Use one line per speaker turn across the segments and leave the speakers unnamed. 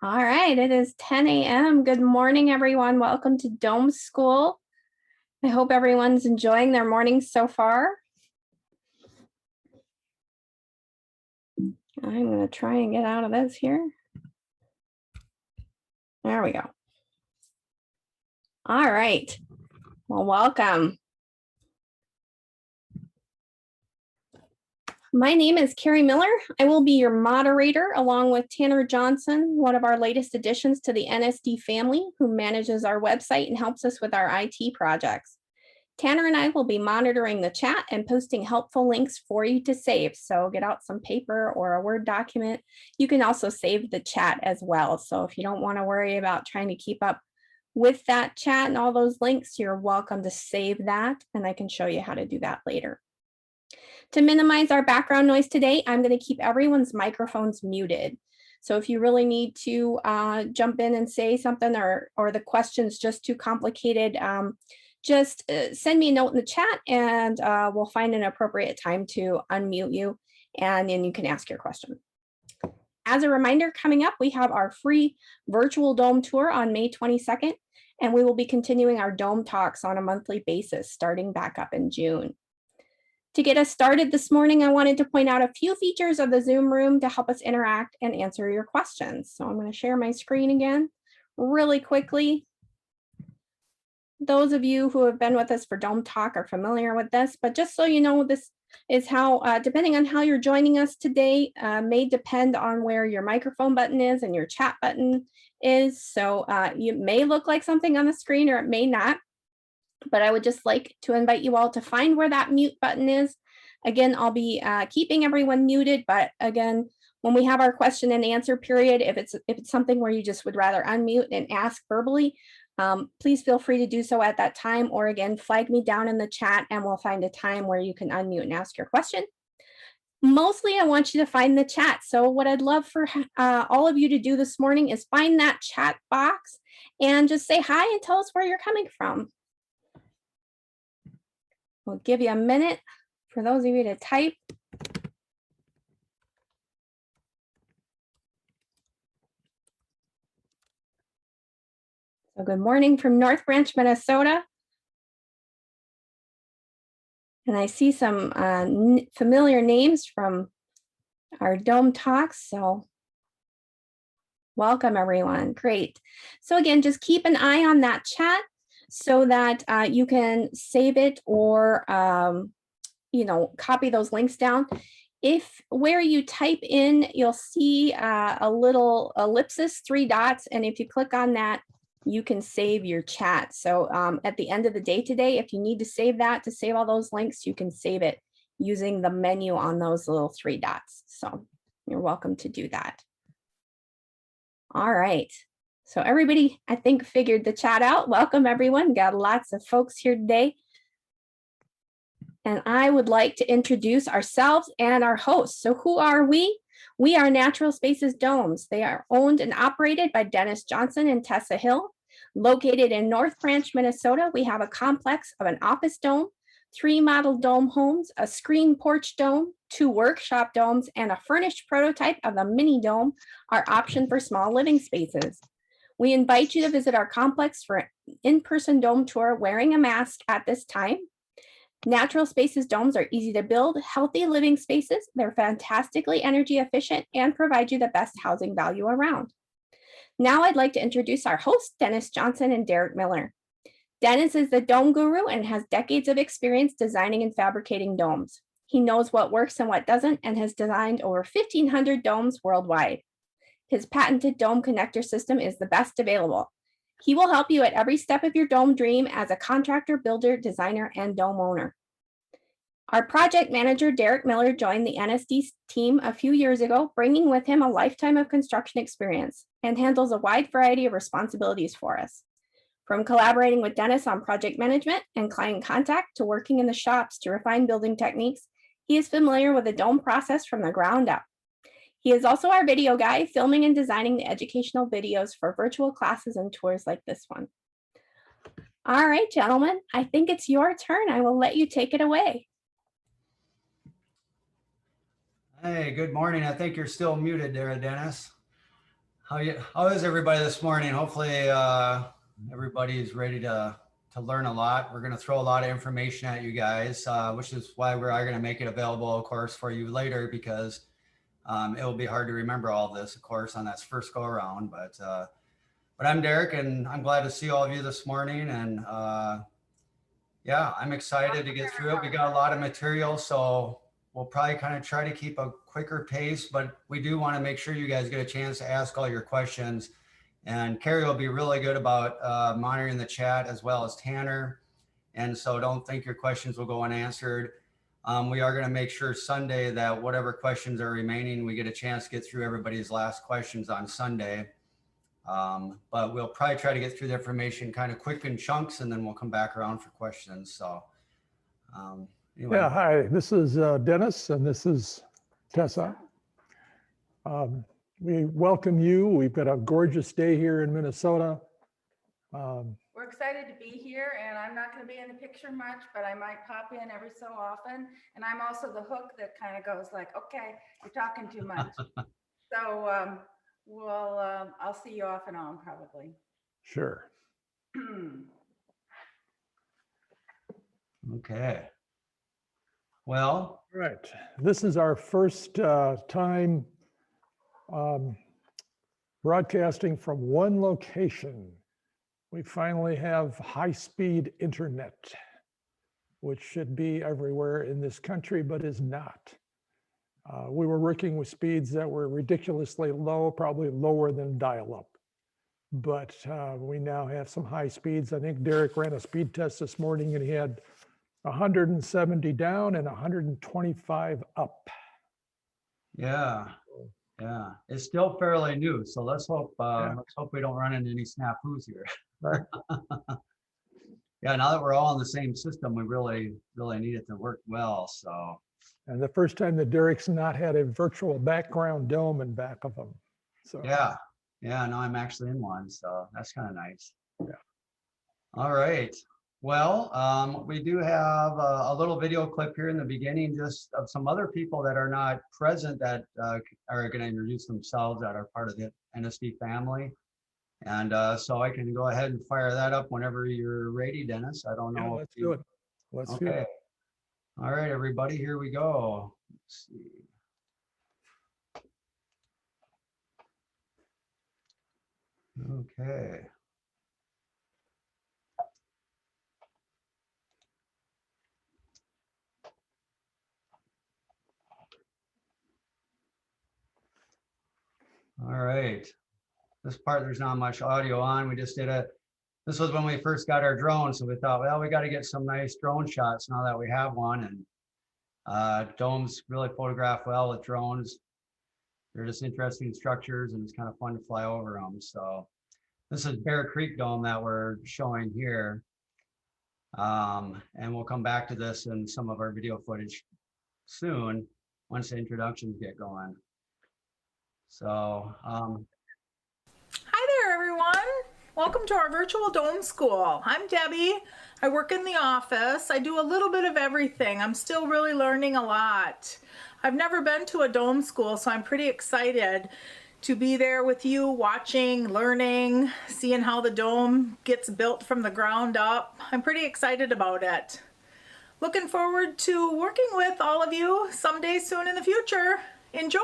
All right, it is 10 a.m. Good morning, everyone. Welcome to Dome School. I hope everyone's enjoying their morning so far. I'm going to try and get out of this here. There we go. All right. Well, welcome. My name is Carrie Miller. I will be your moderator along with Tanner Johnson, one of our latest additions to the NSD family, who manages our website and helps us with our IT projects. Tanner and I will be monitoring the chat and posting helpful links for you to save. So get out some paper or a Word document. You can also save the chat as well. So if you don't want to worry about trying to keep up with that chat and all those links, you're welcome to save that. And I can show you how to do that later. To minimize our background noise today, I'm going to keep everyone's microphones muted. So if you really need to jump in and say something or the question's just too complicated, just send me a note in the chat and we'll find an appropriate time to unmute you and then you can ask your question. As a reminder, coming up, we have our free virtual Dome tour on May 22nd, and we will be continuing our Dome talks on a monthly basis starting back up in June. To get us started this morning, I wanted to point out a few features of the Zoom room to help us interact and answer your questions. So I'm going to share my screen again really quickly. Those of you who have been with us for Dome Talk are familiar with this, but just so you know, this is how, depending on how you're joining us today, may depend on where your microphone button is and your chat button is. So you may look like something on the screen or it may not, but I would just like to invite you all to find where that mute button is. Again, I'll be keeping everyone muted, but again, when we have our question and answer period, if it's something where you just would rather unmute and ask verbally, please feel free to do so at that time, or again, flag me down in the chat and we'll find a time where you can unmute and ask your question. Mostly, I want you to find the chat. So what I'd love for all of you to do this morning is find that chat box and just say hi and tell us where you're coming from. We'll give you a minute for those of you to type. So good morning from North Branch, Minnesota. And I see some familiar names from our Dome talks. So welcome everyone, great. So again, just keep an eye on that chat so that you can save it or copy those links down. If where you type in, you'll see a little ellipsis, 3 dots, and if you click on that, you can save your chat. So at the end of the day today, if you need to save that, to save all those links, you can save it using the menu on those little 3 dots. So you're welcome to do that. All right. So everybody, I think, figured the chat out. Welcome, everyone. Got lots of folks here today. And I would like to introduce ourselves and our hosts. So who are we? We are Natural Spaces Domes. They are owned and operated by Dennis Johnson and Tessa Hill. Located in North Branch, Minnesota, we have a complex of an office dome, 3 model dome homes, a screen porch dome, 2 workshop domes, and a furnished prototype of the mini dome, our option for small living spaces. We invite you to visit our complex for an in-person dome tour wearing a mask at this time. Natural Spaces domes are easy to build, healthy living spaces. They're fantastically energy efficient and provide you the best housing value around. Now I'd like to introduce our hosts, Dennis Johnson and Derek Miller. Dennis is the dome guru and has decades of experience designing and fabricating domes. He knows what works and what doesn't and has designed over 1,500 domes worldwide. His patented dome connector system is the best available. He will help you at every step of your dome dream as a contractor, builder, designer, and dome owner. Our project manager, Derek Miller, joined the NSD team a few years ago, bringing with him a lifetime of construction experience and handles a wide variety of responsibilities for us. From collaborating with Dennis on project management and client contact to working in the shops to refine building techniques, he is familiar with the dome process from the ground up. He is also our video guy, filming and designing the educational videos for virtual classes and tours like this one. All right, gentlemen, I think it's your turn. I will let you take it away.
Hey, good morning. I think you're still muted there, Dennis. How is everybody this morning? Hopefully, everybody's ready to learn a lot. We're going to throw a lot of information at you guys, which is why we are going to make it available, of course, for you later, because it will be hard to remember all of this, of course, on that first go around. But I'm Derek, and I'm glad to see all of you this morning. And yeah, I'm excited to get through it. We got a lot of material, so we'll probably kind of try to keep a quicker pace, but we do want to make sure you guys get a chance to ask all your questions. And Carrie will be really good about monitoring the chat, as well as Tanner. And so don't think your questions will go unanswered. We are going to make sure Sunday that whatever questions are remaining, we get a chance to get through everybody's last questions on Sunday. But we'll probably try to get through the information kind of quick in chunks, and then we'll come back around for questions. So anyway.
Yeah, hi, this is Dennis, and this is Tessa. We welcome you. We've got a gorgeous day here in Minnesota.
We're excited to be here, and I'm not going to be in the picture much, but I might pop in every so often. And I'm also the hook that kind of goes like, okay, you're talking too much. So I'll see you off and on probably.
Sure.
Okay. Well,
right. This is our first time broadcasting from one location. We finally have high-speed internet, which should be everywhere in this country, but is not. We were working with speeds that were ridiculously low, probably lower than dial-up. But we now have some high speeds. I think Derek ran a speed test this morning and he had 170 down and 125 up.
Yeah, it's still fairly new, so let's hope we don't run into any snafus here.
Right.
Yeah, now that we're all in the same system, we really need it to work well. So.
And the first time that Derek's not had a virtual background dome in back of him. So.
Yeah. No, I'm actually in one, so that's kind of nice.
Yeah. All
right. Well, we do have a little video clip here in the beginning, just of some other people that are not present that are going to introduce themselves, that are part of the NSD family. And so I can go ahead and fire that up whenever you're ready, Dennis. I don't know.
Yeah, let's do it. Let's do it.
All right, everybody, here we go. Let's see. Okay. All right. This part, there's not much audio on. We just did it. This was when we first got our drone. So we thought, well, we got to get some nice drone shots now that we have one. And domes really photograph well with drones. They're just interesting structures, and it's kind of fun to fly over them. So this is Bear Creek Dome that we're showing here. And we'll come back to this in some of our video footage soon once the introductions get going. So,
hi there, everyone. Welcome to our virtual dome school. I'm Debbie. I work in the office. I do a little bit of everything. I'm still really learning a lot. I've never been to a dome school, so I'm pretty excited to be there with you, watching, learning, seeing how the dome gets built from the ground up. I'm pretty excited about it. Looking forward to working with all of you someday soon in the future. Enjoy!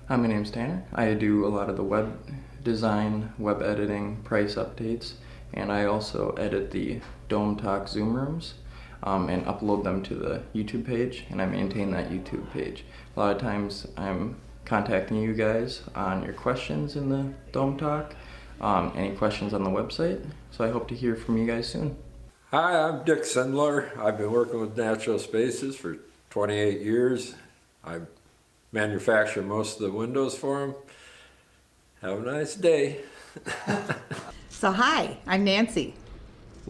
Hi, my name's Tanner. I do a lot of the web design, web editing, price updates, and I also edit the Dome Talk Zoom rooms and upload them to the YouTube page, and I maintain that YouTube page. A lot of times I'm contacting you guys on your questions in the Dome Talk, any questions on the website, so I hope to hear from you guys soon.
Hi, I'm Dick Sendler. I've been working with Natural Spaces for 28 years. I manufacture most of the windows for them. Have a nice day.
So hi, I'm Nancy.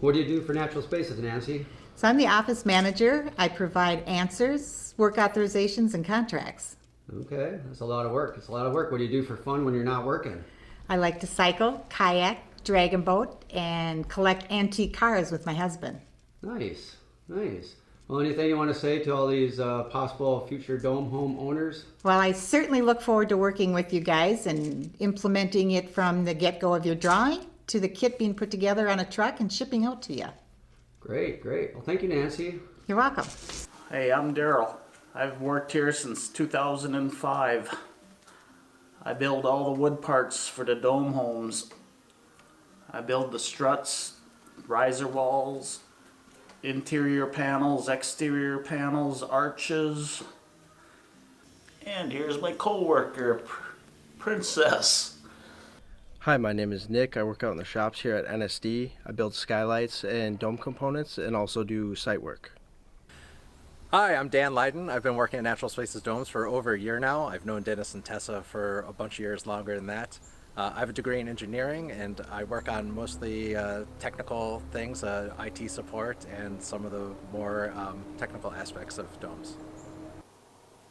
what do you do for Natural Spaces, Nancy?
So I'm the office manager. I provide answers, work authorizations, and contracts.
Okay, that's a lot of work. It's a lot of work. What do you do for fun when you're not working?
I like to cycle, kayak, dragon boat, and collect antique cars with my husband.
Nice, nice. Well, anything you want to say to all these possible future dome home owners?
Well, I certainly look forward to working with you guys and implementing it from the get-go of your drawing to the kit being put together on a truck and shipping out to you.
Great, great. Well, thank you, Nancy.
You're welcome.
Hey, I'm Daryl. I've worked here since 2005. I build all the wood parts for the dome homes. I build the struts, riser walls, interior panels, exterior panels, arches. And here's my co-worker, Princess.
Hi, my name is Nick. I work out in the shops here at NSD. I build skylights and dome components and also do site work.
Hi, I'm Dan Leiden. I've been working at Natural Spaces Domes for over a year now. I've known Dennis and Tessa for a bunch of years longer than that. I have a degree in engineering and I work on mostly technical things, IT support, and some of the more technical aspects of domes.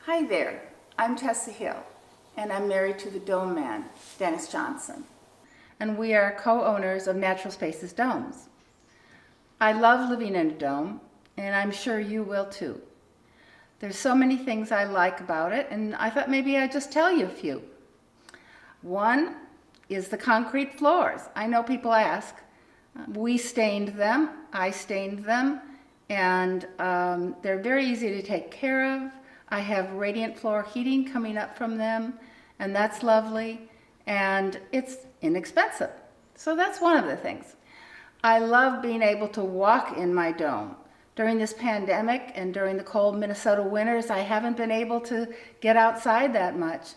Hi there, I'm Tessa Hill, and I'm married to the dome man, Dennis Johnson. And we are co-owners of Natural Spaces Domes. I love living in a dome, and I'm sure you will too. There's so many things I like about it, and I thought maybe I'd just tell you a few. One is the concrete floors. I know people ask. We stained them, I stained them, and they're very easy to take care of. I have radiant floor heating coming up from them, and that's lovely, and it's inexpensive. So that's one of the things. I love being able to walk in my dome. During this pandemic and during the cold Minnesota winters, I haven't been able to get outside that much.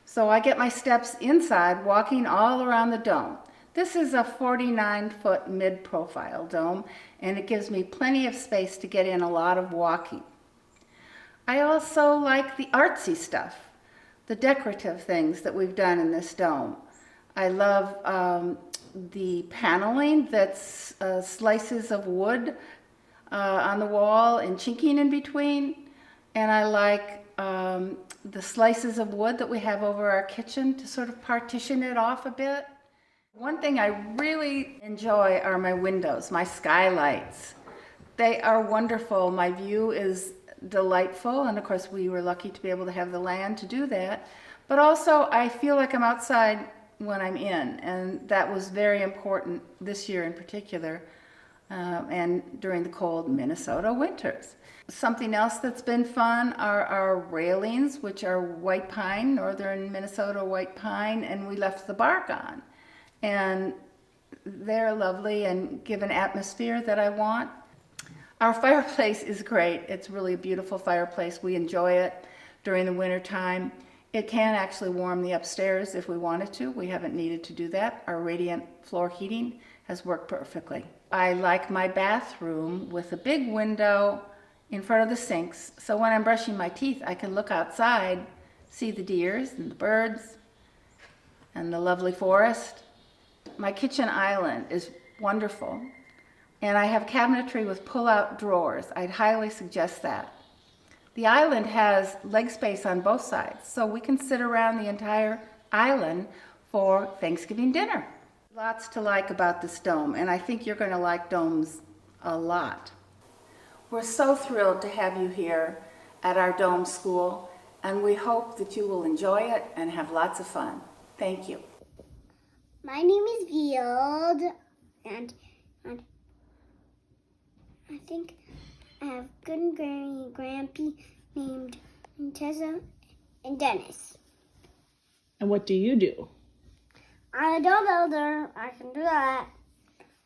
So I get my steps inside, walking all around the dome. This is a 49-foot mid-profile dome, and it gives me plenty of space to get in a lot of walking. I also like the artsy stuff, the decorative things that we've done in this dome. I love the paneling that's slices of wood on the wall and chinking in between, and I like the slices of wood that we have over our kitchen to sort of partition it off a bit. One thing I really enjoy are my windows, my skylights. They are wonderful. My view is delightful, and of course we were lucky to be able to have the land to do that. But also I feel like I'm outside when I'm in, and that was very important this year in particular, and during the cold Minnesota winters. Something else that's been fun are our railings, which are white pine, northern Minnesota white pine, and we left the bark on. And they're lovely and give an atmosphere that I want. Our fireplace is great. It's really a beautiful fireplace. We enjoy it during the winter time. It can actually warm the upstairs if we wanted to. We haven't needed to do that. Our radiant floor heating has worked perfectly. I like my bathroom with a big window in front of the sinks, so when I'm brushing my teeth, I can look outside, see the deers and the birds and the lovely forest. My kitchen island is wonderful, and I have cabinetry with pull-out drawers. I'd highly suggest that. The island has leg space on both sides, so we can sit around the entire island for Thanksgiving dinner. Lots to like about this dome, and I think you're going to like domes a lot. We're so thrilled to have you here at our dome school, and we hope that you will enjoy it and have lots of fun. Thank you.
My name is Field, and I think I have good and grampy named Tessa and Dennis.
And what do you do?
I'm a dome builder. I can do that.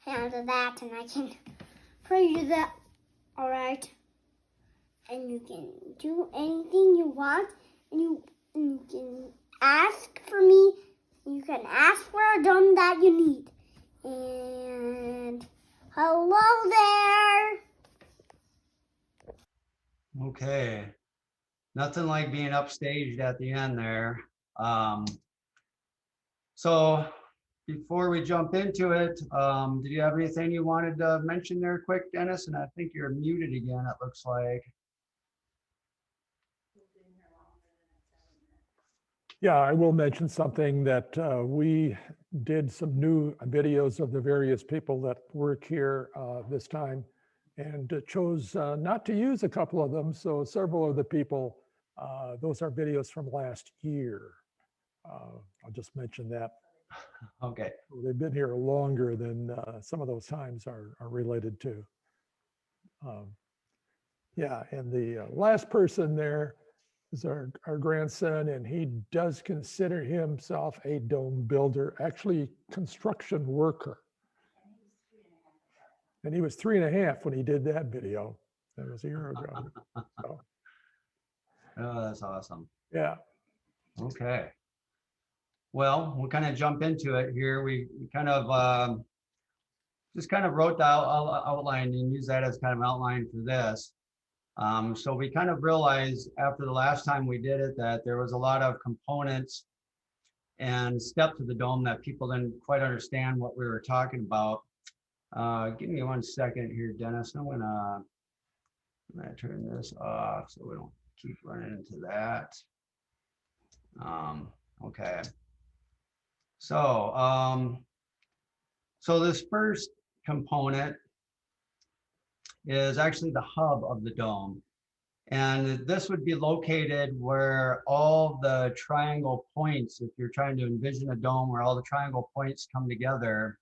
And do that, and I can do that. All right. And you can do anything you want, and you can ask for me. You can ask for a dome that you need. And hello there.
Okay. Nothing like being upstaged at the end there. So before we jump into it, did you have anything you wanted to mention there quick, Dennis? And I think you're muted again, it looks like.
Yeah, I will mention something that we did some new videos of the various people that work here this time. and chose not to use a couple of them. So several of the people, those are videos from last year. I'll just mention that.
Okay.
They've been here longer than some of those times are related to. Yeah, and the last person there is our grandson, and he does consider himself a dome builder, actually construction worker. And he was 3.5 when he did that video. That was a year ago. So,
Oh, that's awesome.
yeah.
Okay. Well, we'll kind of jump into it here. We kind of just kind of wrote the outline and use that as kind of outline for this. So we kind of realized after the last time we did it that there was a lot of components and steps of the dome that people didn't quite understand what we were talking about. Give me 1 second here, Dennis. I'm gonna turn this off so we don't keep running into that. Okay. So, so this first component is actually the hub of the dome. And this would be located where all the triangle points, if you're trying to envision a dome where all the triangle points come together,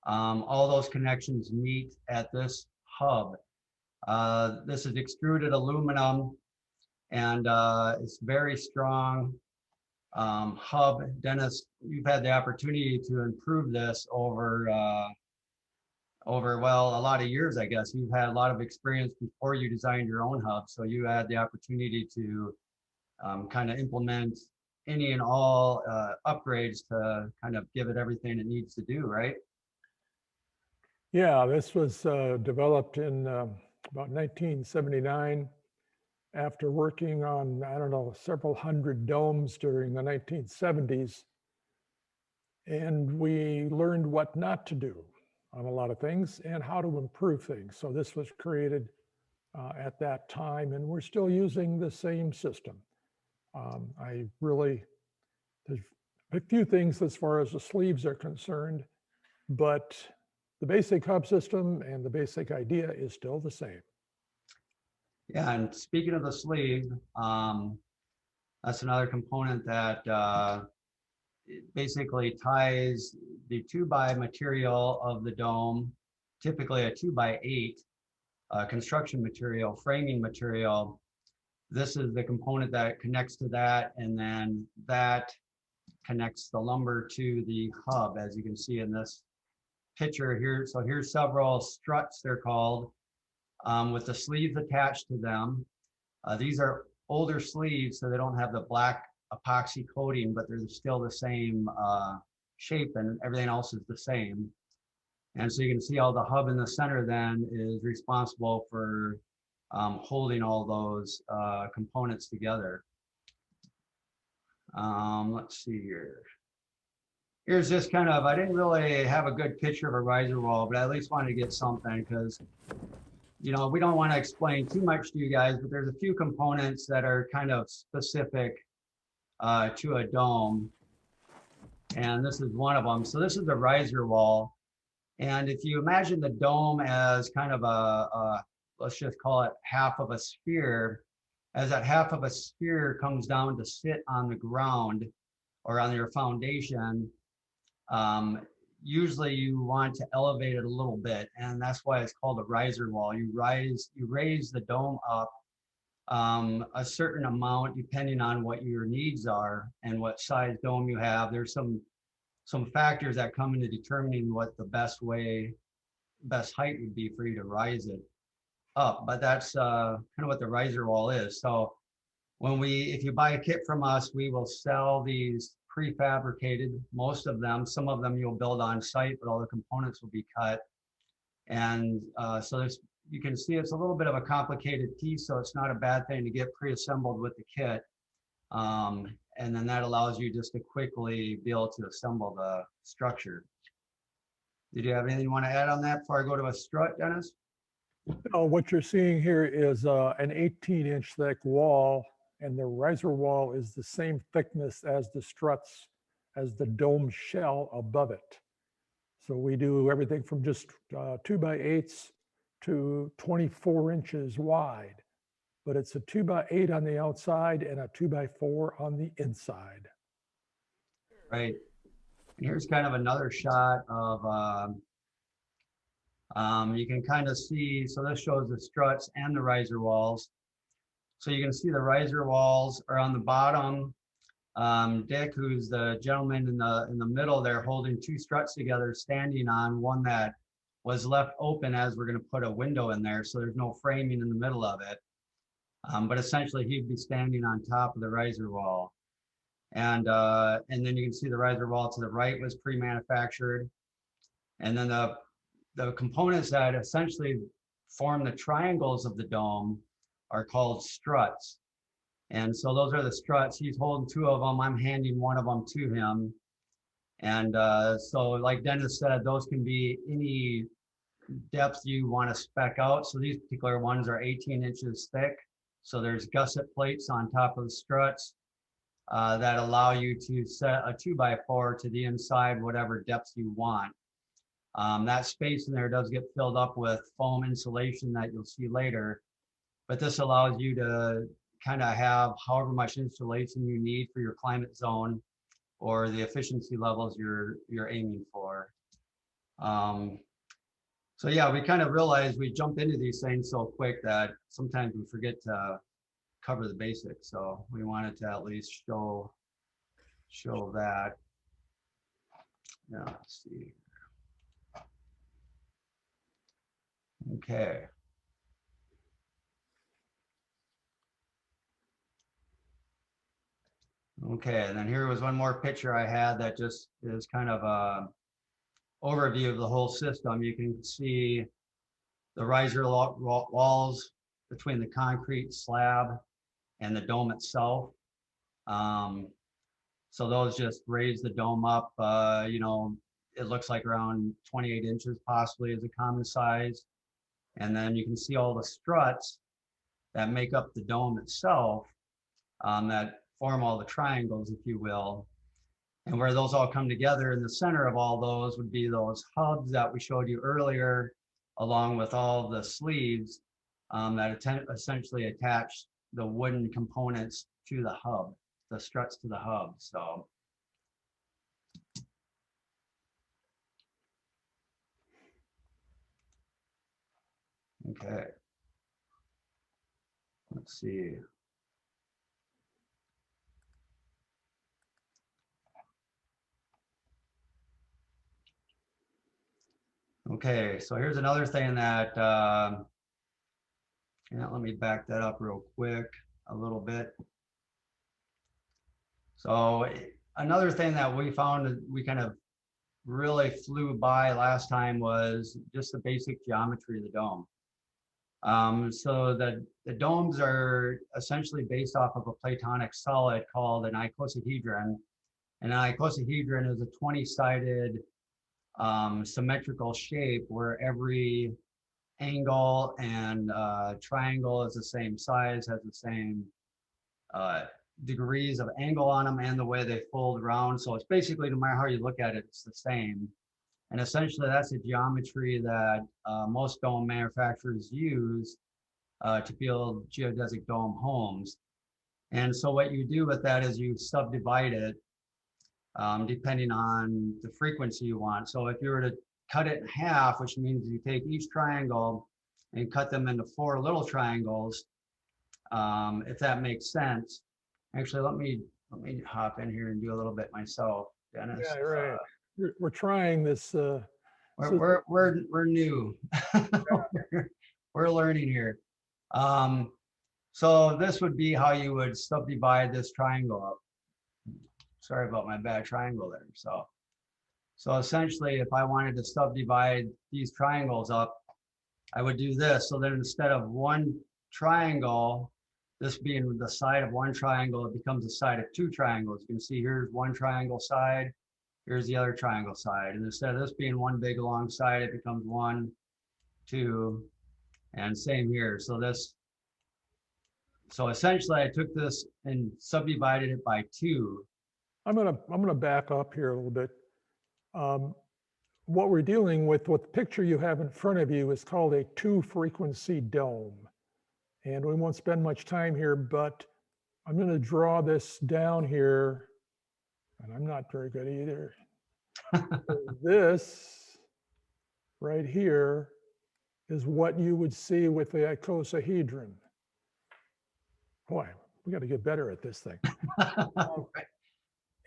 all those connections meet at this hub. This is extruded aluminum, and it's very strong hub. Dennis, you've had the opportunity to improve this over well, a lot of years, I guess. You've had a lot of experience before you designed your own hub, so you had the opportunity to kind of implement any and all upgrades to kind of give it everything it needs to do, right?
Yeah, this was developed in about 1979 after working on, I don't know, several hundred domes during the 1970s. And we learned what not to do on a lot of things and how to improve things. So this was created at that time, and we're still using the same system. There's a few things as far as the sleeves are concerned, but the basic hub system and the basic idea is still the same.
Yeah, and speaking of the sleeve, that's another component that it basically ties the 2x material of the dome, typically a 2x8 construction material, framing material. This is the component that connects to that, and then that connects the lumber to the hub, as you can see in this picture here. So here's several struts, they're called, with the sleeves attached to them. These are older sleeves, so they don't have the black epoxy coating, but they're still the same shape, and everything else is the same. And so you can see how the hub in the center then is responsible for holding all those components together. Let's see here. Here's just kind of, I didn't really have a good picture of a riser wall, but I at least wanted to get something because, you know, we don't want to explain too much to you guys, but there's a few components that are kind of specific to a dome. And this is one of them. So this is the riser wall. And if you imagine the dome as kind of a let's just call it half of a sphere, as that half of a sphere comes down to sit on the ground or on your foundation, usually you want to elevate it a little bit, and that's why it's called a riser wall. You raise the dome up a certain amount depending on what your needs are and what size dome you have. There's some factors that come into determining what the best height would be for you to rise it up, but that's kind of what the riser wall is. So if you buy a kit from us, we will sell these prefabricated, most of them. Some of them you'll build on site, but all the components will be cut. And so you can see it's a little bit of a complicated piece, so it's not a bad thing to get pre-assembled with the kit. And then that allows you just to quickly be able to assemble the structure. Did you have anything you want to add on that before I go to a strut, Dennis?
What you're seeing here is an 18-inch thick wall, and the riser wall is the same thickness as the struts, as the dome shell above it. So we do everything from just 2x8s to 24 inches wide, but it's a 2x8 on the outside and a 2x4 on the inside.
Right. And here's kind of another shot of, you can kind of see, so this shows the struts and the riser walls. So you can see the riser walls are on the bottom. Dick, who's the gentleman in the middle there, holding two struts together, standing on one that was left open as we're going to put a window in there, so there's no framing in the middle of it. But essentially, he'd be standing on top of the riser wall, and then you can see the riser wall to the right was pre-manufactured, and then the components that essentially form the triangles of the dome are called struts. And so those are the struts. He's holding two of them. I'm handing one of them to him. And so like Dennis said, those can be any depth you want to spec out. So these particular ones are 18 inches thick. So there's gusset plates on top of the struts that allow you to set a 2x4 to the inside, whatever depth you want. That space in there does get filled up with foam insulation that you'll see later. But this allows you to kind of have however much insulation you need for your climate zone or the efficiency levels you're aiming for. So yeah, we kind of realized we jump into these things so quick that sometimes we forget to cover the basics. So we wanted to at least show that. Yeah, let's see. Okay. Okay, and then here was one more picture I had that just is kind of a overview of the whole system. You can see the riser walls between the concrete slab and the dome itself. So those just raise the dome up, you know, it looks like around 28 inches possibly is a common size. And then you can see all the struts that make up the dome itself, that form all the triangles, if you will. And where those all come together in the center of all those would be those hubs that we showed you earlier, along with all the sleeves that essentially attach the wooden components to the hub, the struts to the hub. So. Okay. Let's see. Okay, so here's another thing that, yeah, let me back that up real quick a little bit. So another thing that we found we kind of really flew by last time was just the basic geometry of the dome. So the domes are essentially based off of a Platonic solid called an icosahedron. And an icosahedron is a 20-sided symmetrical shape where every angle and triangle is the same size, has the same degrees of angle on them and the way they fold around. So it's basically, no matter how you look at it, it's the same. And essentially that's a geometry that most dome manufacturers use to build geodesic dome homes. And so what you do with that is you subdivide it depending on the frequency you want. So if you were to cut it in half, which means you take each triangle and cut them into 4 little triangles, if that makes sense. Actually, let me hop in here and do a little bit myself, Dennis.
Yeah, right. We're trying this.
We're new. We're learning here. So this would be how you would subdivide this triangle up. Sorry about my bad triangle there. So essentially, if I wanted to subdivide these triangles up, I would do this. So then instead of one triangle, this being the side of one triangle, it becomes the side of 2 triangles. You can see here's one triangle side, here's the other triangle side. And instead of this being one big long side, it becomes 1, 2, and same here. So essentially I took this and subdivided it by 2.
I'm gonna back up here a little bit. what we're dealing with, what the picture you have in front of you is called a 2-frequency dome. And we won't spend much time here, but I'm going to draw this down here, and I'm not very good either. This right here is what you would see with the icosahedron. Boy, we got to get better at this thing.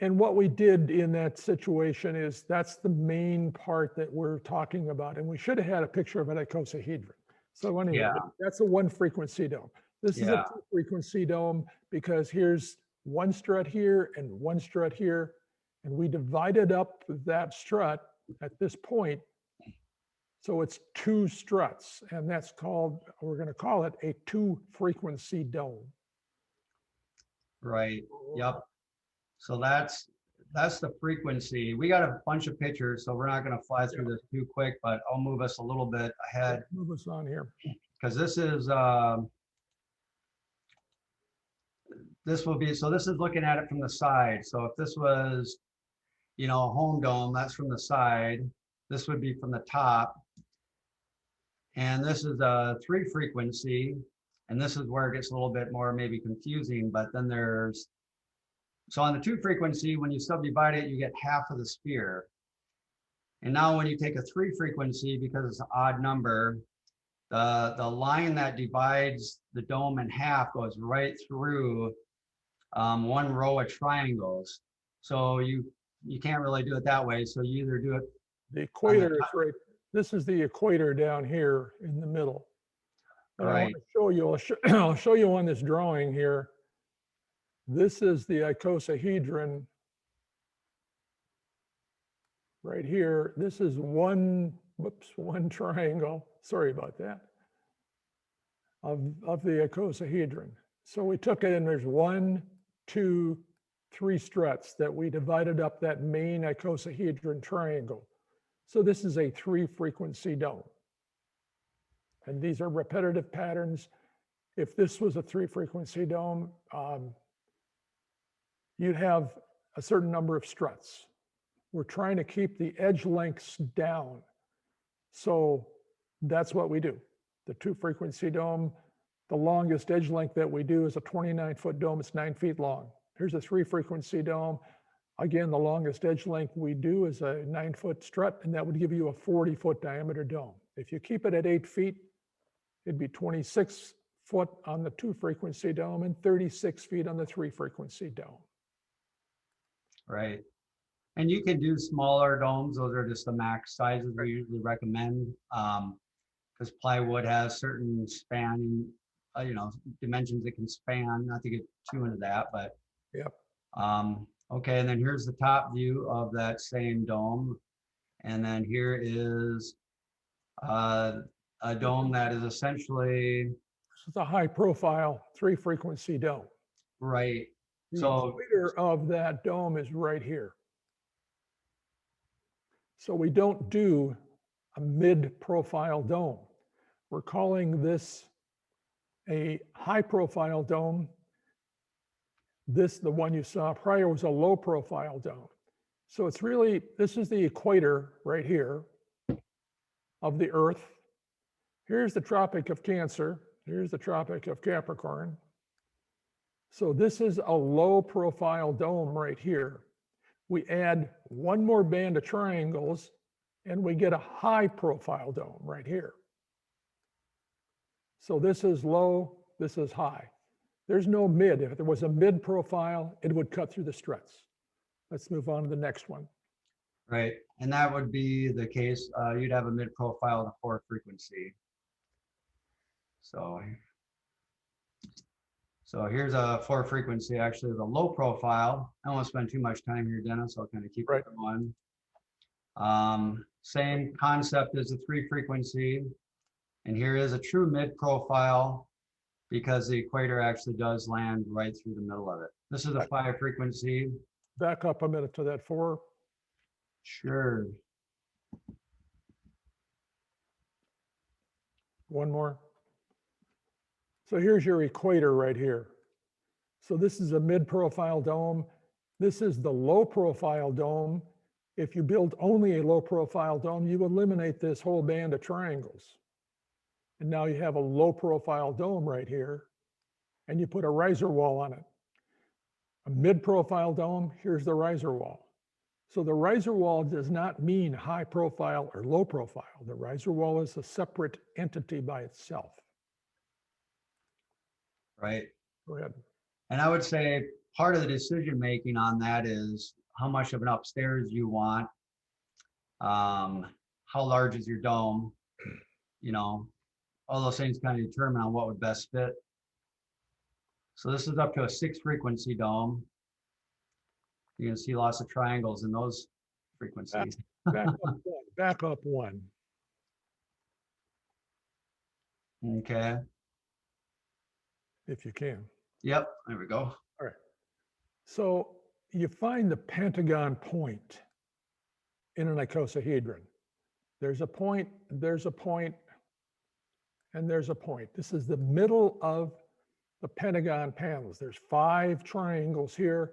And what we did in that situation is that's the main part that we're talking about. And we should have had a picture of an icosahedron. So anyway,
Yeah.
that's a 1-frequency dome. This is
Yeah.
a 2-frequency dome because here's one strut here and one strut here. And we divided up that strut at this point. So it's 2 struts, and that's called, we're going to call it a 2-frequency dome.
Right. Yep. So that's the frequency. We got a bunch of pictures, so we're not going to fly through this too quick, but I'll move us a little bit ahead
Move us on here.
because this is this will be, so this is looking at it from the side. So if this was, you know, a home dome, that's from the side. This would be from the top. And this is a 3-frequency. And this is where it gets a little bit more maybe confusing, but then there's, so on the 2-frequency, when you subdivide it, you get half of the sphere. And now when you take a 3-frequency, because it's an odd number, the line that divides the dome in half goes right through one row of triangles. So you can't really do it that way. So you either do it.
The equator is right. This is the equator down here in the middle. And I want to show you, I'll show you on this drawing here. This is the icosahedron right here. This is one triangle. Sorry about that. Of the icosahedron. So we took it and there's 1, 2, 3 struts that we divided up that main icosahedron triangle. So this is a 3-frequency dome. And these are repetitive patterns. If this was a 3-frequency dome, you'd have a certain number of struts. We're trying to keep the edge lengths down. So that's what we do. The 2-frequency dome, the longest edge length that we do is a 29-foot dome. It's 9 feet long. Here's a 3-frequency dome. Again, the longest edge length we do is a 9-foot strut, and that would give you a 40-foot diameter dome. If you keep it at 8 feet, it'd be 26 foot on the 2-frequency dome and 36 feet on the 3-frequency dome.
Right. And you can do smaller domes. Those are just the max sizes we usually recommend, because plywood has certain spanning, dimensions it can span. Not to get too into that, but
yep.
Okay, and then here's the top view of that same dome, and then here is a dome that is essentially.
This is a high-profile 3-frequency dome.
Right.
The
So
equator of that dome is right here. So we don't do a mid-profile dome. We're calling this a high-profile dome. This, the one you saw prior, was a low-profile dome. So it's really, this is the equator right here of the Earth. Here's the Tropic of Cancer. Here's the Tropic of Capricorn. So this is a low-profile dome right here. We add one more band of triangles and we get a high-profile dome right here. So this is low, this is high. There's no mid. If there was a mid profile, it would cut through the struts. Let's move on to the next one.
right, and that would be the case. You'd have a mid profile and a 4-frequency. So here's a 4-frequency, actually the low profile. I don't want to spend too much time here, Dennis. I'll kind of keep it going. Same concept as the 3-frequency. And here is a true mid profile because the equator actually does land right through the middle of it. This is a 5-frequency.
Back up a minute to that 4.
Sure.
One more. So here's your equator right here. So this is a mid-profile dome. This is the low-profile dome. If you build only a low profile dome, you eliminate this whole band of triangles. And now you have a low profile dome right here, and you put a riser wall on it. A mid profile dome, here's the riser wall. So the riser wall does not mean high profile or low profile. The riser wall is a separate entity by itself.
Right.
Go ahead.
And I would say part of the decision making on that is how much of an upstairs you want. How large is your dome? You know, all those things kind of determine on what would best fit. So this is up to a 6 frequency dome. You can see lots of triangles in those frequencies.
Back up one.
Okay.
If you can.
Yep, there we go.
All right. So you find the pentagon point in an icosahedron. There's a point, and there's a point. This is the middle of the pentagon panels. There's 5 triangles here.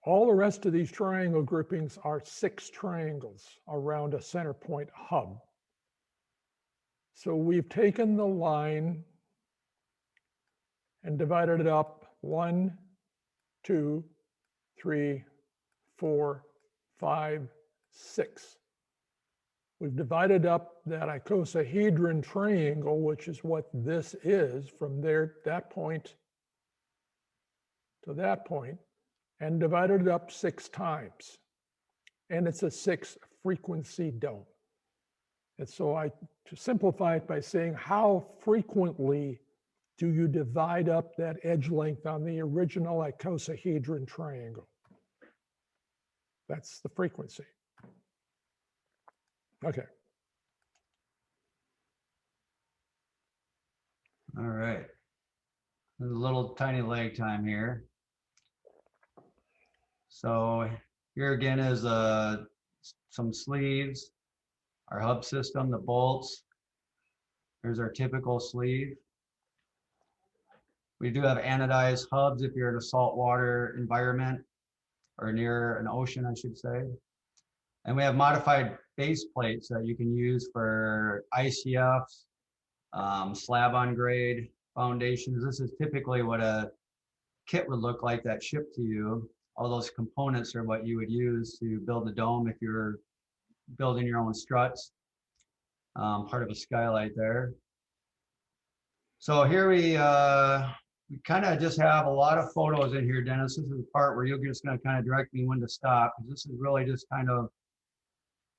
All the rest of these triangle groupings are 6 triangles around a center point hub. So we've taken the line and divided it up 1, 2, 3, 4, 5, 6. We've divided up that icosahedron triangle, which is what this is, from there, that point to that point, and divided it up 6 times. And it's a 6 frequency dome. And so to simplify it by saying, how frequently do you divide up that edge length on the original icosahedron triangle? That's the frequency. Okay.
All right. There's a little tiny lag time here. So here again is some sleeves, our hub system, the bolts. There's our typical sleeve. We do have anodized hubs if you're in a saltwater environment or near an ocean, I should say. And we have modified base plates that you can use for ICFs, slab on grade foundations. This is typically what a kit would look like that's shipped to you. All those components are what you would use to build the dome if you're building your own struts, part of a skylight there. So here we kind of just have a lot of photos in here, Dennis. This is the part where you're just going to kind of direct me when to stop. This is really just kind of,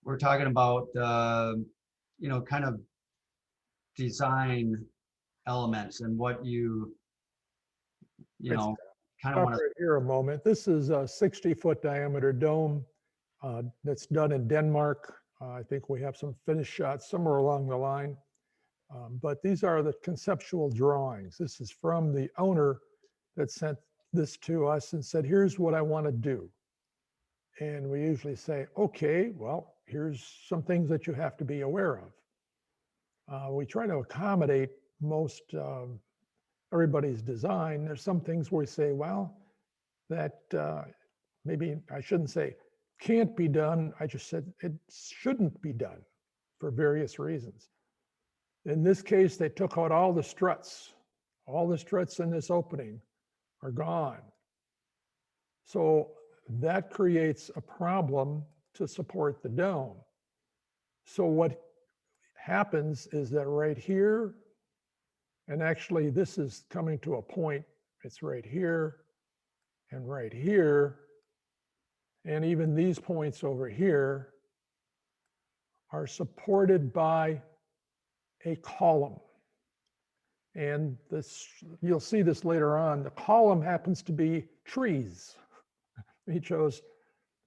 we're talking about, you know, kind of design elements and what you know, kind of want to.
Right here a moment. This is a 60-foot diameter dome that's done in Denmark. I think we have some finished shots somewhere along the line. But these are the conceptual drawings. This is from the owner that sent this to us and said, here's what I want to do. And we usually say, okay, well, here's some things that you have to be aware of. We try to accommodate most everybody's design. There's some things where we say, well, that maybe I shouldn't say can't be done. I just said it shouldn't be done for various reasons. In this case, they took out all the struts. All the struts in this opening are gone. So that creates a problem to support the dome. So what happens is that right here, and actually this is coming to a point, it's right here and right here, and even these points over here are supported by a column. And this, you'll see this later on, the column happens to be trees. He chose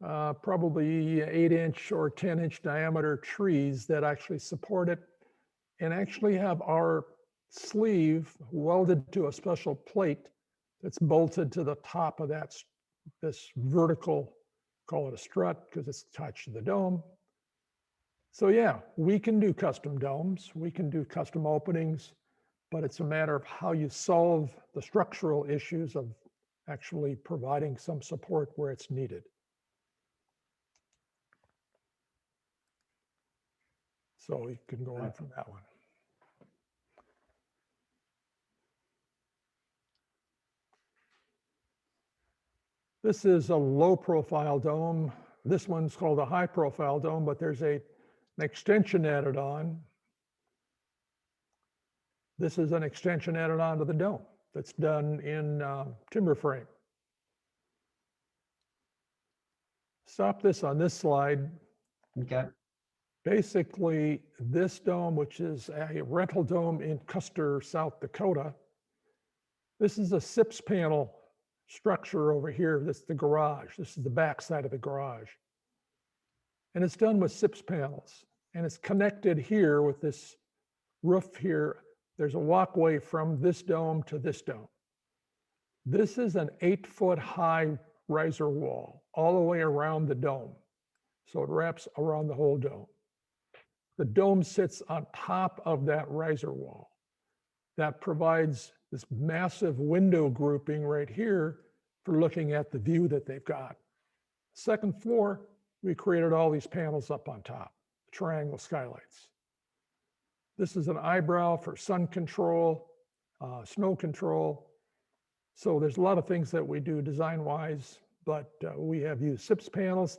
probably 8-inch or 10-inch diameter trees that actually support it and actually have our sleeve welded to a special plate that's bolted to the top of this vertical, call it a strut because it's attached to the dome. So yeah, we can do custom domes, we can do custom openings, but it's a matter of how you solve the structural issues of actually providing some support where it's needed. So you can go on from that one. This is a low profile dome. This one's called a high profile dome, but there's an extension added on. This is an extension added onto the dome that's done in timber frame. Stop this on this slide.
Okay.
Basically, this dome, which is a rental dome in Custer, South Dakota, this is a SIPS panel structure over here. This is the garage. This is the back side of the garage. And it's done with SIPS panels. And it's connected here with this roof here. There's a walkway from this dome to this dome. This is an 8-foot high riser wall all the way around the dome. So it wraps around the whole dome. The dome sits on top of that riser wall. That provides this massive window grouping right here for looking at the view that they've got. Second floor, we created all these panels up on top, triangle skylights. This is an eyebrow for sun control, snow control. So there's a lot of things that we do design-wise, but we have used SIPS panels.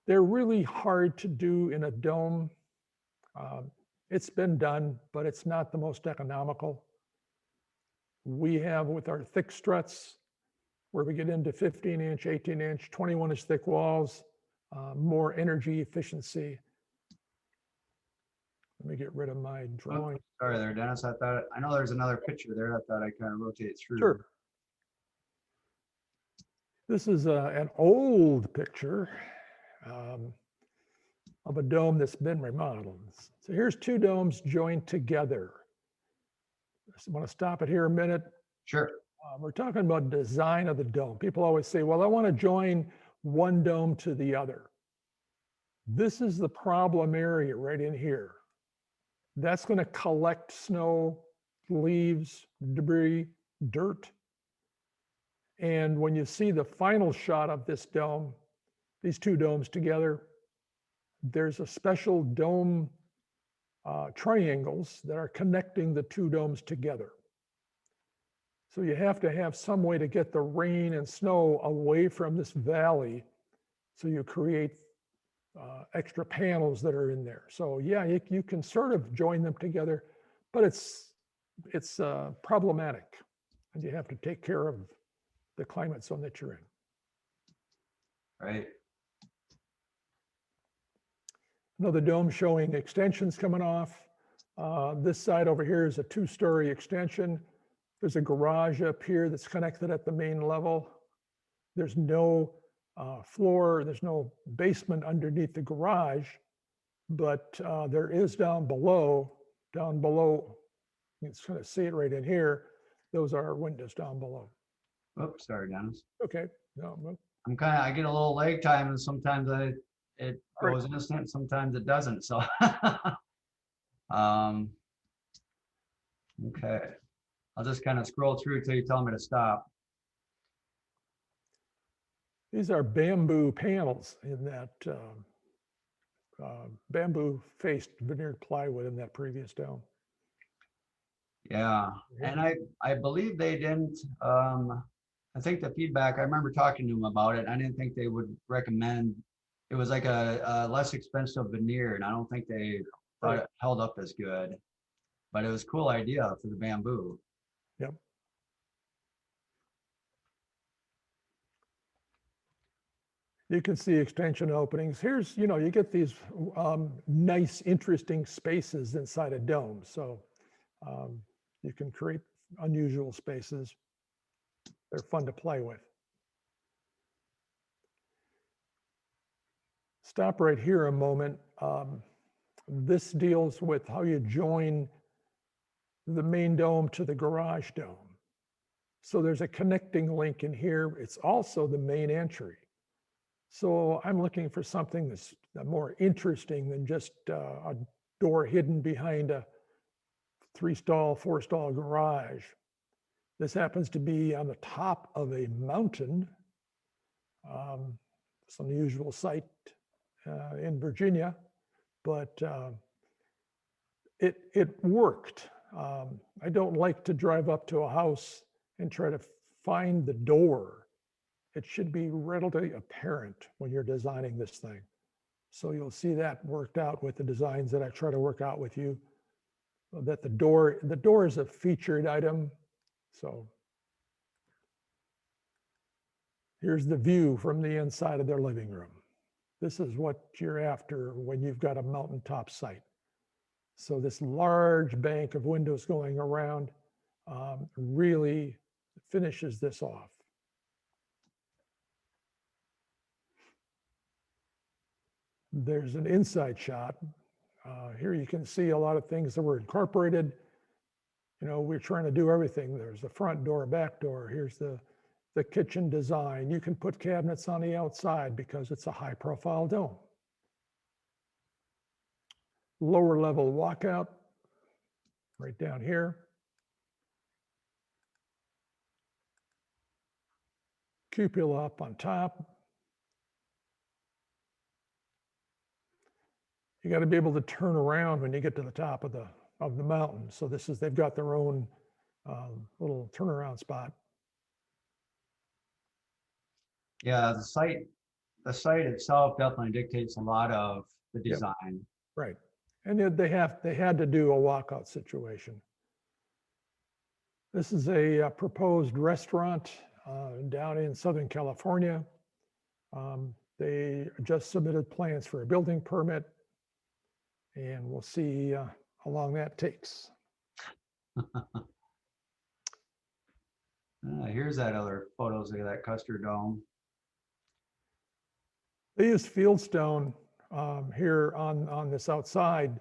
They're really hard to do in a dome. It's been done, but it's not the most economical. We have with our thick struts, where we get into 15-inch, 18-inch, 21-inch thick walls, more energy efficiency. Let me get rid of my drawing.
Oh, sorry there, Dennis. I know there's another picture there. I thought I'd kind of rotate through.
Sure. This is an old picture of a dome that's been remodeled. So here's two domes joined together. I want to stop it here a minute.
Sure.
We're talking about design of the dome. People always say, well, I want to join one dome to the other. This is the problem area right in here. That's going to collect snow, leaves, debris, dirt. And when you see the final shot of this dome, these two domes together, there's a special dome triangles that are connecting the two domes together. So you have to have some way to get the rain and snow away from this valley. So you create extra panels that are in there. So yeah, you can sort of join them together, but it's problematic, and you have to take care of the climate zone that you're in.
Right.
Another dome showing extensions coming off. This side over here is a 2-story extension. There's a garage up here that's connected at the main level. There's no floor, there's no basement underneath the garage, but there is down below, you can kind of see it right in here. Those are our windows down below.
Oops, sorry, Dennis.
Okay, no.
I get a little lag time, and sometimes it goes instant, sometimes it doesn't. So, okay. I'll just kind of scroll through till you tell me to stop.
These are bamboo panels in that bamboo faced veneered plywood in that previous dome.
Yeah, and I believe they didn't, I think the feedback, I remember talking to them about it. I didn't think they would recommend, it was like a less expensive veneer, and I don't think they thought it held up as good, but it was a cool idea for the bamboo.
Yep. You can see extension openings. Here's, you get these nice, interesting spaces inside a dome. So you can create unusual spaces. They're fun to play with. Stop right here a moment. This deals with how you join the main dome to the garage dome. So there's a connecting link in here. It's also the main entry. So I'm looking for something that's more interesting than just a door hidden behind a 3-stall, 4-stall garage. This happens to be on the top of a mountain. It's an unusual site in Virginia, but it worked. I don't like to drive up to a house and try to find the door. It should be readily apparent when you're designing this thing. So you'll see that worked out with the designs that I try to work out with you, that the door is a featured item. So here's the view from the inside of their living room. This is what you're after when you've got a mountaintop site. So this large bank of windows going around really finishes this off. There's an inside shot. Here you can see a lot of things that were incorporated. You know, we're trying to do everything. There's the front door, back door. Here's the kitchen design. You can put cabinets on the outside because it's a high profile dome. Lower level walkout right down here. Cupola up on top. You got to be able to turn around when you get to the top of the mountain. So they've got their own little turnaround spot.
Yeah, the site itself definitely dictates a lot of the design.
Yep. Right. And they had to do a walkout situation. This is a proposed restaurant down in Southern California. They just submitted plans for a building permit, and we'll see how long that takes.
Here's that other photos of that Custer Dome.
They use fieldstone here on this outside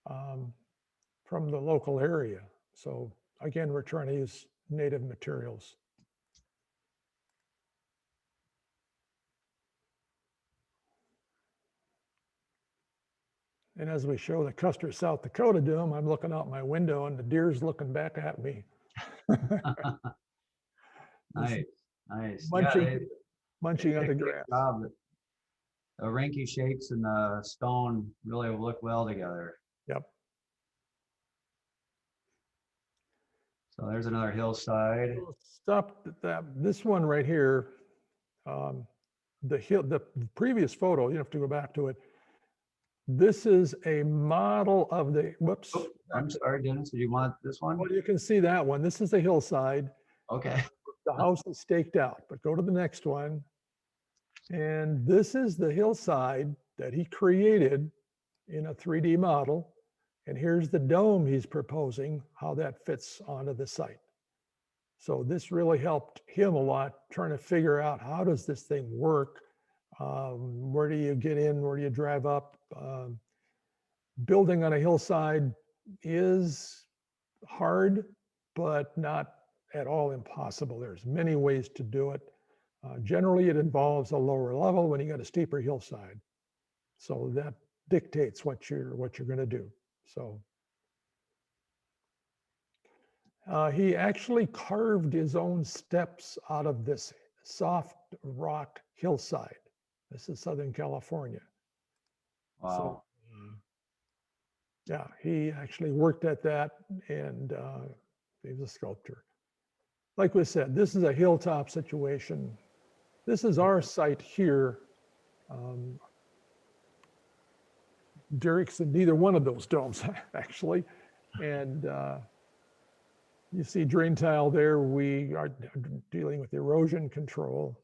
from the local area. So again, we're trying to use native materials. And as we show the Custer, South Dakota Dome, I'm looking out my window and the deer's looking back at me.
Nice, nice.
Munching on the grass.
The Rinky shapes and the stone really look well together.
Yep.
So there's another hillside.
Stop that. This one right here, the previous photo, you have to go back to it. This is a model of the, whoops.
Oh, I'm sorry, Dennis, did you want this one?
Well, you can see that one. This is the hillside.
Okay.
The house is staked out, but go to the next one. And this is the hillside that he created in a 3D model. And here's the dome he's proposing, how that fits onto the site. So this really helped him a lot, trying to figure out how does this thing work? Where do you get in? Where do you drive up? Building on a hillside is hard, but not at all impossible. There's many ways to do it. Generally, it involves a lower level when you got a steeper hillside. So that dictates what you're going to do. So he actually carved his own steps out of this soft rock hillside. This is Southern California.
Wow.
So, yeah, he actually worked at that, and he's a sculptor. Like we said, this is a hilltop situation. This is our site here. Derek's in neither one of those domes, actually. And you see drain tile there. We are dealing with erosion control.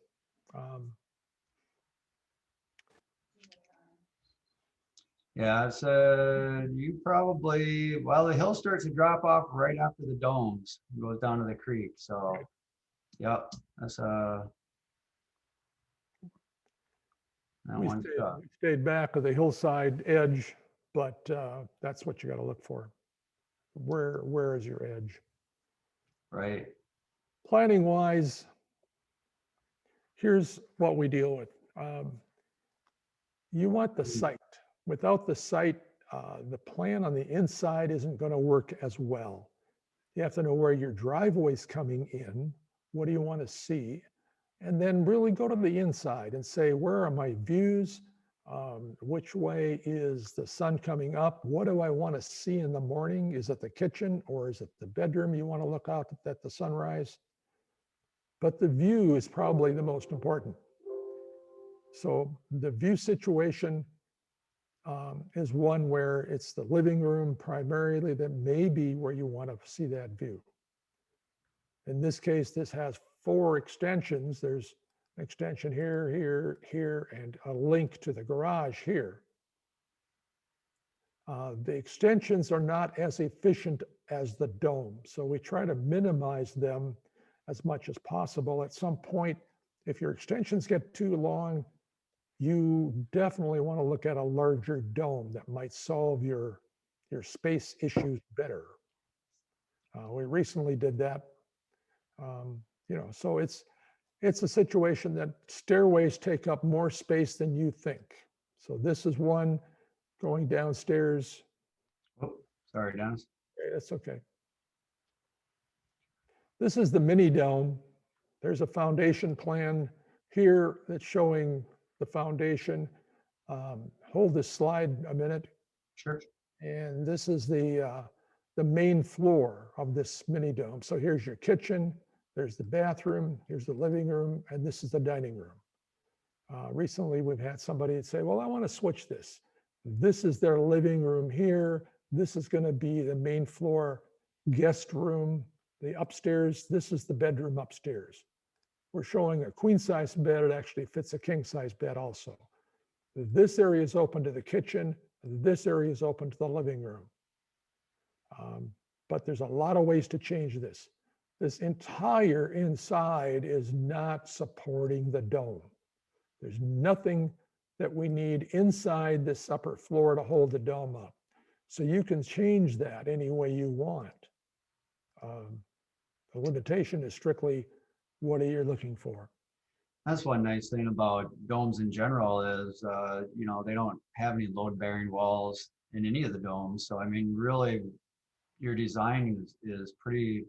Yeah, it's you probably, well, the hill starts to drop off right after the domes. It goes down to the creek. So, yep, that's
we stayed back of the hillside edge, but that's what you got to look for. Where is your edge?
Right.
Planning wise, here's what we deal with. You want the site. Without the site, the plan on the inside isn't going to work as well. You have to know where your driveway's coming in. What do you want to see? And then really go to the inside and say, where are my views? Which way is the sun coming up? What do I want to see in the morning? Is it the kitchen or is it the bedroom you want to look out at the sunrise? But the view is probably the most important. So the view situation is one where it's the living room primarily that may be where you want to see that view. In this case, this has 4 extensions. There's an extension here, here, here, and a link to the garage here. The extensions are not as efficient as the dome, so we try to minimize them as much as possible. At some point, if your extensions get too long, you definitely want to look at a larger dome that might solve your space issues better. We recently did that. So it's a situation that stairways take up more space than you think. So this is one going downstairs.
Oh, sorry, Dennis.
It's okay. This is the mini dome. There's a foundation plan here that's showing the foundation. Hold this slide a minute.
Sure.
And this is the main floor of this mini dome. So here's your kitchen, there's the bathroom, here's the living room, and this is the dining room. Recently, we've had somebody say, well, I want to switch this. This is their living room here. This is going to be the main floor guest room. The upstairs, this is the bedroom upstairs. We're showing a queen size bed. It actually fits a king size bed also. This area is open to the kitchen. This area is open to the living room. But there's a lot of ways to change this. This entire inside is not supporting the dome. There's nothing that we need inside this upper floor to hold the dome up. So you can change that any way you want. The limitation is strictly what are you looking for.
That's one nice thing about domes in general is, they don't have any load-bearing walls in any of the domes. So, I mean, really, your design is pretty,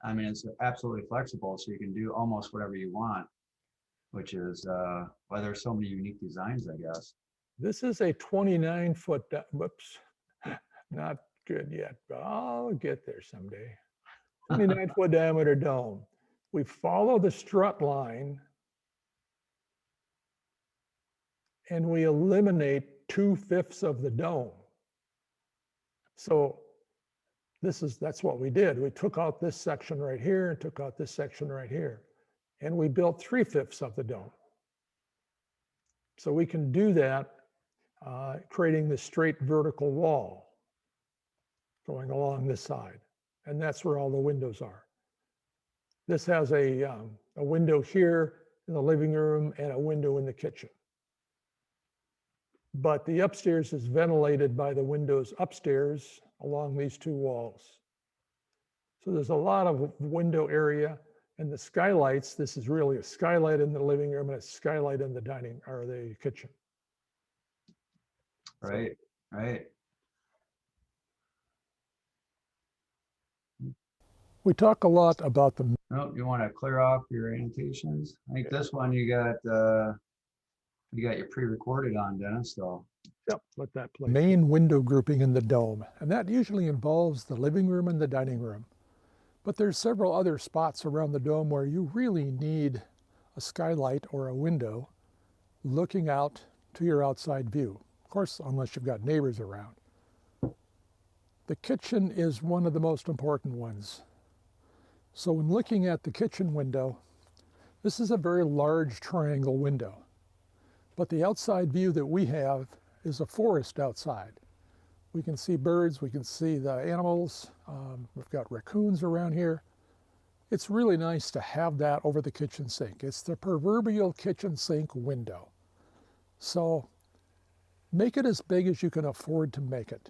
it's absolutely flexible. So you can do almost whatever you want, which is why there's so many unique designs, I guess.
This is a 29-foot, whoops, not good yet, but I'll get there someday. 29-foot diameter dome. We follow the strut line and we eliminate 2/5 of the dome. So that's what we did. We took out this section right here and took out this section right here. And we built 3/5 of the dome. So we can do that, creating the straight vertical wall going along this side. And that's where all the windows are. This has a window here in the living room and a window in the kitchen. But the upstairs is ventilated by the windows upstairs along these 2 walls. So there's a lot of window area, and the skylights, this is really a skylight in the living room and a skylight in the dining or the kitchen.
Right, right.
We talk a lot about the.
Oh, you want to clear off your annotations? I think this one you got your pre-recorded on, Dennis, so.
Yep, let that play. Main window grouping in the dome, and that usually involves the living room and the dining room. But there's several other spots around the dome where you really need a skylight or a window looking out to your outside view. Of course, unless you've got neighbors around. The kitchen is one of the most important ones. So when looking at the kitchen window, this is a very large triangle window. But the outside view that we have is a forest outside. We can see birds, we can see the animals. We've got raccoons around here. It's really nice to have that over the kitchen sink. It's the proverbial kitchen sink window. So make it as big as you can afford to make it.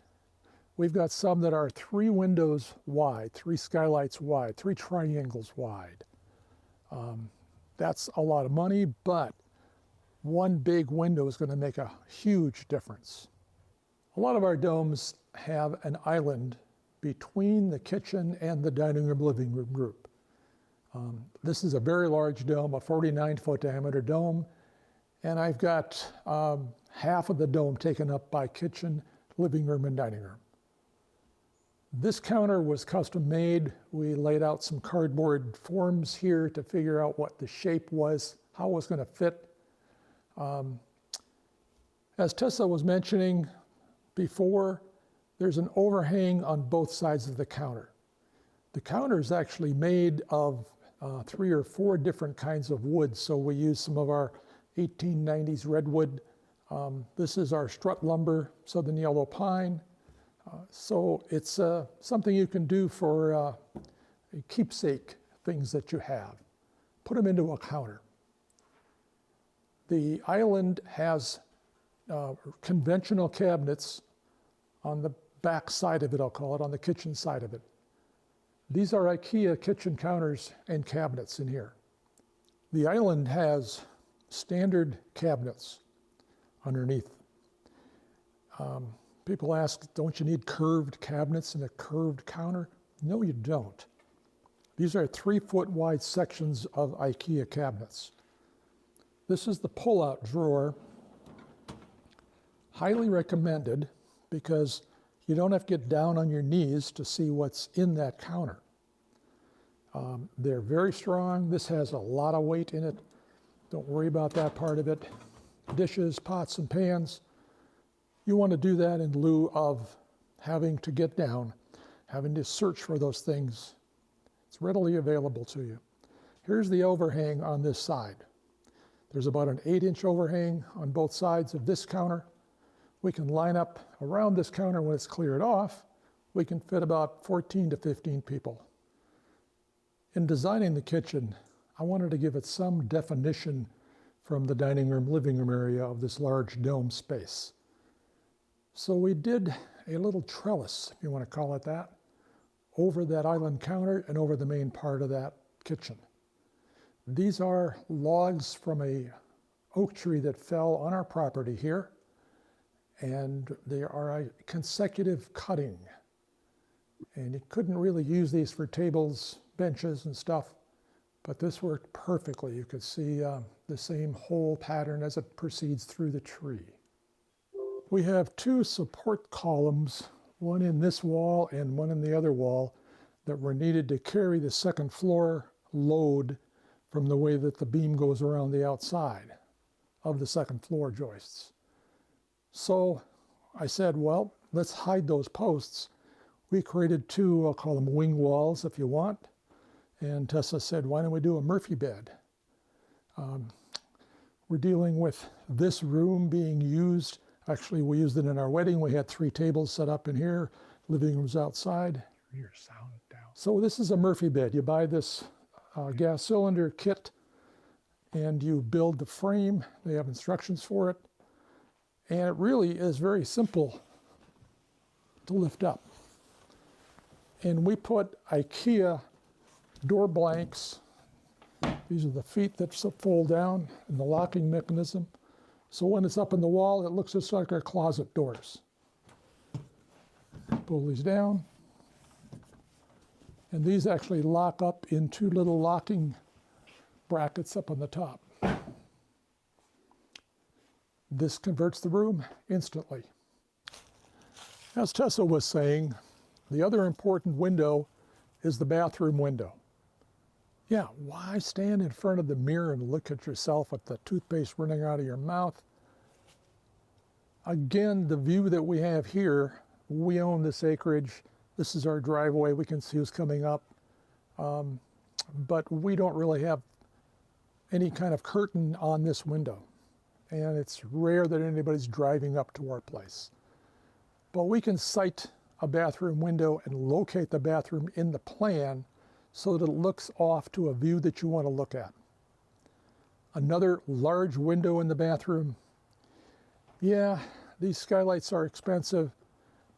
We've got some that are 3 windows wide, 3 skylights wide, 3 triangles wide. That's a lot of money, but one big window is going to make a huge difference. A lot of our domes have an island between the kitchen and the dining room, living room group. This is a very large dome, a 49-foot diameter dome, and I've got half of the dome taken up by kitchen, living room, and dining room. This counter was custom made. We laid out some cardboard forms here to figure out what the shape was, how it was going to fit. As Tessa was mentioning before, there's an overhang on both sides of the counter. The counter is actually made of 3 or 4 different kinds of wood. So we use some of our 1890s redwood. This is our strut lumber, southern yellow pine. So it's something you can do for keepsake things that you have. Put them into a counter. The island has conventional cabinets on the back side of it, I'll call it, on the kitchen side of it. These are IKEA kitchen counters and cabinets in here. The island has standard cabinets underneath. People ask, don't you need curved cabinets and a curved counter? No, you don't. These are 3-foot wide sections of IKEA cabinets. This is the pull-out drawer. Highly recommended because you don't have to get down on your knees to see what's in that counter. They're very strong. This has a lot of weight in it. Don't worry about that part of it. Dishes, pots, and pans. You want to do that in lieu of having to get down, having to search for those things. It's readily available to you. Here's the overhang on this side. There's about an 8-inch overhang on both sides of this counter. We can line up around this counter when it's cleared off. We can fit about 14 to 15 people. In designing the kitchen, I wanted to give it some definition from the dining room, living room area of this large dome space. So we did a little trellis, if you want to call it that, over that island counter and over the main part of that kitchen. These are logs from a oak tree that fell on our property here, and they are a consecutive cutting. And you couldn't really use these for tables, benches, and stuff, but this worked perfectly. You could see the same hole pattern as it proceeds through the tree. We have 2 support columns, one in this wall and one in the other wall, that were needed to carry the second floor load from the way that the beam goes around the outside of the second floor joists. So I said, well, let's hide those posts. We created 2, I'll call them wing walls if you want. And Tessa said, why don't we do a Murphy bed? We're dealing with this room being used. Actually, we used it in our wedding. We had 3 tables set up in here, living rooms outside. Your sound down. So this is a Murphy bed. You buy this gas cylinder kit and you build the frame. They have instructions for it. And it really is very simple to lift up. And we put IKEA door blanks. These are the feet that fold down and the locking mechanism. So when it's up in the wall, it looks just like our closet doors. Pull these down. And these actually lock up in 2 little locking brackets up on the top. This converts the room instantly. As Tessa was saying, the other important window is the bathroom window. Yeah, why stand in front of the mirror and look at yourself with the toothpaste running out of your mouth? Again, the view that we have here, we own this acreage. This is our driveway. We can see who's coming up. But we don't really have any kind of curtain on this window. And it's rare that anybody's driving up to our place. But we can site a bathroom window and locate the bathroom in the plan so that it looks off to a view that you want to look at. Another large window in the bathroom. Yeah, these skylights are expensive,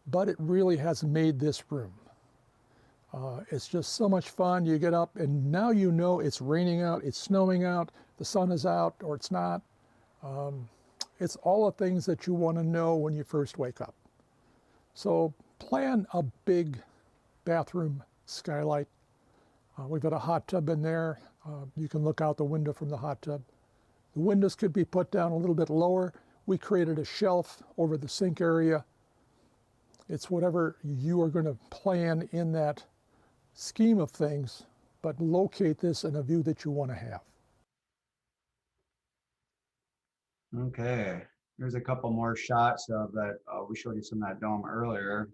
but it really has made this room. It's just so much fun. You get up and now you know it's raining out, it's snowing out, the sun is out or it's not. It's all the things that you want to know when you first wake up. So plan a big bathroom skylight. We've got a hot tub in there. You can look out the window from the hot tub. The windows could be put down a little bit lower. We created a shelf over the sink area. It's whatever you are going to plan in that scheme of things, but locate this in a view that you want to have.
Okay, here's a couple more shots of that. We showed you some of that dome earlier.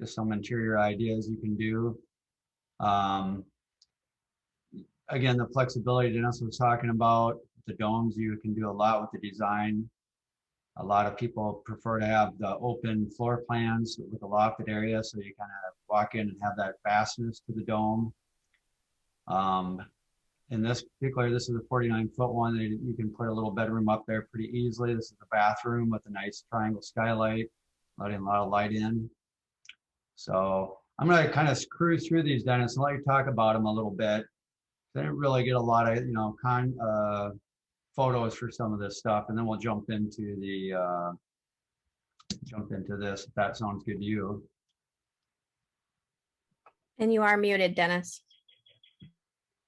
Just some interior ideas you can do. Again, the flexibility Dennis was talking about, the domes, you can do a lot with the design. A lot of people prefer to have the open floor plans with the lofted area, so you kind of walk in and have that vastness to the dome. In this particular, this is a 49-foot one. You can put a little bedroom up there pretty easily. This is the bathroom with a nice triangle skylight, letting a lot of light in. So I'm going to kind of cruise through these, Dennis, and let you talk about them a little bit. I didn't really get a lot of, photos for some of this stuff, and then we'll jump into this, if that sounds good to you.
And you are muted, Dennis.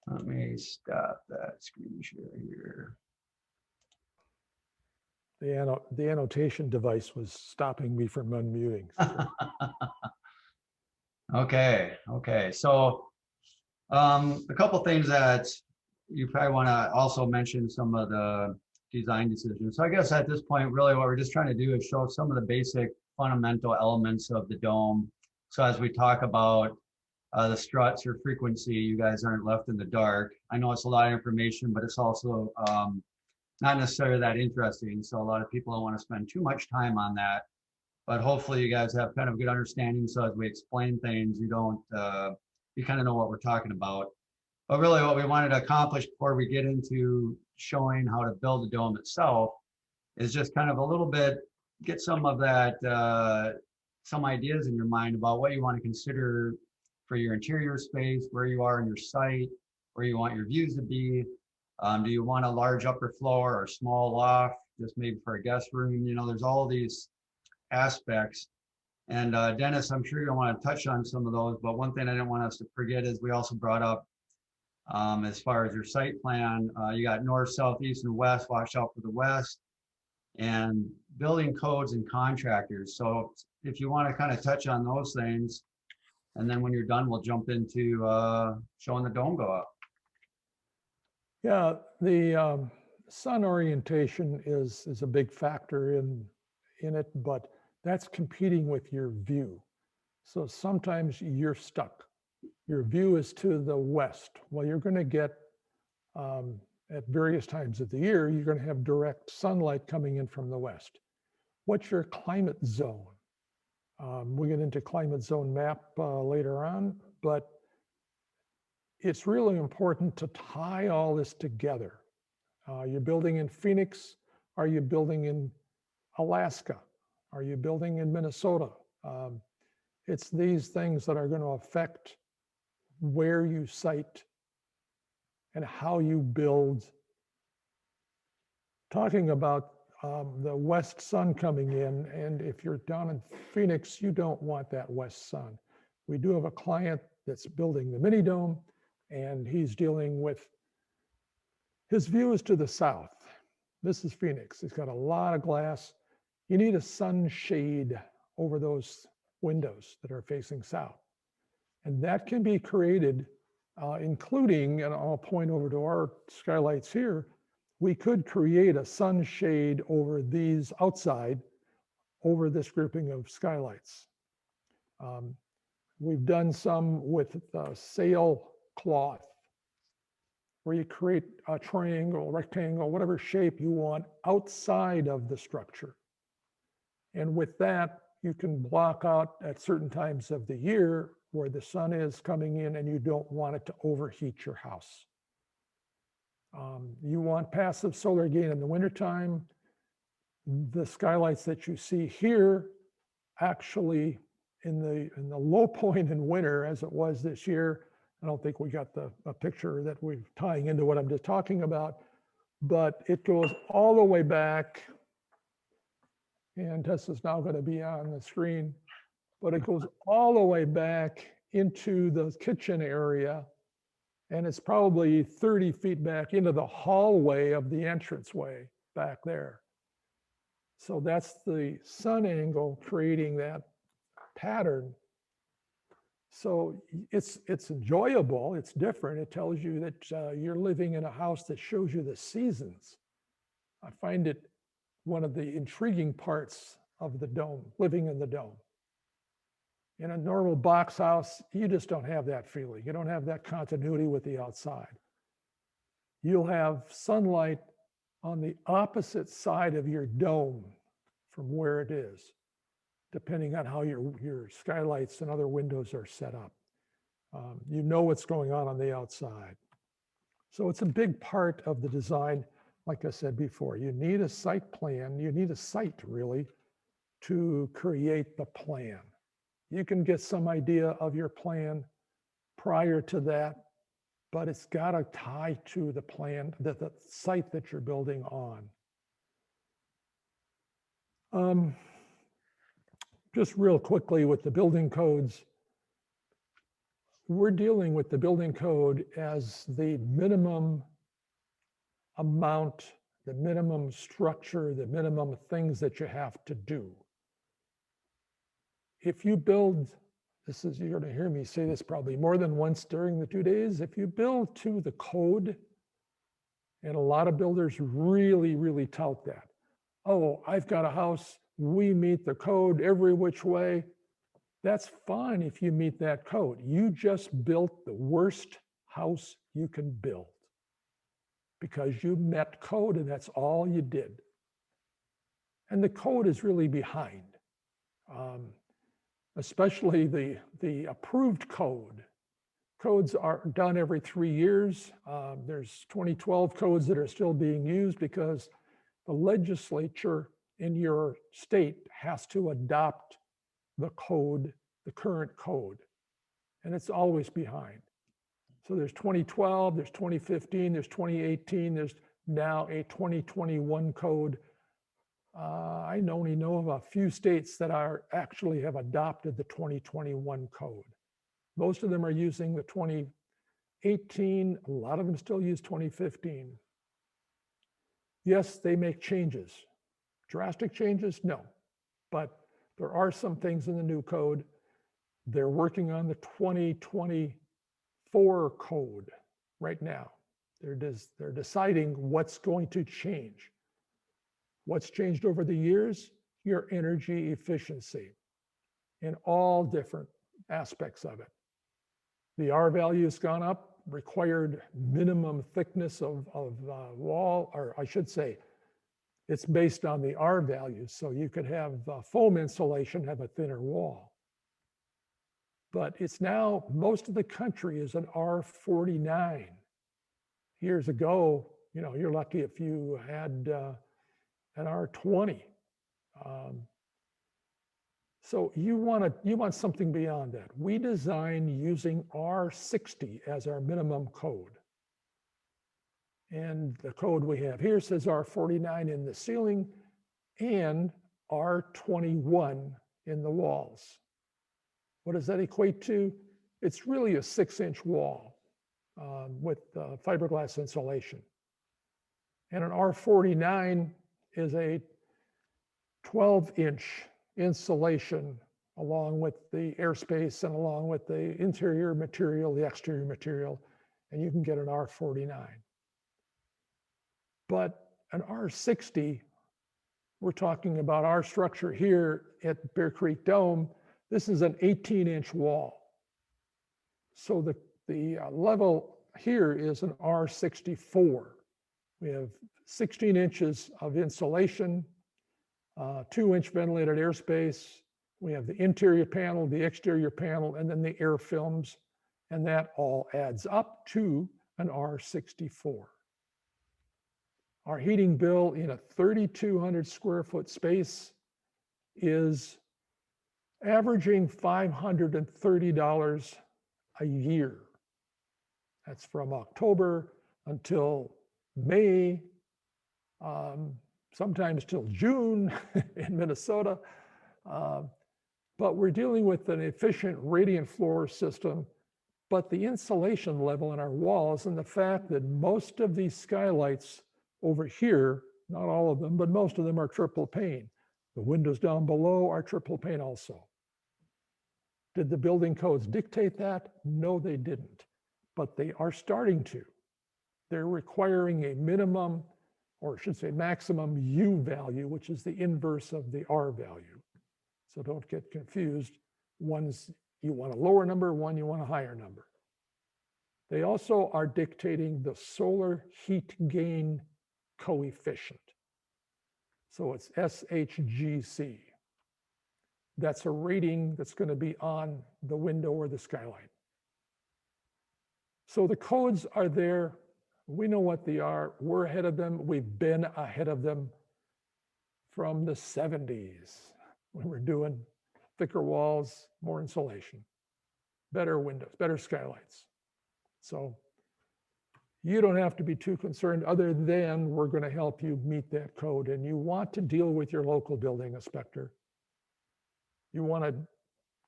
Let me stop that screen share here.
The annotation device was stopping me from unmuting. So.
Okay. So a couple things that you probably want to also mention, some of the design decisions. So I guess at this point, really what we're just trying to do is show some of the basic fundamental elements of the dome. So as we talk about the struts or frequency, you guys aren't left in the dark. I know it's a lot of information, but it's also not necessarily that interesting. So a lot of people don't want to spend too much time on that. But hopefully you guys have kind of a good understanding. So as we explain things, you kind of know what we're talking about. But really what we wanted to accomplish before we get into showing how to build the dome itself is just kind of a little bit, get some of that, some ideas in your mind about what you want to consider for your interior space, where you are in your site, where you want your views to be. Do you want a large upper floor or a small loft, just maybe for a guest room? There's all these aspects. And Dennis, I'm sure you don't want to touch on some of those, but one thing I didn't want us to forget is we also brought up, as far as your site plan, you got north, south, east, and west. Watch out for the west, and building codes and contractors. So if you want to kind of touch on those things, and then when you're done, we'll jump into showing the dome go up.
Yeah, the sun orientation is a big factor in it, but that's competing with your view. So sometimes you're stuck. Your view is to the west. Well, you're going to get, at various times of the year, you're going to have direct sunlight coming in from the west. What's your climate zone? We'll get into climate zone map later on, but it's really important to tie all this together. You're building in Phoenix. Are you building in Alaska? Are you building in Minnesota? It's these things that are going to affect where you site and how you build. Talking about the west sun coming in, and if you're down in Phoenix, you don't want that west sun. We do have a client that's building the mini dome, and he's dealing with, his view is to the south. This is Phoenix. It's got a lot of glass. You need a sunshade over those windows that are facing south. And that can be created, including, and I'll point over to our skylights here, we could create a sunshade over these outside, over this grouping of skylights. We've done some with sail cloth, where you create a triangle, rectangle, whatever shape you want outside of the structure. And with that, you can block out at certain times of the year where the sun is coming in and you don't want it to overheat your house. You want passive solar gain in the wintertime. The skylights that you see here, actually in the low point in winter, as it was this year, I don't think we got a picture that we're tying into what I'm just talking about, but it goes all the way back, and Tessa's now going to be on the screen, but it goes all the way back into the kitchen area, and it's probably 30 feet back into the hallway of the entranceway back there. So that's the sun angle creating that pattern. So it's enjoyable, it's different. It tells you that you're living in a house that shows you the seasons. I find it one of the intriguing parts of the dome, living in the dome. In a normal box house, you just don't have that feeling. You don't have that continuity with the outside. You'll have sunlight on the opposite side of your dome from where it is, depending on how your skylights and other windows are set up. You know what's going on the outside. So it's a big part of the design. Like I said before, you need a site plan. You need a site really to create the plan. You can get some idea of your plan prior to that, but it's got to tie to the plan, the site that you're building on. Just real quickly with the building codes, we're dealing with the building code as the minimum amount, the minimum structure, the minimum things that you have to do. If you build, you're going to hear me say this probably more than once during the 2 days, if you build to the code, and a lot of builders really tout that. Oh, I've got a house, we meet the code every which way. That's fine if you meet that code. You just built the worst house you can build because you met code and that's all you did. And the code is really behind, especially the approved code. Codes are done every 3 years. There's 2012 codes that are still being used because the legislature in your state has to adopt the code, the current code, and it's always behind. So there's 2012, there's 2015, there's 2018, there's now a 2021 code. I only know of a few states that actually have adopted the 2021 code. Most of them are using the 2018, a lot of them still use 2015. Yes, they make changes. Drastic changes? No. But there are some things in the new code. They're working on the 2024 code right now. They're deciding what's going to change. What's changed over the years? Your energy efficiency in all different aspects of it. The R value has gone up, required minimum thickness of wall, or I should say, it's based on the R value. So you could have foam insulation, have a thinner wall. But it's now, most of the country is an R49. Years ago, you're lucky if you had an R20. So you want something beyond that. We design using R60 as our minimum code. And the code we have here says R49 in the ceiling and R21 in the walls. What does that equate to? It's really a 6-inch wall with fiberglass insulation. And an R49 is a 12-inch insulation along with the airspace and along with the interior material, the exterior material, and you can get an R49. But an R60, we're talking about our structure here at Bear Creek Dome. This is an 18-inch wall. So the level here is an R64. We have 16 inches of insulation, 2-inch ventilated airspace. We have the interior panel, the exterior panel, and then the air films. And that all adds up to an R64. Our heating bill in a 3,200 square foot space is averaging $530 a year. That's from October until May, sometimes till June in Minnesota. But we're dealing with an efficient radiant floor system, but the insulation level in our walls and the fact that most of these skylights over here not all of them, but most of them are triple pane. The windows down below are triple pane also. Did the building codes dictate that? No, they didn't, but they are starting to. They're requiring a minimum, or I should say maximum U value, which is the inverse of the R value. So don't get confused. One's you want a lower number, one you want a higher number. They also are dictating the solar heat gain coefficient. So it's SHGC. That's a rating that's going to be on the window or the skylight. So the codes are there. We know what they are. We're ahead of them. We've been ahead of them from the 70s when we're doing thicker walls, more insulation, better windows, better skylights. So you don't have to be too concerned other than we're going to help you meet that code. And you want to deal with your local building inspector. You want to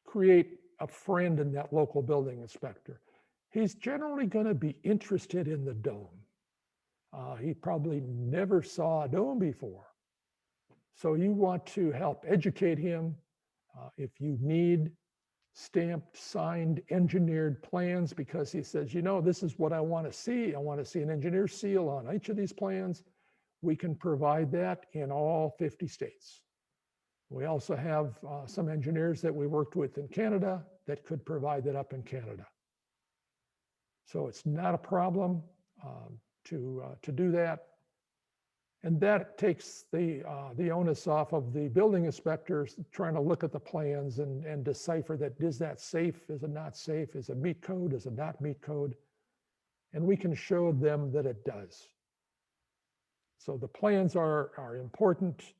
create a friend in that local building inspector. He's generally going to be interested in the dome. He probably never saw a dome before. So you want to help educate him. If you need stamped, signed, engineered plans, because he says, you know, this is what I want to see. I want to see an engineer seal on each of these plans. We can provide that in all 50 states. We also have some engineers that we worked with in Canada that could provide that up in Canada. So it's not a problem to do that. And that takes the onus off of the building inspectors trying to look at the plans and decipher that, is that safe? Is it not safe? Is it meet code? Is it not meet code? And we can show them that it does. So the plans are important.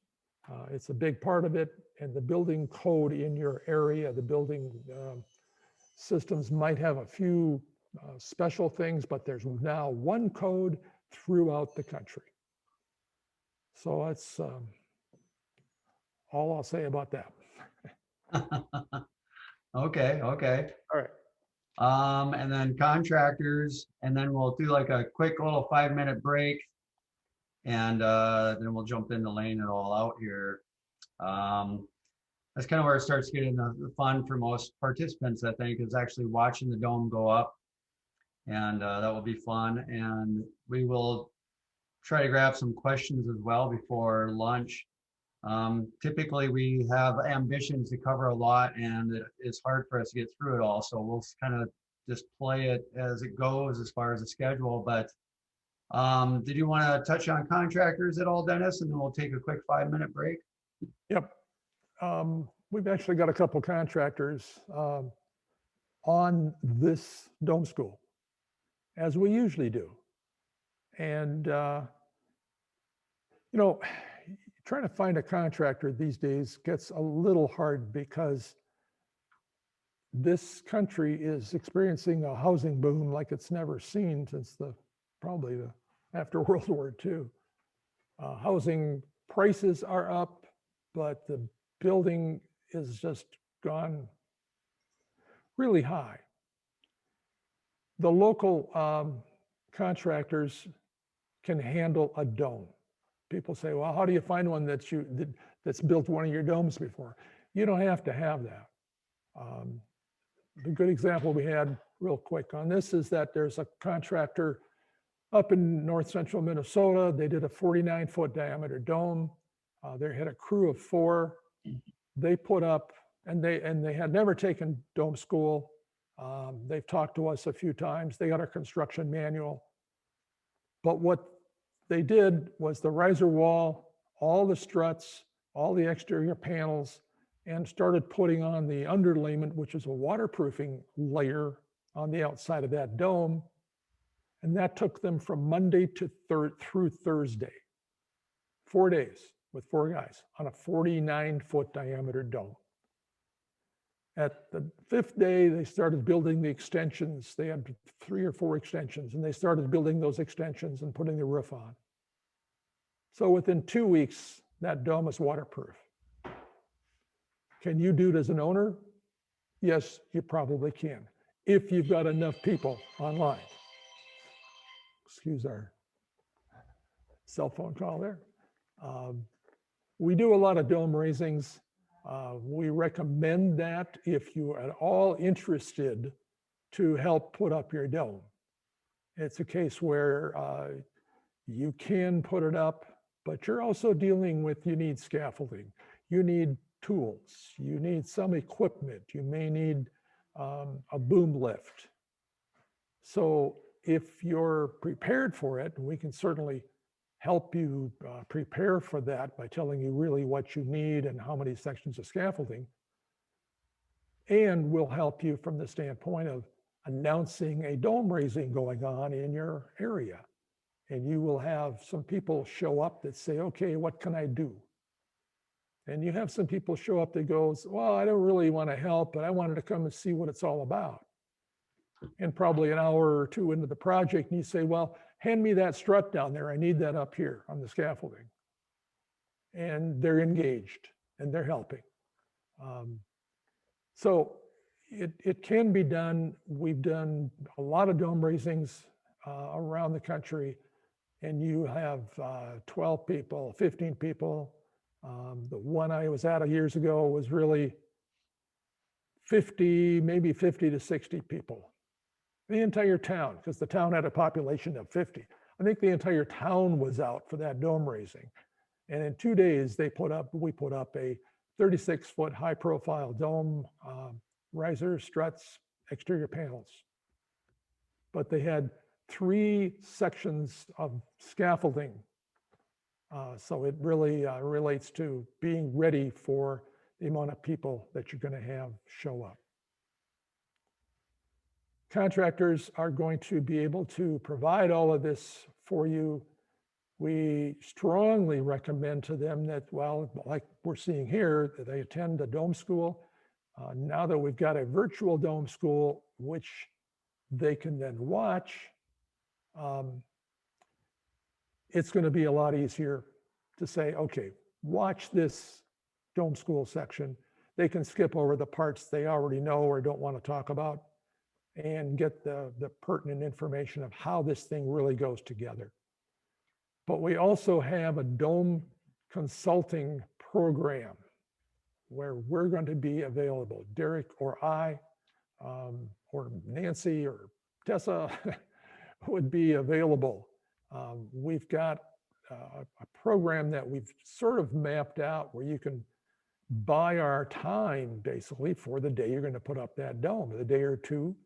It's a big part of it. And the building code in your area, the building systems might have a few special things, but there's now one code throughout the country. So that's all I'll say about that.
Okay.
All right.
And then contractors, and then we'll do like a quick little 5-minute break. And then we'll jump into laying it all out here. That's kind of where it starts getting the fun for most participants, I think, is actually watching the dome go up. And that will be fun. And we will try to grab some questions as well before lunch. Typically, we have ambitions to cover a lot, and it's hard for us to get through it all. So we'll kind of just play it as it goes as far as the schedule. But did you want to touch on contractors at all, Dennis? And then we'll take a quick 5-minute break.
Yep. We've actually got a couple contractors on this dome school, as we usually do. And, you know, trying to find a contractor these days gets a little hard because this country is experiencing a housing boom like it's never seen since probably after World War II. Housing prices are up, but the building is just gone really high. The local contractors can handle a dome. People say, well, how do you find one that's built one of your domes before? You don't have to have that. The good example we had real quick on this is that there's a contractor up in north central Minnesota. They did a 49-foot diameter dome. They had a crew of 4. They put up, and they had never taken dome school. They've talked to us a few times. They got our construction manual. But what they did was the riser wall, all the struts, all the exterior panels, and started putting on the underlayment, which is a waterproofing layer on the outside of that dome. And that took them from Monday to through Thursday. 4 days with 4 guys on a 49-foot diameter dome. At the 5th day, they started building the extensions. They had 3 or 4 extensions, and they started building those extensions and putting the roof on. So within 2 weeks, that dome is waterproof. Can you do it as an owner? Yes, you probably can, if you've got enough people online. Excuse our cell phone call there. We do a lot of dome raisings. We recommend that if you are at all interested to help put up your dome. It's a case where you can put it up, but you're also dealing with, you need scaffolding, you need tools, you need some equipment, you may need a boom lift. So if you're prepared for it, we can certainly help you prepare for that by telling you really what you need and how many sections of scaffolding. And we'll help you from the standpoint of announcing a dome raising going on in your area. And you will have some people show up that say, okay, what can I do? And you have some people show up that goes, well, I don't really want to help, but I wanted to come and see what it's all about. And probably an hour or two into the project, and you say, well, hand me that strut down there. I need that up here on the scaffolding. And they're engaged and they're helping. So it can be done. We've done a lot of dome raisings around the country, and you have 12 people, 15 people. The one I was at years ago was really 50, maybe 50 to 60 people. The entire town, because the town had a population of 50. I think the entire town was out for that dome raising. And in 2 days, we put up a 36-foot high-profile dome, risers, struts, exterior panels. But they had 3 sections of scaffolding. So it really relates to being ready for the amount of people that you're going to have show up. Contractors are going to be able to provide all of this for you. We strongly recommend to them that, well, like we're seeing here, that they attend a dome school. Now that we've got a virtual dome school, which they can then watch, it's going to be a lot easier to say, okay, watch this dome school section. They can skip over the parts they already know or don't want to talk about and get the pertinent information of how this thing really goes together. But we also have a dome consulting program where we're going to be available. Derek or I, or Nancy or Tessa would be available. We've got a program that we've sort of mapped out where you can buy our time basically for the day you're going to put up that dome, the day or two.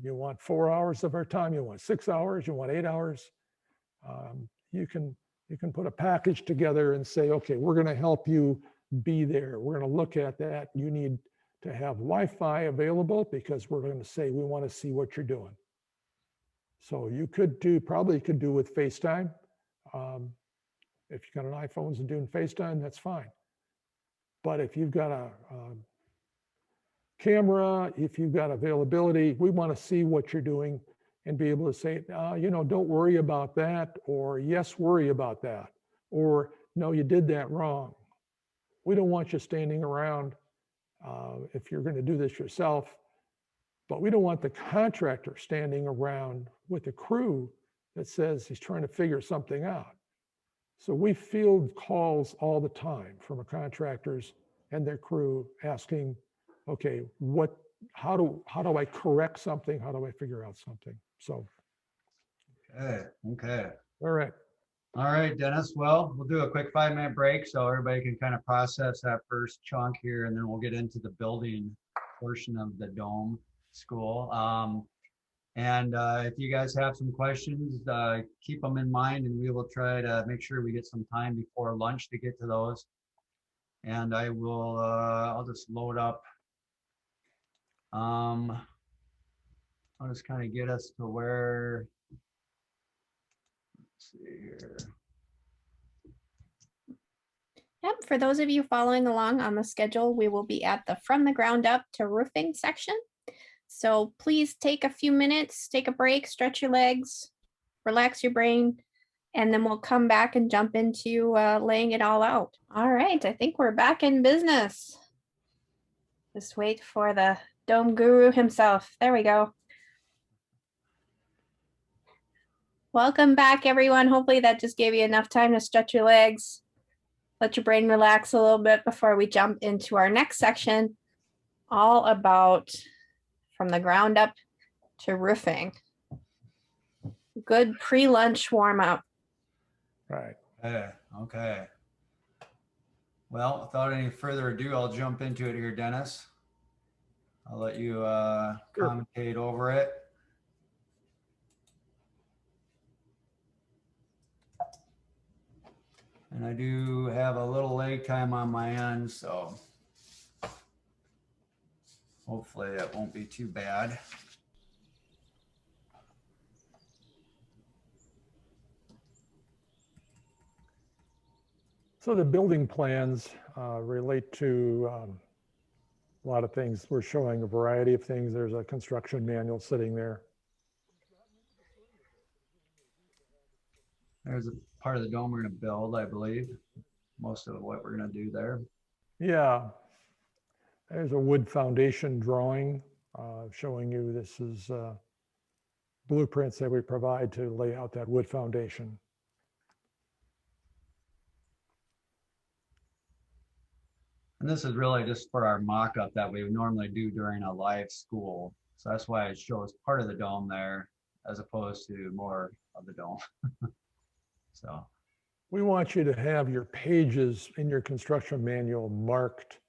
You want 4 hours of our time, you want 6 hours, you want 8 hours. You can put a package together and say, okay, we're going to help you be there. We're going to look at that. You need to have Wi-Fi available because we're going to say we want to see what you're doing. So you probably could do with FaceTime. If you've got an iPhone and doing FaceTime, that's fine. But if you've got a camera, if you've got availability, we want to see what you're doing and be able to say, don't worry about that, or yes, worry about that, or no, you did that wrong. We don't want you standing around if you're going to do this yourself, but we don't want the contractor standing around with a crew that says he's trying to figure something out. So we field calls all the time from contractors and their crew asking, okay, how do I correct something? How do I figure out something? So.
Okay.
All right,
Dennis. Well, we'll do a quick 5-minute break so everybody can kind of process that first chunk here, and then we'll get into the building portion of the dome school. And if you guys have some questions, keep them in mind, and we will try to make sure we get some time before lunch to get to those. And I'll just load up. I'll just kind of get us to where, let's see here.
Yep, for those of you following along on the schedule, we will be at the From the Ground Up to Roofing section. So please take a few minutes, take a break, stretch your legs, relax your brain, and then we'll come back and jump into laying it all out. All right, I think we're back in business. Just wait for the dome guru himself. There we go. Welcome back, everyone. Hopefully that just gave you enough time to stretch your legs, let your brain relax a little bit before we jump into our next section, all about from the ground up to roofing. Good pre-lunch warm up.
Right.
Okay. Well, without any further ado, I'll jump into it here, Dennis. I'll let you commentate over it. And I do have a little lag time on my end, so hopefully it won't be too bad.
So the building plans relate to a lot of things. We're showing a variety of things. There's a construction manual sitting there.
There's a part of the dome we're going to build, I believe. Most of what we're going to do there.
Yeah. There's a wood foundation drawing showing you this is blueprints that we provide to lay out that wood foundation.
And this is really just for our mock-up that we would normally do during a live school. So that's why it shows part of the dome there as opposed to more of the dome. So
we want you to have your pages in your construction manual marked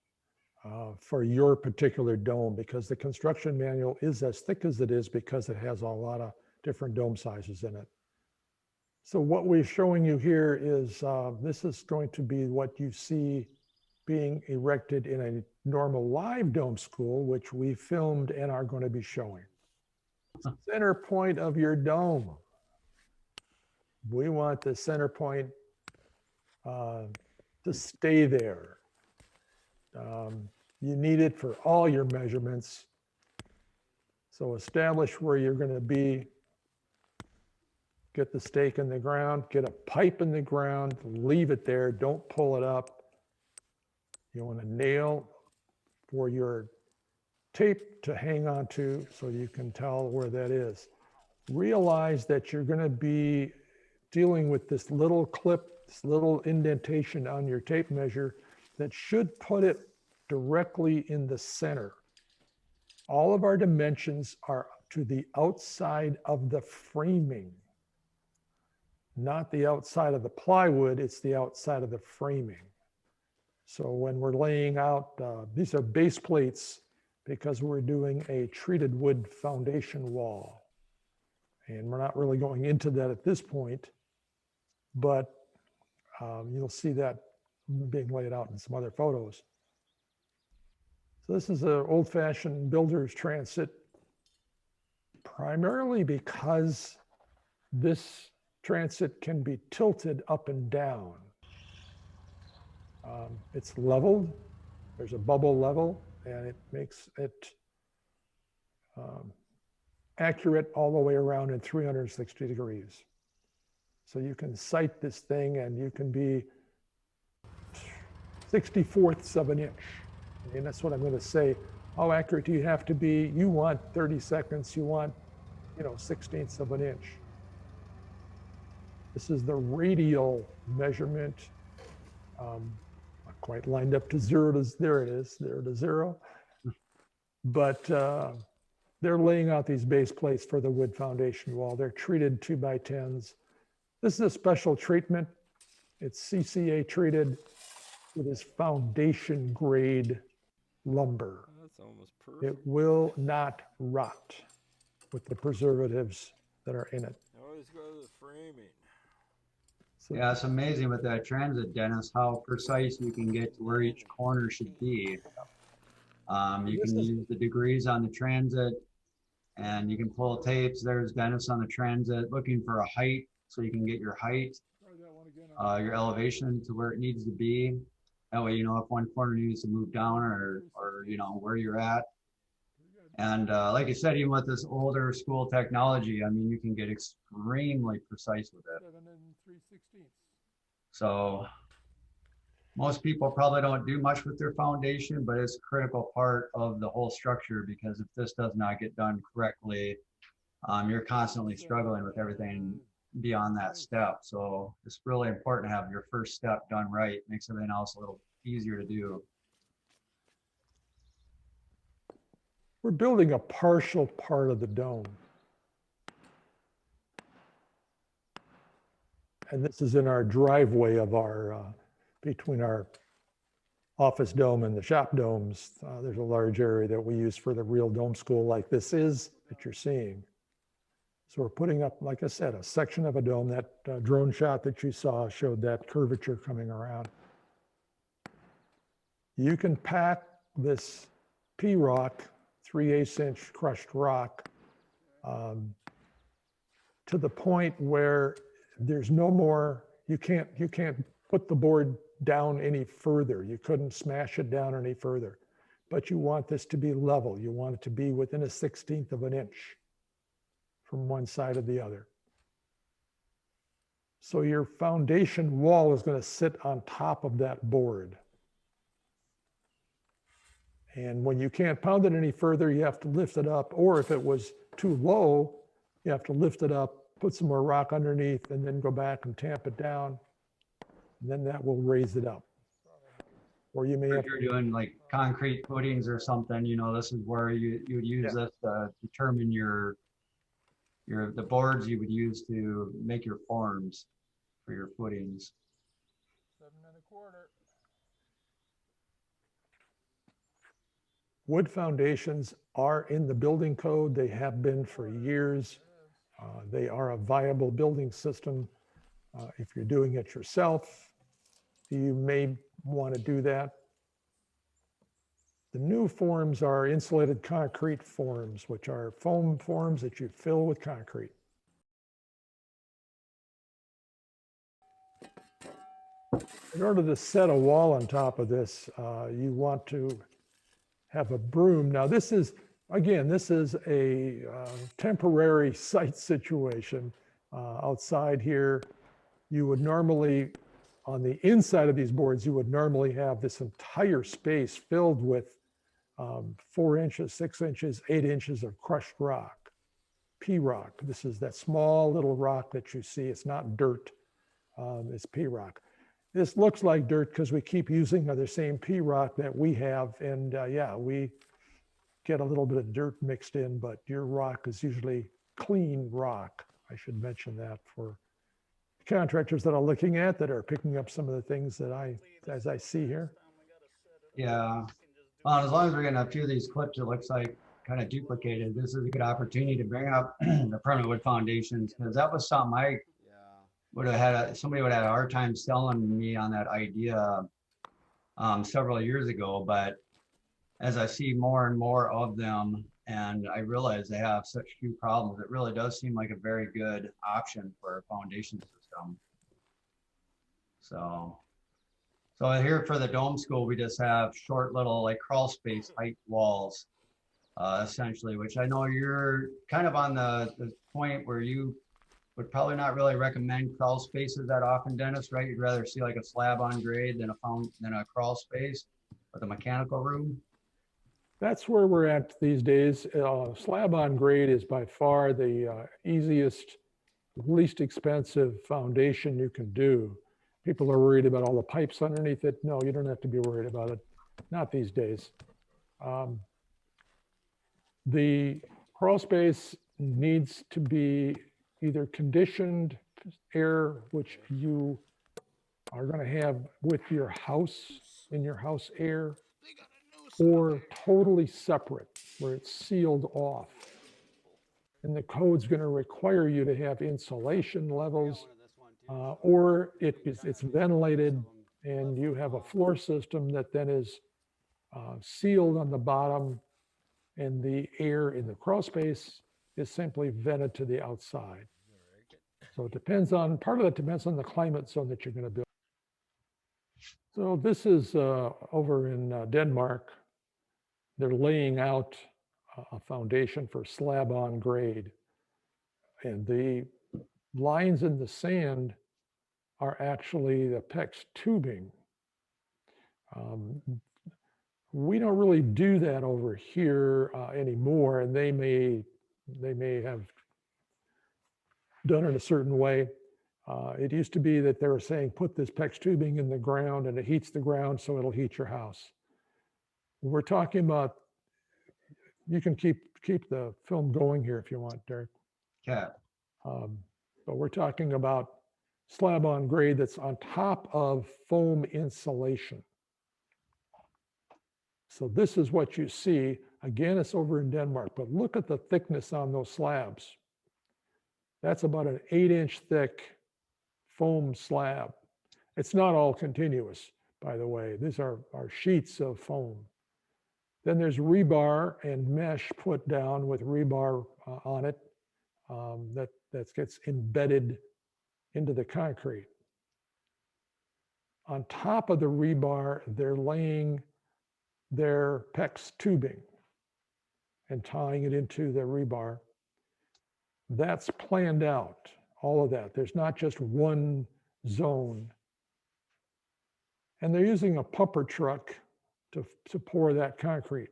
for your particular dome, because the construction manual is as thick as it is because it has a lot of different dome sizes in it. So what we're showing you here is this is going to be what you see being erected in a normal live dome school, which we filmed and are going to be showing. Center point of your dome. We want the center point to stay there. You need it for all your measurements. So establish where you're going to be. Get the stake in the ground, get a pipe in the ground, leave it there, don't pull it up. You want a nail for your tape to hang on to so you can tell where that is. Realize that you're going to be dealing with this little clip, this little indentation on your tape measure that should put it directly in the center. All of our dimensions are to the outside of the framing, not the outside of the plywood, it's the outside of the framing. So when we're laying out, these are base plates because we're doing a treated wood foundation wall. And we're not really going into that at this point, but you'll see that being laid out in some other photos. So this is an old-fashioned builder's transit, primarily because this transit can be tilted up and down. It's leveled, there's a bubble level, and it makes it accurate all the way around in 360 degrees. So you can sight this thing and you can be 64ths of an inch. And that's what I'm going to say. How accurate do you have to be? You want 30 seconds, you want, 16ths of an inch. This is the radial measurement. Not quite lined up to zero to, there it is, 0 to 0. But they're laying out these base plates for the wood foundation wall. They're treated 2x10s. This is a special treatment. It's CCA treated with this foundation grade lumber.
That's almost perfect.
It will not rot with the preservatives that are in it.
Always go to the framing.
So,
yeah, it's amazing with that transit, Dennis, how precise you can get to where each corner should be. You can use the degrees on the transit, and you can pull tapes. There's Dennis on the transit looking for a height, so you can get your height, your elevation to where it needs to be. That way, if one corner needs to move down or where you're at. And like I said, even with this older school technology, you can get extremely precise with it.
7 3/16.
So most people probably don't do much with their foundation, but it's a critical part of the whole structure, because if this does not get done correctly, you're constantly struggling with everything beyond that step. So it's really important to have your first step done right. Makes everything else a little easier to do.
We're building a partial part of the dome. And this is in our driveway of our, between our office dome and the shop domes. There's a large area that we use for the real dome school like this is that you're seeing. So we're putting up, like I said, a section of a dome. That drone shot that you saw showed that curvature coming around. You can pack this P-rock, 3/8 inch crushed rock, to the point where there's no more, you can't put the board down any further. You couldn't smash it down any further, but you want this to be level. You want it to be within 1/16 of an inch from one side to the other. So your foundation wall is going to sit on top of that board. And when you can't pound it any further, you have to lift it up, or if it was too low, you have to lift it up, put some more rock underneath, and then go back and tamp it down. And then that will raise it up. Or you may
If
have
you're
to,
doing like concrete footings or something, you know, this is where you would use this to determine the boards you would use to make your forms for your footings.
7 1/4. Wood foundations are in the building code. They have been for years. They are a viable building system. If you're doing it yourself, you may want to do that. The new forms are insulated concrete forms, which are foam forms that you fill with concrete. In order to set a wall on top of this, you want to have a broom. Now this is, again, this is a temporary site situation. Outside here, you would normally, on the inside of these boards, you would normally have this entire space filled with 4 inches, 6 inches, 8 inches of crushed rock, P-rock. This is that small little rock that you see. It's not dirt, it's P-rock. This looks like dirt because we keep using the same P-rock that we have. And yeah, we get a little bit of dirt mixed in, but your rock is usually clean rock. I should mention that for contractors that are looking at that are picking up some of the things that as I see here.
Yeah. As long as we're getting a few of these clips, it looks like kind of duplicated. This is a good opportunity to bring up the permanent wood foundations, because that was something I would have had, somebody would have had a hard time selling me on that idea several years ago. But as I see more and more of them, and I realize they have such few problems, it really does seem like a very good option for a foundation system. So here for the dome school, we just have short little like crawl space height walls, essentially, which I know you're kind of on the point where you would probably not really recommend crawl spaces that often, Dennis, right? You'd rather see like a slab on grade than a crawl space with a mechanical room.
That's where we're at these days. Slab on grade is by far the easiest, least expensive foundation you can do. People are worried about all the pipes underneath it. No, you don't have to be worried about it. Not these days. The crawl space needs to be either conditioned air, which you are going to have with your house, in your house air, or totally separate, where it's sealed off. And the code's going to require you to have insulation levels, or it's ventilated and you have a floor system that then is sealed on the bottom, and the air in the crawl space is simply vented to the outside. So it depends on, part of it depends on the climate zone that you're going to build. So this is over in Denmark. They're laying out a foundation for slab on grade. And the lines in the sand are actually the PEX tubing. We don't really do that over here anymore, and they may have done in a certain way. It used to be that they were saying, put this PEX tubing in the ground and it heats the ground, so it'll heat your house. We're talking about, you can keep the film going here if you want, Derek.
Yeah.
But we're talking about slab on grade that's on top of foam insulation. So this is what you see. Again, it's over in Denmark, but look at the thickness on those slabs. That's about an 8-inch thick foam slab. It's not all continuous, by the way. These are sheets of foam. Then there's rebar and mesh put down with rebar on it that gets embedded into the concrete. On top of the rebar, they're laying their PEX tubing and tying it into the rebar. That's planned out, all of that. There's not just one zone. And they're using a pumper truck to pour that concrete.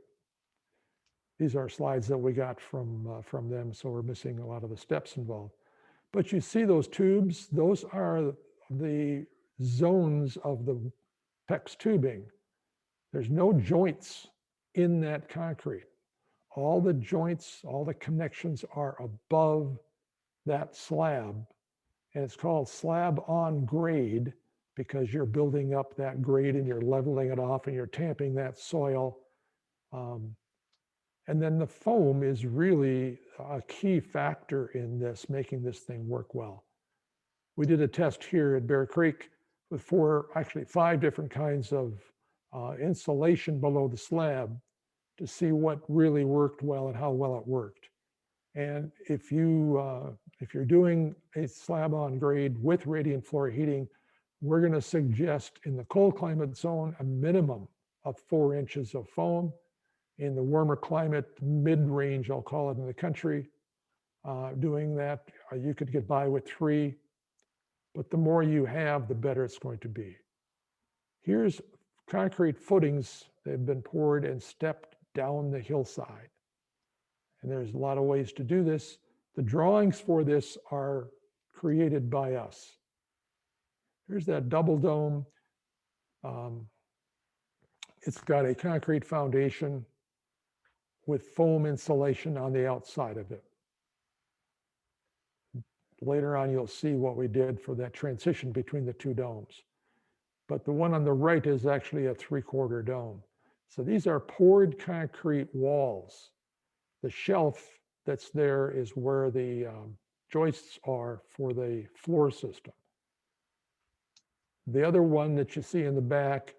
These are slides that we got from them, so we're missing a lot of the steps involved. But you see those tubes, those are the zones of the PEX tubing. There's no joints in that concrete. All the joints, all the connections are above that slab. And it's called slab on grade because you're building up that grade and you're leveling it off and you're tamping that soil. And then the foam is really a key factor in this, making this thing work well. We did a test here at Bear Creek with 5 different kinds of insulation below the slab to see what really worked well and how well it worked. And if you're doing a slab on grade with radiant floor heating, we're going to suggest in the cold climate zone a minimum of 4 inches of foam. In the warmer climate, mid-range, I'll call it, in the country, doing that, you could get by with 3, but the more you have, the better it's going to be. Here's concrete footings. They've been poured and stepped down the hillside. And there's a lot of ways to do this. The drawings for this are created by us. Here's that double dome. It's got a concrete foundation with foam insulation on the outside of it. Later on, you'll see what we did for that transition between the 2 domes. But the one on the right is actually a 3/4 dome. So these are poured concrete walls. The shelf that's there is where the joists are for the floor system. The other one that you see in the back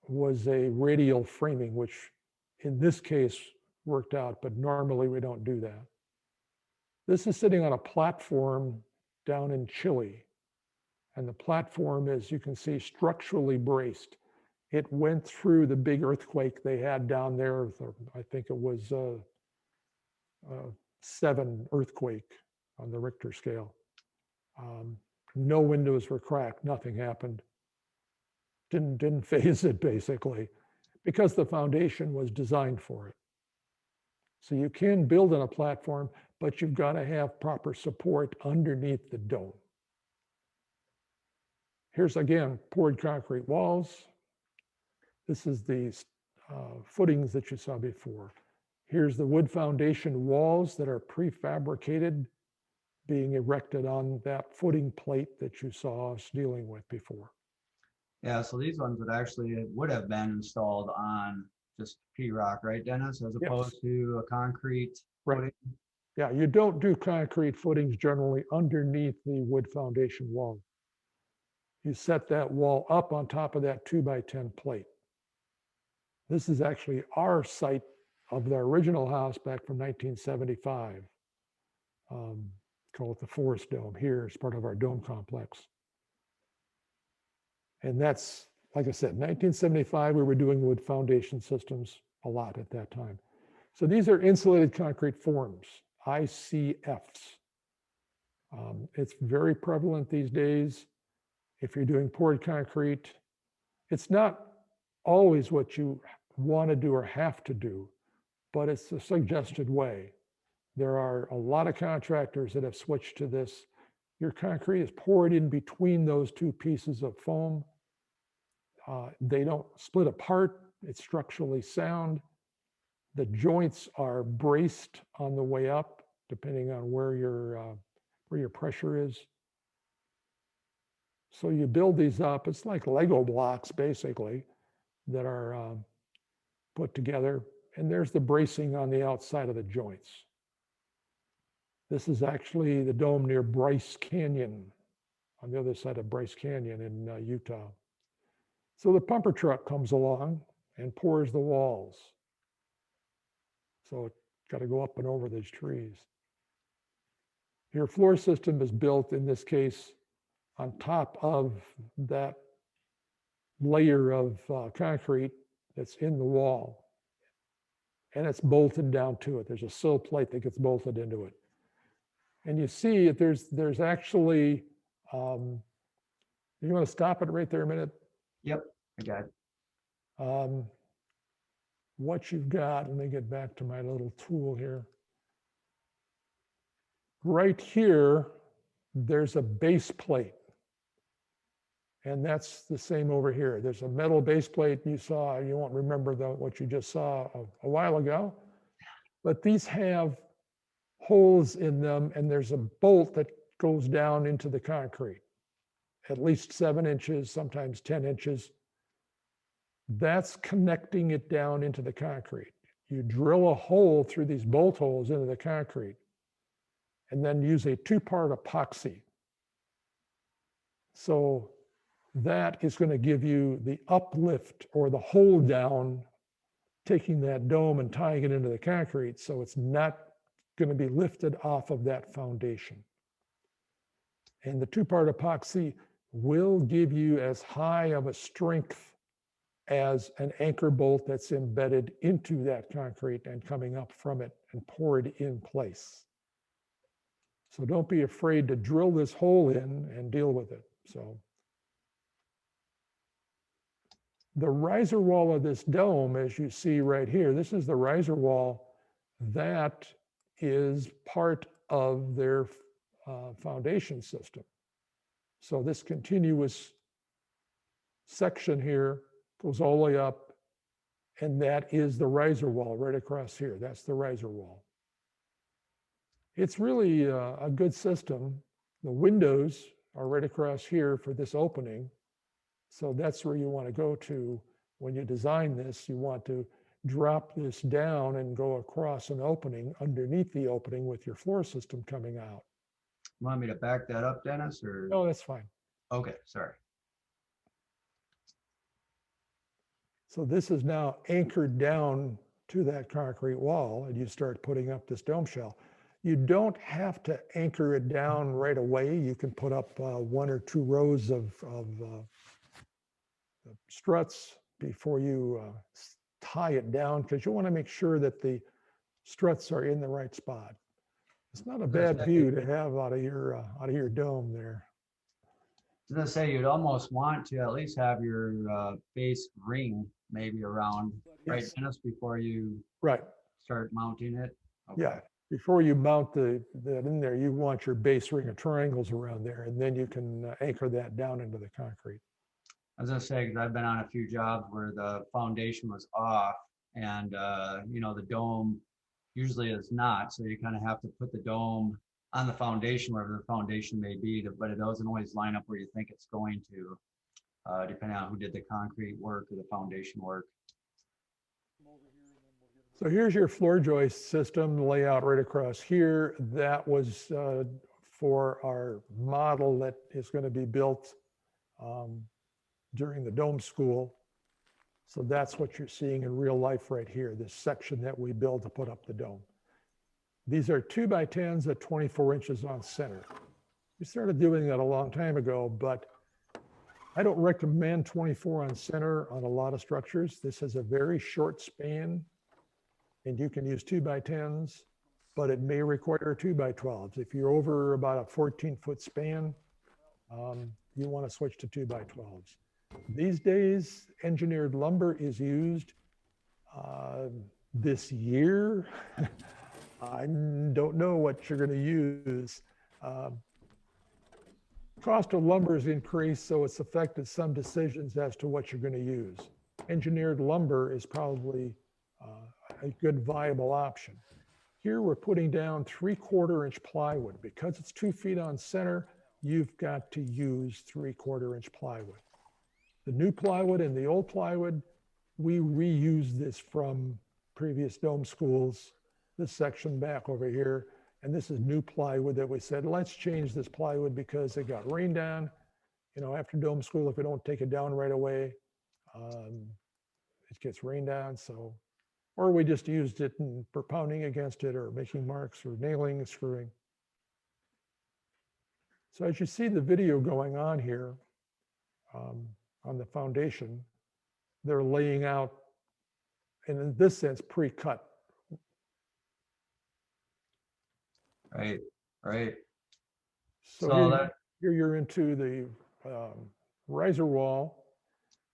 was a radial framing, which in this case worked out, but normally we don't do that. This is sitting on a platform down in Chile. And the platform, as you can see, structurally braced. It went through the big earthquake they had down there. I think it was a 7 earthquake on the Richter scale. No windows were cracked, nothing happened. Didn't phase it basically, because the foundation was designed for it. So you can build on a platform, but you've got to have proper support underneath the dome. Here's again, poured concrete walls. This is the footings that you saw before. Here's the wood foundation walls that are prefabricated, being erected on that footing plate that you saw us dealing with before.
Yeah, so these ones would have been installed on just P-rock, right, Dennis, as opposed to a concrete footing?
Yeah, you don't do concrete footings generally underneath the wood foundation wall. You set that wall up on top of that 2x10 plate. This is actually our site of the original house back from 1975. Call it the Forest Dome here as part of our dome complex. And that's, like I said, 1975, we were doing wood foundation systems a lot at that time. So these are insulated concrete forms, ICFs. It's very prevalent these days. If you're doing poured concrete, it's not always what you want to do or have to do, but it's a suggested way. There are a lot of contractors that have switched to this Your concrete is poured in between those two pieces of foam. They don't split apart. It's structurally sound. The joints are braced on the way up, depending on where your pressure is. So you build these up. It's like Lego blocks, basically, that are put together. And there's the bracing on the outside of the joints. This is actually the dome near Bryce Canyon, on the other side of Bryce Canyon in Utah. So the pumper truck comes along and pours the walls. So it's got to go up and over these trees. Your floor system is built, in this case, on top of that layer of concrete that's in the wall. And it's bolted down to it. There's a sill plate that gets bolted into it. And you see there's actually, you want to stop it right there a minute?
Yep, I got it.
What you've got, let me get back to my little tool here. Right here, there's a base plate. And that's the same over here. There's a metal base plate you saw. You won't remember what you just saw a while ago. But these have holes in them, and there's a bolt that goes down into the concrete, at least 7 inches, sometimes 10 inches. That's connecting it down into the concrete. You drill a hole through these bolt holes into the concrete, and then use a 2-part epoxy. So that is going to give you the uplift or the hold down, taking that dome and tying it into the concrete, so it's not going to be lifted off of that foundation. And the 2-part epoxy will give you as high of a strength as an anchor bolt that's embedded into that concrete and coming up from it and poured in place. So don't be afraid to drill this hole in and deal with it. So the riser wall of this dome, as you see right here, this is the riser wall that is part of their foundation system. So this continuous section here goes all the way up, and that is the riser wall right across here. That's the riser wall. It's really a good system. The windows are right across here for this opening. So that's where you want to go to when you design this. You want to drop this down and go across an opening underneath the opening with your floor system coming out.
You want me to back that up, Dennis, or?
No, that's fine.
Okay, sorry.
So this is now anchored down to that concrete wall, and you start putting up this dome shell. You don't have to anchor it down right away. You can put up 1 or 2 rows of struts before you tie it down, because you want to make sure that the struts are in the right spot. It's not a bad view to have out of your dome there.
I was gonna say, you'd almost want to at least have your base ring maybe around, right,
Yes.
Dennis, before you
Right.
start mounting it? Okay.
Yeah. Before you mount that in there, you want your base ring of triangles around there, and then you can anchor that down into the concrete.
I was gonna say, because I've been on a few jobs where the foundation was off, and you know, the dome usually is not, so you kind of have to put the dome on the foundation, wherever the foundation may be, but it doesn't always line up where you think it's going to, depending on who did the concrete work or the foundation work.
So here's your floor joist system layout right across here. That was for our model that is going to be built during the dome school. So that's what you're seeing in real life right here, this section that we built to put up the dome. These are 2x10s at 24 inches on center. We started doing that a long time ago, but I don't recommend 24 on center on a lot of structures. This has a very short span, and you can use 2x10s, but it may require 2x12s. If you're over about a 14-foot span, you want to switch to 2x12s. These days, engineered lumber is used. This year, I don't know what you're going to use. Cost of lumber has increased, so it's affected some decisions as to what you're going to use. Engineered lumber is probably a good viable option. Here we're putting down 3/4 inch plywood. Because it's 2 feet on center, you've got to use 3/4 inch plywood. The new plywood and the old plywood, we reused this from previous dome schools, this section back over here. And this is new plywood that we said, let's change this plywood because it got rained on. You know, after dome school, if we don't take it down right away, it gets rained on. So, or we just used it for pounding against it or making marks or nailing and screwing. So as you see the video going on here on the foundation, they're laying out, and in this sense, pre-cut.
Right, right.
So
that
here you're into the riser wall.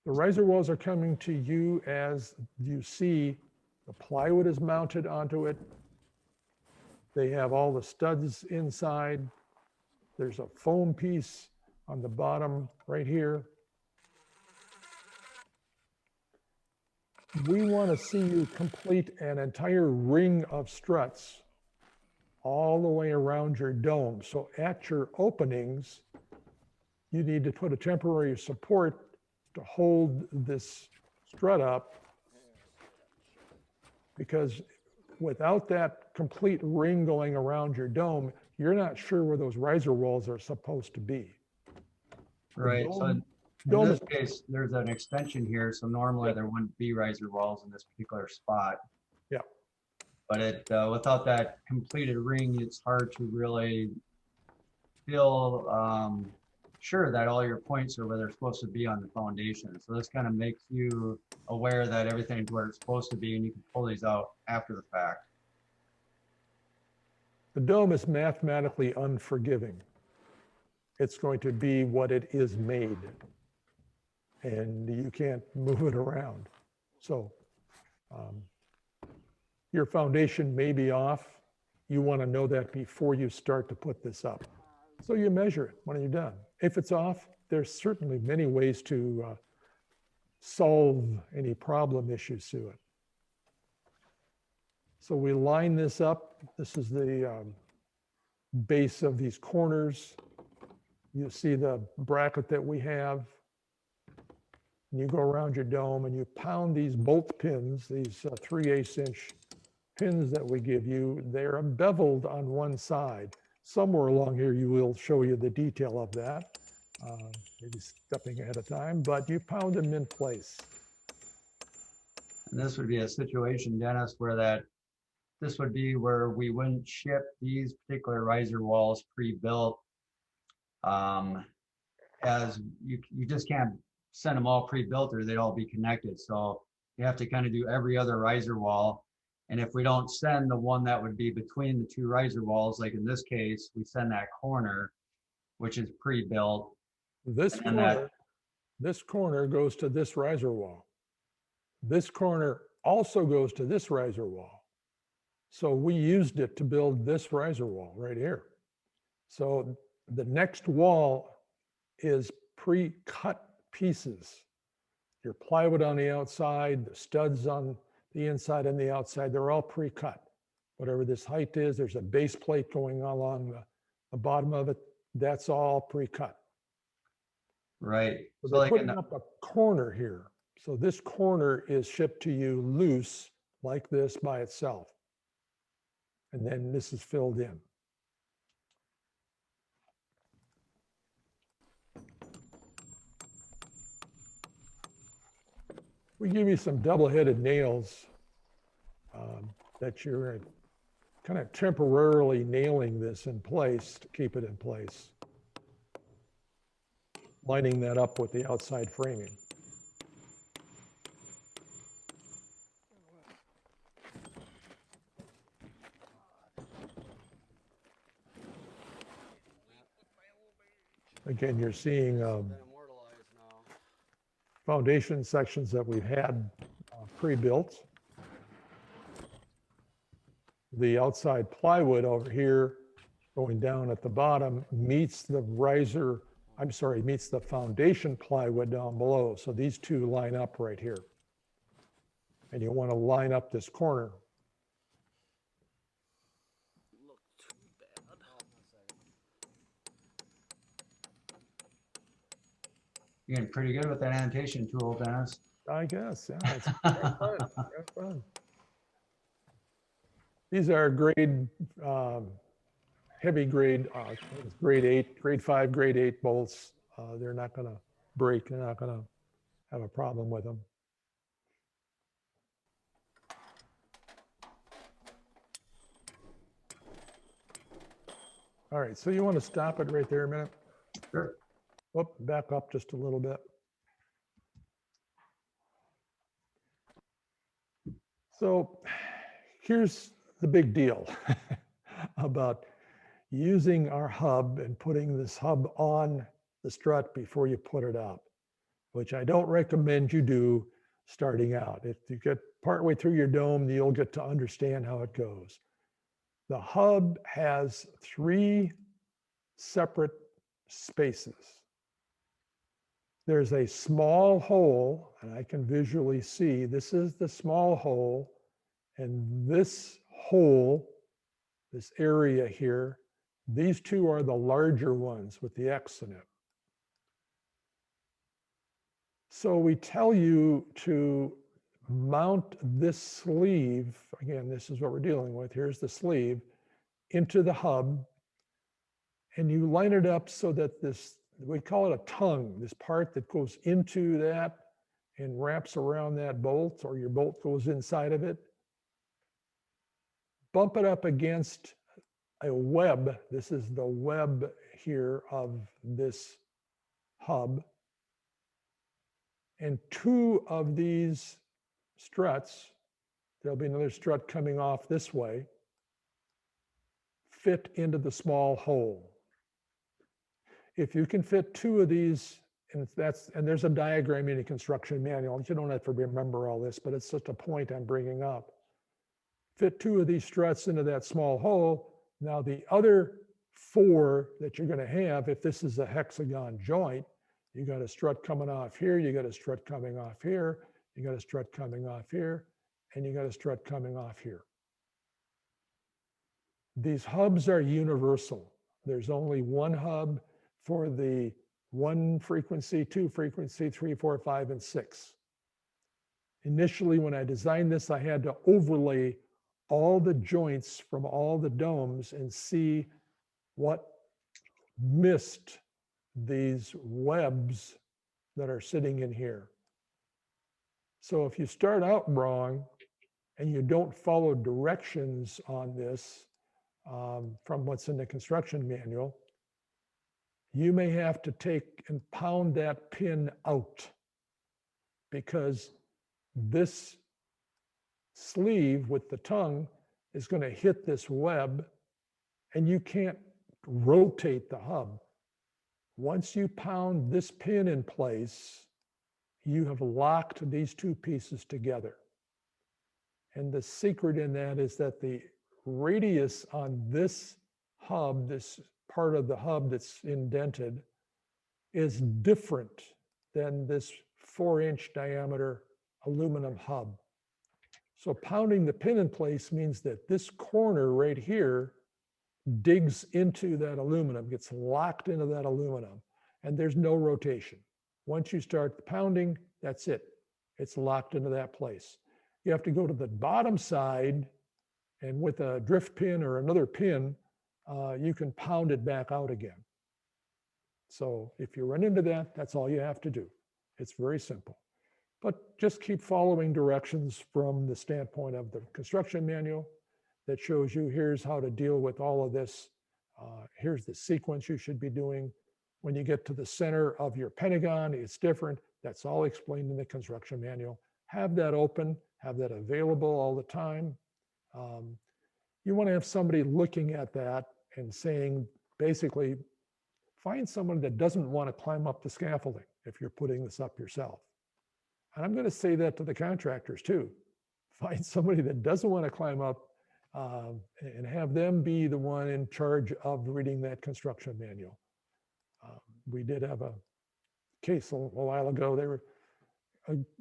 The riser walls are coming to you as you see the plywood is mounted onto it. They have all the studs inside. There's a foam piece on the bottom right here. We want to see you complete an entire ring of struts all the way around your dome. So at your openings, you need to put a temporary support to hold this strut up, because without that complete ring going around your dome, you're not sure where those riser walls are supposed to be.
Right. So in this case, there's an extension here. So normally there wouldn't be riser walls in this particular spot.
Yeah.
But it without that completed ring, it's hard to really feel sure that all your points are where they're supposed to be on the foundation. So this kind of makes you aware that everything's where it's supposed to be, and you can pull these out after the fact.
The dome is mathematically unforgiving. It's going to be what it is made, and you can't move it around. So your foundation may be off. You want to know that before you start to put this up. So you measure it when you're done. If it's off, there's certainly many ways to solve any problem issues to it. So we line this up. This is the base of these corners. You see the bracket that we have. You go around your dome and you pound these bolt pins, these 3/8 inch pins that we give you. They're beveled on one side. Somewhere along here, you will show you the detail of that, maybe stepping ahead of time, but you pound them in place.
And this would be a situation, Dennis, where this would be where we wouldn't ship these particular riser walls pre-built, as you just can't send them all pre-built or they'd all be connected. So you have to kind of do every other riser wall. And if we don't send the one that would be between the two riser walls, like in this case, we send that corner, which is pre-built.
This corner goes to this riser wall. This corner also goes to this riser wall. So we used it to build this riser wall right here. So the next wall is pre-cut pieces. Your plywood on the outside, the studs on the inside and the outside, they're all pre-cut. Whatever this height is, there's a base plate going along the bottom of it. That's all pre-cut.
Right.
So
So
they're
like
putting up a corner here. So this corner is shipped to you loose like this by itself. And then this is filled in. We give you some double-headed nails that you're kind of temporarily nailing this in place to keep it in place. Lining that up with the outside framing. Again, you're seeing foundation sections that we've had pre-built. The outside plywood over here going down at the bottom meets the riser I'm sorry, meets the foundation plywood down below. So these two line up right here. And you want to line up this corner.
You're getting pretty good with that annotation tool, Dennis.
I guess, yeah, it's very fun, very fun. These are grade, heavy grade, grade 8, grade 5, grade 8 bolts. They're not gonna break, they're not gonna have a problem with them. All right, so you want to stop it right there a minute?
Sure.
Whoop, back up just a little bit. So here's the big deal about using our hub and putting this hub on the strut before you put it up, which I don't recommend you do starting out. If you get partway through your dome, you'll get to understand how it goes. The hub has 3 separate spaces. There's a small hole, and I can visually see this is the small hole, and this hole, this area here, these 2 are the larger ones with the X in it. So we tell you to mount this sleeve, again, this is what we're dealing with, here's the sleeve, into the hub, and you line it up so that this, we call it a tongue, this part that goes into that and wraps around that bolt, or your bolt goes inside of it. Bump it up against a web. This is the web here of this hub. And 2 of these struts, there'll be another strut coming off this way, fit into the small hole. If you can fit 2 of these, and there's a diagram in a construction manual, you don't have to remember all this, but it's just a point I'm bringing up. Fit 2 of these struts into that small hole. Now the other 4 that you're going to have, if this is a hexagon joint, you got a strut coming off here, you got a strut coming off here, you got a strut coming off here, and you got a strut coming off here. These hubs are universal. There's only one hub for the 1 frequency, 2 frequency, 3, 4, 5, and 6. Initially, when I designed this, I had to overlay all the joints from all the domes and see what missed these webs that are sitting in here. So if you start out wrong and you don't follow directions on this from what's in the construction manual, you may have to take and pound that pin out, because this sleeve with the tongue is going to hit this web and you can't rotate the hub. Once you pound this pin in place, you have locked these 2 pieces together. And the secret in that is that the radius on this hub, this part of the hub that's indented, is different than this 4-inch diameter aluminum hub. So pounding the pin in place means that this corner right here digs into that aluminum, gets locked into that aluminum, and there's no rotation. Once you start the pounding, that's it. It's locked into that place. You have to go to the bottom side, and with a drift pin or another pin, you can pound it back out again. So if you run into that, that's all you have to do. It's very simple. But just keep following directions from the standpoint of the construction manual that shows you here's how to deal with all of this. Here's the sequence you should be doing. When you get to the center of your pentagon, it's different. That's all explained in the construction manual. Have that open, have that available all the time. You want to have somebody looking at that and saying, basically, find someone that doesn't want to climb up the scaffolding if you're putting this up yourself. And I'm going to say that to the contractors too. Find somebody that doesn't want to climb up and have them be the one in charge of reading that construction manual. we did have a case a while ago. They were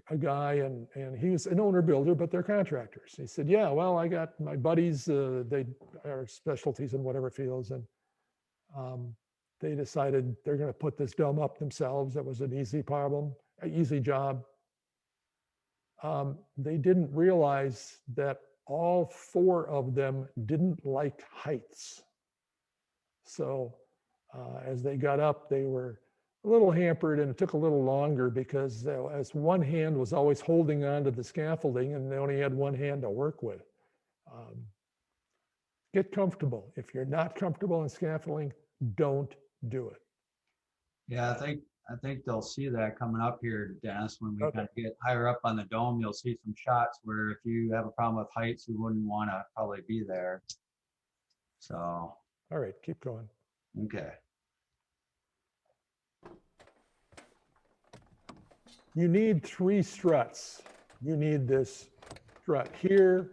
a guy, and he was an owner builder, but they're contractors. He said, yeah, well, I got my buddies, they are specialties in whatever fields, and they decided they're going to put this dome up themselves. That was an easy problem, an easy job. They didn't realize that all 4 of them didn't like heights. So as they got up, they were a little hampered, and it took a little longer because as one hand was always holding onto the scaffolding and they only had one hand to work with. Get comfortable. If you're not comfortable in scaffolding, don't do it.
Yeah, I think they'll see that coming up here, Dennis, when we kind of get higher up on the dome. You'll see some shots where if you have a problem with heights, you wouldn't want to probably be there. So.
All right, keep going.
Okay.
You need 3 struts. You need this strut here,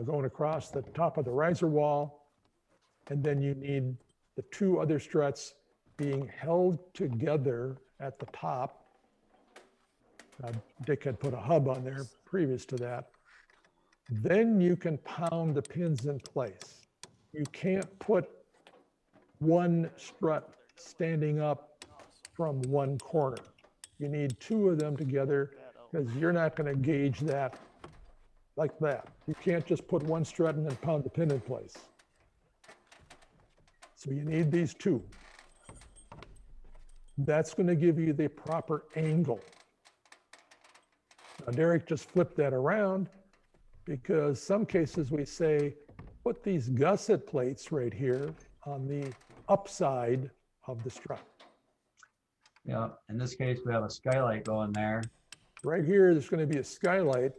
going across the top of the riser wall, and then you need the 2 other struts being held together at the top. Dick had put a hub on there previous to that. Then you can pound the pins in place. You can't put one strut standing up from one corner. You need 2 of them together because you're not going to gauge that like that. You can't just put one strut and then pound the pin in place. So you need these 2. That's going to give you the proper angle. Now, Derek just flipped that around because some cases we say, put these gusset plates right here on the upside of the strut.
Yeah, in this case, we have a skylight going there.
Right here, there's going to be a skylight.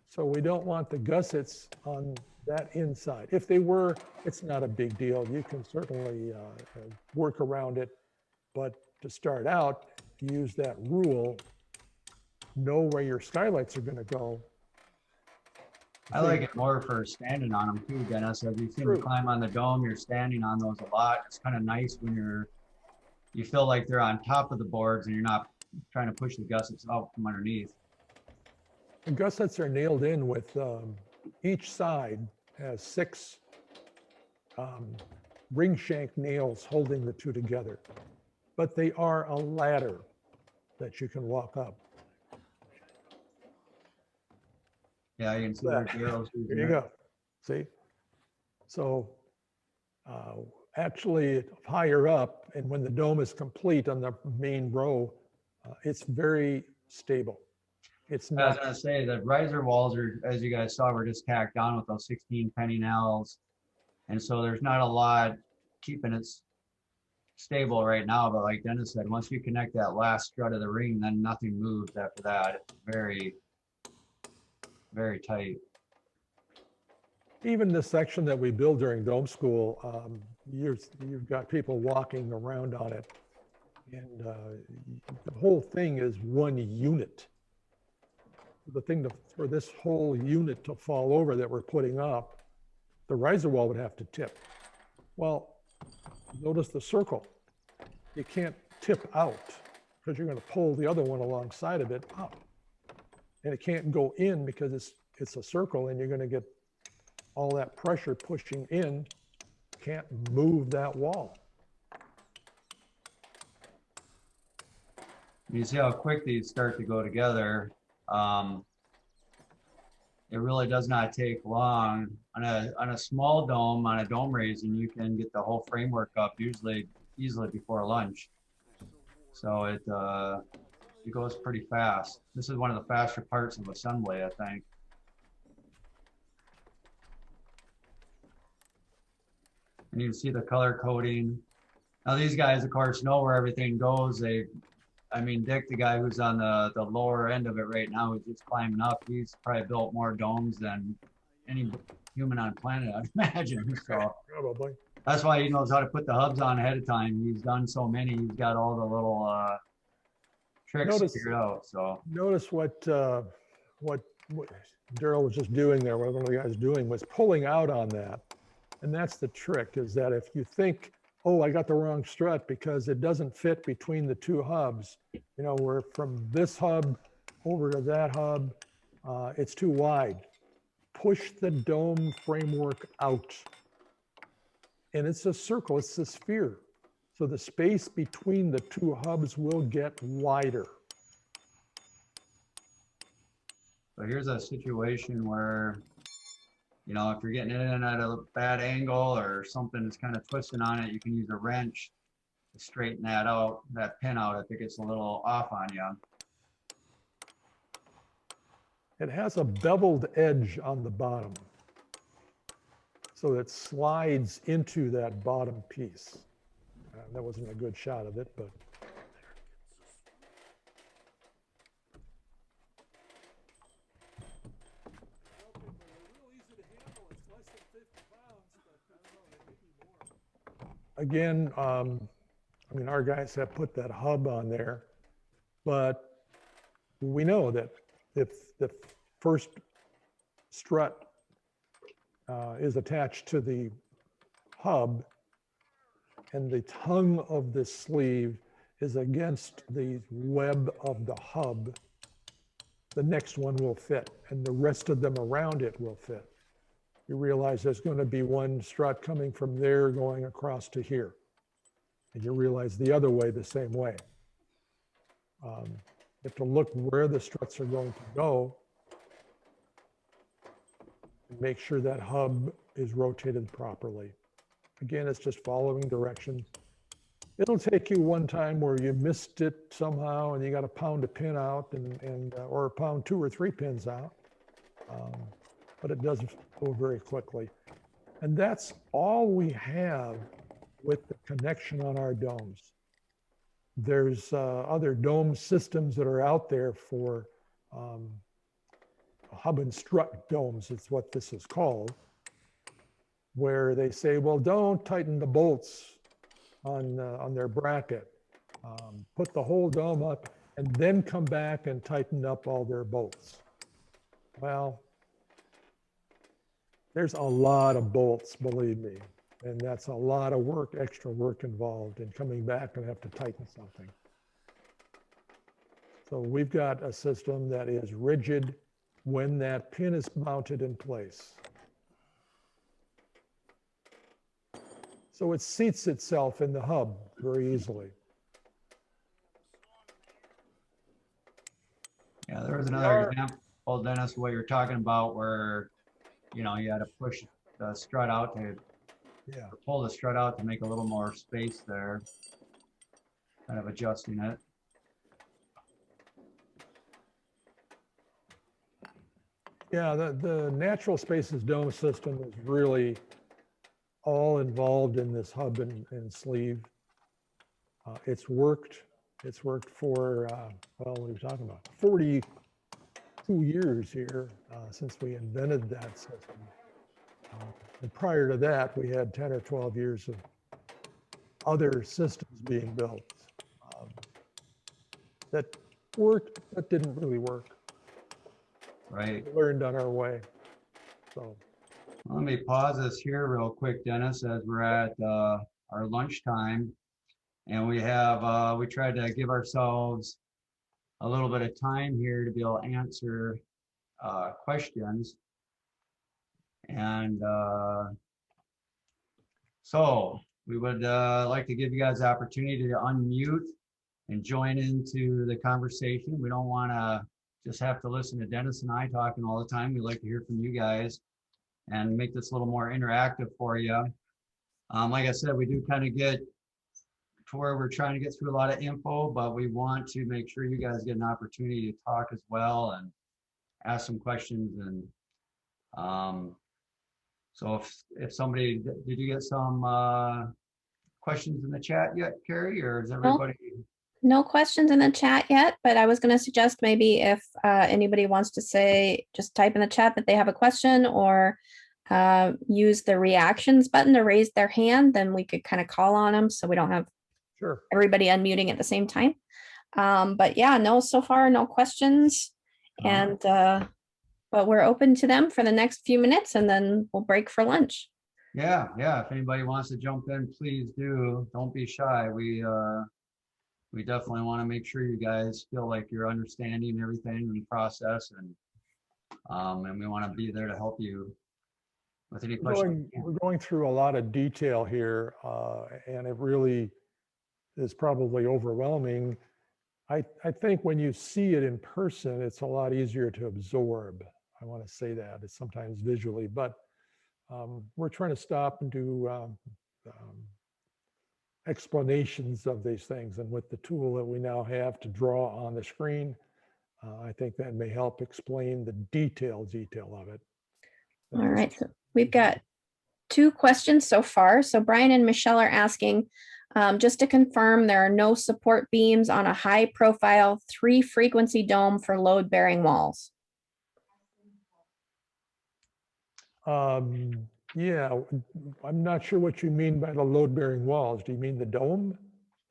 So we don't want the gussets on that inside. If they were, it's not a big deal. You can certainly work around it. But to start out, use that rule. Know where your skylights are going to go.
I like it more for standing on them too, Dennis. As you see me climb on the dome, you're standing on those a lot. It's kind of nice when you feel like they're on top of the boards and you're not trying to push the gussets out from underneath.
The gussets are nailed in with each side has 6 ring shank nails holding the 2 together. But they are a ladder that you can walk up.
Yeah, you can see there's arrows.
There you go. See? So actually higher up, and when the dome is complete on the main row, it's very stable. It's not.
I was going to say that riser walls are, as you guys saw, were just tacked on with those 16 penny nails. And so there's not a lot keeping it stable right now. But like Dennis said, once you connect that last strut of the ring, then nothing moves after that. It's very, very tight.
Even the section that we build during dome school, you've got people walking around on it. And the whole thing is one unit. The thing for this whole unit to fall over that we're putting up, the riser wall would have to tip. Well, notice the circle. You can't tip out because you're going to pull the other one alongside of it up. And it can't go in because it's a circle and you're going to get all that pressure pushing in. Can't move that wall.
You see how quick these start to go together. It really does not take long. On a small dome, on a dome raising, you can get the whole framework up usually easily before lunch. So it goes pretty fast. This is one of the faster parts of assembly, I think. And you can see the color coding. Now these guys, of course, know where everything goes. Dick, the guy who's on the lower end of it right now, who's just climbing up, he's probably built more domes than any human on planet, I'd imagine. So
probably.
That's why he knows how to put the hubs on ahead of time. He's done so many. He's got all the little tricks figured out. So
notice what Daryl was just doing there. What one of the guys doing was pulling out on that, and that's the trick. Is that if you think oh, I got the wrong strut because it doesn't fit between the two hubs. You know, we're from this hub over to that hub, it's too wide. Push the dome framework out. And it's a circle, it's a sphere. So the space between the two hubs will get wider.
So here's a situation where, you know, if you're getting it in at a bad angle or something is kind of twisting on it, you can use a wrench to straighten that out, that pin out if it gets a little off on you.
It has a beveled edge on the bottom. So it slides into that bottom piece. That wasn't a good shot of it, but. Again, I mean, our guys have put that hub on there, but we know that if the first strut is attached to the hub and the tongue of the sleeve is against the web of the hub, the next one will fit and the rest of them around it will fit. You realize there's going to be one strut coming from there going across to here. And you realize the other way the same way. You have to look where the struts are going to go and make sure that hub is rotated properly. Again, it's just following direction. It'll take you one time where you missed it somehow and you got to pound a pin out or pound 2 or 3 pins out. But it doesn't go very quickly. And that's all we have with the connection on our domes. There's other dome systems that are out there for hub and strut domes, it's what this is called, where they say, well, don't tighten the bolts on their bracket. Put the whole dome up and then come back and tighten up all their bolts. Well, there's a lot of bolts, believe me, and that's a lot of work, extra work involved in coming back and have to tighten something. So we've got a system that is rigid when that pin is mounted in place. So it seats itself in the hub very easily.
Yeah, there was another example, Dennis, what you're talking about where, you know, you had to push the strut out to pull the strut out to make a little more space there, kind of adjusting it.
Yeah, the Natural Spaces dome system is really all involved in this hub and sleeve. It's worked for, well, what are we talking about? 42 years here since we invented that system. And prior to that, we had 10 or 12 years of other systems being built that worked, but didn't really work.
Right.
We learned on our way. So
let me pause this here real quick, Dennis, as we're at our lunchtime. And we have, we tried to give ourselves a little bit of time here to be able to answer questions. And so we would like to give you guys the opportunity to unmute and join into the conversation. We don't want to just have to listen to Dennis and I talking all the time. We like to hear from you guys and make this a little more interactive for you. Like I said, we do kind of get to where we're trying to get through a lot of info, but we want to make sure you guys get an opportunity to talk as well and ask some questions. And so if somebody, did you get some questions in the chat yet, Carrie, or is everybody?
No questions in the chat yet, but I was going to suggest maybe if anybody wants to say, just type in the chat that they have a question or use the reactions button to raise their hand, then we could kind of call on them so we don't have everybody unmuting at the same time. But yeah, no, so far, no questions. And but we're open to them for the next few minutes and then we'll break for lunch.
Yeah, if anybody wants to jump in, please do. Don't be shy. We definitely want to make sure you guys feel like you're understanding everything in the process, and we want to be there to help you with any questions.
We're going through a lot of detail here, and it really is probably overwhelming. I think when you see it in person, it's a lot easier to absorb. I want to say that it's sometimes visually, but we're trying to stop and do explanations of these things. And with the tool that we now have to draw on the screen, I think that may help explain the detail of it.
All right, so we've got 2 questions so far. So Brian and Michelle are asking, just to confirm, there are no support beams on a high profile 3-frequency dome for load bearing walls.
Yeah, I'm not sure what you mean by the load bearing walls. Do you mean the dome?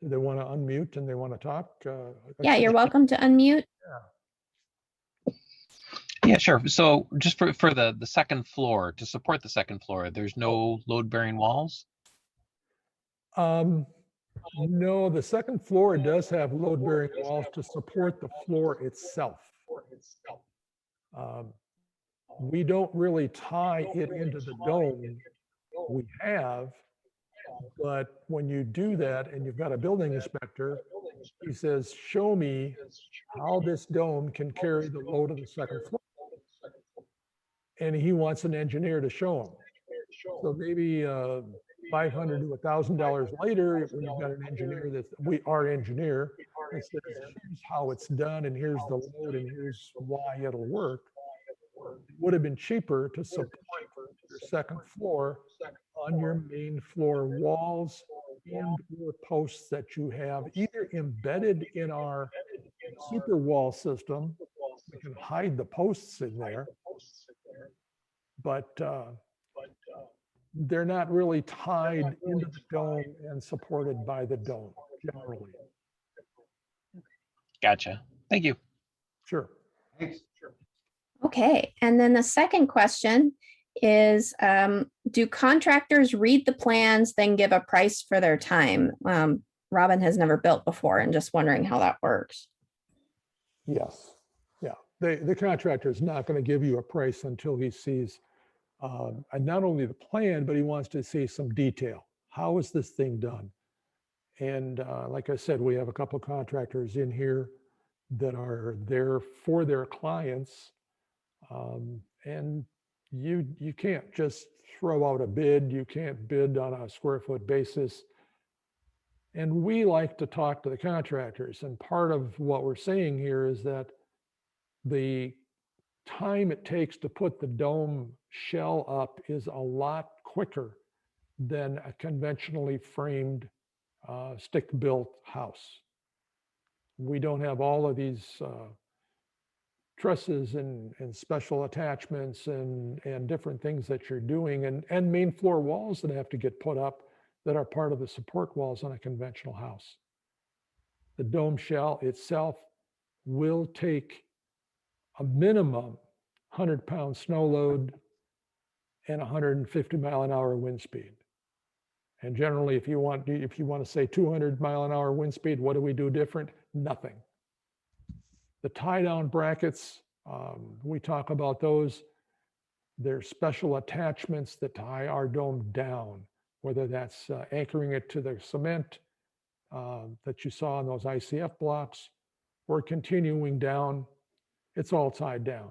Do they want to unmute and they want to talk?
Yeah, you're welcome to unmute.
Yeah, sure. So just for the second floor, to support the second floor, there's no load bearing walls?
No, the second floor does have load bearing walls to support the floor itself. We don't really tie it into the dome. We have, but when you do that and you've got a building inspector, he says, show me how this dome can carry the load of the second floor. And he wants an engineer to show him. So maybe $500 to $1,000 later, we've got an engineer our engineer that says, here's how it's done, and here's the load, and here's why it'll work. It would have been cheaper to support your second floor on your main floor walls and or posts that you have either embedded in our super wall system. We can hide the posts in there, but they're not really tied into the dome and supported by the dome generally.
Gotcha. Thank you.
Sure.
Thanks.
Okay, and then the second question is, do contractors read the plans, then give a price for their time? Robin has never built before and just wondering how that works.
Yes. Yeah. The contractor is not going to give you a price until he sees not only the plan, but he wants to see some detail. How is this thing done? And like I said, we have a couple of contractors in here that are there for their clients. And you can't just throw out a bid. You can't bid on a square foot basis. And we like to talk to the contractors. And part of what we're saying here is that the time it takes to put the dome shell up is a lot quicker than a conventionally framed stick-built house. We don't have all of these trusses and special attachments and different things that you're doing and main floor walls that have to get put up that are part of the support walls on a conventional house. The dome shell itself will take a minimum 100-pound snow load and 150-mile-an-hour wind speed. And generally, if you want to say 200-mile-an-hour wind speed, what do we do different? Nothing. The tie-down brackets, we talk about those. There's special attachments that tie our dome down, whether that's anchoring it to the cement that you saw in those ICF blocks, or continuing down. It's all tied down.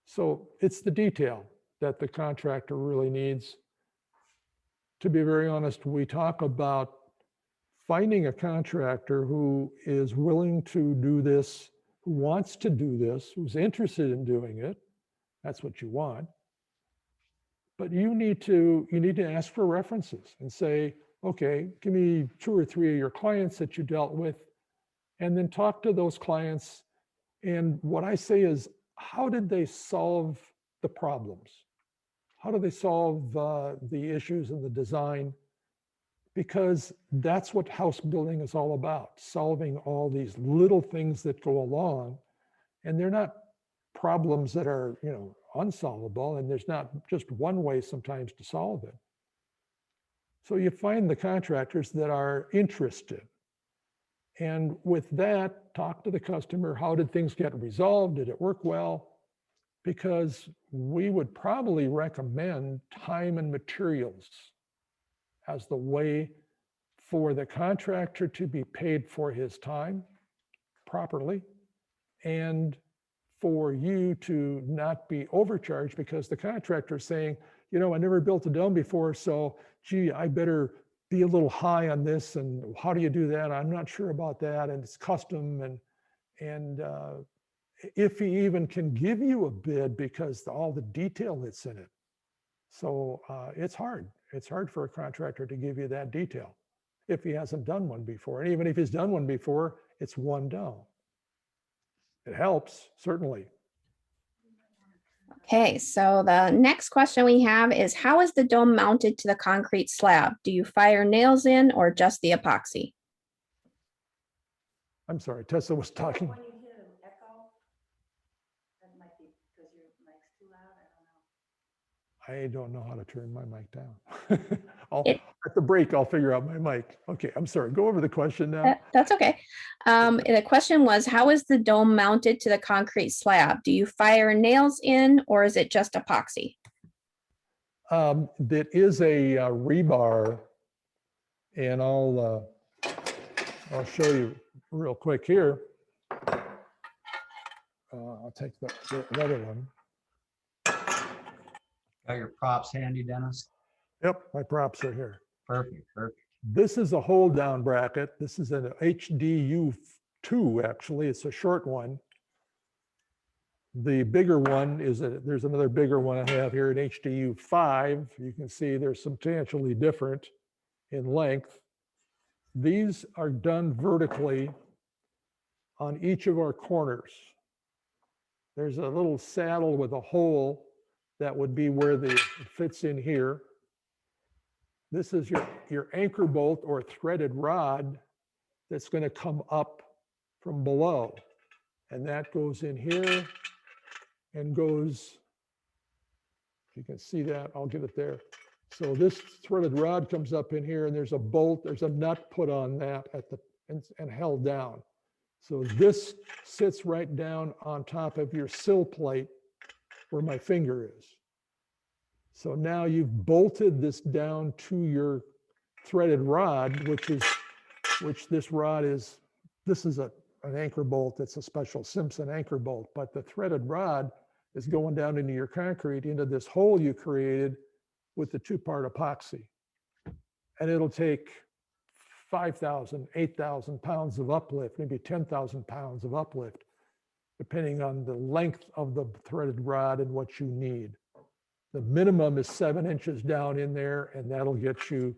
So it's the detail that the contractor really needs. To be very honest, we talk about finding a contractor who is willing to do this, who wants to do this, who's interested in doing it. That's what you want. But you need to ask for references and say, okay, give me 2 or 3 of your clients that you dealt with, and then talk to those clients. And what I say is, how did they solve the problems? How do they solve the issues in the design? Because that's what house building is all about, solving all these little things that go along. And they're not problems that are, unsolvable, and there's not just one way sometimes to solve it. So you find the contractors that are interested. And with that, talk to the customer. How did things get resolved? Did it work well? Because we would probably recommend time and materials as the way for the contractor to be paid for his time properly, and for you to not be overcharged, because the contractor is saying, I never built a dome before, so gee, I better be a little high on this, and how do you do that? I'm not sure about that, and it's custom, and if he even can give you a bid because all the detail that's in it. So it's hard. It's hard for a contractor to give you that detail if he hasn't done one before. And even if he's done one before, it's one down. It helps, certainly.
Okay, so the next question we have is, how is the dome mounted to the concrete slab? Do you fire nails in or just the epoxy?
I'm sorry, Tessa was talking.
When you hear an echo, that might be because your mic's too loud. I don't know.
I don't know how to turn my mic down. At the break, I'll figure out my mic. Okay, I'm sorry. Go over the question now.
That's okay. The question was, how is the dome mounted to the concrete slab? Do you fire nails in or is it just epoxy?
That is a rebar, and I'll show you real quick here. I'll take the other one.
Got your props handy, Dennis?
Yep, my props are here.
Perfect, perfect.
This is a hold down bracket. This is an HDU2, actually. It's a short one. The bigger one is, there's another bigger one I have here, an HDU5. You can see they're substantially different in length. These are done vertically on each of our corners. There's a little saddle with a hole that would be where it fits in here. This is your anchor bolt or threaded rod that's going to come up from below. And that goes in here and goes, you can see that, I'll get it there. So this threaded rod comes up in here, and there's a bolt, there's a nut put on that and held down. So this sits right down on top of your sill plate where my finger is. So now you've bolted this down to your threaded rod, which this rod is, this is an anchor bolt. It's a special Simpson anchor bolt, but the threaded rod is going down into your concrete, into this hole you created with the two-part epoxy. And it'll take 5,000, 8,000 pounds of uplift, maybe 10,000 pounds of uplift, depending on the length of the threaded rod and what you need. The minimum is 7 inches down in there, and that'll get you,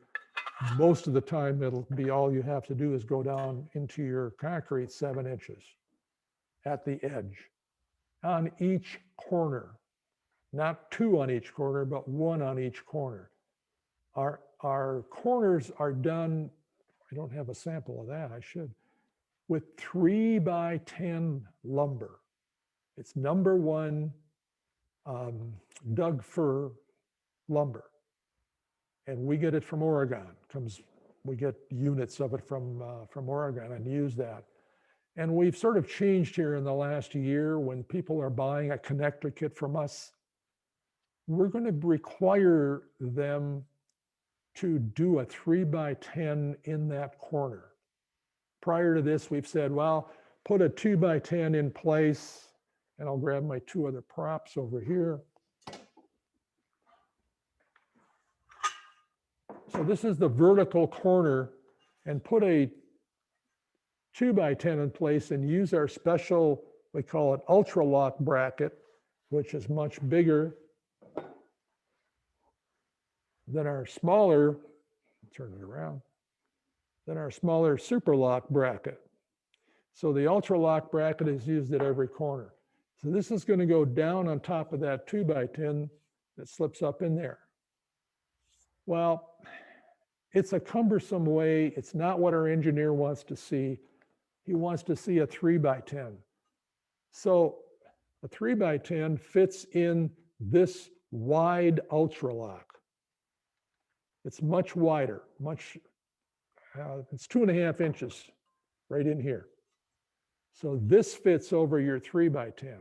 most of the time, it'll be all you have to do is go down into your concrete 7 inches at the edge, on each corner. Not 2 on each corner, but 1 on each corner. Our corners are done, I don't have a sample of that, I should, with 3x10 lumber. It's #1 Doug fir lumber. And we get it from Oregon. We get units of it from Oregon and use that. And we've sort of changed here in the last year. When people are buying a connector kit from us, we're going to require them to do a 3x10 in that corner. Prior to this, we've said, well, put a 2x10 in place, and I'll grab my 2 other props over here. So this is the vertical corner, and put a 2x10 in place and use our special, we call it ultra lock bracket, which is much bigger than our smaller, turn it around, than our smaller super lock bracket. So the ultra lock bracket is used at every corner. So this is going to go down on top of that 2x10 that slips up in there. Well, it's a cumbersome way. It's not what our engineer wants to see. He wants to see a 3x10. So A 3x10 fits in this wide Ultralock. It's much wider, it's 2.5 inches right in here. So this fits over your 3x10.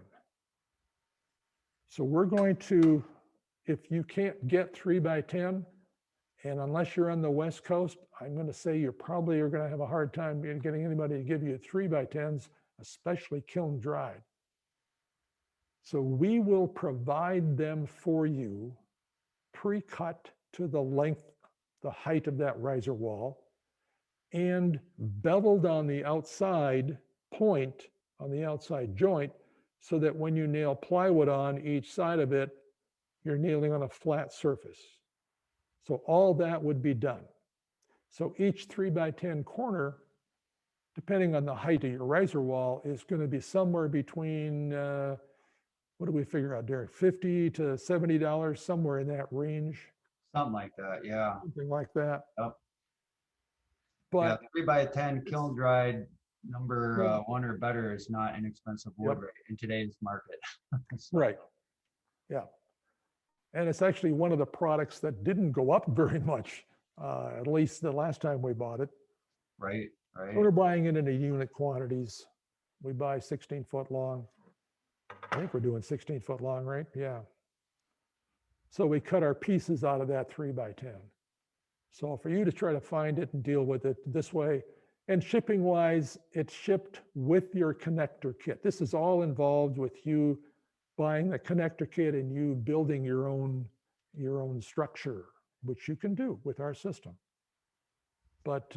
So we're going to, if you can't get 3x10, and unless you're on the West Coast, I'm going to say you probably are going to have a hard time getting anybody to give you 3x10s, especially kiln dried. So we will provide them for you pre-cut to the length, the height of that riser wall, and beveled on the outside point, on the outside joint, so that when you nail plywood on each side of it, you're nailing on a flat surface. So all that would be done. So each 3x10 corner, depending on the height of your riser wall, is going to be somewhere between, what do we figure out, Derek? $50 to $70, somewhere in that range.
Something like that, yeah.
Something like that.
Yep.
But
yeah, 3x10 kiln dried number 1 or better is not inexpensive wood in today's market. So,
right. Yeah. And it's actually one of the products that didn't go up very much, at least the last time we bought it.
Right, right.
We're buying it in unit quantities. We buy 16-foot long. I think we're doing 16-foot long, right? Yeah. So we cut our pieces out of that 3x10. So for you to try to find it and deal with it this way, and shipping wise, it's shipped with your connector kit. This is all involved with you buying the connector kit and you building your own structure, which you can do with our system. But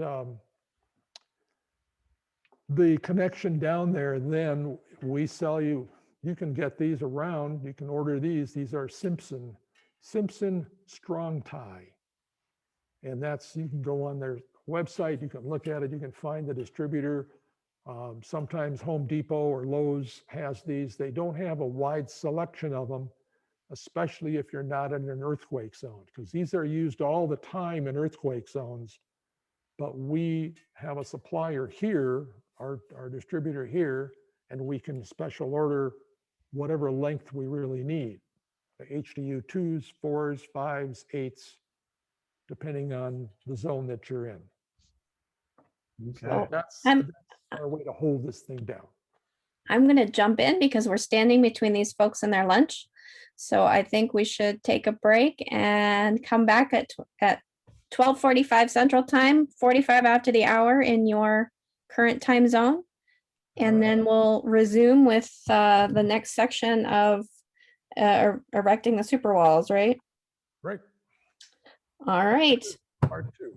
the connection down there, then we sell you, you can get these around, you can order these. These are Simpson Strong Tie. And that's, you can go on their website, you can look at it, you can find the distributor. Sometimes Home Depot or Lowe's has these. They don't have a wide selection of them, especially if you're not in an earthquake zone, because these are used all the time in earthquake zones. But we have a supplier here, our distributor here, and we can special order whatever length we really need. The HDU 2s, 4s, 5s, 8s, depending on the zone that you're in.
Okay.
So that's
I'm-
our way to hold this thing down.
I'm going to jump in because we're standing between these folks and their lunch. So I think we should take a break and come back at 12:45 Central Time, 45 after the hour in your current time zone. And then we'll resume with the next section of erecting the super walls, right?
Right.
All right.
Part 2.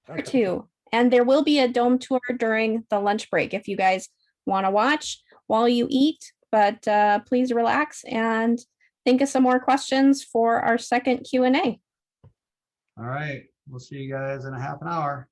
Part 2. And there will be a dome tour during the lunch break if you guys want to watch while you eat, but please relax and think of some more questions for our second Q&A.
All right. We'll see you guys in a half an hour.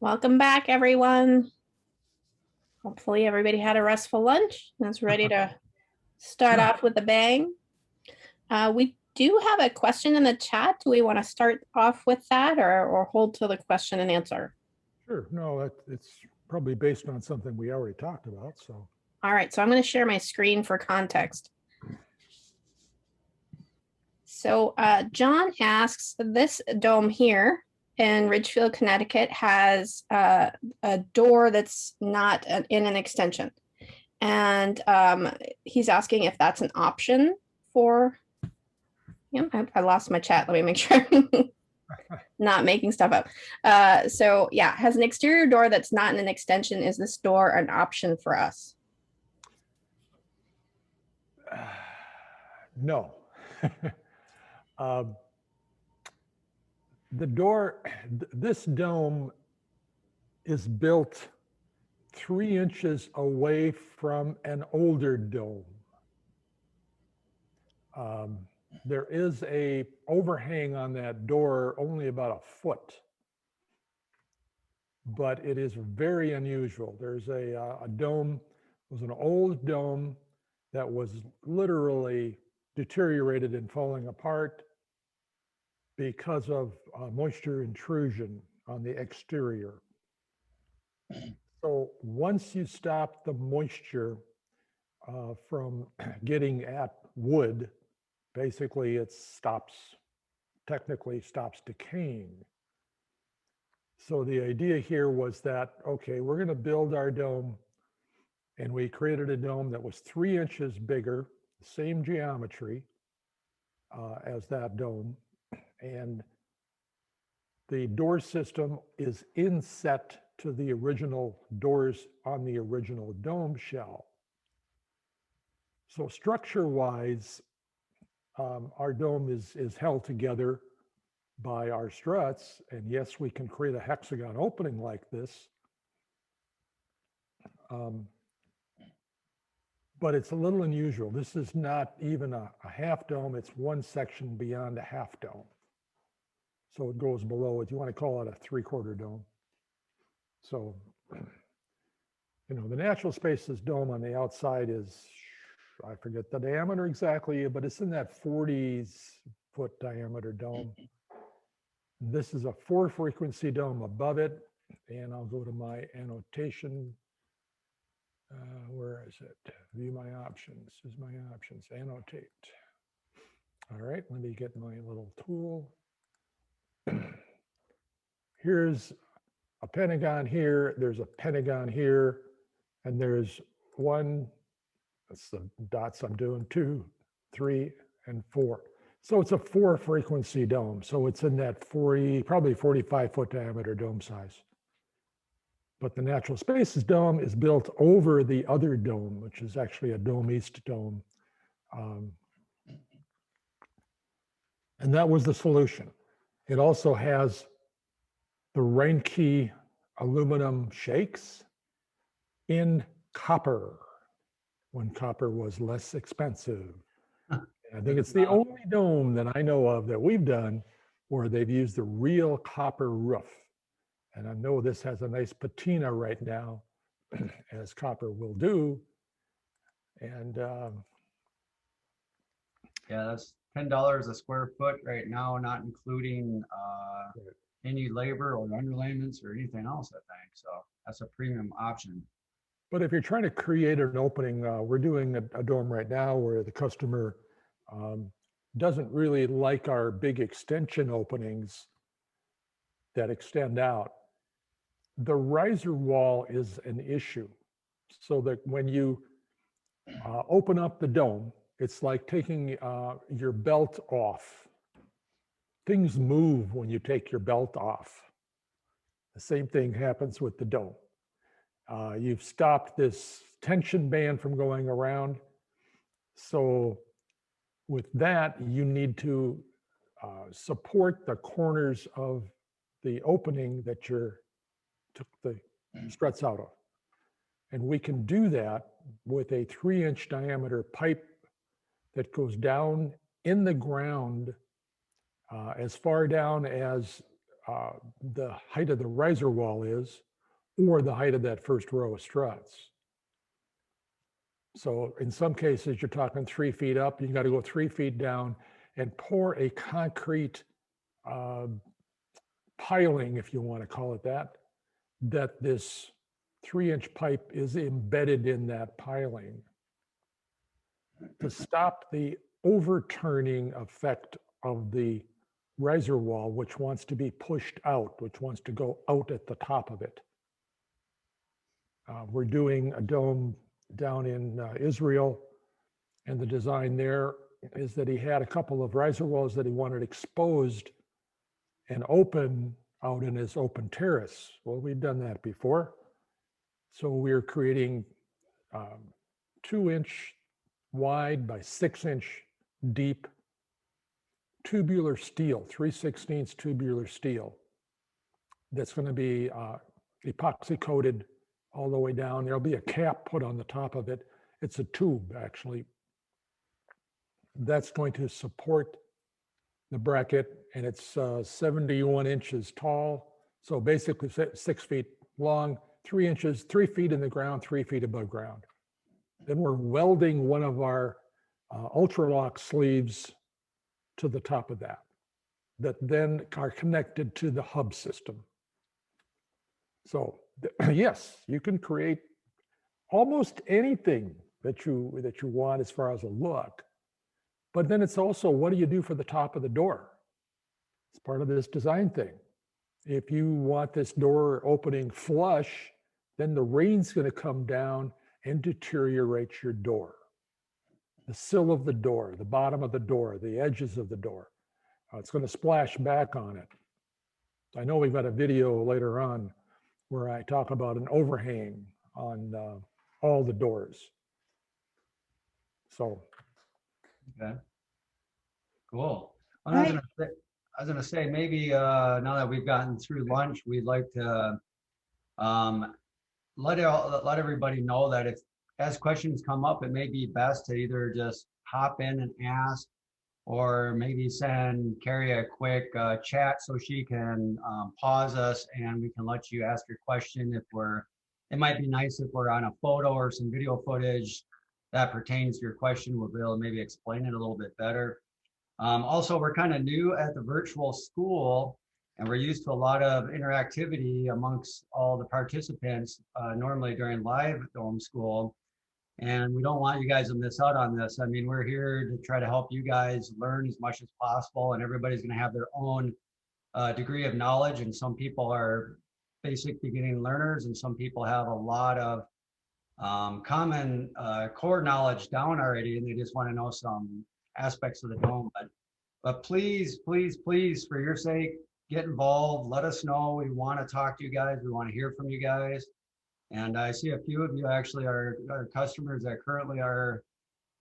Welcome back, everyone. Hopefully everybody had a restful lunch and is ready to start off with a bang. We do have a question in the chat. Do we want to start off with that or hold to the question and answer?
Sure. No, it's probably based on something we already talked about. So.
All right. So I'm going to share my screen for context. So John asks, this dome here in Ridgefield, Connecticut has a door that's not in an extension. And he's asking if that's an option for, I lost my chat. Let me make sure I'm not making stuff up. So yeah, has an exterior door that's not in an extension. Is this door an option for us?
No. The door, this dome is built 3 inches away from an older dome. There is a overhang on that door only about a foot, but it is very unusual. There's a dome, it was an old dome that was literally deteriorated and falling apart because of moisture intrusion on the exterior. So once you stop the moisture from getting at wood, basically it technically stops decaying. So the idea here was that, okay, we're going to build our dome, and we created a dome that was 3 inches bigger, same geometry as that dome. And the door system is inset to the original doors on the original dome shell. So structure-wise, our dome is held together by our struts. And yes, we can create a hexagon opening like this. But it's a little unusual. This is not even a half dome. It's one section beyond a half dome. So it goes below it. You want to call it a 3/4 dome. So, the Natural Spaces dome on the outside is, I forget the diameter exactly, but it's in that 40-foot diameter dome. This is a 4-frequency dome above it. And I'll go to my annotation. Where is it? View my options. Is my options. Annotate. All right, let me get my little tool. Here's a pentagon here. There's a pentagon here. And there's one, that's the dots I'm doing, 2, 3, and 4. So it's a 4-frequency dome. So it's in that probably 45-foot diameter dome size. But the Natural Spaces dome is built over the other dome, which is actually a Dome East dome. And that was the solution. It also has the Reinke aluminum shakes in copper, when copper was less expensive. And I think it's the only dome that I know of that we've done where they've used the real copper roof. And I know this has a nice patina right now, as copper will do. And
yeah, that's $10 a square foot right now, not including any labor or underlayments or anything else, I think. So that's a premium option.
But if you're trying to create an opening, we're doing a dome right now where the customer doesn't really like our big extension openings that extend out. The riser wall is an issue. So that when you open up the dome, it's like taking your belt off. Things move when you take your belt off. The same thing happens with the dome. You've stopped this tension band from going around. So with that, you need to support the corners of the opening that you took the struts out of. And we can do that with a 3-inch diameter pipe that goes down in the ground as far down as the height of the riser wall is, or the height of that first row of struts. So in some cases, you're talking 3 feet up, you got to go 3 feet down and pour a concrete piling, if you want to call it that this 3-inch pipe is embedded in that piling to stop the overturning effect of the riser wall, which wants to be pushed out, which wants to go out at the top of it. We're doing a dome down in Israel, and the design there is that he had a couple of riser walls that he wanted exposed and open out in his open terrace. Well, we've done that before. So we're creating 2-inch wide by 6-inch deep tubular steel, 3/16 tubular steel. That's going to be epoxy coated all the way down. There'll be a cap put on the top of it. It's a tube, actually. That's going to support the bracket, and it's 71 inches tall. So basically 6 feet long, 3 inches, 3 feet in the ground, 3 feet above ground. Then we're welding one of our Ultralock sleeves to the top of that then are connected to the hub system. So yes, you can create almost anything that you want as far as a look. But then it's also, what do you do for the top of the door? It's part of this design thing. If you want this door opening flush, then the rain's going to come down and deteriorate your door. The sill of the door, the bottom of the door, the edges of the door. It's going to splash back on it. I know we've got a video later on where I talk about an overhang on all the doors. So.
Okay. Cool. I was gonna say maybe now that we've gotten through lunch, we'd like to let everybody know that if as questions come up, it may be best to either just hop in and ask, or maybe send Carrie a quick chat so she can pause us and we can let you ask your question. It might be nice if we're on a photo or some video footage that pertains to your question. We'll be able to maybe explain it a little bit better. Also, we're kind of new at the virtual school, and we're used to a lot of interactivity amongst all the participants normally during live dome school. And we don't want you guys to miss out on this. I mean, we're here to try to help you guys learn as much as possible, and everybody's going to have their own degree of knowledge. And some people are basic beginning learners, and some people have a lot of common core knowledge down already, and they just want to know some aspects of the dome. But please, please, please, for your sake, get involved. Let us know. We want to talk to you guys. We want to hear from you guys. And I see a few of you actually are customers that currently are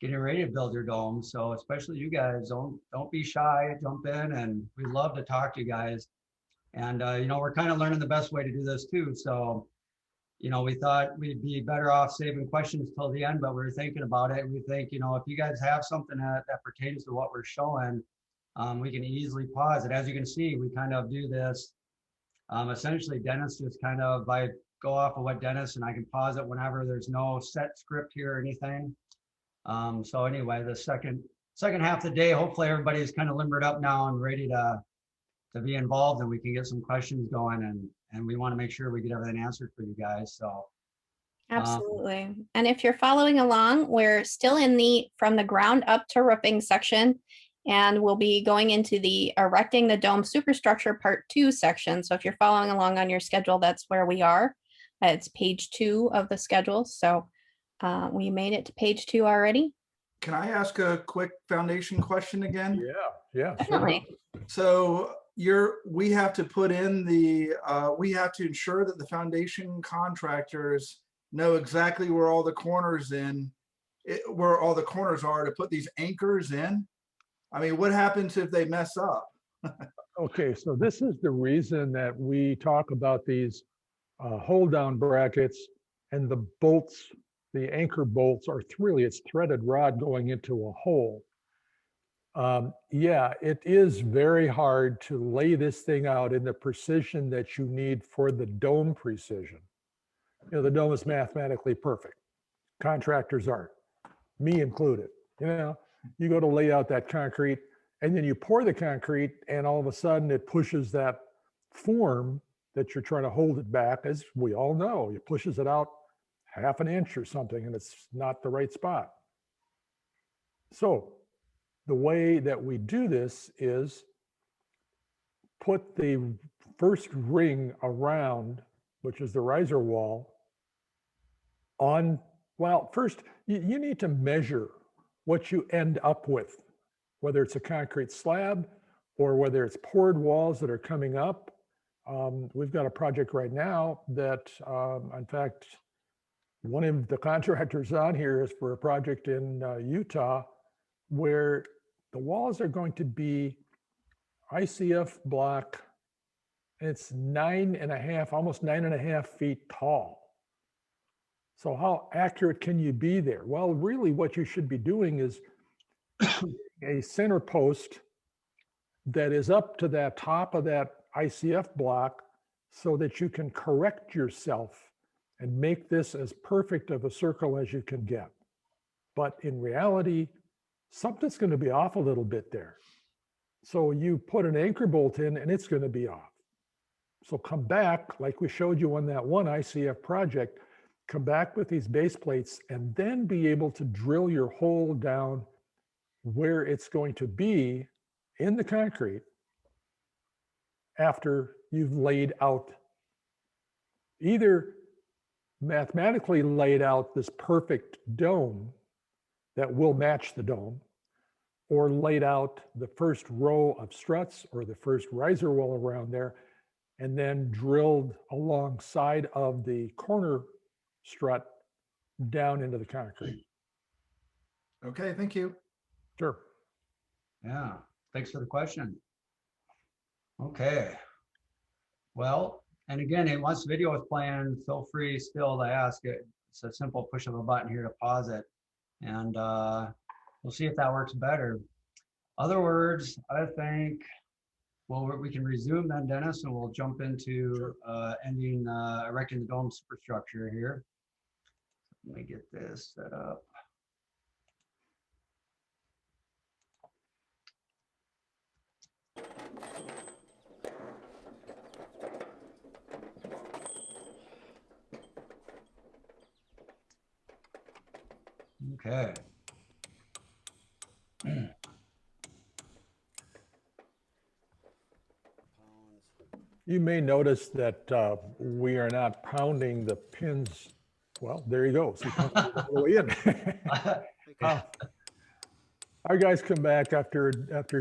getting ready to build your dome. So especially you guys, don't be shy, jump in, and we love to talk to you guys. And we're kind of learning the best way to do this too. So we thought we'd be better off saving questions till the end, but we were thinking about it. We think, if you guys have something that pertains to what we're showing, we can easily pause it. As you can see, we kind of do this. Essentially, Dennis just kind of go off of what Dennis, and I can pause it whenever. There's no set script here or anything. So anyway, the second half of the day, hopefully everybody's kind of limbered up now and ready to be involved, and we can get some questions going, and we want to make sure we get everything answered for you guys. So
absolutely. And if you're following along, we're still in the from the ground up to roofing section, and we'll be going into the erecting the dome superstructure part 2 section. So if you're following along on your schedule, that's where we are. It's page 2 of the schedule. So we made it to page 2 already.
Can I ask a quick foundation question again?
Yeah,
definitely.
So we have to put in we have to ensure that the foundation contractors know exactly where all the corners are to put these anchors in. I mean, what happens if they mess up?
Okay, so this is the reason that we talk about these hold down brackets and the bolts, the anchor bolts are really, it's threaded rod going into a hole. Yeah, it is very hard to lay this thing out in the precision that you need for the dome precision. You know, the dome is mathematically perfect. Contractors aren't, me included. You know, you go to lay out that concrete and then you pour the concrete and all of a sudden it pushes that form that you're trying to hold it back, as we all know, it pushes it out half an inch or something and it's not the right spot. So the way that we do this is put the first ring around, which is the riser wall, on, well, first you need to measure what you end up with, whether it's a concrete slab or whether it's poured walls that are coming up. We've got a project right now that, in fact, one of the contractors on here is for a project in Utah where the walls are going to be ICF block. It's 9.5, almost 9.5 feet tall. So how accurate can you be there? Well, really what you should be doing is a center post that is up to that top of that ICF block so that you can correct yourself and make this as perfect of a circle as you can get. But in reality, something's going to be off a little bit there. So you put an anchor bolt in and it's going to be off. So come back, like we showed you on that one ICF project, come back with these base plates and then be able to drill your hole down where it's going to be in the concrete after you've laid out, either mathematically laid out this perfect dome that will match the dome, or laid out the first row of struts or the first riser wall around there, and then drilled alongside of the corner strut down into the concrete.
Okay, thank you.
Sure.
Yeah, thanks for the question. Okay. Well, and again, once the video is playing, feel free still to ask it. It's a simple push of a button here to pause it. And we'll see if that works better. Other words, I think, well, we can resume then, Dennis, and we'll jump into erecting the dome superstructure here. Let me get this set up. Okay.
You may notice that we are not pounding the pins. Well, there you go. So you all the way in. Our guys come back after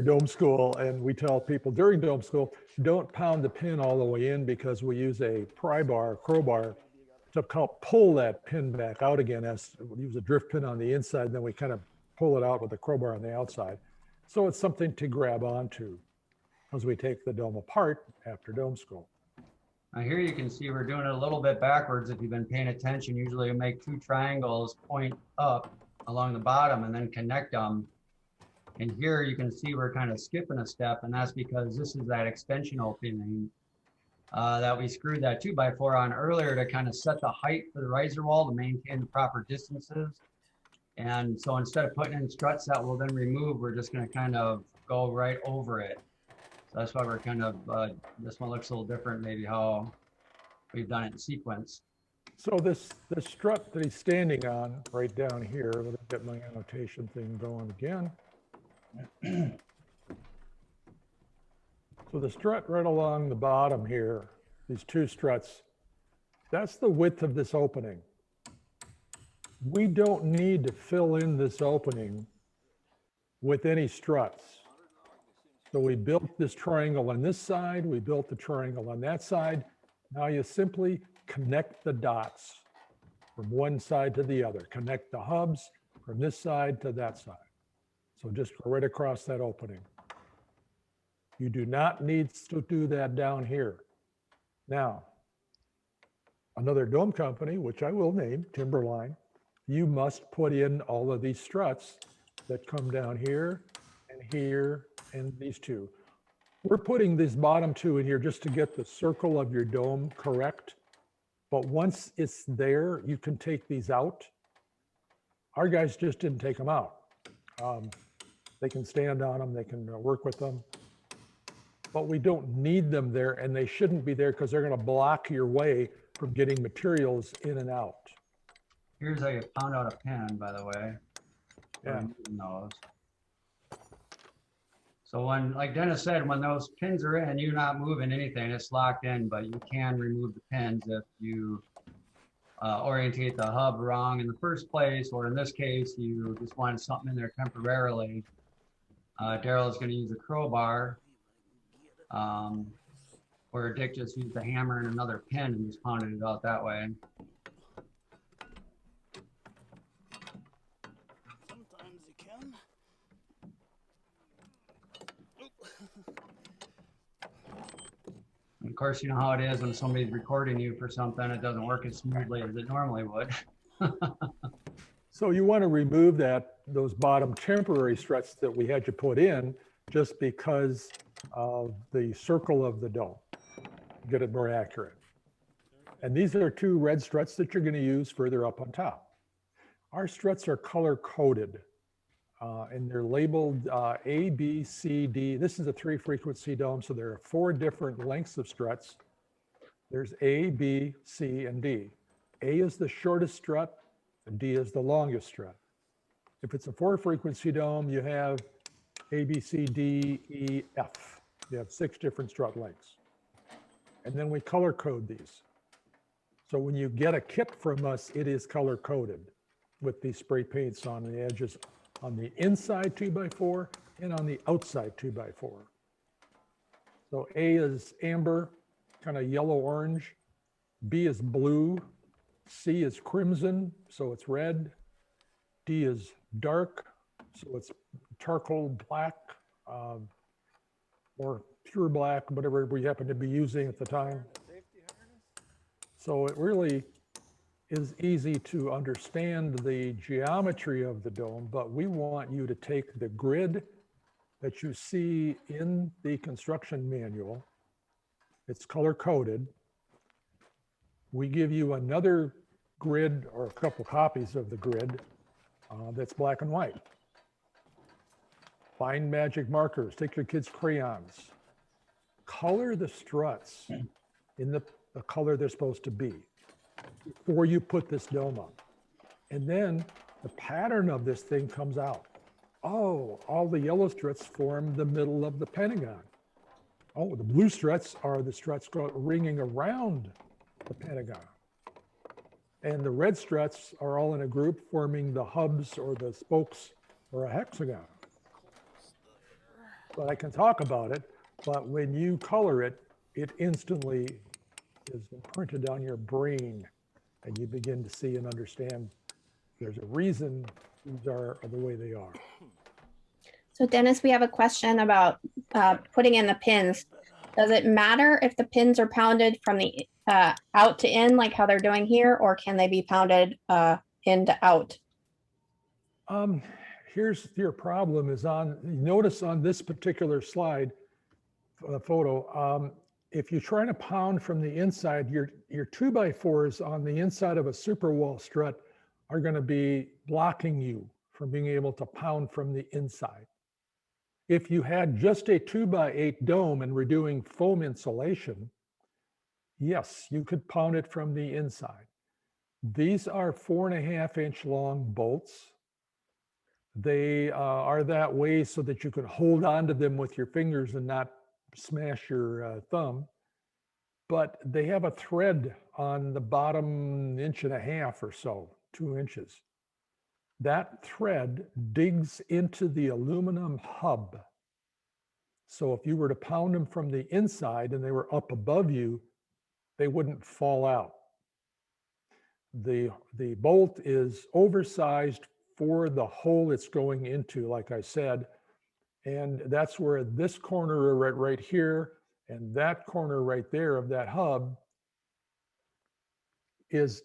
dome school and we tell people during dome school, don't pound the pin all the way in because we use a pry bar, crowbar, to pull that pin back out again. As we use a drift pin on the inside, then we kind of pull it out with a crowbar on the outside. So it's something to grab onto as we take the dome apart after dome school.
Now here you can see we're doing it a little bit backwards. If you've been paying attention, usually we make two triangles point up along the bottom and then connect them. And here you can see we're kind of skipping a step, and that's because this is that extension opening that we screwed that 2x4 on earlier to kind of set the height for the riser wall to maintain the proper distances. And so instead of putting in struts that we'll then remove, we're just going to kind of go right over it. So that's why we're kind of, this one looks a little different, maybe how we've done it in sequence.
So the strut that he's standing on right down here, let me get my annotation thing going again. So the strut right along the bottom here, these two struts, that's the width of this opening. We don't need to fill in this opening with any struts. So we built this triangle on this side, we built the triangle on that side. Now you simply connect the dots from one side to the other, connect the hubs from this side to that side. So just go right across that opening. You do not need to do that down here. Now, another dome company, which I will name, Timberline, you must put in all of these struts that come down here and here, and these two. We're putting these bottom two in here just to get the circle of your dome correct. But once it's there, you can take these out. Our guys just didn't take them out. They can stand on them, they can work with them. But we don't need them there, and they shouldn't be there because they're going to block your way from getting materials in and out.
Here's how you found out a pin, by the way.
Yeah.
Those. So when, like Dennis said, when those pins are in, you're not moving anything, it's locked in, but you can remove the pins if you orientate the hub wrong in the first place, or in this case, you just wanted something in there temporarily. Daryl is going to use a crowbar, where Dick just used a hammer and another pin and just pounded it out that way.
Sometimes you can.
And of course, you know how it is when somebody's recording you for something, it doesn't work as smoothly as it normally would.
So you want to remove those bottom temporary struts that we had you put in just because of the circle of the dome, get it more accurate. And these are two red struts that you're going to use further up on top. Our struts are color coded and they're labeled A, B, C, D. This is a 3-frequency dome, so there are 4 different lengths of struts. There's A, B, C, and D. A is the shortest strut, and D is the longest strut. If it's a 4-frequency dome, you have A, B, C, D, E, F. You have 6 different strut lengths. And then we color code these. So when you get a kit from us, it is color coded with these spray paints on the edges on the inside 2x4 and on the outside 2x4. So A is amber, kind of yellow orange. B is blue. C is crimson, so it's red. D is dark, so it's charcoal black, or pure black, whatever we happen to be using at the time. So it really is easy to understand the geometry of the dome, but we want you to take the grid that you see in the construction manual. It's color coded. We give you another grid or a couple copies of the grid that's black and white. Find magic markers, take your kids' crayons. Color the struts in the color they're supposed to be before you put this dome on. And then the pattern of this thing comes out. Oh, all the yellow struts form the middle of the pentagon. Oh, the blue struts are the struts ringing around the pentagon. And the red struts are all in a group forming the hubs or the spokes or a hexagon. But I can talk about it, but when you color it, it instantly is imprinted on your brain and you begin to see and understand there's a reason these are the way they are.
So Dennis, we have a question about putting in the pins. Does it matter if the pins are pounded from the out to in, like how they're doing here, or can they be pounded in to out?
Here's your problem is notice on this particular slide, photo, if you're trying to pound from the inside, your 2x4s on the inside of a super wall strut are going to be blocking you from being able to pound from the inside. If you had just a 2x8 dome and we're doing foam insulation, yes, you could pound it from the inside. These are 4.5-inch long bolts. They are that way so that you can hold on to them with your fingers and not smash your thumb. But they have a thread on the bottom 1.5 inches or so, 2 inches. That thread digs into the aluminum hub. So if you were to pound them from the inside and they were up above you, they wouldn't fall out. The bolt is oversized for the hole it's going into, like I said, and that's where this corner right here and that corner right there of that hub is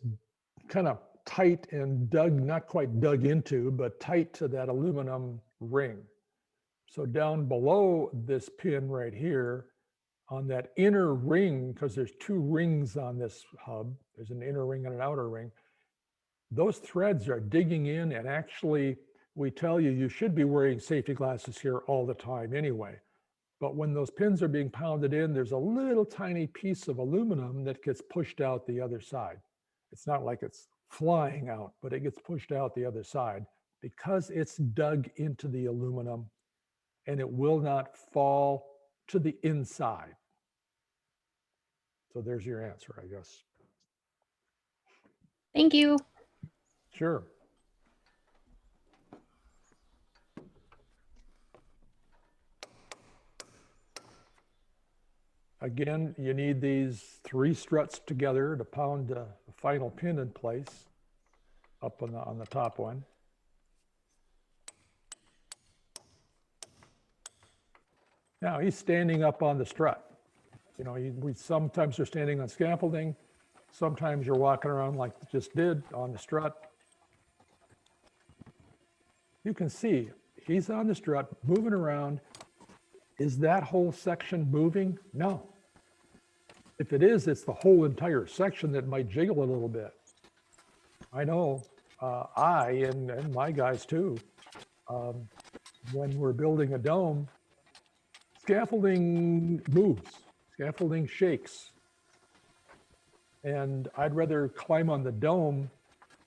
kind of tight and dug, not quite dug into, but tight to that aluminum ring. So down below this pin right here, on that inner ring, because there's two rings on this hub, there's an inner ring and an outer ring, those threads are digging in, and actually we tell you, you should be wearing safety glasses here all the time anyway. But when those pins are being pounded in, there's a little tiny piece of aluminum that gets pushed out the other side. It's not like it's flying out, but it gets pushed out the other side because it's dug into the aluminum, and it will not fall to the inside. So there's your answer, I guess.
Thank you.
Sure. Again, you need these 3 struts together to pound the final pin in place up on the top one. Now he's standing up on the strut. You know, we sometimes are standing on scaffolding. Sometimes you're walking around like you just did on the strut. You can see he's on the strut moving around. Is that whole section moving? No. If it is, it's the whole entire section that might jiggle a little bit. I know I and my guys too, when we're building a dome, scaffolding moves, scaffolding shakes. And I'd rather climb on the dome,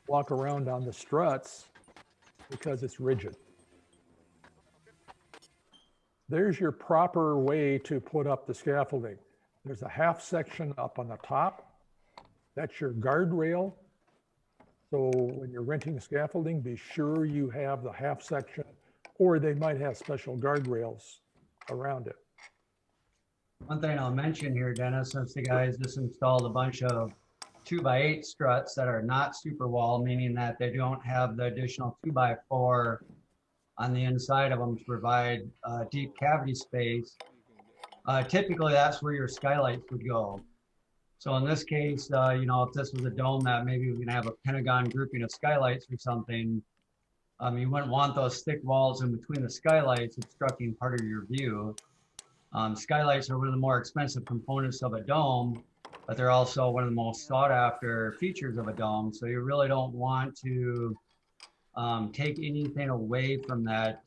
walk around on the struts because it's rigid. There's your proper way to put up the scaffolding. There's a half section up on the top. That's your guardrail. So when you're renting scaffolding, be sure you have the half section, or they might have special guardrails around it.
One thing I'll mention here, Dennis, since the guys just installed a bunch of 2x8 struts that are not super wall, meaning that they don't have the additional 2x4 on the inside of them to provide deep cavity space. Typically, that's where your skylights would go. So in this case, you know, if this was a dome that maybe we're gonna have a pentagon grouping of skylights or something, you wouldn't want those thick walls in between the skylights obstructing part of your view. Skylights are one of the more expensive components of a dome, but they're also one of the most sought after features of a dome. So you really don't want to take anything away from that,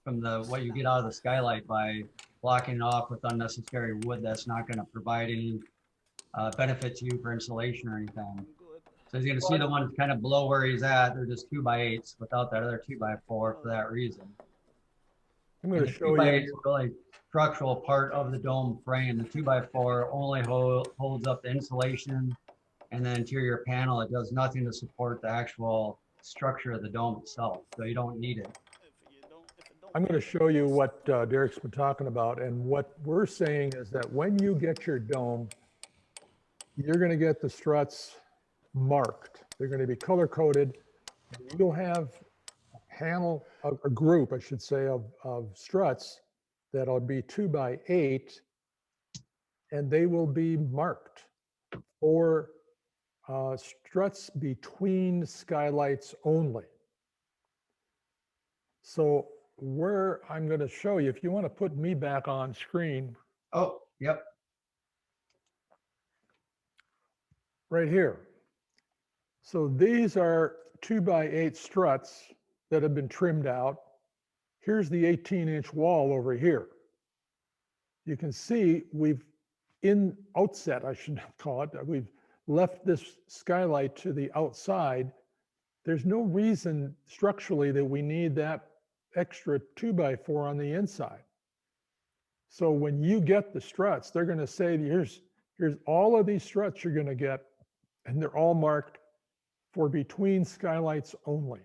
from what you get out of the skylight by blocking it off with unnecessary wood that's not going to provide any benefit to you for insulation or anything. So as you're going to see the ones kind of below where he's at, they're just 2x8s without that other 2x4 for that reason.
I'm going to show
2x8 is
you.
really structural part of the dome frame. The 2x4 only holds up the insulation and the interior panel. It does nothing to support the actual structure of the dome itself, so you don't need it.
I'm going to show you what Derek's been talking about, and what we're saying is that when you get your dome, you're going to get the struts marked. They're going to be color coded. You'll have a group, I should say, of struts that'll be 2x8, and they will be marked for struts between skylights only. So where I'm going to show you, if you want to put me back on screen.
Oh, yep.
Right here. So these are 2x8 struts that have been trimmed out. Here's the 18-inch wall over here. You can see we've outset, I should call it, we've left this skylight to the outside. There's no reason structurally that we need that extra 2x4 on the inside. So when you get the struts, they're going to say, here's all of these struts you're going to get, and they're all marked for between skylights only.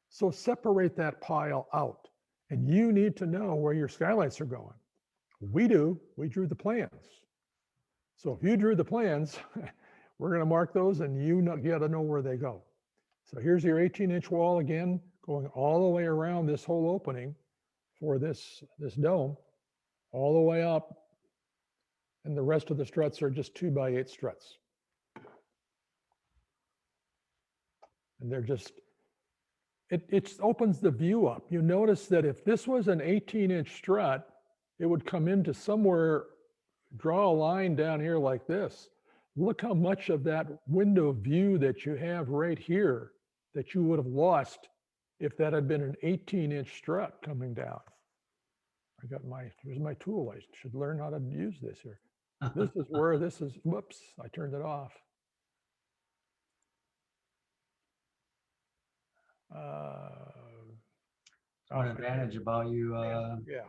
So separate that pile out, and you need to know where your skylights are going. We do. We drew the plans. So if you drew the plans, we're going to mark those, and you got to know where they go. So here's your 18-inch wall again, going all the way around this whole opening for this dome, all the way up, and the rest of the struts are just 2x8 struts. And they're just it opens the view up. You notice that if this was an 18-inch strut, it would come into somewhere, draw a line down here like this. Look how much of that window view that you have right here that you would have lost if that had been an 18-inch strut coming down. I got here's my tool. I should learn how to use this here. This is where this is, whoops, I turned it off.
One advantage about you
yeah.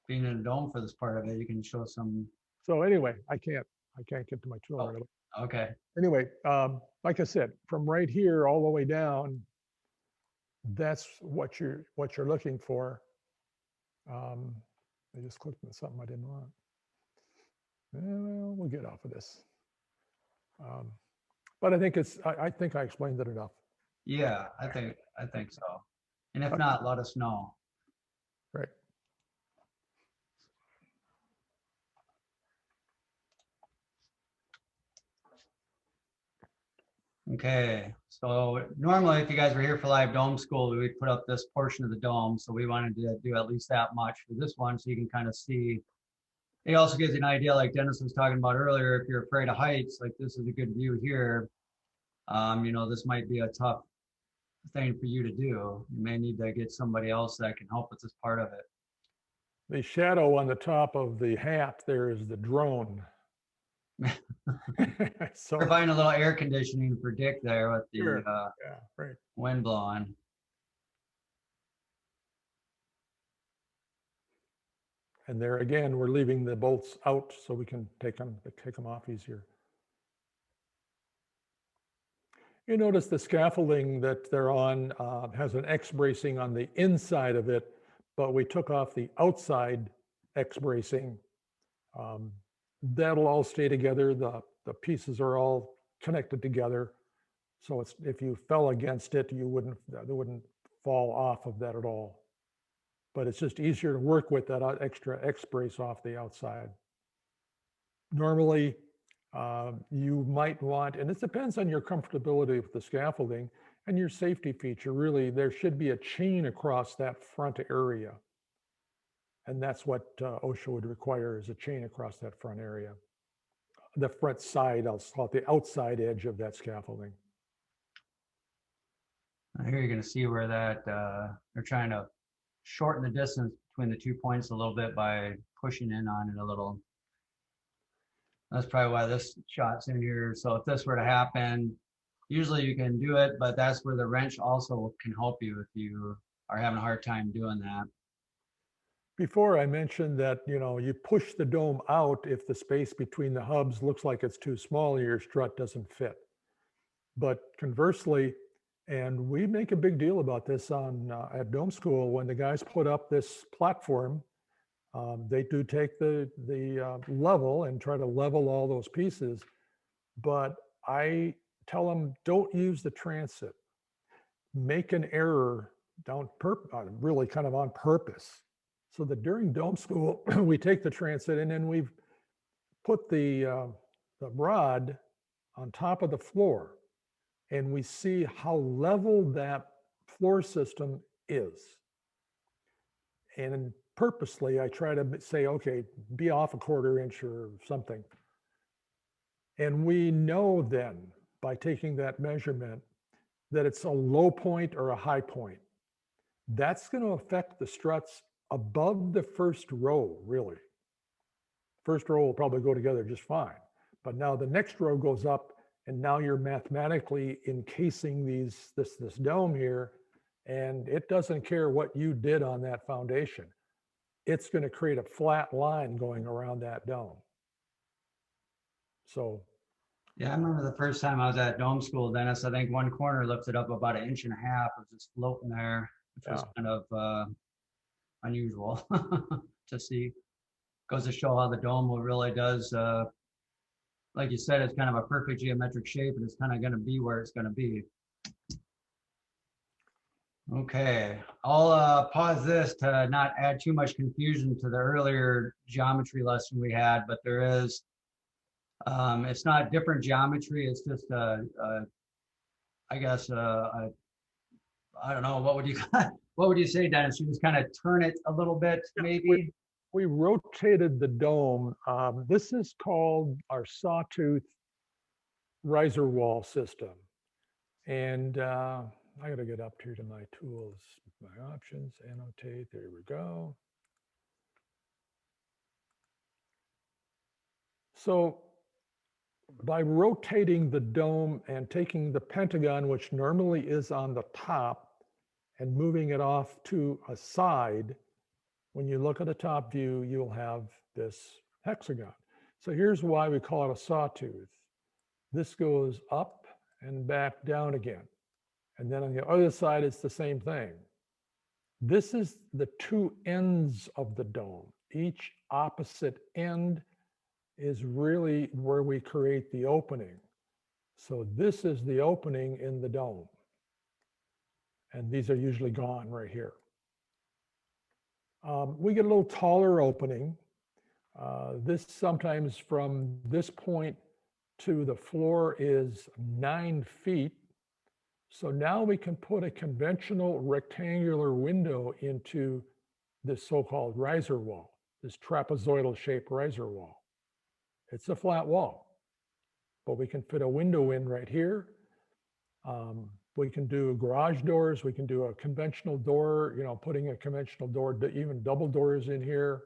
being in a dome for this part of it, you can show some.
So anyway, I can't get to my tool. Right away.
Okay.
Anyway, like I said, from right here all the way down, that's what you're looking for. I just clicked on something I didn't want. Well, we'll get off of this. But I think I think I explained it enough.
Yeah, I think so. And if not, let us know.
Right.
Okay, so normally if you guys were here for live dome school, we would put up this portion of the dome. So we wanted to do at least that much for this one so you can kind of see. It also gives you an idea, like Dennis was talking about earlier, if you're afraid of heights, like this is a good view here. You know, this might be a tough thing for you to do. You may need to get somebody else that can help with this part of it.
The shadow on the top of the hat there is the drone. So
providing a little air conditioning for Dick there with the
sure. Yeah, right.
wind blowing.
And there again, we're leaving the bolts out so we can take them off easier. You notice the scaffolding that they're on has an X bracing on the inside of it, but we took off the outside X bracing. That'll all stay together. The pieces are all connected together. So it's, if you fell against it, they wouldn't fall off of that at all. But it's just easier to work with that extra X brace off the outside. Normally, you might want, and it depends on your comfortability with the scaffolding and your safety feature, really, there should be a chain across that front area. And that's what OSHA would require, is a chain across that front area. The front side, I'll call it the outside edge of that scaffolding.
Here you're going to see where that they're trying to shorten the distance between the 2 points a little bit by pushing in on it a little. That's probably why this shot's in here. So if this were to happen, usually you can do it, but that's where the wrench also can help you if you are having a hard time doing that.
Before I mentioned that, you know, you push the dome out if the space between the hubs looks like it's too small, your strut doesn't fit. But conversely, and we make a big deal about this on at Dome School, when the guys put up this platform, they do take the level and try to level all those pieces. But I tell them, don't use the transit. Make an error down really kind of on purpose. So that during Dome School, we take the transit and then we've put the rod on top of the floor, and we see how level that floor system is. And purposely, I try to say, okay, be off a 1/4 inch or something. And we know then, by taking that measurement, that it's a low point or a high point. That's going to affect the struts above the first row, really. First row will probably go together just fine. But now the next row goes up, and now you're mathematically encasing this dome here, and it doesn't care what you did on that foundation. It's going to create a flat line going around that dome. So.
Yeah, I remember the first time I was at Dome School, Dennis, I think one corner lifted up about 1.5 inches. It was just floating there, which was kind of unusual to see. Goes to show how the dome really does, like you said, it's kind of a perfect geometric shape, and it's kind of going to be where it's going to be. Okay, I'll pause this to not add too much confusion to the earlier geometry lesson we had, but there is, it's not different geometry, it's just I guess a I don't know, what would you, what would you say, Dennis? You just kind of turn it a little bit, maybe?
We rotated the dome. This is called our sawtooth riser wall system. And I gotta get up here to my tools, my options, annotate, there we go. So by rotating the dome and taking the pentagon, which normally is on the top, and moving it off to a side, when you look at the top view, you'll have this hexagon. So here's why we call it a sawtooth. This goes up and back down again. And then on the other side, it's the same thing. This is the two ends of the dome. Each opposite end is really where we create the opening. So this is the opening in the dome. And these are usually gone right here. We get a little taller opening. This sometimes from this point to the floor is 9 feet. So now we can put a conventional rectangular window into this so-called riser wall, this trapezoidal shaped riser wall. It's a flat wall, but we can fit a window in right here. We can do garage doors. We can do a conventional door, you know, putting a conventional door, even double doors in here,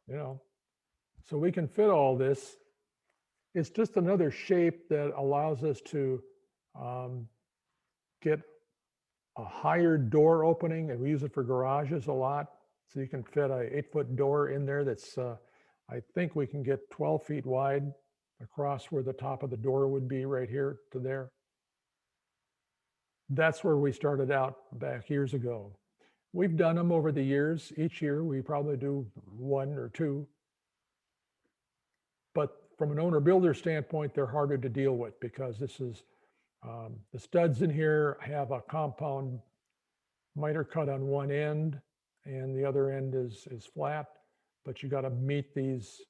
you know. So we can fit all this. It's just another shape that allows us to get a higher door opening, and we use it for garages a lot. So you can fit a 8-foot door in there that's, I think we can get 12 feet wide across where the top of the door would be right here to there. That's where we started out back years ago. We've done them over the years. Each year we probably do 1 or 2. But from an owner builder standpoint, they're harder to deal with because this is, the studs in here have a compound miter cut on one end and the other end is flat, but you got to meet these,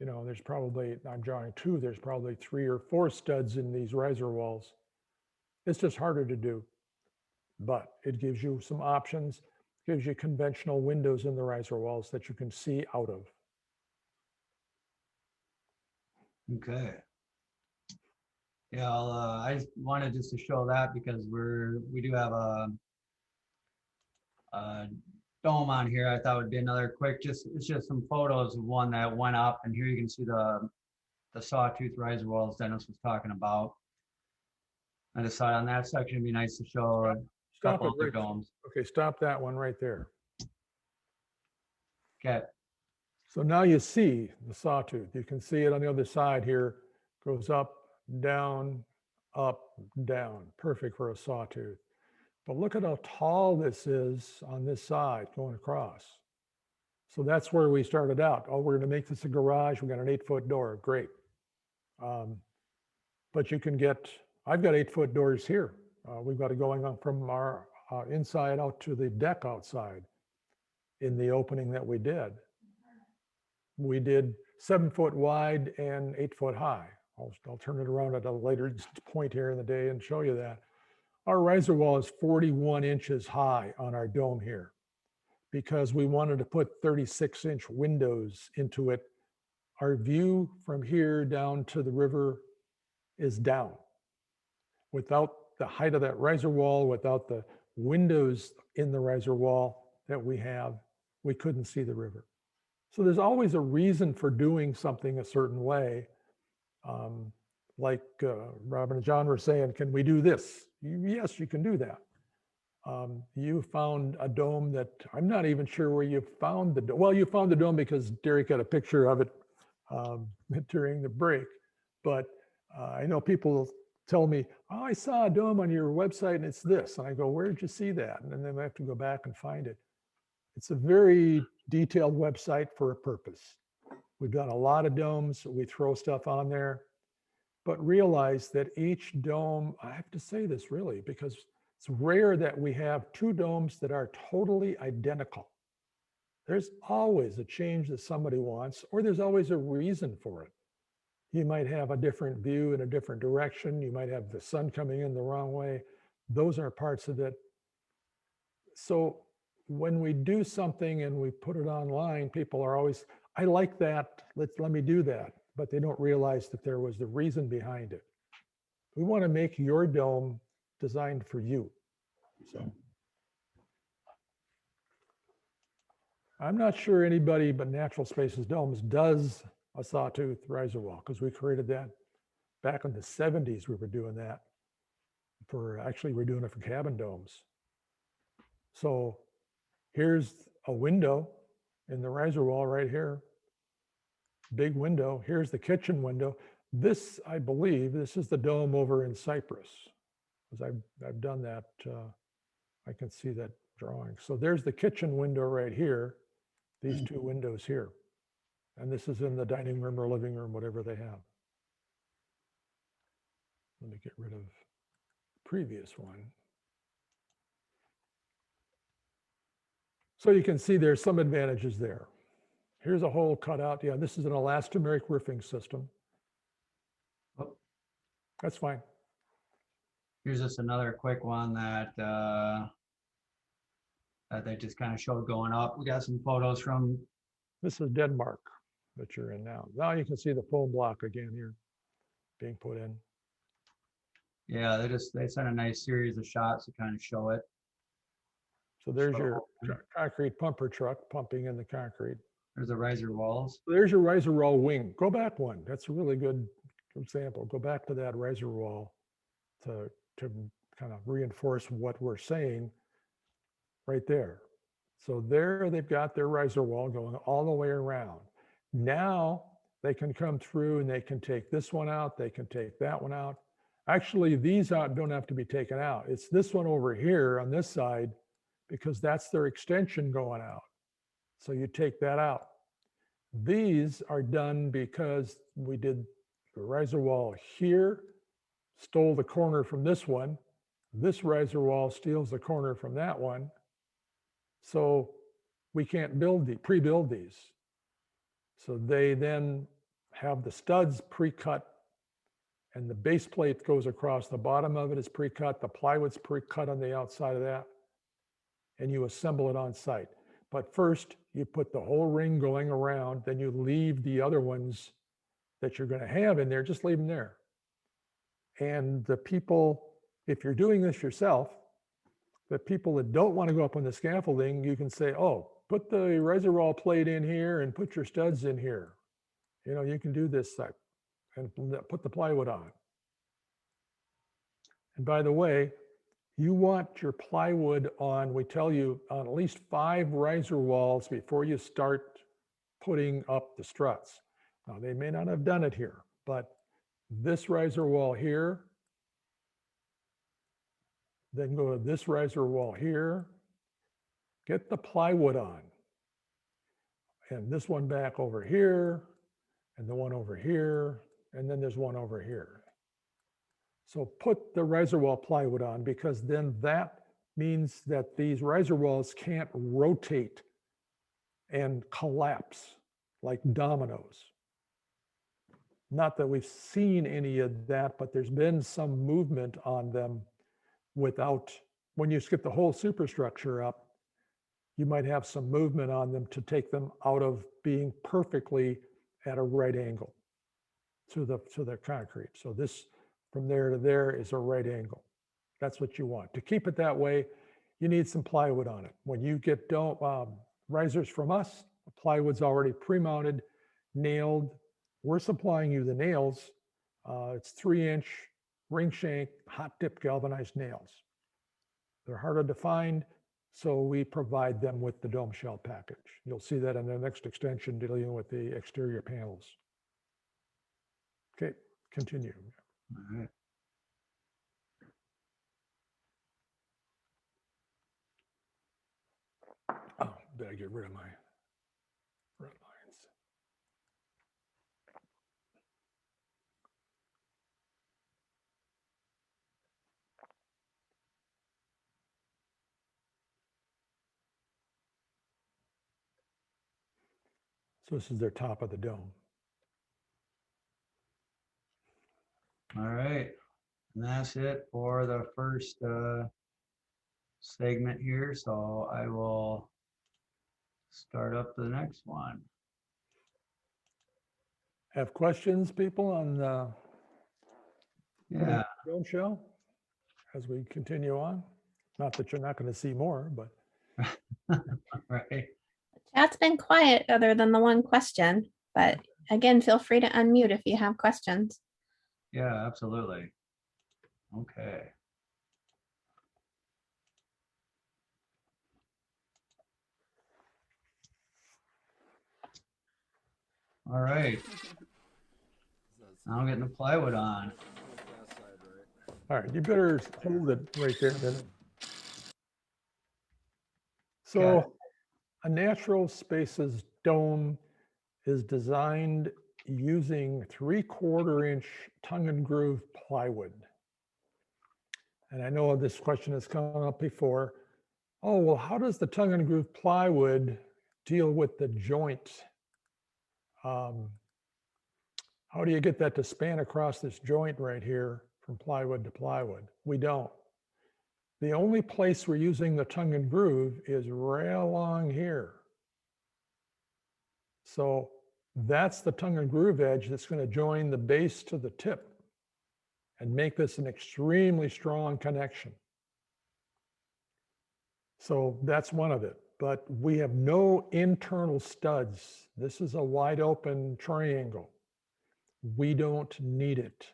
you know, there's probably, I'm drawing 2, there's probably 3 or 4 studs in these riser walls. It's just harder to do, but it gives you some options, gives you conventional windows in the riser walls that you can see out of.
Okay. Yeah, I just wanted just to show that because we do have a dome on here. I thought would be another quick, it's just some photos of one that went up, and here you can see the sawtooth riser walls Dennis was talking about. I decided on that section it'd be nice to show a couple of the domes.
Okay, stop that one right there.
Okay.
So now you see the sawtooth. You can see it on the other side here. Goes up, down, perfect for a sawtooth. But look at how tall this is on this side going across. So that's where we started out. Oh, we're going to make this a garage. We got an 8-foot door. Great. But you can get, I've got 8-foot doors here. We've got it going on from our inside out to the deck outside in the opening that we did. We did 7-foot wide and 8-foot high. I'll turn it around at a later point here in the day and show you that. Our riser wall is 41 inches high on our dome here because we wanted to put 36-inch windows into it. Our view from here down to the river is down. Without the height of that riser wall, without the windows in the riser wall that we have, we couldn't see the river. So there's always a reason for doing something a certain way. Like Robin and John were saying, can we do this? Yes, you can do that. You found a dome that I'm not even sure where you found the dome. Well, you found the dome because Derek had a picture of it during the break. But I know people tell me, oh, I saw a dome on your website and it's this. And I go, where did you see that? And then I have to go back and find it. It's a very detailed website for a purpose. We've done a lot of domes. We throw stuff on there, but realize that each dome, I have to say this really, because it's rare that we have 2 domes that are totally identical. There's always a change that somebody wants, or there's always a reason for it. You might have a different view in a different direction. You might have the sun coming in the wrong way. those are parts of it. So when we do something and we put it online, people are always, I like that, let me do that. But they don't realize that there was the reason behind it. We want to make your dome designed for you. So I'm not sure anybody but Natural Spaces Domes does a sawtooth riser wall, because we created that back in the 70s. We were doing that we're doing it for cabin domes. So here's a window in the riser wall right here. Big window. Here's the kitchen window. This, I believe, this is the dome over in Cyprus, because I've done that. I can see that drawing. So there's the kitchen window right here. These two windows here. And this is in the dining room or living room, whatever they have. Let me get rid of the previous one. So you can see there's some advantages there. Here's a hole cut out. Yeah, this is an elastomeric roofing system.
Oh.
That's fine.
Here's just another quick one that that they just kind of showed going up. We got some photos from.
This is Denmark that you're in now. Now you can see the foam block again here being put in.
Yeah, they sent a nice series of shots to kind of show it.
So there's your concrete pumper truck pumping in the concrete.
There's the riser walls.
There's your riser wall wing. Go back one. That's a really good example. Go back to that riser wall to kind of reinforce what we're saying right there. So there they've got their riser wall going all the way around. Now they can come through and they can take this one out. They can take that one out. Actually, these don't have to be taken out. It's this one over here on this side, because that's their extension going out. So you take that out. These are done because we did the riser wall here, stole the corner from this one. This riser wall steals the corner from that one. So we can't pre-build these. So they then have the studs pre-cut, and the base plate goes across the bottom of it is pre-cut. The plywood's pre-cut on the outside of that, and you assemble it on site. But first, you put the whole ring going around, then you leave the other ones that you're going to have in there, just leave them there. And the people, if you're doing this yourself, the people that don't want to go up on the scaffolding, you can say, oh, put the riser wall plate in here and put your studs in here. You know, you can do this side and put the plywood on. And by the way, you want your plywood on, we tell you, on at least 5 riser walls before you start putting up the struts. Now, they may not have done it here, but this riser wall here, then go to this riser wall here, get the plywood on, and this one back over here, and the one over here, and then there's one over here. So put the riser wall plywood on, because then that means that these riser walls can't rotate and collapse like dominoes. Not that we've seen any of that, but there's been some movement on them without, when you skip the whole superstructure up, you might have some movement on them to take them out of being perfectly at a right angle to the concrete. So this, from there to there, is a right angle. That's what you want. To keep it that way, you need some plywood on it. When you get risers from us, the plywood's already pre-mounted, nailed. We're supplying you the nails. It's 3-inch ring shank, hot dip galvanized nails. They're harder to find, so we provide them with the dome shell package. You'll see that in the next extension dealing with the exterior panels. Okay, continue.
All right.
Oh, better get rid of my red lines. So this is their top of the dome.
All right. And that's it for the first segment here. So I will start up the next one.
Have questions, people, on
Yeah.
Dome Show as we continue on? Not that you're not going to see more, but.
Right.
Chat's been quiet other than the one question, but again, feel free to unmute if you have questions.
Yeah, absolutely. Okay. All right. Now I'm getting the plywood on.
All right, you better hold it right there then. So a Natural Spaces dome is designed using 3/4 inch tongue and groove plywood. And I know this question has come up before. Oh, well, how does the tongue and groove plywood deal with the joint? How do you get that to span across this joint right here from plywood to plywood? We don't. The only place we're using the tongue and groove is right along here. So that's the tongue and groove edge that's going to join the base to the tip and make this an extremely strong connection. So that's one of it. But we have no internal studs. This is a wide open triangle. We don't need it.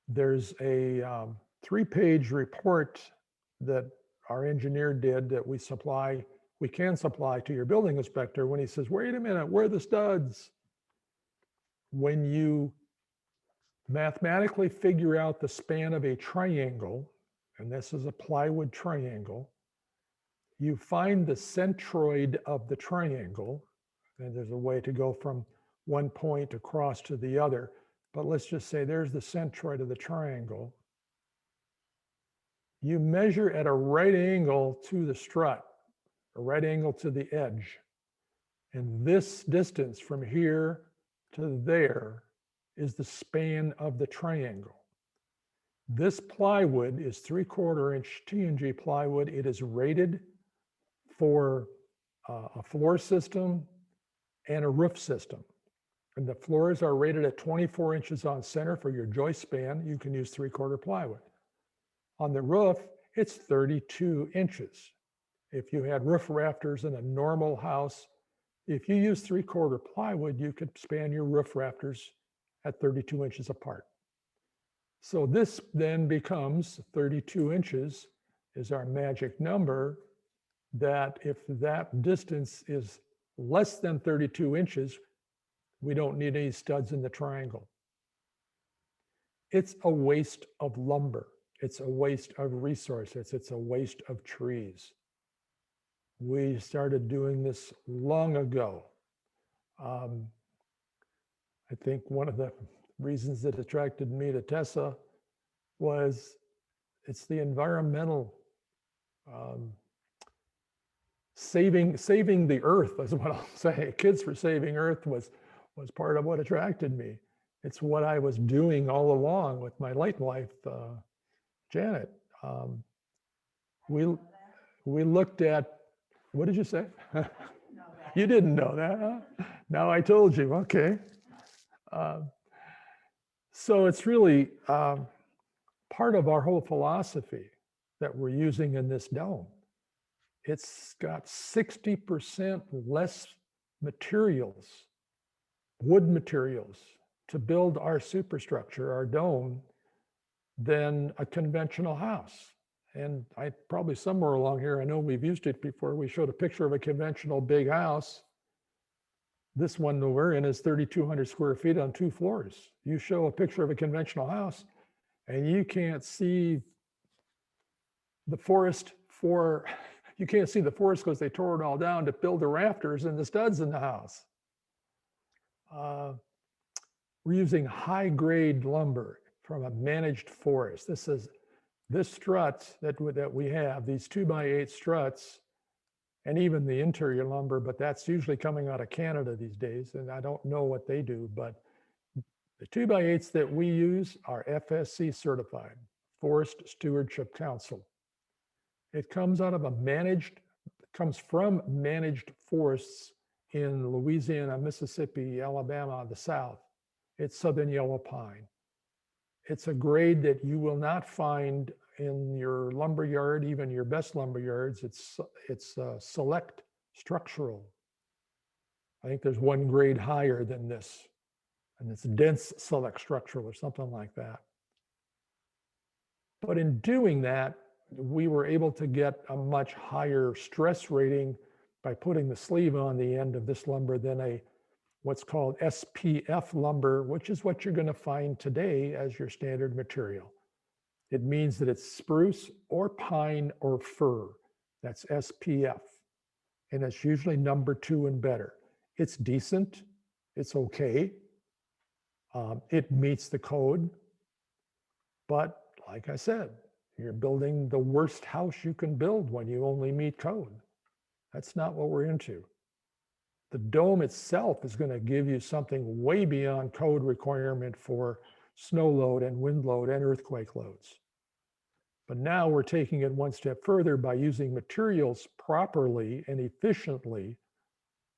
There's a 3-page report that our engineer did that we can supply to your building inspector when he says, wait a minute, where are the studs? When you mathematically figure out the span of a triangle, and this is a plywood triangle, you find the centroid of the triangle, and there's a way to go from one point across to the other, but let's just say there's the centroid of the triangle. You measure at a right angle to the strut, a right angle to the edge. And this distance from here to there is the span of the triangle. This plywood is 3/4 inch T&G plywood. It is rated for a floor system and a roof system. And the floors are rated at 24 inches on center for your joist span. You can use 3/4 plywood. On the roof, it's 32 inches. If you had roof rafters in a normal house, if you use 3/4 plywood, you could span your roof rafters at 32 inches apart. So this then becomes 32 inches is our magic number, that if that distance is less than 32 inches, we don't need any studs in the triangle. It's a waste of lumber. It's a waste of resources. It's a waste of trees. We started doing this long ago. I think one of the reasons that attracted me to Tessa was it's the environmental saving the earth is what I'll say. Kids for Saving Earth was part of what attracted me. It's what I was doing all along with my late wife, Janet. We looked at, what did you say? You didn't know that, huh? Now I told you, okay. So it's really part of our whole philosophy that we're using in this dome. It's got 60% less materials, wood materials, to build our superstructure, our dome, than a conventional house. And I probably somewhere along here, I know we've used it before, we showed a picture of a conventional big house. This one that we're in is 3,200 square feet on 2 floors. You show a picture of a conventional house and you can't see the forest you can't see the forest because they tore it all down to build the rafters and the studs in the house. We're using high-grade lumber from a managed forest. This strut that we have, these 2x8 struts, and even the interior lumber, but that's usually coming out of Canada these days, and I don't know what they do, but The 2x8s that we use are FSC certified, Forest Stewardship Council. It comes out of comes from managed forests in Louisiana, Mississippi, Alabama, the South. It's Southern Yellow Pine. It's a grade that you will not find in your lumber yard, even your best lumber yards. It's select structural. I think there's one grade higher than this, and it's dense select structural or something like that. But in doing that, we were able to get a much higher stress rating by putting the sleeve on the end of this lumber than what's called SPF lumber, which is what you're going to find today as your standard material. It means that it's spruce or pine or fir. That's SPF. And it's usually number 2 and better. It's decent. It's okay. It meets the code. But like I said, you're building the worst house you can build when you only meet code. That's not what we're into. The dome itself is going to give you something way beyond code requirement for snow load and wind load and earthquake loads. But now we're taking it one step further by using materials properly and efficiently,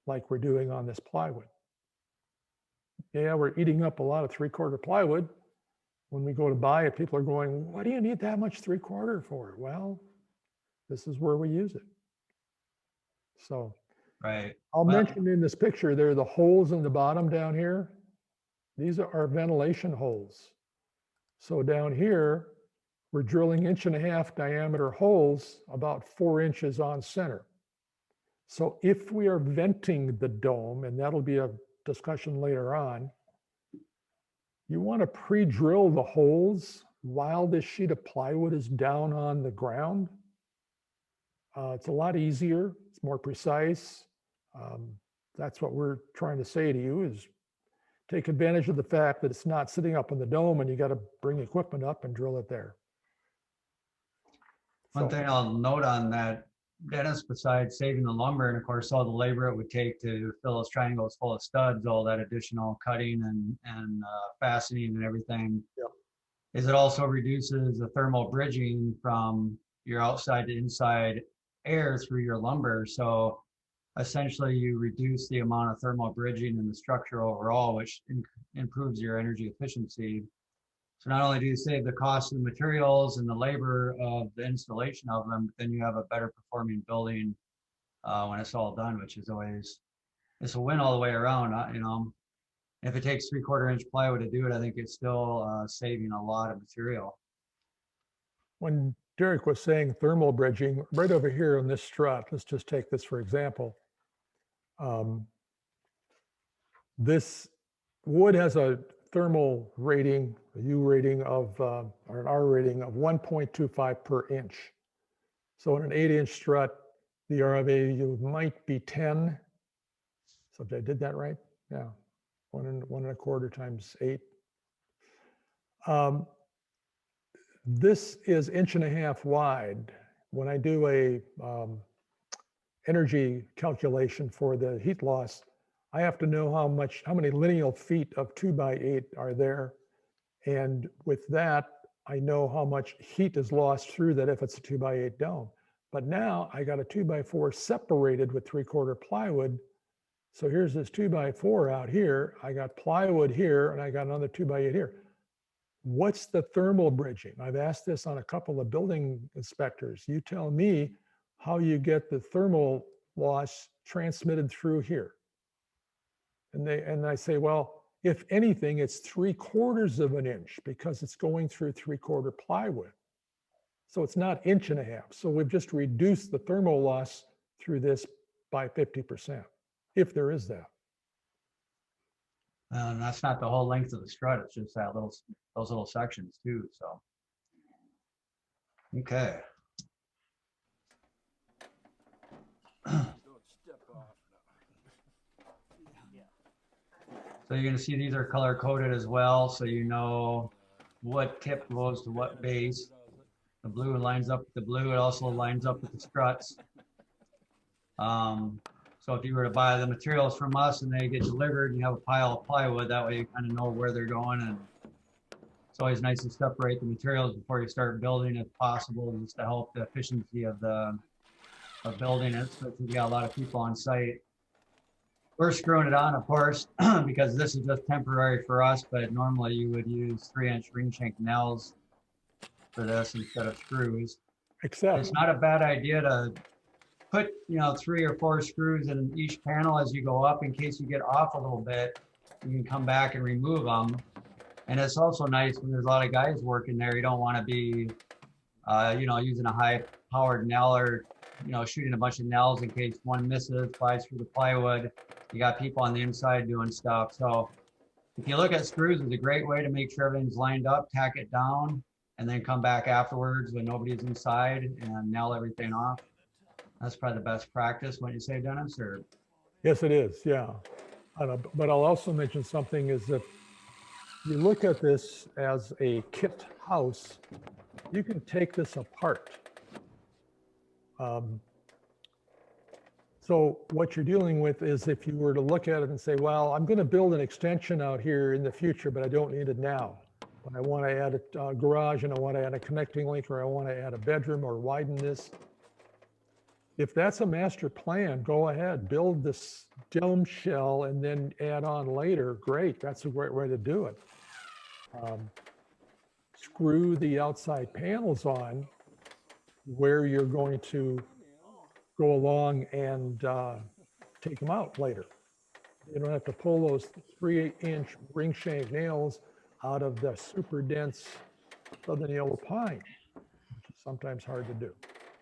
like we're doing on this plywood. Yeah, we're eating up a lot of 3/4 plywood. When we go to buy it, people are going, what do you need that much 3/4 for? Well, this is where we use it. So
Right.
I'll mention in this picture, there are the holes in the bottom down here. These are our ventilation holes. So down here, we're drilling 1.5-inch diameter holes about 4 inches on center. So if we are venting the dome, and that'll be a discussion later on, you want to pre-drill the holes while this sheet of plywood is down on the ground. It's a lot easier, it's more precise. That's what we're trying to say to you, is take advantage of the fact that it's not sitting up in the dome and you got to bring equipment up and drill it there.
One thing I'll note on that, Dennis, besides saving the lumber and of course all the labor it would take to fill those triangles full of studs, all that additional cutting and fastening and everything, is it also reduces the thermal bridging from your outside to inside air through your lumber. So essentially you reduce the amount of thermal bridging in the structure overall, which improves your energy efficiency. So not only do you save the cost of the materials and the labor of the installation of them, but then you have a better performing building when it's all done, which is always, it's a win all the way around. You know, if it takes 3/4-inch plywood to do it, I think it's still saving a lot of material.
When Derek was saying thermal bridging, right over here on this strut, let's just take this for example. This wood has a thermal rating, a U rating of, or an R rating of 1.25 per inch. So in an 8-inch strut, the R value might be 10. So if I did that right, yeah, 1.25 times 8. This is 1.5 inches wide. When I do a energy calculation for the heat loss, I have to know how many lineal feet of 2x8 are there. And with that, I know how much heat is lost through that if it's a 2x8 dome. But now I got a 2x4 separated with 3/4 plywood. So here's this 2x4 out here. I got plywood here and I got another 2x8 here. What's the thermal bridging? I've asked this on a couple of building inspectors. You tell me how you get the thermal loss transmitted through here. And I say, well, if anything, it's 3/4 inch because it's going through 3/4 plywood. So it's not 1.5 inches. So we've just reduced the thermal loss through this by 50%, if there is that.
And that's not the whole length of the strut. It's just that those little sections too. So, okay. So you're going to see these are color coded as well, so you know what tip goes to what base. The blue lines up with the blue. It also lines up with the struts. So if you were to buy the materials from us and they get delivered and you have a pile of plywood, that way you kind of know where they're going. And it's always nice to separate the materials before you start building if possible, just to help the efficiency of building it, especially if you got a lot of people on site. We're screwing it on, of course, because this is just temporary for us, but normally you would use 3-inch ring shank nails for this instead of screws.
Except
It's not a bad idea to put, 3 or 4 screws in each panel as you go up in case you get off a little bit. You can come back and remove them. And it's also nice when there's a lot of guys working there. You don't want to be, using a high-powered nail or, shooting a bunch of nails in case one misses, flies through the plywood. You got people on the inside doing stuff. So if you look at screws, it's a great way to make sure everything's lined up, tack it down, and then come back afterwards when nobody's inside and nail everything off. That's probably the best practice. What you say, Dennis? Or
yes, it is. Yeah. But I'll also mention something is that you look at this as a kit house, you can take this apart. So what you're dealing with is if you were to look at it and say, well, I'm going to build an extension out here in the future, but I don't need it now. But I want to add a garage and I want to add a connecting link, or I want to add a bedroom or widen this. If that's a master plan, go ahead, build this dome shell and then add on later. Great, that's a great way to do it. Screw the outside panels on where you're going to go along and take them out later. You don't have to pull those 3-inch ring shank nails out of the super dense southern yellow pine, which is sometimes hard to do.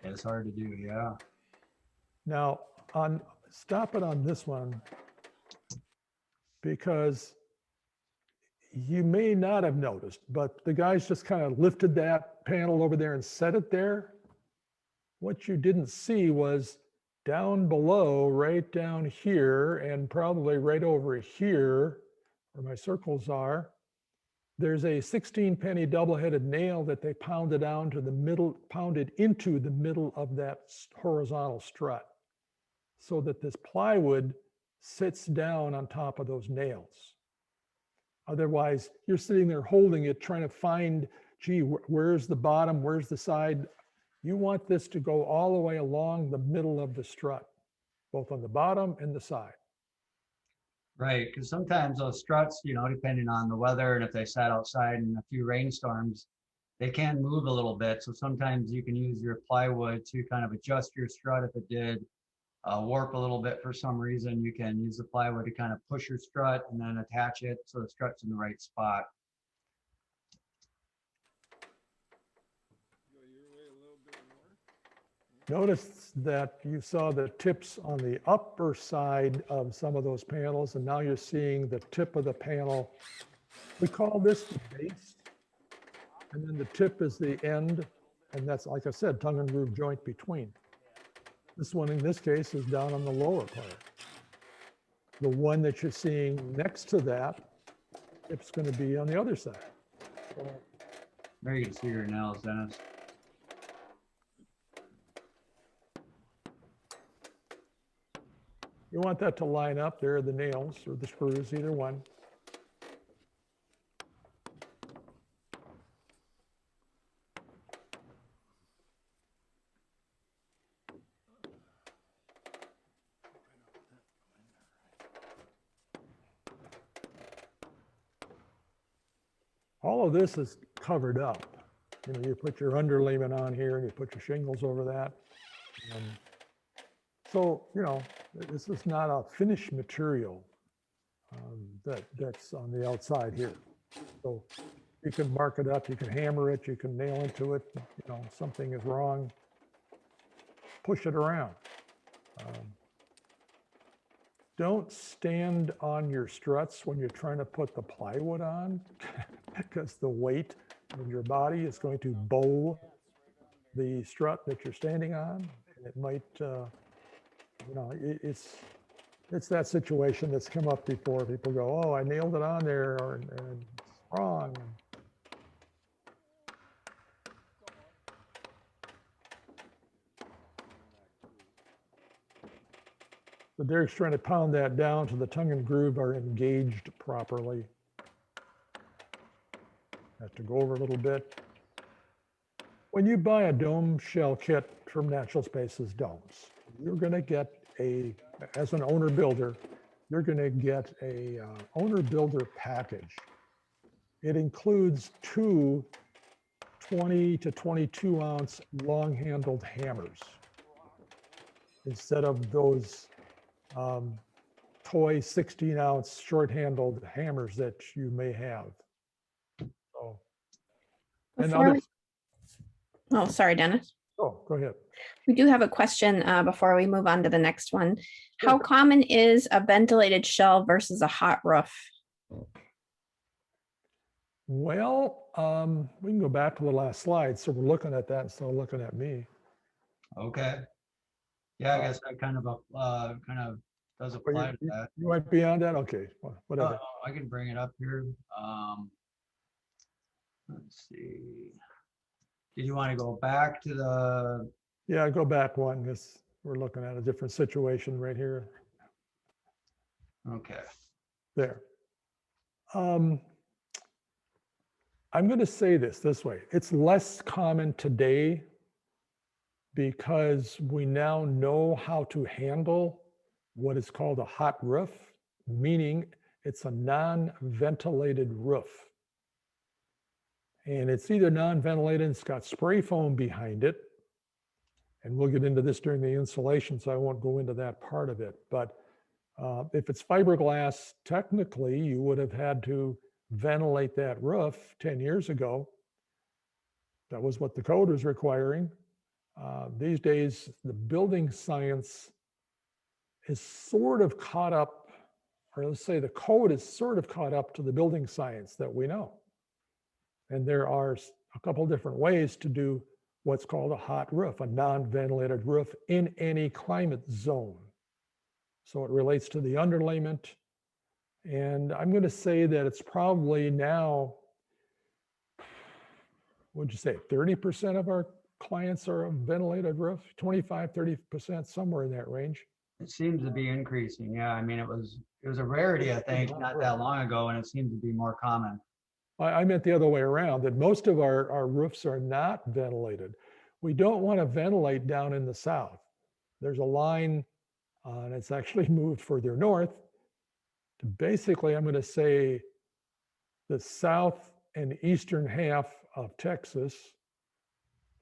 it's hard to do, yeah.
Now, stop it on this one, because you may not have noticed, but the guys just kind of lifted that panel over there and set it there. What you didn't see was down below, right down here, and probably right over here, where my circles are, there's a 16-penny double-headed nail that they pounded down to the middle, pounded into the middle of that horizontal strut, so that this plywood sits down on top of those nails. Otherwise, you're sitting there holding it, trying to find, gee, where's the bottom, where's the side? You want this to go all the way along the middle of the strut, both on the bottom and the side.
Right, because sometimes those struts, depending on the weather and if they sat outside in a few rainstorms, they can move a little bit. So sometimes you can use your plywood to kind of adjust your strut. If it did warp a little bit for some reason, you can use the plywood to kind of push your strut and then attach it so the strut's in the right spot.
Notice that you saw the tips on the upper side of some of those panels, and now you're seeing the tip of the panel. We call this the base, and then the tip is the end, and that's, like I said, tongue and groove joint between. This one, in this case, is down on the lower part. The one that you're seeing next to that, it's going to be on the other side. So,
there you can see your nails, Dennis.
you want that to line up. There are the nails or the screws, either one. All of this is covered up. You put your underlayment on here and you put your shingles over that. So, this is not a finished material that's on the outside here. So you can mark it up, you can hammer it, you can nail into it. Something is wrong, push it around. Don't stand on your struts when you're trying to put the plywood on, because the weight of your body is going to bow the strut that you're standing on. And it might, it's that situation that's come up before. People go, oh, I nailed it on there, and it's wrong. So Derek's trying to pound that down so the tongue and groove are engaged properly. Have to go over a little bit. When you buy a dome shell kit from Natural Spaces Domes, you're going to get as an owner builder, you're going to get a owner builder package. It includes 2 20 to 22 ounce long handled hammers instead of those toy 16 ounce short handled hammers that you may have. So, and
Oh, sorry, Dennis.
Oh, go ahead.
We do have a question before we move on to the next one. How common is a ventilated shell versus a hot roof?
Well, we can go back to the last slide. So we're looking at that instead of looking at me.
Okay. Yeah, I guess that kind of does apply to that.
You might be on that? Okay, whatever.
I can bring it up here. Let's see. Did you want to go back to the?
Yeah, go back one, because we're looking at a different situation right here.
Okay.
There. I'm going to say this way. It's less common today because we now know how to handle what is called a hot roof, meaning it's a non-ventilated roof. And it's either non-ventilated, it's got spray foam behind it. And we'll get into this during the installation, so I won't go into that part of it. But if it's fiberglass, technically you would have had to ventilate that roof 10 years ago. That was what the code was requiring. These days, the building science is sort of caught up, or let's say the code is sort of caught up to the building science that we know. And there are a couple different ways to do what's called a hot roof, a non-ventilated roof in any climate zone. So it relates to the underlayment. And I'm going to say that it's probably now, what'd you say, 30% of our clients are a ventilated roof, 25, 30%, somewhere in that range.
It seems to be increasing. Yeah, I mean, it was a rarity, I think, not that long ago, and it seems to be more common.
I meant the other way around, that most of our roofs are not ventilated. We don't want to ventilate down in the south. There's a line, and it's actually moved further north to basically, I'm going to say, the south and eastern half of Texas,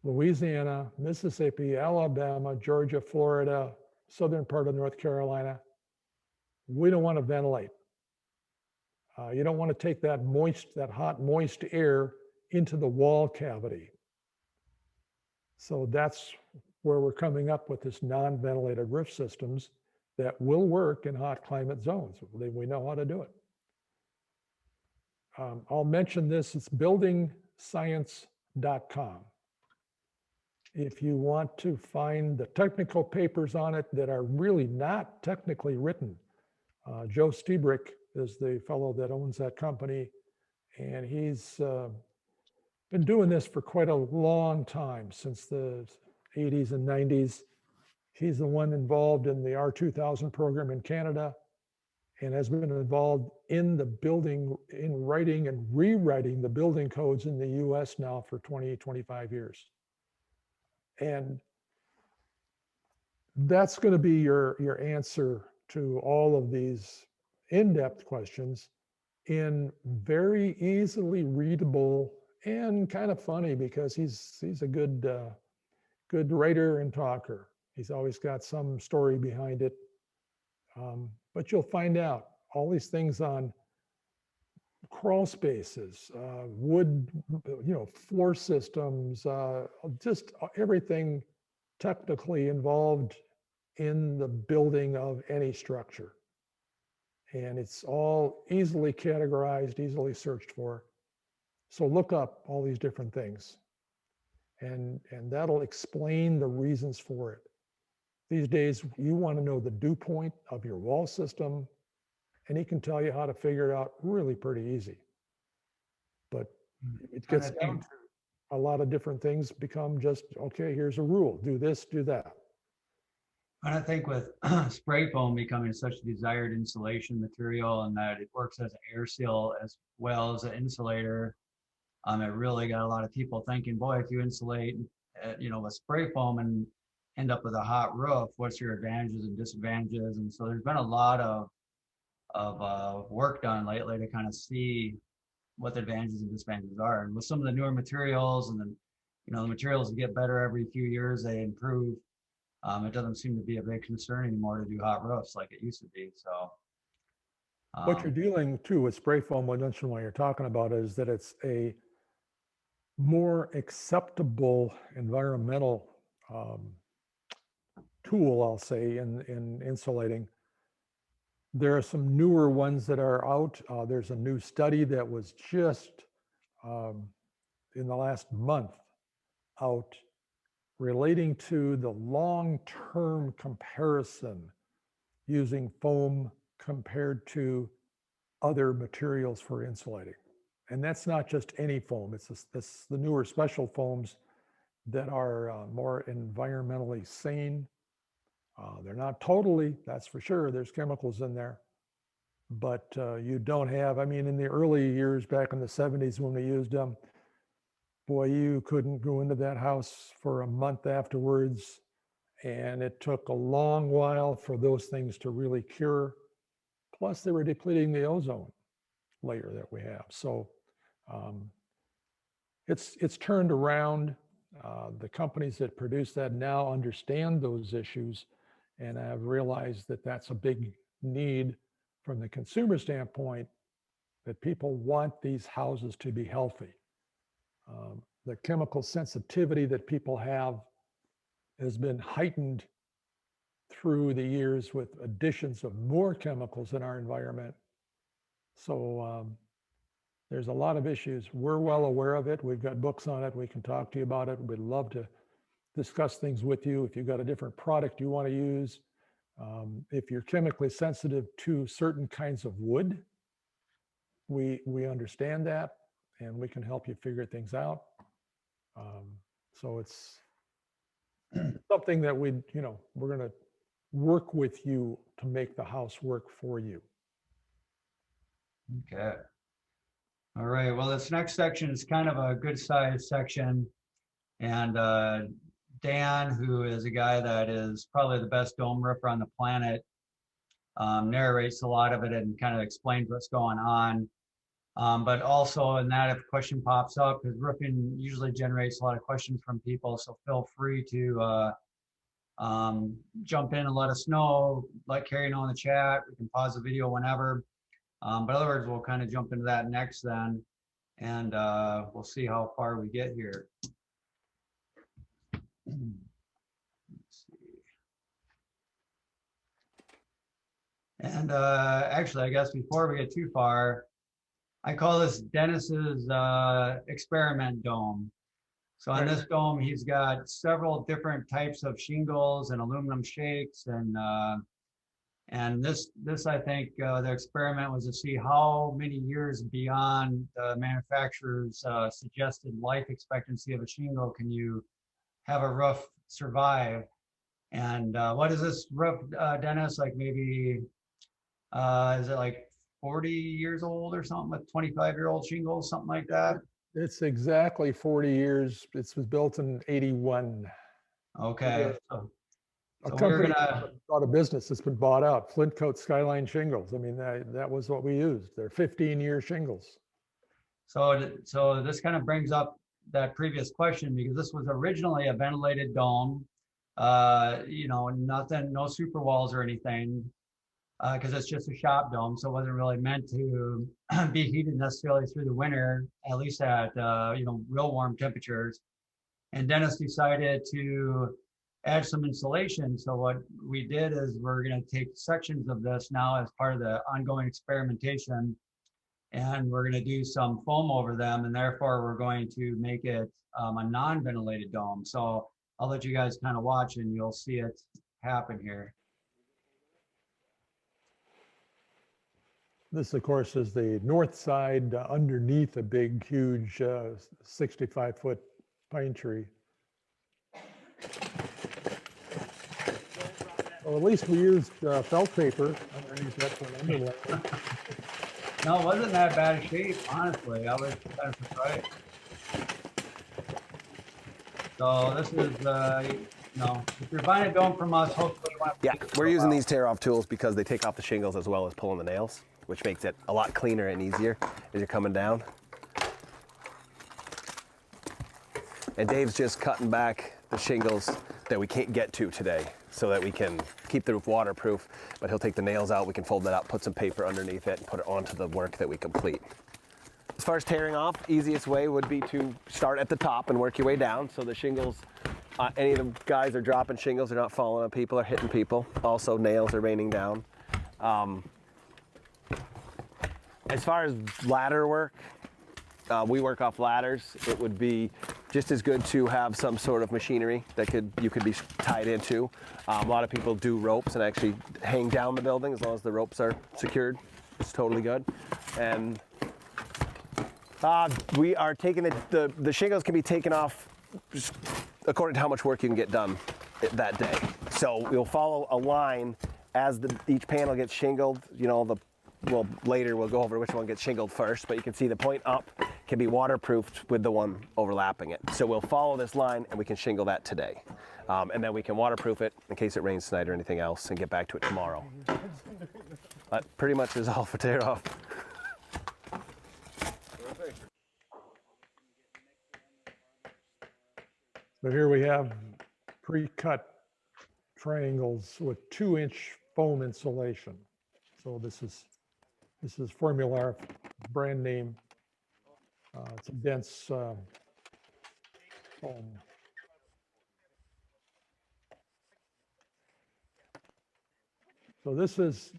Louisiana, Mississippi, Alabama, Georgia, Florida, southern part of North Carolina. We don't want to ventilate. You don't want to take that hot, moist air into the wall cavity. So that's where we're coming up with this non-ventilated roof systems that will work in hot climate zones. We know how to do it. I'll mention this, it's buildingscience.com. If you want to find the technical papers on it that are really not technically written, Joe Stiebrick is the fellow that owns that company, and he's been doing this for quite a long time, since the 80s and 90s. He's the one involved in the R2000 program in Canada and has been involved in the building, in writing and rewriting the building codes in the US now for 20, 25 years. And that's going to be your answer to all of these in-depth questions in very easily readable and kind of funny, because he's a good writer and talker. He's always got some story behind it. But you'll find out all these things on crawl spaces, wood, floor systems, just everything technically involved in the building of any structure. And it's all easily categorized, easily searched for. So look up all these different things, and that'll explain the reasons for it. These days, you want to know the dew point of your wall system, and he can tell you how to figure it out really pretty easy. But it gets down to a lot of different things become just, okay, here's a rule, do this, do that.
And I think with spray foam becoming such a desired insulation material and that it works as an air seal as well as an insulator, it really got a lot of people thinking, boy, if you insulate, with spray foam and end up with a hot roof, what's your advantages and disadvantages? And so there's been a lot of work done lately to kind of see what the advantages and disadvantages are. And with some of the newer materials and then, the materials get better every few years, they improve. It doesn't seem to be a big concern anymore to do hot roofs like it used to be. So
what you're dealing too with spray foam, what you're talking about is that it's a more acceptable environmental tool, I'll say, in insulating. There are some newer ones that are out. There's a new study that was just in the last month out relating to the long-term comparison using foam compared to other materials for insulating. And that's not just any foam, it's the newer special foams that are more environmentally sane. They're not totally, that's for sure, there's chemicals in there, but you don't have, in the early years back in the 70s when we used them, boy, you couldn't go into that house for a month afterwards, and it took a long while for those things to really cure. Plus they were depleting the ozone layer that we have. So it's turned around. The companies that produce that now understand those issues and have realized that that's a big need from the consumer standpoint, that people want these houses to be healthy. The chemical sensitivity that people have has been heightened through the years with additions of more chemicals in our environment. So there's a lot of issues. We're well aware of it. We've got books on it. We can talk to you about it. We'd love to discuss things with you. If you've got a different product you want to use, if you're chemically sensitive to certain kinds of wood, we understand that and we can help you figure things out. So it's something that we're going to work with you to make the house work for you.
Okay. All right. Well, this next section is kind of a good size section. And Dan, who is a guy that is probably the best dome roofer on the planet, narrates a lot of it and kind of explains what's going on. But also in that, if a question pops up, because roofing usually generates a lot of questions from people, so feel free to jump in and let us know, let Carrie know in the chat. We can pause the video whenever. But otherwise, we'll kind of jump into that next then, and we'll see how far we get here. Let's see. And actually, I guess before we get too far, I call this Dennis's experiment dome. So on this dome, he's got several different types of shingles and aluminum shakes, and this I think the experiment was to see how many years beyond the manufacturer's suggested life expectancy of a shingle can you have a roof survive. And what is this roof, Dennis? Like maybe is it like 40 years old or something with 25-year-old shingles, something like that?
It's exactly 40 years. It was built in 81.
Okay.
A company out of business that's been bought out, Flint Coat Skyline Shingles. That was what we used. They're 15-year shingles.
So this kind of brings up that previous question, because this was originally a ventilated dome, nothing, no super walls or anything, because it's just a shop dome, so it wasn't really meant to be heated necessarily through the winter, at least at real warm temperatures. And Dennis decided to add some insulation. So what we did is we're going to take sections of this now as part of the ongoing experimentation, and we're going to do some foam over them, and therefore we're going to make it a non-ventilated dome. So I'll let you guys kind of watch and you'll see it happen here.
This, of course, is the north side underneath a big, huge 65-foot pine tree. Well, at least we used felt paper underneath that for an underlay.
No, it wasn't that bad a shape, honestly. I was kind of surprised. So this is, if you're buying a dome from us, hopefully you want to.
Yeah, we're using these tear-off tools because they take off the shingles as well as pulling the nails, which makes it a lot cleaner and easier as you're coming down. And Dave's just cutting back the shingles that we can't get to today so that we can keep the roof waterproof, but he'll take the nails out, we can fold that out, put some paper underneath it, and put it onto the work that we complete. As far as tearing off, easiest way would be to start at the top and work your way down so the shingles, any of the guys are dropping shingles, they're not falling on people or hitting people. Also, nails are raining down. As far as ladder work, we work off ladders. It would be just as good to have some sort of machinery that you could be tied into. A lot of people do ropes and actually hang down the building as long as the ropes are secured. It's totally good. And we are taking the shingles can be taken off just according to how much work you can get done that day. So we'll follow a line as each panel gets shingled. Well, later we'll go over which one gets shingled first, but you can see the point up can be waterproofed with the one overlapping it. So we'll follow this line and we can shingle that today. And then we can waterproof it in case it rains tonight or anything else and get back to it tomorrow. That pretty much is all for tear off.
So here we have pre-cut triangles with 2-inch foam insulation. So this is Formular brand name. It's a dense foam. So this is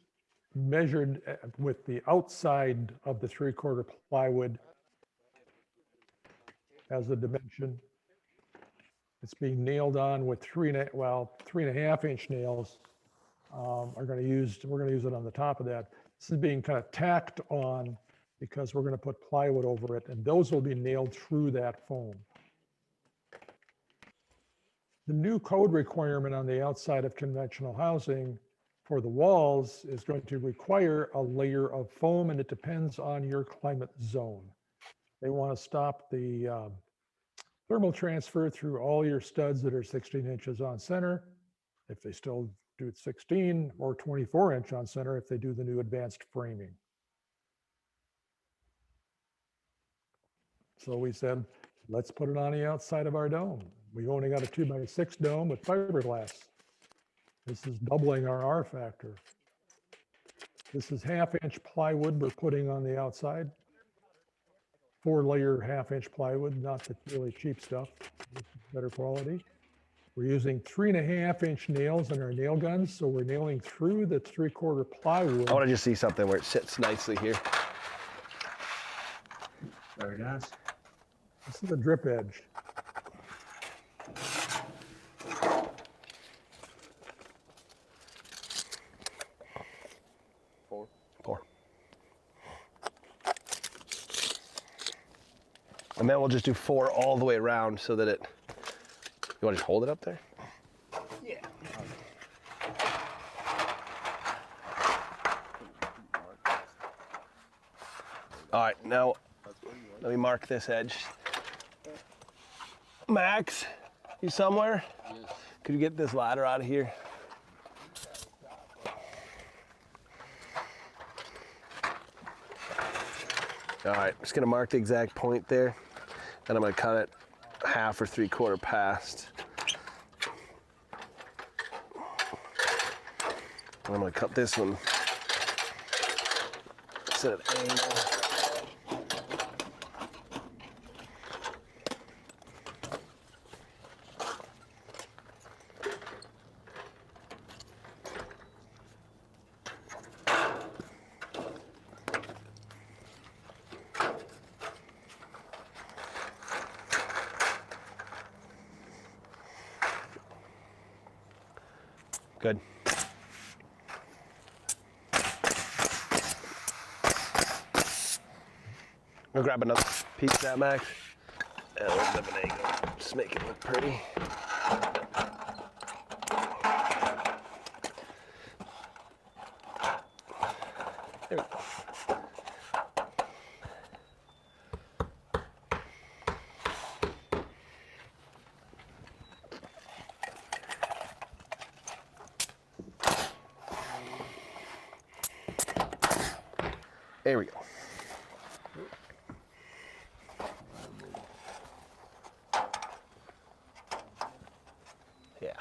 measured with the outside of the 3/4 plywood as a dimension. It's being nailed on with 3.5-inch nails. We're going to use it on the top of that. This is being kind of tacked on because we're going to put plywood over it, and those will be nailed through that foam. The new code requirement on the outside of conventional housing for the walls is going to require a layer of foam, and it depends on your climate zone. They want to stop the thermal transfer through all your studs that are 16 inches on center, if they still do 16, or 24-inch on center if they do the new advanced framing. So we said, let's put it on the outside of our dome. We've only got a 2x6 dome with fiberglass. This is doubling our R factor. This is 1/2-inch plywood we're putting on the outside. 4-layer 1/2-inch plywood, not the really cheap stuff, better quality. We're using 3.5-inch nails in our nail guns, so we're nailing through the 3/4 plywood.
I want to just see something where it sits nicely here.
Very nice.
This is a drip edge.
Four. And then we'll just do 4 all the way around so that it, you want to just hold it up there?
Yeah.
All right, now let me mark this edge. Max, you somewhere? Yes. Could you get this ladder out of here? All right, I'm just gonna mark the exact point there, and I'm gonna cut it 1/2 or 3/4 past. And I'm gonna cut this one, set it at angle. Good. I'll grab another piece of that, Max. And a little bit of an angle. Just make it look pretty. There we go. There we go. Yeah.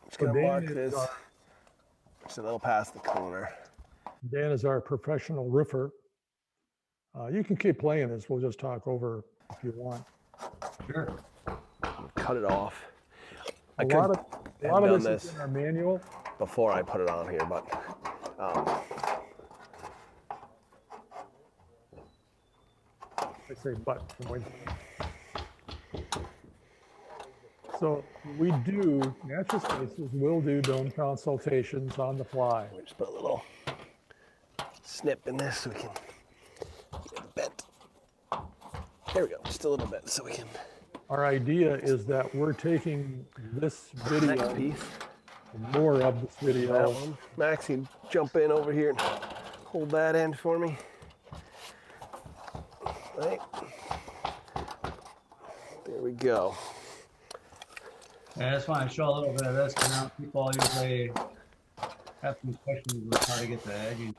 Just gonna mark this just a little past the corner.
Dan is our professional roofer. You can keep playing this. We'll just talk over if you want.
Sure.
Cut it off.
A lot of this is in our manual.
Before I put it on here, but
I say but. So we do, Natural Spaces will do dome consultations on the fly.
we just put a little snip in this so we can get it bent. There we go, just a little bit so we can.
Our idea is that we're taking this video,
Next piece.
more of this
That
video.
one. Max, you jump in over here and hold that end for me. Right. There we go.
I just want to show a little bit of this, because now people usually have some questions with how to get the edging.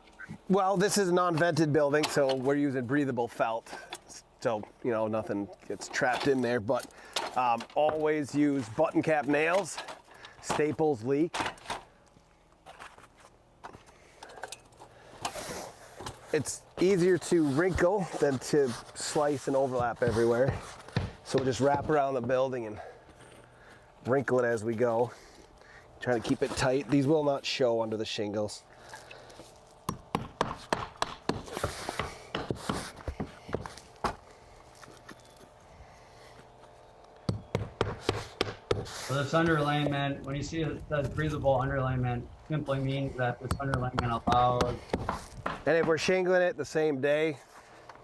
Well, this is a non-vented building, so we're using breathable felt. So, you know, nothing gets trapped in there, but always use button cap nails. Staples leak. It's easier to wrinkle than to slice and overlap everywhere. So we'll just wrap around the building and wrinkle it as we go. Trying to keep it tight. These will not show under the shingles.
So this underlayment, when you see it says breathable underlayment, simply means that this underlayment allows.
And if we're shingling it the same day,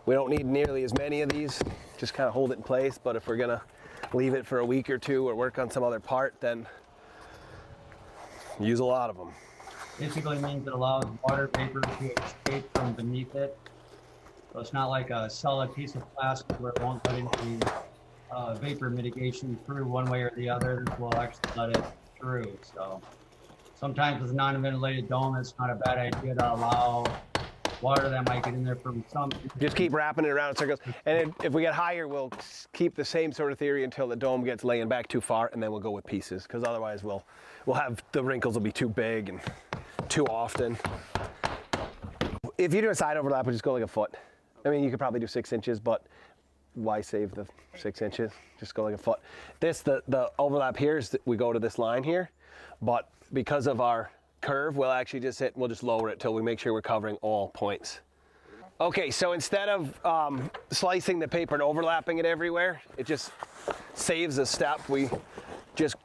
we don't need nearly as many of these. Just kind of hold it in place. But if we're gonna leave it for a week or two or work on some other part, then use a lot of them.
Basically means it allows water vapor to escape from beneath it. So it's not like a solid piece of plastic where it won't let any vapor mitigation through one way or the other. This will actually let it through. So sometimes with a non-ventilated dome, it's not a bad idea to allow water that might get in there from some.
Just keep wrapping it around in circles. And if we get higher, we'll keep the same sort of theory until the dome gets laying back too far, and then we'll go with pieces, because otherwise we'll have the wrinkles will be too big and too often. If you do a side overlap, we'll just go like a foot. I mean, you could probably do 6 inches, but why save the 6 inches? Just go like a foot. The overlap here is that we go to this line here, but because of our curve, we'll actually just we'll just lower it till we make sure we're covering all points. Okay, so instead of slicing the paper and overlapping it everywhere, it just saves a step. We just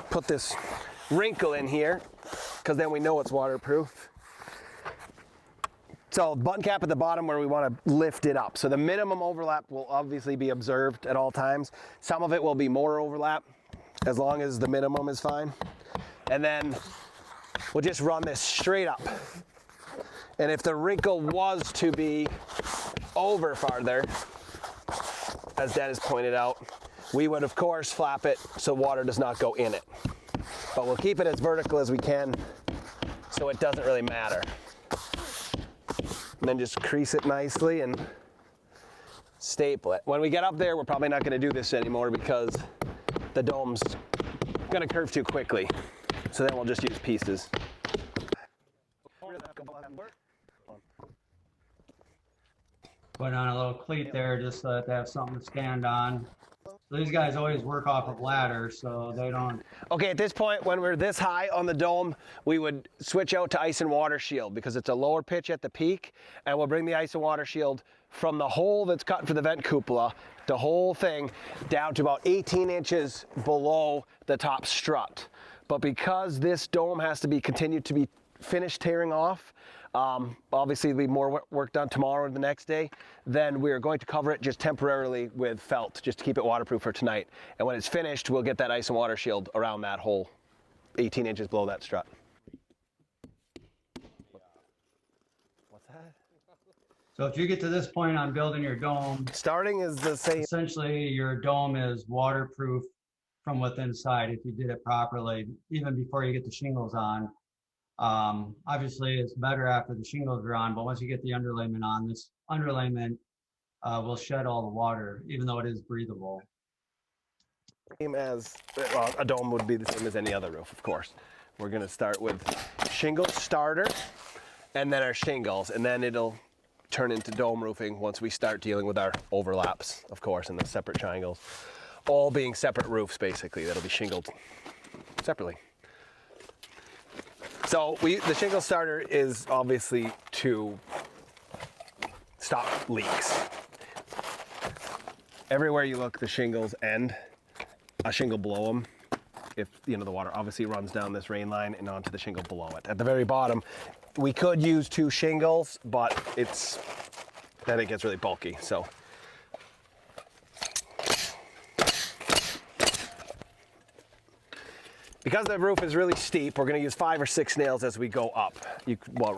put this wrinkle in here, because then we know it's waterproof. So button cap at the bottom where we want to lift it up. So the minimum overlap will obviously be observed at all times. Some of it will be more overlap, as long as the minimum is fine. And then we'll just run this straight up. And if the wrinkle was to be over farther, as Dennis pointed out, we would of course flap it so water does not go in it. But we'll keep it as vertical as we can so it doesn't really matter. And then just crease it nicely and staple it. When we get up there, we're probably not going to do this anymore because the dome's going to curve too quickly. So then we'll just use pieces.
Put on a little cleat there just so that they have something to stand on. So these guys always work off of ladders, so they don't.
Okay, at this point, when we're this high on the dome, we would switch out to ice and water shield because it's a lower pitch at the peak, and we'll bring the ice and water shield from the hole that's cut for the vent cupola, the whole thing, down to about 18 inches below the top strut. But because this dome has to be continued to be finished tearing off, Obviously, there'll be more work done tomorrow or the next day. Then we're going to cover it just temporarily with felt, just to keep it waterproof for tonight. And when it's finished, we'll get that ice and water shield around that hole, 18 inches below that strut. What's that?
So if you get to this point on building your dome,
starting is the same.
Essentially, your dome is waterproof from within inside if you did it properly, even before you get the shingles on. Obviously, it's better after the shingles are on, but once you get the underlayment on, this underlayment will shed all the water, even though it is breathable.
Same as, well, a dome would be the same as any other roof, of course. We're going to start with shingle starter and then our shingles, and then it'll turn into dome roofing once we start dealing with our overlaps, of course, and the separate triangles, all being separate roofs basically that'll be shingled separately. So the shingle starter is obviously to stop leaks. Everywhere you look, the shingles end. A shingle below them, if the water obviously runs down this rain line and onto the shingle below it. At the very bottom, we could use 2 shingles, but then it gets really bulky. So because the roof is really steep, we're going to use 5 or 6 nails as we go up. You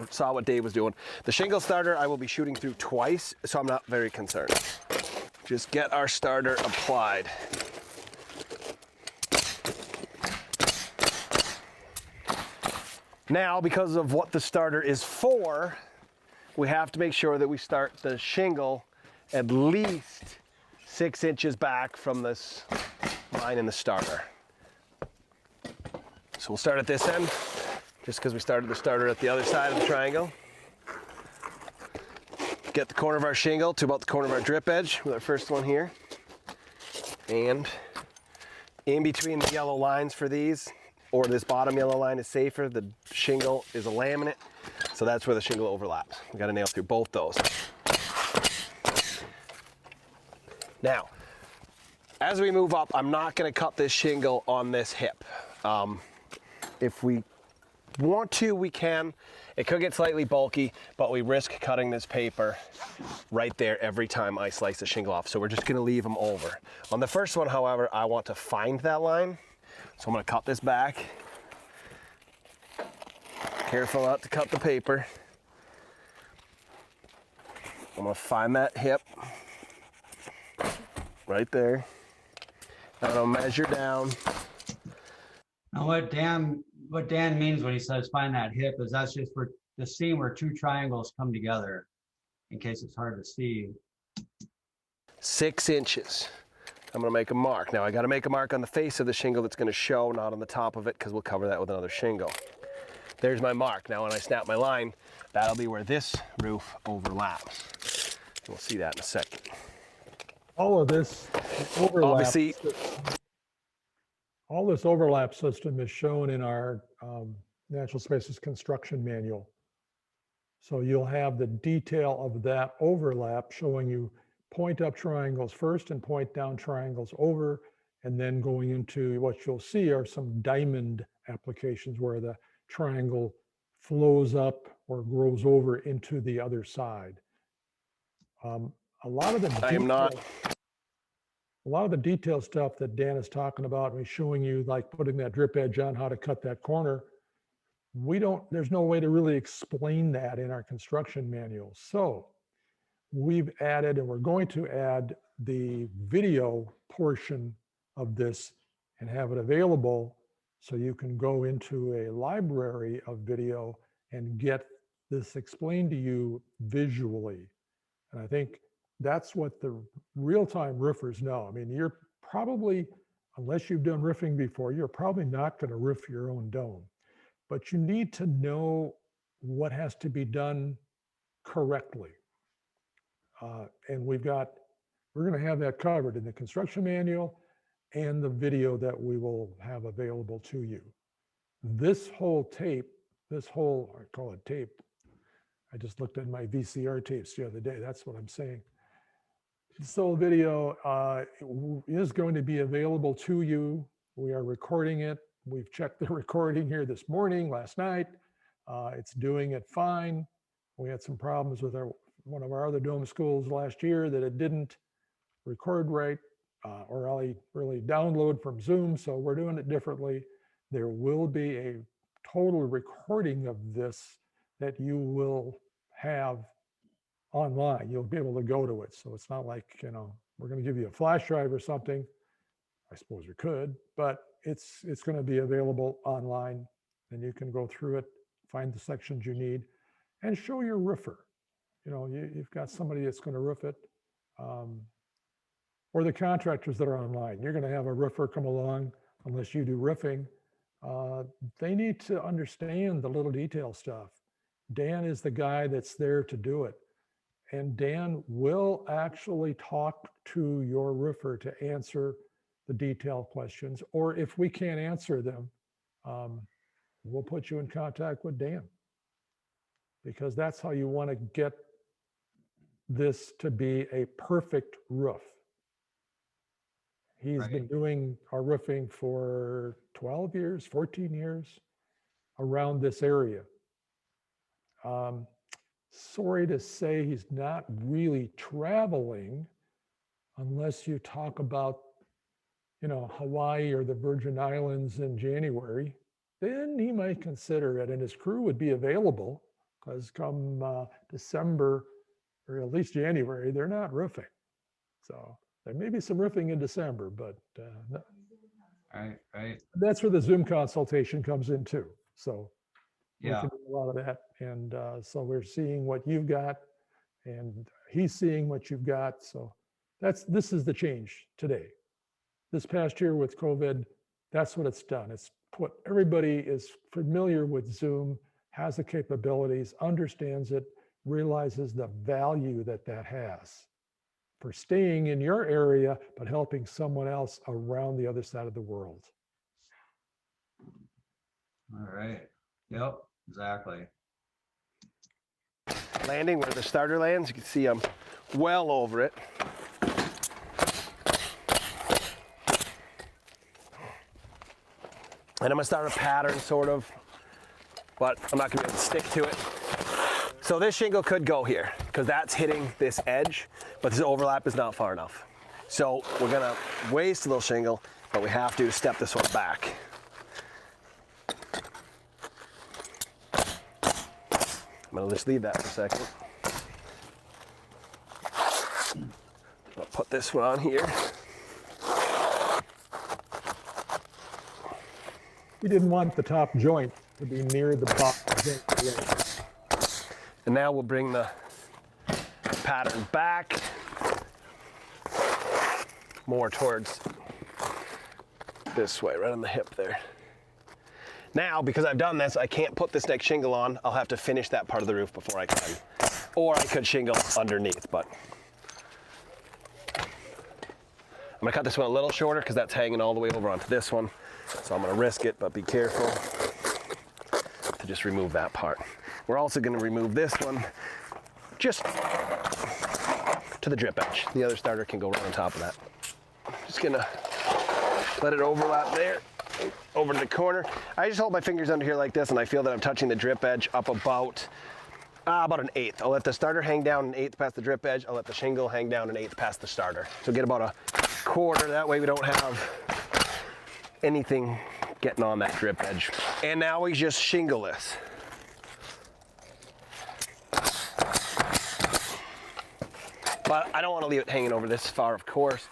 saw what Dave was doing. The shingle starter I will be shooting through twice, so I'm not very concerned. Just get our starter applied. Now, because of what the starter is for, we have to make sure that we start the shingle at least 6 inches back from this line in the starter. So we'll start at this end, just because we started the starter at the other side of the triangle. Get the corner of our shingle to about the corner of our drip edge with our first one here. And in between the yellow lines for these, or this bottom yellow line is safer, the shingle is a laminate, so that's where the shingle overlaps. We got to nail through both those. Now, as we move up, I'm not going to cut this shingle on this hip. If we want to, we can. It could get slightly bulky, but we risk cutting this paper right there every time I slice the shingle off, so we're just going to leave them over. On the first one, however, I want to find that line. So I'm going to cut this back. Careful not to cut the paper. I'm going to find that hip right there. I'm going to measure down.
Now what Dan means when he says find that hip is that's just for the seam where 2 triangles come together, in case it's hard to see.
6 inches. I'm going to make a mark. Now I got to make a mark on the face of the shingle that's going to show, not on the top of it, because we'll cover that with another shingle. There's my mark. Now when I snap my line, that'll be where this roof overlaps. We'll see that in a second.
All of this overlap,
obviously,
all this overlap system is shown in our Natural Spaces construction manual. So you'll have the detail of that overlap showing you point up triangles first and point down triangles over, and then going into what you'll see are some diamond applications where the triangle flows up or grows over into the other side. A lot of the detail stuff that Dan is talking about, and he's showing you, like putting that drip edge on, how to cut that corner, there's no way to really explain that in our construction manual. So we've added, and we're going to add, the video portion of this and have it available so you can go into a library of video and get this explained to you visually. And I think that's what the real-time roofers know. I mean, you're probably, unless you've done roofing before, you're probably not going to roof your own dome. But you need to know what has to be done correctly. And we're going to have that covered in the construction manual and the video that we will have available to you. This whole tape, I call it tape. I just looked at my VCR tapes the other day. That's what I'm saying. This whole video is going to be available to you. We are recording it. We've checked the recording here this morning, last night. It's doing it fine. We had some problems with one of our other dome schools last year that it didn't record right or really download from Zoom. So we're doing it differently. There will be a total recording of this that you will have online. You'll be able to go to it. So it's not like, we're going to give you a flash drive or something. I suppose we could, but it's going to be available online, and you can go through it, find the sections you need, and show your roofer. You've got somebody that's going to roof it, or the contractors that are online. You're going to have a roofer come along, unless you do roofing. They need to understand the little detail stuff. Dan is the guy that's there to do it. And Dan will actually talk to your roofer to answer the detailed questions, or if we can't answer them, we'll put you in contact with Dan, because that's how you want to get this to be a perfect roof. He's been doing our roofing for 12 years, 14 years around this area. Sorry to say he's not really traveling unless you talk about, Hawaii or the Virgin Islands in January. Then he might consider it, and his crew would be available, because come December, or at least January, they're not roofing. So there may be some roofing in December, but
Right.
that's where the Zoom consultation comes in too. So we
Yeah.
can do a lot of that. And so we're seeing what you've got, and he's seeing what you've got. So this is the change today. This past year with COVID, that's what it's done. It's put everybody is familiar with Zoom, has the capabilities, understands it, realizes the value that has for staying in your area, but helping someone else around the other side of the world.
All right. Yep, exactly.
Landing where the starter lands, you can see I'm well over it. And I'm gonna start a pattern sort of, but I'm not gonna be able to stick to it. So this shingle could go here because that's hitting this edge, but this overlap is not far enough. So we're gonna waste a little shingle, but we have to step this one back. I'm gonna just leave that for a second. I'll put this one on here.
We didn't want the top joint to be near the bottom joint.
And now we'll bring the pattern back more towards this way, right on the hip there. Now, because I've done this, I can't put this next shingle on. I'll have to finish that part of the roof before I can. Or I could shingle underneath, but I'm gonna cut this one a little shorter because that's hanging all the way over onto this one. So I'm gonna risk it, but be careful to just remove that part. We're also gonna remove this one just to the drip edge. The other starter can go right on top of that. Just gonna let it overlap there, over to the corner. I just hold my fingers under here like this, and I feel that I'm touching the drip edge up about an eighth. I'll let the starter hang down an eighth past the drip edge. I'll let the shingle hang down an eighth past the starter. So get about a quarter. That way we don't have anything getting on that drip edge. And now we just shingle this. But I don't want to leave it hanging over this far, of course.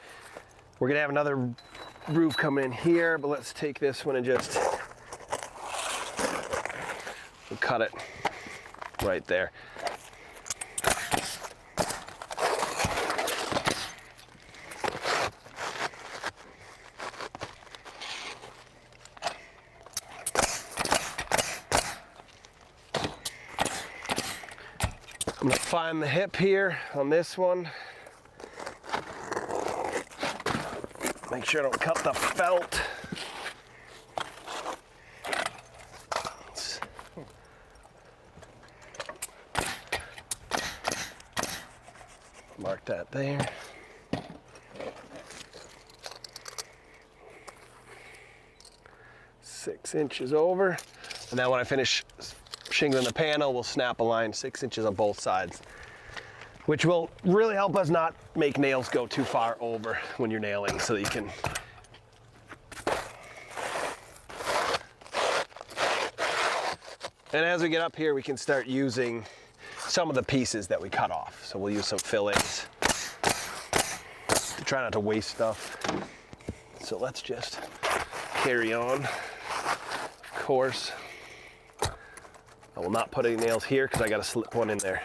We're gonna have another roof coming in here, but let's take this one and just we'll cut it right there. I'm gonna find the hip here on this one. Make sure I don't cut the felt. Mark that there. .6 inches over. And now when I finish shingling the panel, we'll snap a line 6 inches on both sides, which will really help us not make nails go too far over when you're nailing, so that you can and as we get up here, we can start using some of the pieces that we cut off. So we'll use some fillets to try not to waste stuff. So let's just carry on. Of course, I will not put any nails here because I got to slip one in there.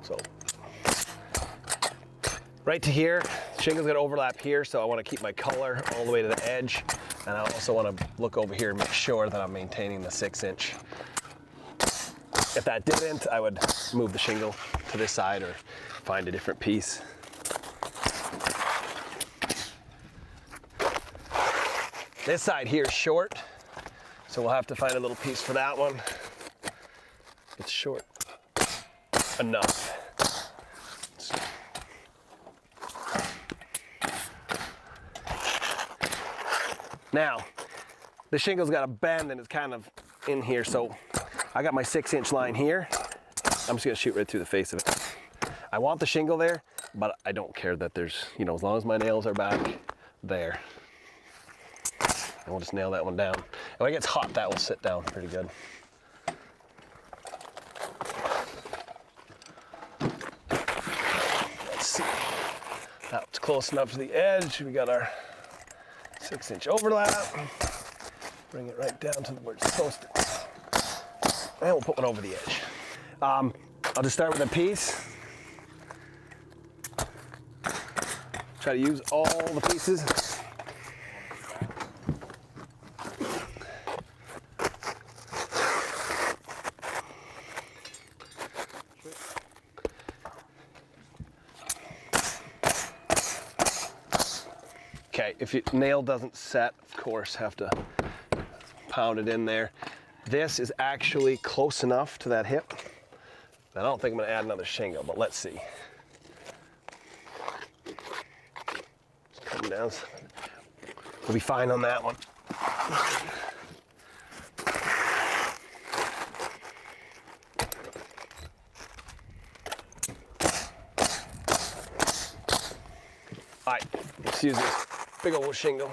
So right to here, shingle's gonna overlap here, so I want to keep my color all the way to the edge, and I also want to look over here and make sure that I'm maintaining the 6 inch. If that didn't, I would move the shingle to this side or find a different piece. This side here is short, so we'll have to find a little piece for that one. It's short enough. Now, the shingle's got a bend and it's kind of in here, so I got my 6 inch line here. I'm just gonna shoot right through the face of it. I want the shingle there, but I don't care that there's, you know, as long as my nails are back there. And we'll just nail that one down. And when it gets hot, that will sit down pretty good. Let's see. That's close enough to the edge. We got our 6 inch overlap. Bring it right down to where it's supposed to. And we'll put one over the edge. I'll just start with a piece. Try to use all the pieces. Okay, if your nail doesn't set, of course, have to pound it in there. This is actually close enough to that hip. I don't think I'm gonna add another shingle, but let's see. Just come down. We'll be fine on that one. All right, let's use this big old shingle.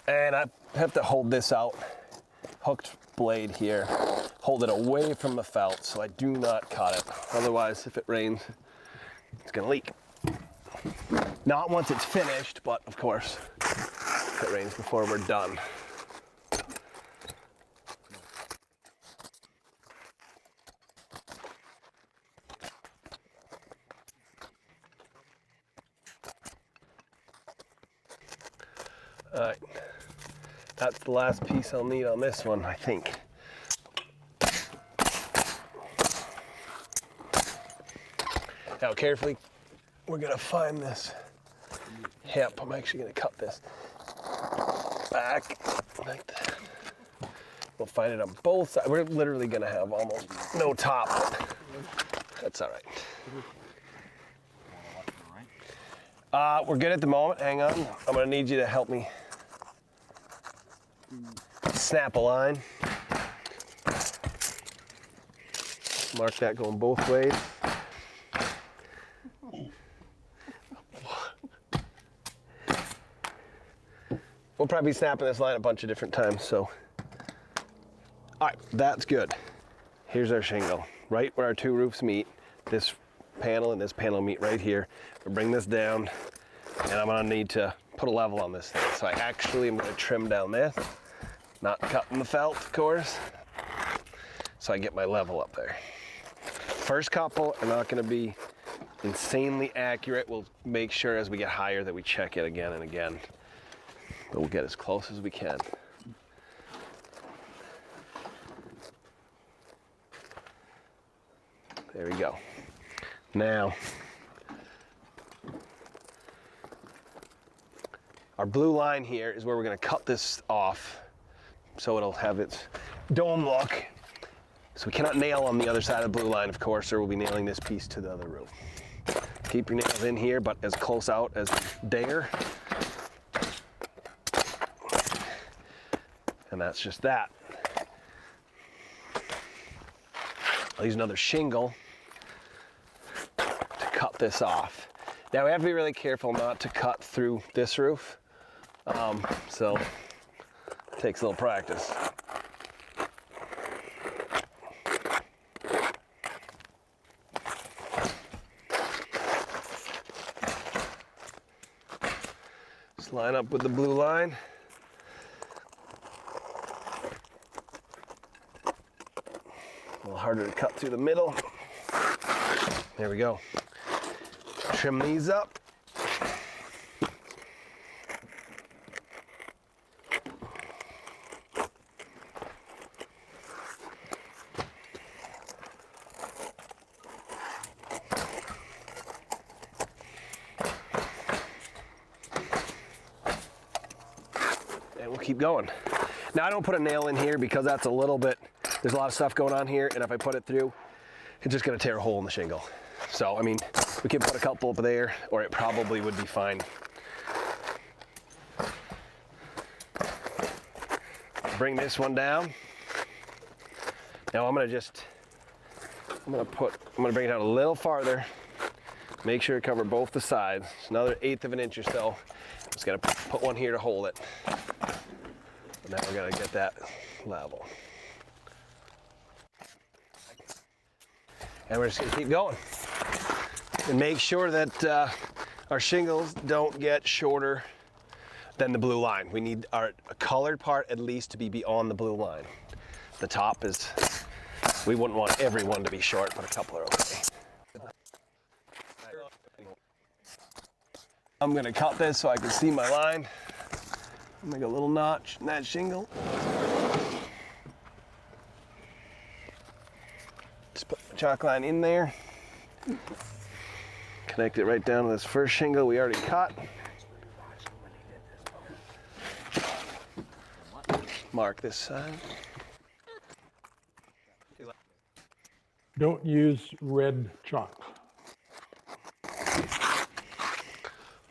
And I have to hold this out, hooked blade here, hold it away from the felt so I do not cut it. Otherwise, if it rains, it's gonna leak. Not once it's finished, but of course, if it rains before we're done. All right, that's the last piece I'll need on this one, I think. Now carefully, we're gonna find this hip. I'm actually gonna cut this back like that. We'll find it on both sides. We're literally gonna have almost no top. That's all right. We're good at the moment, hang on. I'm gonna need you to help me snap a line. Mark that going both ways. We'll probably be snapping this line a bunch of different times, so. All right, that's good. Here's our shingle, right where our two roofs meet. This panel and this panel meet right here. We'll bring this down, and I'm gonna need to put a level on this thing. So I actually am gonna trim down this, not cutting the felt, of course, so I get my level up there. First couple are not gonna be insanely accurate. We'll make sure as we get higher that we check it again and again. But we'll get as close as we can. There we go. Now, Our blue line here is where we're gonna cut this off so it'll have its dome look. So we cannot nail on the other side of the blue line, of course, or we'll be nailing this piece to the other roof. Keep your nails in here, but as close out as you dare. And that's just that. I'll use another shingle to cut this off. Now we have to be really careful not to cut through this roof. So it takes a little practice. Just line up with the blue line. A little harder to cut through the middle. There we go. Trim these up. And we'll keep going. Now I don't put a nail in here because that's a little bit, there's a lot of stuff going on here, and if I put it through, it's just gonna tear a hole in the shingle. So, I mean, we could put a couple up there, or it probably would be fine. Bring this one down. Now I'm gonna bring it down a little farther. Make sure to cover both the sides. It's another 1/8 of an inch or so. Just gotta put one here to hold it. And now we're gonna get that level. And we're just gonna keep going. And make sure that our shingles don't get shorter than the blue line. We need our colored part at least to be beyond the blue line. The top is, we wouldn't want everyone to be short, but a couple are okay. I'm gonna cut this so I can see my line. Make a little notch in that shingle. Just put the chalk line in there. Connect it right down to this first shingle we already cut. Mark this side.
Don't use red chalk.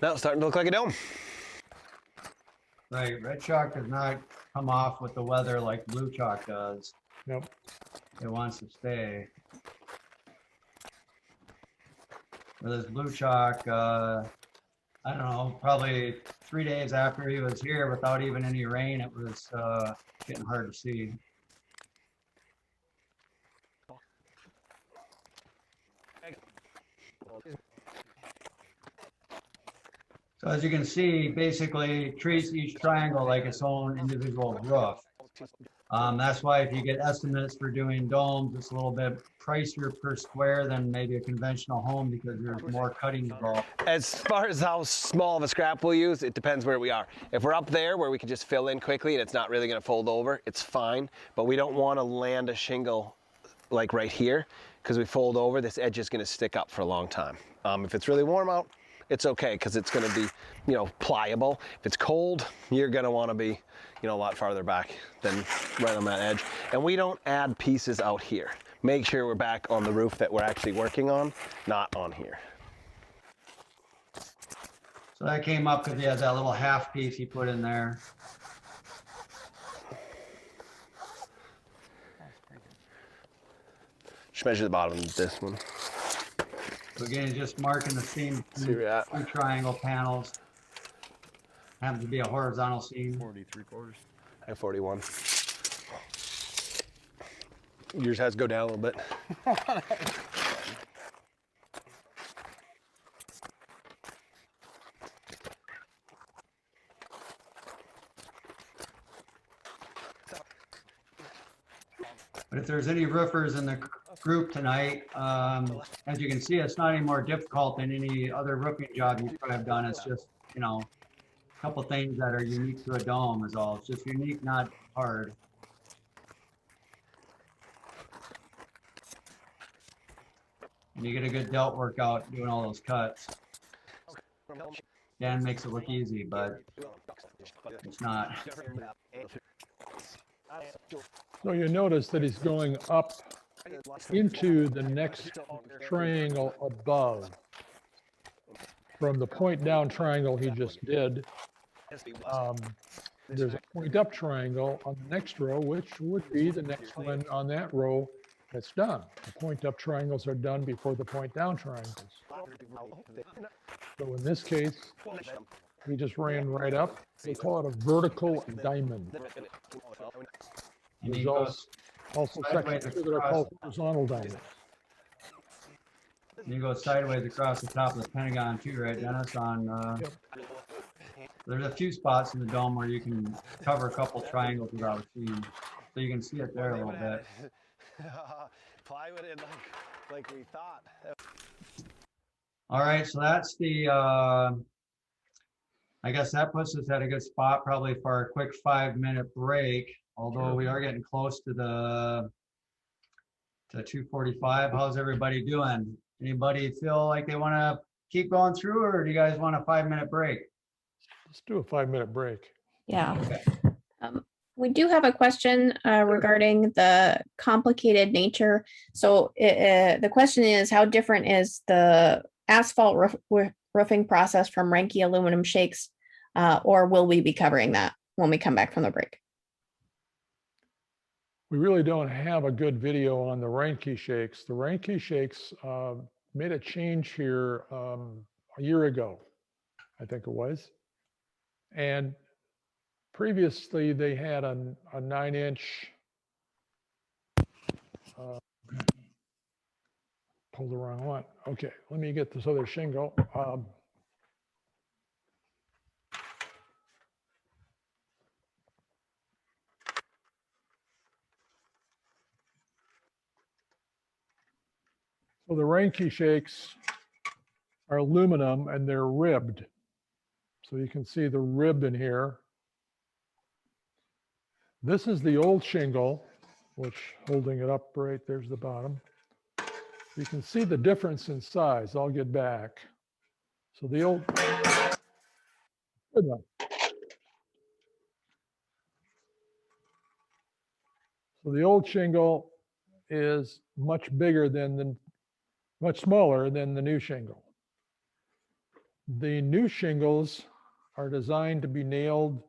Now it's starting to look like a dome.
Right, red chalk does not come off with the weather like blue chalk does.
Nope.
It wants to stay. With this blue chalk, I don't know, probably 3 days after he was here without even any rain, it was getting hard to see. So as you can see, basically treats each triangle like its own individual roof. That's why if you get estimates for doing domes, it's a little bit pricier per square than maybe a conventional home because there's more cutting involved.
As far as how small of a scrap we'll use, it depends where we are. If we're up there where we can just fill in quickly and it's not really gonna fold over, it's fine. But we don't wanna land a shingle like right here because we fold over, this edge is gonna stick up for a long time. If it's really warm out, it's okay because it's gonna be, you know, pliable. If it's cold, you're gonna wanna be, you know, a lot farther back than right on that edge. And we don't add pieces out here. Make sure we're back on the roof that we're actually working on, not on here.
So that came up because he has that little half piece he put in there.
Just measure the bottom of this one.
So again, just marking the seam,
See where you're at.
two triangle panels. Happens to be a horizontal seam.
40 3/4. I have 41. Yours has to go down a little bit.
But if there's any roofers in the group tonight, as you can see, it's not any more difficult than any other roofing job you could have done. It's just, you know, a couple things that are unique to a dome is all. It's just unique, not hard. And you get a good delt workout doing all those cuts. Dan makes it look easy, but it's not.
So you notice that he's going up into the next triangle above. From the point down triangle he just did, there's a point up triangle on the next row, which would be the next one on that row that's done. The point up triangles are done before the point down triangles. So in this case, we just ran right up. They call it a vertical diamond.
And
There's
he goes
also
sideways
sections that are
across.
called horizontal diamonds.
And you go sideways across the top of the pentagon too, right, Dennis? There's a few spots in the dome where you can cover a couple triangles without seeing, so you can see it there a little bit.
Plywood in like we thought.
All right, so that's the, I guess that puts us at a good spot probably for a quick 5-minute break, although we are getting close to the 2:45. How's everybody doing? Anybody feel like they want to keep going through, or do you guys want a 5-minute break?
Let's do a 5-minute break.
Yeah.
Okay.
We do have a question regarding the complicated nature. So the question is, how different is the asphalt roofing process from Reinke aluminum shakes, or will we be covering that when we come back from the break?
We really don't have a good video on the Reinke shakes. The Reinke shakes made a change here a year ago, I think it was. And previously they had a 9-inch, pull the wrong one. Okay, let me get this other shingle. So the Reinke shakes are aluminum and they're ribbed. So you can see the rib in here. This is the old shingle, which holding it up right, there's the bottom. You can see the difference in size. I'll get back. So the old, good one. So the old shingle is much bigger than much smaller than the new shingle. The new shingles are designed to be nailed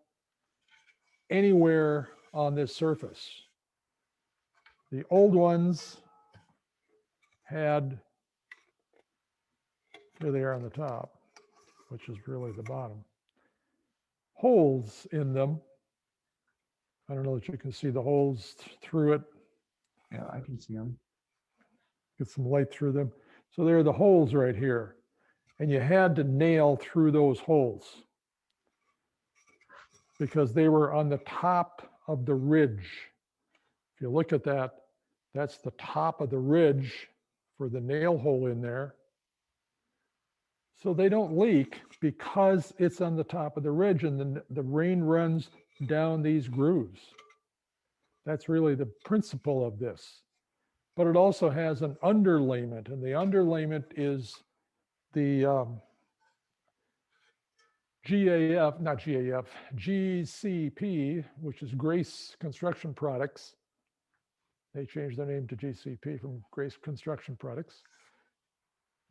anywhere on this surface. The old ones had, here they are on the top, which is really the bottom, holes in them. I don't know that you can see the holes through it.
Yeah, I can see them.
Get some light through them. So there are the holes right here. And you had to nail through those holes because they were on the top of the ridge. If you look at that, that's the top of the ridge for the nail hole in there. So they don't leak because it's on the top of the ridge and then the rain runs down these grooves. That's really the principle of this. But it also has an underlayment, and the underlayment is the GCP, which is Grace Construction Products. They changed their name to GCP from Grace Construction Products.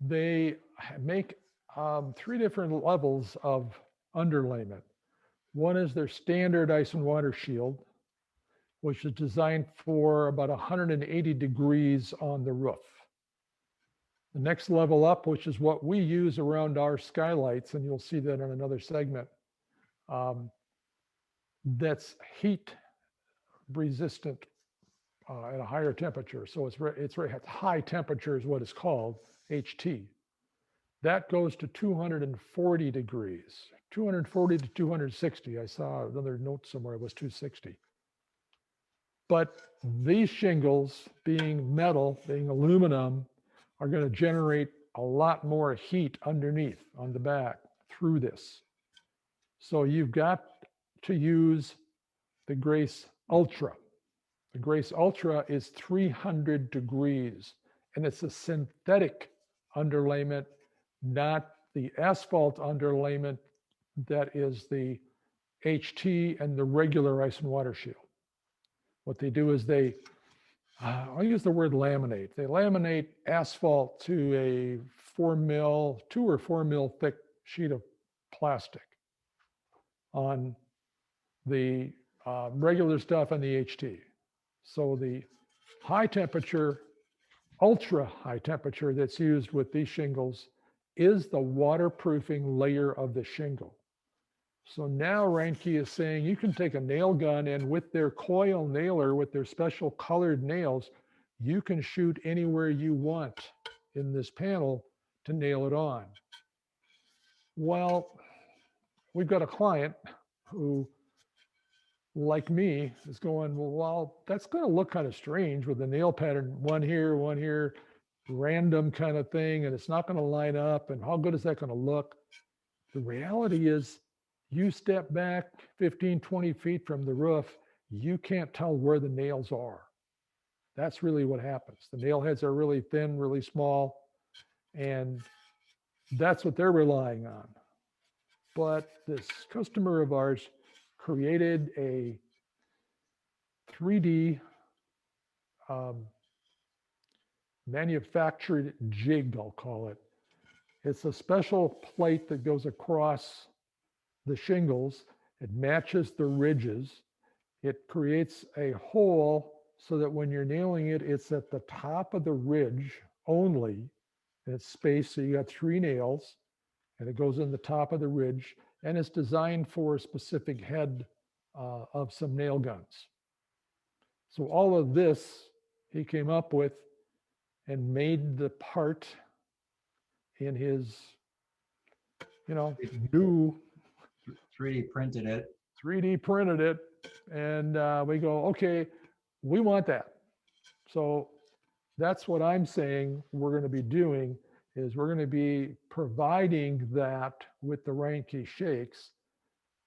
They make 3 different levels of underlayment. One is their standard ice and water shield, which is designed for about 180 degrees on the roof. The next level up, which is what we use around our skylights, and you'll see that in another segment, that's heat resistant at a higher temperature. So it's high temperature is what it's called, HT. That goes to 240 degrees, 240 to 260. I saw another note somewhere, it was 260. But these shingles, being metal, being aluminum, are going to generate a lot more heat underneath on the back through this. So you've got to use the Grace Ultra. The Grace Ultra is 300 degrees, and it's a synthetic underlayment, not the asphalt underlayment that is the HT and the regular ice and water shield. What they do is they, I'll use the word laminate. They laminate asphalt to a 2 or 4 mil thick sheet of plastic on the regular stuff and the HT. So the high temperature, ultra high temperature that's used with these shingles is the waterproofing layer of the shingle. So now Reinke is saying you can take a nail gun and with their coil nailer, with their special colored nails, you can shoot anywhere you want in this panel to nail it on. Well, we've got a client who, like me, is going, well, that's going to look kind of strange with the nail pattern, one here, random kind of thing, and it's not going to line up, and how good is that going to look? The reality is, you step back 15, 20 feet from the roof, you can't tell where the nails are. That's really what happens. The nail heads are really thin, really small, and that's what they're relying on. But this customer of ours created a 3D manufactured jig, I'll call it. It's a special plate that goes across the shingles. It matches the ridges. It creates a hole so that when you're nailing it, it's at the top of the ridge only. And it's spaced, so you got 3 nails, and it goes in the top of the ridge, and it's designed for a specific head of some nail guns. So all of this he came up with and made the part in his, new
3D printed it.
3D printed it, and we go, okay, we want that. So that's what I'm saying we're going to be doing, is we're going to be providing that with the Reinke shakes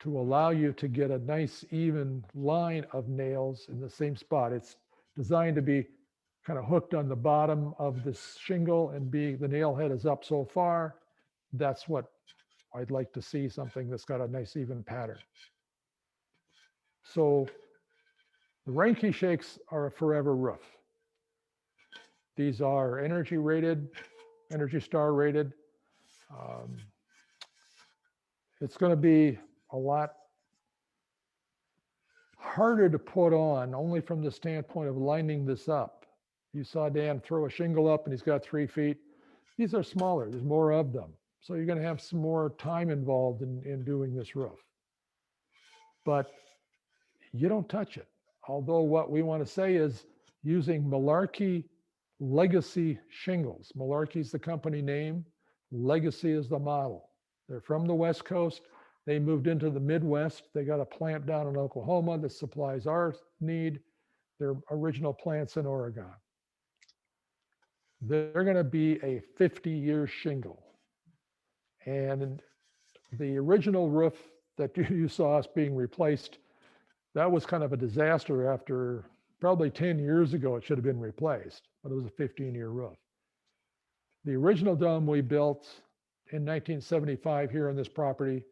to allow you to get a nice even line of nails in the same spot. It's designed to be kind of hooked on the bottom of this shingle, and the nail head is up so far. That's what I'd like to see, something that's got a nice even pattern. So the Reinke shakes are a forever roof. These are energy rated, Energy Star rated. It's going to be a lot harder to put on, only from the standpoint of lining this up. You saw Dan throw a shingle up and he's got 3 feet. These are smaller, there's more of them. So you're going to have some more time involved in doing this roof. But you don't touch it. Although what we want to say is using Malarkey Legacy shingles. Malarkey is the company name. Legacy is the model. They're from the West Coast. They moved into the Midwest. They got a plant down in Oklahoma that supplies our need. Their original plant's in Oregon. They're going to be a 50-year shingle. And the original roof that you saw us being replaced, that was kind of a disaster. After probably 10 years ago, it should have been replaced, but it was a 15-year roof. The original dome we built in 1975 here on this property,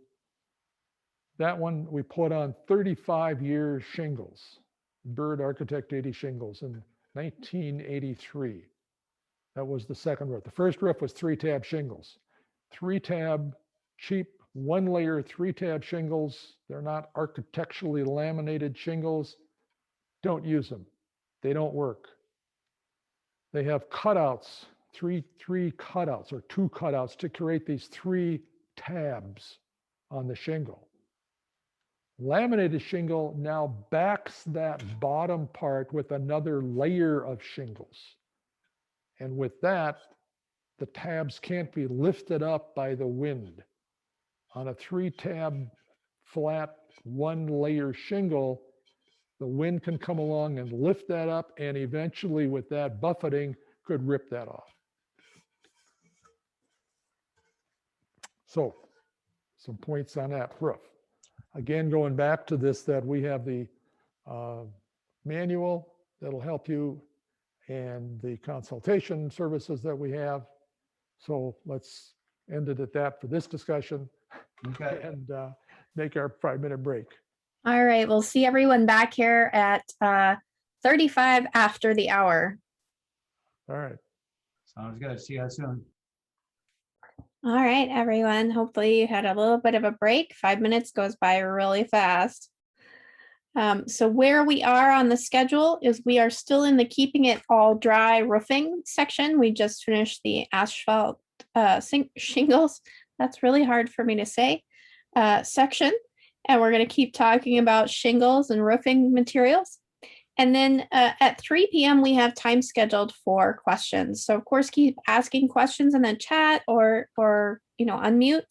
that one we put on 35-year shingles, Bird Architect 80 shingles in 1983. That was the second roof. The first roof was 3-tab shingles. 3-tab, cheap, 1-layer 3-tab shingles. They're not architecturally laminated shingles. Don't use them. They don't work. They have cutouts, three cutouts or 2 cutouts to create these 3 tabs on the shingle. Laminated shingle now backs that bottom part with another layer of shingles. And with that, the tabs can't be lifted up by the wind. On a 3-tab flat 1-layer shingle, the wind can come along and lift that up, and eventually with that buffeting could rip that off. So some points on that roof. Again, going back to this, that we have the manual that'll help you and the consultation services that we have. So let's end it at that for this discussion.
Okay.
and make our 5-minute break.
All right, we'll see everyone back here at 35 after the hour.
All right.
Sounds good. See you soon.
All right, everyone. Hopefully you had a little bit of a break. 5 minutes goes by really fast. So where we are on the schedule is we are still in the keeping it all dry roofing section. We just finished the asphalt shingles. That's really hard for me to say, section. And we're going to keep talking about shingles and roofing materials. And then at 3 p.m. we have time scheduled for questions. So of course, keep asking questions in the chat or unmute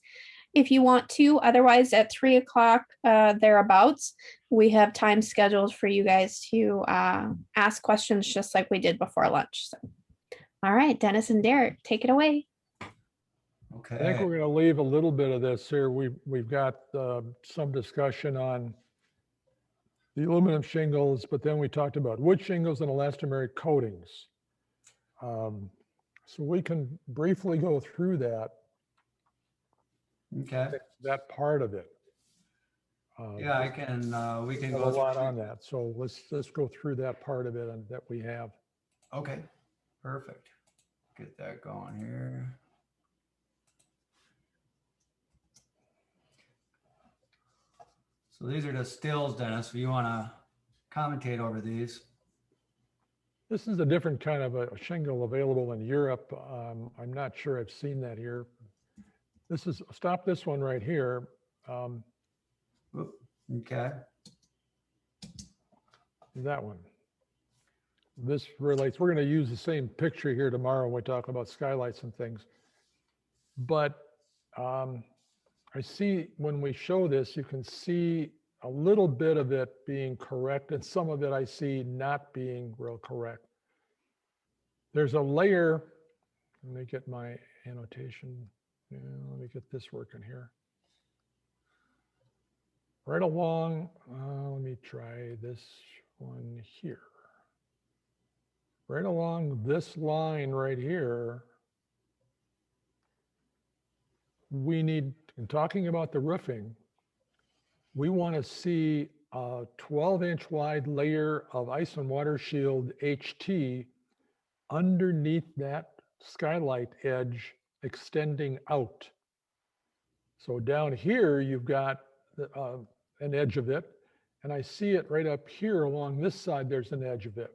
if you want to. Otherwise, at 3 o'clock thereabouts, we have time scheduled for you guys to ask questions just like we did before lunch. So, all right, Dennis and Derek, take it away.
Okay.
I think we're going to leave a little bit of this here. We've got some discussion on the aluminum shingles, but then we talked about wood shingles and elastomeric coatings. So we can briefly go through that.
Okay.
That part of it.
Yeah, I can. We can
have
go
a lot
through.
on that. So let's go through that part of it that we have.
Okay. Perfect. Get that going here. So these are the stills, Dennis. If you want to commentate over these.
This is a different kind of a shingle available in Europe. I'm not sure I've seen that here. This is, stop this one right here.
Okay.
That one. This relates, we're going to use the same picture here tomorrow when we talk about skylights and things. But I see when we show this, you can see a little bit of it being correct and some of it I see not being real correct. There's a layer, let me get my annotation. Yeah, let me get this working here. Right along, let me try this one here. Right along this line right here, we need, in talking about the roofing, we want to see a 12-inch wide layer of ice and water shield HT underneath that skylight edge extending out. So down here, you've got an edge of it, and I see it right up here along this side, there's an edge of it.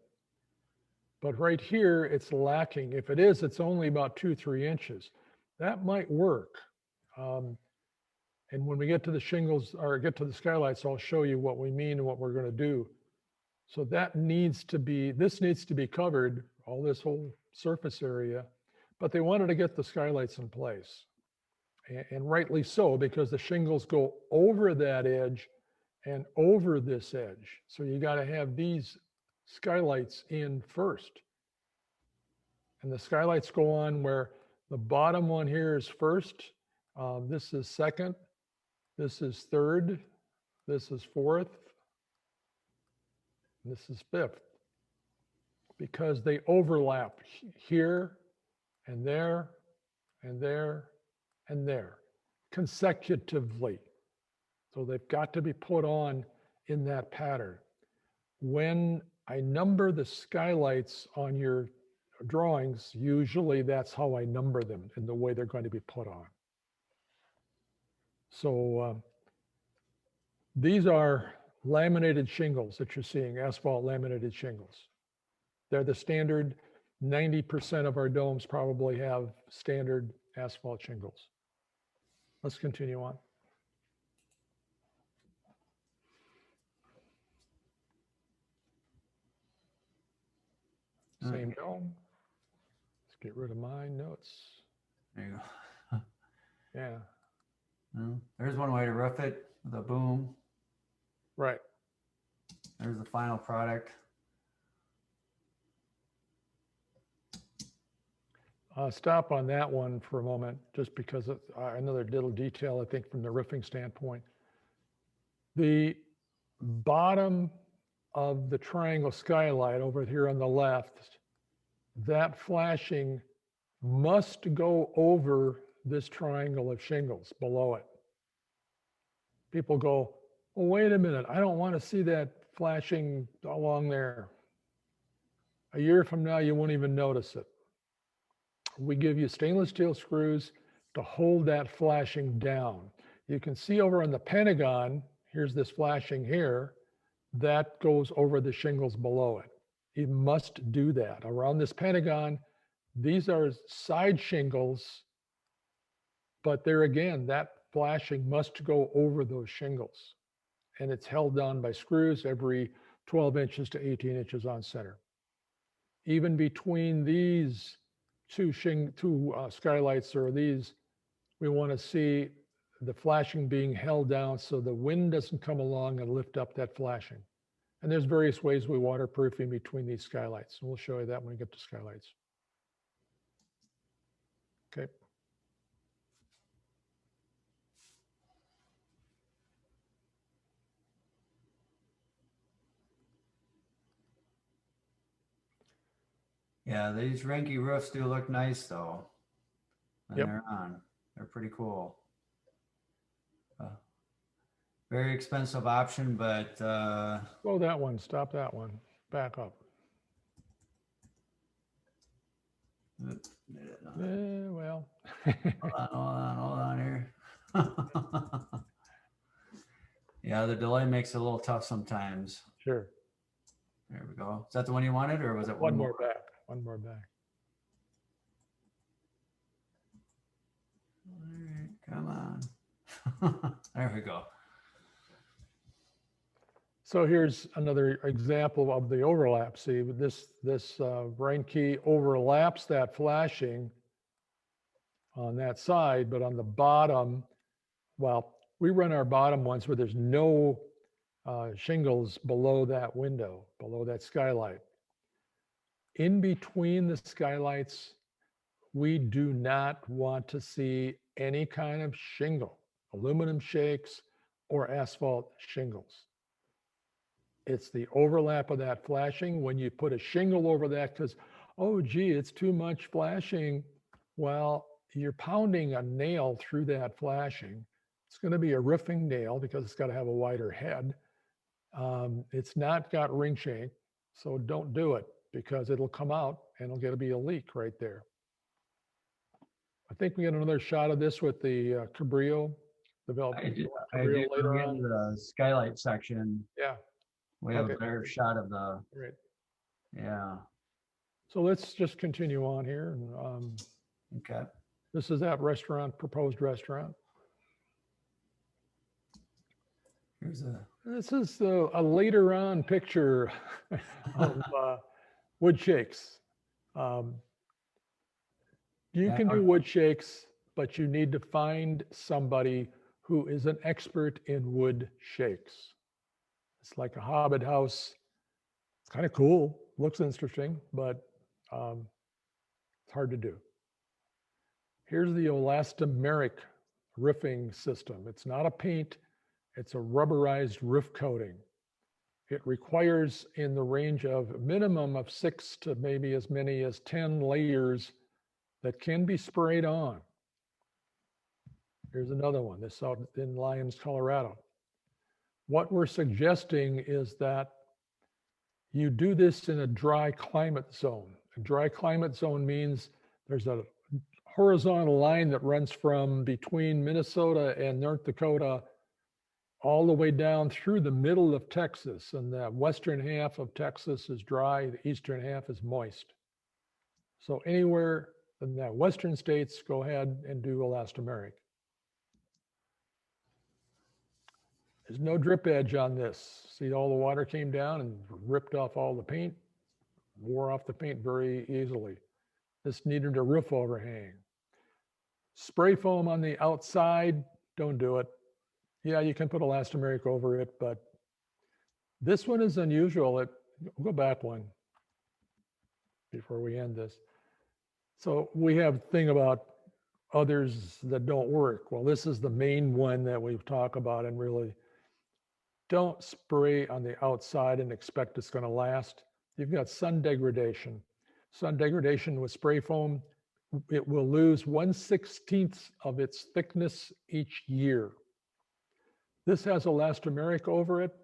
But right here, it's lacking. If it is, it's only about 2-3 inches. That might work. And when we get to the shingles or get to the skylights, I'll show you what we mean and what we're going to do. So that needs to be, this needs to be covered, all this whole surface area, but they wanted to get the skylights in place. And rightly so, because the shingles go over that edge and over this edge. So you got to have these skylights in first. And the skylights go on where the bottom one here is first, this is second, this is third, this is fourth, and this is fifth. Because they overlap here and there and there and there consecutively. So they've got to be put on in that pattern. When I number the skylights on your drawings, usually that's how I number them in the way they're going to be put on. So these are laminated shingles that you're seeing, asphalt laminated shingles. They're the standard. 90% of our domes probably have standard asphalt shingles. Let's continue on. Same dome. Let's get rid of my notes.
There you go.
Yeah.
Well, there's one way to roof it with a boom.
Right.
There's the final product.
Stop on that one for a moment, just because of another little detail, I think, from the roofing standpoint. The bottom of the triangle skylight over here on the left, that flashing must go over this triangle of shingles below it. people go, well, wait a minute, I don't want to see that flashing along there. A year from now, you won't even notice it. We give you stainless steel screws to hold that flashing down. You can see over on the Pentagon, here's this flashing here, that goes over the shingles below it. You must do that. Around this Pentagon, these are side shingles, but there again, that flashing must go over those shingles. And it's held down by screws every 12 inches to 18 inches on center. Even between these two skylights or these, we want to see the flashing being held down so the wind doesn't come along and lift up that flashing. And there's various ways we waterproof in between these skylights. And we'll show you that when we get to skylights. Okay.
Yeah, these Renke roofs do look nice though. When
Yep.
they're on. They're pretty cool. Very expensive option, but
Slow that one, stop that one, back up. Well.
hold on here. Yeah, the delay makes it a little tough sometimes.
Sure.
There we go. Is that the one you wanted, or was it
One more back, one more back.
All right, come on. There we go.
So here's another example of the overlap. See, this Renke overlaps that flashing on that side, but on the bottom, well, we run our bottom ones where there's no shingles below that window, below that skylight. In between the skylights, we do not want to see any kind of shingle, aluminum shakes or asphalt shingles. It's the overlap of that flashing. When you put a shingle over that because, oh, gee, it's too much flashing. Well, you're pounding a nail through that flashing. It's going to be a roofing nail because it's got to have a wider head. It's not got ring shank, so don't do it because it'll come out and it'll get to be a leak right there. I think we get another shot of this with the Cabrillo.
I do
later
get
on.
into the skylight section.
Yeah.
We have
Okay.
a better shot of the,
Great.
yeah.
So let's just continue on here.
Okay.
This is that restaurant, proposed restaurant.
Here's
This is a later on picture of wood shakes. You can do wood shakes, but you need to find somebody who is an expert in wood shakes. It's like a Hobbit house. It's kind of cool, looks interesting, but it's hard to do. Here's the elastomeric roofing system. It's not a paint, it's a rubberized roof coating. It requires in the range of minimum of 6 to maybe as many as 10 layers that can be sprayed on. Here's another one, this out in Lyons, Colorado. What we're suggesting is that you do this in a dry climate zone. A dry climate zone means there's a horizontal line that runs from between Minnesota and North Dakota all the way down through the middle of Texas. And the western half of Texas is dry, the eastern half is moist. So anywhere in the western states, go ahead and do elastomeric. There's no drip edge on this. See, all the water came down and ripped off all the paint, wore off the paint very easily. This needed a roof overhang. Spray foam on the outside, don't do it. Yeah, you can put elastomeric over it, but this one is unusual. Go back one before we end this. So we have thing about others that don't work. Well, this is the main one that we've talked about, and really don't spray on the outside and expect it's going to last. You've got sun degradation. Sun degradation with spray foam, it will lose 1/16 of its thickness each year. This has elastomeric over it.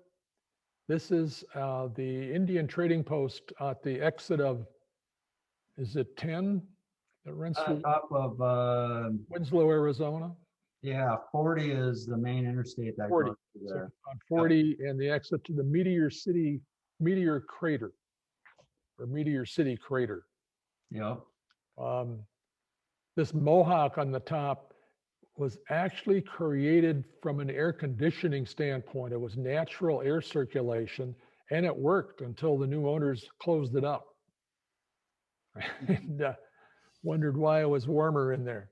This is the Indian Trading Post at the exit of, is it 10? That runs through
Top of,
Winslow, Arizona.
yeah, 40 is the main interstate that
40.
goes through
So
there.
on 40 and the exit to the Meteor Crater, or Meteor City Crater.
Yep.
This mohawk on the top was actually created from an air conditioning standpoint. It was natural air circulation, and it worked until the new owners closed it up. And wondered why it was warmer in there.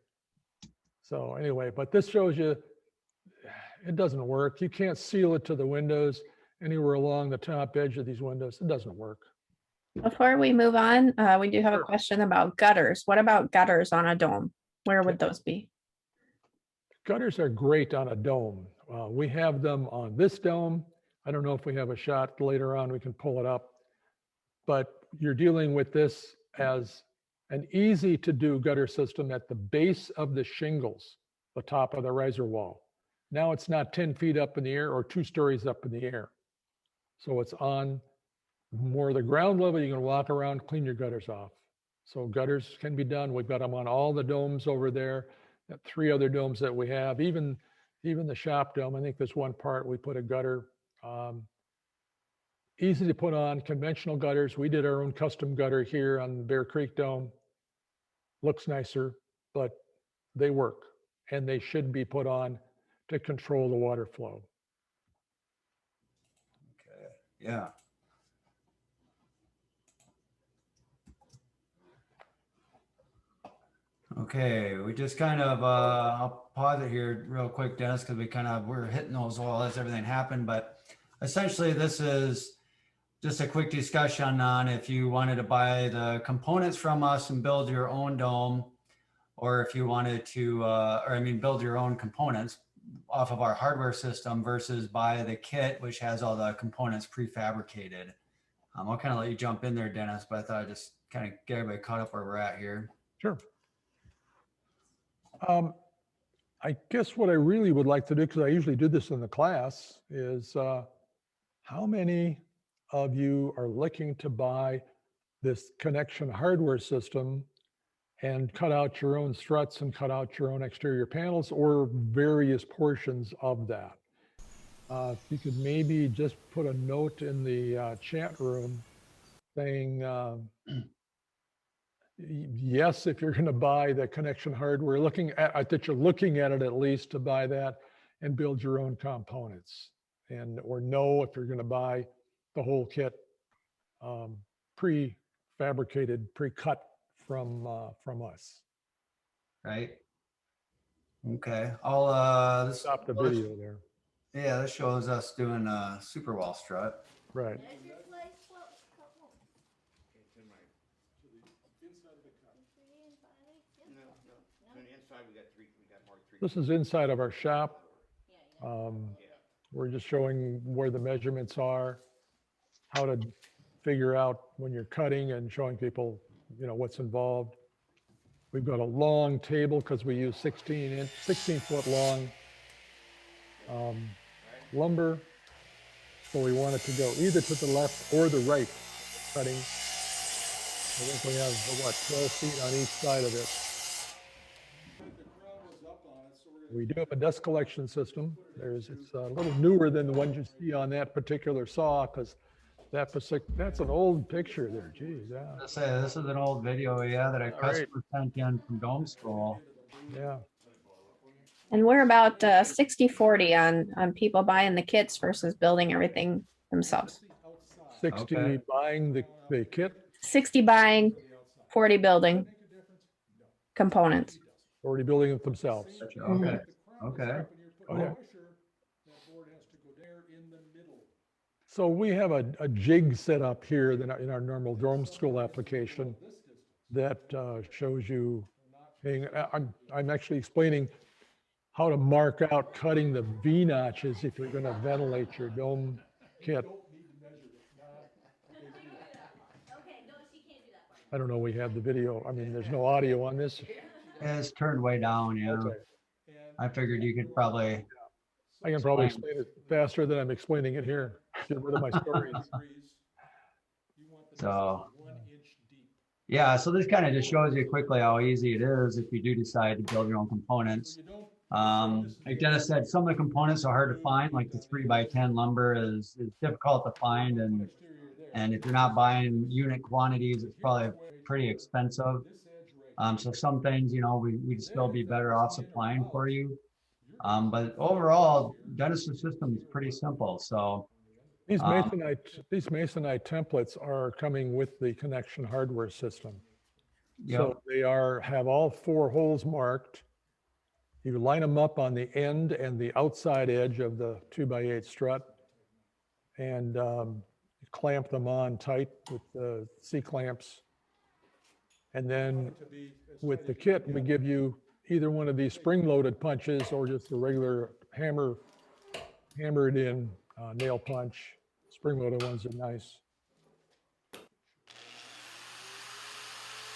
So anyway, but this shows you it doesn't work. You can't seal it to the windows anywhere along the top edge of these windows. It doesn't work.
Before we move on, we do have a question about gutters. What about gutters on a dome? Where would those be?
Gutters are great on a dome. We have them on this dome. I don't know if we have a shot later on, we can pull it up. But you're dealing with this as an easy to do gutter system at the base of the shingles, the top of the riser wall. Now it's not 10 feet up in the air or 2 stories up in the air. So it's on more the ground level. You can walk around, clean your gutters off. So gutters can be done. We've got them on all the domes over there, 3 other domes that we have, even the shop dome. I think there's one part we put a gutter. Easy to put on, conventional gutters. We did our own custom gutter here on the Bear Creek Dome. Looks nicer, but they work, and they should be put on to control the water flow.
Okay. Yeah. Okay, we just kind of, I'll pause it here real quick, Dennis, because we're hitting those all as everything happened. But essentially, this is just a quick discussion on if you wanted to buy the components from us and build your own dome, or if you wanted to, build your own components off of our hardware system versus buy the kit, which has all the components prefabricated. I'll kind of let you jump in there, Dennis, but I thought I'd just kind of get everybody caught up where we're at here.
Sure. I guess what I really would like to do, because I usually do this in the class, is how many of you are looking to buy this connection hardware system and cut out your own struts and cut out your own exterior panels or various portions of that? If you could maybe just put a note in the chat room saying, yes, if you're going to buy the connection hardware, that you're looking at it at least to buy that and build your own components, or no, if you're going to buy the whole kit prefabricated, pre-cut from us.
Right. Okay. I'll
stop the video there.
Yeah, this shows us doing a super wall strut.
Right. This is inside of our shop. We're just showing where the measurements are, how to figure out when you're cutting, and showing people, what's involved. We've got a long table because we use 16 foot long lumber. So we want it to go either to the left or the right cutting. I think we have, 12 feet on each side of it. We do have a dust collection system. It's a little newer than the ones you see on that particular saw, because that's an old picture there. Geez, yeah.
Let's say this is an old video, that a customer sent in from Dome School.
Yeah.
And we're about 60-40 on people buying the kits versus building everything themselves.
60 buying the kit.
60 buying, 40 building components.
40 building it themselves.
Okay. Okay.
Okay. So we have a jig set up here in our normal Dome School application that shows you. I'm actually explaining how to mark out cutting the V notches if you're going to ventilate your dome kit. I don't know. We have the video. There's no audio on this.
It's turned way down, yeah.
Okay.
I figured you could probably
I can probably explain it faster than I'm explaining it here. Get rid of my stories.
So, yeah, so this kind of just shows you quickly how easy it is if you do decide to build your own components. Like Dennis said, some of the components are hard to find, like the 3x10 lumber is difficult to find, and if you're not buying unit quantities, it's probably pretty expensive. So some things, you know, we'd still be better off supplying for you. But overall, Dennis's system is pretty simple. So
These Masonite templates are coming with the connection hardware system. So they have all 4 holes marked. You line them up on the end and the outside edge of the 2x8 strut, and clamp them on tight with the C-clamps. And then with the kit, we give you either one of these spring-loaded punches or just a regular hammered in nail punch. Spring-loaded ones are nice.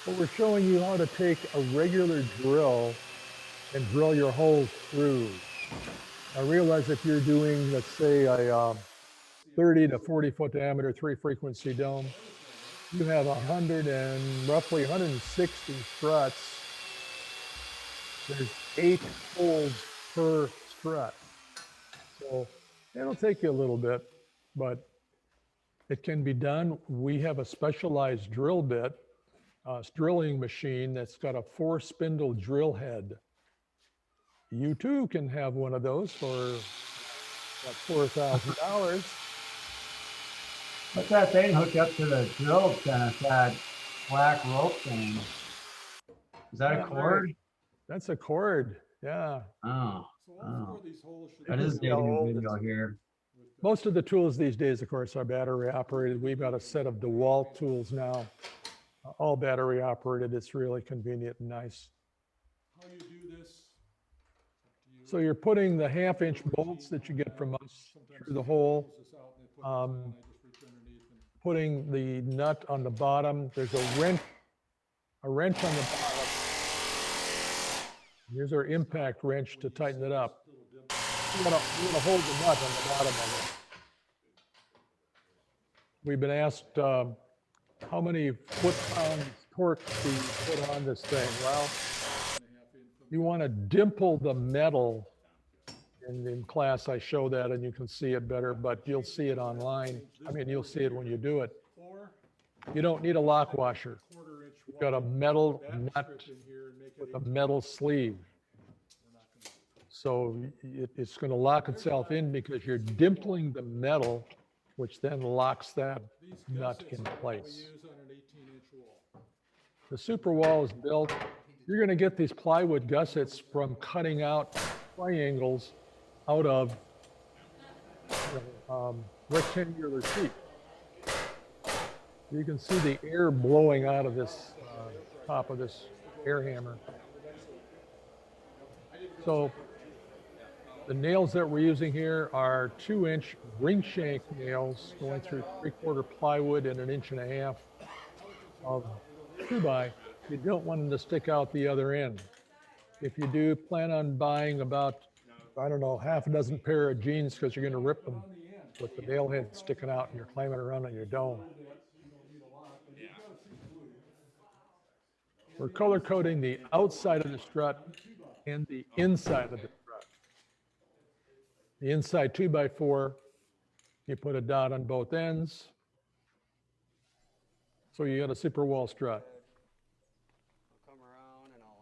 But we're showing you how to take a regular drill and drill your holes through. I realize if you're doing, let's say, a 30 to 40 foot diameter 3-frequency dome, you have roughly 160 struts. There's 8 holes per strut. So it'll take you a little bit, but it can be done. We have a specialized drill bit, drilling machine that's got a 4-spindle drill head. You too can have one of those for about $4,000.
What's that thing hooked up to the drill, Dennis? That black rope thing. Is that a cord?
That's a cord, yeah.
Oh. That is digging video here.
Most of the tools these days, of course, are battery operated. We've got a set of DeWalt tools now, all battery operated. It's really convenient and nice.
How you do this?
So you're putting the 1/2-inch bolts that you get from us through the hole, putting the nut on the bottom. There's a wrench on the bottom. Here's our impact wrench to tighten it up. We're gonna hold the nut on the bottom of it. We've been asked how many foot-pounds torque do you put on this thing? Well, you want to dimple the metal. In class, I show that and you can see it better, but you'll see it online. I mean, you'll see it when you do it. You don't need a lock washer. You've got a metal nut with a metal sleeve. So it's going to lock itself in because you're dimpling the metal, which then locks that nut in place. The super wall is built. You're going to get these plywood gussets from cutting out triangles out of rectangular sheet. You can see the air blowing out of this top of this air hammer. So the nails that we're using here are 2-inch ring shank nails going through 3/4 plywood and 1.5 inches of 2x. You don't want them to stick out the other end. If you do, plan on buying about, I don't know, 6 pair of jeans because you're going to rip them with the nail head sticking out and you're climbing around on your dome. We're color coding the outside of the strut and the inside of the strut. The inside 2x4, you put a dot on both ends. So you got a super wall strut.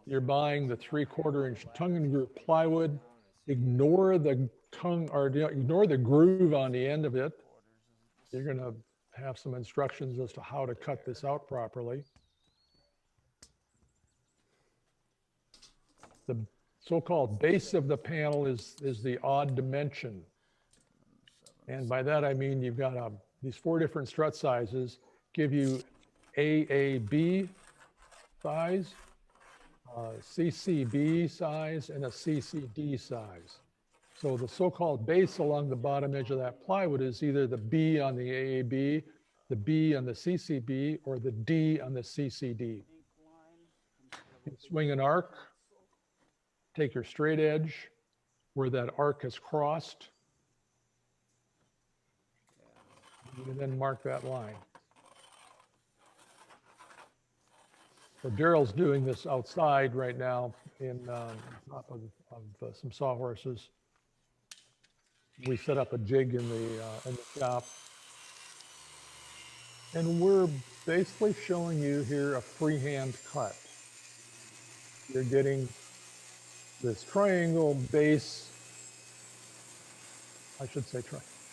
You're buying the 3/4 inch tongue and groove plywood. Ignore the tongue or ignore the groove on the end of it. You're going to have some instructions as to how to cut this out properly. The so-called base of the panel is the odd dimension. And by that I mean you've got these 4 different strut sizes give you AAB size, CCB size, and a CCD size. So the so-called base along the bottom edge of that plywood is either the B on the AAB, the B on the CCB, or the D on the CCD. You swing an arc, take your straight edge, where that arc is crossed. And then mark that line. So Daryl's doing this outside right now in top of some sawhorses. We set up a jig in the shop. And we're basically showing you here a freehand cut. You're getting this triangle base, I should say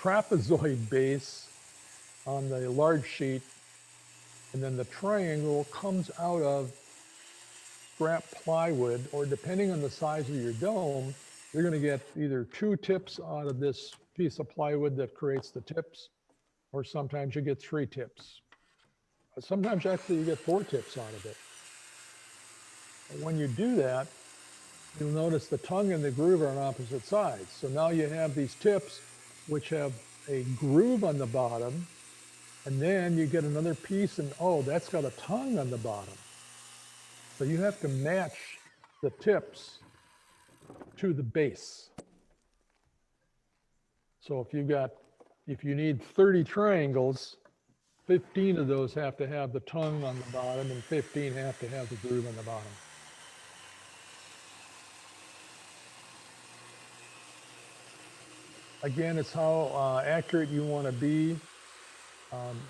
trapezoid base on the large sheet, and then the triangle comes out of scrap plywood, or depending on the size of your dome, you're going to get either 2 tips out of this piece of plywood that creates the tips, or sometimes you get 3 tips. But sometimes actually you get 4 tips out of it. And when you do that, you'll notice the tongue and the groove are on opposite sides. So now you have these tips which have a groove on the bottom, and then you get another piece and oh, that's got a tongue on the bottom. So you have to match the tips to the base. So if you need 30 triangles, 15 of those have to have the tongue on the bottom and 15 have to have the groove on the bottom. Again, it's how accurate you want to be.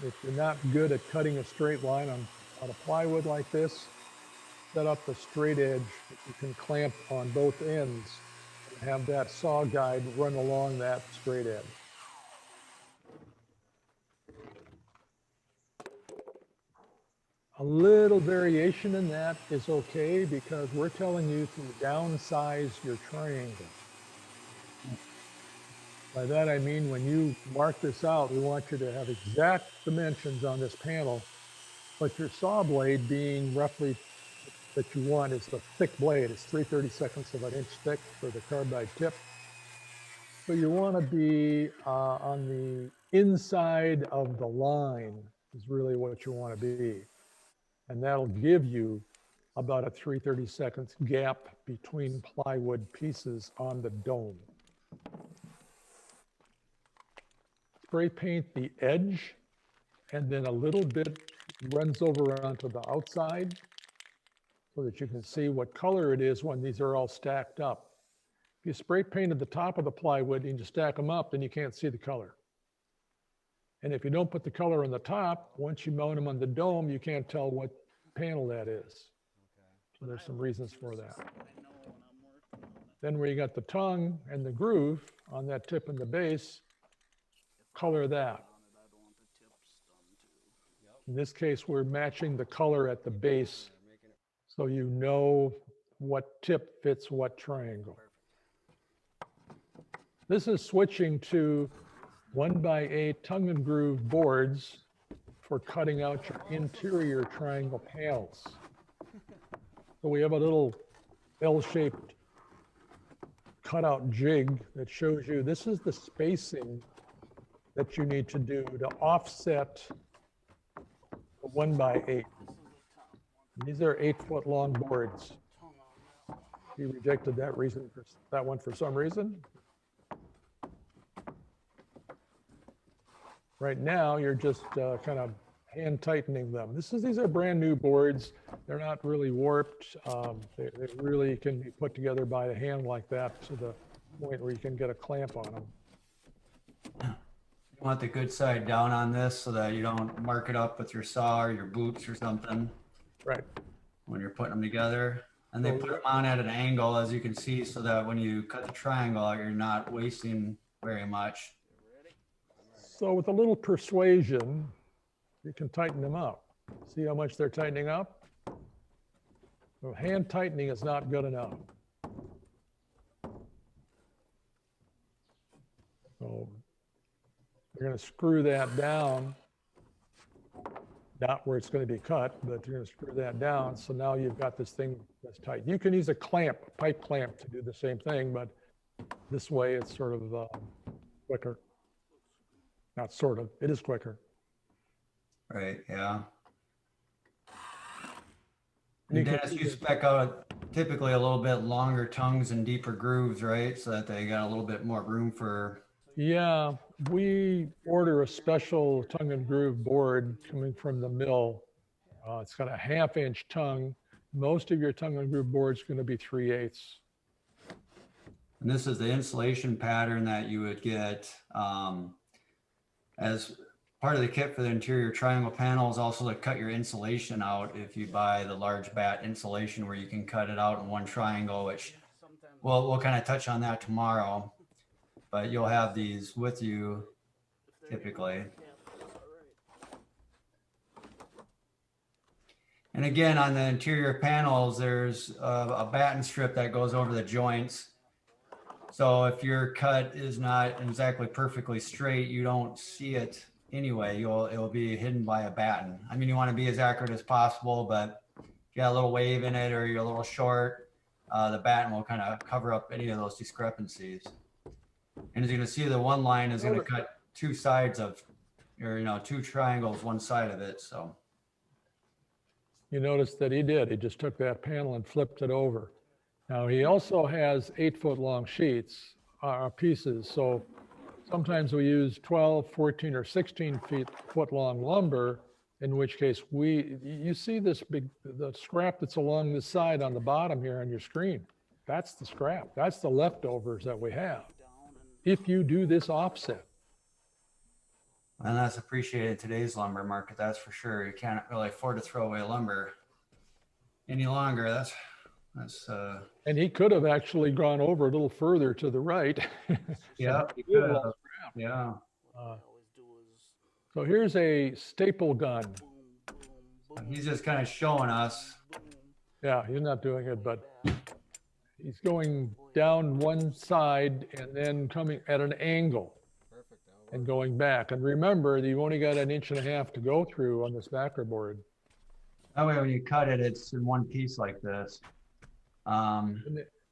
If you're not good at cutting a straight line on a plywood like this, set up a straight edge that you can clamp on both ends and have that saw guide run along that straight edge. A little variation in that is okay because we're telling you to downsize your triangle. By that I mean when you mark this out, we want you to have exact dimensions on this panel, but your saw blade being roughly that you want is the thick blade. It's 3/32 of an inch thick for the carbide tip. So you want to be on the inside of the line is really what you want to be. And that'll give you about a 3/32 gap between plywood pieces on the dome. Spray paint the edge, and then a little bit runs over onto the outside so that you can see what color it is when these are all stacked up. If you spray painted the top of the plywood and you stack them up, then you can't see the color. And if you don't put the color on the top, once you mount them on the dome, you can't tell what panel that is. So there's some reasons for that. Then where you got the tongue and the groove on that tip and the base, color that. In this case, we're matching the color at the base so you know what tip fits what triangle. This is switching to 1x8 tongue and groove boards for cutting out your interior triangle panels. So we have a little L-shaped cutout jig that shows you this is the spacing that you need to do to offset the 1x8. These are 8-foot long boards. He rejected that one for some reason. Right now, you're just kind of hand tightening them. These are brand new boards. They're not really warped. They really can be put together by the hand like that to the point where you can get a clamp on them.
You want the good side down on this so that you don't mark it up with your saw or your boots or something.
Right.
When you're putting them together. And they put them on at an angle, as you can see, so that when you cut the triangle out, you're not wasting very much.
So with a little persuasion, you can tighten them up. See how much they're tightening up? So hand tightening is not good enough. So you're going to screw that down, not where it's going to be cut, but you're going to screw that down. So now you've got this thing that's tight. You can use a clamp, a pipe clamp to do the same thing, but this way it's sort of quicker. Not sort of, it is quicker.
Right, yeah. And Dennis, you spec out typically a little bit longer tongues and deeper grooves, right? So that they got a little bit more room for.
Yeah, we order a special tongue and groove board coming from the mill. It's got a 1/2-inch tongue. Most of your tongue and groove boards going to be 3/8.
And this is the insulation pattern that you would get as part of the kit for the interior triangle panels, also to cut your insulation out if you buy the large bat insulation where you can cut it out in one triangle, which we'll kind of touch on that tomorrow. But you'll have these with you typically. And again, on the interior panels, there's a batten strip that goes over the joints. So if your cut is not exactly perfectly straight, you don't see it anyway. It'll be hidden by a batten. I mean, you want to be as accurate as possible, but if you got a little wave in it or you're a little short, the batten will kind of cover up any of those discrepancies. And as you're going to see, the one line is going to cut two sides of, or two triangles, one side of it. So
You notice that he did. He just took that panel and flipped it over. Now he also has 8-foot-long sheets, pieces. So sometimes we use 12, 14, or 16-foot-long lumber, in which case you see this the scrap that's along the side on the bottom here on your screen. That's the scrap. That's the leftovers that we have. If you do this offset.
And that's appreciated in today's lumber market, that's for sure. You can't really afford to throw away lumber any longer. That's
And he could have actually gone over a little further to the right.
Yeah, yeah.
So here's a staple gun.
He's just kind of showing us.
Yeah, he's not doing it, but he's going down one side and then coming at an angle and going back. And remember, you've only got 1.5 inches to go through on this backer board.
That way, when you cut it, it's in one piece like this.
And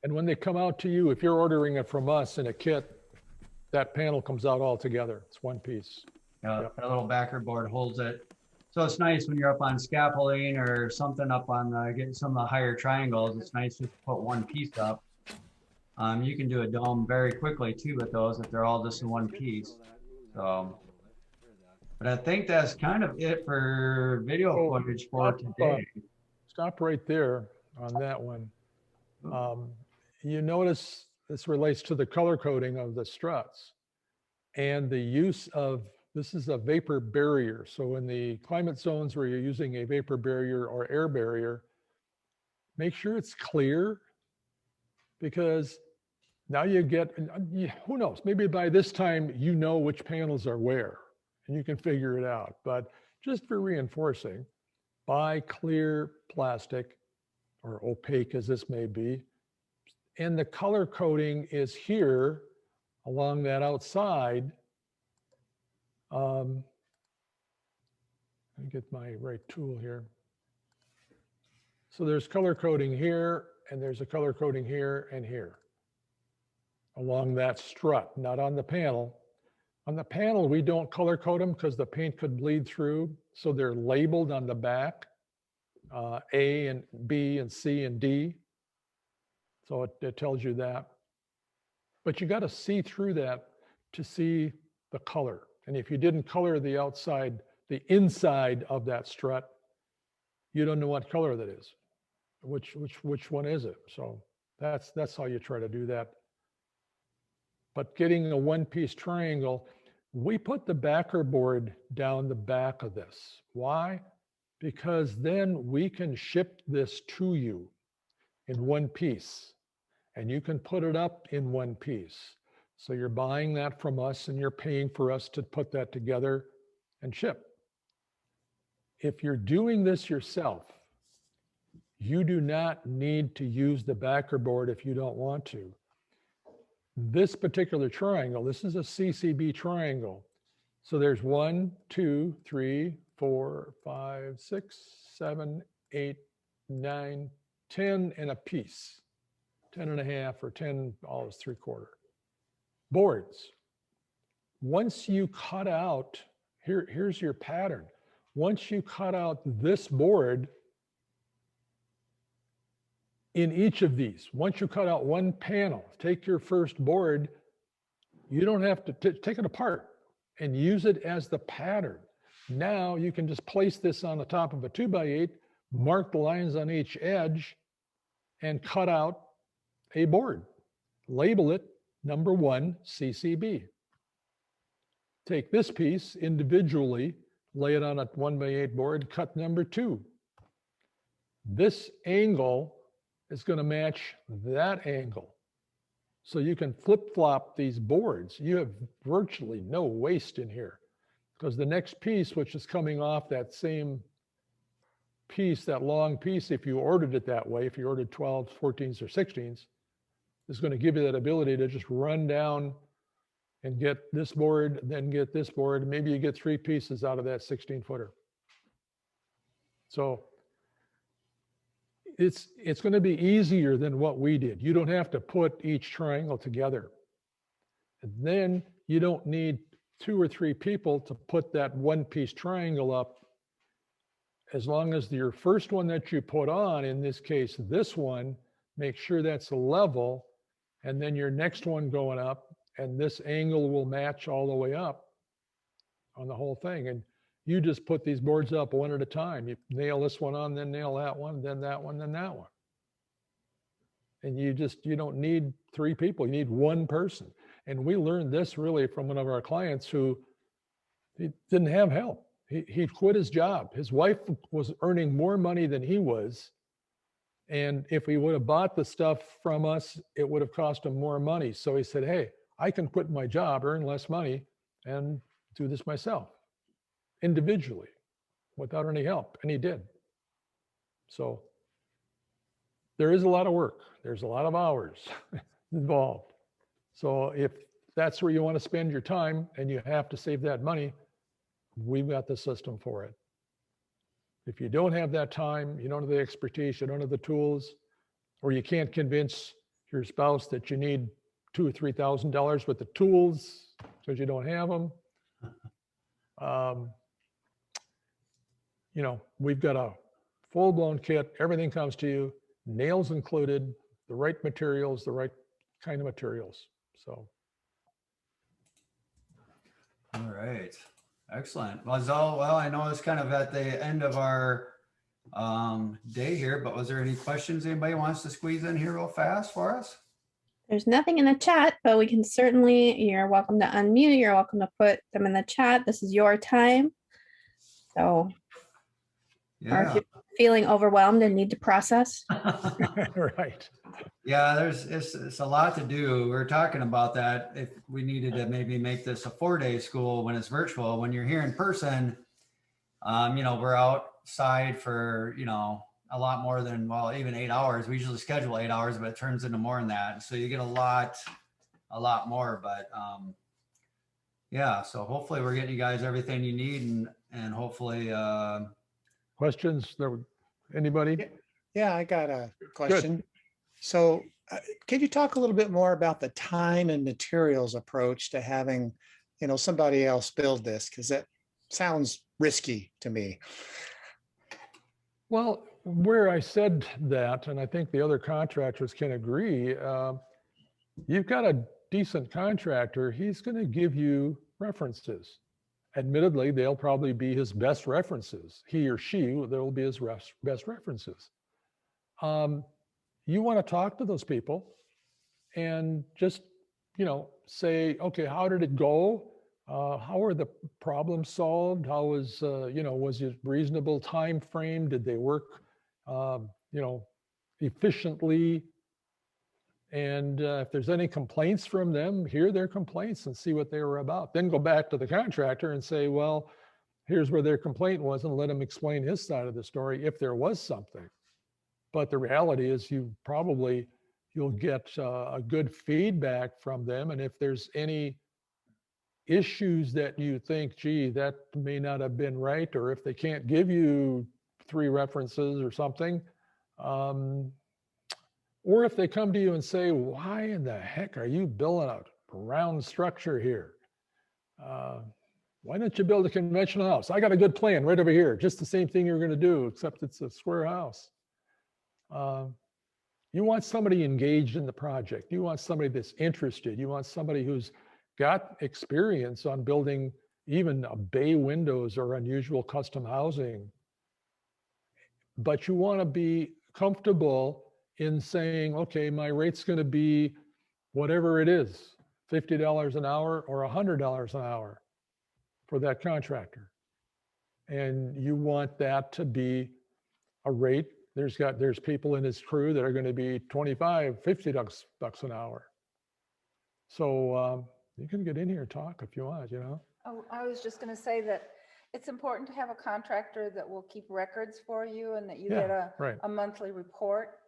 when they come out to you, if you're ordering it from us in a kit, that panel comes out all together. It's one piece.
Yeah, yep. That little backer board holds it. So it's nice when you're up on scaffolding or something up on getting some of the higher triangles. It's nice just to put one piece up. You can do a dome very quickly too with those if they're all just in one piece. So, but I think that's kind of it for video footage for today.
Stop right there on that one. You notice this relates to the color coding of the struts and the use of, this is a vapor barrier. So in the climate zones where you're using a vapor barrier or air barrier, make sure it's clear, because now you get, who knows, maybe by this time you know which panels are where and you can figure it out. But just for reinforcing, buy clear plastic or opaque as this may be. And the color coding is here along that outside. Let me get my right tool here. So there's color coding here, and there's a color coding here and here along that strut, not on the panel. On the panel, we don't color code them because the paint could bleed through. So they're labeled on the back, A and B and C and D. So it tells you that. But you got to see through that to see the color. And if you didn't color the outside, the inside of that strut, you don't know what color that is. Which one is it? So that's how you try to do that. But getting a one-piece triangle, we put the backer board down the back of this. Why? Because then we can ship this to you in one piece, and you can put it up in one piece. So you're buying that from us and you're paying for us to put that together and ship. If you're doing this yourself, you do not need to use the backer board if you don't want to. This particular triangle, this is a CCB triangle. So there's 1, 2, 3, 4, 5, 6, 7, 8, 9, 10 and a piece. 10.5 or 10, all is 3/4. Boards. Once you cut out, here's your pattern. Once you cut out this board, in each of these, once you cut out one panel, take your first board, you don't have to take it apart and use it as the pattern. Now you can just place this on the top of a 2x8, mark the lines on each edge, and cut out a board. Label it number 1 CCB. Take this piece individually, lay it on a 1x8 board, cut number 2. This angle is going to match that angle. So you can flip-flop these boards. You have virtually no waste in here, because the next piece, which is coming off that same piece, that long piece, if you ordered it that way, if you ordered 12s, 14s, or 16s, is going to give you that ability to just run down and get this board, then get this board. Maybe you get 3 pieces out of that 16-footer. So it's going to be easier than what we did. You don't have to put each triangle together. And then you don't need 2 or 3 people to put that one-piece triangle up. As long as your first one that you put on, in this case, this one, make sure that's level, and then your next one going up, and this angle will match all the way up on the whole thing. And you just put these boards up one at a time. You nail this one on, then nail that one, then that one, then that one. And you don't need 3 people, you need 1 person. And we learned this really from one of our clients who he didn't have help. He quit his job. His wife was earning more money than he was. And if he would have bought the stuff from us, it would have cost him more money. So he said, hey, I can quit my job, earn less money, and do this myself, individually, without any help. And he did. So there is a lot of work. There's a lot of hours involved. So if that's where you want to spend your time and you have to save that money, we've got the system for it. If you don't have that time, you don't have the expertise, you don't have the tools, or you can't convince your spouse that you need $2,000 or $3,000 with the tools because you don't have them, we've got a full-blown kit. Everything comes to you, nails included, the right materials, the right kind of materials. So.
All right. Excellent. Well, I know it's kind of at the end of our day here, but was there any questions anybody wants to squeeze in here real fast for us?
There's nothing in the chat, but we can certainly, you're welcome to unmute. You're welcome to put them in the chat. This is your time. So, or if you're feeling overwhelmed and need to process.
Right.
Yeah, it's a lot to do. We were talking about that. If we needed to maybe make this a 4-day school when it's virtual, when you're here in person, we're outside for, a lot more than, well, even 8 hours. We usually schedule 8 hours, but it turns into more than that. So you get a lot more, but yeah, so hopefully we're getting you guys everything you need and hopefully.
Questions? Anybody?
Yeah, I got a question. Good. So can you talk a little bit more about the time and materials approach to having, somebody else build this? Because that sounds risky to me.
Well, where I said that, and I think the other contractors can agree, you've got a decent contractor, he's going to give you references. Admittedly, they'll probably be his best references. He or she, they'll be his best references. You want to talk to those people and just, say, okay, how did it go? How are the problems solved? How was, was it reasonable time frame? Did they work, efficiently? And if there's any complaints from them, hear their complaints and see what they were about. Then go back to the contractor and say, well, here's where their complaint was, and let him explain his side of the story if there was something. But the reality is you'll get a good feedback from them. And if there's any issues that you think, gee, that may not have been right, or if they can't give you 3 references or something, or if they come to you and say, why in the heck are you building a round structure here? Why don't you build a conventional house? I got a good plan right over here, just the same thing you're going to do, except it's a square house. You want somebody engaged in the project. You want somebody that's interested. You want somebody who's got experience on building even a bay windows or unusual custom housing. But you want to be comfortable in saying, okay, my rate's going to be whatever it is, $50 an hour or $100 an hour for that contractor. And you want that to be a rate. There's people in his crew that are going to be 25, $50 an hour. So you can get in here and talk if you want, you know.
Oh, I was just going to say that it's important to have a contractor that will keep records for you and that you
Yeah,
get
right.
a monthly report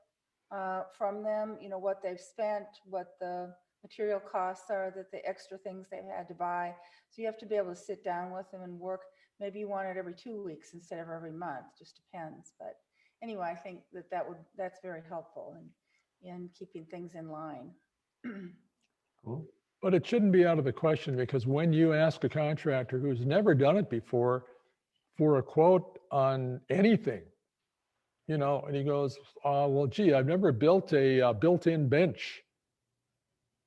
from them, you know, what they've spent, what the material costs are, that the extra things they've had to buy. So you have to be able to sit down with them and work. Maybe you want it every 2 weeks instead of every month, just depends. But anyway, I think that's very helpful in keeping things in line.
Cool.
But it shouldn't be out of the question, because when you ask a contractor who's never done it before for a quote on anything, you know, and he goes, well, gee, I've never built a built-in bench.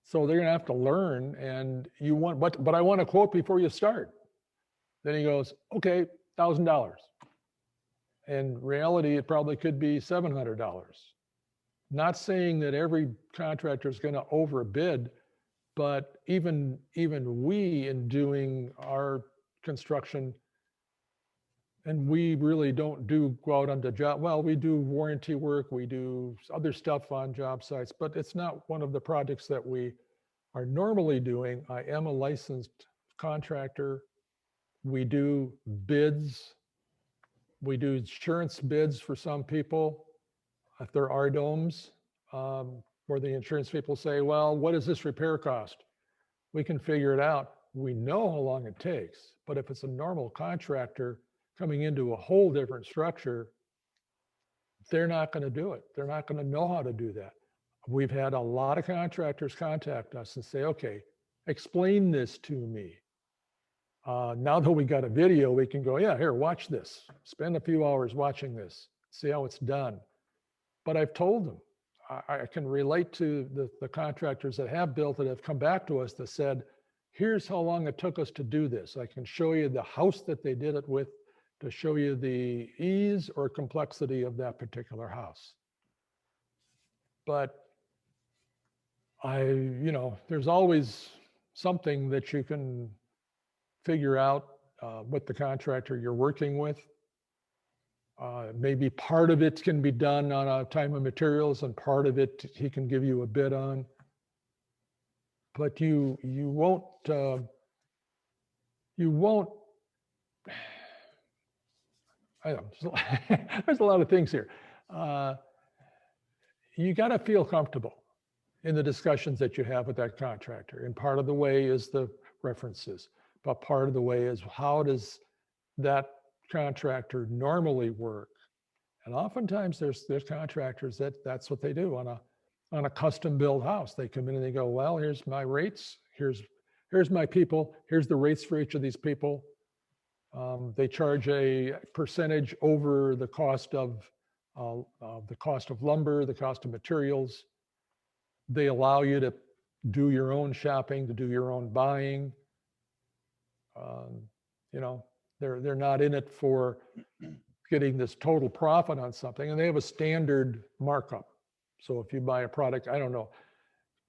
So they're gonna have to learn, and you want, but I want a quote before you start. Then he goes, okay, $1,000. In reality, it probably could be $700. Not saying that every contractor is gonna overbid, but even we, in doing our construction, and we really don't go out onto job, well, we do warranty work, we do other stuff on job sites, but it's not one of the projects that we are normally doing. I am a licensed contractor. We do bids. We do insurance bids for some people. If there are domes, where the insurance people say, well, what does this repair cost? We can figure it out. We know how long it takes, but if it's a normal contractor coming into a whole different structure, they're not going to do it. They're not going to know how to do that. We've had a lot of contractors contact us and say, okay, explain this to me. Now that we got a video, we can go, yeah, here, watch this. Spend a few hours watching this, see how it's done. But I've told them, I can relate to the contractors that have built it, have come back to us that said, here's how long it took us to do this. I can show you the house that they did it with to show you the ease or complexity of that particular house. But there's always something that you can figure out with the contractor you're working with. Maybe part of it can be done on a time and materials, and part of it he can give you a bid on. But you won't. I don't know, there's a lot of things here. You got to feel comfortable in the discussions that you have with that contractor. And part of the way is the references, but part of the way is how does that contractor normally work? And oftentimes there's contractors that's what they do on a custom built house. They come in and they go, well, here's my rates, here's my people, here's the rates for each of these people. They charge a percentage over the cost of lumber, the cost of materials. They allow you to do your own shopping, to do your own buying. They're not in it for getting this total profit on something, and they have a standard markup. So if you buy a product, I don't know,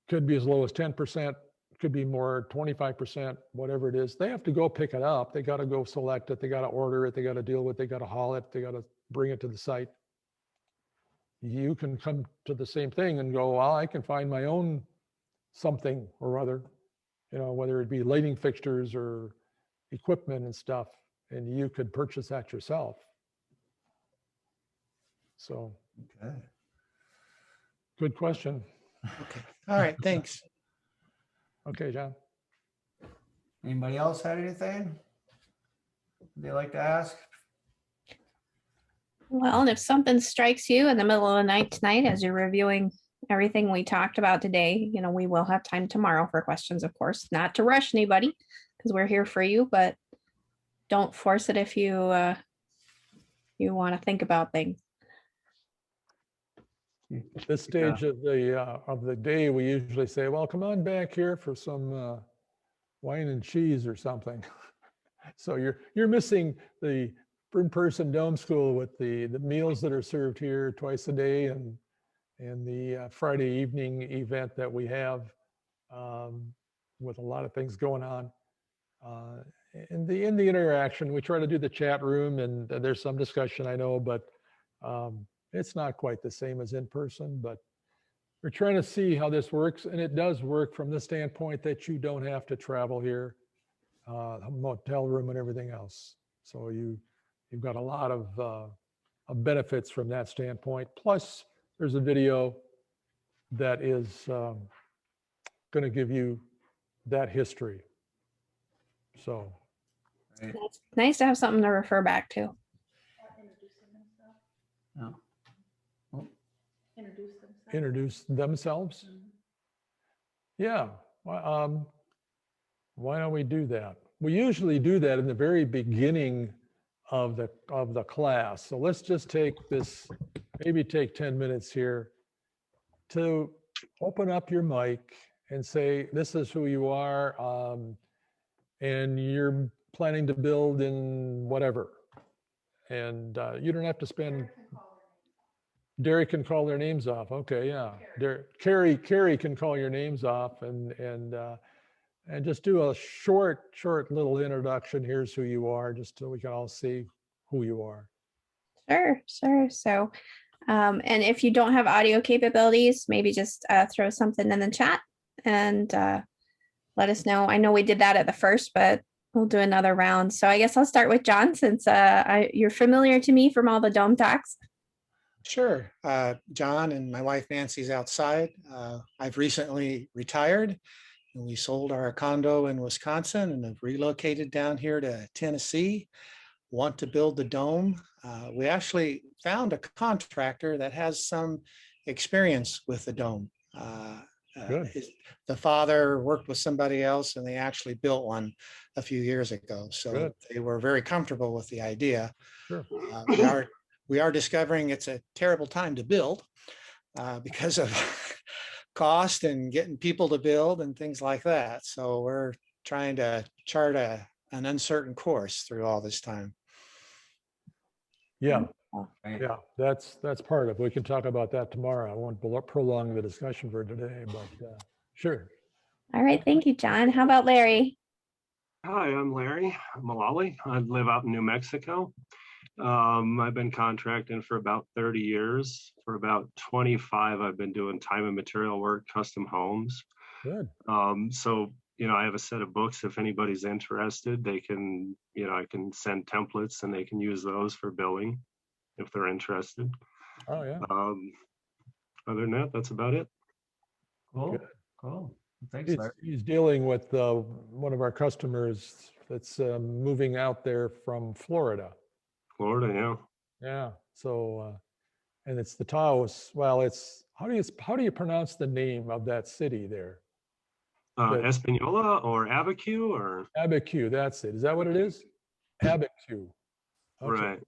could be as low as 10%, could be more, 25%, whatever it is. They have to go pick it up. They got to go select it. They got to order it. They got to deal with it. They got to haul it. They got to bring it to the site. You can come to the same thing and go, well, I can find my own something or other, whether it be lighting fixtures or equipment and stuff, and you could purchase that yourself. So,
okay.
Good question.
Okay. All right. Thanks.
Okay, John.
Anybody else had anything they'd like to ask?
Well, and if something strikes you in the middle of the night tonight as you're reviewing everything we talked about today, we will have time tomorrow for questions, of course, not to rush anybody because we're here for you, but don't force it if you want to think about things.
At this stage of the day, we usually say, well, come on back here for some wine and cheese or something. So you're missing the in-person dome school with the meals that are served here twice a day and the Friday evening event that we have with a lot of things going on. In the interaction, we try to do the chat room, and there's some discussion, I know, but it's not quite the same as in person. But we're trying to see how this works, and it does work from the standpoint that you don't have to travel here, motel room and everything else. So you've got a lot of benefits from that standpoint. Plus, there's a video that is going to give you that history. So
It's nice to have something to refer back to.
No.
Introduce themselves.
Introduce themselves. Yeah. Why don't we do that? We usually do that in the very beginning of the class. So let's just take this, maybe take 10 minutes here to open up your mic and say, this is who you are, and you're planning to build in whatever. And you don't have to spend, Derek can call their names off. Okay, yeah. Carrie can call your names off and just do a short little introduction. Here's who you are, just so we can all see who you are.
Sure. So, and if you don't have audio capabilities, maybe just throw something in the chat and let us know. I know we did that at the first, but we'll do another round. So I guess I'll start with John, since you're familiar to me from all the Dome Talks.
Sure. John and my wife Nancy's outside. I've recently retired, and we sold our condo in Wisconsin and have relocated down here to Tennessee. Want to build the dome. We actually found a contractor that has some experience with the dome. The father worked with somebody else, and they actually built one a few years ago. So they were very comfortable with the idea.
Sure.
We are discovering it's a terrible time to build because of cost and getting people to build and things like that. So we're trying to chart an uncertain course through all this time.
Yeah, that's part of it. We can talk about that tomorrow. I won't prolong the discussion for today, but sure.
All right, thank you, John. How about Larry?
Hi, I'm Larry Mullally. I live out in New Mexico. I've been contracting for about 30 years. For about 25, I've been doing time and material work, custom homes.
Good.
So, I have a set of books. If anybody's interested, they can, I can send templates and they can use those for billing if they're interested.
Oh, yeah.
Other than that, that's about it.
Cool. Thanks, Larry.
He's dealing with one of our customers that's moving out there from Florida.
Florida, yeah.
Yeah. So, and it's the Taos. Well, it's how do you pronounce the name of that city there?
Espanola or Abiquiu or
Abiquiu. That's it. Is that what it is? Abiquiu. Okay.
Right.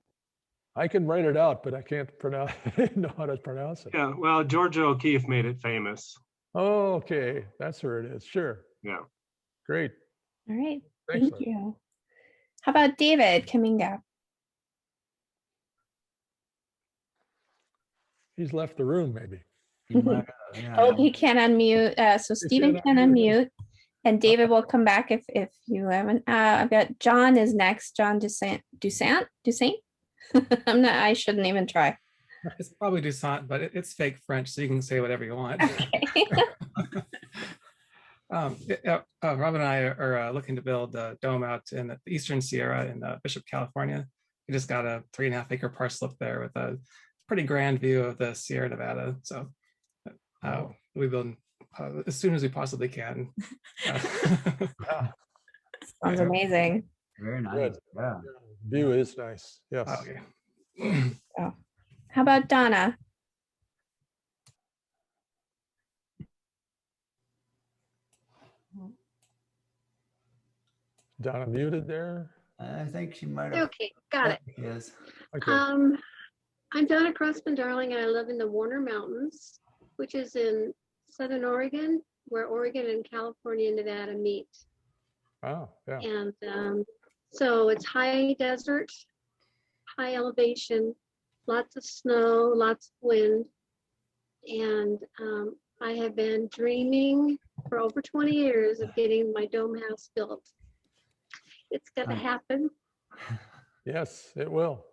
I can write it out, but I can't know how to pronounce it.
Yeah. Well, Georgia O'Keeffe made it famous.
Oh, okay. That's where it is. Sure.
Yeah.
Great.
All right.
Thanks,
Thank you. How about David Kaminga?
He's left the room, maybe.
Oh, he can't unmute. So Stephen can unmute, and David will come back if you haven't. I've got John is next. John Dussaint. I shouldn't even try.
It's probably Dussaint, but it's fake French, so you can say whatever you want.
Okay.
Rob and I are looking to build a dome out in the Eastern Sierra in Bishop, California. We just got a 3.5 acre parcel up there with a pretty grand view of the Sierra Nevada. So we build as soon as we possibly can.
Sounds amazing.
Very nice.
Good.
Yeah.
View is nice. Yes.
Okay.
Oh. How about Donna?
Donna muted there.
I think she might have.
Okay, got it.
Yes.
Okay.
I'm Donna Crossman Darling, and I live in the Warner Mountains, which is in Southern Oregon, where Oregon and California and Nevada meet.
Oh, yeah.
And so it's high desert, high elevation, lots of snow, lots of wind. And I have been dreaming for over 20 years of getting my dome house built. It's gonna happen.
Yes, it will.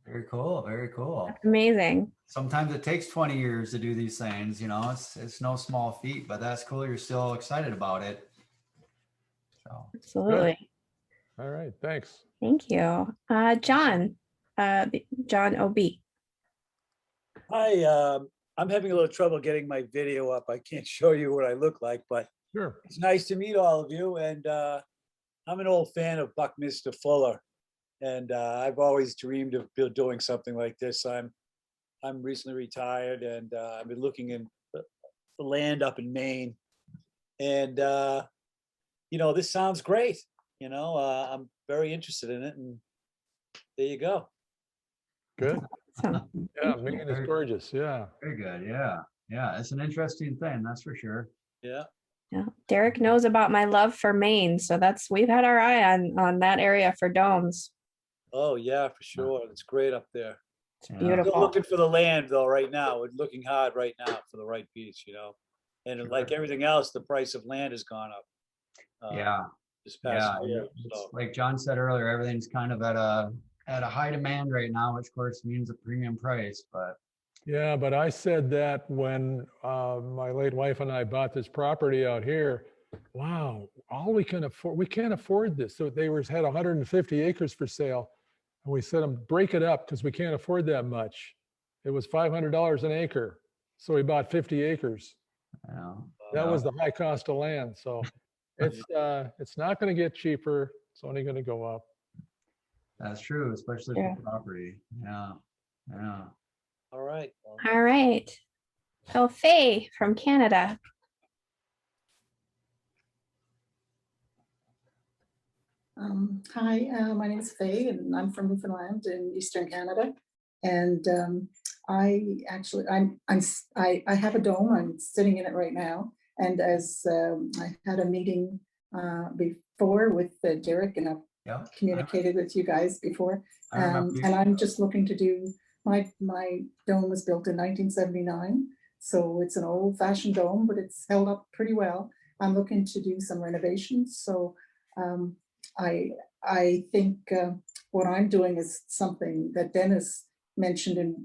Very cool. Very cool.
Amazing.
Sometimes it takes 20 years to do these things, you know, it's no small feat, but that's cool. You're still excited about it. So
Absolutely.
All right, thanks.
Thank you. John, John OB.
Hi, I'm having a little trouble getting my video up. I can't show you what I look like, but
sure.
It's nice to meet all of you. And I'm an old fan of Buckminster Fuller, and I've always dreamed of doing something like this. I'm recently retired, and I've been looking in the land up in Maine, and you know, this sounds great. You know, I'm very interested in it, and there you go.
Good. Yeah, Maine is gorgeous. Yeah.
Very good. Yeah. Yeah. It's an interesting thing. That's for sure.
Yeah.
Yeah. Derek knows about my love for Maine, so we've had our eye on that area for domes.
Oh yeah, for sure. It's great up there.
It's beautiful.
Still looking for the land though right now. We're looking hard right now for the right piece, you know. And like everything else, the price of land has gone up.
Yeah.
This past
Yeah.
year.
It's
So.
like John said earlier, everything's kind of at a high demand right now, which of course means a premium price, but
Yeah, but I said that when my late wife and I bought this property out here. Wow, all we can afford, we can't afford this. So they had 150 acres for sale. And we said, break it up because we can't afford that much. It was $500 an acre. So we bought 50 acres.
Yeah.
That was the high cost of land. So it's not going to get cheaper. It's only going to go up.
that's true, especially
Yeah.
for property. Yeah. Yeah.
All right.
All right. So Faye from Canada.
Hi, my name is Faye, and I'm from Newfoundland in Eastern Canada. And I have a dome. I'm sitting in it right now. And as I had a meeting before with Derek, and I've communicated with you guys before. And I'm just looking to do my dome was built in 1979, so it's an old-fashioned dome, but it's held up pretty well. I'm looking to do some renovations, so. I think what I'm doing is something that Dennis mentioned in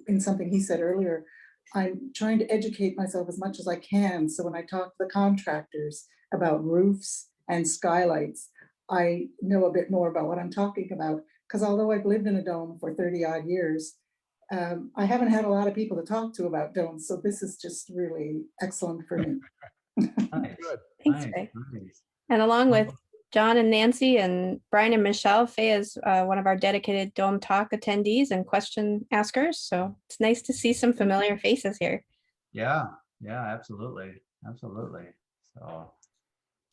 in something he said earlier. I'm trying to educate myself as much as I can. So when I talk to the contractors about roofs and skylights, I know a bit more about what I'm talking about. Because although I've lived in a dome for 30 odd years, I haven't had a lot of people to talk to about domes. So this is just really excellent for me.
Nice.
Good.
Thanks, Faye. And along with John and Nancy and Brian and Michelle, Faye is one of our dedicated Dome Talk attendees and question askers. So it's nice to see some familiar faces here.
Yeah. Yeah. Absolutely. Absolutely. So
All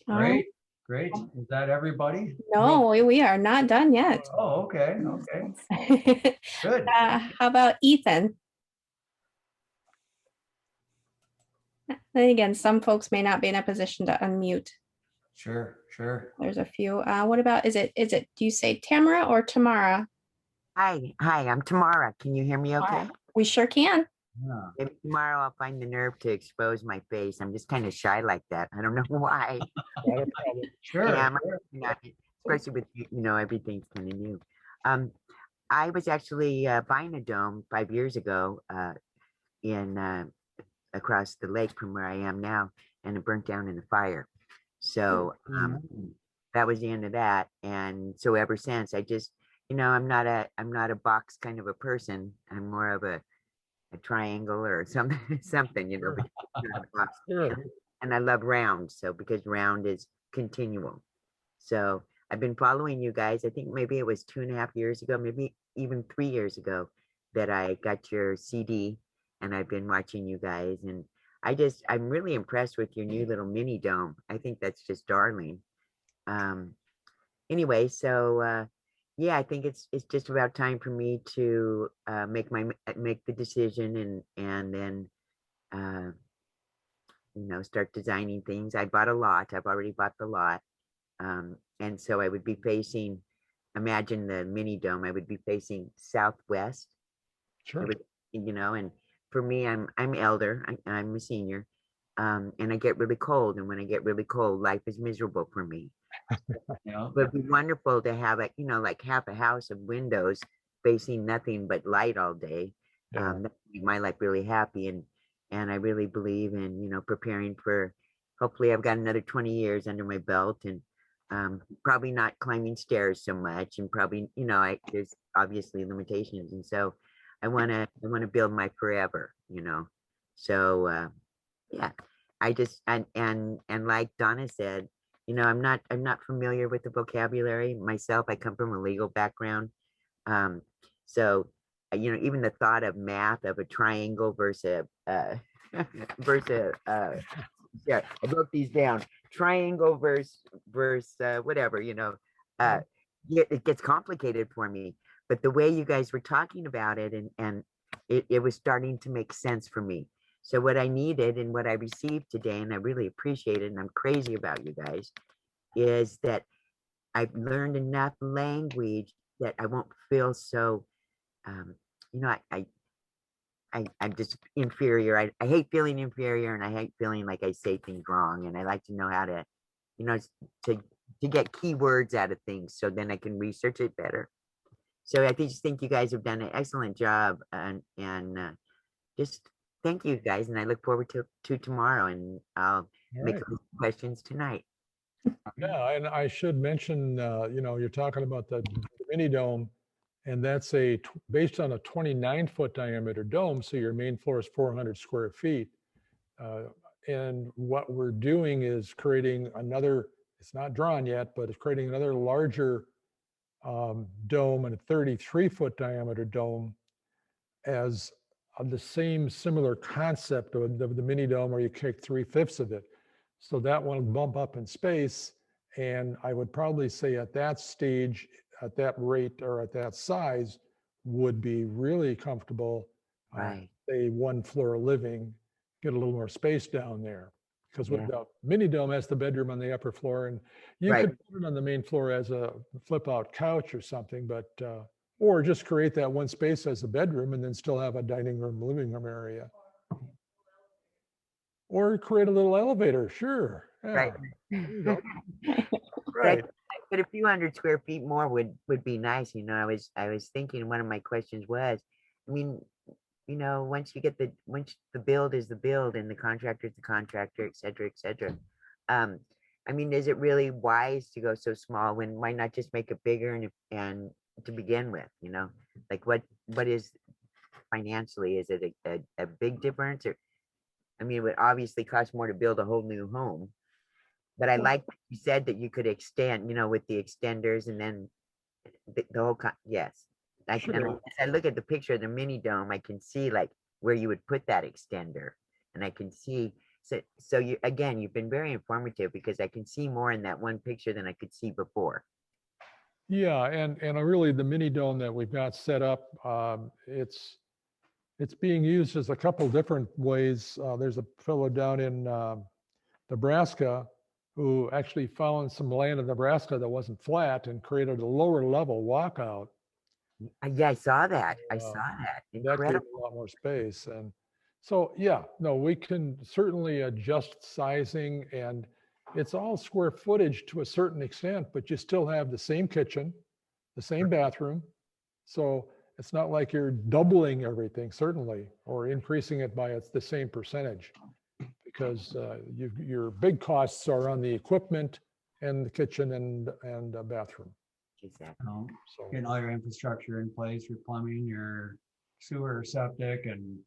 great.
right.
Great. Is that everybody?
No, we are not done yet.
Oh, okay. Okay. Good.
How about Ethan? Then again, some folks may not be in a position to unmute.
Sure. Sure.
There's a few. What about, is it, do you say Tamara or Tamara?
Hi, I'm Tamara. Can you hear me okay?
We sure can.
Yeah.
Maybe tomorrow I'll find the nerve to expose my face. I'm just kind of shy like that. I don't know why.
Not a problem.
Sure.
Yeah,
Sure.
especially with, everything's kind of new. I was actually buying a dome 5 years ago in across the lake from where I am now, and it burnt down in the fire. So that was the end of that. And so ever since, I just, I'm not a box kind of a person. I'm more of a triangle or something, but not a box. And I love round. So because round is continual. So I've been following you guys. I think maybe it was 2.5 years ago, maybe even 3 years ago, that I got your CD, and I've been watching you guys. And I'm really impressed with your new little mini dome. I think that's just darling. Anyway, so yeah, I think it's just about time for me to make the decision and then start designing things. I bought a lot. I've already bought the lot, and so I would be facing. Imagine the mini dome. I would be facing southwest.
Sure.
And for me, I'm elder. I'm a senior, and I get really cold. And when I get really cold, life is miserable for me.
Yeah.
But it'd be wonderful to have like half a house of windows facing nothing but light all day.
Yeah.
That would make my life really happy. And I really believe in, preparing for, hopefully I've got another 20 years under my belt and probably not climbing stairs so much. And probably, there's obviously limitations. And so I want to build my forever, So yeah, I just, and like Donna said, I'm not familiar with the vocabulary myself. I come from a legal background. So, even the thought of math of a triangle versus versus yeah, I wrote these down. Triangle versus whatever, yeah, it gets complicated for me. But the way you guys were talking about it and it was starting to make sense for me. So what I needed and what I received today, and I really appreciate it, and I'm crazy about you guys, is that I've learned enough language that I won't feel so, I'm just inferior. I hate feeling inferior and I hate feeling like I say things wrong. And I like to know how to, to get keywords out of things so then I can research it better. So I just think you guys have done an excellent job and just thank you guys. And I look forward to tomorrow and I'll make questions tonight.
Yeah, and I should mention, you're talking about the mini dome, and that's based on a 29-foot diameter dome. So your main floor is 400 square feet. And what we're doing is creating another, it's not drawn yet, but it's creating another larger dome and a 33-foot diameter dome as the same similar concept of the mini dome where you take 3/5 of it. So that one will bump up in space. And I would probably say at that stage, at that rate or at that size would be really comfortable.
Right.
Say one floor living, get a little more space down there. Because with the mini dome has the bedroom on the upper floor and you could put it on the main floor as a flip out couch or something, but or just create that one space as a bedroom and then still have a dining room, living room area. Or create a little elevator, sure. Yeah.
Right.
Right.
But a few hundred square feet more would be nice. I was thinking one of my questions was, I mean, once the build is the build and the contractor is the contractor, et cetera, et cetera. I mean, is it really wise to go so small why not just make it bigger and to begin with, like what is financially, is it a big difference or, I mean, it would obviously cost more to build a whole new home, but I like what you said that you could extend, with the extenders and then the whole, yes. As I look at the picture of the mini dome, I can see like where you would put that extender and I can see, so you've been very informative because I can see more in that one picture than I could see before.
Yeah, and really the mini dome that we've got set up, it's being used as a couple different ways. There's a fellow down in Nebraska who actually found some land in Nebraska that wasn't flat and created a lower level walkout.
Yeah, I saw that. Incredible.
That gave a lot more space. And so, we can certainly adjust sizing and it's all square footage to a certain extent, but you still have the same kitchen, the same bathroom. So it's not like you're doubling everything, certainly, or increasing it by the same percentage, because your big costs are on the equipment and the kitchen and bathroom.
Exactly.
So getting all your infrastructure in place, your plumbing, your sewer, septic, and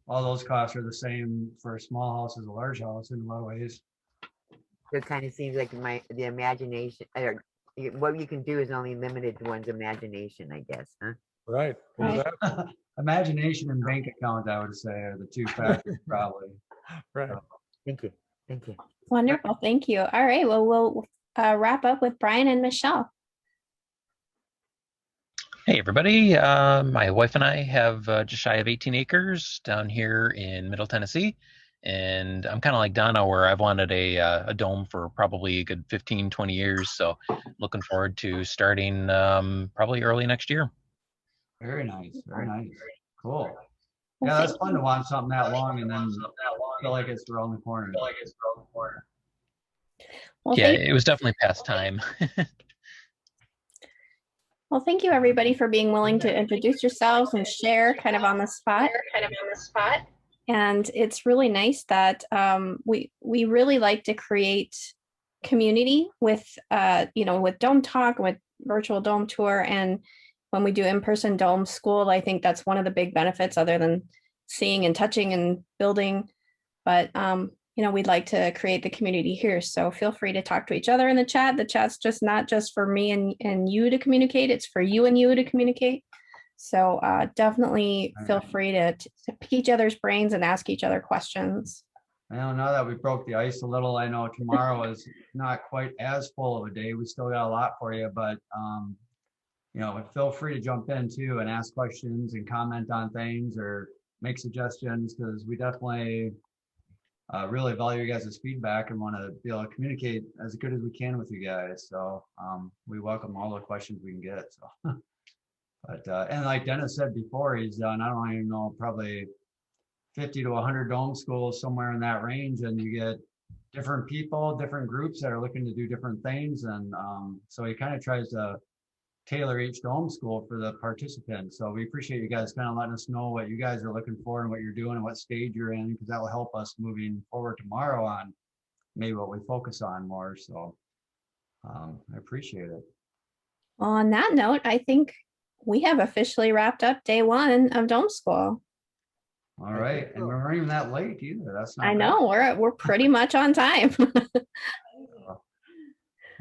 all those costs are the same for a small house as a large house in a lot of ways.
It kind of seems like the imagination, or what you can do is only limited to one's imagination, I guess, huh?
Right. Exactly.
Imagination and bank account, I would say, are the two factors probably.
Right.
Thank you. Thank you.
Wonderful. Thank you. All right. Well, we'll wrap up with Brian and Michelle.
Hey everybody, my wife and I have just shy of 18 acres down here in Middle Tennessee, and I'm kind of like Donna where I've wanted a dome for probably a good 15, 20 years, so looking forward to starting probably early next year.
Very nice. Very nice. Cool. Yeah, that's fun to want something that long and then feel like it's around the corner.
Well,
Yeah, it was definitely past time.
Well, thank you everybody for being willing to introduce yourselves and share kind of on the spot. And it's really nice that we really like to create community with with Dome Talk, with virtual Dome Tour, and when we do in-person Dome School. I think that's one of the big benefits, other than seeing and touching and building. But we'd like to create the community here. So feel free to talk to each other in the chat. The chat's just not just for me and you to communicate, it's for you and you to communicate. So definitely feel free to pick each other's brains and ask each other questions.
Now that we broke the ice a little, I know tomorrow is not quite as full of a day. We still got a lot for you, but feel free to jump in too and ask questions and comment on things or make suggestions, because we definitely really value you guys' feedback and want to be able to communicate as good as we can with you guys. So we welcome all the questions we can get. So, but and like Dennis said before, he's done, I don't even know, probably 50 to 100 dome schools, somewhere in that range, and you get different people, different groups that are looking to do different things, and so he kind of tries to tailor each dome school for the participants. So we appreciate you guys kind of letting us know what you guys are looking for and what you're doing and what stage you're in, because that will help us moving forward tomorrow on maybe what we focus on more. So I appreciate it.
Well, on that note, I think we have officially wrapped up day one of Dome School.
All right, and we weren't even that late either. That's not
I
bad.
know we're pretty much on time.
All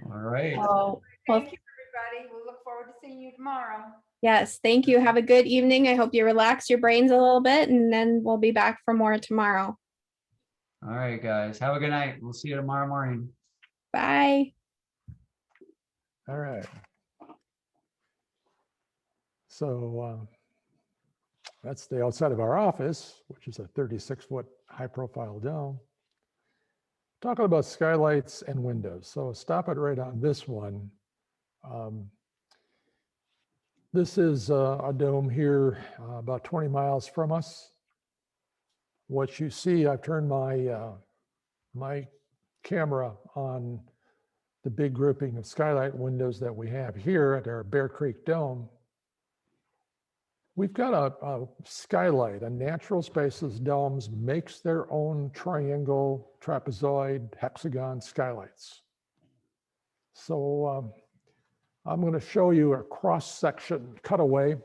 right.
Well,
Thank you, everybody. We'll look forward to seeing you tomorrow.
yes, thank you. Have a good evening. I hope you relax your brains a little bit, and then we'll be back for more tomorrow.
All right, guys. Have a good night. We'll see you tomorrow morning.
Bye.
All right. So that's the outside of our office, which is a 36-foot high-profile dome. Talking about skylights and windows. So stop it right on this one. This is a dome here about 20 miles from us. What you see, I've turned my camera on the big grouping of skylight windows that we have here at our Bear Creek Dome. We've got a skylight, a Natural Spaces Domes makes their own triangle, trapezoid, hexagon skylights. So I'm going to show you a cross-section cutaway.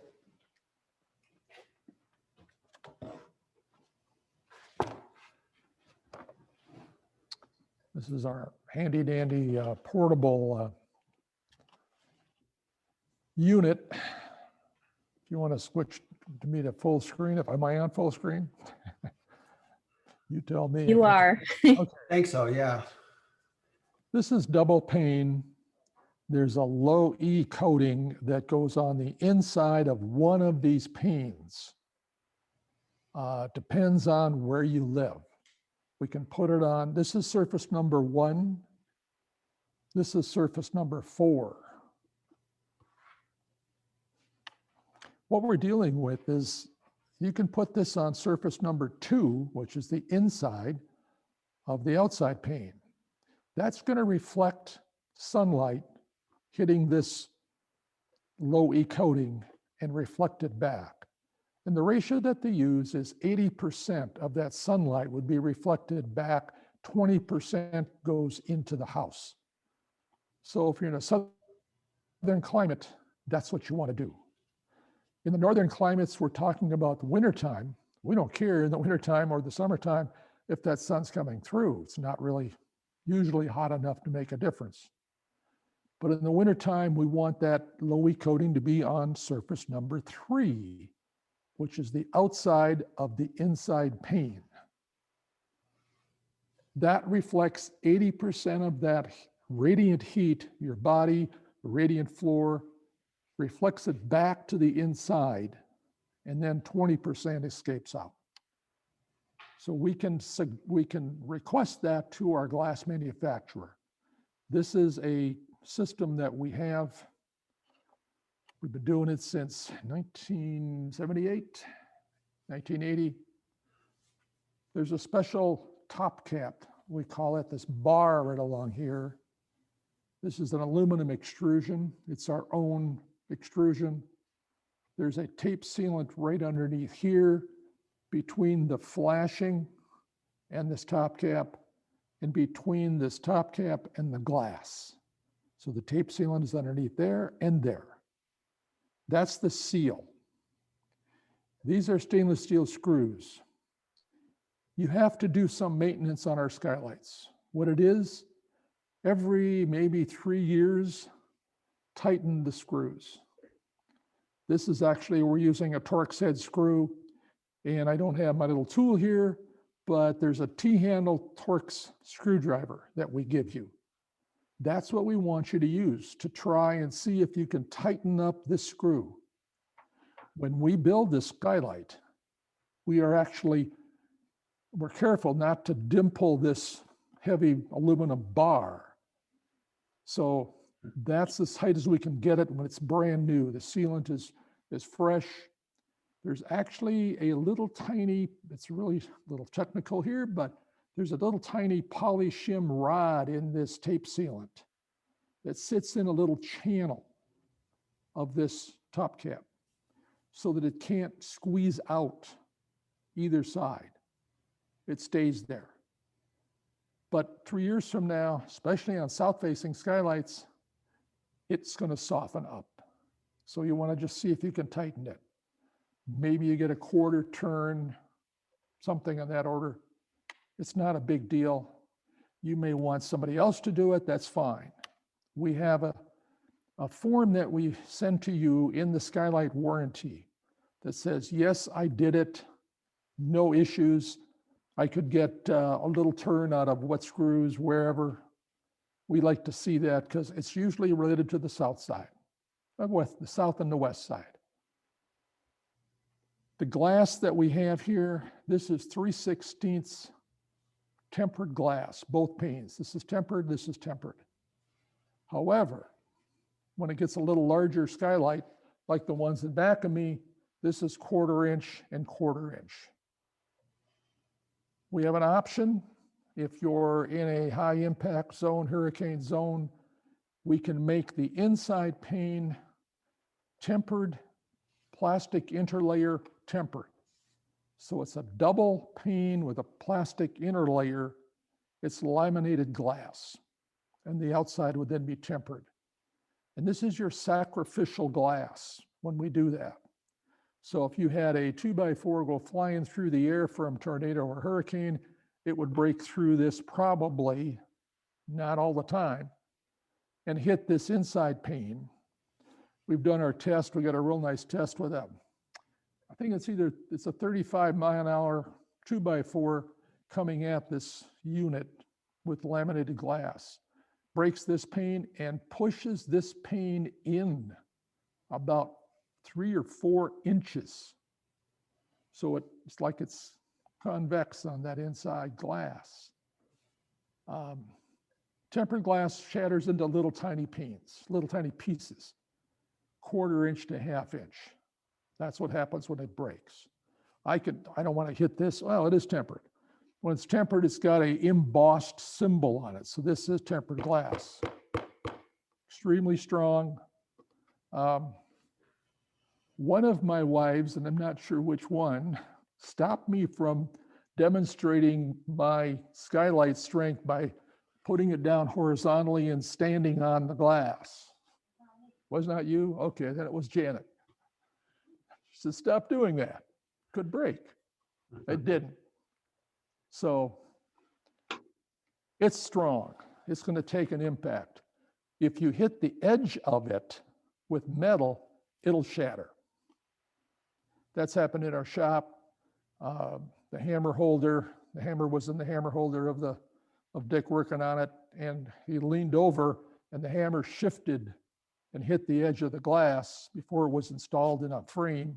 This is our handy dandy portable unit. If you want to switch to me to full screen, am I on full screen? You tell me.
You are.
Okay. I think so, yeah.
This is double pane. There's a low E coating that goes on the inside of one of these panes. Depends on where you live. We can put it on, this is surface number 1. This is surface number 4. What we're dealing with is you can put this on surface number 2, which is the inside of the outside pane. That's going to reflect sunlight hitting this low E coating and reflect it back. And the ratio that they use is 80% of that sunlight would be reflected back, 20% goes into the house. So if you're in a southern climate, that's what you want to do. In the northern climates, we're talking about the wintertime. We don't care in the wintertime or the summertime if that sun's coming through. It's not really usually hot enough to make a difference. But in the wintertime, we want that low E coating to be on surface number 3, which is the outside of the inside pane. That reflects 80% of that radiant heat, your body, the radiant floor, reflects it back to the inside, and then 20% escapes out. So we can request that to our glass manufacturer. This is a system that we have. We've been doing it since 1978, 1980. There's a special top cap, we call it, this bar right along here. This is an aluminum extrusion. It's our own extrusion. There's a tape sealant right underneath here between the flashing and this top cap, and between this top cap and the glass. So the tape sealant is underneath there and there. That's the seal. These are stainless steel screws. You have to do some maintenance on our skylights. What it is, every maybe 3 years, tighten the screws. This is actually, we're using a Torx head screw, and I don't have my little tool here, but there's a T-handle Torx screwdriver that we give you. That's what we want you to use to try and see if you can tighten up this screw. When we build this skylight, we're careful not to dimple this heavy aluminum bar. So that's as tight as we can get it when it's brand new. The sealant is fresh. There's actually a little tiny, it's really a little technical here, but there's a little tiny polyshim rod in this tape sealant that sits in a little channel of this top cap so that it can't squeeze out either side. It stays there. But 3 years from now, especially on south-facing skylights, it's going to soften up. So you want to just see if you can tighten it. Maybe you get a quarter turn, something on that order. It's not a big deal. You may want somebody else to do it, that's fine. We have a form that we send to you in the skylight warranty that says, yes, I did it, no issues. I could get a little turn out of what screws, wherever. We like to see that because it's usually related to the south side, the south and the west side. The glass that we have here, this is 3/16 tempered glass, both panes. This is tempered, this is tempered. However, when it gets a little larger skylight, like the ones in back of me, this is 1/4 inch and 1/4 inch. We have an option. If you're in a high impact zone, hurricane zone, we can make the inside pane tempered, plastic interlayer tempered. So it's a double pane with a plastic interlayer. It's laminated glass, and the outside would then be tempered. And this is your sacrificial glass when we do that. So if you had a 2x4 go flying through the air from tornado or hurricane, it would break through this probably, not all the time, and hit this inside pane. We've done our test. We got a real nice test with them. I think it's a 35-mile-an-hour 2x4 coming at this unit with laminated glass. Breaks this pane and pushes this pane in about 3 or 4 inches. So it's like it's convex on that inside glass. Tempered glass shatters into little tiny panes, little tiny pieces, 1/4 inch to 1/2 inch. That's what happens when it breaks. I don't want to hit this. Well, it is tempered. When it's tempered, it's got an embossed symbol on it. So this is tempered glass. Extremely strong. One of my wives, and I'm not sure which one, stopped me from demonstrating my skylight strength by putting it down horizontally and standing on the glass. Was not you? Okay, then it was Janet. She said, stop doing that. Could break. It didn't. So it's strong. It's going to take an impact. If you hit the edge of it with metal, it'll shatter. That's happened in our shop. The hammer holder, the hammer was in the hammer holder of Dick working on it, and he leaned over and the hammer shifted and hit the edge of the glass before it was installed in a frame,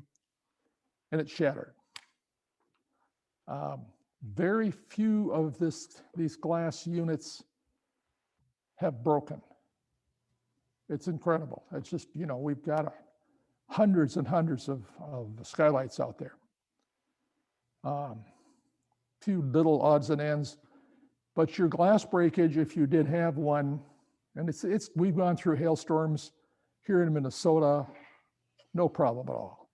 and it shattered. Very few of these glass units have broken. It's incredible. It's just, you know, we've got hundreds and hundreds of skylights out there. Few little odds and ends, but your glass breakage, if you did have one, and we've gone through hailstorms here in Minnesota, no problem at all.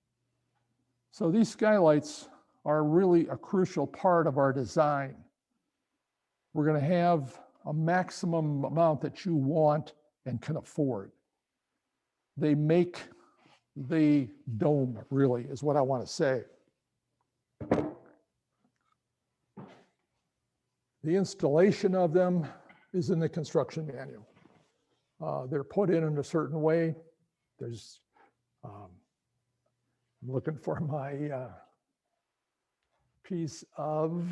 So these skylights are really a crucial part of our design. We're going to have a maximum amount that you want and can afford. They make the dome, really, is what I want to say. The installation of them is in the construction manual. They're put in a certain way. There's, I'm looking for my piece of,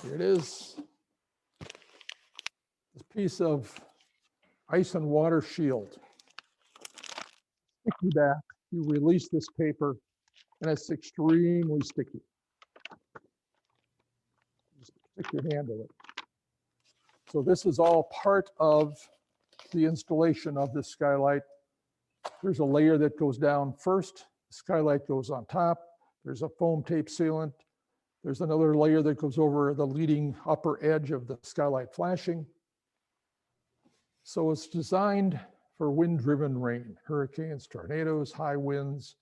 here it is. This piece of ice and water shield. Sticky back, you release this paper, and it's extremely sticky. Just stick your hand in it. So this is all part of the installation of this skylight. There's a layer that goes down first. The skylight goes on top. There's a foam tape sealant. There's another layer that goes over the leading upper edge of the skylight flashing. So it's designed for wind-driven rain, hurricanes, tornadoes, high winds.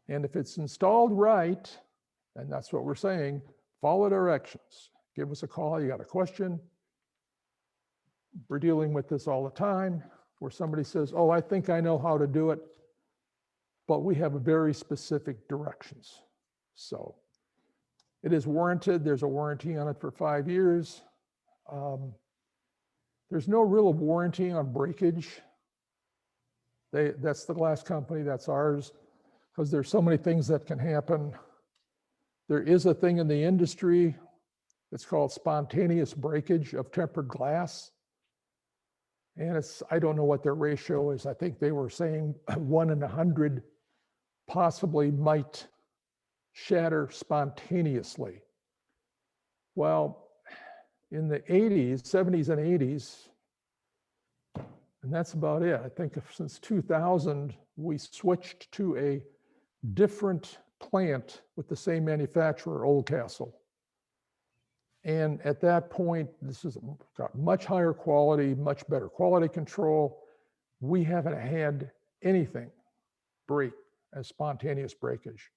And if it's installed right, and that's what we're saying, follow directions. Give us a call, you got a question. We're dealing with this all the time, where somebody says, oh, I think I know how to do it, but we have very specific directions. So it is warranted. There's a warranty on it for 5 years. There's no real warranty on breakage. That's the glass company, that's ours, because there's so many things that can happen. There is a thing in the industry, it's called spontaneous breakage of tempered glass. And I don't know what their ratio is. I think they were saying 1 in 100 possibly might shatter spontaneously. Well, in the 80s, 70s and 80s, and that's about it. I think since 2000, we switched to a different plant with the same manufacturer, Oldcastle. And at that point, this has got much higher quality, much better quality control. We haven't had anything break as spontaneous breakage.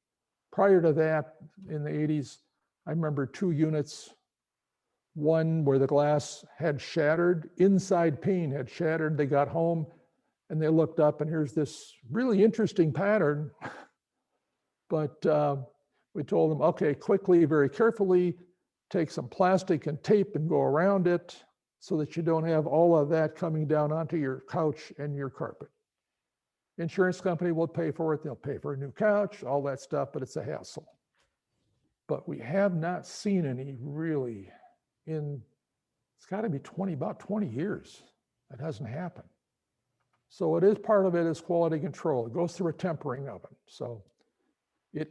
Prior to that, in the 80s, I remember 2 units, one where the glass had shattered, inside pane had shattered. They got home and they looked up and here's this really interesting pattern. But we told them, okay, quickly, very carefully, take some plastic and tape and go around it so that you don't have all of that coming down onto your couch and your carpet. Insurance company will pay for it. They'll pay for a new couch, all that stuff, but it's a hassle. But we have not seen any really it's got to be about 20 years. That hasn't happened. So it is part of it is quality control. It goes through a tempering oven. So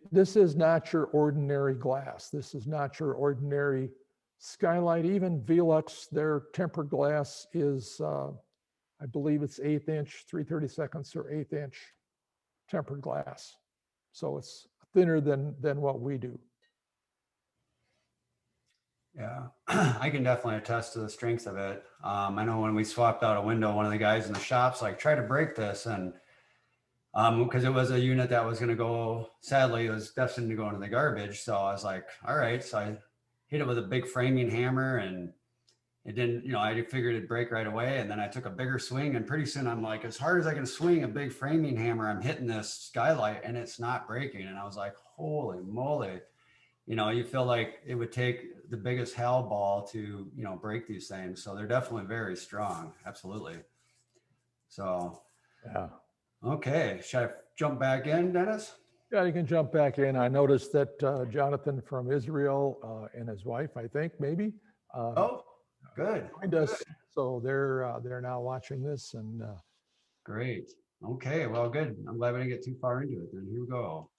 this is not your ordinary glass. This is not your ordinary skylight. Even Velux, their tempered glass is, I believe it's 1/8 inch, 3/32 or 1/8 inch tempered glass. So it's thinner than what we do.
Yeah, I can definitely attest to the strength of it. I know when we swapped out a window, one of the guys in the shop's like, try to break this. And because it was a unit that was going to go, sadly, it was destined to go into the garbage. So I was like, all right. So I hit it with a big framing hammer and it didn't, you know, I figured it'd break right away. And then I took a bigger swing and pretty soon I'm like, as hard as I can swing a big framing hammer, I'm hitting this skylight and it's not breaking. And I was like, holy moly. You know, you feel like it would take the biggest hell ball to, you know, break these things. So they're definitely very strong. Absolutely. So,
yeah.
Okay. Should I jump back in, Dennis?
Yeah, you can jump back in. I noticed that Jonathan from Israel and his wife, I think, maybe.
Good.
joined us. So they're now watching this, and
Great. Okay, well, good. I'm glad we didn't get too far into it then. Here we go.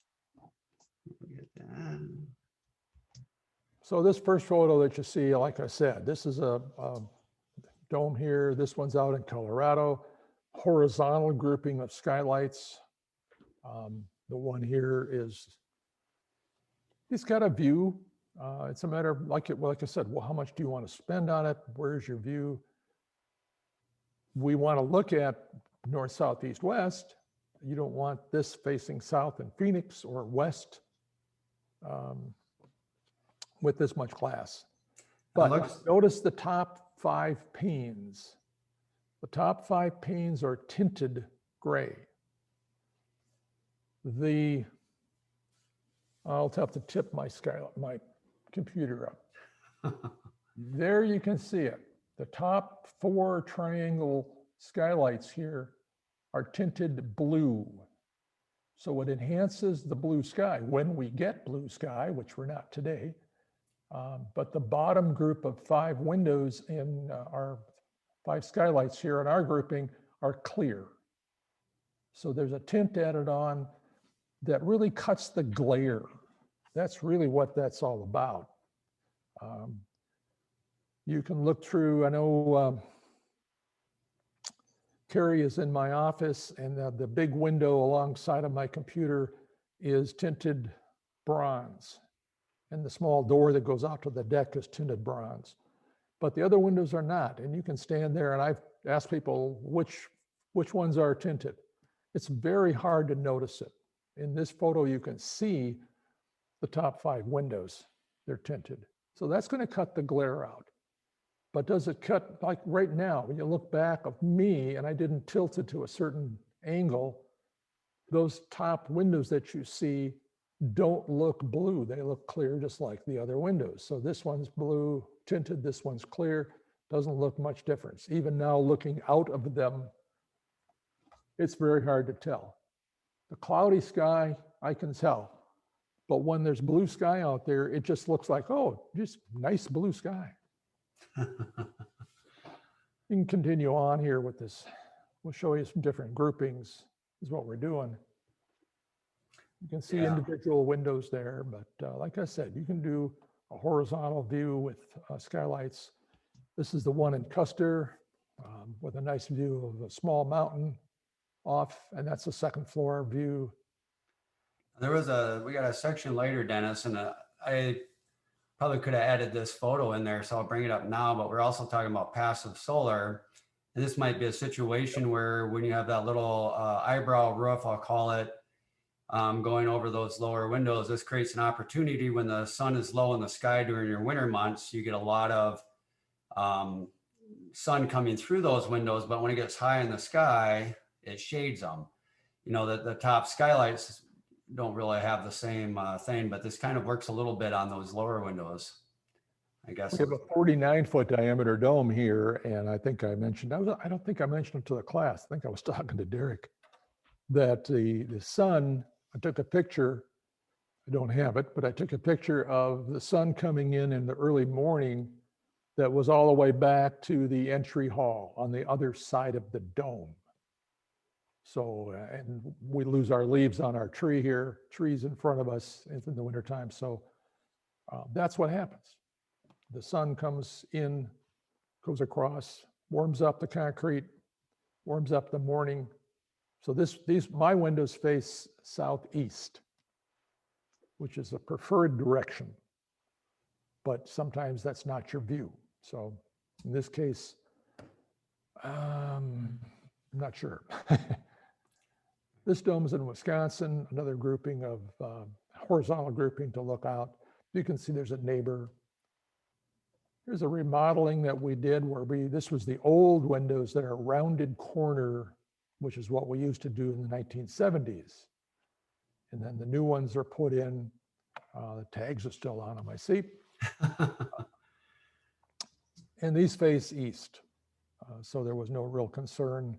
Get that.
so this first photo that you see, like I said, this is a dome here. This one's out in Colorado. Horizontal grouping of skylights. The one here is, it's got a view. It's a matter of, like I said, well, how much do you want to spend on it? Where's your view? We want to look at north, south, east, west. You don't want this facing south in Phoenix or west with this much glass. But notice the top 5 panes. The top 5 panes are tinted gray. I'll have to tip my computer up. There you can see it. The top 4 triangle skylights here are tinted blue. So it enhances the blue sky when we get blue sky, which we're not today. But the bottom group of 5 windows in our 5 skylights here in our grouping are clear. So there's a tint added on that really cuts the glare. That's really what that's all about. You can look through, I know Carrie is in my office, and the big window alongside of my computer is tinted bronze. And the small door that goes out to the deck is tinted bronze. But the other windows are not. And you can stand there, and I've asked people which ones are tinted. It's very hard to notice it. In this photo, you can see the top 5 windows, they're tinted. So that's going to cut the glare out. But does it cut, like right now, when you look back of me and I didn't tilt it to a certain angle, those top windows that you see don't look blue. They look clear just like the other windows. So this one's blue tinted, this one's clear, doesn't look much difference. Even now looking out of them, it's very hard to tell. The cloudy sky, I can tell. But when there's blue sky out there, it just looks like, oh, just nice blue sky. You can continue on here with this. We'll show you some different groupings is what we're doing. You can see individual windows there, but like I said, you can do a horizontal view with skylights. This is the one in Custer with a nice view of a small mountain off, and that's a second floor view.
We got a section later, Dennis, and I probably could have added this photo in there, so I'll bring it up now, but we're also talking about passive solar. And this might be a situation where when you have that little eyebrow roof, I'll call it, going over those lower windows, this creates an opportunity when the sun is low in the sky during your winter months, you get a lot of sun coming through those windows, but when it gets high in the sky, it shades them. You know, the top skylights don't really have the same thing, but this kind of works a little bit on those lower windows, I guess.
We have a 49-foot diameter dome here, and I think I mentioned, I don't think I mentioned it to the class. I think I was talking to Derek, that the sun, I took a picture, I don't have it, but I took a picture of the sun coming in the early morning that was all the way back to the entry hall on the other side of the dome. So, and we lose our leaves on our tree here, trees in front of us in the wintertime. So that's what happens. The sun comes in, goes across, warms up the concrete, warms up the morning. So my windows face southeast, which is a preferred direction, but sometimes that's not your view. So in this case, I'm not sure. This dome is in Wisconsin, another grouping of horizontal grouping to look out. You can see there's a neighbor. Here's a remodeling that we did where this was the old windows that are rounded corner, which is what we used to do in the 1970s. And then the new ones are put in, the tags are still on them, I see. And these face east. So there was no real concern.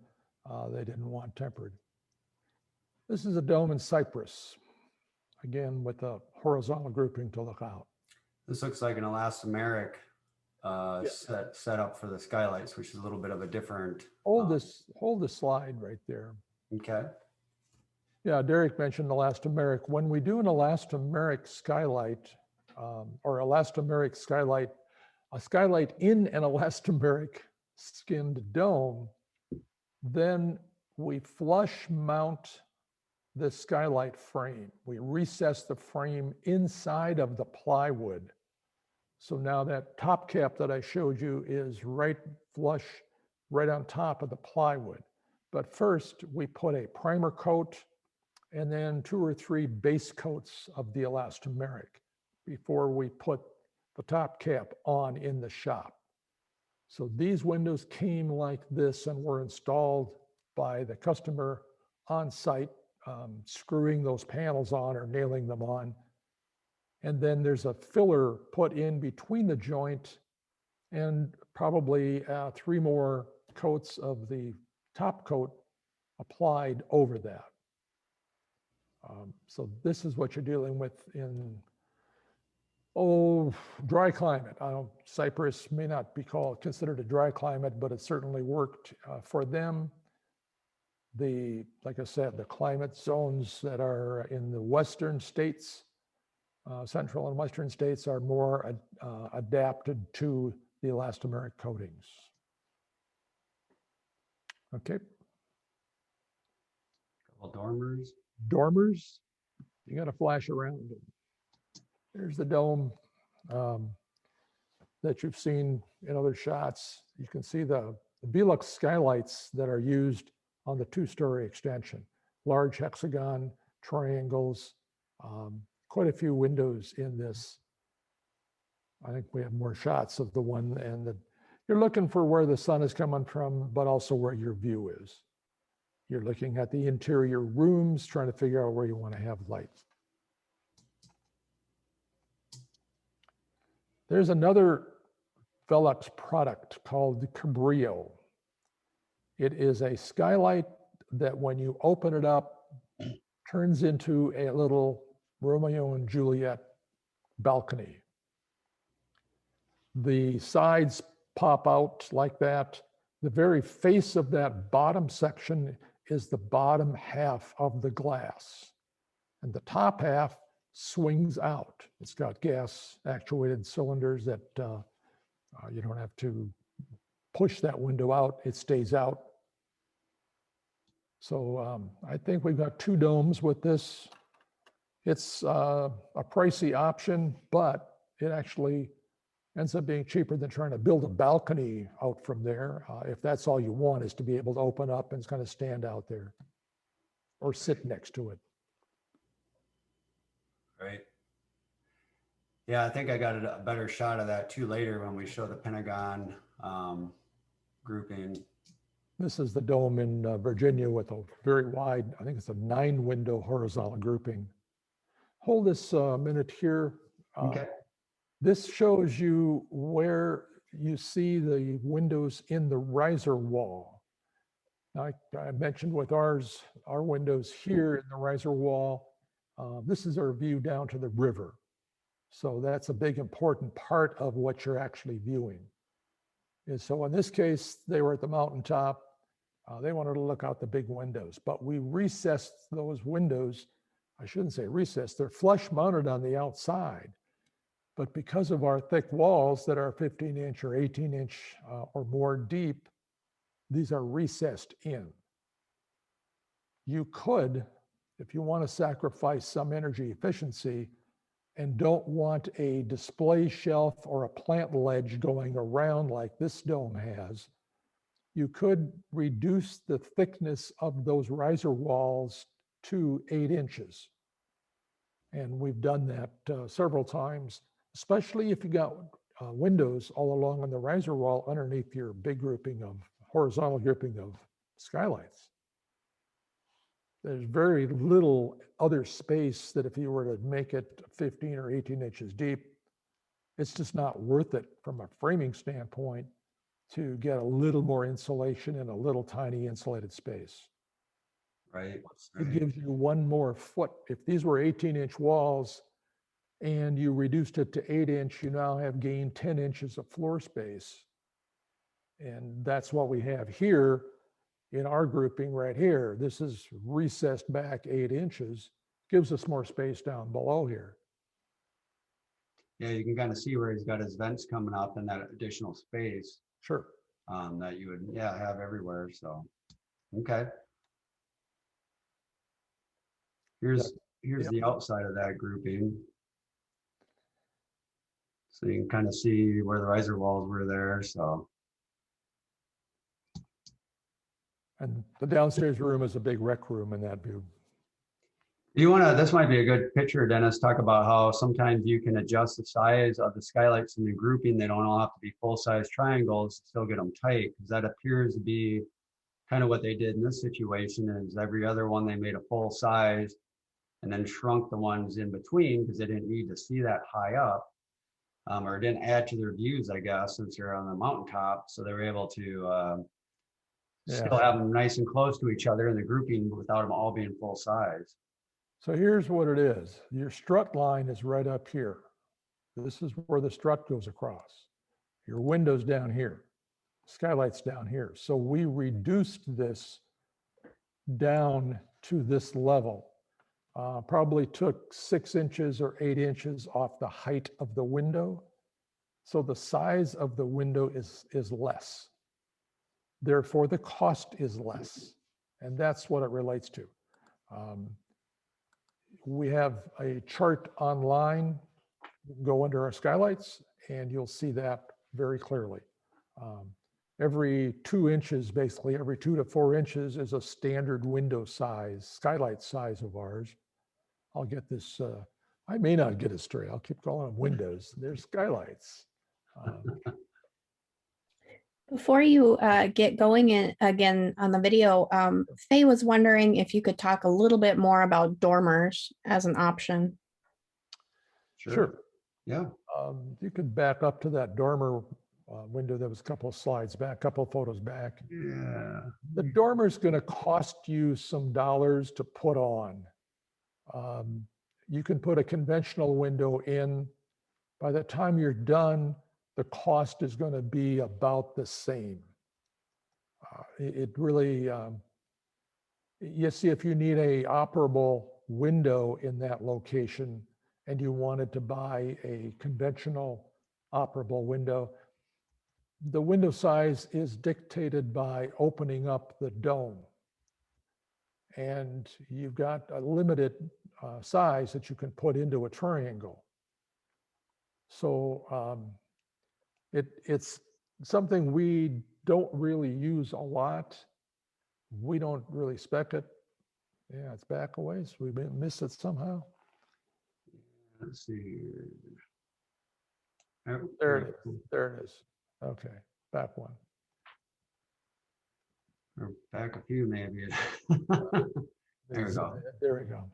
They didn't want tempered. This is a dome in Cyprus, again with a horizontal grouping to look out.
This looks like an elastomeric set up for the skylights, which is a little bit of a different.
Hold the slide right there.
Okay.
Yeah, Derek mentioned elastomeric. When we do an elastomeric skylight or elastomeric skylight, a skylight in an elastomeric skinned dome, then we flush mount the skylight frame. We recess the frame inside of the plywood. So now that top cap that I showed you is right flush, right on top of the plywood. But first we put a primer coat and then 2 or 3 base coats of the elastomeric before we put the top cap on in the shop. So these windows came like this and were installed by the customer on site, screwing those panels on or nailing them on. And then there's a filler put in between the joint and probably 3 more coats of the top coat applied over that. So this is what you're dealing with in, dry climate. Cypress may not be considered a dry climate, but it certainly worked for them. Like I said, the climate zones that are in the western states, central and western states, are more adapted to the elastomeric coatings. Okay.
Couple dormers.
Dormers, you got to flash around. There's the dome that you've seen in other shots. You can see the Velux skylights that are used on the 2-story extension. Large hexagon triangles, quite a few windows in this. I think we have more shots of the one, and you're looking for where the sun is coming from, but also where your view is. You're looking at the interior rooms, trying to figure out where you want to have light. There's another Velux product called the Cabrillo. It is a skylight that when you open it up, turns into a little Romeo and Juliet balcony. The sides pop out like that. The very face of that bottom section is the bottom half of the glass. And the top half swings out. It's got gas actuated cylinders that you don't have to push that window out, it stays out. So I think we've got 2 domes with this. It's a pricey option, but it actually ends up being cheaper than trying to build a balcony out from there. If that's all you want, is to be able to open up and kind of stand out there or sit next to it.
Right. Yeah, I think I got a better shot of that too later when we show the Pentagon grouping.
This is the dome in Virginia with a very wide, I think it's a 9-window horizontal grouping. Hold this a minute here.
Okay.
This shows you where you see the windows in the riser wall. I mentioned with our windows here in the riser wall, this is our view down to the river. So that's a big important part of what you're actually viewing. And so in this case, they were at the mountaintop. They wanted to look out the big windows, but we recessed those windows. I shouldn't say recessed, they're flush mounted on the outside. But because of our thick walls that are 15-inch or 18-inch or more deep, these are recessed in. You could, if you want to sacrifice some energy efficiency and don't want a display shelf or a plant ledge going around like this dome has, you could reduce the thickness of those riser walls to 8 inches. And we've done that several times, especially if you got windows all along on the riser wall underneath your big grouping of horizontal grouping of skylights. There's very little other space that if you were to make it 15 or 18 inches deep, it's just not worth it from a framing standpoint to get a little more insulation in a little tiny insulated space.
Right.
It gives you 1 more foot. If these were 18-inch walls and you reduced it to 8-inch, you now have gained 10 inches of floor space. And that's what we have here in our grouping right here. This is recessed back 8 inches, gives us more space down below here.
Yeah, you can kind of see where he's got his vents coming up in that additional space.
Sure.
That you would, yeah, have everywhere. So, okay. Here's the outside of that grouping. So you can kind of see where the riser walls were there. So.
And the downstairs room is a big rec room in that view.
You want to, this might be a good picture, Dennis, talk about how sometimes you can adjust the size of the skylights in the grouping. They don't all have to be full-size triangles to still get them tight, because that appears to be kind of what they did in this situation. Is every other one they made a full size and then shrunk the ones in between because they didn't need to see that high up, or it didn't add to their views, I guess, since they're on the mountaintop. So they were able to still have them nice and close to each other in the grouping without them all being full size.
So here's what it is. Your strut line is right up here. This is where the strut goes across. Your window's down here. Skylight's down here. So we reduced this down to this level. Probably took 6 inches or 8 inches off the height of the window. So the size of the window is less. Therefore, the cost is less. And that's what it relates to. We have a chart online. Go under our skylights and you'll see that very clearly. Every 2 inches, basically every 2 to 4 inches is a standard window size, skylight size of ours. I'll get this, I may not get it straight. I'll keep calling them windows. They're skylights.
Before you get going in again on the video, Faye was wondering if you could talk a little bit more about dormers as an option.
Sure.
Yeah.
You could back up to that dormer window. That was a couple of slides back, a couple of photos back.
Yeah.
The dormer is going to cost you some dollars to put on. You can put a conventional window in. By the time you're done, the cost is going to be about the same. It really, you see, if you need a operable window in that location and you wanted to buy a conventional operable window, the window size is dictated by opening up the dome. And you've got a limited size that you can put into a triangle. So it's something we don't really use a lot. We don't really spec it. Yeah, it's back a ways. We miss it somehow.
Let's see.
There it is. There it is. Okay, back one.
Or back a few, maybe. There we go.
There we go.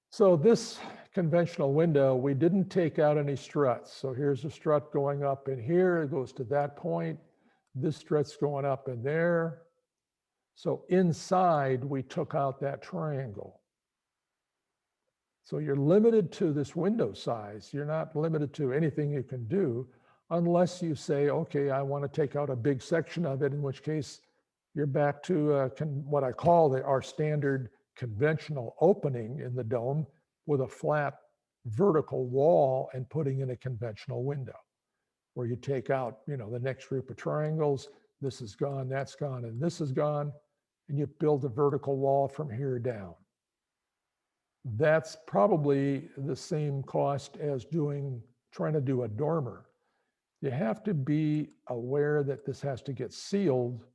So this conventional window, we didn't take out any struts. So here's a strut going up in here. It goes to that point. This strut's going up in there. So inside, we took out that triangle. So you're limited to this window size. You're not limited to anything you can do unless you say, okay, I want to take out a big section of it, in which case you're back to what I call our standard conventional opening in the dome with a flat vertical wall and putting in a conventional window where you take out, you know, the next group of triangles. This is gone, that's gone, and this is gone, and you build a vertical wall from here down. That's probably the same cost as trying to do a dormer. You have to be aware that this has to get sealed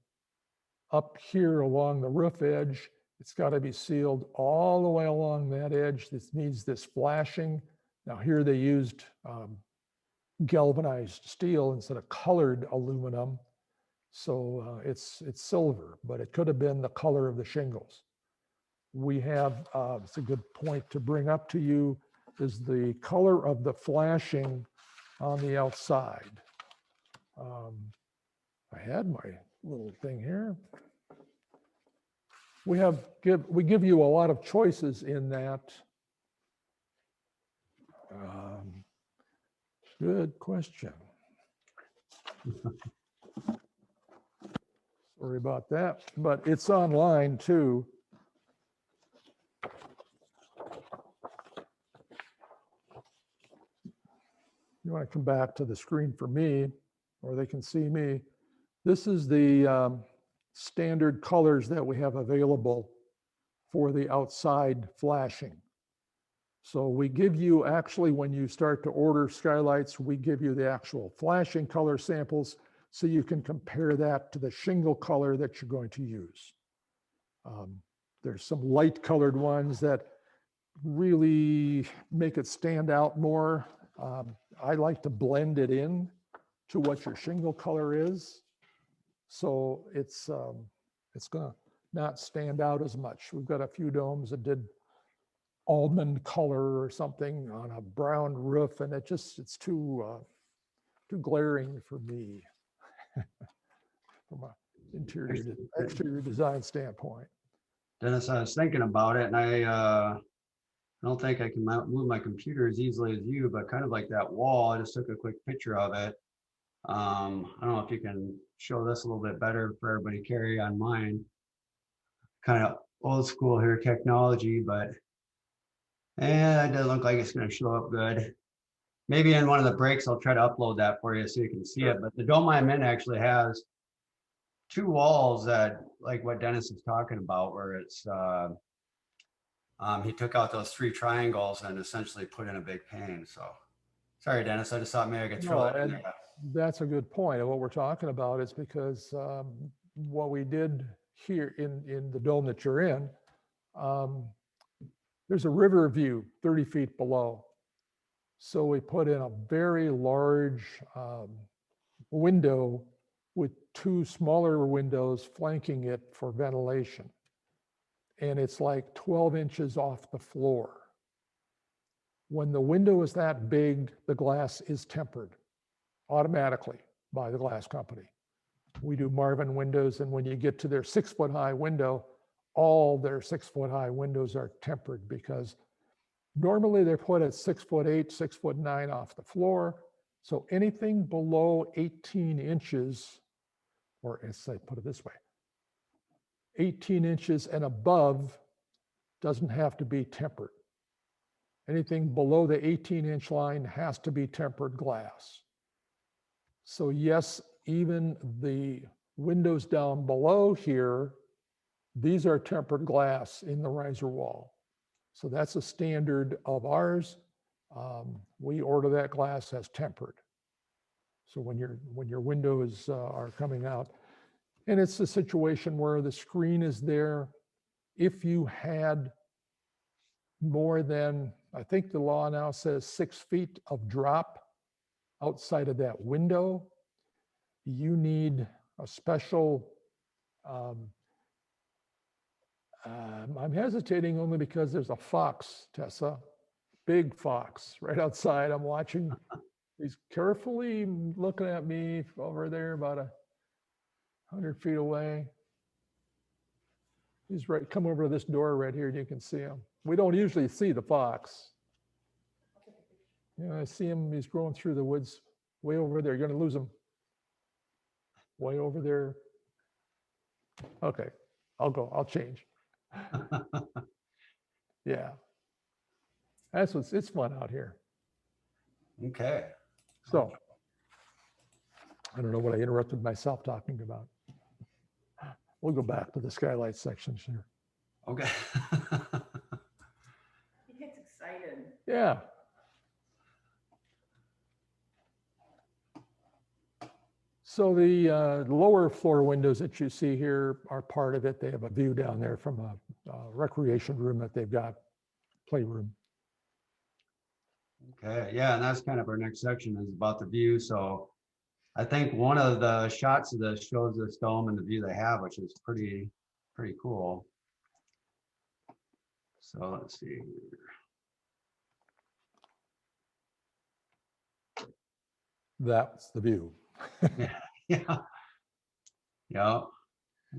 up here along the roof edge. It's got to be sealed all the way along that edge. This needs this flashing. Now here they used galvanized steel instead of colored aluminum. So it's silver, but it could have been the color of the shingles. We have, it's a good point to bring up to you, is the color of the flashing on the outside. I had my little thing here. We give you a lot of choices in that Good question. Sorry about that, but it's online too. You want to come back to the screen for me, or they can see me. This is the standard colors that we have available for the outside flashing. So we give you, actually, when you start to order skylights, we give you the actual flashing color samples so you can compare that to the shingle color that you're going to use. There's some light colored ones that really make it stand out more. I like to blend it in to what your shingle color is. So it's gonna not stand out as much. We've got a few domes that did almond color or something on a brown roof, and it's too glaring for me from an exterior design standpoint.
Dennis, I was thinking about it, and I don't think I can move my computer as easily as you, but kind of like that wall, I just took a quick picture of it. I don't know if you can show this a little bit better for everybody. Carry on mine. Kind of old school here technology, but it doesn't look like it's going to show up good. Maybe in one of the breaks, I'll try to upload that for you so you can see it. But the dome I'm in actually has two walls that, like what Dennis is talking about, where it's he took out those three triangles and essentially put in a big pane. So sorry, Dennis, I just thought maybe I could throw that in there.
That's a good point. And what we're talking about is because what we did here in the dome that you're in, there's a river view 30 feet below. So we put in a very large window with two smaller windows flanking it for ventilation. And it's like 12 inches off the floor. When the window is that big, the glass is tempered automatically by the glass company. We do Marvin windows, and when you get to their 6 foot high window, all their 6 foot high windows are tempered because normally they're put at 6'8", 6'9" off the floor. So anything below 18 inches, or as I put it this way, 18 inches and above doesn't have to be tempered. Anything below the 18-inch line has to be tempered glass. So yes, even the windows down below here, these are tempered glass in the riser wall. So that's a standard of ours. We order that glass as tempered. So when your windows are coming out, and it's a situation where the screen is there. If you had more than, I think the law now says 6 feet of drop outside of that window, you need a special, I'm hesitating only because there's a fox, Tessa, big fox right outside. I'm watching, he's carefully looking at me over there about 100 feet away. He's right, come over to this door right here and you can see him. We don't usually see the fox. I see him, he's growing through the woods way over there. You're gonna lose him. Way over there. Okay, I'll change. Yeah. It's fun out here.
Okay.
So, I don't know what I interrupted myself talking about. We'll go back to the skylight section here.
Okay.
He gets excited.
Yeah. So the lower floor windows that you see here are part of it. They have a view down there from a recreation room that they've got, playroom.
Okay, yeah, and that's kind of our next section is about the view. So I think one of the shots of this shows this dome and the view they have, which is pretty cool. So let's see.
That's the view.
Yeah.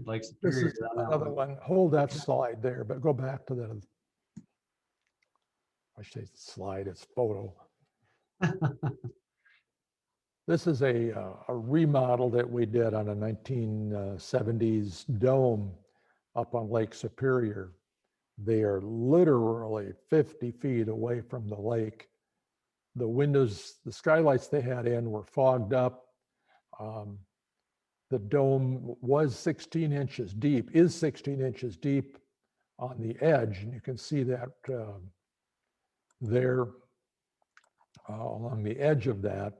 Like
this is another one. Hold that slide there, but go back to that. I say slide, it's photo. This is a remodel that we did on a 1970s dome up on Lake Superior. They are literally 50 feet away from the lake. The windows, the skylights they had in were fogged up. The dome was 16 inches deep, is 16 inches deep on the edge. And you can see that there along the edge of that.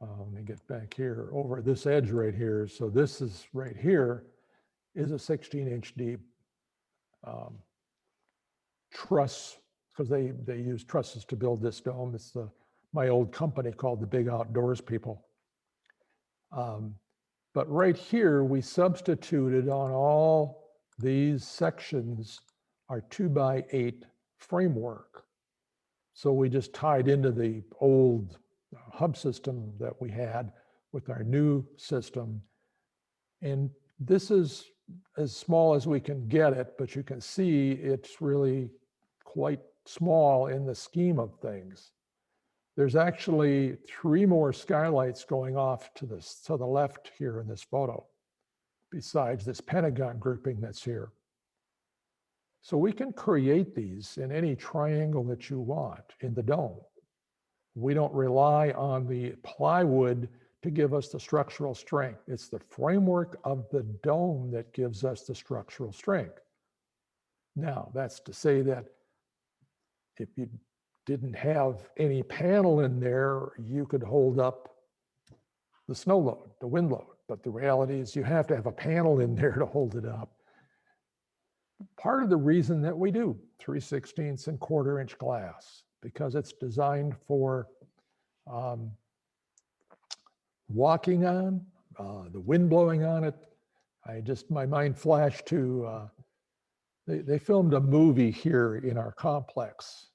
Let me get back here over this edge right here. So this is right here is a 16-inch deep truss, because they use trusses to build this dome. It's my old company called the Big Outdoors People. But right here, we substituted on all these sections our 2x8 framework. So we just tied into the old hub system that we had with our new system. And this is as small as we can get it, but you can see it's really quite small in the scheme of things. There's actually 3 more skylights going off to the left here in this photo, besides this pentagon grouping that's here. So we can create these in any triangle that you want in the dome. We don't rely on the plywood to give us the structural strength. It's the framework of the dome that gives us the structural strength. Now, that's to say that if you didn't have any panel in there, you could hold up the snow load, the wind load. But the reality is you have to have a panel in there to hold it up. Part of the reason that we do 3/16 and 1/4 inch glass, because it's designed for walking on, the wind blowing on it. My mind flashed to, they filmed a movie here in our complex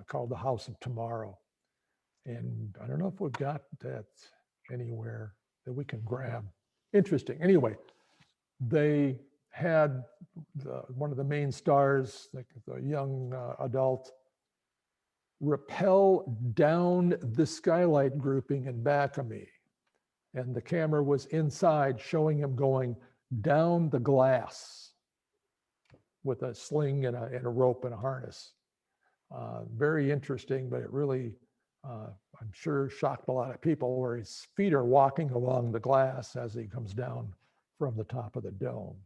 called The House of Tomorrow. And I don't know if we've got that anywhere that we can grab. Interesting. Anyway, they had one of the main stars, like the young adult, rappel down the skylight grouping in back of me. And the camera was inside showing him going down the glass with a sling and a rope and a harness. Very interesting, but it really, I'm sure, shocked a lot of people where his feet are walking along the glass as he comes down from the top of the dome.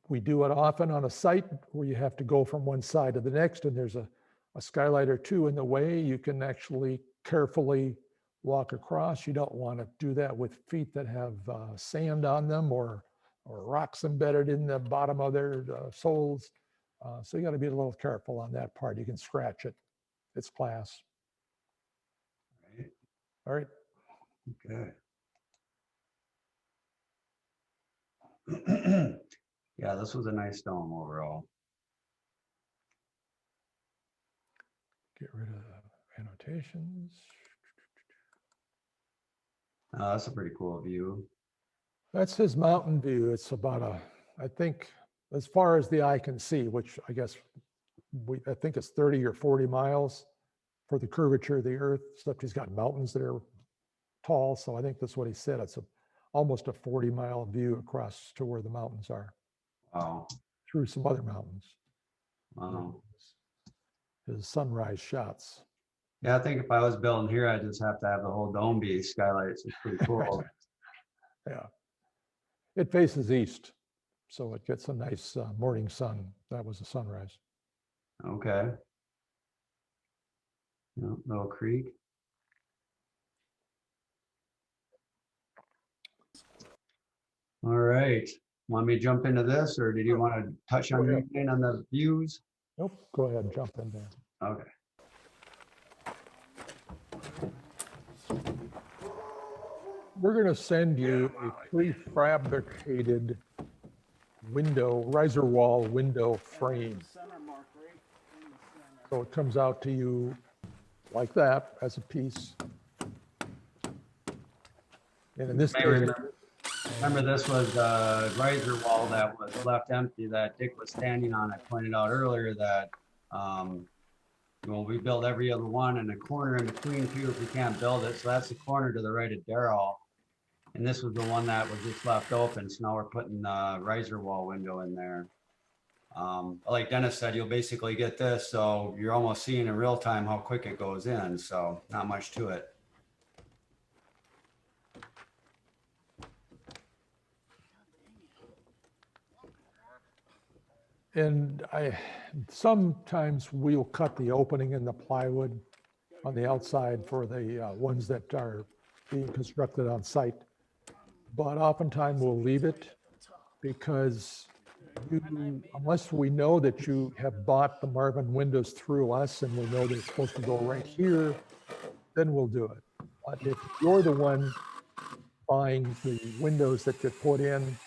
We do it often on a site where you have to go from one side to the next, and there's a skylight or two in the way. You can actually carefully walk across. You don't want to do that with feet that have sand on them or rocks embedded in the bottom of their soles. So you got to be a little careful on that part. You can scratch it. It's class. All right.
Okay. Yeah, this was a nice dome overall.
Get rid of the annotations.
That's a pretty cool view.
That's his mountain view. It's about I think, as far as the eye can see, which I guess I think it's 30 or 40 miles for the curvature of the earth, except he's got mountains that are tall. So I think that's what he said. It's almost a 40-mile view across to where the mountains are.
Wow.
Through some other mountains.
Wow.
His sunrise shots.
Yeah, I think if I was building here, I'd just have to have the whole dome be skylights. It's pretty cool.
Yeah. It faces east, so it gets a nice morning sun. That was a sunrise.
Okay. Yeah, Little Creek. All right. Want me to jump into this, or did you want to touch on anything on the views?
Nope. Go ahead and jump in there.
Okay.
We're going to send you a prefabricated riser wall window frame. So it comes out to you like that as a piece. And in this case,
remember this was a riser wall that was left empty that Dick was standing on. I pointed out earlier that Well, we build every other one and a corner in between too if we can't build it. So that's the corner to the right of Daryl. And this was the one that was just left open. So now we're putting the riser wall window in there. Like Dennis said, you'll basically get this. So you're almost seeing in real time how quick it goes in. So not much to it.
And sometimes we'll cut the opening in the plywood on the outside for the ones that are being constructed on site. But oftentimes we'll leave it because unless we know that you have bought the Marvin windows through us and we know they're supposed to go right here, then we'll do it. But if you're the one buying the windows that get put in,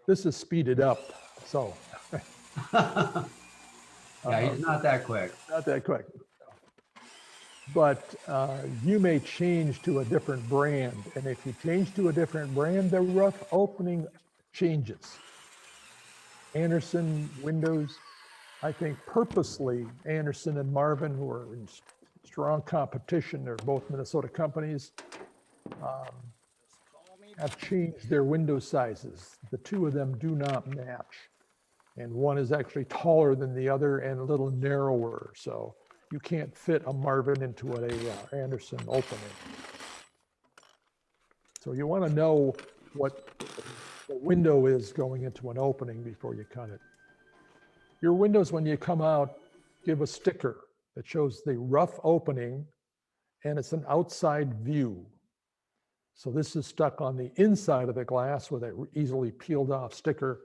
this is speeded up, so.
Yeah, he's not that quick.
Not that quick. But you may change to a different brand. And if you change to a different brand, the rough opening changes. Anderson Windows, I think purposely, Anderson and Marvin, who are in strong competition, they're both Minnesota companies, have changed their window sizes. The two of them do not match. And one is actually taller than the other and a little narrower. So you can't fit a Marvin into a Anderson opening. So you want to know what the window is going into an opening before you cut it. Your windows, when you come out, give a sticker that shows the rough opening, and it's an outside view. So this is stuck on the inside of the glass with an easily peeled off sticker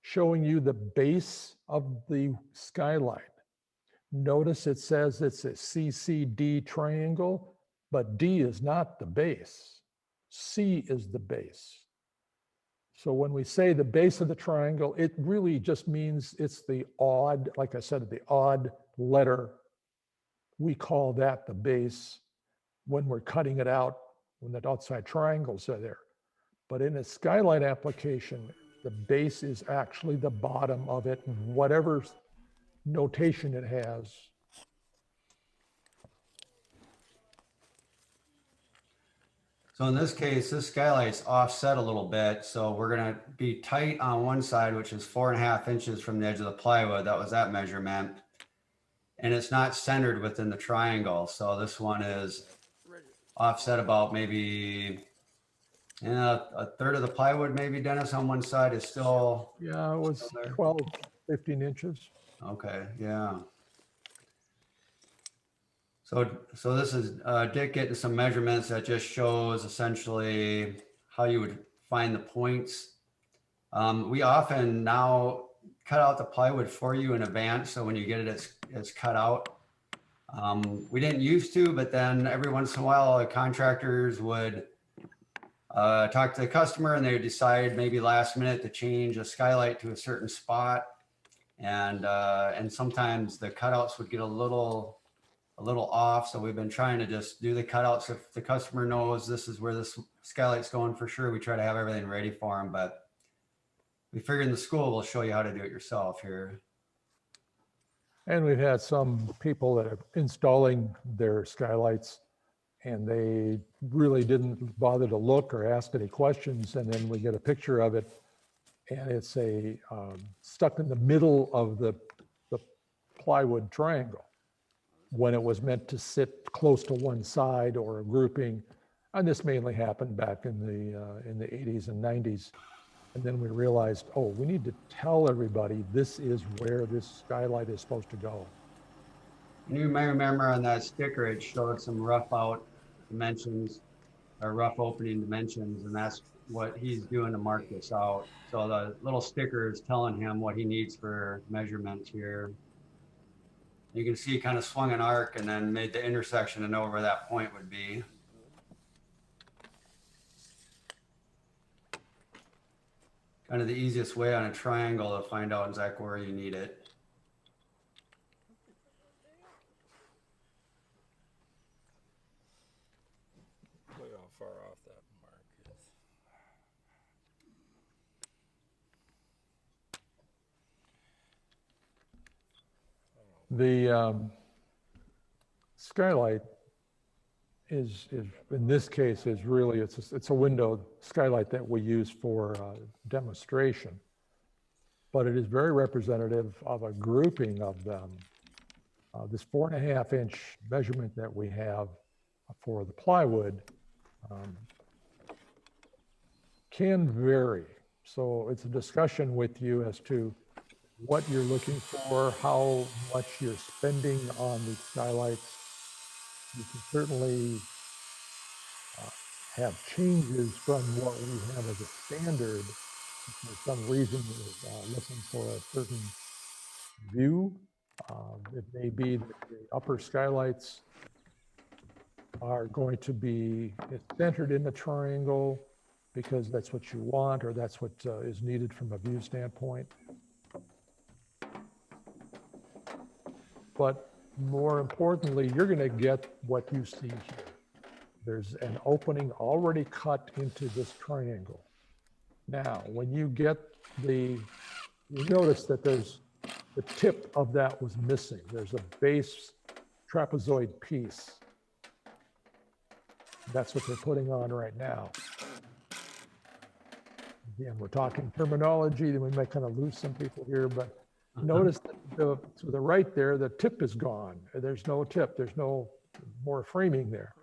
showing you the base of the skylight. Notice it says it's a CCD triangle, but D is not the base. C is the base. So when we say the base of the triangle, it really just means it's the odd, like I said, the odd letter. We call that the base when we're cutting it out, when the outside triangles are there. But in a skylight application, the base is actually the bottom of it, whatever notation it has.
So in this case, this skylight's offset a little bit. So we're gonna be tight on one side, which is 4.5 inches from the edge of the plywood. That was that measurement. And it's not centered within the triangle. So this one is offset about maybe a third of the plywood, maybe, Dennis, on one side is still.
Yeah, it was 12, 15 inches.
Okay, yeah. So this is Dick getting some measurements that just shows essentially how you would find the points. We often now cut out the plywood for you in advance, so when you get it, it's cut out. We didn't used to, but then every once in a while, contractors would talk to the customer and they would decide maybe last minute to change a skylight to a certain spot. And sometimes the cutouts would get a little off. So we've been trying to just do the cutouts. If the customer knows this is where this skylight's going for sure, we try to have everything ready for them. But we figured in the school, we'll show you how to do it yourself here.
And we've had some people that are installing their skylights and they really didn't bother to look or ask any questions. And then we get a picture of it and it's stuck in the middle of the plywood triangle when it was meant to sit close to one side or a grouping. And this mainly happened back in the 80s and 90s. And then we realized, oh, we need to tell everybody this is where this skylight is supposed to go.
You may remember on that sticker, it showed some rough out dimensions or rough opening dimensions, and that's what he's doing to mark this out. So the little sticker is telling him what he needs for measurements here. You can see he kind of swung an arc and then made the intersection to know where that point would be. Kind of the easiest way on a triangle to find out exactly where you need it.
Look how far off that mark is.
The skylight is in this case is really, it's a window skylight that we use for demonstration, but it is very representative of a grouping of them. This 4.5 inch measurement that we have for the plywood can vary. So it's a discussion with you as to what you're looking for, how much you're spending on the skylights. You can certainly have changes from what we have as a standard. If for some reason you're looking for a certain view, it may be that the upper skylights are going to be centered in the triangle because that's what you want, or that's what is needed from a view standpoint. But more importantly, you're going to get what you see here. There's an opening already cut into this triangle. Now, when you get you notice that there's the tip of that was missing. There's a base trapezoid piece. That's what they're putting on right now. Again, we're talking terminology, then we might kind of lose some people here, but notice that to the right there, the tip is gone. There's no tip. There's no more framing there.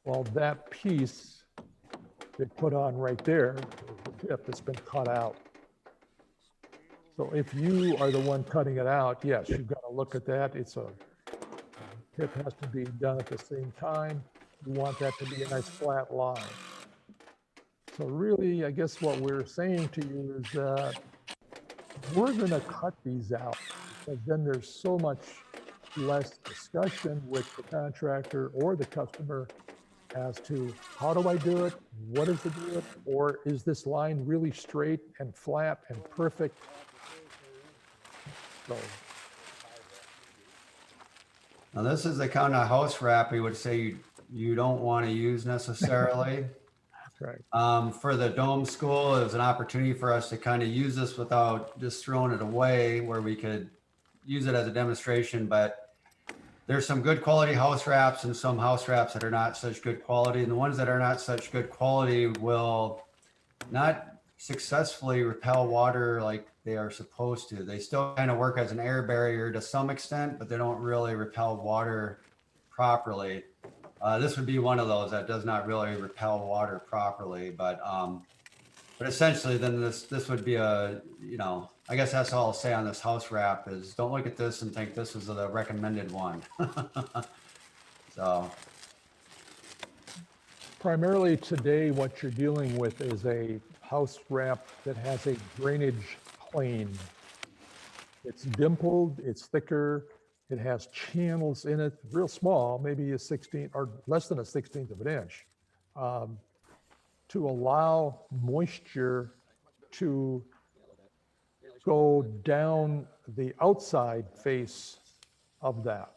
Well, that piece they put on right there, the tip that's been cut out. So if you are the one cutting it out, yes, you've got to look at that. Tip has to be done at the same time. You want that to be a nice flat line. So really, I guess what we're saying to you is that we're going to cut these out, because then there's so much less discussion with the contractor or the customer as to how do I do it, what does it do it, or is this line really straight and flat and perfect? So.
Now this is the kind of house wrap we would say you don't want to use necessarily.
Right.
For the dome school, it was an opportunity for us to kind of use this without just throwing it away, where we could use it as a demonstration. But there's some good quality house wraps and some house wraps that are not such good quality. And the ones that are not such good quality will not successfully repel water like they are supposed to. They still kind of work as an air barrier to some extent, but they don't really repel water properly. This would be one of those that does not really repel water properly, but essentially then this would be a, I guess that's all I'll say on this house wrap is don't look at this and think this is the recommended one. So.
Primarily today, what you're dealing with is a house wrap that has a drainage plane. It's dimpled, it's thicker. It has channels in it, real small, maybe a 16th or less than a 16th of an inch, to allow moisture to go down the outside face of that.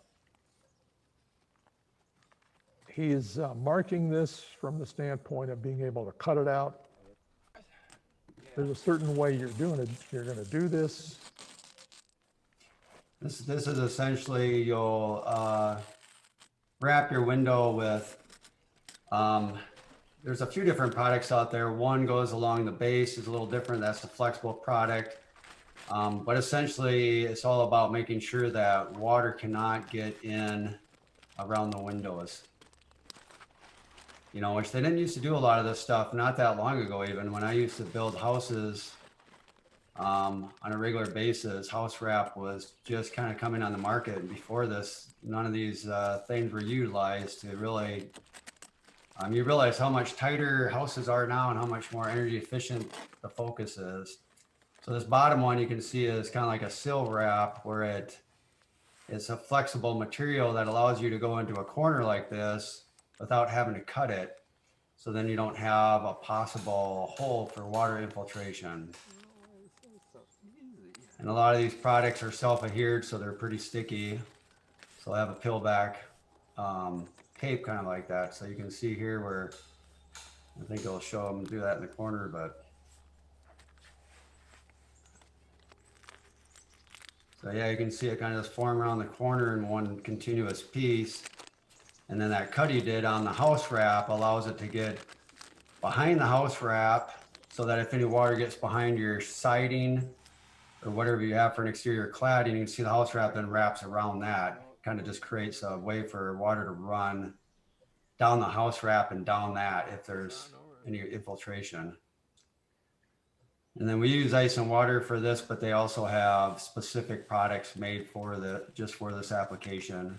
He's marking this from the standpoint of being able to cut it out. There's a certain way you're doing it. You're going to do this.
This is essentially you'll wrap your window with, there's a few different products out there. One goes along the base, is a little different. That's the flexible product. But essentially it's all about making sure that water cannot get in around the windows. Which they didn't used to do a lot of this stuff not that long ago. Even when I used to build houses, on a regular basis, house wrap was just kind of coming on the market. And before this, none of these things were utilized to really, you realize how much tighter houses are now and how much more energy efficient the focus is. So this bottom one you can see is kind of like a sill wrap, where it's a flexible material that allows you to go into a corner like this without having to cut it. So then you don't have a possible hole for water infiltration. And a lot of these products are self-adhered, so they're pretty sticky. So I have a peel back tape kind of like that. So you can see here where I think it'll show them do that in the corner, but So yeah, you can see it kind of just form around the corner in one continuous piece. And then that cut he did on the house wrap allows it to get behind the house wrap so that if any water gets behind your siding or whatever you have for an exterior cladding, you can see the house wrap then wraps around that. Kind of just creates a way for water to run down the house wrap and down that if there's any infiltration. And then we use ice and water for this, but they also have specific products made for just for this application.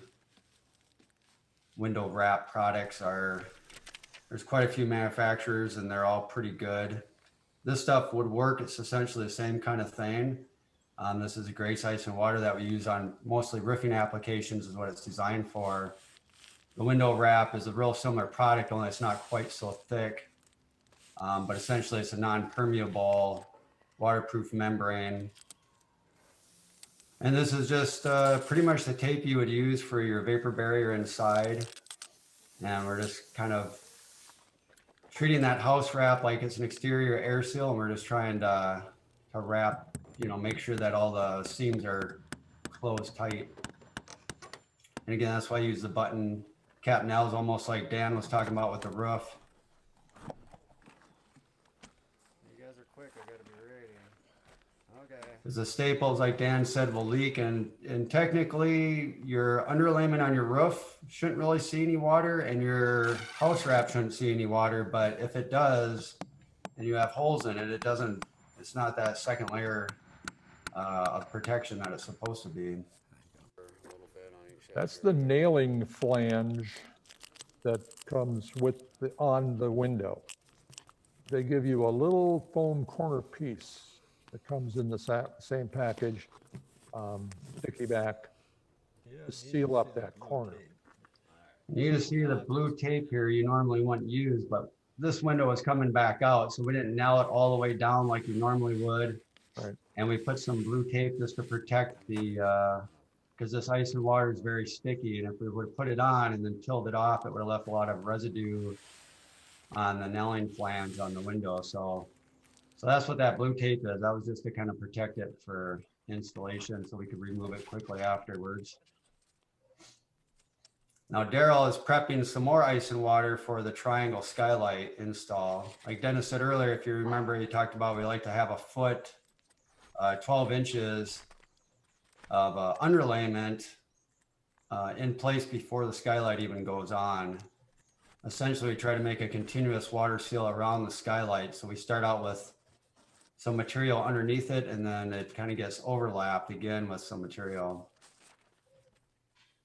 Window wrap products there's quite a few manufacturers and they're all pretty good. This stuff would work. It's essentially the same kind of thing. This is a Grace Ice and Water that we use on mostly roofing applications is what it's designed for. The window wrap is a real similar product, only it's not quite so thick. But essentially it's a non-permeable waterproof membrane. And this is just pretty much the tape you would use for your vapor barrier inside. And we're just kind of treating that house wrap like it's an exterior air seal. And we're just trying to wrap, make sure that all the seams are closed tight. And again, that's why I use the button cap nails, almost like Dan was talking about with the roof. You guys are quick, I gotta be ready. Okay. Because the staples, like Dan said, will leak, and technically your underlayment on your roof shouldn't really see any water, and your house wrap shouldn't see any water, but if it does, and you have holes in it, it's not that second layer of protection that it's supposed to be.
That's the nailing flange that comes on the window. They give you a little foam corner piece that comes in the same package, sticky back, to seal up that corner.
You can see the blue tape here you normally wouldn't use, but this window is coming back out, so we didn't nail it all the way down like you normally would.
Right.
And we put some blue tape just to protect because this ice and water is very sticky, and if we would put it on and then peeled it off, it would have left a lot of residue on the nailing flange on the window. So that's what that blue tape is. That was just to kind of protect it for installation so we could remove it quickly afterwards. Now Daryl is prepping some more ice and water for the triangle skylight install. Like Dennis said earlier, if you remember, he talked about we like to have a foot, 12 inches of underlayment in place before the skylight even goes on. Essentially, we try to make a continuous water seal around the skylight. So we start out with some material underneath it, and then it kind of gets overlapped again with some material.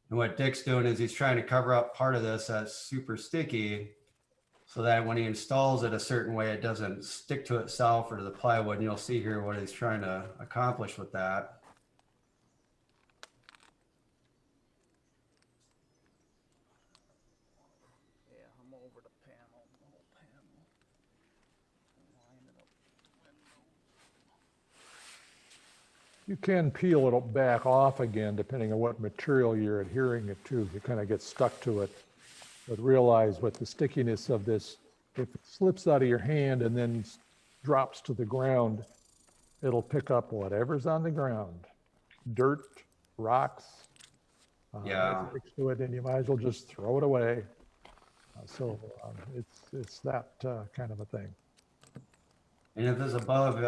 And what Dick's doing is he's trying to cover up part of this that's super sticky so that when he installs it a certain way, it doesn't stick to itself or to the plywood. And you'll see here what he's trying to accomplish with that.
You can peel it back off again, depending on what material you're adhering it to. You kind of get stuck to it. But realize with the stickiness of this, if it slips out of your hand and then drops to the ground, it'll pick up whatever's on the ground. Dirt, rocks.
Yeah.
Sticks to it, and you might as well just throw it away. It's that kind of a thing.
And if it's above,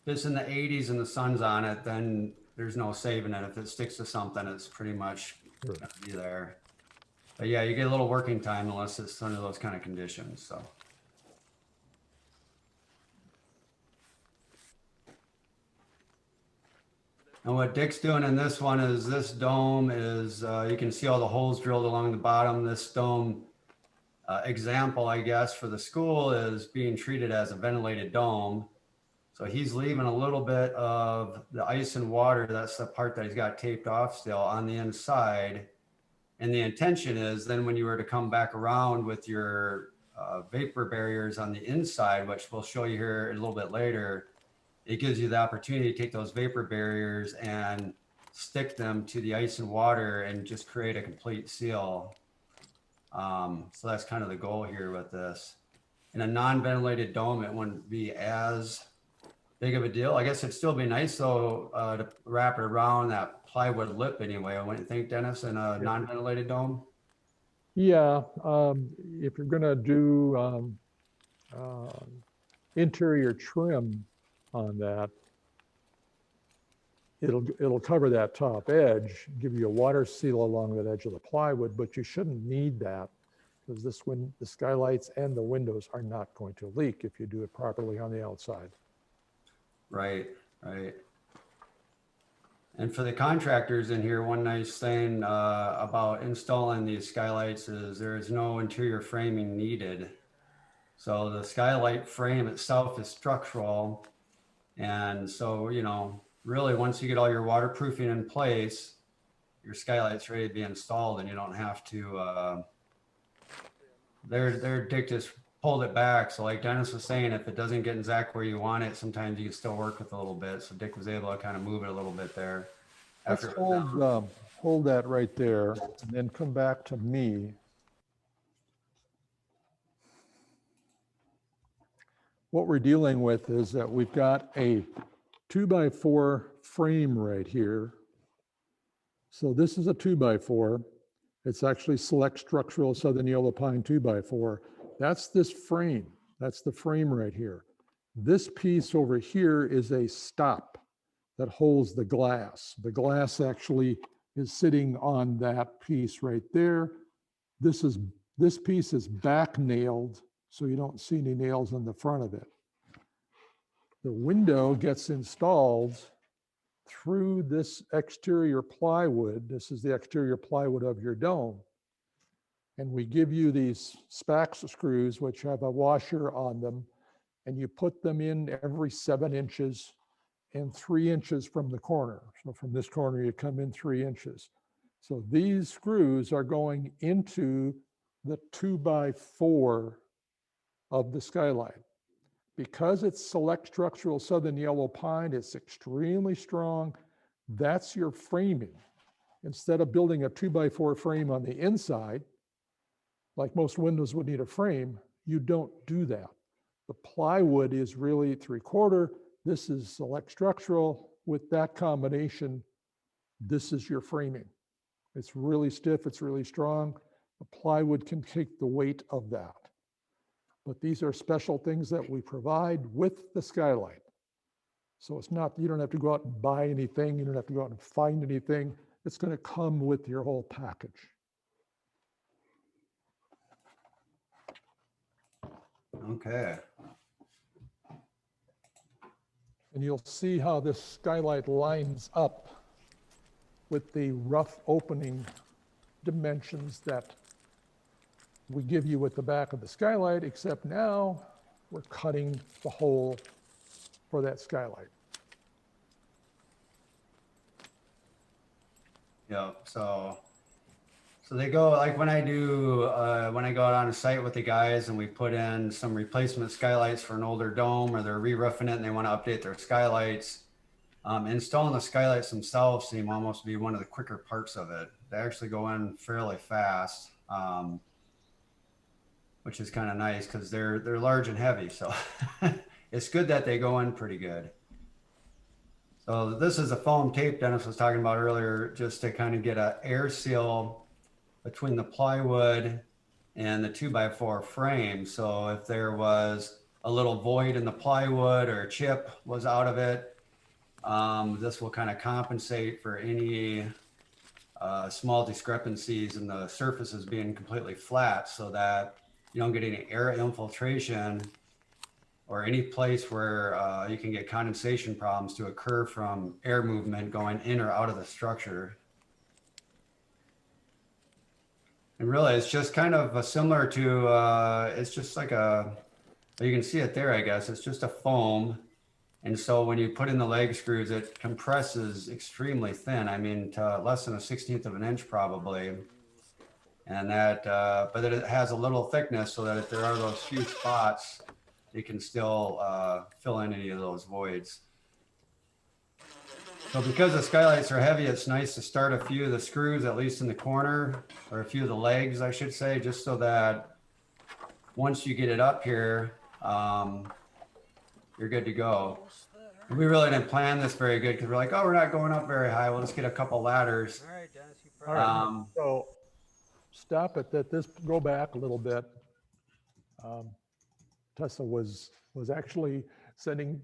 if it's in the 80s and the sun's on it, then there's no saving it. If it sticks to something, it's pretty much going to be there. But yeah, you get a little working time unless it's under those kind of conditions. So. And what Dick's doing in this one is this dome is, you can see all the holes drilled along the bottom. This dome example, I guess, for the school is being treated as a ventilated dome. So he's leaving a little bit of the ice and water, that's the part that he's got taped off still, on the inside. And the intention is then when you were to come back around with your vapor barriers on the inside, which we'll show you here a little bit later, it gives you the opportunity to take those vapor barriers and stick them to the ice and water and just create a complete seal. So that's kind of the goal here with this. In a non-ventilated dome, it wouldn't be as big of a deal. I guess it'd still be nice though to wrap it around that plywood lip anyway. Wouldn't you think, Dennis, in a non-ventilated dome?
Yeah, if you're gonna do interior trim on that, it'll cover that top edge, give you a water seal along that edge of the plywood, but you shouldn't need that because the skylights and the windows are not going to leak if you do it properly on the outside.
Right, right. And for the contractors in here, one nice thing about installing these skylights is there is no interior framing needed. So the skylight frame itself is structural. And so, you know, really once you get all your waterproofing in place, your skylight's ready to be installed and you don't have to, their Dick just pulled it back. So like Dennis was saying, if it doesn't get exactly where you want it, sometimes you can still work with a little bit. So Dick was able to kind of move it a little bit there.
Let's hold that right there and then come back to me. What we're dealing with is that we've got a 2x4 frame right here. So this is a 2x4. It's actually Select Structural Southern Yellow Pine 2x4. That's this frame. That's the frame right here. This piece over here is a stop that holds the glass. The glass actually is sitting on that piece right there. This piece is back nailed, so you don't see any nails on the front of it. The window gets installed through this exterior plywood. This is the exterior plywood of your dome. And we give you these Spax screws, which have a washer on them, and you put them in every 7 inches and 3 inches from the corner. So from this corner, you come in 3 inches. So these screws are going into the 2x4 of the skylight. Because it's Select Structural Southern Yellow Pine, it's extremely strong. That's your framing. Instead of building a 2x4 frame on the inside, like most windows would need a frame, you don't do that. The plywood is really 3/4. This is Select Structural. With that combination, this is your framing. It's really stiff, it's really strong. The plywood can take the weight of that. But these are special things that we provide with the skylight. So it's not, you don't have to go out and buy anything, you don't have to go out and find anything. It's going to come with your whole package.
Okay.
And you'll see how this skylight lines up with the rough opening dimensions that we give you with the back of the skylight, except now we're cutting the hole for that skylight.
Yeah, so they go, like when I do, when I go out on a site with the guys and we put in some replacement skylights for an older dome, or they're re-roofing it and they want to update their skylights, installing the skylights themselves seem almost to be one of the quicker parts of it. They actually go in fairly fast, which is kind of nice because they're large and heavy. So it's good that they go in pretty good. So this is a foam tape Dennis was talking about earlier, just to kind of get an air seal between the plywood and the 2x4 frame. So if there was a little void in the plywood or a chip was out of it, this will kind of compensate for any small discrepancies in the surfaces being completely flat, so that you don't get any air infiltration or any place where you can get condensation problems to occur from air movement going in or out of the structure. And really, it's just kind of similar to, it's just like you can see it there, I guess. It's just a foam. And so when you put in the leg screws, it compresses extremely thin. I mean, to less than a 1/16 of an inch probably. And that, but it has a little thickness so that if there are those few spots, it can still fill in any of those voids. So because the skylights are heavy, it's nice to start a few of the screws, at least in the corner, or a few of the legs, I should say, just so that once you get it up here, you're good to go. We really didn't plan this very good because we're like, oh, we're not going up very high. We'll just get a couple ladders.
All right, so stop it, go back a little bit. Tessa was actually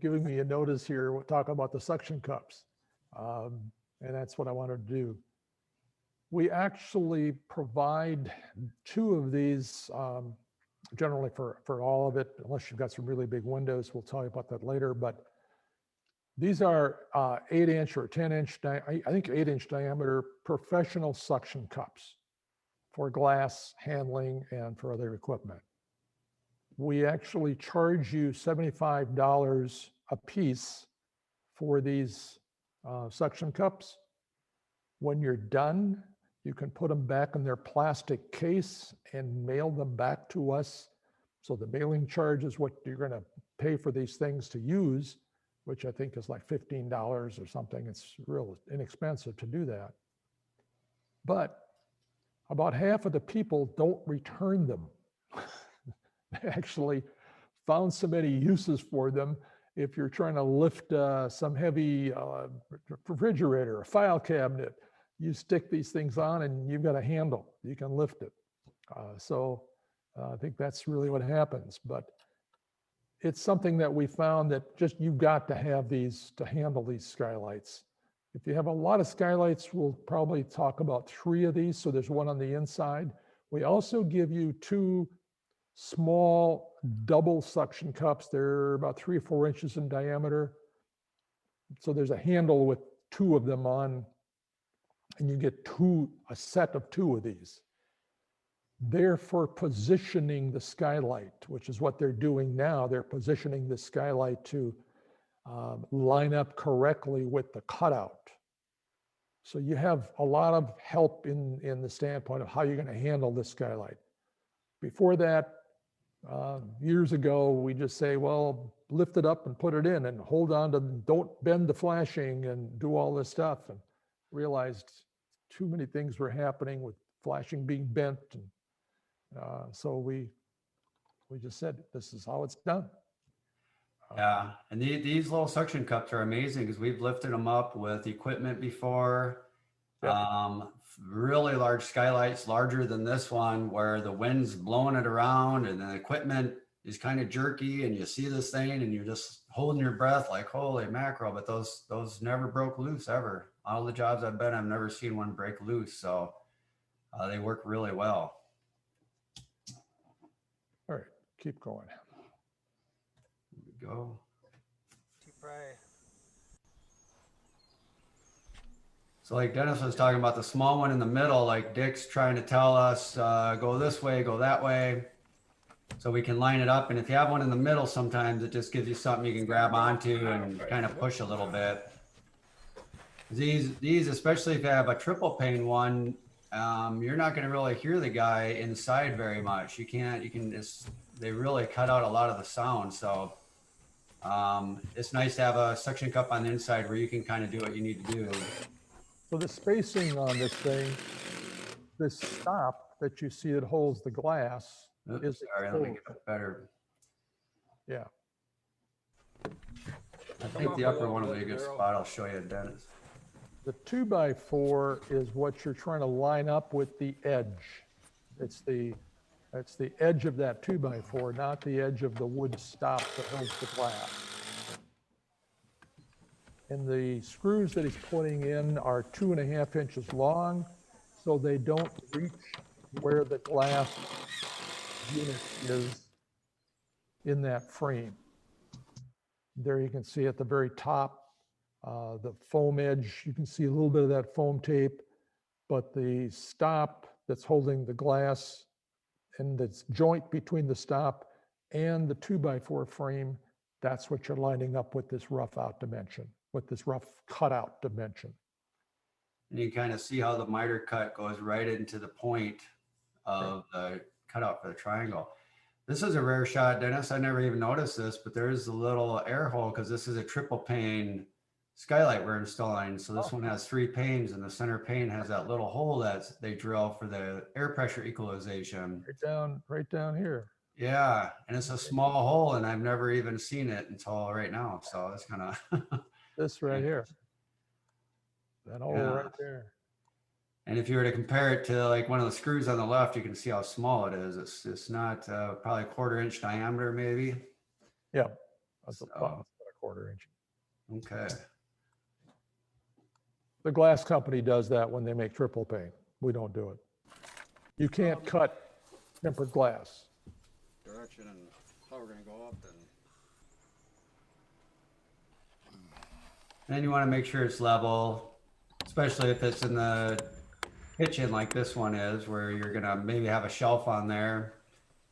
giving me a notice here, talking about the suction cups. And that's what I wanted to do. We actually provide 2 of these, generally for all of it, unless you've got some really big windows. We'll tell you about that later, but these are 8-inch or 10-inch, I think 8-inch diameter professional suction cups for glass handling and for other equipment. We actually charge you $75 a piece for these suction cups. When you're done, you can put them back in their plastic case and mail them back to us. So the mailing charge is what you're going to pay for these things to use, which I think is like $15 or something. It's real inexpensive to do that. But about half of the people don't return them. They actually found so many uses for them. If you're trying to lift some heavy refrigerator, a file cabinet, you stick these things on and you've got a handle, you can lift it. So I think that's really what happens, but it's something that we found that just you've got to have these to handle these skylights. If you have a lot of skylights, we'll probably talk about 3 of these. So there's one on the inside. We also give you 2 small double suction cups. They're about 3 or 4 inches in diameter. So there's a handle with 2 of them on, and you get a set of 2 of these. They're for positioning the skylight, which is what they're doing now. They're positioning the skylight to line up correctly with the cutout. So you have a lot of help in the standpoint of how you're going to handle this skylight. Before that, years ago, we just say, well, lift it up and put it in and hold on to, don't bend the flashing and do all this stuff, and realized too many things were happening with flashing being bent. And so we just said, this is how it's done.
Yeah, and these little suction cups are amazing because we've lifted them up with equipment before. Really large skylights, larger than this one, where the wind's blowing it around and the equipment is kind of jerky, and you see this thing and you're just holding your breath like, holy mackerel. But those never broke loose ever. All the jobs I've been, I've never seen one break loose. So they work really well.
All right, keep going.
Here we go. So like Dennis was talking about the small one in the middle, like Dick's trying to tell us, go this way, go that way. So we can line it up. And if you have one in the middle, sometimes it just gives you something you can grab onto and kind of push a little bit. These, especially if you have a triple pane one, you're not going to really hear the guy inside very much. They really cut out a lot of the sound. So it's nice to have a suction cup on the inside where you can kind of do what you need to do.
So the spacing on this thing, this stop that you see that holds the glass is
sorry, let me get a better.
Yeah.
I think the upper one will be a good spot. I'll show you, Dennis.
The 2x4 is what you're trying to line up with the edge. It's the edge of that 2x4, not the edge of the wood stop that holds the glass. And the screws that he's putting in are 2.5 inches long, so they don't reach where the glass unit is in that frame. There you can see at the very top, the foam edge, you can see a little bit of that foam tape, but the stop that's holding the glass and this joint between the stop and the 2x4 frame, that's what you're lining up with this rough out dimension, with this rough cutout dimension.
And you kind of see how the miter cut goes right into the point of the cutout for the triangle. This is a rare shot, Dennis. I never even noticed this, but there is a little air hole because this is a triple pane skylight we're installing. So this one has 3 panes, and the center pane has that little hole that they drill for the air pressure equalization.
Right down here.
Yeah, and it's a small hole, and I've never even seen it until right now. So it's kind of
This right here. That hole
Yeah.
right there.
And if you were to compare it to like one of the screws on the left, you can see how small it is. It's not probably a 1/4 inch diameter, maybe.
Yeah, that's
So,
about a 1/4 inch.
okay.
The glass company does that when they make triple pane. We don't do it. You can't cut tempered glass.
Direction and how we're gonna go up and. Then you want to make sure it's level, especially if it's in the kitchen like this one is, where you're gonna maybe have a shelf on there.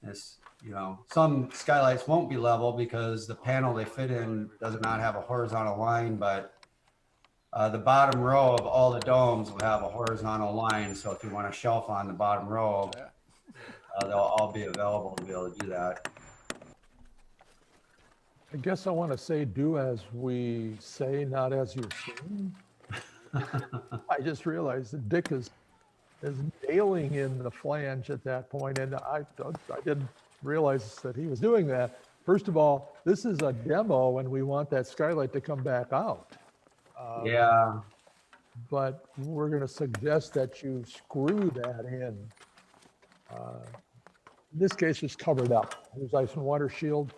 It's, you know, some skylights won't be level because the panel they fit in does not have a horizontal line, but the bottom row of all the domes will have a horizontal line. So if you want a shelf on the bottom row, they'll all be available to be able to do that.
I guess I want to say do as we say, not as you're seeing. I just realized that Dick is nailing in the flange at that point, and I didn't realize that he was doing that. First of all, this is a demo, and we want that skylight to come back out.
Yeah.
But we're going to suggest that you screw that in. In this case, it's covered up. There's ice and water shield.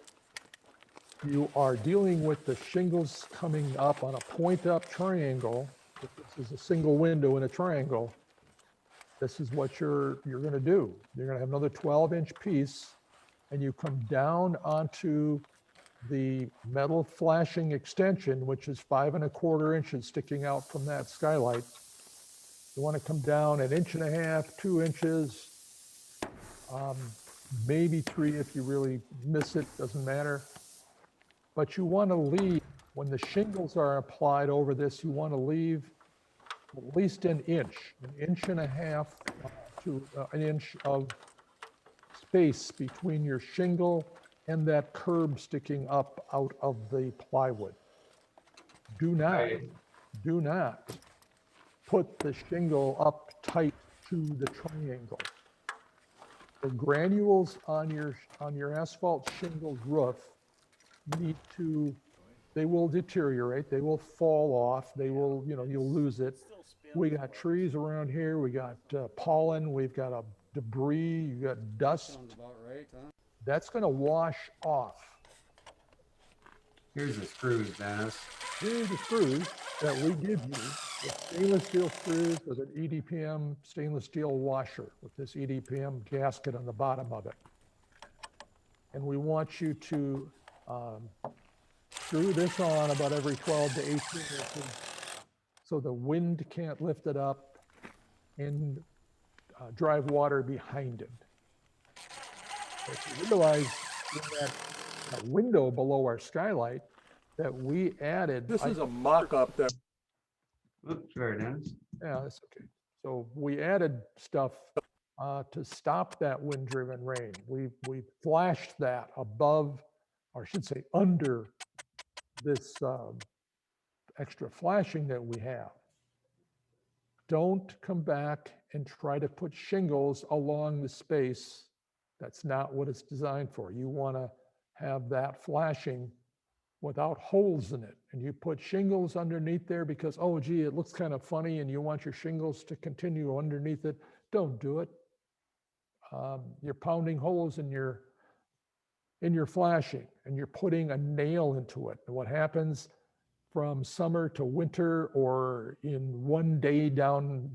You are dealing with the shingles coming up on a point-up triangle. If this is a single window in a triangle, this is what you're going to do. You're going to have another 12-inch piece, and you come down onto the metal flashing extension, which is 5 1/4 inches sticking out from that skylight. You want to come down 1.5 inches, 2 inches, maybe 3 if you really miss it, doesn't matter. But you want to leave, when the shingles are applied over this, you want to leave at least 1 inch, 1.5 to 1 inch of space between your shingle and that curb sticking up out of the plywood. Do not put the shingle up tight to the triangle. The granules on your asphalt shingled roof they will deteriorate, they will fall off, you'll lose it. We got trees around here, we got pollen, we've got a debris, you got dust.
Sounds about right, huh?
That's going to wash off.
Here's the screws, Dennis.
Here's the screws that we give you, the stainless steel screws with an EDPM stainless steel washer with this EDPM gasket on the bottom of it. And we want you to screw this on about every 12 to 18 inches so the wind can't lift it up and drive water behind it. But you realize in that window below our skylight that we added.
This is a mock-up that.
Oops, sorry, Dennis.
Yeah, that's okay. So we added stuff to stop that wind-driven rain. We flashed that above, or I should say under this extra flashing that we have. Don't come back and try to put shingles along the space. That's not what it's designed for. You want to have that flashing without holes in it. And you put shingles underneath there because, oh, gee, it looks kind of funny and you want your shingles to continue underneath it. Don't do it. You're pounding holes in your flashing and you're putting a nail into it. And what happens from summer to winter or in one day down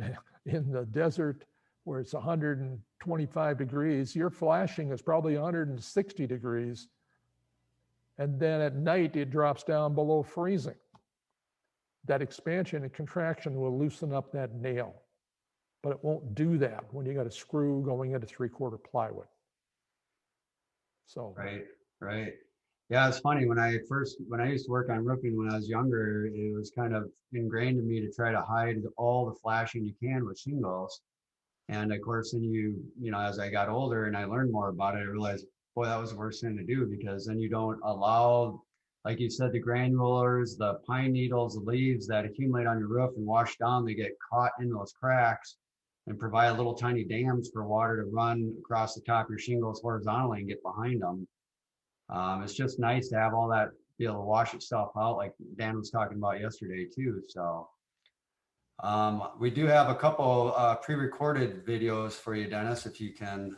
in the desert where it's 125 degrees, your flashing is probably 160 degrees. And then at night, it drops down below freezing. That expansion and contraction will loosen up that nail, but it won't do that when you got a screw going into 3/4 plywood. So.
Right. Yeah, it's funny. When I used to work on roofing when I was younger, it was kind of ingrained in me to try to hide all the flashing you can with shingles. And of course, then as I got older and I learned more about it, I realized, boy, that was the worst thing to do because then you don't allow, like you said, the granulars, the pine needles, the leaves that accumulate on your roof and wash down, they get caught in those cracks. and provide little tiny dams for water to run across the top of your shingles horizontally and get behind them. It's just nice to have all that be able to wash itself out, like Dan was talking about yesterday too. So we do have a couple pre-recorded videos for you, Dennis, if you can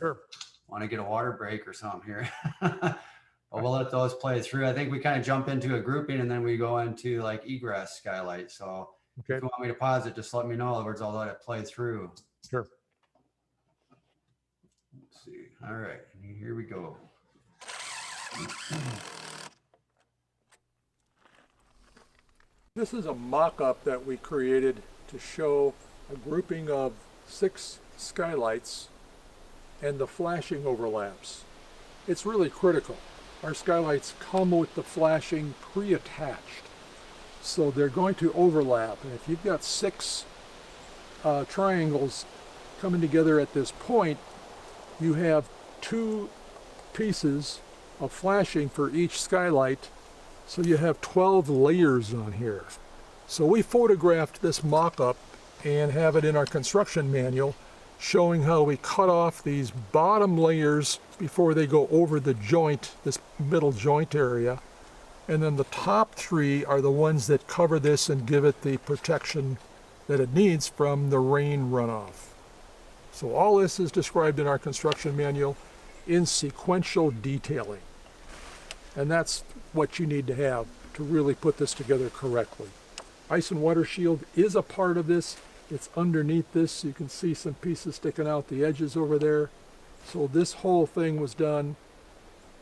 want to get a water break or something here. But we'll let those play through. I think we kind of jump into a grouping and then we go into like egress skylight. So if you want me to pause it, just let me know. In other words, I'll let it play through.
Sure.
Let's see. All right, here we go.
This is a mock-up that we created to show a grouping of 6 skylights and the flashing overlaps. It's really critical. Our skylights come with the flashing pre-attached, so they're going to overlap. And if you've got 6 triangles coming together at this point, you have 2 pieces of flashing for each skylight, so you have 12 layers on here. So we photographed this mock-up and have it in our construction manual showing how we cut off these bottom layers before they go over the joint, this middle joint area. And then the top 3 are the ones that cover this and give it the protection that it needs from the rain runoff. So all this is described in our construction manual in sequential detailing. And that's what you need to have to really put this together correctly. Ice and water shield is a part of this. It's underneath this. You can see some pieces sticking out the edges over there. So this whole thing was done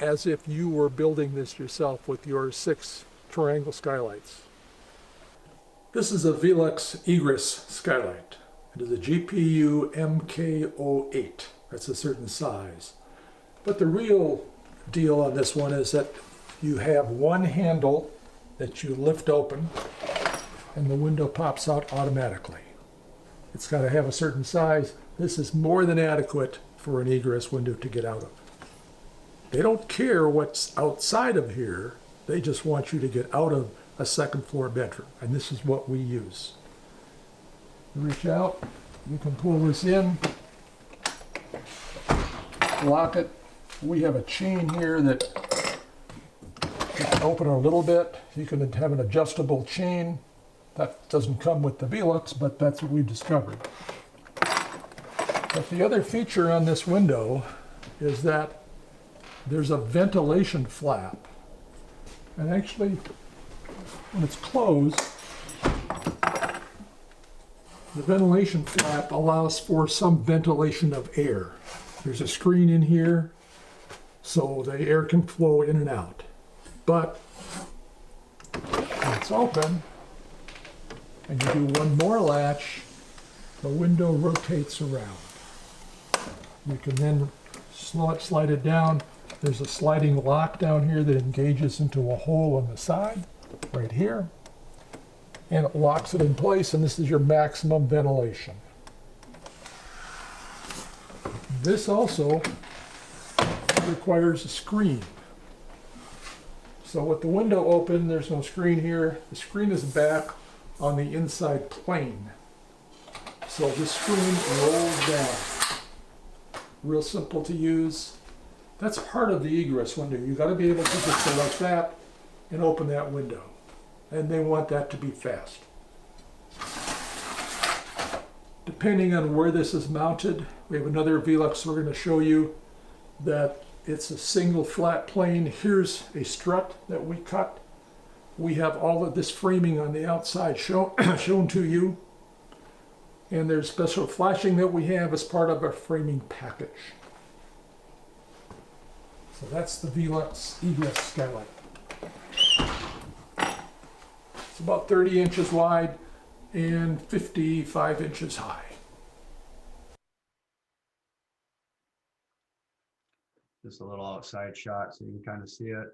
as if you were building this yourself with your 6 triangle skylights. This is a Velux egress skylight. It is a GPU MK08. That's a certain size. But the real deal on this one is that you have one handle that you lift open and the window pops out automatically. It's got to have a certain size. This is more than adequate for an egress window to get out of. They don't care what's outside of here. They just want you to get out of a second floor bedroom. And this is what we use. You reach out, you can pull this in, lock it. We have a chain here that you can open a little bit. You can have an adjustable chain. That doesn't come with the Velux, but that's what we've discovered. But the other feature on this window is that there's a ventilation flap. And actually, when it's closed, the ventilation flap allows for some ventilation of air. There's a screen in here, so the air can flow in and out. But when it's open, and you do one more latch, the window rotates around. You can then slide it down. There's a sliding lock down here that engages into a hole on the side, right here. And it locks it in place, and this is your maximum ventilation. This also requires a screen. So with the window open, there's no screen here. The screen is back on the inside plane. So this screen rolls down. Real simple to use. That's part of the egress window. You got to be able to just go like that and open that window. And they want that to be fast. Depending on where this is mounted, we have another Velux we're going to show you that it's a single flat plane. Here's a strut that we cut. We have all of this framing on the outside shown to you. And there's special flashing that we have as part of our framing package. So that's the Velux egress skylight. It's about 30 inches wide and 55 inches high.
Just a little outside shot so you can kind of see it.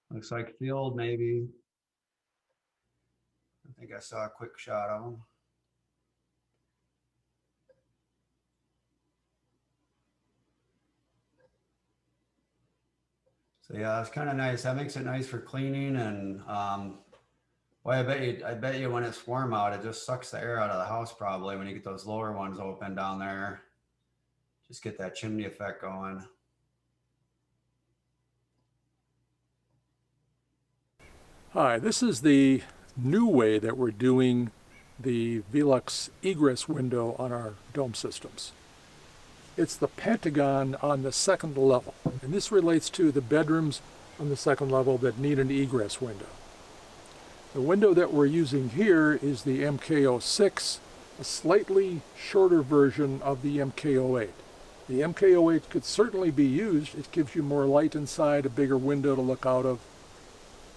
Looks like field maybe. I think I saw a quick shot of them. So yeah, it's kind of nice. That makes it nice for cleaning, and Well, I bet you when it's warm out, it just sucks the air out of the house probably when you get those lower ones open down there. Just get that chimney effect going.
Hi, this is the new way that we're doing the Velux egress window on our dome systems. It's the pentagon on the second level, and this relates to the bedrooms on the second level that need an egress window. The window that we're using here is the MK06, a slightly shorter version of the MK08. The MK08 could certainly be used. It gives you more light inside, a bigger window to look out of.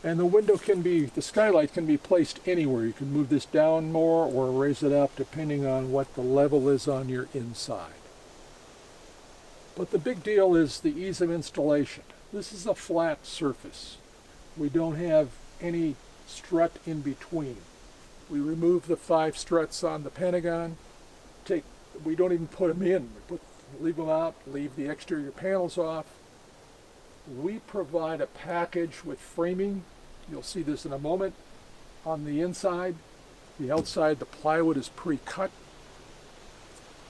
And the skylight can be placed anywhere. You can move this down more or raise it up depending on what the level is on your inside. But the big deal is the ease of installation. This is a flat surface. We don't have any strut in between. We remove the 5 struts on the pentagon. We don't even put them in. Leave them out, leave the exterior panels off. We provide a package with framing. You'll see this in a moment. On the inside, the outside, the plywood is pre-cut.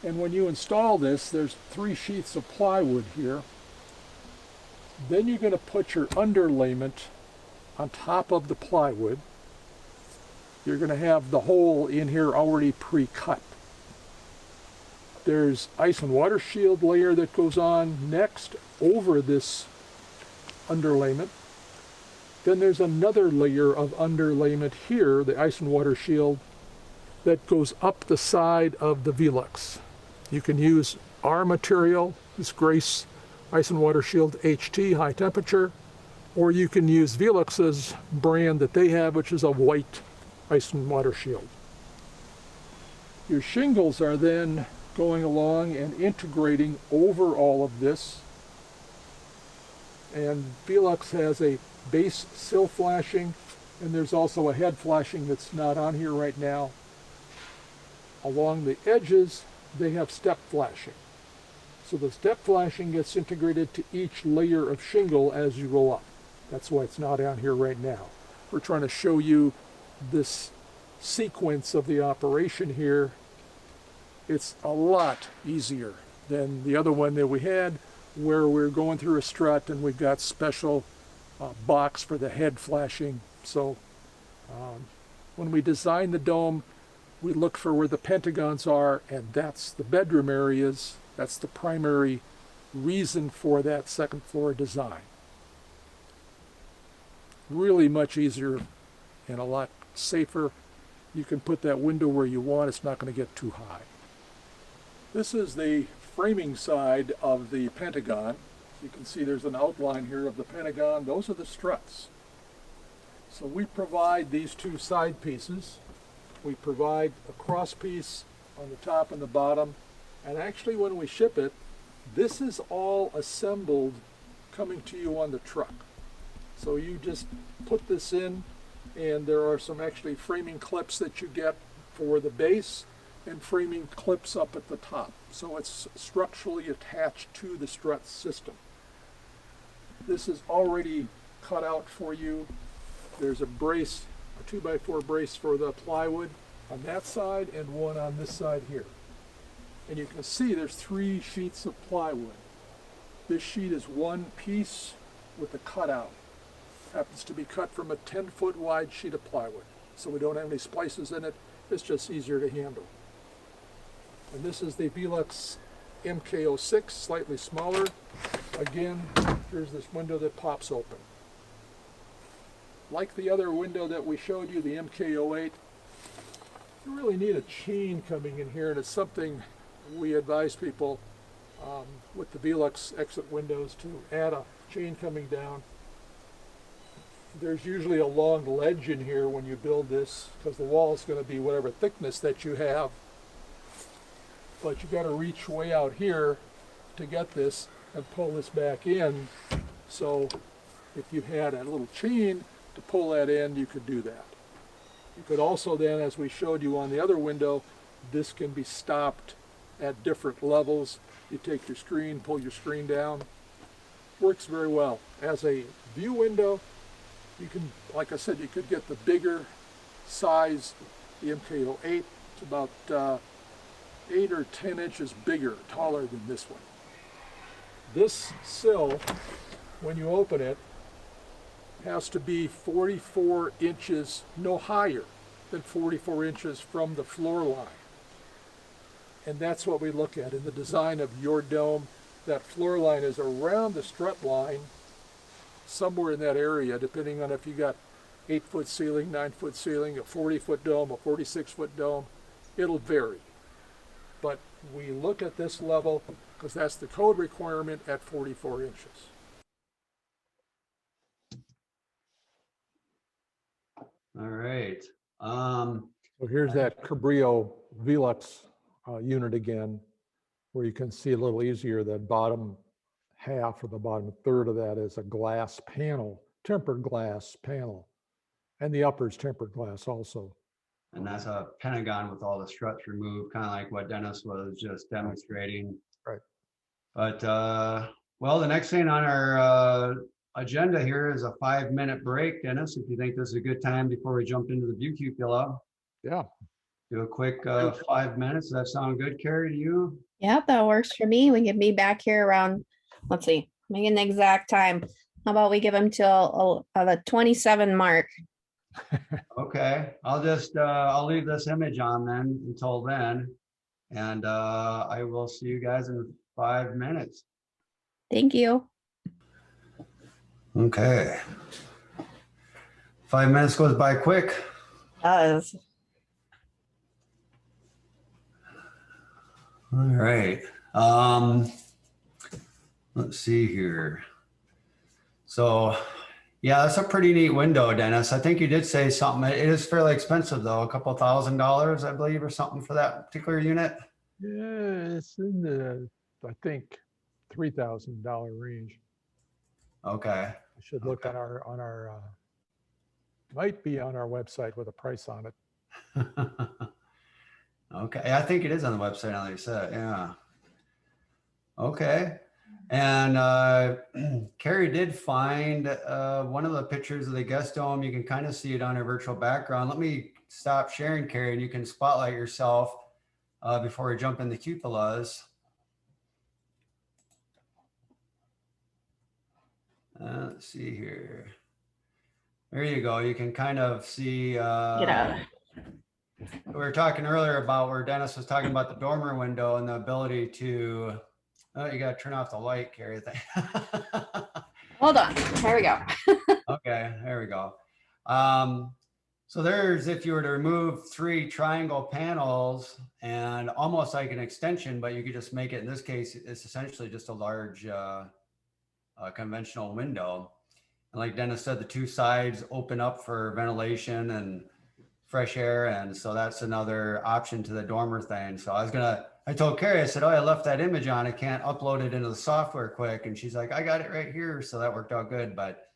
And when you install this, there's 3 sheets of plywood here. Then you're going to put your underlayment on top of the plywood. You're going to have the hole in here already pre-cut. There's ice and water shield layer that goes on next over this underlayment. Then there's another layer of underlayment here, the ice and water shield, that goes up the side of the Velux. You can use our material, this Grace Ice and Water Shield HT, high temperature, or you can use Velux's brand that they have, which is a white ice and water shield. Your shingles are then going along and integrating over all of this. And Velux has a base sill flashing, and there's also a head flashing that's not on here right now. Along the edges, they have step flashing. So the step flashing gets integrated to each layer of shingle as you go up. That's why it's not on here right now. We're trying to show you this sequence of the operation here. It's a lot easier than the other one that we had, where we're going through a strut and we've got special box for the head flashing. So when we design the dome, we look for where the pentagons are, and that's the bedroom areas. That's the primary reason for that second floor design. Really much easier and a lot safer. You can put that window where you want. It's not going to get too high. This is the framing side of the pentagon. You can see there's an outline here of the pentagon. Those are the struts. So we provide these 2 side pieces. We provide a cross piece on the top and the bottom. And actually when we ship it, this is all assembled coming to you on the truck. So you just put this in, and there are some actually framing clips that you get for the base and framing clips up at the top. So it's structurally attached to the strut system. This is already cut out for you. There's a brace, a 2x4 brace for the plywood on that side and one on this side here. And you can see there's 3 sheets of plywood. This sheet is one piece with a cutout. Happens to be cut from a 10-foot wide sheet of plywood. So we don't have any splices in it. It's just easier to handle. And this is the Velux MK06, slightly smaller. Again, here's this window that pops open. Like the other window that we showed you, the MK08, you really need a chain coming in here, and it's something we advise people with the Velux exit windows to add a chain coming down. There's usually a long ledge in here when you build this, because the wall is going to be whatever thickness that you have. But you got to reach way out here to get this and pull this back in. So if you had a little chain to pull that in, you could do that. You could also then, as we showed you on the other window, this can be stopped at different levels. You take your screen, pull your screen down. Works very well. As a view window, you can, like I said, you could get the bigger size, the MK08, it's about 8 or 10 inches bigger, taller than this one. This sill, when you open it, has to be 44 inches, no higher than 44 inches from the floor line. And that's what we look at in the design of your dome. That floor line is around the strut line, somewhere in that area, depending on if you got 8-foot ceiling, 9-foot ceiling, a 40-foot dome, a 46-foot dome. It'll vary. But we look at this level because that's the code requirement at 44 inches.
All right.
So here's that Cabrillo Velux unit again, where you can see a little easier that bottom half or the bottom third of that is a glass panel, tempered glass panel. And the upper is tempered glass also.
And that's a pentagon with all the struts removed, kind of like what Dennis was just demonstrating.
Right.
But, well, the next thing on our agenda here is a 5-minute break, Dennis, if you think this is a good time before we jump into the view cupola.
Yeah.
Do a quick 5 minutes. Does that sound good, Carrie, to you?
Yep, that works for me. We can be back here around, let's see, make an exact time. How about we give them till the 27 mark?
Okay, I'll just, I'll leave this image on then until then. And I will see you guys in 5 minutes.
Thank you.
Okay. 5 minutes goes by quick.
Does.
All right. Let's see here. So, yeah, that's a pretty neat window, Dennis. I think you did say something. It is fairly expensive though, a couple $1,000s, I believe, or something for that particular unit.
Yeah, it's in the, I think, $3,000 range.
Okay.
I should look on our might be on our website with a price on it.
Okay, I think it is on the website now that you said it, yeah. Okay, and Carrie did find one of the pictures of the guest dome. You can kind of see it on our virtual background. Let me stop sharing, Carrie, and you can spotlight yourself before we jump in the cupolas. Let's see here. There you go. You can kind of see.
Get out.
We were talking earlier about where Dennis was talking about the dormer window and the ability to. Oh, you got to turn off the light, Carrie.
Hold on. There we go.
Okay, there we go. So there's, if you were to remove 3 triangle panels and almost like an extension, but you could just make it, in this case, it's essentially just a large conventional window. And like Dennis said, the 2 sides open up for ventilation and fresh air. And so that's another option to the dormer thing. So I told Carrie, I said, oh, I left that image on. I can't upload it into the software quick. And she's like, I got it right here. So that worked out good. But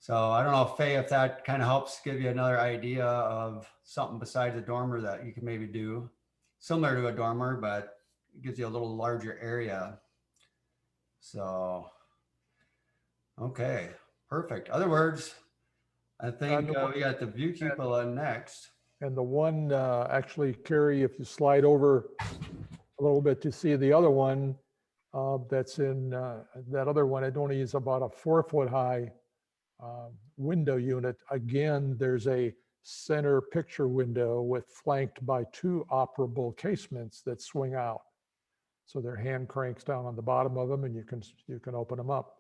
so I don't know, Faye, if that kind of helps give you another idea of something besides a dormer that you can maybe do similar to a dormer, but it gives you a little larger area. So, okay, perfect. Other words, I think we got the view cupola next.
And the one, actually, Carrie, if you slide over a little bit to see the other one, that's in that other one, it only is about a 4-foot high window unit. Again, there's a center picture window with flanked by 2 operable casements that swing out. So they're hand cranks down on the bottom of them, and you can open them up.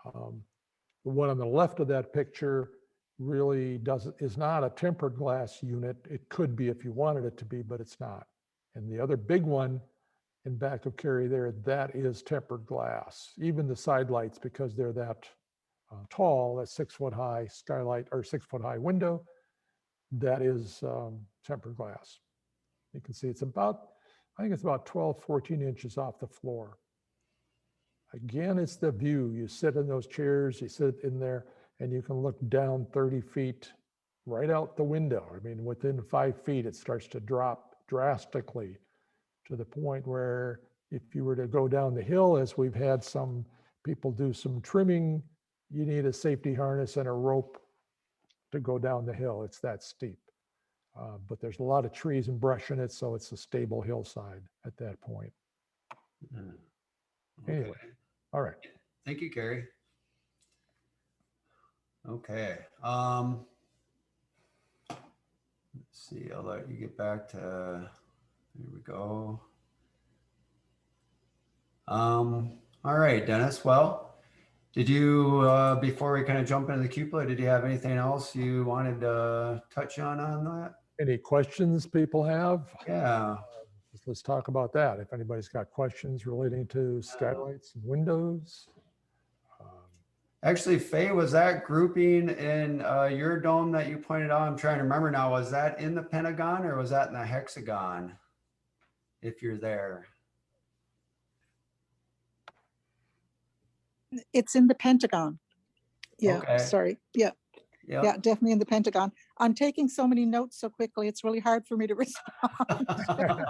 The one on the left of that picture really is not a tempered glass unit. It could be if you wanted it to be, but it's not. And the other big one in back of Carrie there, that is tempered glass. Even the side lights, because they're that tall, that 6-foot high skylight or 6-foot high window, that is tempered glass. You can see it's about, I think it's about 12, 14 inches off the floor. Again, it's the view. You sit in those chairs, you sit in there, and you can look down 30 feet right out the window. I mean, within 5 feet, it starts to drop drastically to the point where if you were to go down the hill, as we've had some people do some trimming, you need a safety harness and a rope
to go down the hill. It's that steep. But there's a lot of trees and brush in it, so it's a stable hillside at that point. Anyway, all right.
Thank you, Gary. Okay. Let's see, I'll let you get back to, there we go. All right, Dennis. Well, did you, before we kind of jump into the cupola, did you have anything else you wanted to touch on that?
Any questions people have?
Yeah.
Let's talk about that. If anybody's got questions relating to skylights and windows.
Actually, Faye, was that grouping in your dome that you pointed out? I'm trying to remember now. Was that in the pentagon or was that in the hexagon? If you're there.
It's in the Pentagon. Yeah,
Okay.
sorry. Yeah.
Yep.
Yeah, definitely in the Pentagon. I'm taking so many notes so quickly, it's really hard for me to respond.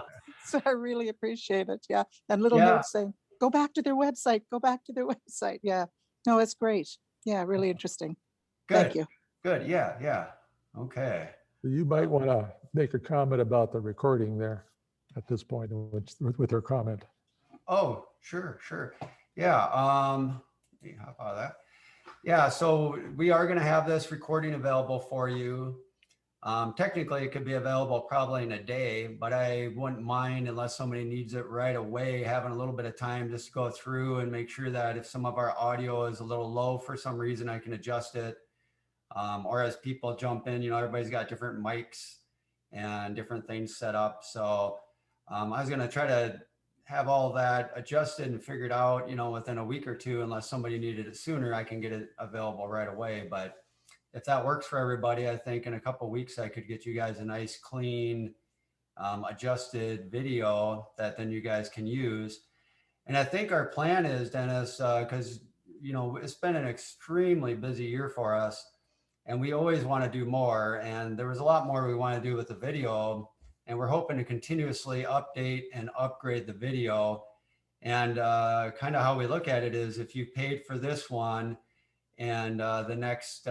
So I really appreciate it. Yeah. And little
Yeah.
notes saying, go back to their website, go back to their website. Yeah. No, it's great. Yeah, really interesting.
Good.
Thank you.
Good. Yeah. Yeah. Okay.
You might want to make a comment about the recording there at this point with her comment.
Oh, sure. Sure. Yeah. Let me hop out of that. Yeah. So we are going to have this recording available for you. Technically, it could be available probably in a day, but I wouldn't mind, unless somebody needs it right away, having a little bit of time just to go through and make sure that if some of our audio is a little low for some reason, I can adjust it. Or as people jump in, everybody's got different mics and different things set up. So I was going to try to have all that adjusted and figured out, within a week or two. Unless somebody needed it sooner, I can get it available right away. But if that works for everybody, I think in a couple of weeks, I could get you guys a nice, clean, adjusted video that then you guys can use. And I think our plan is, Dennis, because, it's been an extremely busy year for us and we always want to do more. And there was a lot more we want to do with the video. And we're hoping to continuously update and upgrade the video. And kind of how we look at it is, if you paid for this one, and the next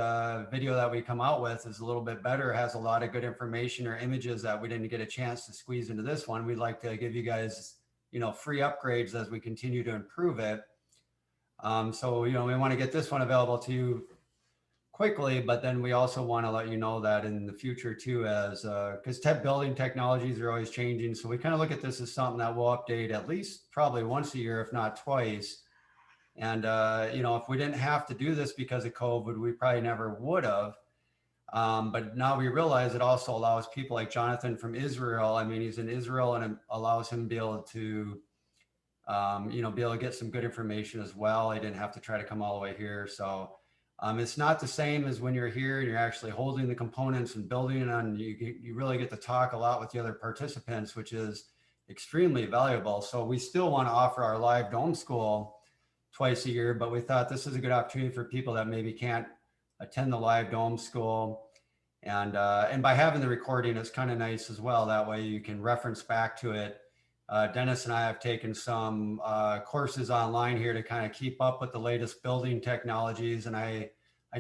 video that we come out with is a little bit better, has a lot of good information or images that we didn't get a chance to squeeze into this one, we'd like to give you guys, free upgrades as we continue to improve it. So, we want to get this one available to you quickly, but then we also want to let you know that in the future too, as because building technologies are always changing. So we kind of look at this as something that we'll update at least probably once a year, if not twice. And, if we didn't have to do this because of COVID, we probably never would have. But now we realize it also allows people like Jonathan from Israel. I mean, he's in Israel, and it allows him to be able to, be able to get some good information as well. He didn't have to try to come all the way here. So it's not the same as when you're here and you're actually holding the components and building it, and you really get to talk a lot with the other participants, which is extremely valuable. So we still want to offer our live dome school twice a year, but we thought this is a good opportunity for people that maybe can't attend the live dome school. And by having the recording, it's kind of nice as well. That way you can reference back to it. Dennis and I have taken some courses online here to kind of keep up with the latest building technologies. And I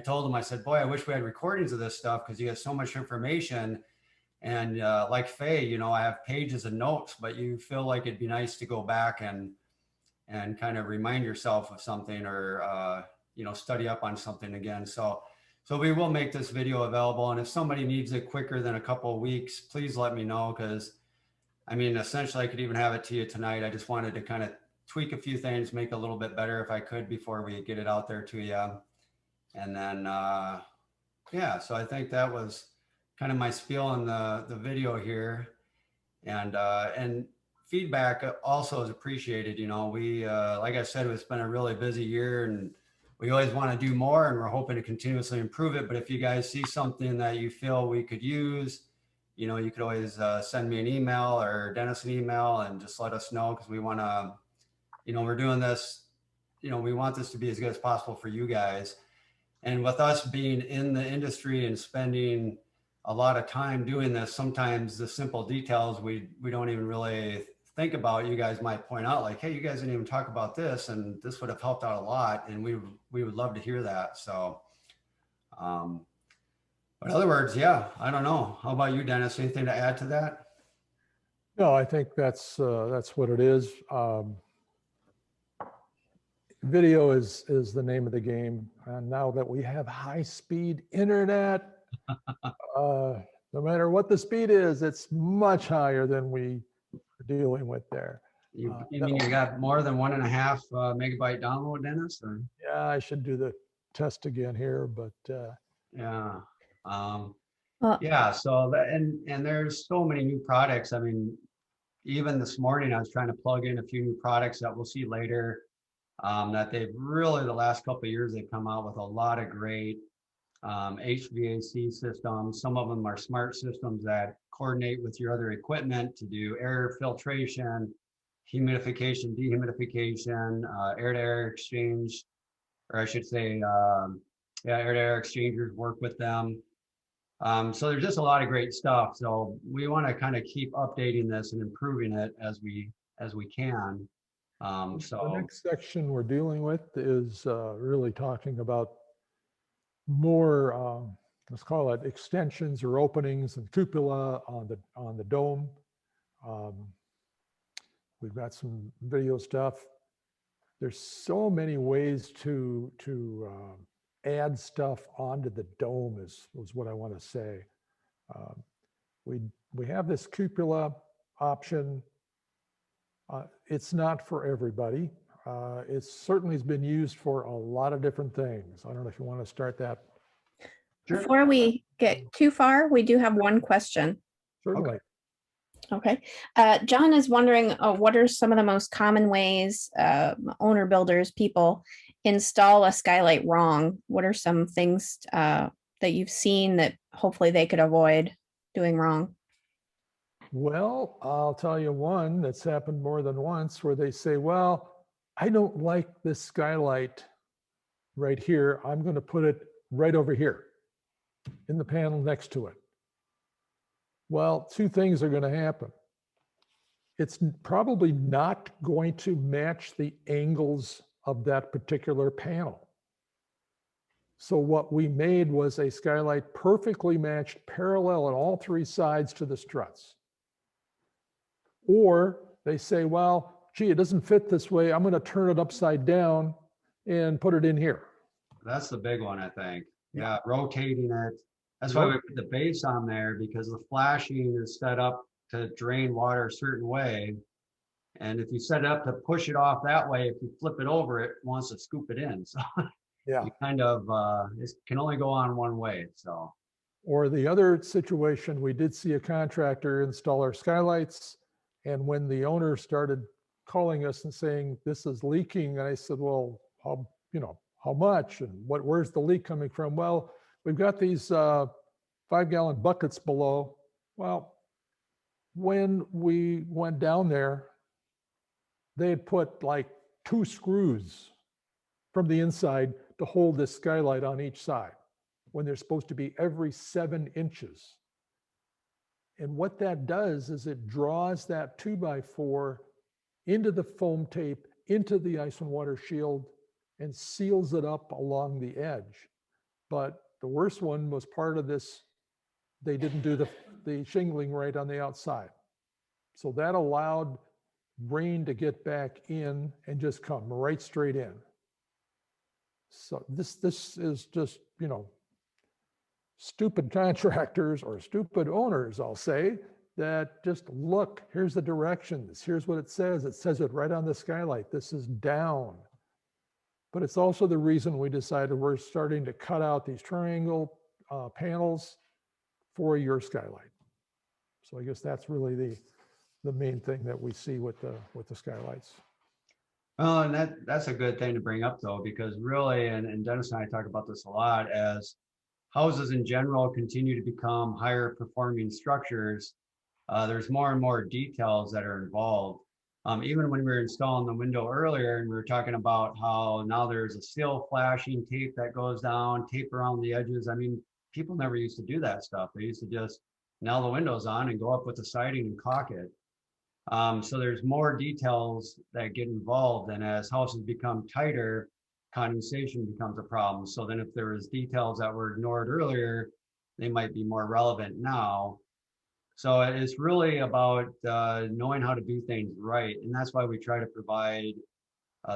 told him, I said, boy, I wish we had recordings of this stuff because you have so much information. And like Faye, I have pages of notes, but you feel like it'd be nice to go back and kind of remind yourself of something, or, study up on something again. So we will make this video available. And if somebody needs it quicker than a couple of weeks, please let me know. Because essentially I could even have it to you tonight. I just wanted to kind of tweak a few things, make it a little bit better if I could before we get it out there to you. And then, yeah, so I think that was kind of my spiel on the video here. And feedback also is appreciated. We, like I said, it's been a really busy year and we always want to do more, and we're hoping to continuously improve it. But if you guys see something that you feel we could use, you could always send me an email or Dennis an email and just let us know, because we want to, we're doing this, we want this to be as good as possible for you guys. And with us being in the industry and spending a lot of time doing this, sometimes the simple details we don't even really think about. You guys might point out like, hey, you guys didn't even talk about this, and this would have helped out a lot. And we would love to hear that. So, but In other words, yeah, I don't know. How about you, Dennis? Anything to add to that?
No, I think that's what it is. Video is the name of the game. And now that we have high-speed internet, no matter what the speed is, it's much higher than we are dealing with there.
You mean you got more than 1.5 megabyte download, Dennis? Or?
Yeah, I should do the test again here, but
yeah. Yeah, so that, and there's so many new products. I mean, even this morning I was trying to plug in a few new products that we'll see later, that they've really, the last couple of years, they've come out with a lot of great HVAC systems. Some of them are smart systems that coordinate with your other equipment to do air filtration, humidification, dehumidification, air-to-air exchange, or I should say, yeah, air-to-air exchangers work with them. So there's just a lot of great stuff. So we want to kind of keep updating this and improving it as we can. So
the next section we're dealing with is really talking about more, let's call it extensions or openings and cupola on the dome. We've got some video stuff. There's so many ways to add stuff onto the dome is what I want to say. We have this cupola option. It's not for everybody. It certainly has been used for a lot of different things. I don't know if you want to start that.
Before we get too far, we do have one question.
Certainly.
Okay. John is wondering, what are some of the most common ways owner builders, people install a skylight wrong? What are some things that you've seen that hopefully they could avoid doing wrong?
Well, I'll tell you one that's happened more than once where they say, well, I don't like this skylight right here. I'm going to put it right over here in the panel next to it. Well, two things are going to happen. It's probably not going to match the angles of that particular panel. So what we made was a skylight perfectly matched parallel on all three sides to the struts. Or they say, well, gee, it doesn't fit this way. I'm going to turn it upside down and put it in here.
that's the big one, I think. Yeah, rotating it. That's why we put the base on there, because the flashing is set up to drain water a certain way. And if you set it up to push it off that way, if you flip it over, it wants to scoop it in. So
yeah,
you kind of, it can only go on one way. So.
Or the other situation, we did see a contractor install our skylights. And when the owner started calling us and saying, this is leaking, and I said, well, how much and where's the leak coming from? Well, we've got these 5-gallon buckets below. Well, when we went down there, they had put like 2 screws from the inside to hold this skylight on each side, when they're supposed to be every 7 inches. And what that does is it draws that 2x4 into the foam tape, into the ice and water shield, and seals it up along the edge. But the worst one was part of this, they didn't do the shingling right on the outside. So that allowed rain to get back in and just come right straight in. So this is just, stupid contractors or stupid owners, I'll say, that just look, here's the directions, here's what it says it right on the skylight, this is down. But it's also the reason we decided we're starting to cut out these triangle panels for your skylight. So I guess that's really the main thing that we see with the skylights.
Well, and that's a good thing to bring up, though, because really, and Dennis and I talk about this a lot, as houses in general continue to become higher performing structures, there's more and more details that are involved. Even when we were installing the window earlier, and we were talking about how now there's a seal flashing tape that goes down, tape around the edges. I mean, people never used to do that stuff. They used to just nail the windows on and go up with the siding and caulk it. So there's more details that get involved, and as houses become tighter, condensation becomes a problem. So then if there was details that were ignored earlier, they might be more relevant now. So it's really about knowing how to do things right. And that's why we try to provide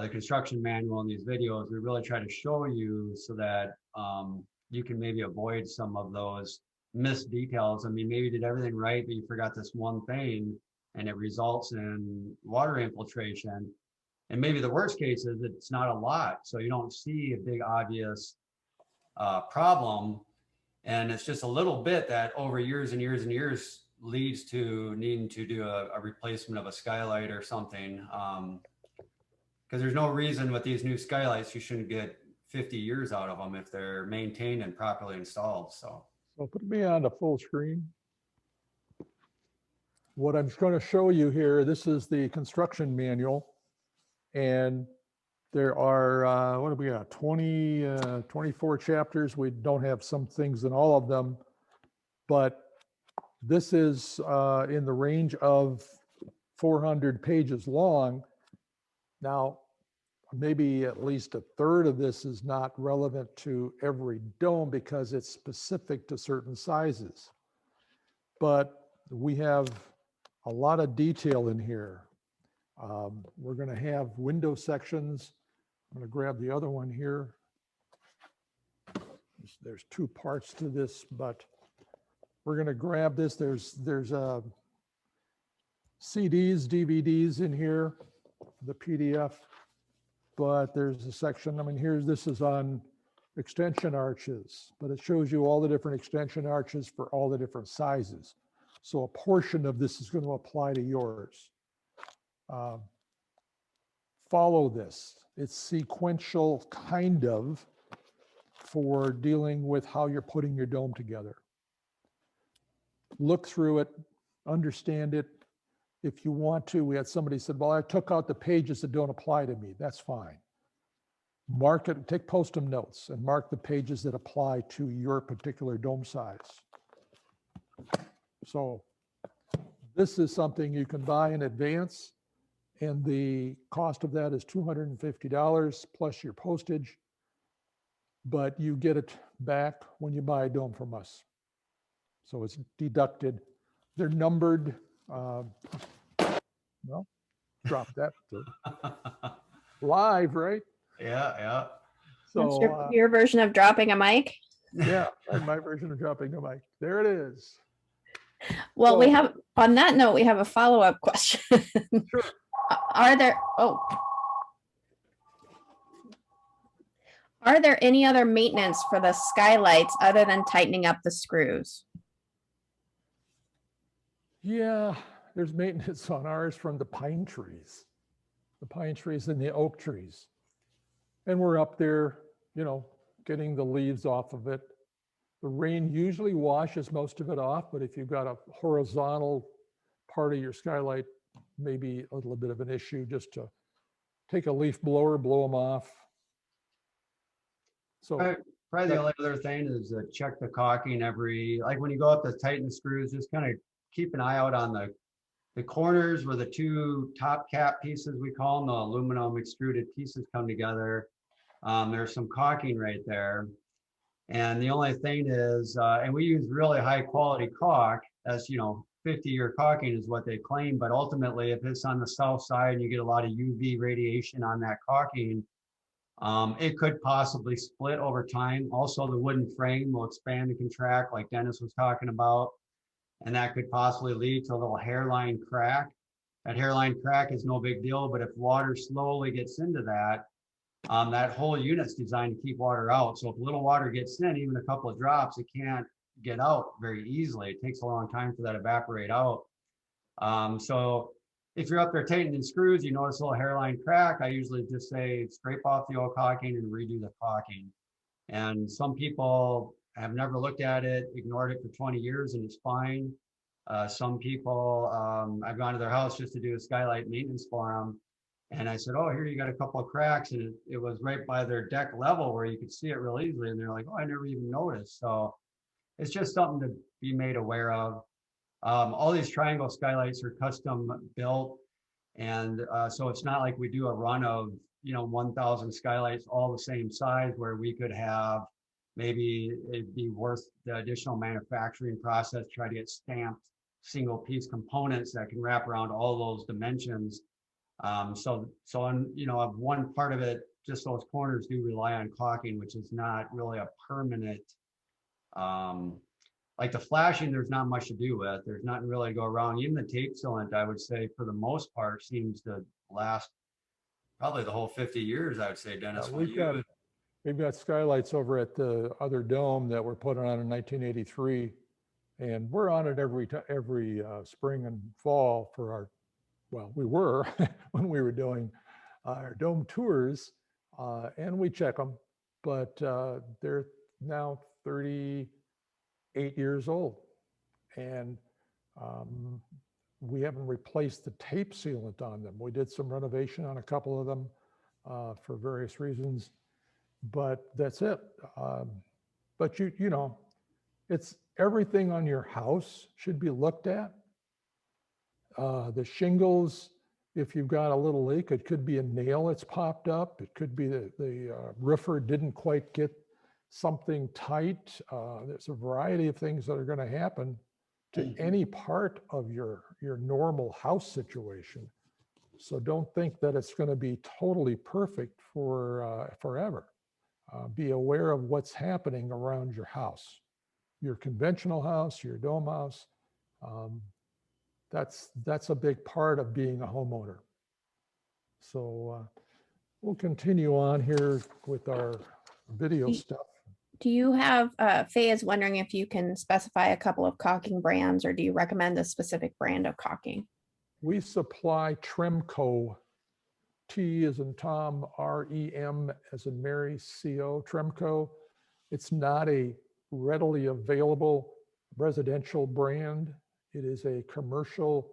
the construction manual in these videos. We really try to show you so that you can maybe avoid some of those missed details. I mean, maybe you did everything right, but you forgot this one thing and it results in water infiltration. And maybe the worst case is it's not a lot. So you don't see a big obvious problem. And it's just a little bit that over years and years and years leads to needing to do a replacement of a skylight or something. Because there's no reason with these new skylights you shouldn't get 50 years out of them if they're maintained and properly installed. So
put me on the full screen. What I'm going to show you here, this is the construction manual. And there are, what do we got, 24 chapters. We don't have some things in all of them, but this is in the range of 400 pages long. Now, maybe at least a third of this is not relevant to every dome because it's specific to certain sizes. But we have a lot of detail in here. We're going to have window sections. I'm going to grab the other one here. There's two parts to this, but we're going to grab this. There's CDs, DVDs in here, the PDF, but there's a section, I mean, this is on extension arches, but it shows you all the different extension arches for all the different sizes. So a portion of this is going to apply to yours. Follow this. It's sequential kind of for dealing with how you're putting your dome together. Look through it, understand it. If you want to, we had somebody said, well, I took out the pages that don't apply to me. That's fine. Mark it, take post-it notes and mark the pages that apply to your particular dome size. So this is something you can buy in advance, and the cost of that is $250 plus your postage, but you get it back when you buy a dome from us. So it's deducted. They're numbered. Well, drop that live, right?
Yeah.
So
that's your version of dropping a mic.
Yeah, my version of dropping a mic. There it is.
Well,
So-
we have, on that note, we have a follow-up question.
Sure.
Are there any other maintenance for the skylights other than tightening up the screws?
Yeah, there's maintenance on ours from the pine trees and the oak trees. And we're up there, getting the leaves off of it. The rain usually washes most of it off, but if you've got a horizontal part of your skylight, maybe a little bit of an issue, just to take a leaf blower, blow them off. So
Probably the only other thing is check the caulking like when you go up to tighten the screws, just kind of keep an eye out on the corners where the two top cap pieces, we call them, the aluminum extruded pieces come together. There's some caulking right there. And the only thing is, and we use really high quality caulk, as 50-year caulking is what they claim, but ultimately if it's on the south side and you get a lot of UV radiation on that caulking, it could possibly split over time. Also, the wooden frame will expand and contract like Dennis was talking about, and that could possibly lead to a little hairline crack. That hairline crack is no big deal, but if water slowly gets into that, that whole unit's designed to keep water out. So if a little water gets in, even a couple of drops, it can't get out very easily. It takes a long time for that to evaporate out. So if you're up there tightening screws, you notice a little hairline crack, I usually just say scrape off the old caulking and redo the caulking. And some people have never looked at it, ignored it for 20 years, and it's fine. Some people, I've gone to their house just to do a skylight maintenance for them. And I said, oh, here you got a couple of cracks. And it was right by their deck level where you could see it real easily. And they're like, oh, I never even noticed. So it's just something to be made aware of. All these triangle skylights are custom built. And so it's not like we do a run of, 1,000 skylights all the same size where we could have maybe it'd be worth the additional manufacturing process, try to get stamped single piece components that can wrap around all those dimensions. So on, you know, one part of it, just those corners do rely on caulking, which is not really a permanent, like the flashing, there's not much to do with. There's nothing really to go wrong. Even the tape sealant, I would say, for the most part, seems to last probably the whole 50 years, I would say, Dennis.
We've got skylights over at the other dome that were put on in 1983, and we're on it every spring and fall for our, well, we were when we were doing our dome tours, and we check them, but they're now 38 years old, and we haven't replaced the tape sealant on them. We did some renovation on a couple of them for various reasons, but that's it. But you know, it's everything on your house should be looked at. The shingles, if you've got a little leak, it could be a nail that's popped up. It could be the roofer didn't quite get something tight. There's a variety of things that are going to happen to any part of your normal house situation. So don't think that it's going to be totally perfect for forever. Be aware of what's happening around your house, your conventional house, your dome house. That's a big part of being a homeowner. So we'll continue on here with our video stuff.
Do you have, Faye is wondering if you can specify a couple of caulking brands, or do you recommend a specific brand of caulking?
We supply Tremco, T as in Tom, R-E-M as in Mary, C-O, Tremco. It's not a readily available residential brand. It is a commercial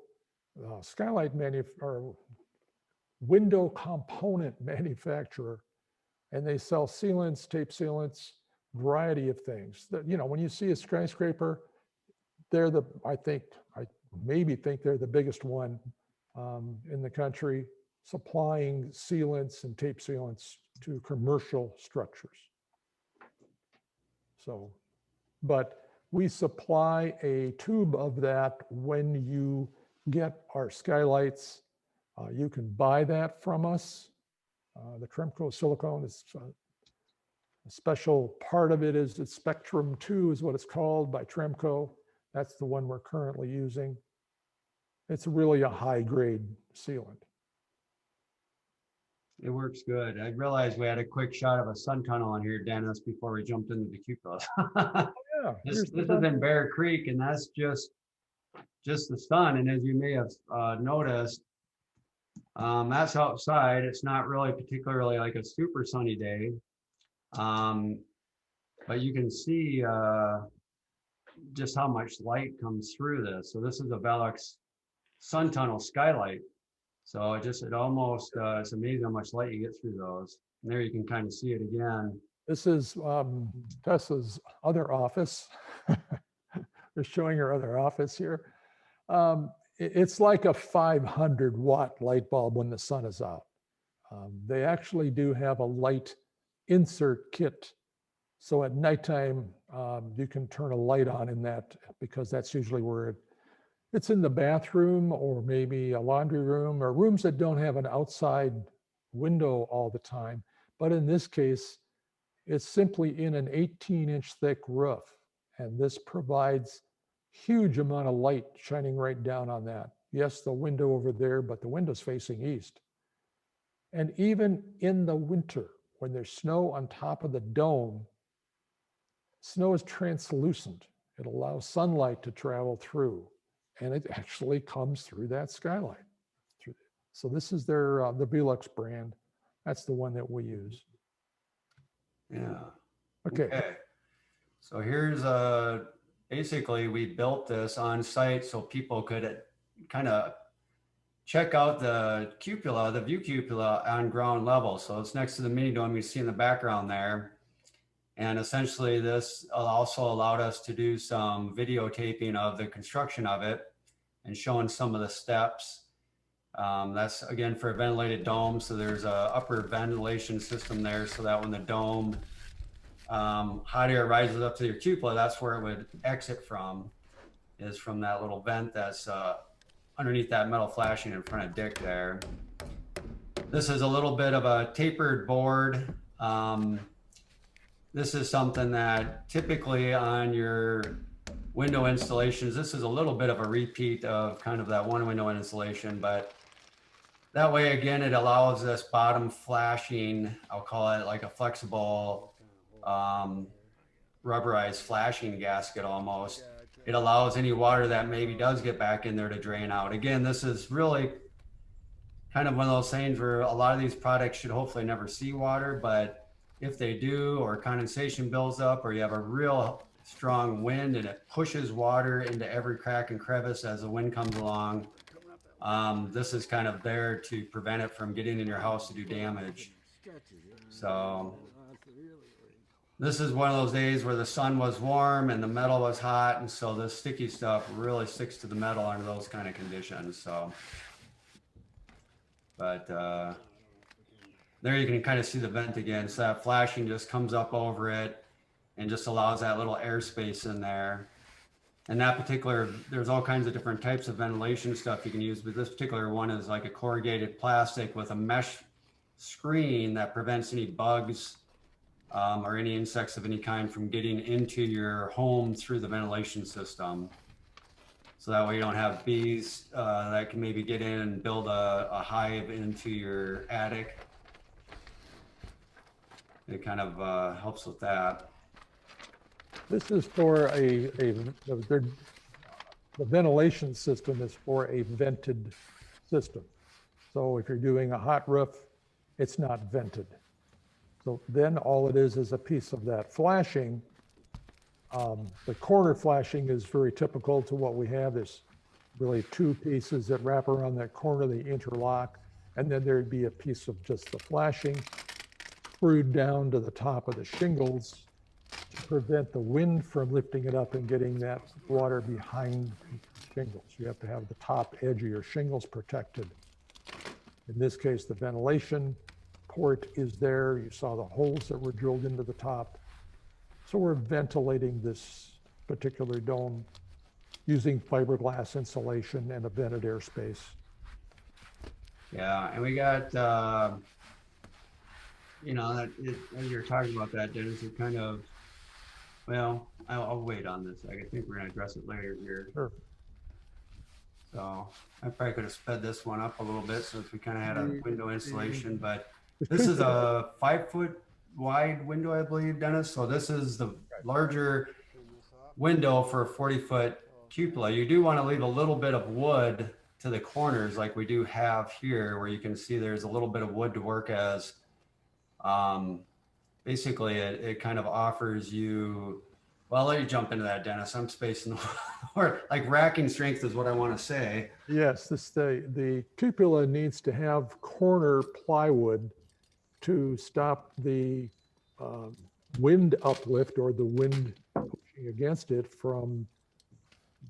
skylight or window component manufacturer, and they sell sealants, tape sealants, variety of things. That, you know, when you see a skyscraper, they're I maybe think they're the biggest one in the country, supplying sealants and tape sealants to commercial structures. So, but we supply a tube of that when you get our skylights. You can buy that from us. The Tremco silicone is a special part of it is the Spectrum 2 is what it's called by Tremco. That's the one we're currently using. It's really a high grade sealant.
It works good. I realized we had a quick shot of a sun tunnel on here, Dennis, before we jumped into the cupolas.
Yeah,
this is in Bear Creek, and that's just the sun. And as you may have noticed, that's outside. It's not really particularly like a super sunny day, but you can see just how much light comes through this. So this is a Velux sun tunnel skylight. So it almost, it's amazing how much light you get through those. And there you can kind of see it again.
This is Tessa's other office. They're showing her other office here. It's like a 500 watt light bulb when the sun is out. They actually do have a light insert kit. So at nighttime, you can turn a light on in that, because that's usually where it's in the bathroom or maybe a laundry room or rooms that don't have an outside window all the time. But in this case, it's simply in an 18-inch thick roof. And this provides huge amount of light shining right down on that. Yes, the window over there, but the window's facing east. And even in the winter, when there's snow on top of the dome, snow is translucent. It allows sunlight to travel through, and it actually comes through that skylight. So this is their the Velux brand. That's the one that we use.
Yeah.
Okay.
So here's basically we built this on site so people could kind of check out the cupola, the view cupola on ground level. So it's next to the mini dome you see in the background there. And essentially this also allowed us to do some videotaping of the construction of it and showing some of the steps. That's again for a ventilated dome. So there's a upper ventilation system there so that when the dome hot air rises up to your cupola, that's where it would exit from, is from that little vent that's underneath that metal flashing in front of Dick there. This is a little bit of a tapered board. This is something that typically on your window installations, this is a little bit of a repeat of kind of that one window installation, but that way, again, it allows this bottom flashing, I'll call it like a flexible rubberized flashing gasket almost. It allows any water that maybe does get back in there to drain out. Again, this is really kind of one of those things where a lot of these products should hopefully never see water, but if they do, or condensation builds up, or you have a real strong wind and it pushes water into every crack and crevice as the wind comes along, this is kind of there to prevent it from getting in your house to do damage. So this is one of those days where the sun was warm and the metal was hot, and so this sticky stuff really sticks to the metal under those kind of conditions. So, but there you can kind of see the vent again. So that flashing just comes up over it and just allows that little airspace in there. And that particular, there's all kinds of different types of ventilation stuff you can use, but this particular one is like a corrugated plastic with a mesh screen that prevents any bugs or any insects of any kind from getting into your home through the ventilation system. So that way you don't have bees that can maybe get in and build a hive into your attic. It kind of helps with that.
This is for the ventilation system is for a vented system. So if you're doing a hot roof, it's not vented. So then all it is a piece of that flashing. The corner flashing is very typical to what we have. There's really two pieces that wrap around that corner, they interlock, and then there'd be a piece of just the flashing screwed down to the top of the shingles to prevent the wind from lifting it up and getting that water behind the shingles. You have to have the top edge of your shingles protected. In this case, the ventilation port is there. You saw the holes that were drilled into the top. So we're ventilating this particular dome using fiberglass insulation and a vented airspace.
Yeah, and we got, you know, when you're talking about that, Dennis, it kind of, well, I'll wait on this. I think we're going to address it later here.
Sure.
So I probably could have sped this one up a little bit since we kind of had a window installation, but this is a 5-foot wide window, I believe, Dennis. So this is the larger window for a 40-foot cupola. You do want to leave a little bit of wood to the corners like we do have here, where you can see there's a little bit of wood to work as. Basically, it kind of offers you, well, I'll let you jump into that, Dennis. I'm spacing, or like racking strength is what I want to say.
Yes, the cupola needs to have corner plywood to stop the wind uplift or the wind pushing against it from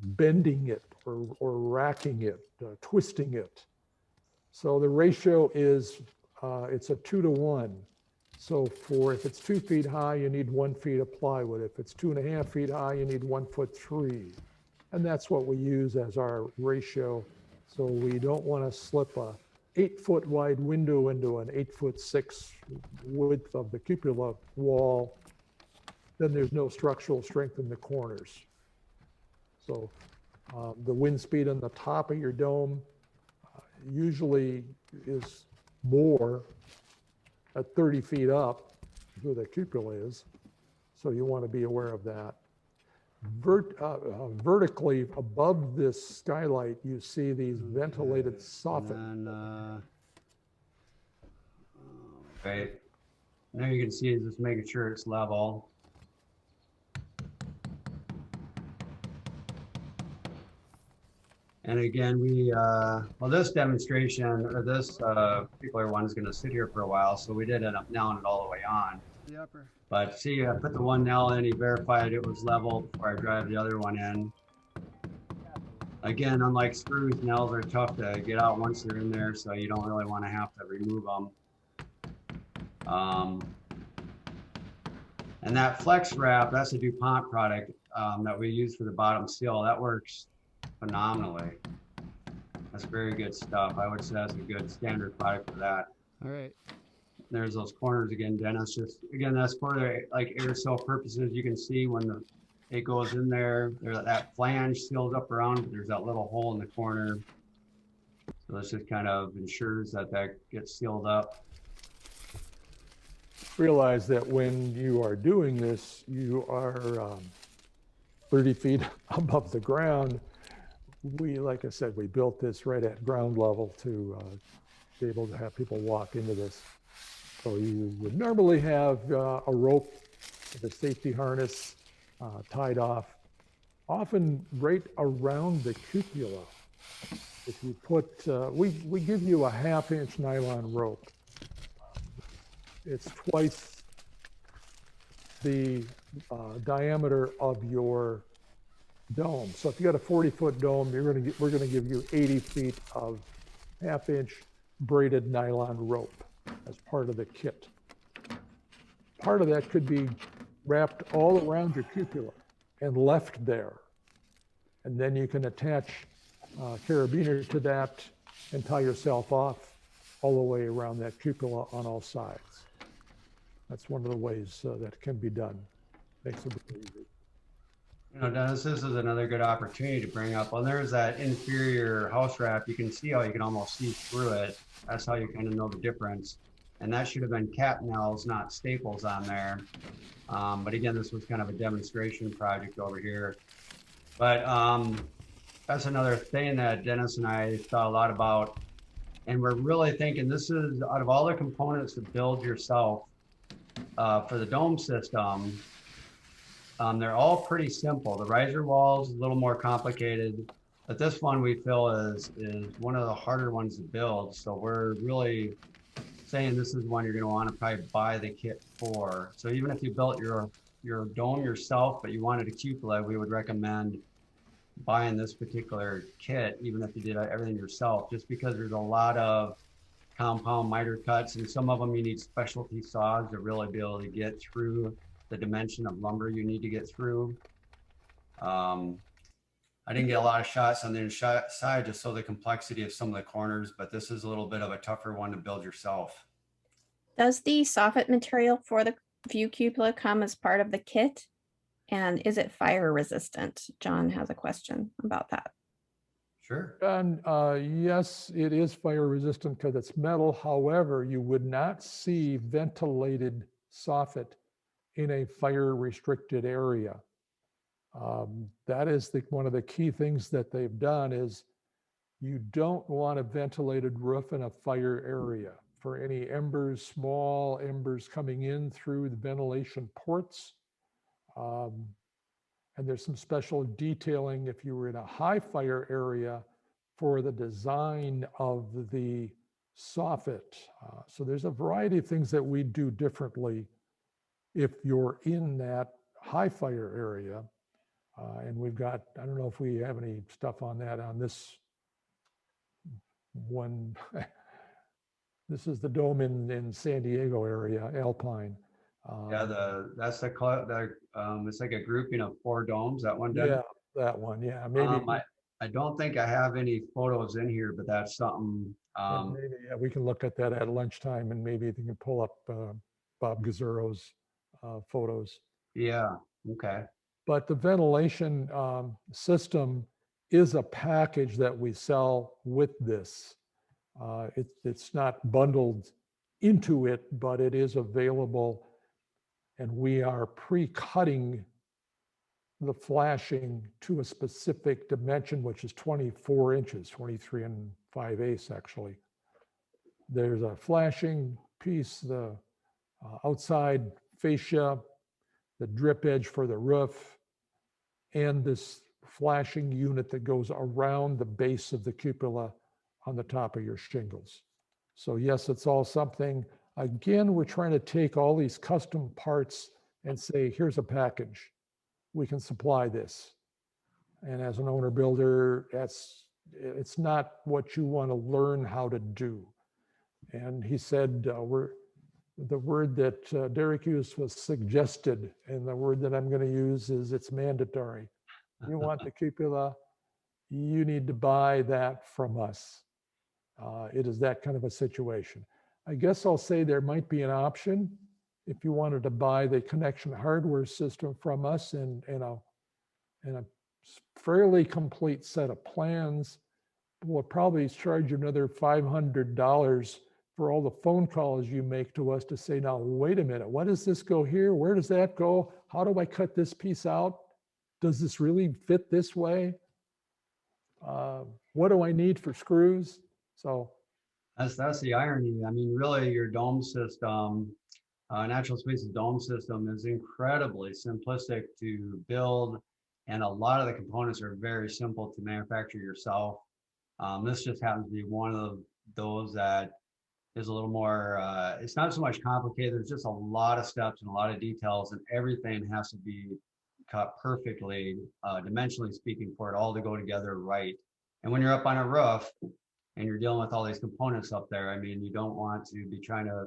bending it or racking it, twisting it. So the ratio is, it's a 2-to-1. So if it's 2 feet high, you need 1 foot of plywood. If it's 2.5 feet high, you need 1'3". And that's what we use as our ratio. So we don't want to slip a 8-foot wide window into an 8'6" width of the cupola wall. Then there's no structural strength in the corners. So the wind speed on the top of your dome usually is more at 30 feet up where the cupola is. So you want to be aware of that. Vertically above this skylight, you see these ventilated soffits.
Okay. Now you can see it's just making sure it's level. And again, well, this demonstration or this particular one is going to sit here for a while, so we did end up nailing it all the way on.
The upper.
But see, I put the one nail in, he verified it was level before I drive the other one in. Again, unlike screws, nails are tough to get out once they're in there, so you don't really want to have to remove them. And that flex wrap, that's a DuPont product that we use for the bottom seal. That works phenomenally. That's very good stuff. I would say that's a good standard product for that.
All right.
There's those corners again, Dennis. Just again, that's for the like aerosol purposes. You can see when it goes in there, that flange seals up around, but there's that little hole in the corner. So this just kind of ensures that gets sealed up.
Realize that when you are doing this, you are 30 feet above the ground. Like I said, we built this right at ground level to be able to have people walk into this. So you would normally have a rope with a safety harness tied off, often right around the cupola. If you put, we give you a 1/2-inch nylon rope. It's twice the diameter of your dome. So if you got a 40-foot dome, we're going to give you 80 feet of 1/2-inch braided nylon rope as part of the kit. Part of that could be wrapped all around your cupola and left there. And then you can attach a carabiner to that and tie yourself off all the way around that cupola on all sides. That's one of the ways that can be done. Makes it really easy.
You know, Dennis, this is another good opportunity to bring up. Well, there's that inferior house wrap. You can see how you can almost see through it. That's how you kind of know the difference. And that should have been cat nails, not staples on there. But again, this was kind of a demonstration project over here. But that's another thing that Dennis and I thought a lot about. And we're really thinking this is, out of all the components to build yourself for the dome system, they're all pretty simple. The riser wall's a little more complicated, but this one we feel is one of the harder ones to build. So we're really saying this is one you're going to want to probably buy the kit for. So even if you built your dome yourself, but you wanted a cupola, we would recommend buying this particular kit, even if you did everything yourself, just because there's a lot of compound miter cuts, and some of them you need specialty saws to really be able to get through the dimension of lumber you need to get through. I didn't get a lot of shots on the inside just so the complexity of some of the corners, but this is a little bit of a tougher one to build yourself.
Does the soffit material for the view cupola come as part of the kit? And is it fire resistant? John has a question about that.
Sure.
And yes, it is fire resistant because it's metal. However, you would not see ventilated soffit in a fire restricted area. That is one of the key things that they've done is you don't want a ventilated roof in a fire area for any embers, small embers coming in through the ventilation ports. And there's some special detailing if you were in a high fire area for the design of the soffit. So there's a variety of things that we do differently if you're in that high fire area. And we've got, I don't know if we have any stuff on that on this one. This is the dome in San Diego area, Alpine.
Yeah, it's like a grouping of 4 domes, that one.
Yeah, that one, yeah. Maybe
I don't think I have any photos in here, but that's something.
Maybe, yeah, we can look at that at lunchtime and maybe you can pull up Bob Gazzuro's photos.
Yeah, okay.
But the ventilation system is a package that we sell with this. It's not bundled into it, but it is available. And we are pre-cutting the flashing to a specific dimension, which is 24 inches, 23 5/8 actually. There's a flashing piece, the outside fascia, the drip edge for the roof, and this flashing unit that goes around the base of the cupola on the top of your shingles. So yes, it's all something. Again, we're trying to take all these custom parts and say, here's a package. We can supply this. And as an owner builder, it's not what you want to learn how to do. And he said, The word that Derek used was suggested, and the word that I'm going to use is it's mandatory. You want the cupola, you need to buy that from us. It is that kind of a situation. I guess I'll say there might be an option if you wanted to buy the connection hardware system from us and a fairly complete set of plans. We'll probably charge you another $500 for all the phone calls you make to us to say, now, wait a minute, what does this go here? Where does that go? How do I cut this piece out? Does this really fit this way? What do I need for screws? So
that's the irony. I mean, really, your dome system, Natural Spaces dome system is incredibly simplistic to build, and a lot of the components are very simple to manufacture yourself. This just happens to be one of those that is a little more, it's not so much complicated. There's just a lot of steps and a lot of details, and everything has to be cut perfectly, dimensionally speaking, for it all to go together right. And when you're up on a roof and you're dealing with all these components up there, I mean, you don't want to be trying to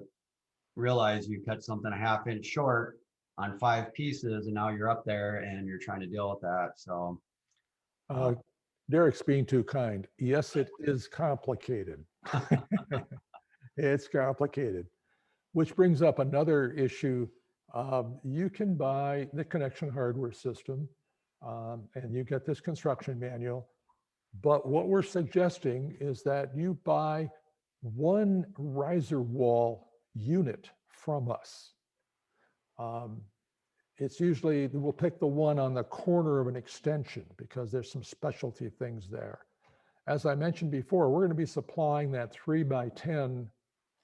realize you cut something a ½ inch short on 5 pieces, and now you're up there and you're trying to deal with that. So
Derek's being too kind. Yes, it is complicated. It's complicated, which brings up another issue. You can buy the connection hardware system and you get this construction manual. But what we're suggesting is that you buy one riser wall unit from us. It's usually, we'll pick the one on the corner of an extension because there's some specialty things there. As I mentioned before, we're going to be supplying that 3x10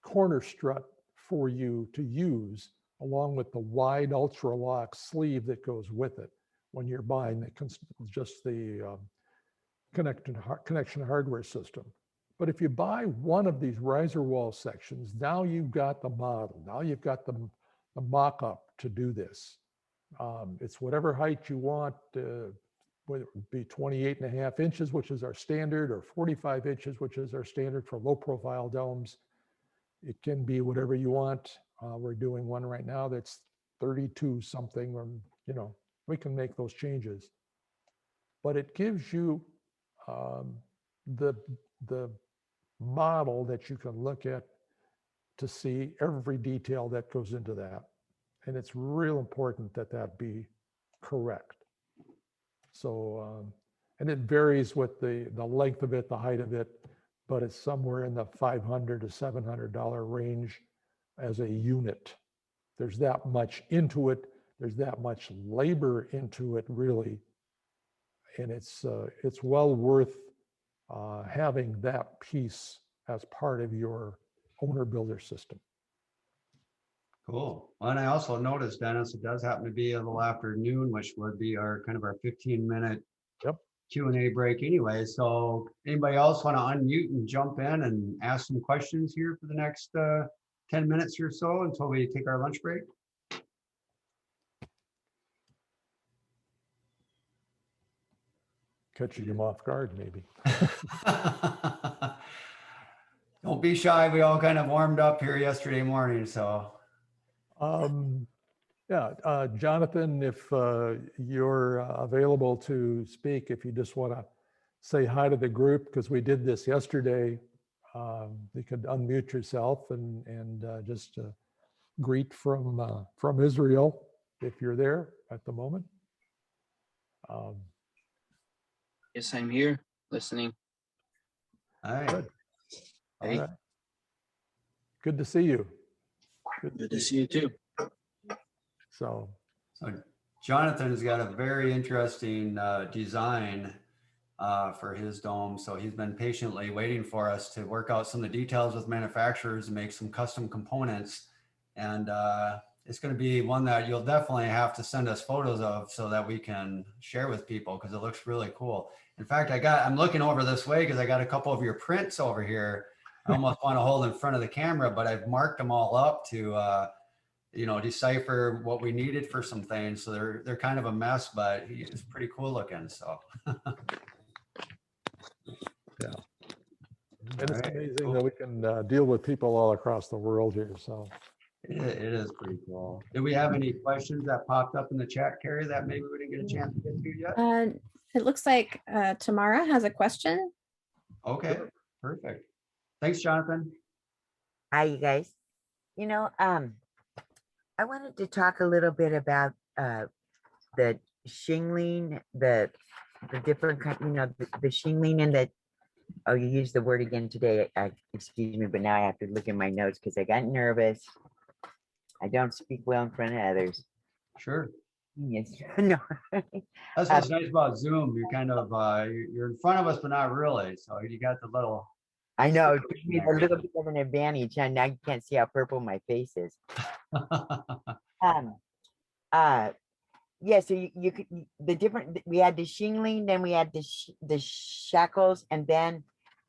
corner strut for you to use, along with the wide ultra lock sleeve that goes with it when you're buying just the connection hardware system. But if you buy one of these riser wall sections, now you've got the model. Now you've got the mock-up to do this. It's whatever height you want, whether it be 28.5 inches, which is our standard, or 45 inches, which is our standard for low profile domes. It can be whatever you want. We're doing one right now that's 32 something, or, we can make those changes. But it gives you the model that you can look at to see every detail that goes into that. And it's real important that that be correct. So, and it varies with the length of it, the height of it, but it's somewhere in the $500 to $700 range as a unit. There's that much into it. There's that much labor into it, really. And it's well worth having that piece as part of your owner builder system.
Cool. Well, and I also noticed, Dennis, it does happen to be a little after noon, which would be our kind of our 15-minute Q&A break anyway. So anybody else want to unmute and jump in and ask some questions here for the next 10 minutes or so until we take our lunch break?
Catching them off guard, maybe.
Don't be shy. We all kind of warmed up here yesterday morning, so.
Jonathan, if you're available to speak, if you just want to say hi to the group, because we did this yesterday, you could unmute yourself and just greet from Israel if you're there at the moment.
Yes, I'm here listening.
Hi.
Good.
Hey.
All right. Good to see you.
Good to see you too.
So Jonathan's got a very interesting design for his dome. So he's been patiently waiting for us to work out some of the details with manufacturers and make some custom components. And it's going to be one that you'll definitely have to send us photos of so that we can share with people, because it looks really cool. In fact, I'm looking over this way because I got a couple of your prints over here. I almost want to hold in front of the camera, but I've marked them all up to decipher what we needed for some things. So they're kind of a mess, but it's pretty cool looking. So
yeah, and it's amazing that we can deal with people all across the world here. So
It is pretty cool. Did we have any questions that popped up in the chat, Carrie, that maybe we didn't get a chance to get to yet?
It looks like Tamara has a question.
Okay, perfect. Thanks, Jonathan.
Hi, you guys. You know, I wanted to talk a little bit about the shingling, the different kind, you know, the shingling and the, oh, you used the word again today. Excuse me, but now I have to look in my notes because I got nervous. I don't speak well in front of others.
Sure.
Yes. No.
That's what's nice about Zoom. You're kind of you're in front of us, but not really. So you got the little.
I know, it gives me a little bit of an advantage, and now you can't see how purple my face is. Yeah, so you could, the different, we had the shingling, then we had the shackles, and then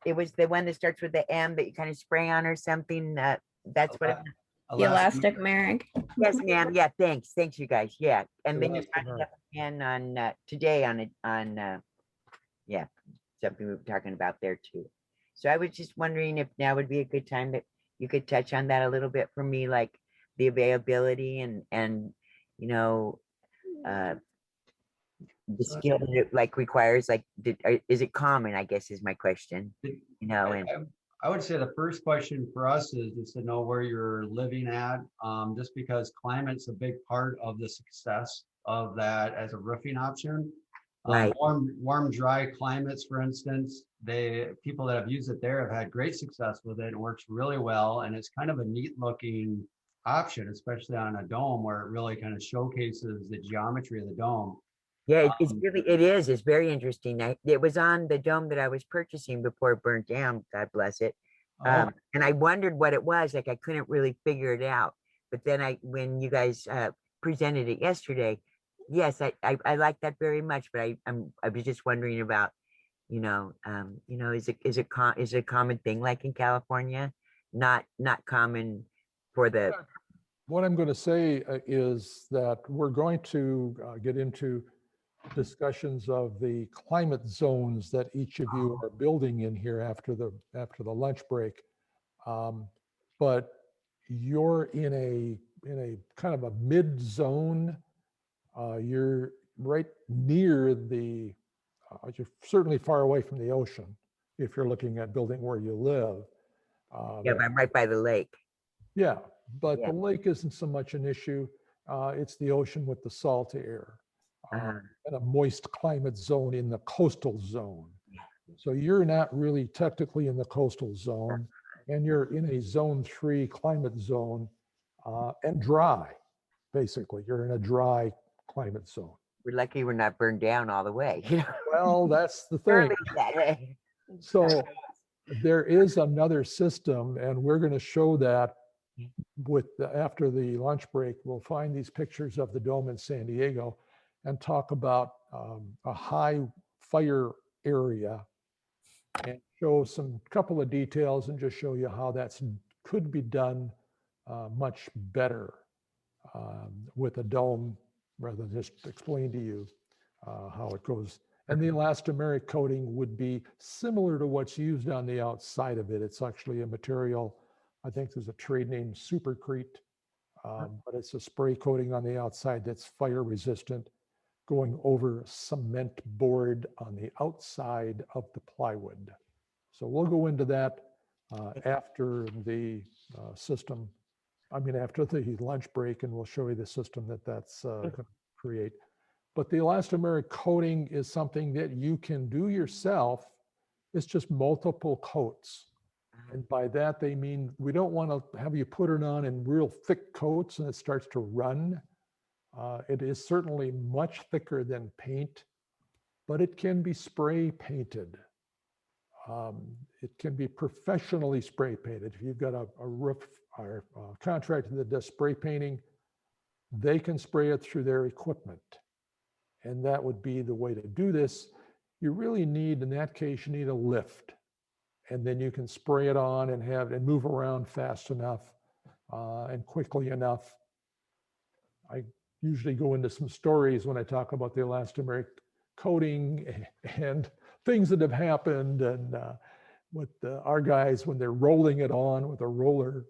it was the one that starts with the M that you kind of spray on or something. That's what.
The elastomeric.
Yes, ma'am. Yeah, thanks. Thanks, you guys. Yeah, and then you got
Elastomeric.
it up again on today on yeah, something we were talking about there too. So I was just wondering if now would be a good time that you could touch on that a little bit for me, like the availability and you know, the skill that it like requires, like is it common, I guess is my question, you know. And
I would say the first question for us is just to know where you're living at, just because climate's a big part of the success of that as a roofing option.
Right.
Warm, dry climates, for instance, people that have used it there have had great success with it. It works really well, and it's kind of a neat looking option, especially on a dome where it really kind of showcases the geometry of the dome.
yeah, it's really, it's very interesting. It was on the dome that I was purchasing before it burnt down, God bless it. And I wondered what it was, like I couldn't really figure it out. But then when you guys presented it yesterday, yes, I like that very much. But I was just wondering about, you know, is it a common thing like in California? Not common for the.
What I'm going to say is that we're going to get into discussions of the climate zones that each of you are building in here after the lunch break. But you're in a kind of a mid zone. You're right near the, you're certainly far away from the ocean if you're looking at building where you live.
Yeah, I'm right by the lake.
Yeah, but
Yeah.
the lake isn't so much an issue. It's the ocean with the salt air. And a moist climate zone in the coastal zone. So you're not really technically in the coastal zone, and you're in a zone 3 climate zone and dry, basically. You're in a dry climate zone.
We're lucky we're not burned down all the way. You know?
Well, that's the thing.
That way.
So there is another system, and we're going to show that after the lunch break. We'll find these pictures of the dome in San Diego and talk about a high fire area and show some couple of details and just show you how that could be done much better with a dome, rather than just explain to you how it goes. And the elastomeric coating would be similar to what's used on the outside of it. It's actually a material, I think there's a trade name, Supercrete, but it's a spray coating on the outside that's fire resistant, going over cement board on the outside of the plywood. So we'll go into that after the system, after the lunch break, and we'll show you the system that's going to create. But the elastomeric coating is something that you can do yourself. It's just multiple coats. And by that, they mean we don't want to have you put it on in real thick coats and it starts to run. It is certainly much thicker than paint, but it can be spray painted. It can be professionally spray painted. If you've got a roof or a contractor that does spray painting, they can spray it through their equipment. And that would be the way to do this. You really need, in that case, you need a lift. And then you can spray it on and move around fast enough and quickly enough. I usually go into some stories when I talk about the elastomeric coating and things that have happened, and with our guys when they're rolling it on with a roller.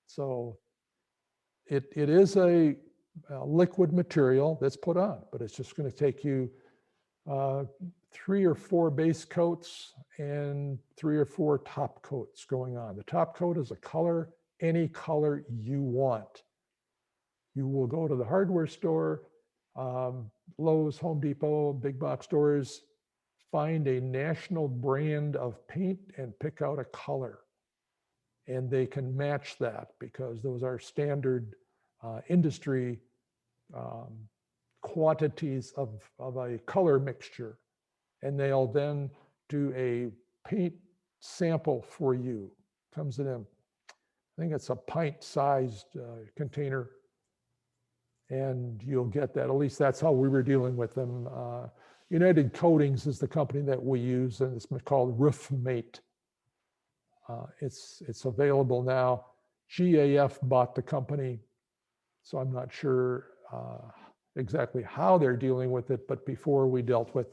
So It is a liquid material that's put on, but it's just going to take you 3 or 4 base coats and 3 or 4 top coats going on. The top coat is a color, any color you want. You will go to the hardware store, Lowe's, Home Depot, big box stores, find a national brand of paint and pick out a color. And they can match that because those are standard industry quantities of a color mixture. And they'll then do a paint sample for you. Comes in, I think it's a pint-sized container. And you'll get that, at least that's how we were dealing with them. United Coatings is the company that we use, and it's called Roofmate. It's available now. GAF bought the company, so I'm not sure exactly how they're dealing with it, but before we dealt with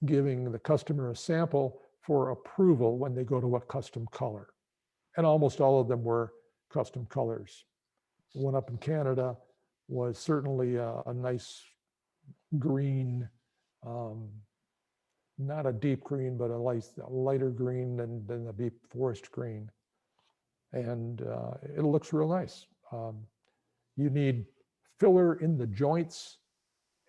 giving the customer a sample for approval when they go to a custom color. And almost all of them were custom colors. The one up in Canada was certainly a nice green, not a deep green, but a lighter green than a deep forest green. And it looks real nice. You need filler in the joints,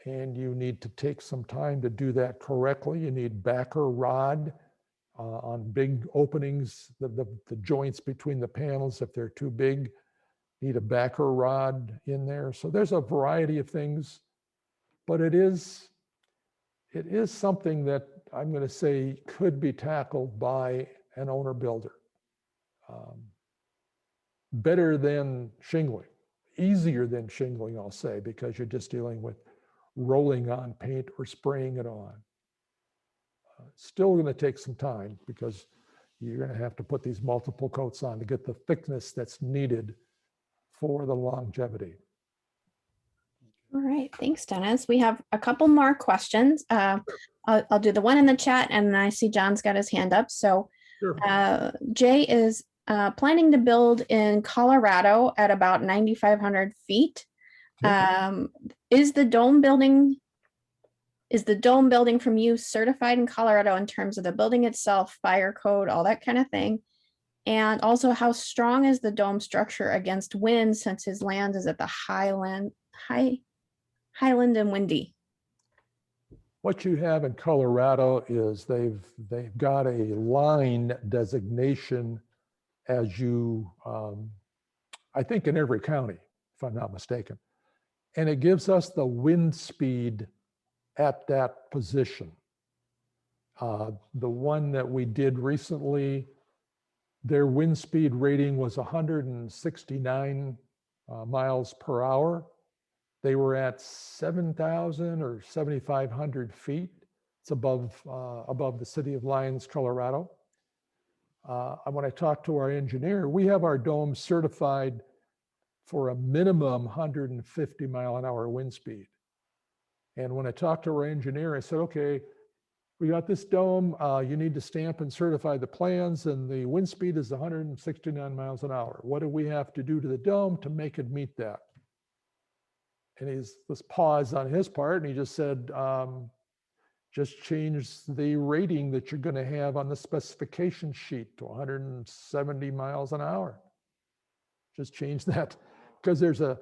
and you need to take some time to do that correctly. You need backer rod on big openings, the joints between the panels, if they're too big, need a backer rod in there. So there's a variety of things, but it is something that I'm going to say could be tackled by an owner builder. Better than shingling, easier than shingling, I'll say, because you're just dealing with rolling on paint or spraying it on. Still going to take some time because you're going to have to put these multiple coats on to get the thickness that's needed for the longevity.
All right, thanks, Dennis. We have a couple more questions. I'll do the one in the chat, and then I see John's got his hand up. So Jay is planning to build in Colorado at about 9,500 feet. Is the dome building from you certified in Colorado in terms of the building itself, fire code, all that kind of thing? And also, how strong is the dome structure against wind, since his land is at the highland and windy?
What you have in Colorado is they've got a line designation as you, I think in every county, if I'm not mistaken. And it gives us the wind speed at that position. The one that we did recently, their wind speed rating was 169 miles per hour. They were at 7,000 or 7,500 feet. It's above the city of Lyons, Colorado. When I talked to our engineer, we have our dome certified for a minimum 150 mile an hour wind speed. And when I talked to our engineer, I said, okay, we got this dome, you need to stamp and certify the plans, and the wind speed is 169 miles an hour. What do we have to do to the dome to make it meet that? And he's this pause on his part, and he just said, just change the rating that you're going to have on the specification sheet to 170 miles an hour. Just change that, because there's a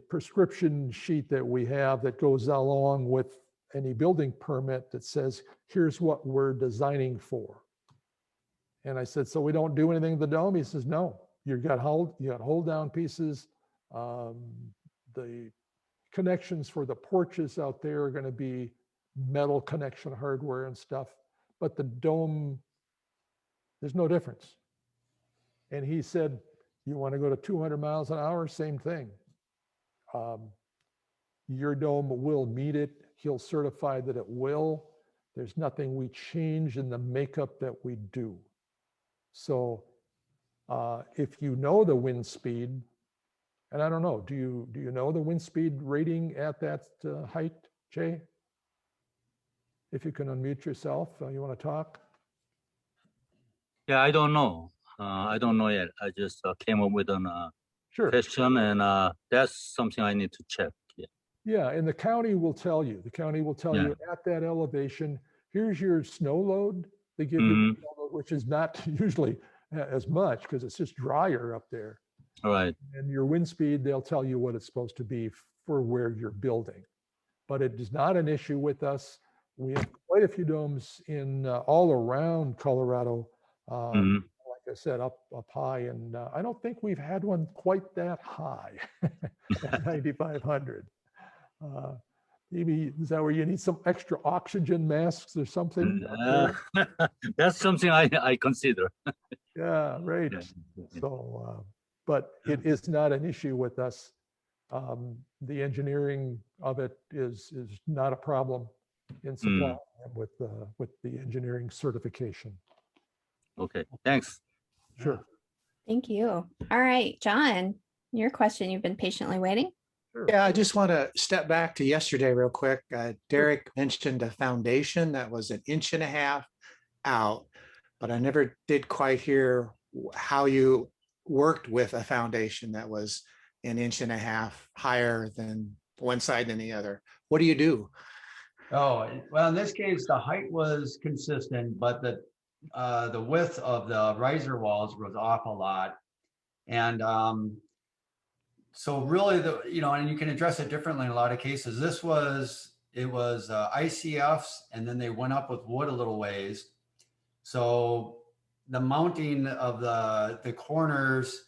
prescription sheet that we have that goes along with any building permit that says, here's what we're designing for. And I said, so we don't do anything to the dome? He says, no, you got hold down pieces. The connections for the porches out there are going to be metal connection hardware and stuff, but the dome, there's no difference. And he said, you want to go to 200 miles an hour, same thing. Your dome will meet it. He'll certify that it will. There's nothing we change in the makeup that we do. So if you know the wind speed, and I don't know, do you know the wind speed rating at that height, Jay? If you can unmute yourself, you want to talk?
Yeah, I don't know. I don't know yet. I just came up with an question, and that's something I need to check. Yeah.
Yeah, and the county will tell you. The county will tell you at that elevation, here's your snow load. They give you,
Mhm.
the snow load, which is not usually as much because it's just drier up there.
All right.
And your wind speed, they'll tell you what it's supposed to be for where you're building. But it is not an issue with us. We have quite a few domes in all around Colorado.
Mhm.
Like I said, up high, and I don't think we've had one quite that high at 9,500. Maybe is that where you need some extra oxygen masks or something?
That's something I consider.
Yeah, right. So, but it is not an issue with us. The engineering of it is not a problem in supplying them with the engineering certification.
Okay, thanks.
Sure.
Thank you. All right, John, your question, you've been patiently waiting.
Yeah, I just want to step back to yesterday real quick. Derek mentioned a foundation that was 1.5 inches out, but I never did quite hear how you worked with a foundation that was 1.5 inches higher than one side than the other. What do you do?
Oh, well, in this case, the height was consistent, but the width of the riser walls was off a lot. And so really and you can address it differently in a lot of cases. It was ICFs, and then they went up with wood a little ways. So the mounting of the corners,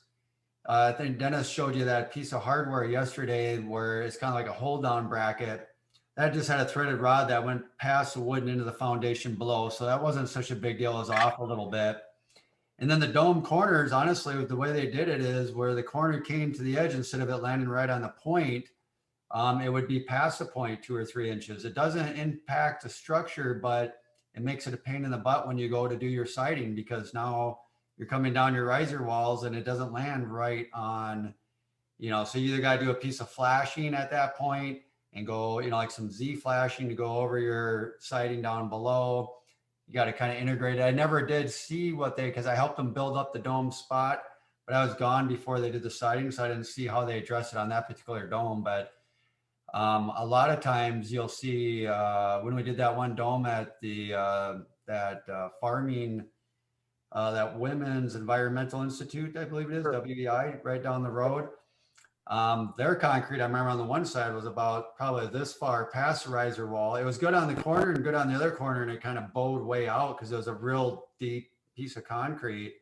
I think Dennis showed you that piece of hardware yesterday where it's kind of like a hold down bracket. That just had a threaded rod that went past the wood and into the foundation below. So that wasn't such a big deal. It was off a little bit. And then the dome corners, honestly, the way they did it is where the corner came to the edge, instead of it landing right on the point, it would be past the point 2 or 3 inches. It doesn't impact the structure, but it makes it a pain in the butt when you go to do your siding, because now you're coming down your riser walls and it doesn't land right on, so you either got to do a piece of flashing at that point and go, like some Z flashing to go over your siding down below. You got to kind of integrate it. I never did see because I helped them build up the dome spot, but I was gone before they did the siding, so I didn't see how they addressed it on that particular dome. But a lot of times you'll see when we did that one dome at farming, that Women's Environmental Institute, I believe it is, WEI, right down the road. Their concrete, I remember on the one side was about probably this far past the riser wall. It was good on the corner and good on the other corner, and it kind of bowed way out because it was a real deep piece of concrete.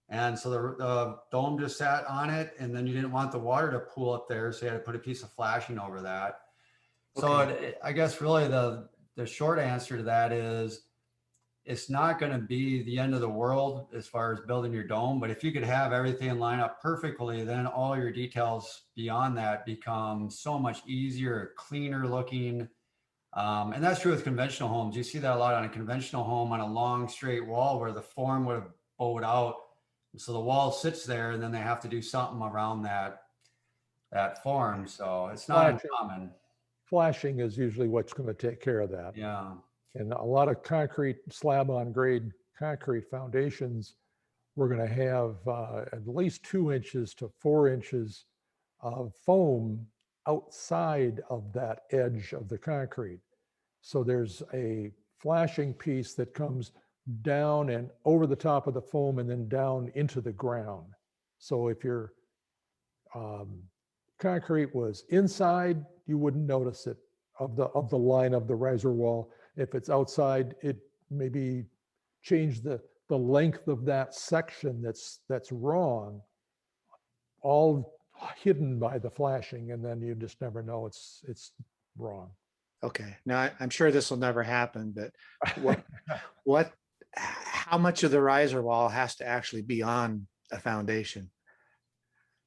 And so the dome just sat on it, and then you didn't want the water to pool up there, so you had to put a piece of flashing over that. So I guess really the short answer to that is it's not going to be the end of the world as far as building your dome, but if you could have everything line up perfectly, then all your details beyond that become so much easier, cleaner looking. And that's true with conventional homes. You see that a lot on a conventional home on a long straight wall where the form would have bowed out. So the wall sits there, and then they have to do something around that form. So it's not uncommon.
Flashing is usually what's going to take care of that.
Yeah.
And a lot of concrete, slab on grade concrete foundations, we're going to have at least 2 inches to 4 inches of foam outside of that edge of the concrete. So there's a flashing piece that comes down and over the top of the foam and then down into the ground. So if your concrete was inside, you wouldn't notice it of the line of the riser wall. If it's outside, it maybe change the length of that section that's wrong, all hidden by the flashing, and then you just never know it's wrong.
Okay, now I'm sure this will never happen, but how much of the riser wall has to actually be on a foundation?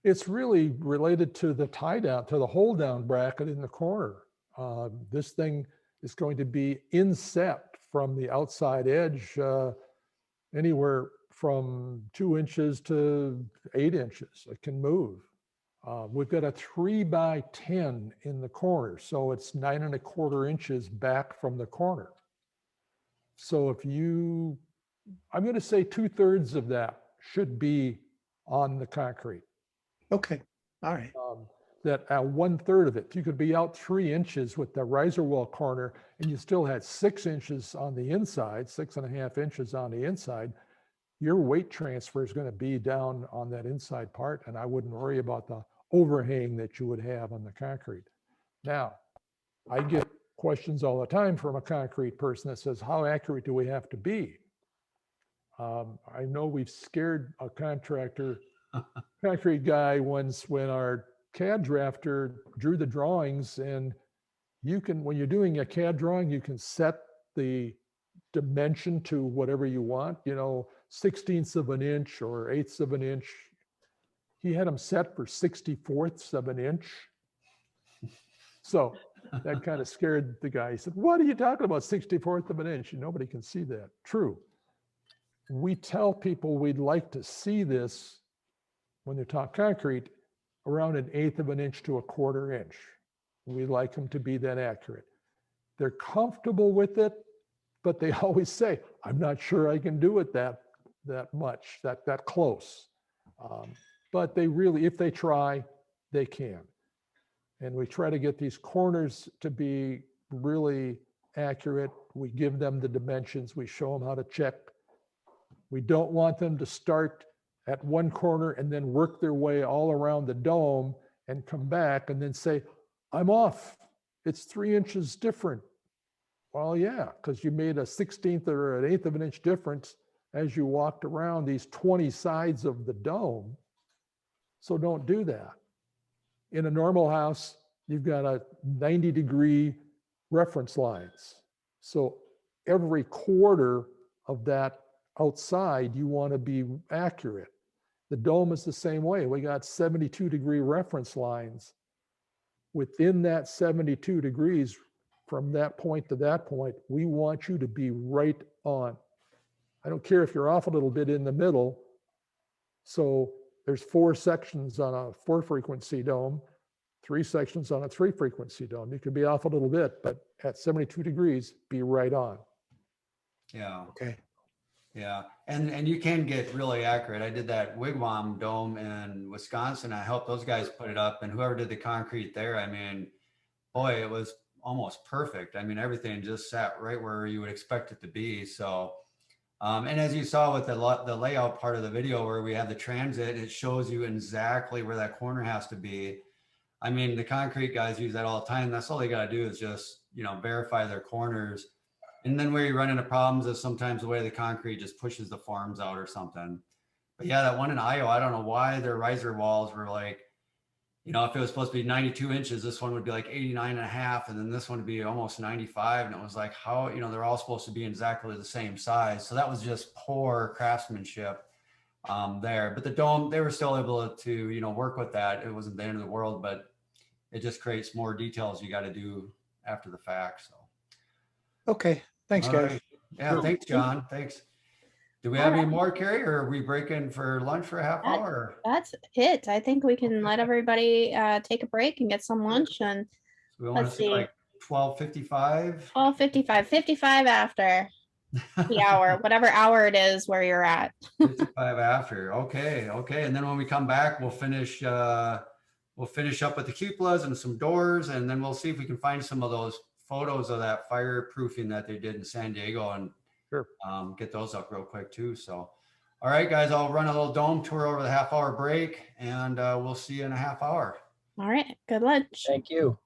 It's really related to the tie down, to the hold down bracket in the corner. This thing is going to be inset from the outside edge, anywhere from 2 inches to 8 inches. It can move. We've got a 3x10 in the corner, so it's 9.25 inches back from the corner. So I'm going to say 2/3 of that should be on the concrete.
Okay. All right.
That at 1/3 of it, you could be out 3 inches with the riser wall corner and you still had 6 inches on the inside, 6.5 inches on the inside. Your weight transfer is going to be down on that inside part, and I wouldn't worry about the overhang that you would have on the concrete. Now, I get questions all the time from a concrete person that says, how accurate do we have to be? I know we've scared a concrete guy once when our CAD drafter drew the drawings, and you can, when you're doing a CAD drawing, you can set the dimension to whatever you want, 16ths of an inch or 1/8 of an inch. He had them set for 64ths of an inch. So that kind of scared the guy. He said, what are you talking about, 64th of an inch? Nobody can see that. True. We tell people we'd like to see this when they talk concrete around 1/8 of an inch to 1/4 inch. We like them to be that accurate. They're comfortable with it, but they always say, I'm not sure I can do it that much, that close. But they really, if they try, they can. And we try to get these corners to be really accurate. We give them the dimensions. We show them how to check. We don't want them to start at one corner and then work their way all around the dome and come back and then say, I'm off. It's 3 inches different. Well, yeah, because you made a 16th or 1/8 of an inch difference as you walked around these 20 sides of the dome. So don't do that. In a normal house, you've got a 90-degree reference lines. So every quarter of that outside, you want to be accurate. The dome is the same way. We got 72-degree reference lines. Within that 72 degrees, from that point to that point, we want you to be right on. I don't care if you're off a little bit in the middle. So there's 4 sections on a 4-frequency dome, 3 sections on a 3-frequency dome. You could be off a little bit, but at 72 degrees, be right on.
Yeah.
Okay.
Yeah, and you can get really accurate. I did that Wigwam dome in Wisconsin. I helped those guys put it up, and whoever did the concrete there, I mean, boy, it was almost perfect. I mean, everything just sat right where you would expect it to be. So, and as you saw with the layout part of the video where we have the transit, it shows you exactly where that corner has to be. I mean, the concrete guys use that all the time. That's all they got to do is just, verify their corners. And then where you run into problems is sometimes the way the concrete just pushes the forms out or something. But yeah, that one in Iowa, I don't know why their riser walls were like, if it was supposed to be 92 inches, this one would be like 89.5, and then this one would be almost 95. And it was like, how, they're all supposed to be exactly the same size. So that was just poor craftsmanship there. But the dome, they were still able to, work with that. It wasn't the end of the world, but it just creates more details you got to do after the fact. So.
Okay. Thanks,
All
guys.
right. Yeah, thanks, John. Thanks. Do we have any more, Carrie, or are we breaking for lunch for a half hour?
That's it. I think we can let everybody take a break and get some lunch. And
So we want
let's
to see
see,
like 12:55.
12:55, 55 after the hour, whatever hour it is where you're at.
55 after. Okay. And then when we come back, we'll finish up with the cupolas and some doors, and then we'll see if we can find some of those photos of that fireproofing that they did in San Diego and get those up real quick too. So, all right, guys, I'll run a little dome tour over the half-hour break, and we'll see you in a half hour.
All right. Good lunch.
Thank you.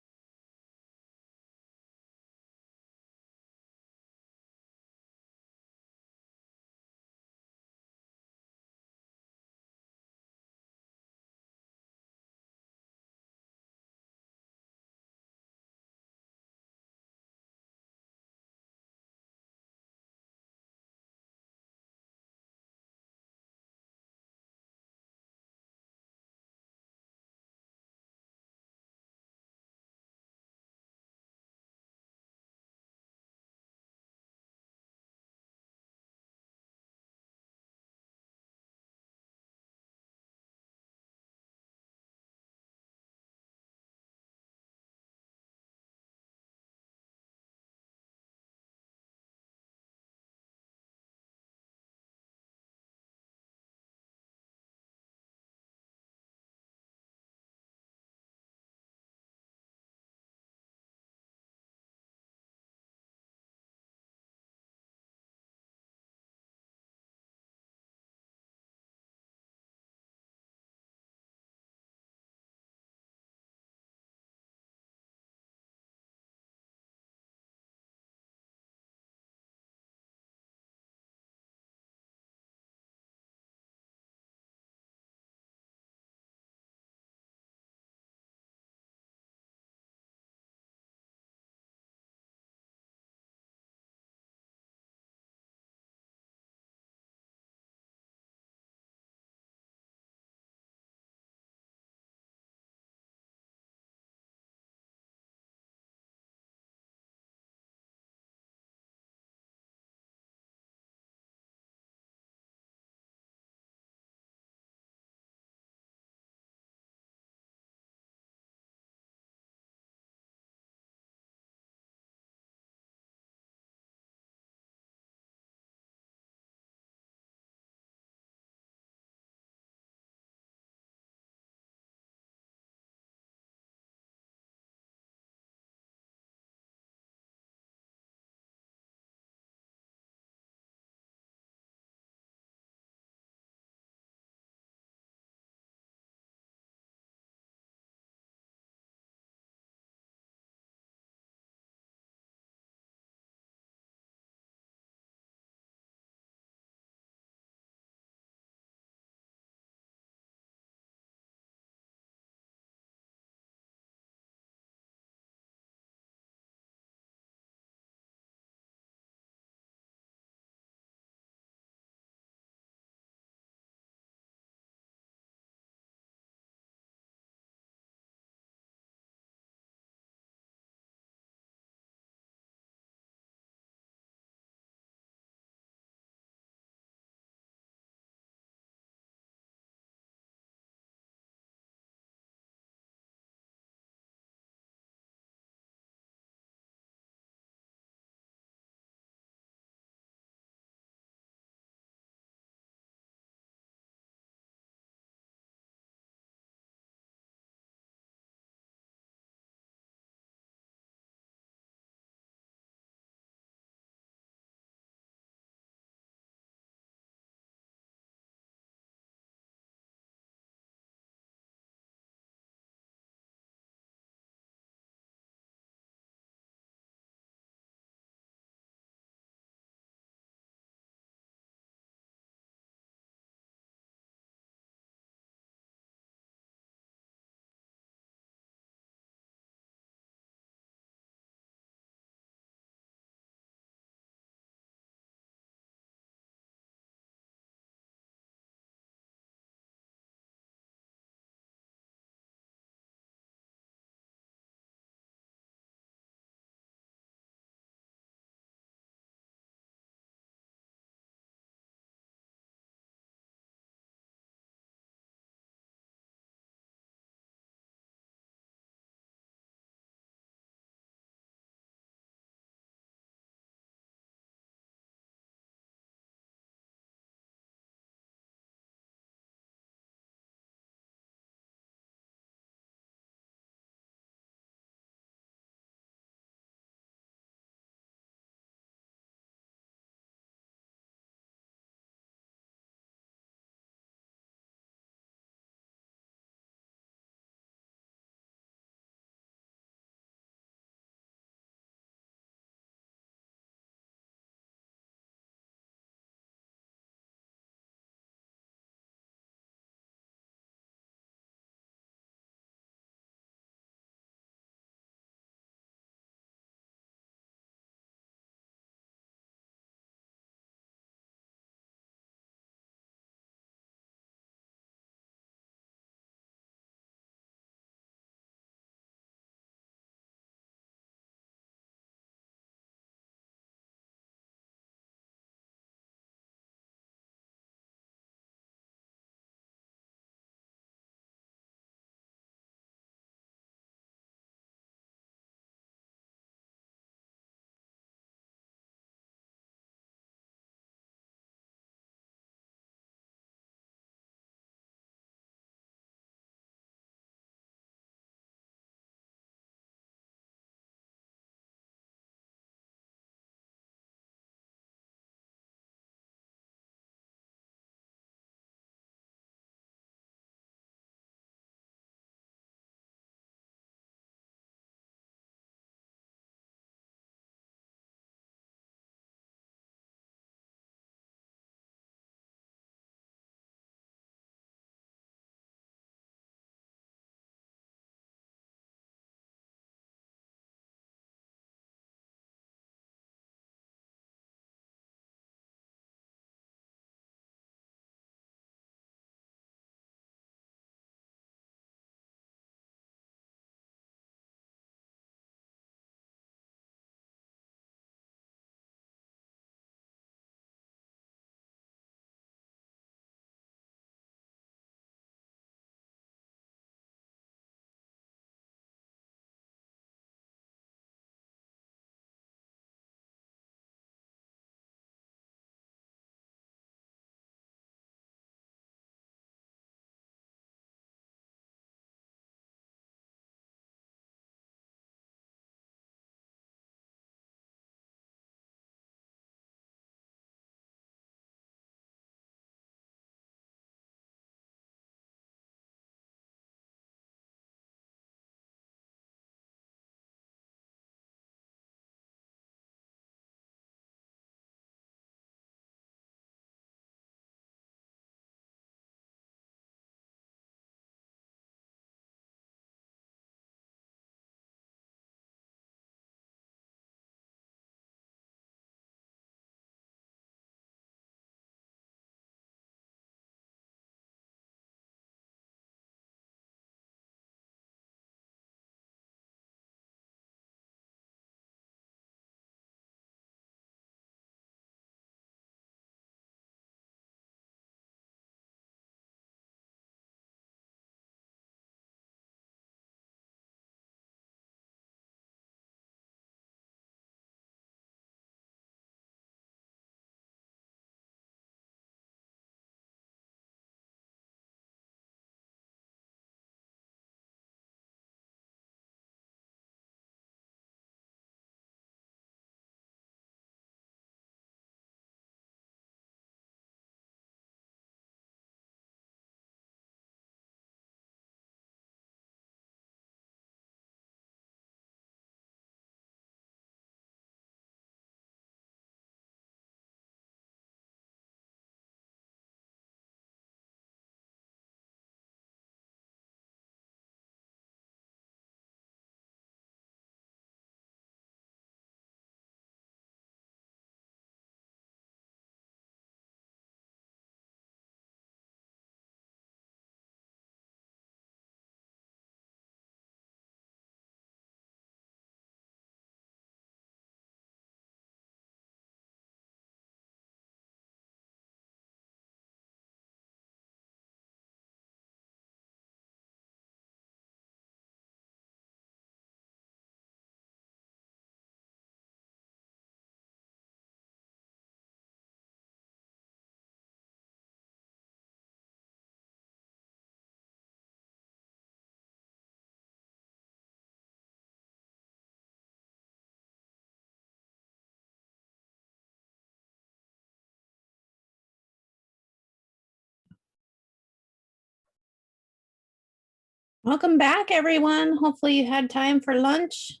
Welcome back, everyone. Hopefully you had time for lunch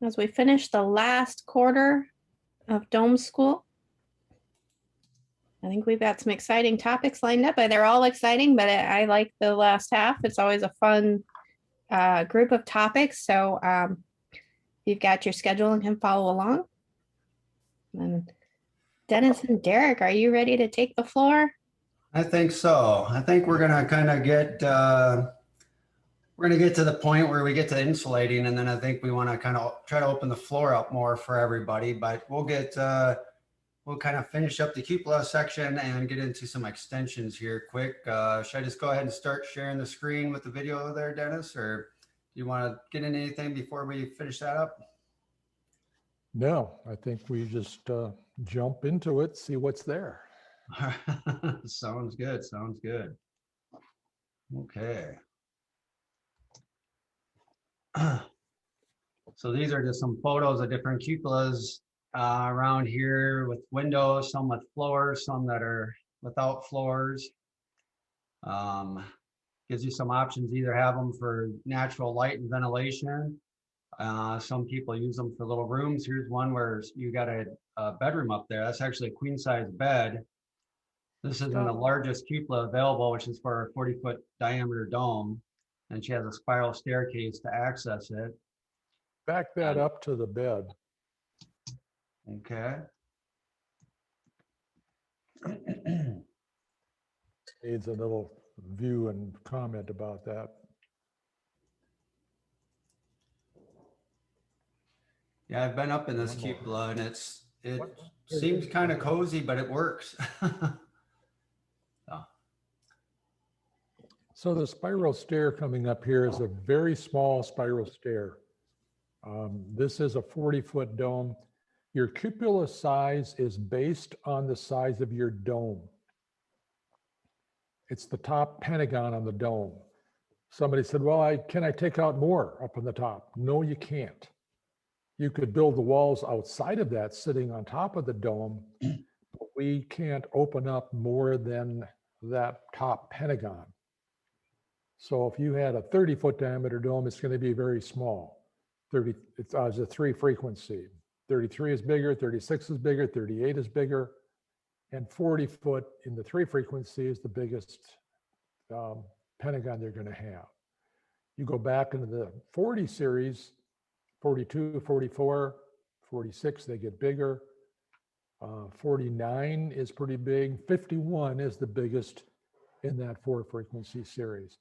as we finish the last quarter of Dome School. I think we've got some exciting topics lined up. They're all exciting, but I like the last half. It's always a fun group of topics. So you've got your schedule and can follow along. And Dennis and Derek, are you ready to take the floor?
I think so. I think we're gonna kind of get we're gonna get to the point where we get to insulating, and then I think we want to kind of try to open the floor up more for everybody. But we'll get we'll kind of finish up the cupola section and get into some extensions here quick. Should I just go ahead and start sharing the screen with the video there, Dennis, or do you want to get into anything before we finish that up?
No, I think we just jump into it, see what's there.
Sounds good. Sounds good. Okay. So these are just some photos of different cupolas around here with windows, some with floors, some that are without floors. Gives you some options, either have them for natural light and ventilation. Some people use them for little rooms. Here's one where you got a bedroom up there. That's actually a queen size bed. This is in the largest cupola available, which is for a 40-foot diameter dome. And she has a spiral staircase to access it.
Back that up to the bed.
Okay.
Needs a little view and comment about that.
Yeah, I've been up in this cupola and it seems kind of cozy, but it works.
So the spiral stair coming up here is a very small spiral stair. This is a 40-foot dome. Your cupola size is based on the size of your dome. It's the top pentagon on the dome. Somebody said, well, can I take out more up on the top? No, you can't. You could build the walls outside of that sitting on top of the dome, but we can't open up more than that top pentagon. So if you had a 30-foot diameter dome, it's going to be very small. It's a 3 frequency. 33 is bigger, 36 is bigger, 38 is bigger, and 40-foot in the 3 frequency is the biggest pentagon they're going to have. You go back into the 40 series, 42, 44, 46, they get bigger. 49 is pretty big. 51 is the biggest in that 4 frequency series.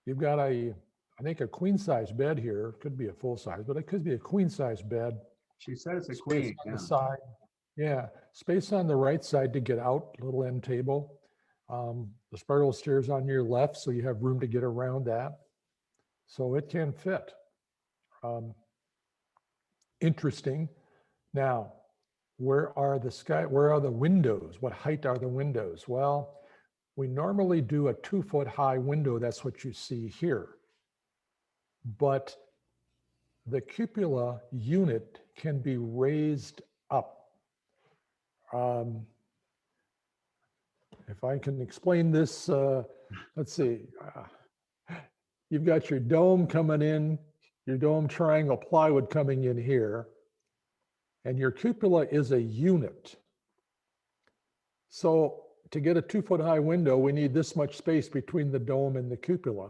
You've got I think a queen size bed here. Could be a full size, but it could be a queen size bed.
She said it's a queen.
On the side. Yeah, space on the right side to get out, little end table. The spiral stairs on your left, so you have room to get around that. So it can fit. Interesting. Now, where are the windows? What height are the windows? Well, we normally do a 2-foot high window. That's what you see here. But the cupola unit can be raised up. If I can explain this, let's see. You've got your dome coming in, your dome triangle plywood coming in here, and your cupola is a unit. So to get a 2-foot high window, we need this much space between the dome and the cupola.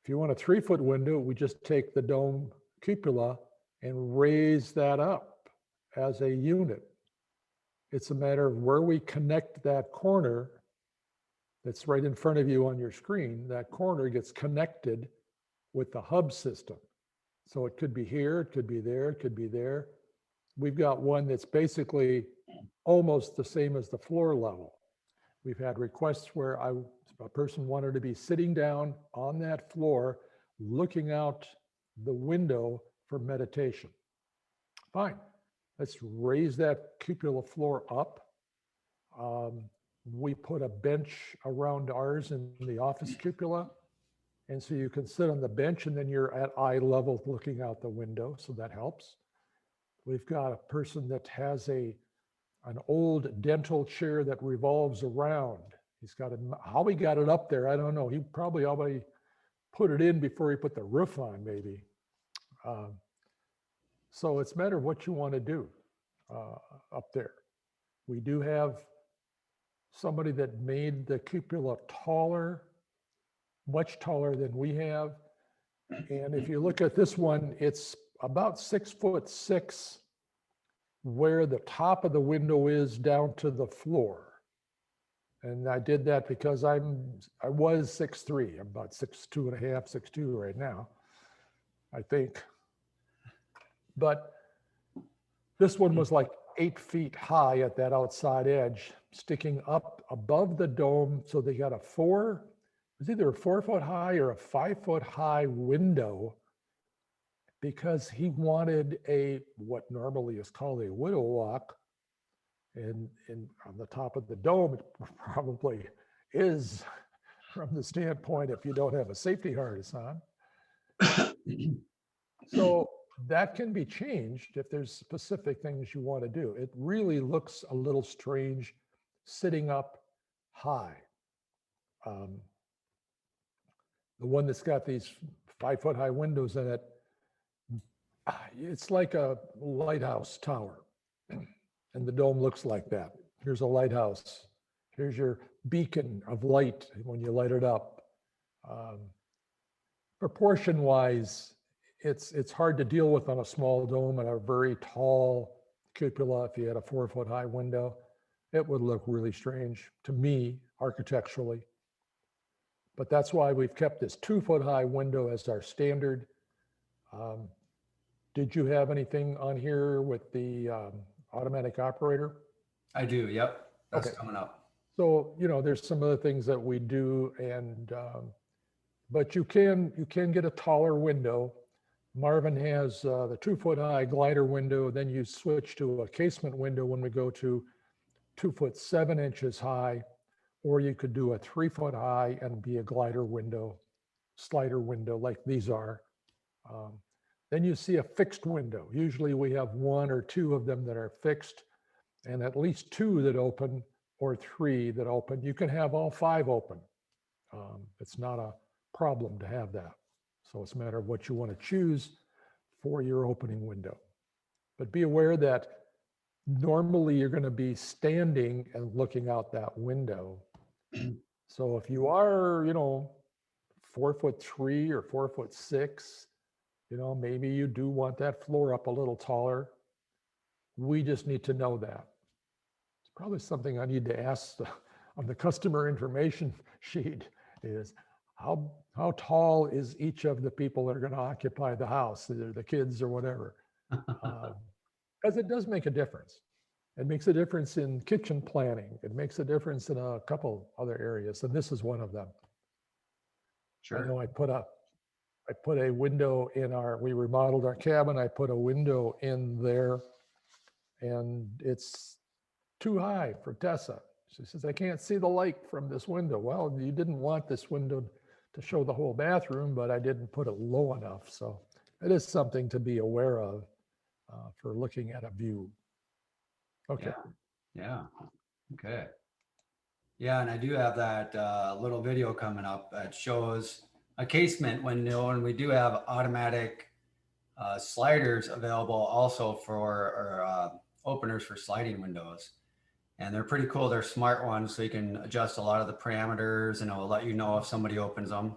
If you want a 3-foot window, we just take the dome cupola and raise that up as a unit. It's a matter of where we connect that corner that's right in front of you on your screen. That corner gets connected with the hub system. So it could be here, it could be there, it could be there. We've got one that's basically almost the same as the floor level. We've had requests where a person wanted to be sitting down on that floor, looking out the window for meditation. Fine, let's raise that cupola floor up. We put a bench around ours in the office cupola. And so you can sit on the bench and then you're at eye level looking out the window, so that helps. We've got a person that has an old dental chair that revolves around. He's got how he got it up there, I don't know. He probably already put it in before you put the roof on, maybe. So it's a matter of what you want to do up there. We do have somebody that made the cupola taller, much taller than we have. And if you look at this one, it's about 6'6" where the top of the window is down to the floor. And I did that because I was 6'3". I'm about 6'2" and a half, 6'2" right now, I think. But this one was like 8 feet high at that outside edge, sticking up above the dome. So they got it was either a 4 foot high or a 5 foot high window, because he wanted what normally is called a widow walk. And on the top of the dome, it probably is from the standpoint if you don't have a safety harness on. So that can be changed if there's specific things you want to do. It really looks a little strange sitting up high. The one that's got these 5 foot high windows in it, it's like a lighthouse tower. And the dome looks like that. Here's a lighthouse. Here's your beacon of light when you light it up. Proportion-wise, it's hard to deal with on a small dome and a very tall cupola. If you had a 4 foot high window, it would look really strange to me architecturally. But that's why we've kept this 2 foot high window as our standard. Did you have anything on here with the automatic operator?
I do, yep. That's
Okay.
coming up.
So, there's some other things that we do, and but you can get a taller window. Marvin has the 2 foot high glider window. Then you switch to a casement window when we go to 2'7" high, or you could do a 3 foot high and be a glider window, slider window like these are. Then you see a fixed window. Usually we have 1 or 2 of them that are fixed, and at least 2 that open or 3 that open. You can have all 5 open. It's not a problem to have that. So it's a matter of what you want to choose for your opening window. But be aware that normally you're going to be standing and looking out that window. So if you are, 4'3" or 4'6", maybe you do want that floor up a little taller. We just need to know that. It's probably something I need to ask on the customer information sheet is how tall is each of the people that are going to occupy the house, either the kids or whatever. Because it does make a difference. It makes a difference in kitchen planning. It makes a difference in a couple other areas, and this is one of them.
Sure.
I know I put a window we remodeled our cabin. I put a window in there, and it's too high for Tessa. She says, I can't see the light from this window. Well, you didn't want this window to show the whole bathroom, but I didn't put it low enough. So it is something to be aware of for looking at a view. Okay.
Yeah. Okay. Yeah, and I do have that little video coming up that shows a casement window, and we do have automatic sliders available also for openers for sliding windows. And they're pretty cool. They're smart ones, so you can adjust a lot of the parameters, and it will let you know if somebody opens them.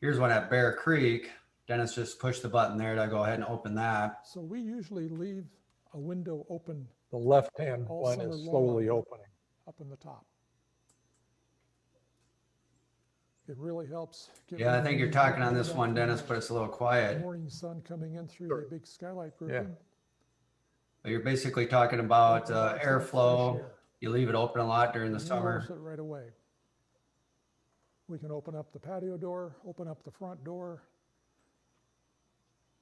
Here's one at Bear Creek. Dennis just pushed the button there to go ahead and open that.
So we usually leave a window open. The left-hand one is slowly opening up in the top. It really helps.
Yeah, I think you're talking on this one, Dennis, but it's a little quiet.
Morning sun coming in through the big skylight grouping.
But you're basically talking about airflow. You leave it open a lot during the summer.
Close it right away. We can open up the patio door, open up the front door,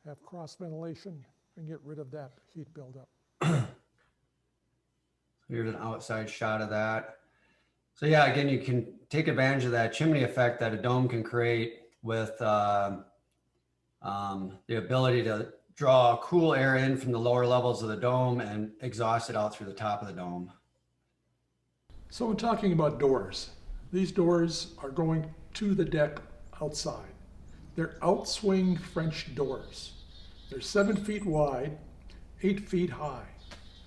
have cross ventilation, and get rid of that heat buildup.
Here's an outside shot of that. So yeah, again, you can take advantage of that chimney effect that a dome can create with the ability to draw cool air in from the lower levels of the dome and exhaust it out through the top of the dome.
So we're talking about doors. These doors are going to the deck
outside. They're outswing French doors. They're 7 feet wide, 8 feet high.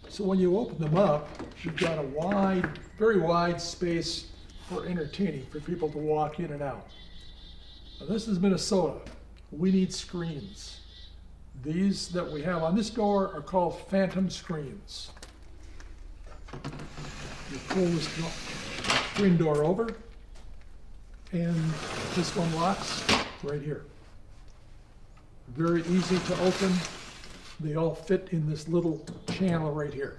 So when you open them up, you've got a wide, very wide space for entertaining, for people to walk in and out. Now, this is Minnesota. We need screens. These that we have on this door are called phantom screens. You pull this screen door over, and this one locks right here. Very easy to open. They all fit in this little channel right here.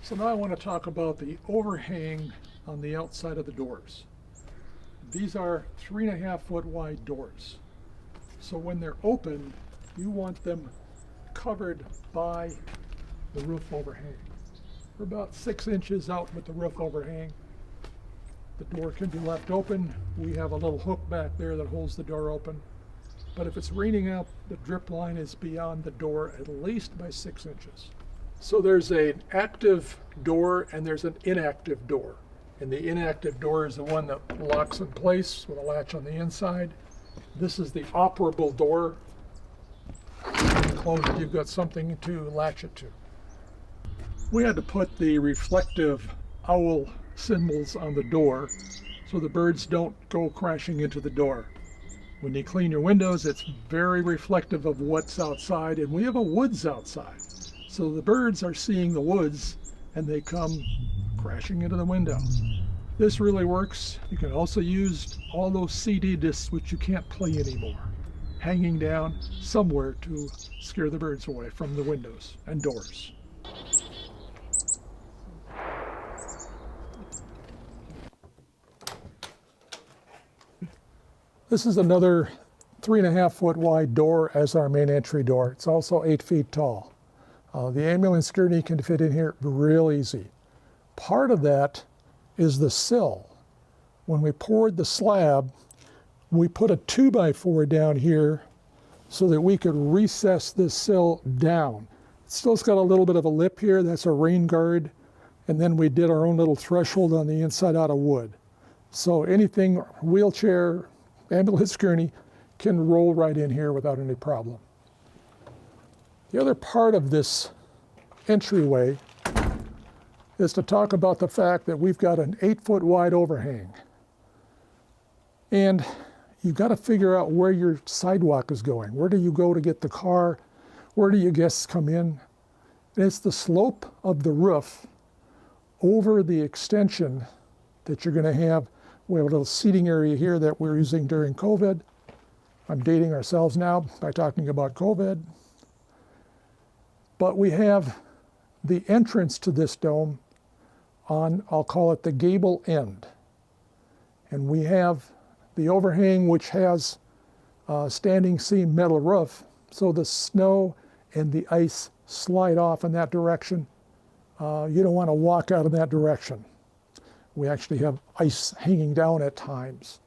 So now I want to talk about the overhang on the outside of the doors. These are 3.5 foot wide doors. So when they're open, you want them covered by the roof overhang. We're about 6 inches out with the roof overhang. The door can be left open. We have a little hook back there that holds the door open. But if it's raining out, the drip line is beyond the door at least by 6 inches. So there's an active door and there's an inactive door. And the inactive door is the one that locks in place with a latch on the inside. This is the operable door. When you close it, you've got something to latch it to. We had to put the reflective owl symbols on the door so the birds don't go crashing into the door. When you clean your windows, it's very reflective of what's outside, and we have a woods outside. So the birds are seeing the woods and they come crashing into the window. This really works. You can also use all those CD discs which you can't play anymore, hanging down somewhere to scare the birds away from the windows and doors. This is another 3.5 foot wide door as our main entry door. It's also 8 feet tall. The ambulance gurney can fit in here real easy. Part of that is the sill. When we poured the slab, we put a 2x4 down here so that we could recess this sill down. It's still got a little bit of a lip here. That's a rain guard. And then we did our own little threshold on the inside out of wood. So anything, wheelchair, ambulance gurney, can roll right in here without any problem. The other part of this entryway is to talk about the fact that we've got an 8 foot wide overhang. And you've got to figure out where your sidewalk is going. Where do you go to get the car? Where do your guests come in? And it's the slope of the roof over the extension that you're going to have. We have a little seating area here that we're using during COVID. I'm dating ourselves now by talking about COVID. But we have the entrance to this dome on, I'll call it the gable end. And we have the overhang, which has a standing seam metal roof, so the snow and the ice slide off in that direction. You don't want to walk out in that direction. We actually have ice hanging down at times.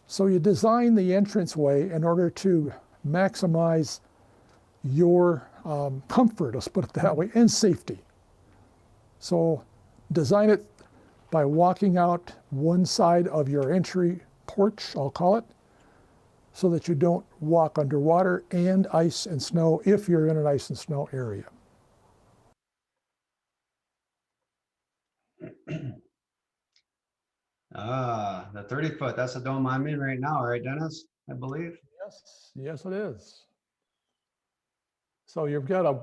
So you design the entranceway in order to maximize your comfort, let's put it that way, and safety. So design it by walking out one side of your entry porch, I'll call it, so that you don't walk underwater and ice and snow if you're in an ice and snow area.
The 30 foot, that's the dome I'm in right now, right, Dennis? I believe.
Yes, it is. So you've got to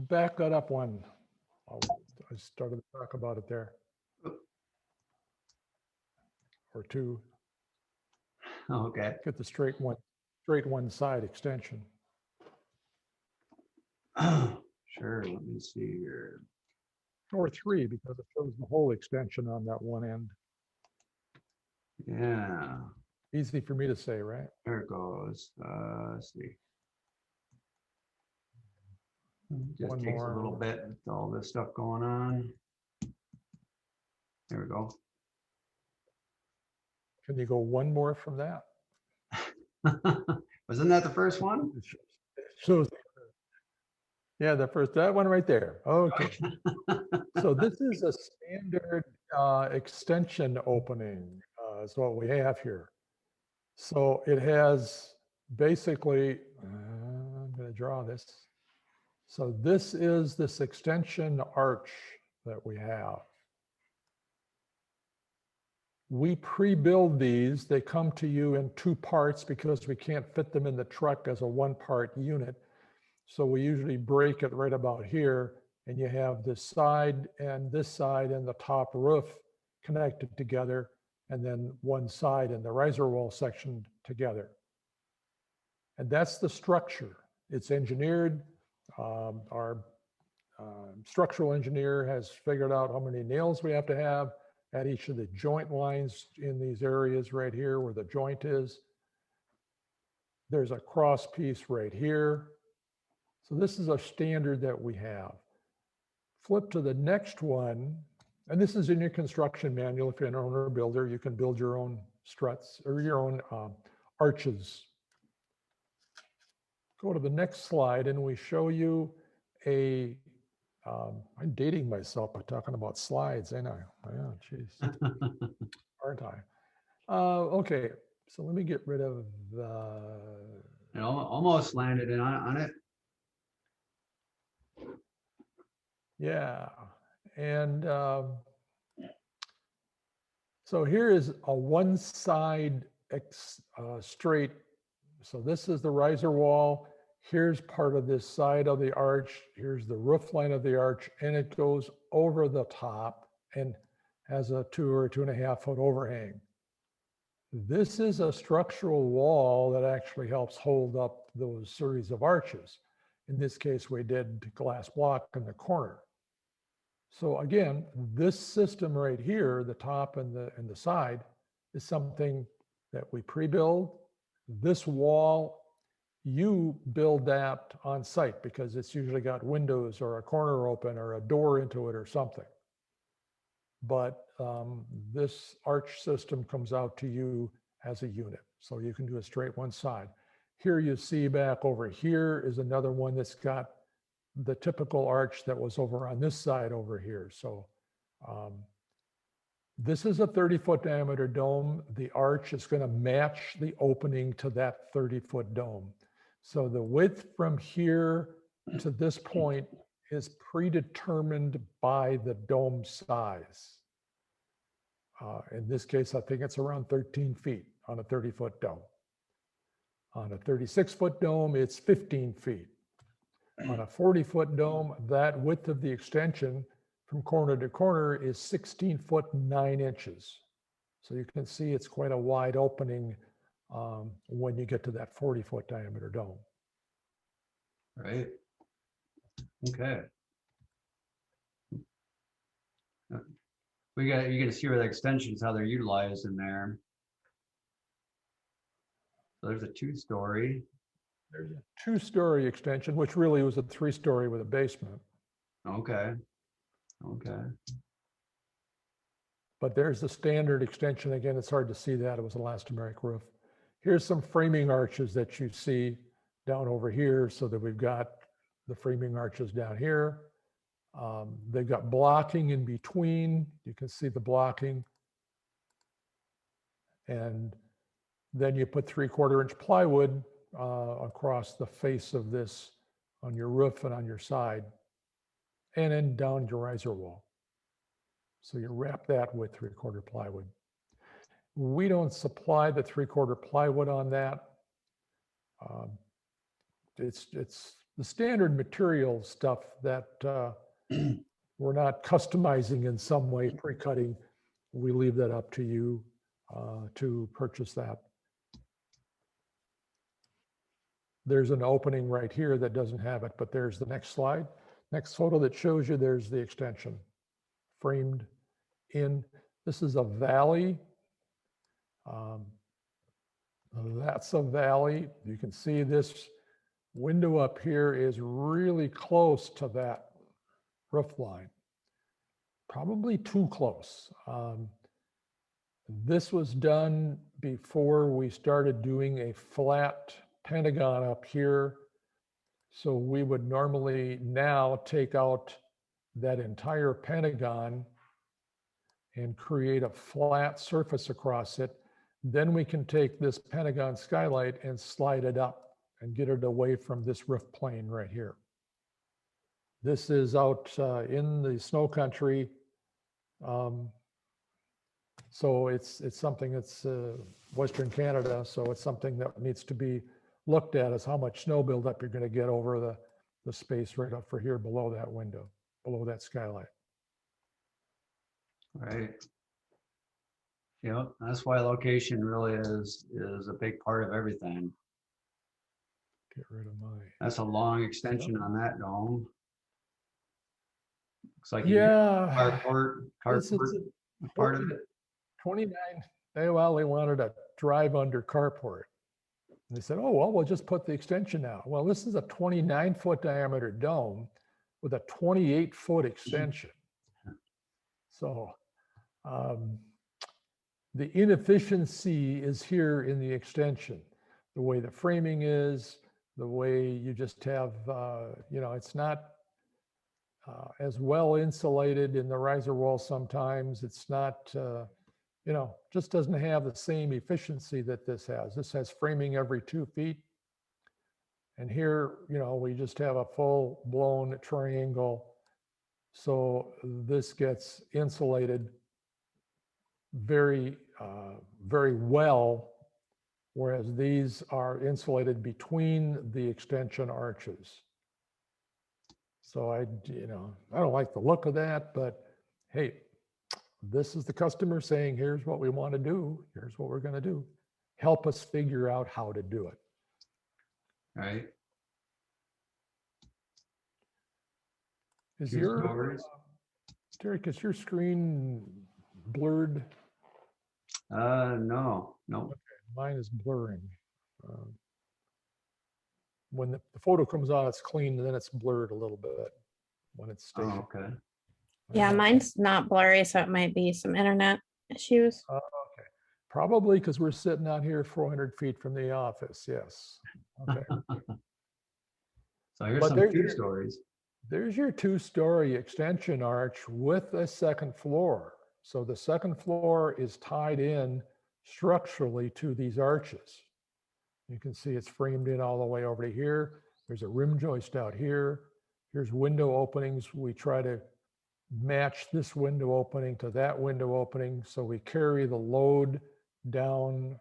back that up one. I started to talk about it there. Or two.
Okay.
Get the straight one side extension.
Sure, let me see here.
Or three, because it shows the whole extension on that one end.
Yeah.
Easy for me to say, right?
There it goes. Let's see. Just
One
takes
more.
a little bit with all this stuff going on. There we go.
Can you go one more from that?
Wasn't that the first one?
Shows. Yeah, that one right there. Okay. So this is a standard extension opening. is what we have here. So it has basically, I'm going to draw this. So this is this extension arch that we have. We pre-build these. They come to you in 2 parts because we can't fit them in the truck as a 1-part unit. So we usually break it right about here, and you have this side and the top roof connected together, and then one side and the riser wall section together. And that's the structure. It's engineered. Our structural engineer has figured out how many nails we have to have at each of the joint lines in these areas right here where the joint is. There's a cross piece right here. So this is a standard that we have. Flip to the next one, and this is in your construction manual. If you're an owner or builder, you can build your own struts or your own arches. Go to the next slide and we show you a, I'm dating myself by talking about slides, ain't I? Yeah, geez, aren't I? Okay, so let me get rid of the.
It almost landed on it.
Yeah, and so here is a one side straight. So this is the riser wall. Here's part of this side of the arch. Here's the roof line of the arch, and it goes over the top and has a 2 or 2.5 foot overhang. This is a structural wall that actually helps hold up those series of arches. In this case, we did glass block in the corner. So again, this system right here, the top and the side, is something that we pre-build. This wall, you build that on site because it's usually got windows or a corner open or a door into it or something. But this arch system comes out to you as a unit. So you can do a straight one side. Here you see back over here is another one that's got the typical arch that was over on this side over here. So this is a 30-foot diameter dome. The arch is going to match the opening to that 30-foot dome. So the width from here to this point is predetermined by the dome size. In this case, I think it's around 13 feet on a 30-foot dome. On a 36-foot dome, it's 15 feet. On a 40-foot dome, that width of the extension from corner to corner is 16 foot 9 inches. So you can see it's quite a wide opening when you get to that 40-foot diameter dome.
Right. Okay. You got to see where the extensions, how they're utilized in there. So there's a 2-story.
There's a 2-story extension, which really was a 3-story with a basement.
Okay. Okay.
But there's the standard extension. Again, it's hard to see that. It was an elastomeric roof. Here's some framing arches that you see down over here, so that we've got the framing arches down here. They've got blocking in between. You can see the blocking. And then you put 3/4 inch plywood across the face of this on your roof and on your side, and then down your riser wall. So you wrap that with 3/4 plywood. We don't supply the 3/4 plywood on that. It's the standard material stuff that we're not customizing in some way, pre-cutting. We leave that up to you to purchase that. There's an opening right here that doesn't have it, but there's the next slide. Next photo that shows you there's the extension framed in. This is a valley. That's a valley. You can see this window up here is really close to that roof line. Probably too close. This was done before we started doing a flat pentagon up here. So we would normally now take out that entire pentagon and create a flat surface across it. Then we can take this Pentagon skylight and slide it up and get it away from this roof plane right here. This is out in the snow country. So it's something that's Western Canada. So it's something that needs to be looked at, as how much snow buildup you're going to get over the space right up for here below that window, below that skylight.
Right. That's why location really is a big part of everything.
Get rid of my.
That's a long extension on that dome. Looks like
carport
part of it.
29. They wanted a drive under carport. And they said, oh, well, we'll just put the extension out. Well, this is a 29-foot diameter dome with a 28-foot extension. So the inefficiency is here in the extension. The way the framing is, the way you just have, it's not as well insulated in the riser wall sometimes. It's not, just doesn't have the same efficiency that this has. This has framing every 2 feet. And here, we just have a full blown triangle. So this gets insulated very, very well, whereas these are insulated between the extension arches. So I don't like the look of that, but hey, this is the customer saying, here's what we want to do. Here's what we're going to do. Help us figure out how to do it.
Right.
Is Derek, is your screen blurred?
No.
Okay, mine is blurring. When the photo comes on, it's clean, and then it's blurred a little bit when it's staying.
Oh, okay.
Yeah, mine's not blurry, so it might be some internet issues.
Okay. Probably because we're sitting out here 400 feet from the office. Yes. Okay.
So here's some two stories.
There's your 2-story extension arch with a second floor. So the second floor is tied in structurally to these arches. You can see it's framed in all the way over to here. There's a rim joist out here. Here's window openings. We try to match this window opening to that window opening. So we carry the load down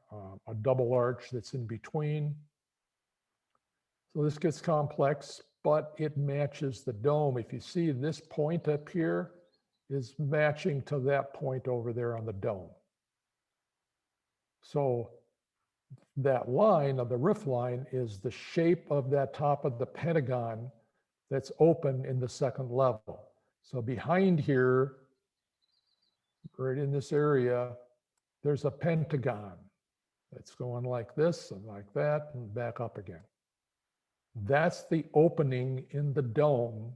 a double arch that's in between. So this gets complex, but it matches the dome. If you see this point up here is matching to that point over there on the dome. So that line of the roof line is the shape of that top of the pentagon that's open in the second level. So behind here, right in this area, there's a pentagon that's going like this and like that and back up again. That's the opening in the dome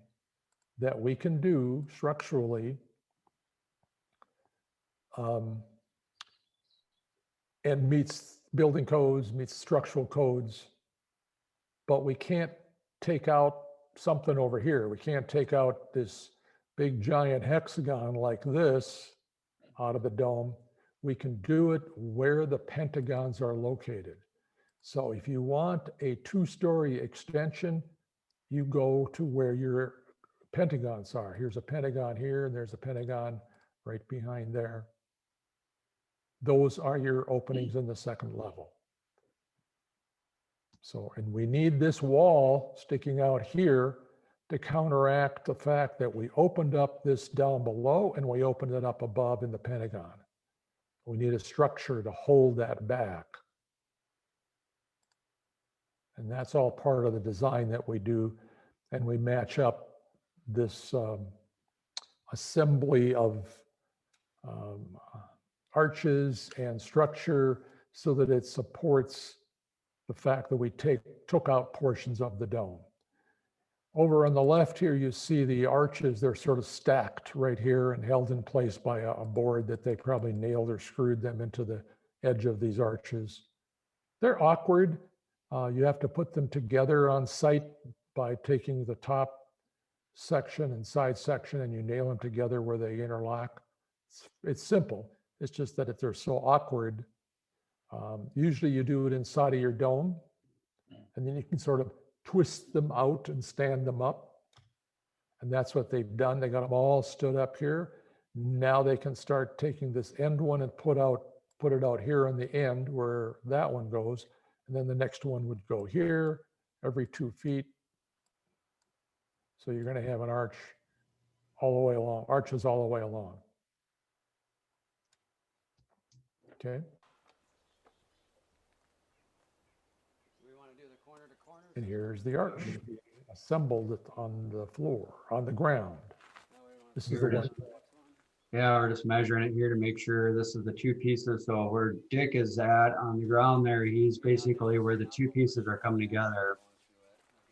that we can do structurally and meets building codes, meets structural codes, but we can't take out something over here. We can't take out this big giant hexagon like this out of the dome. We can do it where the pentagons are located. So if you want a 2-story extension, you go to where your pentagons are. Here's a pentagon here, and there's a pentagon right behind there. Those are your openings in the second level. So, and we need this wall sticking out here to counteract the fact that we opened up this down below and we opened it up above in the pentagon. We need a structure to hold that back. And that's all part of the design that we do. And we match up this assembly of arches and structure so that it supports the fact that we took out portions of the dome. Over on the left here, you see the arches. They're sort of stacked right here and held in place by a board that they probably nailed or screwed them into the edge of these arches. They're awkward. You have to put them together on site by taking the top section and side section and you nail them together where they interlock. It's simple. It's just that if they're so awkward, usually you do it inside of your dome, and then you can sort of twist them out and stand them up. And that's what they've done. They got them all stood up here. Now they can start taking this end one and put it out here on the end where that one goes. And then the next one would go here every 2 feet. So you're going to have an arch all the way along, arches all the way along. Okay. And here's the arch assembled on the floor, on the ground. This is the one.
Yeah, we're just measuring it here to make sure this is the 2 pieces. So where Dick is at on the ground there, he's basically where the 2 pieces are coming together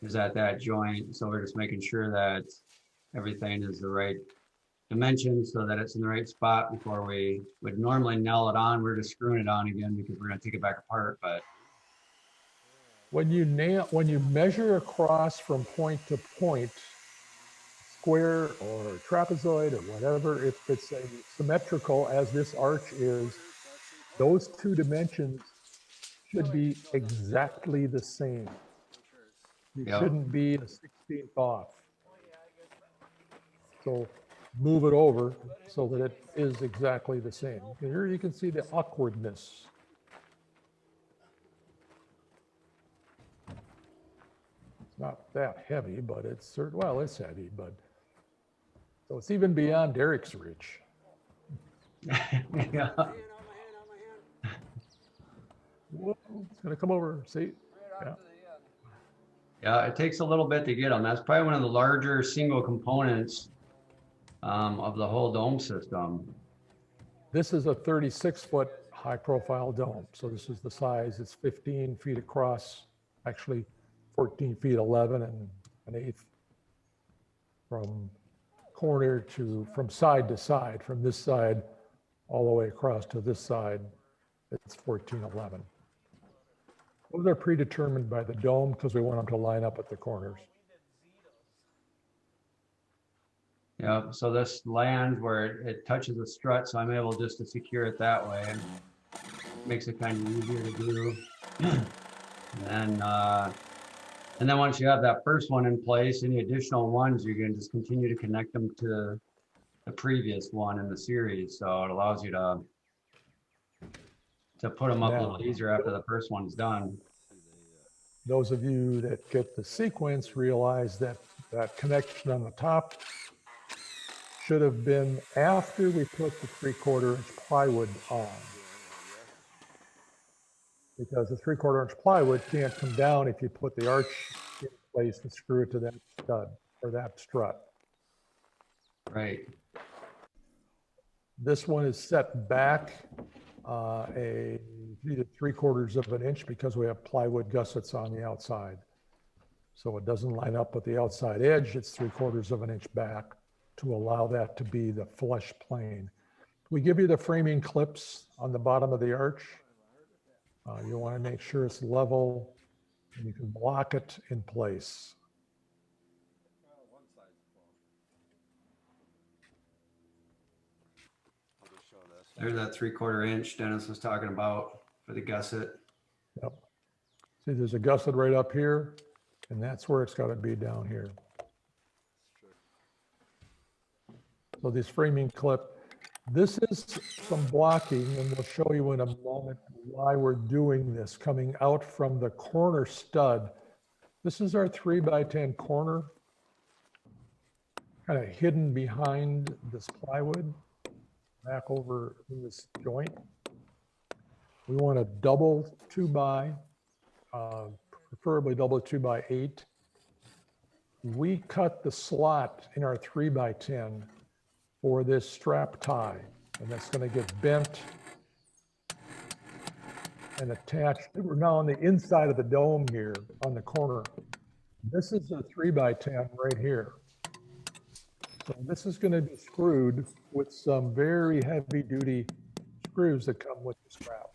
is at that joint. So we're just making sure that everything is the right dimension so that it's in the right spot before we would normally nail it on. We're just screwing it on again because we're going to take it back apart. But
when you measure across from point to point, square or trapezoid or whatever, if it's a symmetrical as this arch is, those 2 dimensions should be exactly the same. You shouldn't be a 16th off. So move it over so that it is exactly the same. Here you can see the awkwardness. It's not that heavy, but it's well, it's heavy, but so it's even beyond Derek's reach.
yeah.
Whoa, it's gonna come over. See? Yeah.
Yeah, it takes a little bit to get them. That's probably one of the larger single components of the whole dome system.
This is a 36-foot high-profile dome. So this is the size. It's 15 feet across, actually 14 feet 11 and an eighth from corner to, from side to side, from this side all the way across to this side. It's 1411. Those are predetermined by the dome because we want them to line up at the corners.
Yeah, so this lands where it touches the strut, so I'm able just to secure it that way. And makes it kind of easier to do. And then once you have that first one in place, any additional ones, you can just continue to connect them to the previous one in the series. So it allows you to put them up a little easier after the first one's done.
Those of you that get the sequence realize that that connection on the top should have been after we put the 3/4 inch plywood on. Because the 3/4 inch plywood can't come down if you put the arch in place and screw it to that stud or that strut.
Right.
This one is set back a 3 3/4 of an inch because we have plywood gussets on the outside. So it doesn't line up with the outside edge. It's 3/4 of an inch back to allow that to be the flush plane. We give you the framing clips on the bottom of the arch. You want to make sure it's level and you can block it in place.
There's that 3/4 inch Dennis was talking about for the gusset.
Yep. See, there's a gusset right up here, and that's where it's got to be down here. So this framing clip, this is some blocking, and we'll show you in a moment why we're doing this. Coming out from the corner stud, this is our 3x10 corner, kind of hidden behind this plywood, back over in this joint. We want a double 2x, preferably double 2x8. We cut the slot in our 3x10 for this strap tie, and that's going to get bent and attached. We're now on the inside of the dome here on the corner. This is a 3x10 right here. So this is going to be screwed with some very heavy duty screws that come with the strap.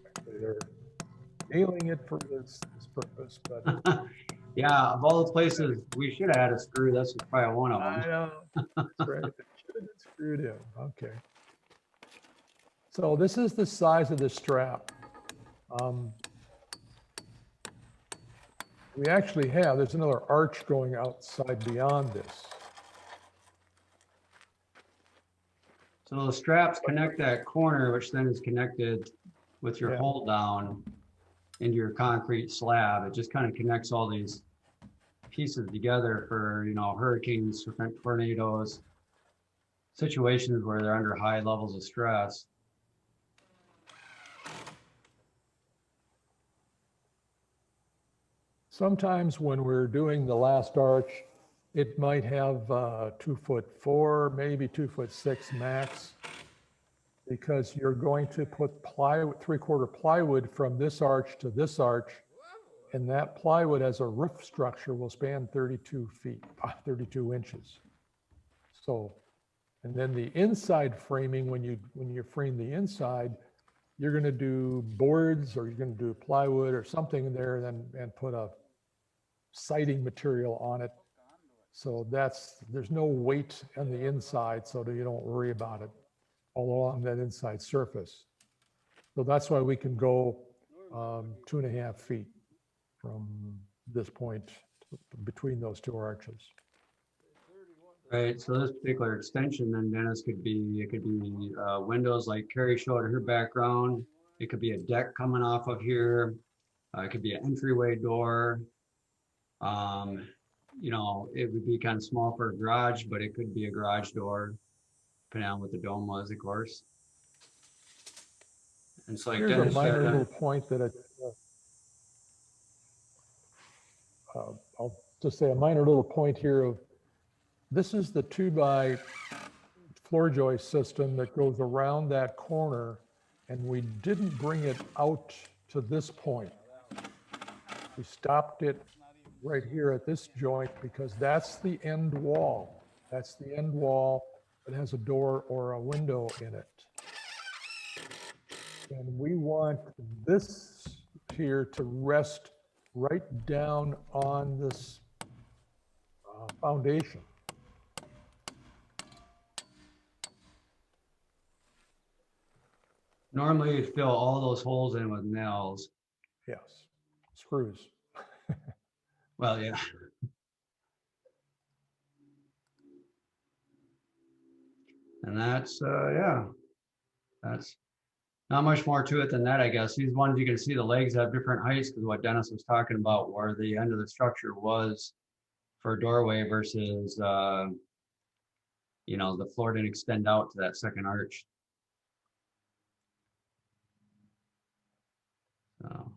Actually, they're nailing it for this purpose, but
Yeah, of all the places, we should have had a screw. This was probably one of
I
them.
know. That's right. It should have been screwed in. Okay. So this is the size of the strap. We actually have, there's another arch going outside beyond this.
So the straps connect that corner, which then is connected with your
Yeah.
hold down into your concrete slab. It just kind of connects all these pieces together for, you know, hurricanes, tornadoes, situations where they're under high levels of stress.
Sometimes when we're doing the last arch, it might have 2'4", maybe 2'6" max, because you're going to put plywood, 3/4 plywood from this arch to this arch, and that plywood as a roof structure will span 32 feet, 32 inches. So, and then the inside framing, when you frame the inside, you're going to do boards or you're going to do plywood or something in there, and put a siding material on it. So there's no weight on the inside, so that you don't worry about it all along that inside surface. So that's why we can go 2.5 feet from this point between those two arches.
Right, so this particular extension then, Dennis, it could be windows like Carrie showed in her background. It could be a deck coming off of here. It could be an entryway door. You know, it would be kind of small for a garage, but it could be a garage door, depending on what the dome was, of course. And so like
Here's
Dennis
a minor
said,
little point that I'll just say a minor little point here of, this is the 2x floor joist system that goes around that corner, and we didn't bring it out to this point. We stopped it right here at this joint because that's the end wall. That's the end wall that has a door or a window in it. And we want this here to rest right down on this foundation.
normally you fill all those holes in with nails.
Yes, screws.
Well, yeah. And that's, yeah, that's not much more to it than that, I guess. These ones you can see the legs have different heights because what Dennis was talking about, where the end of the structure was for a doorway versus, you know, the floor didn't extend out to that second arch. So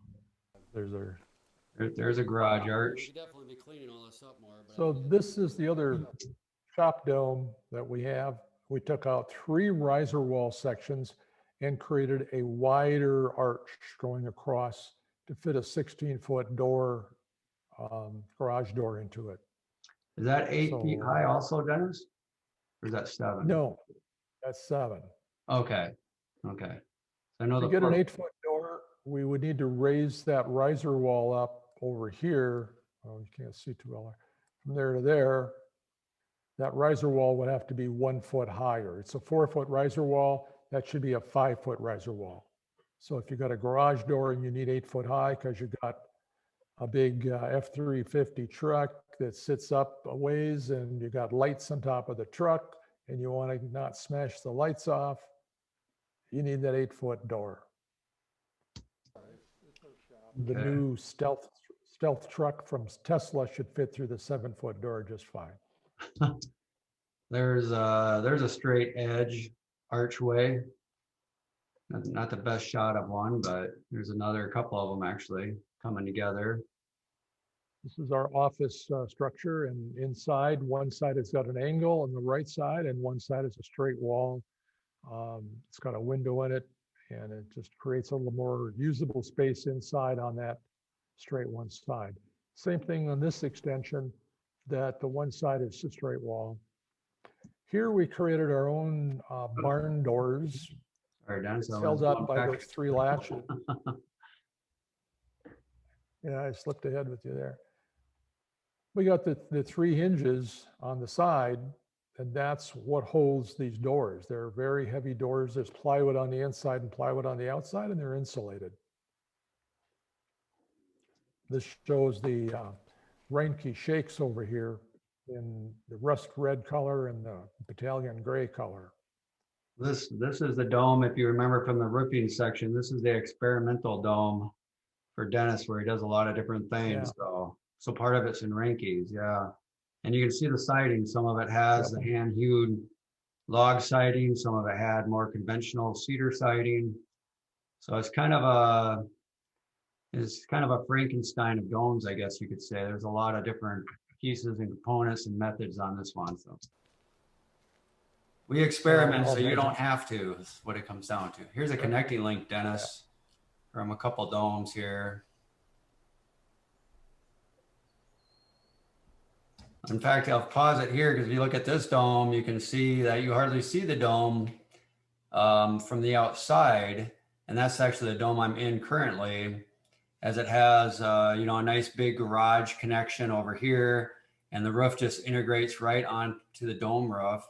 there's a garage arch.
Definitely be cleaning all this up more.
So this is the other shop dome that we have. We took out 3 riser wall sections and created a wider arch going across to fit a 16-foot door, garage door into it.
Is that 8 feet high also, Dennis? Or is that 7?
No, that's 7.
Okay, okay. So I know
To
the
get an 8-foot door, we would need to raise that riser wall up over here. Oh, you can't see too well. From there to there, that riser wall would have to be 1 foot higher. It's a 4-foot riser wall. That should be a 5-foot riser wall. So if you got a garage door and you need 8 foot high because you got a big F-350 truck that sits up a ways and you got lights on top of the truck and you want to not smash the lights off, you need that 8-foot door. The
Okay.
new stealth truck from Tesla should fit through the 7-foot door just fine.
There's a straight edge archway. Not the best shot of one, but there's a couple of them actually coming together.
This is our office structure, and inside, one side has got an angle on the right side and one side is a straight wall. It's got a window in it, and it just creates a little more usable space inside on that straight one side. Same thing on this extension, that the one side is a straight wall. Here we created our own barn doors.
All right, Dennis,
It's held up by those 3 latches. Yeah, I slipped ahead with you there. We got the three hinges on the side, and that's what holds these doors. They're very heavy doors. There's plywood on the inside and plywood on the outside, and they're insulated. This shows the Reinke shakes over here in the rust red color and the battalion gray color.
This is the dome, if you remember from the roofing section, this is the experimental dome for Dennis where he does a lot of different things. So part of it's in Reinke's, yeah. And you can see the siding, some of it has the hand-hewed log siding, some of it had more conventional cedar siding. So it's kind of a Frankenstein of domes, I guess you could say. There's a lot of different pieces and components and methods on this one. So we experiment so you don't have to, is what it comes down to. Here's a connecting link, Dennis, from a couple domes here. In fact, I'll pause it here because if you look at this dome, you can see that you hardly see the dome from the outside. And that's actually the dome I'm in currently, as it has, a nice big garage connection over here. And the roof just integrates right onto the dome roof.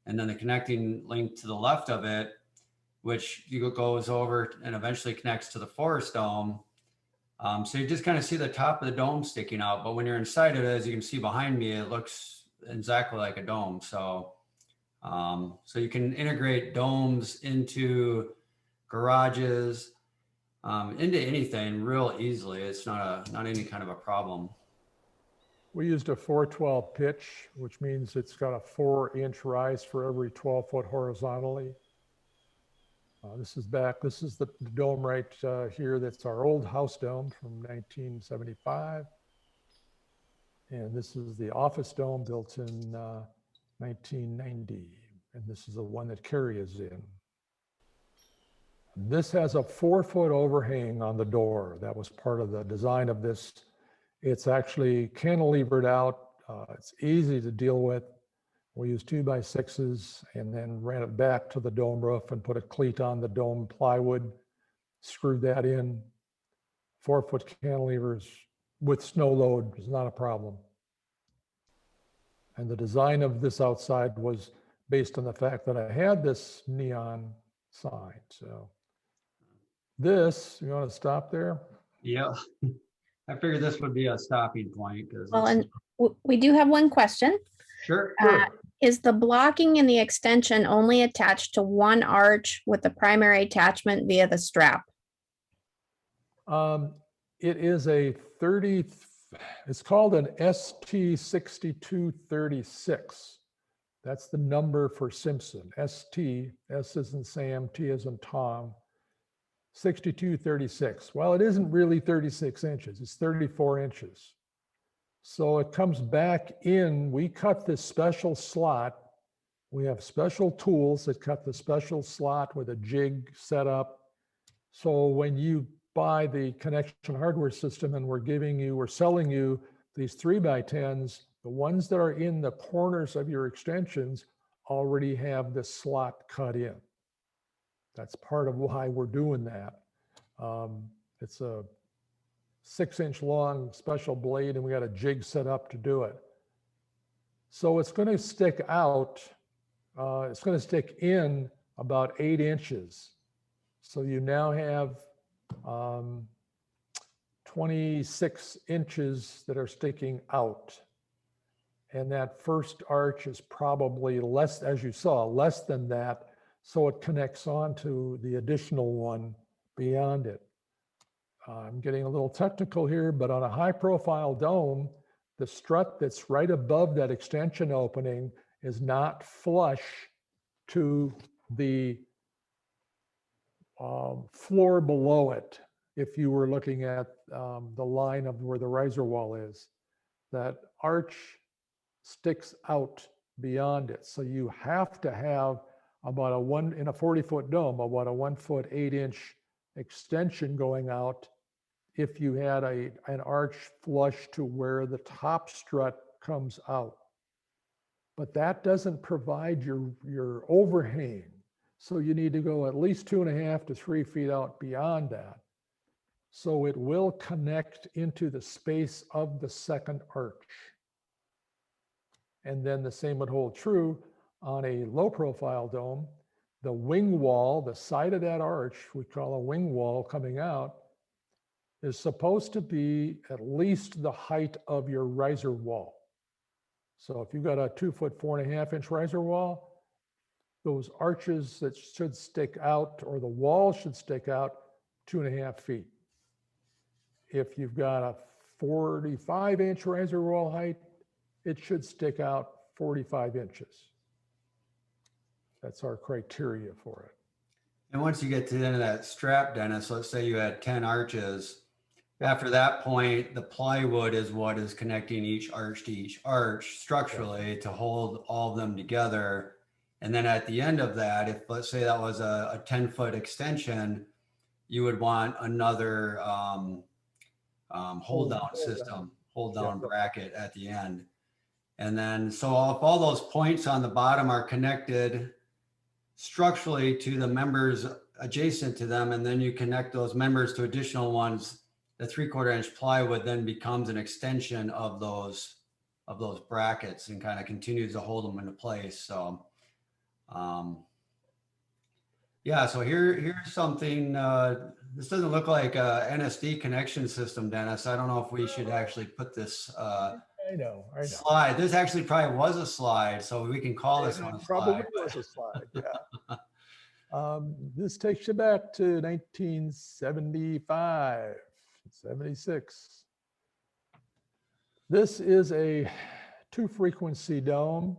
And then the connecting link to the left of it, which goes over and eventually connects to the forest dome. So you just kind of see the top of the dome sticking out, but when you're inside it, as you can see behind me, it looks exactly like a dome. So, so you can integrate domes into garages, into anything real easily. It's not any kind of a problem.
We used a 412 pitch, which means it's got a 4-inch rise for every 12 foot horizontally. This is the dome right here. That's our old house dome from 1975. And this is the office dome built in 1990. And this is the one that Carrie is in. This has a 4-foot overhang on the door. That was part of the design of this. It's actually cantilevered out. It's easy to deal with. We used 2x6s and then ran it back to the dome roof and put a cleat on the dome plywood, screwed that in. 4-foot cantilevers with snow load is not a problem. And the design of this outside was based on the fact that I had this neon sign. So this, you want to stop there?
Yeah, I figured this would be a stopping point.
Well, and we do have one question.
Sure.
Is the blocking and the extension only attached to one arch with the primary attachment via the strap?
It is a 30, it's called an ST6236. That's the number for Simpson. ST, S as in Sam, T as in Tom, 6236. Well, it isn't really 36 inches, it's 34 inches. So it comes back in, we cut this special slot. We have special tools that cut the special slot with a jig set up. So when you buy the connection hardware system and we're selling you these 3x10s, the ones that are in the corners of your extensions already have this slot cut in. That's part of why we're doing that. It's a 6-inch long special blade and we got a jig set up to do it. So it's going to stick out, it's going to stick in about 8 inches. So you now have 26 inches that are sticking out. And that first arch is probably less, as you saw, less than that. So it connects on to the additional one beyond it. I'm getting a little technical here, but on a high profile dome, the strut that's right above that extension opening is not flush to the floor below it. If you were looking at the line of where the riser wall is, that arch sticks out beyond it. So you have to have about in a 40-foot dome, about a 1-foot 8-inch extension going out if you had an arch flush to where the top strut comes out. But that doesn't provide your overhang. So you need to go at least 2.5 to 3 feet out beyond that. So it will connect into the space of the second arch. And then the same would hold true on a low profile dome. The wing wall, the side of that arch, we call a wing wall coming out, is supposed to be at least the height of your riser wall. So if you've got a 2 foot, 4.5 inch riser wall, those arches that should stick out, or the wall should stick out 2.5 feet. If you've got a 45 inch riser wall height, it should stick out 45 inches. That's our criteria for it.
And once you get to the end of that strap, Dennis, let's say you had 10 arches. After that point, the plywood is what is connecting each arch to each arch structurally to hold all of them together. And then at the end of that, if let's say that was a 10-foot extension, you would want another hold down bracket at the end. And then, so if all those points on the bottom are connected structurally to the members adjacent to them, and then you connect those members to additional ones, the 3/4 inch plywood then becomes an extension of those brackets and kind of continues to hold them into place. So, yeah, so here's something, this doesn't look like a NSD connection system, Dennis. I don't know if we should actually put this
I know.
slide. This actually probably was a slide, so we can call this one a
Probably
slide.
was a slide, yeah. This takes you back to 1975, 76. This is a 2-frequency dome,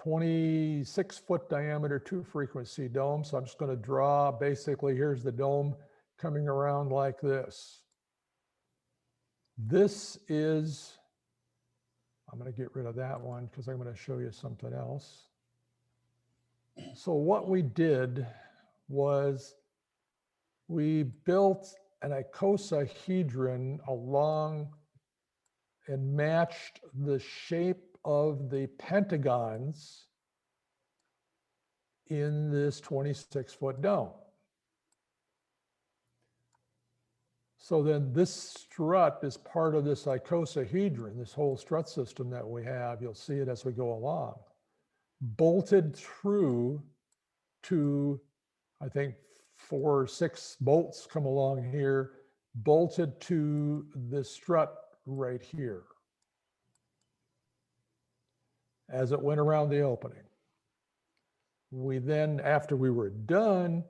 26-foot diameter 2-frequency dome. So I'm just going to draw, basically, here's the dome coming around like this. This is, I'm going to get rid of that one because I'm going to show you something else. So what we did was we built an icosahedron along and matched the shape of the pentagons in this 26-foot dome. So then this strut is part of this icosahedron, this whole strut system that we have. You'll see it as we go along. Bolted through to, I think, 4 or 6 bolts come along here, bolted to this strut right here as it went around the opening. We then, after we were done,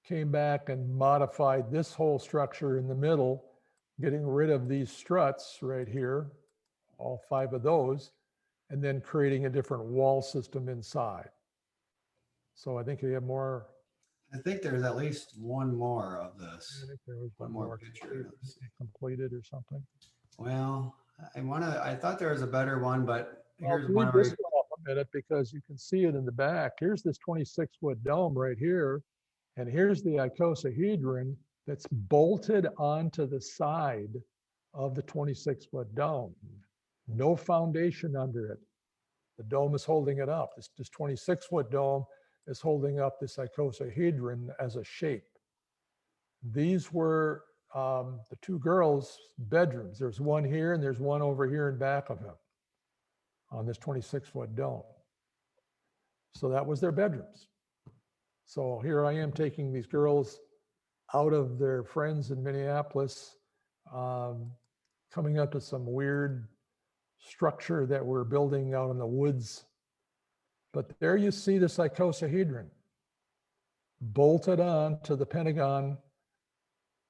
came back and modified this whole structure in the middle, getting rid of these struts right here, all 5 of those, and then creating a different wall system inside. So I think we have more.
I think there's at least one more of this.
I think there was
one more picture.
Completed or something.
Well, I thought there was a better one, but here's
I'll
one.
leave this one off a minute because you can see it in the back. Here's this 26-foot dome right here. And here's the icosahedron that's bolted onto the side of the 26-foot dome. No foundation under it. The dome is holding it up. This 26-foot dome is holding up this icosahedron as a shape. These were the 2 girls' bedrooms. There's one here and there's one over here in back of him on this 26-foot dome. So that was their bedrooms. So here I am taking these girls out of their friends in Minneapolis, coming up to some weird structure that we're building out in the woods. But there you see this icosahedron bolted on to the pentagon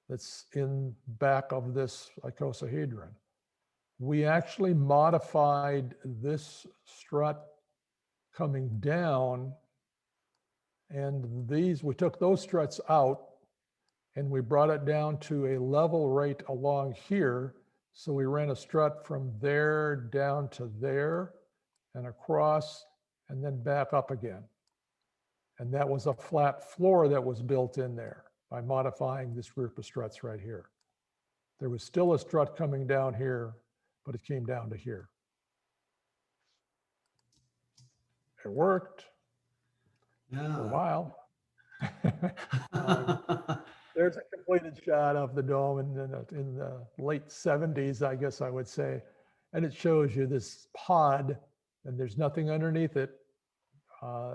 that's in back of this icosahedron. We actually modified this strut coming down, and we took those struts out and we brought it down to a level right along here. So we ran a strut from there down to there and across and then back up again. And that was a flat floor that was built in there by modifying this group of struts right here. There was still a strut coming down here, but it came down to here. It worked for a while. There's a completed shot of the dome in the late 70s, I guess I would say. And it shows you this pod and there's nothing underneath it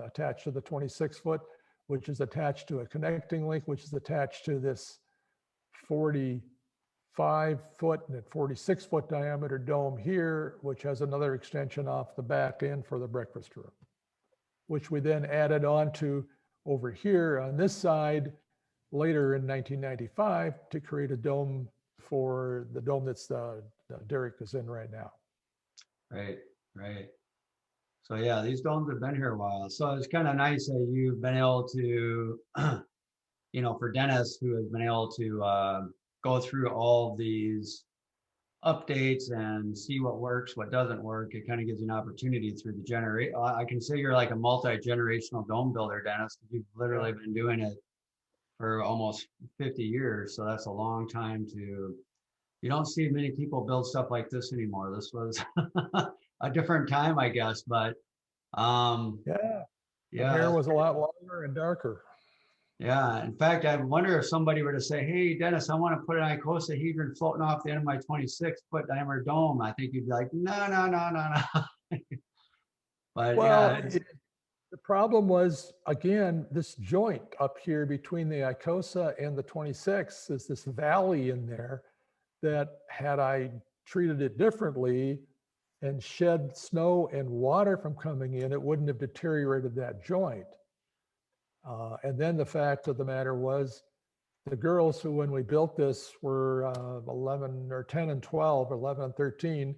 attached to the 26-foot, which is attached to a connecting link, which is attached to this 45-foot and 46-foot diameter dome here, which has another extension off the back end for the breakfast room, which we then added on to over here on this side later in 1995 to create a dome for the dome that's Derek is in right now.
Right, right. So yeah, these domes have been here a while. So it's kind of nice that you've been able to, you know, for Dennis, who has been able to go through all these updates and see what works, what doesn't work. It kind of gives you an opportunity through the generate. I can say you're like a multi-generational dome builder, Dennis. You've literally been doing it for almost 50 years. So that's a long time to, you don't see many people build stuff like this anymore. This was a different time, I guess, but
the hair was a lot longer and darker.
Yeah, in fact, I wonder if somebody were to say, hey, Dennis, I want to put an icosahedron floating off the end of my 26-foot diameter dome. I think you'd be like, no, no, no, no, no. But
well,
yeah,
the problem was, again, this joint up here between the Icosa and the 26 is this valley in there that had I treated it differently and shed snow and water from coming in, it wouldn't have deteriorated that joint. And then the fact of the matter was the girls who, when we built this, were 11 or 10 and 12, 11 and 13,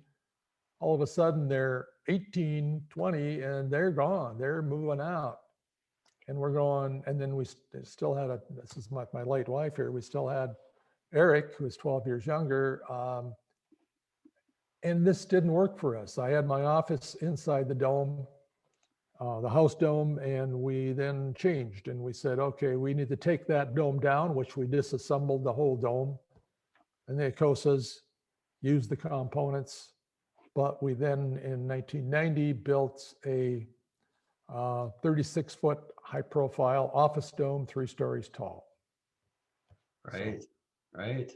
all of a sudden they're 18, 20, and they're gone. They're moving out. And we're going, and then we still had this is my late wife here, we still had Eric, who was 12 years younger. And this didn't work for us. I had my office inside the dome, the house dome, and we then changed and we said, okay, we need to take that dome down, which we disassembled the whole dome and the Icosas, used the components. But we then in 1990 built a 36-foot high profile office dome, 3 stories tall.
right, right.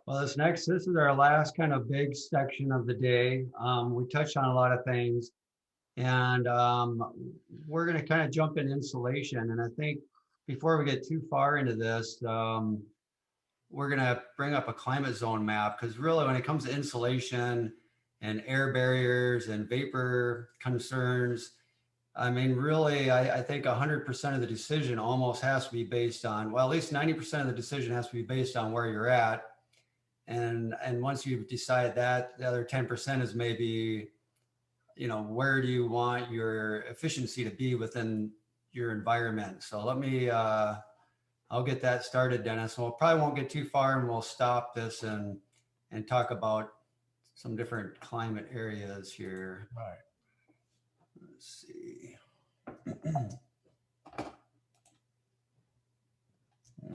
Well, this is our last kind of big section of the day. We touched on a lot of things. And we're going to kind of jump in insulation. And I think before we get too far into this, we're going to bring up a climate zone map, because really when it comes to insulation and air barriers and vapor concerns, I mean, really, I think 100% of the decision almost has to be based on, well, at least 90% of the decision has to be based on where you're at. And once you decide that, the other 10% is maybe, you know, where do you want your efficiency to be within your environment? So let me, I'll get that started, Dennis. We'll probably won't get too far, and we'll stop this and talk about some different climate areas here.
Right.
Let's see.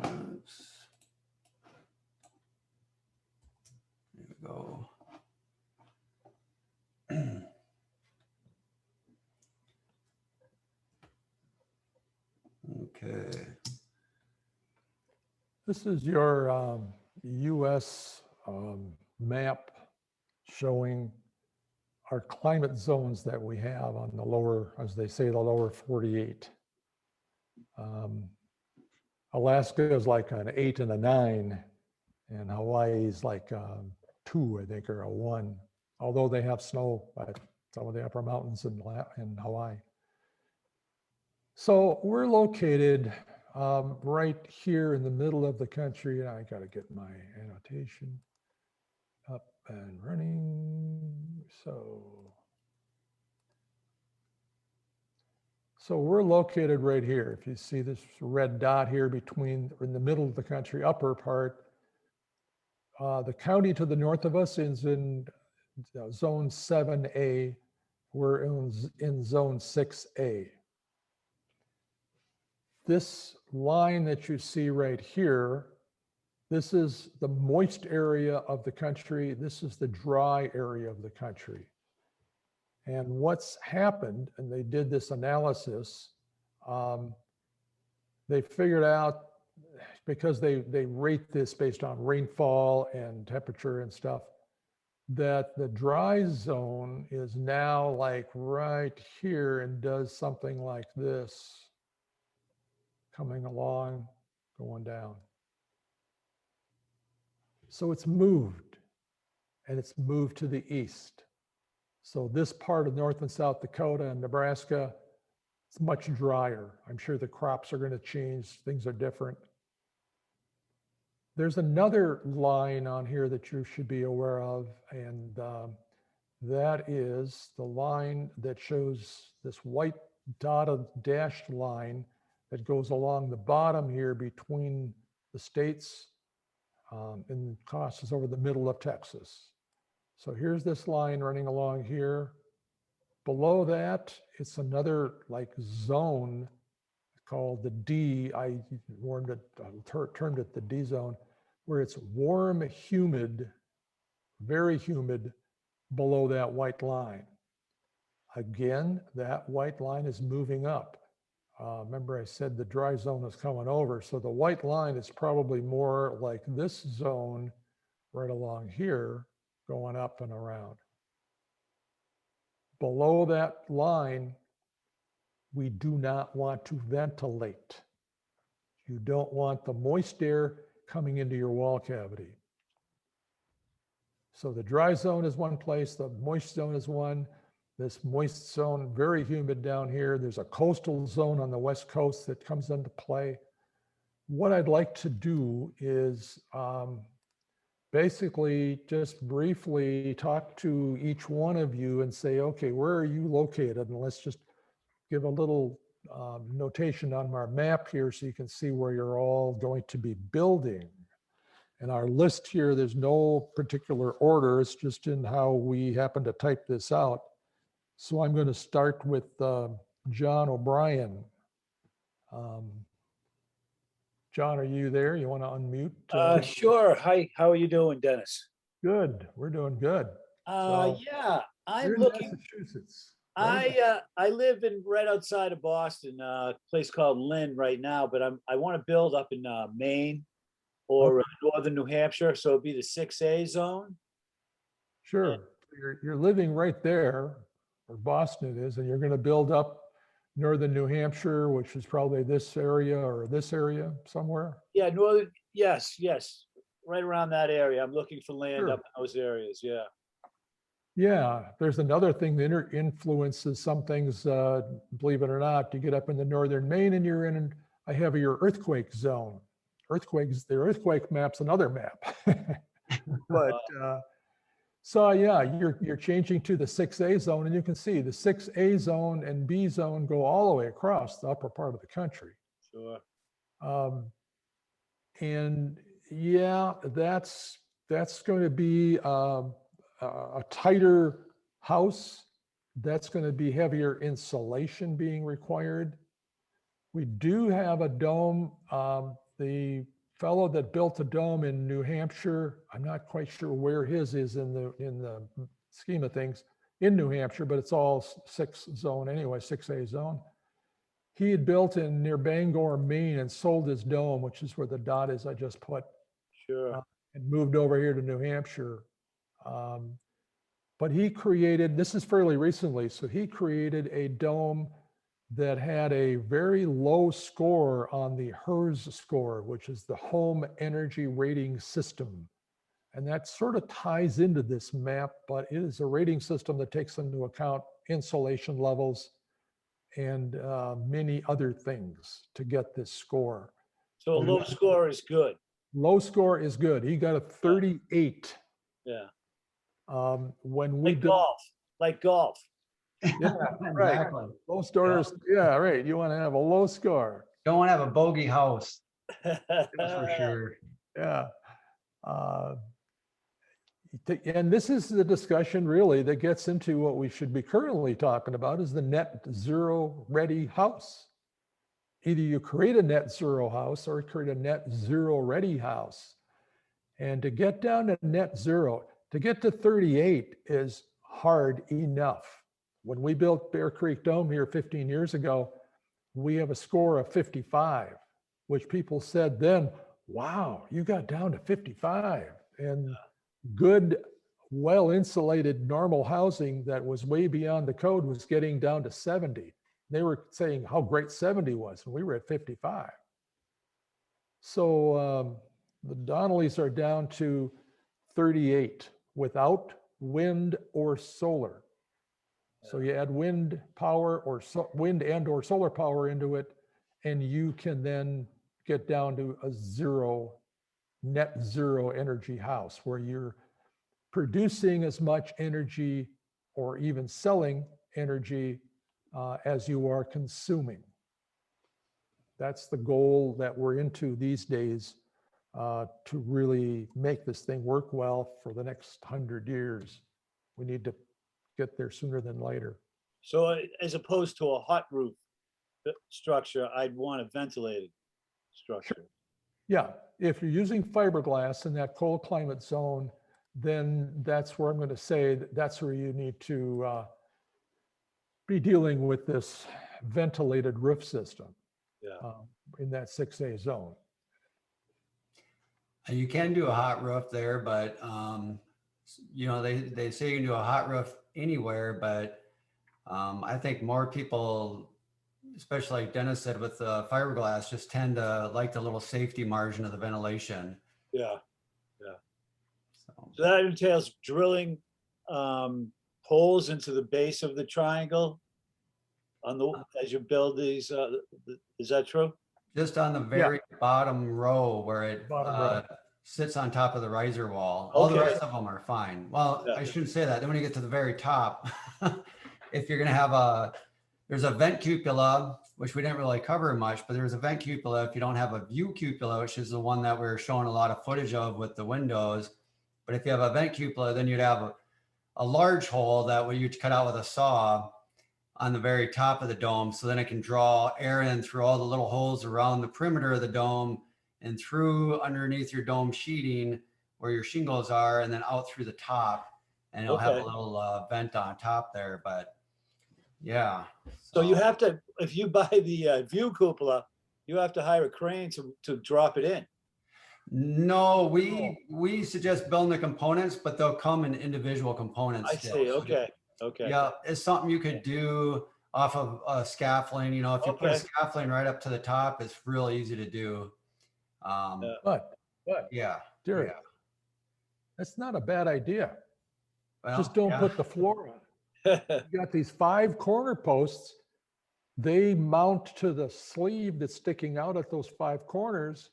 Oops. There we go. Okay.
This is your US map showing our climate zones that we have on the lower, as they say, the lower 48. Alaska is like an 8 and a 9, and Hawaii is like 2, I think, or a 1, although they have snow at some of the upper mountains in Hawaii. So we're located right here in the middle of the country. I got to get my annotation up and running. So we're located right here. If you see this red dot here between, in the middle of the country, upper part, the county to the north of us is in zone 7A. We're in zone 6A. This line that you see right here, this is the moist area of the country. This is the dry area of the country. And what's happened, and they did this analysis, they figured out, because they rate this based on rainfall and temperature and stuff, that the dry zone is now like right here and does something like this, coming along, going down. So it's moved, and it's moved to the east. So this part of North and South Dakota and Nebraska, it's much drier. I'm sure the crops are going to change. Things are different. There's another line on here that you should be aware of, and that is the line that shows this white dotted dashed line that goes along the bottom here between the states and crosses over the middle of Texas. So here's this line running along here. Below that, it's another like zone called the D. I termed it the D zone, where it's warm, humid, very humid below that white line. Again, that white line is moving up. Remember I said the dry zone is coming over. So the white line is probably more like this zone right along here, going up and around. Below that line, we do not want to ventilate. You don't want the moist air coming into your wall cavity. So the dry zone is one place, the moist zone is one. This moist zone, very humid down here. There's a coastal zone on the West Coast that comes into play. What I'd like to do is basically just briefly talk to each one of you and say, okay, where are you located? And let's just give a little notation on our map here so you can see where you're all going to be building. And our list here, there's no particular order, it's just in how we happen to type this out. So I'm going to start with John O'Brien. John, are you there? You want to unmute?
Sure. Hi, how are you doing, Dennis?
Good. We're doing good. So,
yeah, I'm
you're in
looking.
Massachusetts. Right?
I live in right outside of Boston, a place called Lynn right now, but I want to build up in Maine or northern New Hampshire, so it'd be the 6A zone.
Sure. You're living right there, where Boston is, and you're going to build up northern New Hampshire, which is probably this area or this area somewhere.
Yeah, northern. Yes, right around that area. I'm looking for land
Sure.
up in those areas. Yeah.
Yeah, there's another thing that influences some things, believe it or not. You get up into northern Maine and you're in a heavier earthquake zone. Earthquakes, the earthquake map's another map. But so yeah, you're changing to the 6A zone, and you can see the 6A zone and B zone go all the way across the upper part of the country.
Sure.
And yeah, that's going to be a tighter house. That's going to be heavier insulation being required. We do have a dome. The fellow that built a dome in New Hampshire, I'm not quite sure where his is in the scheme of things in New Hampshire, but it's all 6 zone anyway, 6A zone. He had built in near Bangor, Maine, and sold his dome, which is where the dot is I just put.
Sure.
And moved over here to New Hampshire. But he created, this is fairly recently, so he created a dome that had a very low score on the HERS score, which is the Home Energy Rating System. And that sort of ties into this map, but it is a rating system that takes into account insulation levels and many other things to get this score.
So a low score is good.
Low score is good. He got a 38.
Yeah.
When we
like golf.
Yeah, right.
Exactly.
Low scores. Yeah, right. You want to have a low score.
Don't want to have a bogey house. That's for sure.
Yeah. And this is the discussion really that gets into what we should be currently talking about is the net zero ready house. Either you create a net zero house or create a net zero ready house. And to get down to net zero, to get to 38 is hard enough. When we built Bear Creek Dome here 15 years ago, we have a score of 55, which people said then, wow, you got down to 55. And good well-insulated normal housing that was way beyond the code was getting down to 70. They were saying how great 70 was, and we were at 55. So the Donnellys are down to 38 without wind or solar. So you add wind power or wind and or solar power into it, and you can then get down to a net zero energy house where you're producing as much energy or even selling energy as you are consuming. That's the goal that we're into these days to really make this thing work well for the next 100 years. We need to get there sooner than later.
So as opposed to a hot roof structure, I'd want a ventilated structure.
Yeah, if you're using fiberglass in that cold climate zone, then that's where I'm going to say that's where you need to be dealing with this ventilated roof system in that 6A zone.
You can do a hot roof there, but you know, they say you can do a hot roof anywhere, but I think more people, especially like Dennis said with the fiberglass, just tend to like the little safety margin of the ventilation.
Yeah, yeah. So that entails drilling holes into the base of the triangle on the as you build these. Is that true?
Just on the very bottom row where it sits on top of the riser wall. All the rest of them are fine. Well, I shouldn't say that. Then when you get to the very top, if you're going to have there's a vent cupola, which we didn't really cover much, but there's a vent cupola if you don't have a view cupola, which is the one that we're showing a lot of footage of with the windows. But if you have a vent cupola, then you'd have a large hole that you'd cut out with a saw on the very top of the dome. So then it can draw air in through all the little holes around the perimeter of the dome and through underneath your dome sheeting where your shingles are, and then out through the top. And it'll have a little vent on top there, but yeah.
So you have to, if you buy the view cupola, you have to hire a crane to drop it in.
No, we suggest building the components, but they'll come in individual components.
I see. Okay. Okay.
Yeah, it's something you could do off of scaffolding. You know, if you put a scaffolding right up to the top, it's real easy to do.
But
yeah,
Derek, that's not a bad idea.
Well,
just don't put the floor on. You got these 5 corner posts. They mount to the sleeve that's sticking out at those 5 corners.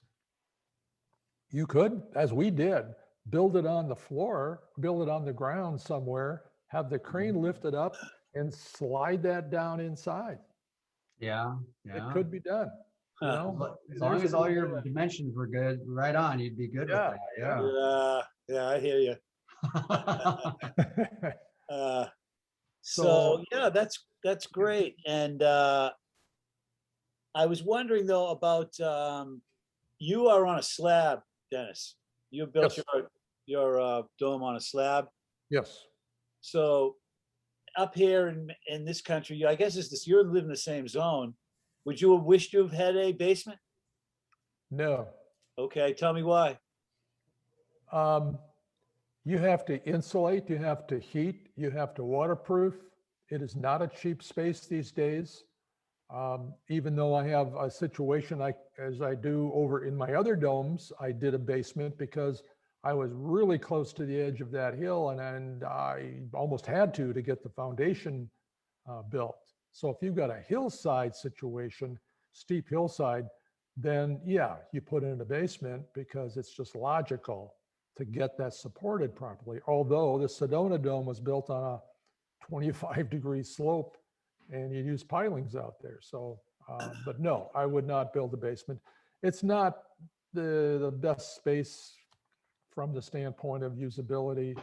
You could, as we did, build it on the floor, build it on the ground somewhere, have the crane lift it up and slide that down inside.
Yeah.
It could be done. You know?
As long as all your dimensions were good, right on, you'd be good with that. Yeah.
Yeah, I hear you. So yeah, that's great. And I was wondering though about you are on a slab, Dennis. You built your dome on a slab.
Yes.
So up here in this country, I guess you live in the same zone. Would you have wished to have had a basement?
No.
Okay, tell me why.
You have to insulate, you have to heat, you have to waterproof. It is not a cheap space these days. Even though I have a situation as I do over in my other domes, I did a basement because I was really close to the edge of that hill and I almost had to get the foundation built. So if you've got a hillside situation, steep hillside, then yeah, you put in a basement because it's just logical to get that supported properly. Although the Sedona Dome was built on a 25-degree slope and you use pilings out there. So, but no, I would not build a basement. It's not the best space from the standpoint of usability.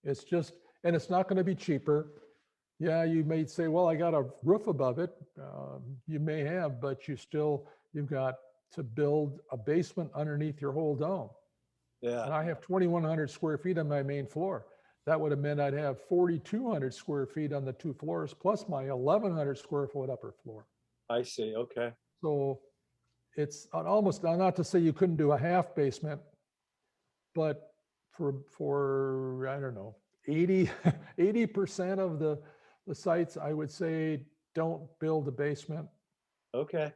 It's just, and it's not going to be cheaper. Yeah, you may say, well, I got a roof above it. You may have, but you've got to build a basement underneath your whole dome.
Yeah.
And I have 2,100 square feet on my main floor. That would have meant I'd have 4,200 square feet on the 2 floors, plus my 1,100 square foot upper floor.
I see. Okay.
So it's almost, not to say you couldn't do a half basement, but for I don't know, 80% of the sites, I would say, don't build a basement.
Okay.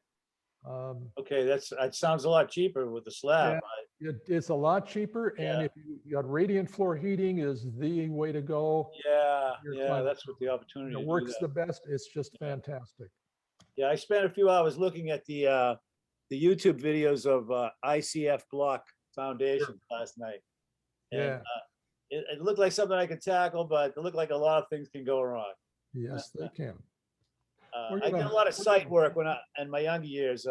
Um,
Okay, that sounds a lot cheaper with the slab.
It's a lot cheaper, and
Yeah.
if you got radiant floor heating is the way to go.
Yeah,
Your
yeah,
climate
that's what the opportunity
It
to do
works
that.
the best. It's just fantastic.
Yeah, I spent a few hours looking at the YouTube videos of ICF block foundations last night. And
Yeah.
it looked like something I could tackle, but it looked like a lot of things can go wrong.
Yes, they can.
I did a lot of site work when in my younger years,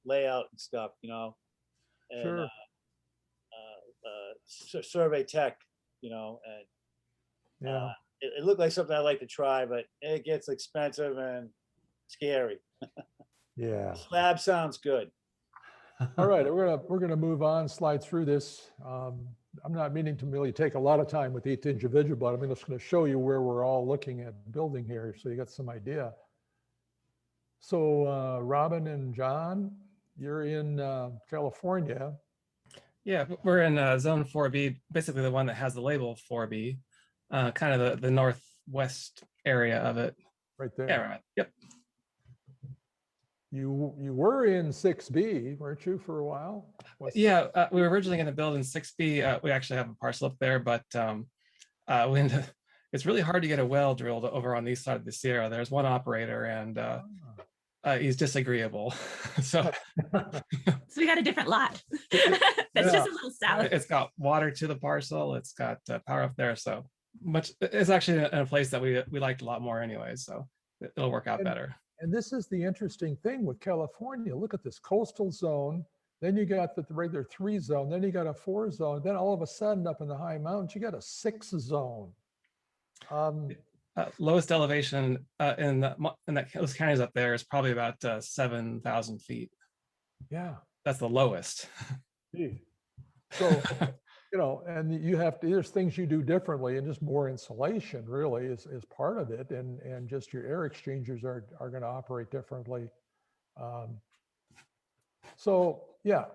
layout and stuff, you know, and
Sure.
survey tech, you know, and
Yeah.
it looked like something I'd like to try, but it gets expensive and scary.
Yeah.
Slab sounds good.
All right, we're gonna move on, slide through this. I'm not meaning to really take a lot of time with each individual, but I'm just going to show you where we're all looking at building here, so you got some idea. So Robin and John, you're in California.
Yeah, we're in Zone 4B, basically the one that has the label 4B, kind of the northwest area of it.
Right there.
Yeah, right. Yep.
You were in 6B, weren't you, for a while?
Yeah, we were originally going to build in 6B. We actually have a parcel up there, but it's really hard to get a well drilled over on the east side of the Sierra. There's one operator, and he's disagreeable. So
we got a different lot. That's just a little south.
It's got water to the parcel. It's got power up there. So much. It's actually in a place that we liked a lot more anyway. So it'll work out better.
And this is the interesting thing with California. Look at this coastal zone. Then you got the regular 3 zone. Then you got a 4 zone. Then all of a sudden, up in the high mountains, you got a 6 zone.
Lowest elevation in those counties up there is probably about 7,000 feet.
Yeah,
that's the lowest.
Gee. So, you know, and you have to, there's things you do differently, and just more insulation really is part of it, and just your air exchangers are going to operate differently. So yeah,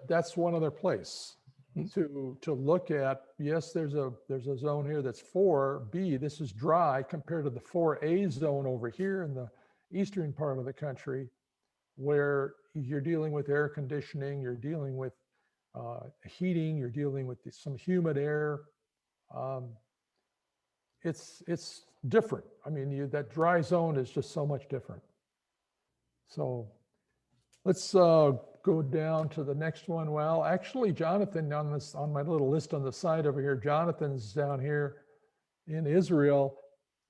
that's one other place to look at. Yes, there's a zone here that's 4B. This is dry compared to the 4A zone over here in the eastern part of the country, where you're dealing with air conditioning, you're dealing with heating, you're dealing with some humid air. It's different. I mean, that dry zone is just so much different. So let's go down to the next one. Well, actually, Jonathan, on my little list on the side over here, Jonathan's down here in Israel.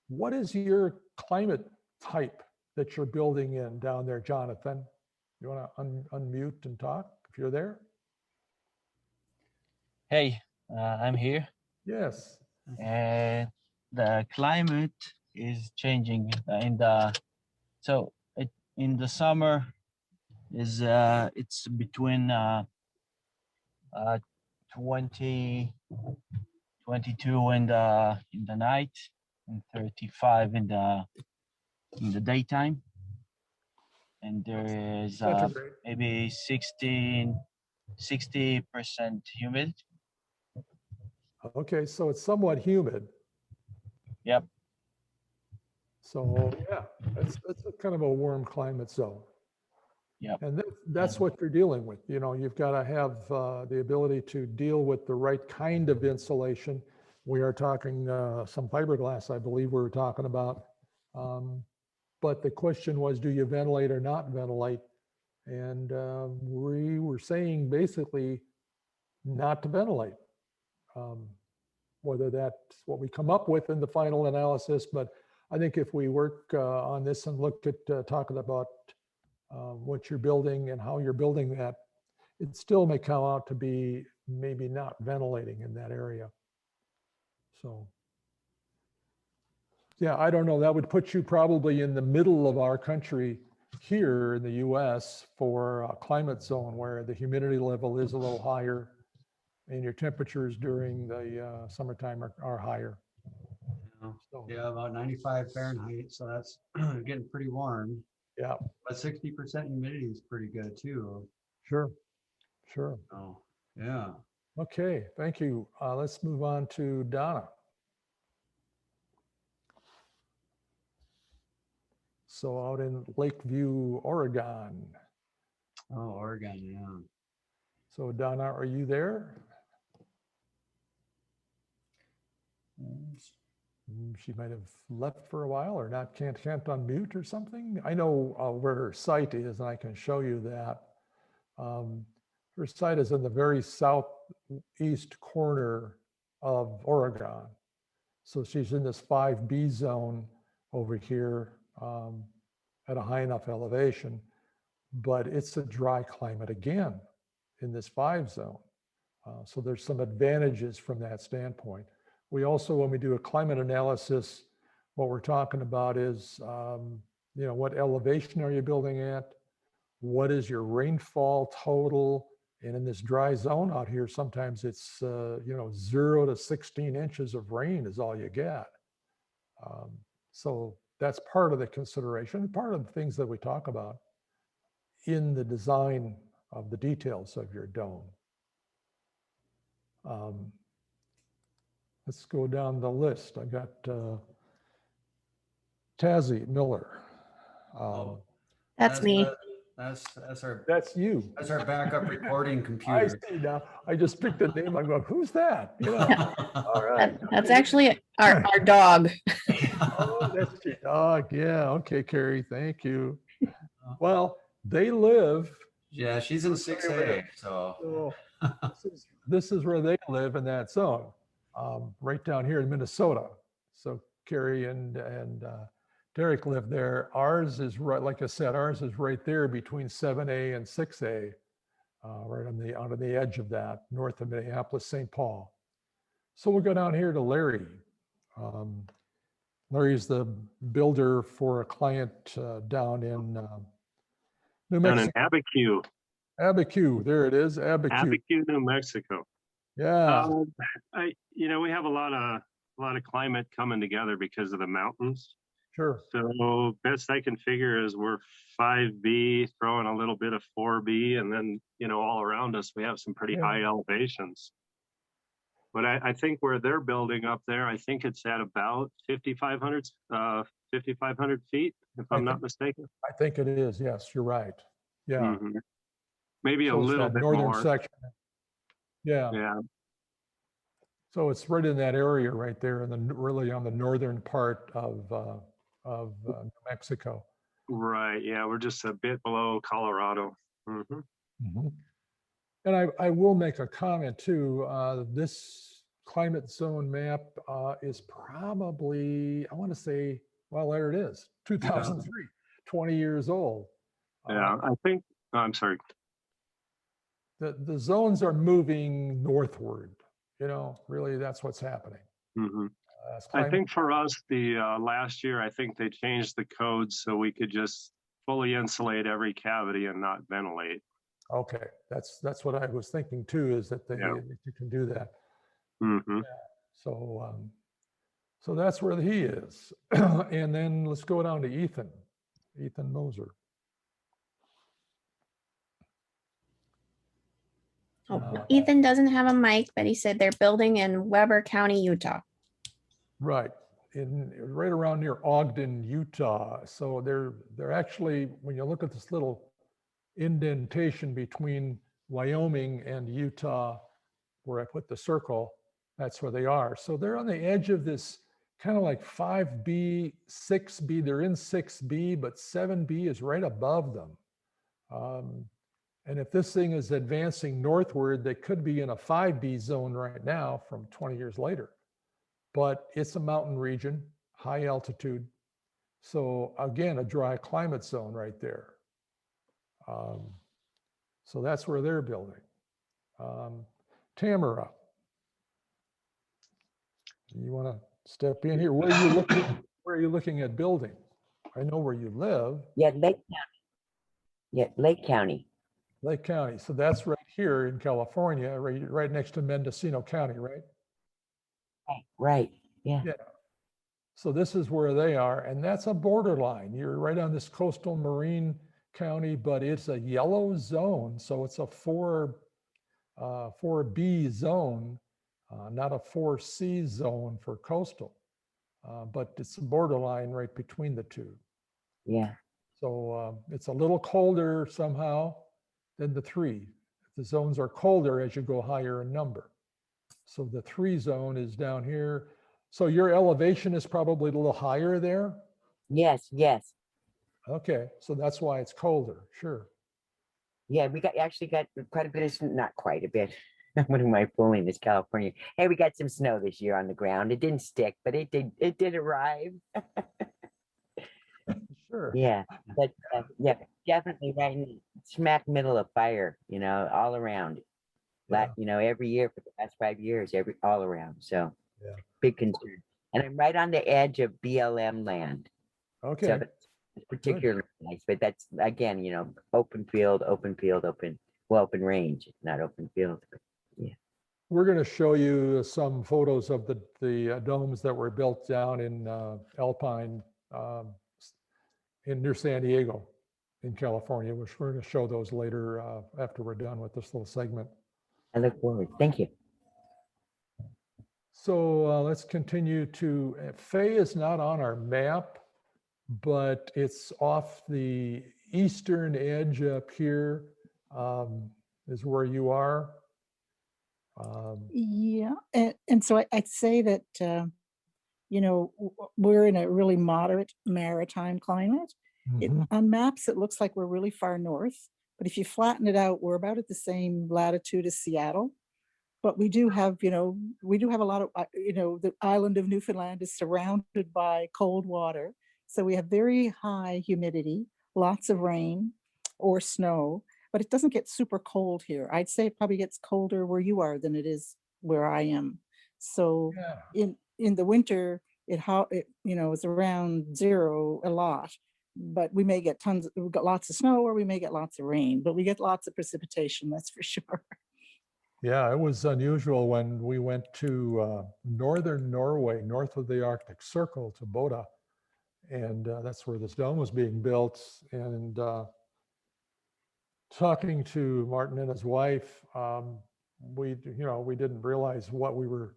What is your climate type that you're building in down there, Jonathan? You want to unmute and talk if you're there?
Hey, I'm here.
Yes.
And the climate is changing in the summer is it's between 22 in the night and 35 in the daytime, and there is maybe 60% humid.
Okay, so it's somewhat humid.
Yep.
So yeah, that's a kind of a warm climate zone.
Yeah.
And that's what you're dealing with. You know, you've got to have the ability to deal with the right kind of insulation. We are talking some fiberglass, I believe we were talking about. But the question was, do you ventilate or not ventilate? And we were saying basically not to ventilate. Whether that's what we come up with in the final analysis, but I think if we work on this and look at talking about what you're building and how you're building that, it still may come out to be maybe not ventilating in that area. So yeah, I don't know, that would put you probably in the middle of our country here in the US for a climate zone where the humidity level is a little higher and your temperatures during the summertime are higher.
So, yeah, about 95 Fahrenheit. So that's getting pretty warm.
Yeah.
But 60% humidity is pretty good too.
Sure. Sure.
Oh, yeah.
Okay, thank you. Let's move on to Donna. So out in Lakeview, Oregon.
Oh, Oregon, yeah.
So Donna, are you there? She might have left for a while or not, can't unmute or something. I know where her site is and I can show you that. Her site is in the very southeast corner of Oregon. So she's in this 5B zone over here at a high enough elevation, but it's a dry climate again in this 5 zone. So there's some advantages from that standpoint. We also, when we do a climate analysis, what we're talking about is, what elevation are you building at? What is your rainfall total? And in this dry zone out here, sometimes it's, 0 to 16 inches of rain is all you get. So that's part of the consideration, part of the things that we talk about in the design of the details of your dome. Let's go down the list. I've got Tazzy Miller.
That's me.
That's you.
That's our backup recording
I
computer.
see now. I just picked a name. I'm going, who's that? All right.
That's actually our dog.
Oh, that's your dog. Yeah. Okay, Carrie. Thank you. Well, they live.
Yeah, she's in 6A, so.
This is where they live in that zone, right down here in Minnesota. So Carrie and Derek live there. Ours is right, like I said, ours is right there between 7A and 6A, right on the edge of that, north of Minneapolis, St. Paul. So we'll go down here to Larry. Larry's the builder for a client down in New Mexico.
Down in Abiquiu.
Abiquiu, there it is, Abiquiu.
Abiquiu, New Mexico.
Yeah.
We have a lot of climate coming together because of the mountains.
Sure.
So best I can figure is we're 5B, throwing a little bit of 4B, and then all around us we have some pretty high elevations. But I think where they're building up there, I think it's at about 5,500 feet, if I'm not mistaken.
I think it is. Yes, you're right. Yeah.
Mm-hmm. Maybe
So
a
it's
little
that
bit
northern
more.
section. Yeah.
Yeah.
So it's right in that area right there, really on the northern part of New Mexico.
Right. Yeah, we're just a bit below Colorado. Mm-hmm.
Mm-hmm. And I will make a comment too. This climate zone map is probably, I want to say, well, there it is, 2003, 20 years old.
Yeah, I think, I'm sorry.
The zones are moving northward. Really, that's what's happening.
Mm-hmm. I think for us, the last year, I think they changed the code so we could just fully insulate every cavity and not ventilate.
Okay, that's what I was thinking too, is that you can do that.
Mm-hmm.
Yeah. So that's where he is. And then let's go down to Ethan Moser.
Ethan doesn't have a mic, but he said they're building in Weber County, Utah.
Right, right around near Ogden, Utah. So they're actually, when you look at this little indentation between Wyoming and Utah, where I put the circle, that's where they are. So they're on the edge of this kind of like 5B, 6B. They're in 6B, but 7B is right above them. And if this thing is advancing northward, they could be in a 5B zone right now from 20 years later. But it's a mountain region, high altitude. So again, a dry climate zone right there. So that's where they're building. Tamara, you want to step in here? Where are you looking at building? I know where you live.
Yeah, Lake County. Yeah, Lake County.
Lake County. So that's right here in California, right next to Mendocino County, right?
Right. Yeah.
Yeah. So this is where they are, and that's a borderline. You're right on this coastal marine county, but it's a yellow zone. So it's a 4 4B zone, not a 4C zone for coastal, but it's a borderline right between the two.
Yeah.
So it's a little colder somehow than the 3. The zones are colder as you go higher in number. So the 3 zone is down here. So your elevation is probably a little higher there.
Yes, yes.
Okay, so that's why it's colder, sure.
Yeah, we actually got quite a bit of, not quite a bit. What am I fooling? This California. Hey, we got some snow this year on the ground. It didn't stick, but it did arrive.
Sure.
Yeah, but yeah, definitely right in smack middle of fire, you know, all around.
Yeah.
You know, every year for the past 5 years, all around. So
Yeah.
big concern. And I'm right on the edge of BLM land.
Okay.
So that's particularly nice, but that's again, you know, open field, open range, not open field. But yeah.
We're going to show you some photos of the domes that were built down in Alpine, in near San Diego, in California, which we're going to show those later after we're done with this little segment.
I look forward. Thank you.
So let's continue to, Fay is not on our map, but it's off the eastern edge up here, is where you are.
Yeah, and so I'd say that, you know, we're in a really moderate maritime climate. On maps, it looks like we're really far north, but if you flatten it out, we're about at the same latitude as Seattle. But we do have, you know, a lot of, you know, the island of Newfoundland is surrounded by cold water. So we have very high humidity, lots of rain or snow, but it doesn't get super cold here. I'd say it probably gets colder where you are than it is where I am. So in the winter, it you know, it's around 0 a lot, but we may get we've got lots of snow or we may get lots of rain, but we get lots of precipitation, that's for sure.
Yeah, it was unusual when we went to northern Norway, north of the Arctic Circle, to Boda, and that's where this dome was being built. And talking to Martin and his wife, we didn't realize what we were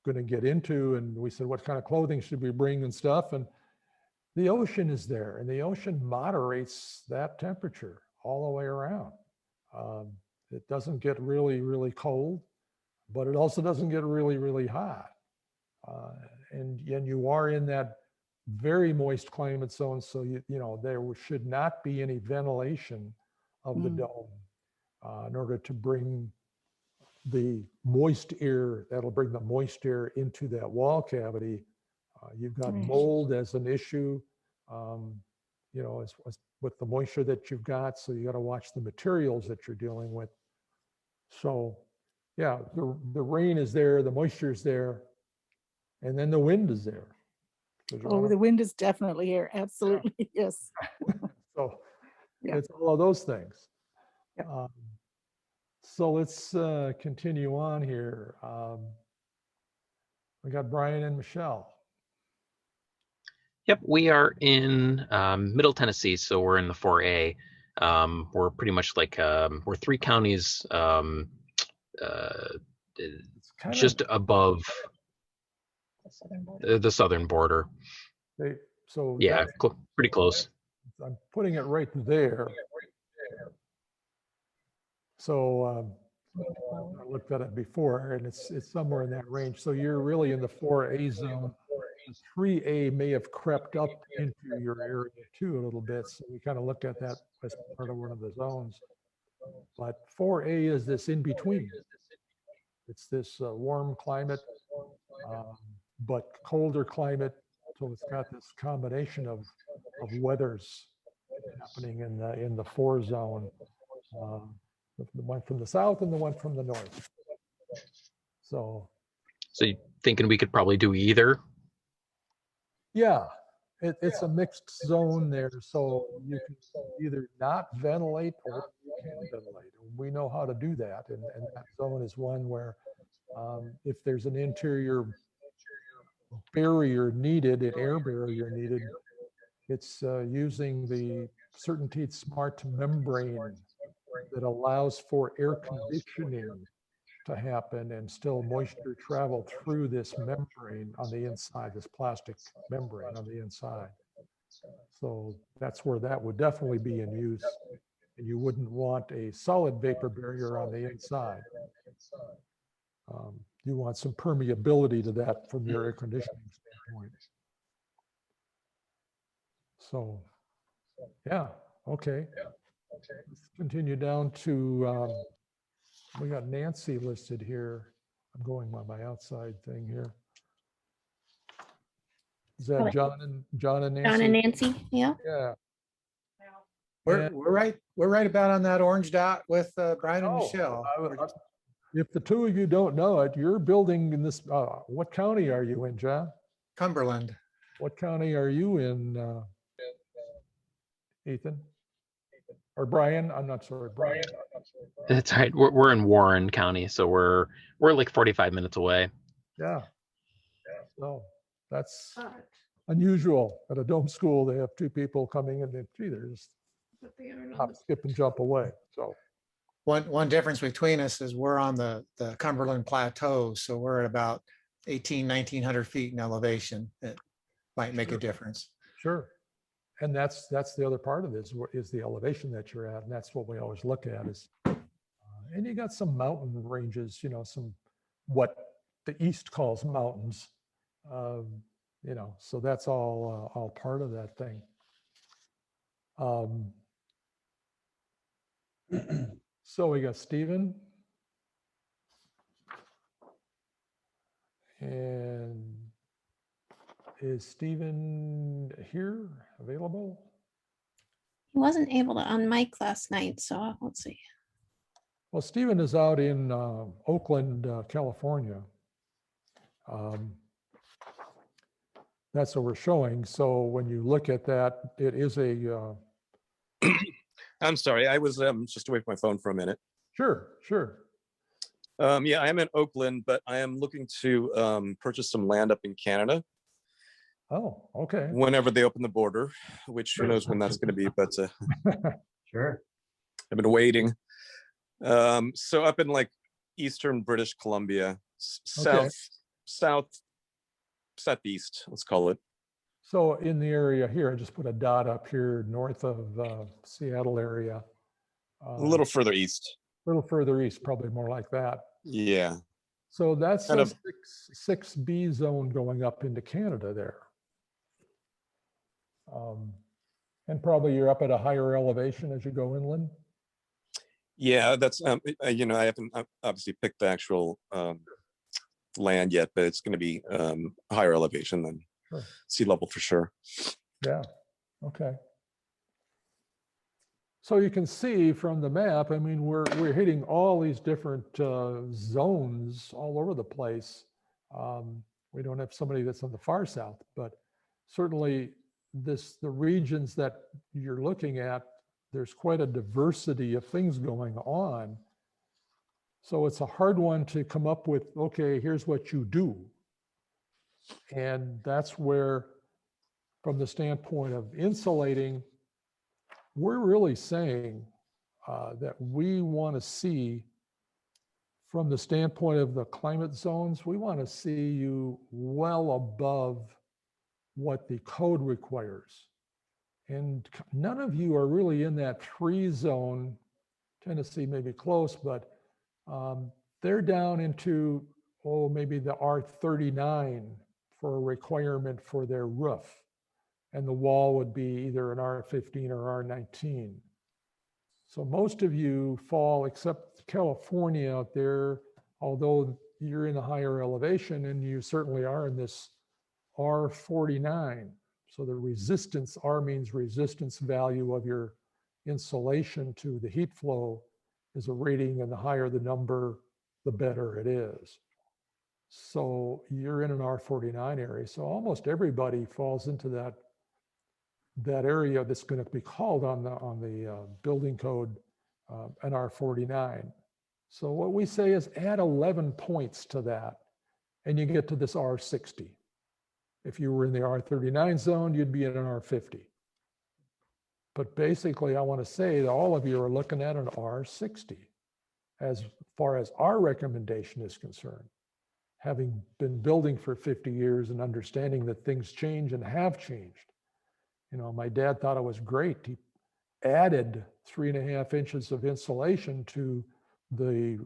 going to get into, and we said, what kind of clothing should we bring and stuff? And the ocean is there, and the ocean moderates that temperature all the way around. It doesn't get really, really cold, but it also doesn't get really, really hot. And you are in that very moist climate zone, so you know there should not be any ventilation of the dome in order to bring the moist air, that'll bring the moist air into that wall cavity. You've got mold as an issue, you know, as with the moisture that you've got, so you got to watch the materials that you're dealing with. So yeah, the rain is there, the moisture is there, and then the wind is there.
Oh, the wind is definitely here. Absolutely. Yes.
So it's all of those things. So let's continue on here. We got Brian and Michelle.
Yep, we are in Middle Tennessee, so we're in the 4A. We're pretty much like we're 3 counties just above the southern border.
So
yeah, pretty close.
I'm putting it right there. So I looked at it before, and it's somewhere in that range. So you're really in the 4A zone. 3A may have crept up into your area too a little bit. So we kind of looked at that as part of one of the zones. But 4A is this in between. It's this warm climate, but colder climate. So it's got this combination of weathers happening in the 4 zone. The one from the south and the one from the north. So
you thinking we could probably do either?
Yeah, it's a mixed zone there. So you can either not ventilate or you can ventilate. We know how to do that. And that zone is one where if there's an interior barrier needed, an air barrier needed, it's using the CertainTeed Smart Membrane that allows for air conditioning to happen and still moisture travel through this membrane on the inside, this plastic membrane on the inside. So that's where that would definitely be in use. And you wouldn't want a solid vapor barrier on the inside. You want some permeability to that from your air conditioning standpoint. So, yeah, okay. Let's continue down to, we got Nancy listed here. I'm going by my outside thing here. Is that
Hello.
John and Nancy?
John and Nancy, yeah.
Yeah.
We're right about on that orange dot with Brian and Michelle.
If the two of you don't know it, you're building in this, what county are you in, John?
Cumberland.
What county are you in, Ethan? Or Brian? I'm not sorry, Brian.
It's all right. We're in Warren County, so we're like 45 minutes away.
Yeah. So that's unusual at a dome school. They have two people coming in and gee, they're just hop, skip, and jump away. So
One difference between us is we're on the Cumberland Plateau, so we're at about 1900 feet in elevation. It might make a difference.
sure. And that's the other part of this is the elevation that you're at, and that's what we always look at is. And you got some mountain ranges, you know, some what the East calls mountains, you know, so that's all part of that thing. So we got Stephen. And is Stephen here available?
He wasn't able to unmic last night, so let's see.
Well, Stephen is out in Oakland, California. That's what we're showing. So when you look at that, it is a.
I'm sorry, I was just away from my phone for a minute.
Sure, sure.
Yeah, I am in Oakland, but I am looking to purchase some land up in Canada.
Oh, okay.
Whenever they open the border, which who knows when that's going to be, but
Sure.
I've been waiting. So up in like eastern British Columbia, southeast, let's call it.
So in the area here, I just put a dot up here north of Seattle area.
A little further east.
A little further east, probably more like that.
Yeah.
So that's
Kind
a
of
6B zone going up into Canada there. And probably you're up at a higher elevation as you go inland.
Yeah, that's you know, I haven't obviously picked the actual land yet, but it's going to be higher elevation than
Sure.
sea level for sure.
Yeah, okay. So you can see from the map, I mean, we're hitting all these different zones all over the place. We don't have somebody that's on the far south, but certainly the regions that you're looking at, there's quite a diversity of things going on. So it's a hard one to come up with, okay, here's what you do. And that's where, from the standpoint of insulating, we're really saying that we want to see, from the standpoint of the climate zones, we want to see you well above what the code requires. And none of you are really in that 3 zone. Tennessee may be close, but they're down into, maybe the R39 for a requirement for their roof. And the wall would be either an R15 or R19. So most of you fall, except California out there, although you're in a higher elevation, and you certainly are in this R49. So the resistance, R means resistance value of your insulation to the heat flow is a rating, and the higher the number, the better it is. So you're in an R49 area. So almost everybody falls into that area that's going to be called on the building code an R49. So what we say is add 11 points to that, and you get to this R60. If you were in the R39 zone, you'd be in an R50. But basically, I want to say that all of you are looking at an R60. as far as our recommendation is concerned, having been building for 50 years and understanding that things change and have changed. You know, my dad thought it was great. He added 3.5 inches of insulation to the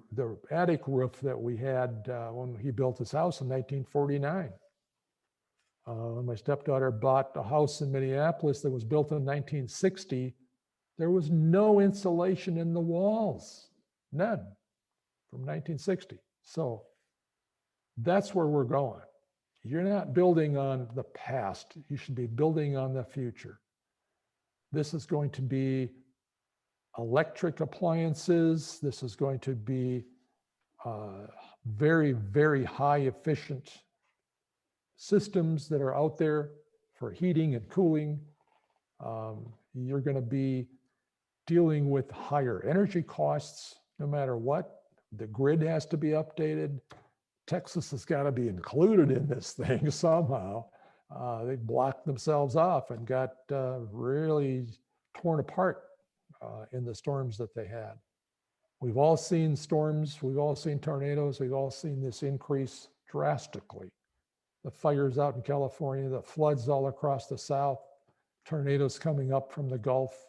attic roof that we had when he built his house in 1949. When my stepdaughter bought a house in Minneapolis that was built in 1960, there was no insulation in the walls, none, from 1960. So that's where we're going. You're not building on the past. You should be building on the future. This is going to be electric appliances. This is going to be very, very high efficient systems that are out there for heating and cooling. You're going to be dealing with higher energy costs no matter what. The grid has to be updated. Texas has got to be included in this thing somehow. They blocked themselves off and got really torn apart in the storms that they had. We've all seen storms, we've all seen tornadoes, we've all seen this increase drastically. The fires out in California, the floods all across the South, tornadoes coming up from the Gulf.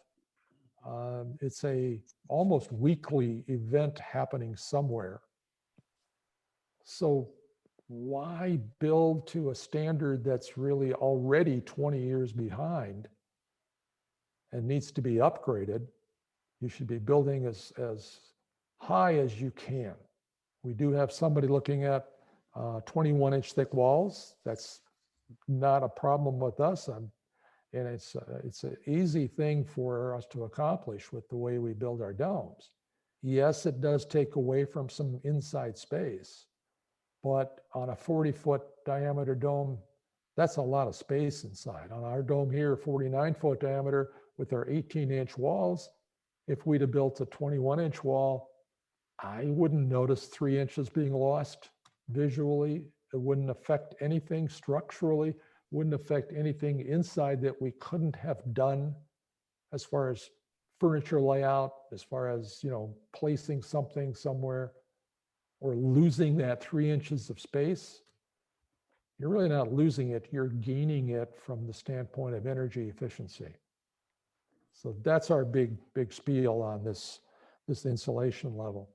It's a almost weekly event happening somewhere. So why build to a standard that's really already 20 years behind and needs to be upgraded? You should be building as high as you can. We do have somebody looking at 21-inch thick walls. That's not a problem with us. And it's an easy thing for us to accomplish with the way we build our domes. Yes, it does take away from some inside space, but on a 40-foot diameter dome, that's a lot of space inside. On our dome here, 49-foot diameter with our 18-inch walls, if we'd have built a 21-inch wall, I wouldn't notice 3 inches being lost visually. It wouldn't affect anything structurally, wouldn't affect anything inside that we couldn't have done as far as furniture layout, as far as, you know, placing something somewhere or losing that 3 inches of space. You're really not losing it, you're gaining it from the standpoint of energy efficiency. So that's our big spiel on this insulation level.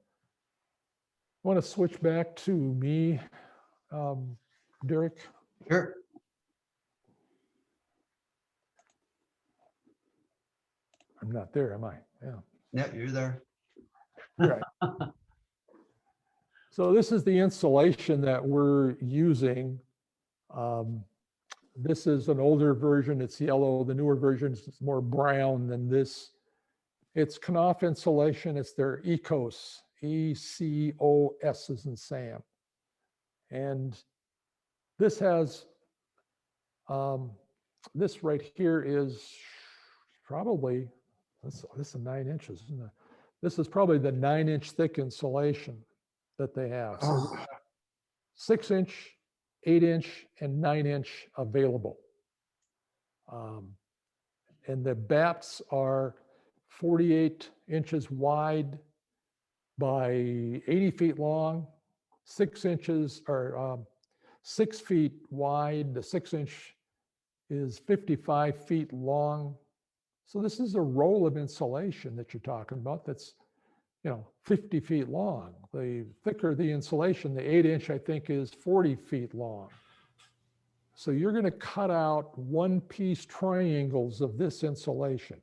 I want to switch back to me, Derek.
Sure.
I'm not there, am I? Yeah.
Yeah, you're there.
Right. So this is the insulation that we're using. This is an older version, it's yellow. The newer version is more brown than this. It's Knauf insulation, it's their ECOS, E-C-O-S as in Sam. And this has, this right here is probably, this is 9 inches, isn't it? This is probably the 9-inch thick insulation that they have. So 6-inch, 8-inch, and 9-inch available. And the bats are 48 inches wide by 80 feet long, 6 inches or 6 feet wide. The 6-inch is 55 feet long. So this is a roll of insulation that you're talking about that's, you know, 50 feet long. The thicker the insulation, the 8-inch, I think, is 40 feet long. So you're going to cut out one-piece triangles of this insulation.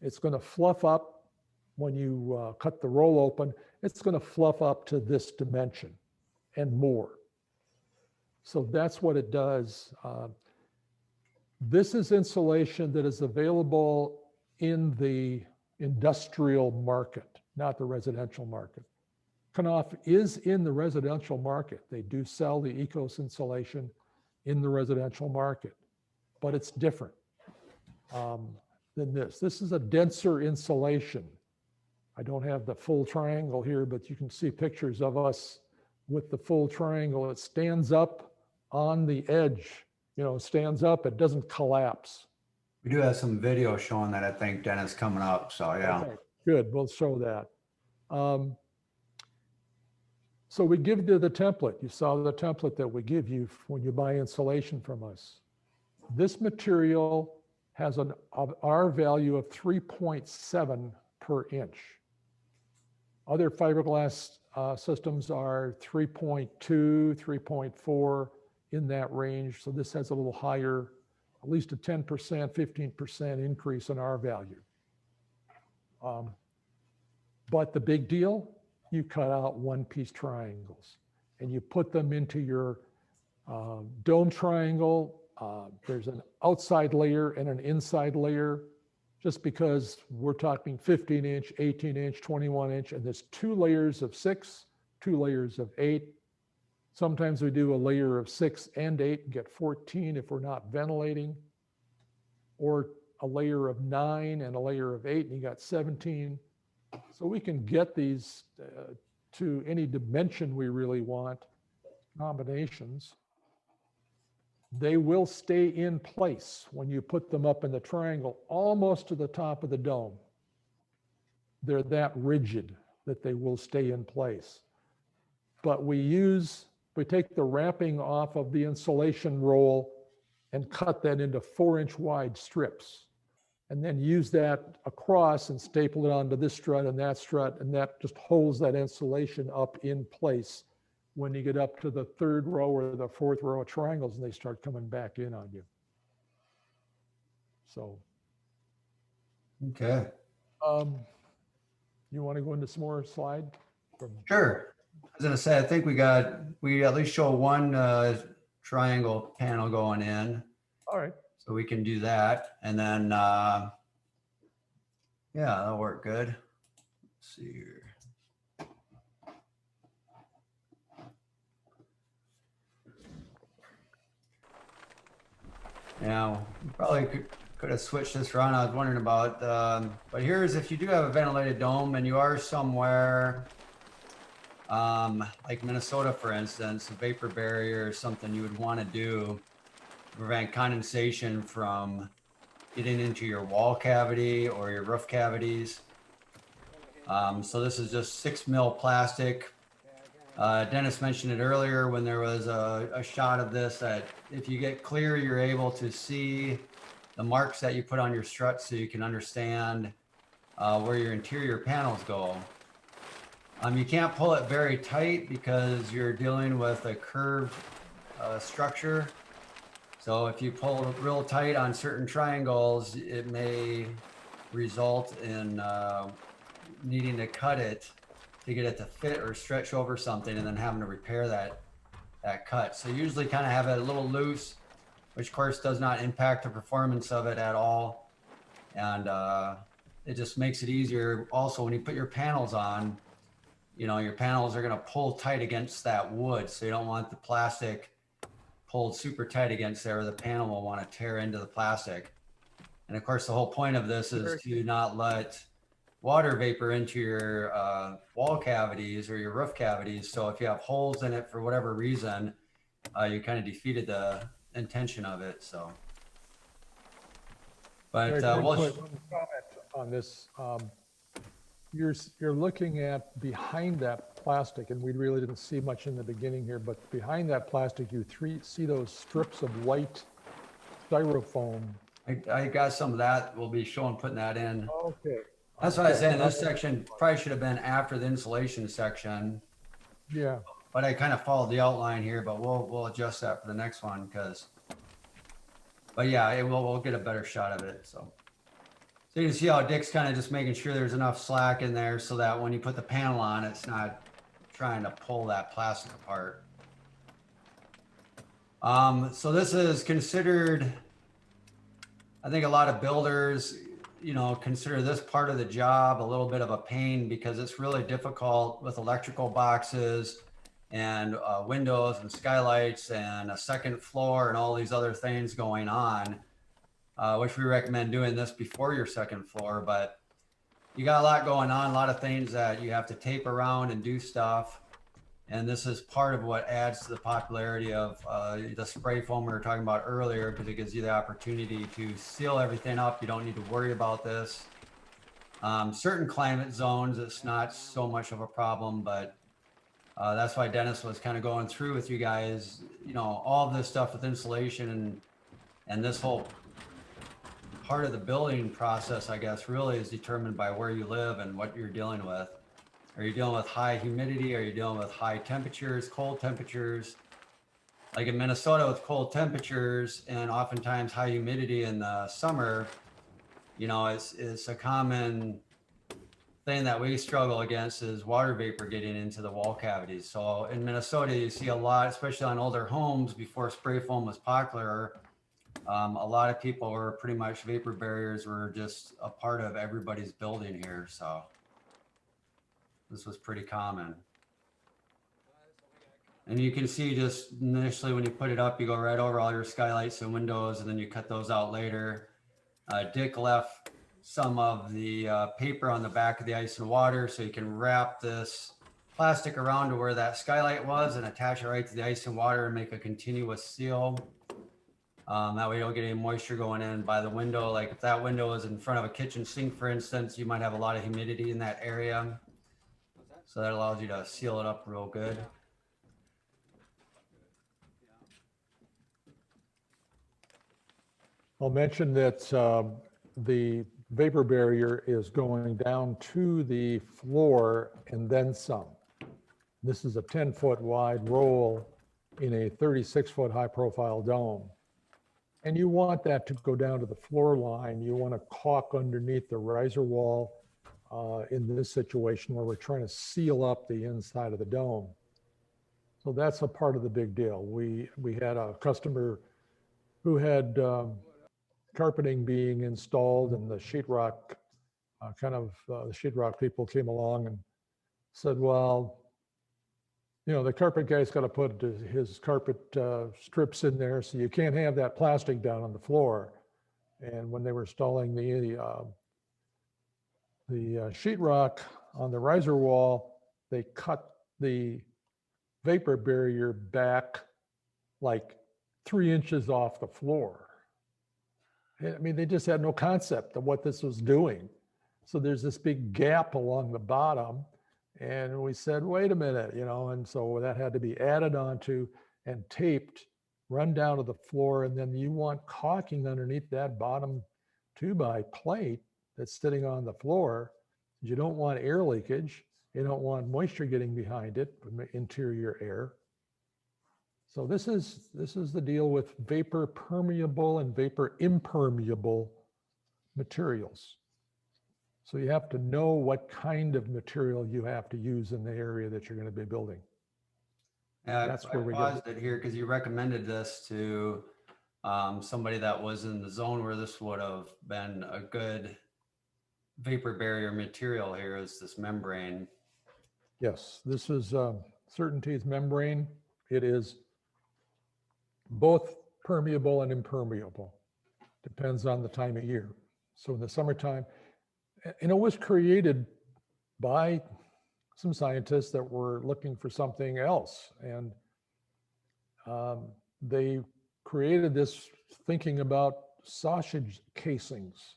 It's going to fluff up when you cut the roll open. It's going to fluff up to this dimension and more. So that's what it does. This is insulation that is available in the industrial market, not the residential market. Knauf is in the residential market. They do sell the ECOS insulation in the residential market, but it's different than this. This is a denser insulation. I don't have the full triangle here, but you can see pictures of us with the full triangle. It stands up on the edge, you know, stands up, it doesn't collapse.
We do have some video showing that, I think, Dennis, coming up, so yeah.
Okay, good, we'll show that. So we give you the template. You saw the template that we give you when you buy insulation from us. This material has an R value of 3.7 per inch. Other fiberglass systems are 3.2, 3.4 in that range. So this has a little higher, at least a 10%, 15% increase in R value. But the big deal, you cut out one-piece triangles and you put them into your dome triangle. There's an outside layer and an inside layer, just because we're talking 15-inch, 18-inch, 21-inch, and there's 2 layers of 6, 2 layers of 8. Sometimes we do a layer of 6 and 8 and get 14 if we're not ventilating, or a layer of 9 and a layer of 8 and you got 17. So we can get these to any dimension we really want, combinations. They will stay in place when you put them up in the triangle, almost to the top of the dome. They're that rigid that they will stay in place. But we take the wrapping off of the insulation roll and cut that into 4-inch wide strips, and then use that across and staple it onto this strut, and that just holds that insulation up in place when you get up to the 3rd row or the 4th row of triangles and they start coming back in on you. So.
Okay.
You want to go into some more slide?
Sure. I was gonna say, I think we at least show one triangle panel going in.
All right.
So we can do that. And then, yeah, that'll work good. Let's see here. Yeah, probably could have switched this around. I was wondering about, but here's if you do have a ventilated dome and you are somewhere like Minnesota, for instance, a vapor barrier is something you would want to do to prevent condensation from getting into your wall cavity or your roof cavities. So this is just 6 mil plastic. Dennis mentioned it earlier when there was a shot of this, that if you get clear, you're able to see the marks that you put on your strut so you can understand where your interior panels go. You can't pull it very tight because you're dealing with a curved structure. So if you pull real tight on certain triangles, it may result in needing to cut it to get it to fit or stretch over something and then having to repair that cut. So usually kind of have it a little loose, which of course does not impact the performance of it at all. And it just makes it easier. Also, when you put your panels on, you know, your panels are gonna pull tight against that wood. So you don't want the plastic pulled super tight against there, or the panel will want to tear into the plastic. And of course, the whole point of this is to not let water vapor into your wall cavities or your roof cavities. So if you have holes in it for whatever reason, you kind of defeated the intention of it. So, but
one comment on this. You're looking at behind that plastic, and we really didn't see much in the beginning here, but behind that plastic, you see those strips of white styrofoam.
I got some of that. We'll be showing, putting that in.
Okay.
That's what I was saying. This section probably should have been after the insulation section.
Yeah.
But I kind of followed the outline here, but we'll adjust that for the next one but yeah, we'll get a better shot of it. So you can see how Dick's kind of just making sure there's enough slack in there so that when you put the panel on, it's not trying to pull that plastic apart. So this is considered, I think a lot of builders, you know, consider this part of the job a little bit of a pain because it's really difficult with electrical boxes and windows and skylights and a second floor and all these other things going on, which we recommend doing this before your second floor. But you got a lot going on, a lot of things that you have to tape around and do stuff. And this is part of what adds to the popularity of the spray foam we were talking about earlier, because it gives you the opportunity to seal everything up. You don't need to worry about this. Certain climate zones, it's not so much of a problem, but That's why Dennis was kind of going through with you guys, you know, all of this stuff with insulation and this whole part of the building process, I guess, really is determined by where you live and what you're dealing with. Are you dealing with high humidity? Are you dealing with high temperatures, cold temperatures? Like in Minnesota with cold temperatures and oftentimes high humidity in the summer, you know, it's a common thing that we struggle against is water vapor getting into the wall cavities. So in Minnesota, you see a lot, especially on older homes before spray foam was popular. A lot of people were pretty much vapor barriers were just a part of everybody's building here. So this was pretty common. And you can see just initially when you put it up, you go right over all your skylights and windows, and then you cut those out later. Dick left some of the paper on the back of the ice and water so you can wrap this plastic around to where that skylight was and attach it right to the ice and water and make a continuous seal. That way you don't get any moisture going in by the window. Like if that window is in front of a kitchen sink, for instance, you might have a lot of humidity in that area. So that allows you to seal it up real good.
I'll mention that the vapor barrier is going down to the floor and then some. This is a 10-foot wide roll in a 36-foot high profile dome. And you want that to go down to the floor line. You want to caulk underneath the riser wall in this situation where we're trying to seal up the inside of the dome. So that's a part of the big deal. We had a customer who had carpeting being installed, and the sheetrock the sheetrock people came along and said, well, you know, the carpet guy's got to put his carpet strips in there, so you can't have that plastic down on the floor. And when they were installing the sheetrock on the riser wall, they cut the vapor barrier back like 3 inches off the floor. I mean, they just had no concept of what this was doing. So there's this big gap along the bottom. And we said, wait a minute, you know, and so that had to be added onto and taped, run down to the floor. And then you want caulking underneath that bottom 2x plate that's sitting on the floor. You don't want air leakage. You don't want moisture getting behind it, interior air. So this is the deal with vapor permeable and vapor impermeable materials. So you have to know what kind of material you have to use in the area that you're going to be building. That's where we
paused it here because you recommended this to somebody that was in the zone where this would have been a good vapor barrier material. Here is this membrane.
Yes, this is CertainTeed's membrane. It is both permeable and impermeable. Depends on the time of year. So in the summertime, and it was created by some scientists that were looking for something else. And they created this thinking about sausage casings.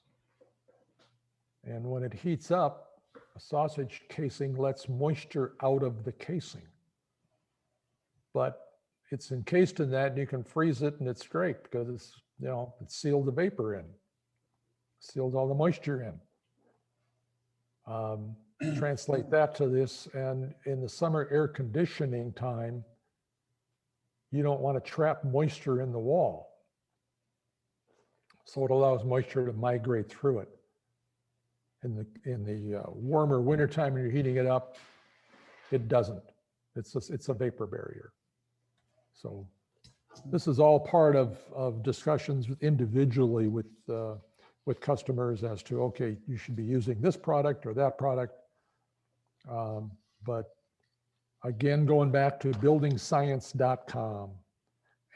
And when it heats up, a sausage casing lets moisture out of the casing. But it's encased in that, and you can freeze it and it's great because it's, you know, it sealed the vapor in, sealed all the moisture in. Translate that to this, and in the summer air conditioning time, you don't want to trap moisture in the wall. So it allows moisture to migrate through it. In the warmer wintertime when you're heating it up, it doesn't. It's a vapor barrier. So this is all part of discussions individually with customers as to, okay, you should be using this product or that product. But again, going back to buildingscience.com,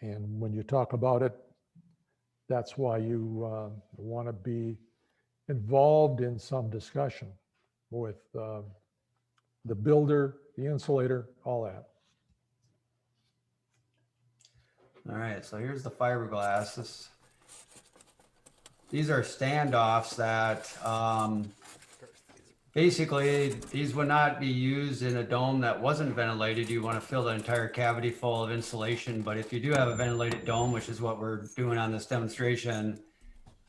and when you talk about it, that's why you want to be involved in some discussion with the builder, the insulator, all that.
All right, so here's the fiberglass. These are standoffs that basically, these would not be used in a dome that wasn't ventilated. You want to fill the entire cavity full of insulation. But if you do have a ventilated dome, which is what we're doing on this demonstration,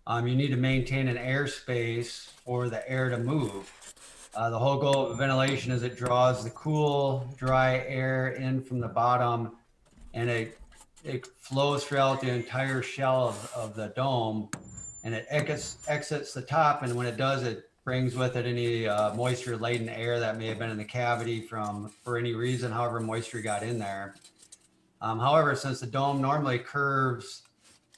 you need to maintain an airspace for the air to move. The whole goal of ventilation is it draws the cool, dry air in from the bottom, and it flows throughout the entire shell of the dome, and it exits the top. And when it does, it brings with it any moisture-laden air that may have been in the cavity for any reason, however moisture got in there. However, since the dome normally curves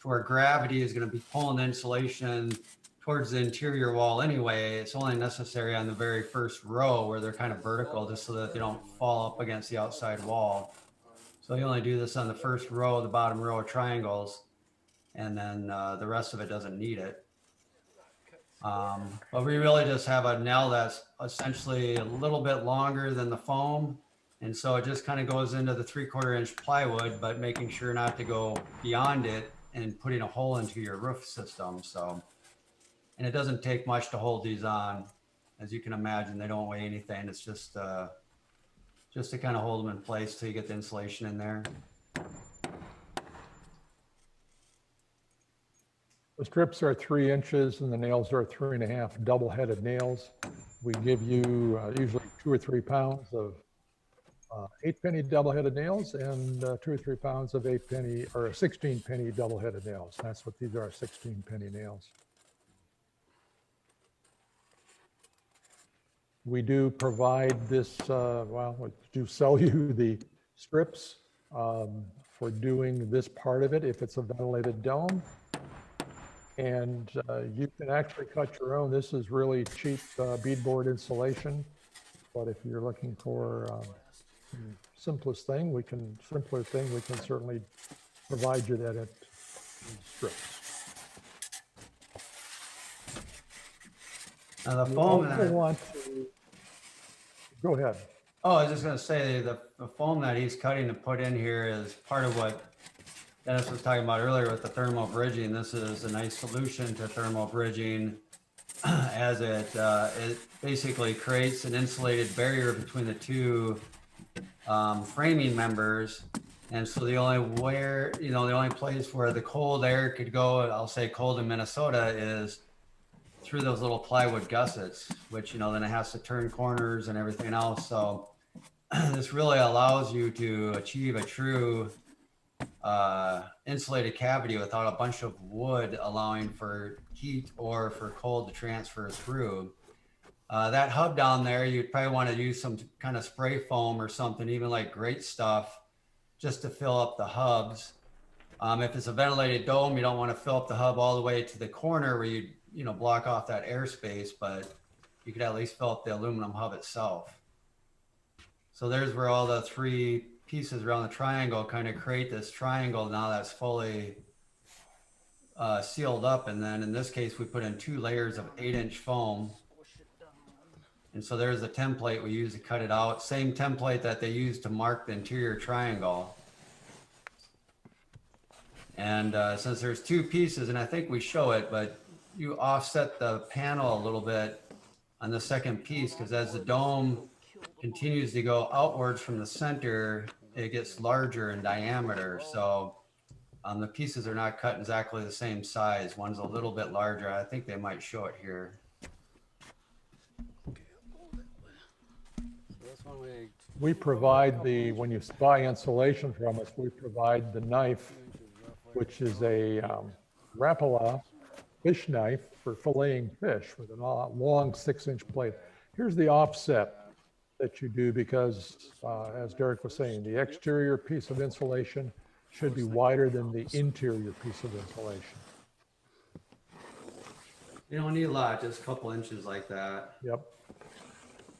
to where gravity is going to be pulling the insulation towards the interior wall anyway, it's only necessary on the very first row where they're kind of vertical, just so that they don't fall up against the outside wall. So you only do this on the first row, the bottom row of triangles, and then the rest of it doesn't need it. But we really just have a nail that's essentially a little bit longer than the foam. And so it just kind of goes into the 3/4 inch plywood, but making sure not to go beyond it and putting a hole into your roof system. So, and it doesn't take much to hold these on. As you can imagine, they don't weigh anything. It's just to kind of hold them in place till you get the insulation in there.
The strips are 3 inches and the nails are 3.5 double-headed nails. We give you usually 2 or 3 pounds of 8-penny double-headed nails and 2 or 3 pounds of 8-penny or 16-penny double-headed nails. That's what these are, 16-penny nails. We do provide this, well, we do sell you the strips for doing this part of it if it's a ventilated dome. And you can actually cut your own. This is really cheap beadboard insulation. But if you're looking for simpler thing, we can certainly provide you that at strips.
Now the foam that
go ahead.
Oh, I was just going to say the foam that he's cutting to put in here is part of what Dennis was talking about earlier with the thermal bridging. This is a nice solution to thermal bridging, as it basically creates an insulated barrier between the two framing members. And so the only place where the cold air could go, I'll say cold in Minnesota, is through those little plywood gussets, which, then it has to turn corners and everything else. So this really allows you to achieve a true insulated cavity without a bunch of wood allowing for heat or for cold to transfer through. That hub down there, you'd probably want to use some kind of spray foam or something, even like Great Stuff, just to fill up the hubs. If it's a ventilated dome, you don't want to fill up the hub all the way to the corner where you block off that airspace, but you could at least fill up the aluminum hub itself. So there's where all the 3 pieces around the triangle kind of create this triangle now that's fully sealed up. And then in this case, we put in 2 layers of 8-inch foam. And so there's the template we use to cut it out. Same template that they use to mark the interior triangle. And since there's 2 pieces, and I think we show it, but you offset the panel a little bit on the second piece, because as the dome continues to go outwards from the center, it gets larger in diameter. So the pieces are not cut exactly the same size. One's a little bit larger. I think they might show it here.
We provide when you buy insulation from us, we provide the knife, which is a Rapala fish knife for filleting fish with a long 6-inch blade. Here's the offset that you do because, as Derek was saying, the exterior piece of insulation should be wider than the interior piece of insulation.
You don't need a lot, just a couple inches like that.
Yep.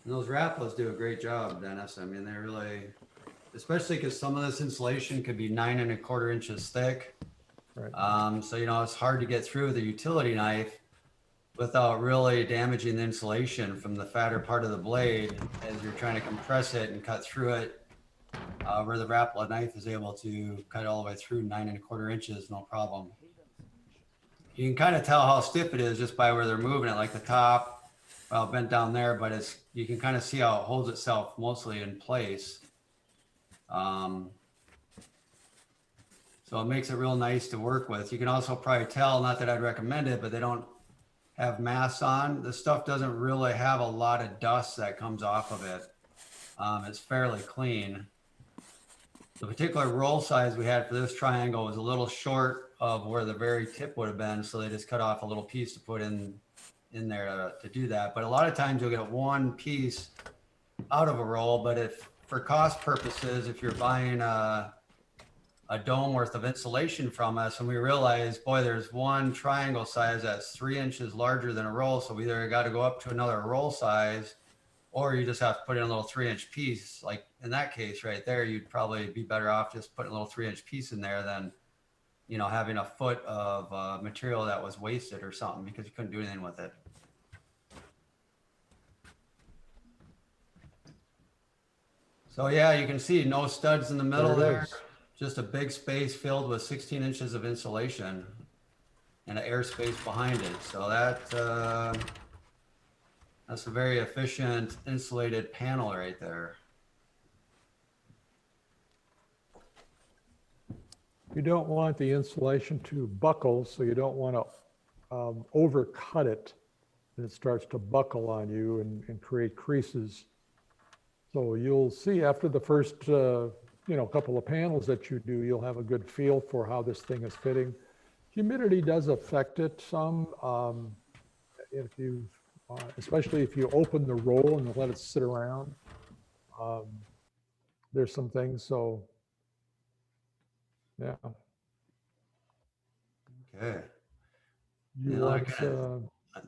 And those Rapalas do a great job, Dennis. I mean, they really, especially because some of this insulation could be 9 1/4 inches thick.
Right.
So, it's hard to get through with a utility knife without really damaging the insulation from the fatter part of the blade as you're trying to compress it and cut through it, where the Rapala knife is able to cut all the way through 9 1/4 inches, no problem. You can kind of tell how stiff it is just by where they're moving it, like the top well, bent down there, but it's, you can kind of see how it holds itself mostly in place. So it makes it real nice to work with. You can also probably tell, not that I'd recommend it, but they don't have masks on. The stuff doesn't really have a lot of dust that comes off of it. It's fairly clean. The particular roll size we had for this triangle was a little short of where the very tip would have been. So they just cut off a little piece to put in there to do that. But a lot of times you'll get one piece out of a roll, but if for cost purposes, if you're buying a dome worth of insulation from us, and we realized, boy, there's one triangle size that's 3 inches larger than a roll. So we either got to go up to another roll size, or you just have to put in a little 3-inch piece. Like in that case right there, you'd probably be better off just putting a little 3-inch piece in there than, you know, having a foot of material that was wasted or something because you couldn't do anything with it. So yeah, you can see no studs in the middle
There it
there.
is.
Just a big space filled with 16 inches of insulation and an airspace behind it. So that's a very efficient insulated panel right there.
You don't want the insulation to buckle, so you don't want to overcut it, and it starts to buckle on you and create creases. So you'll see after the first couple of panels that you do, you'll have a good feel for how this thing is fitting. Humidity does affect it some. If you, especially if you open the roll and let it sit around, there's some things. So, yeah.
Okay.
You
I
want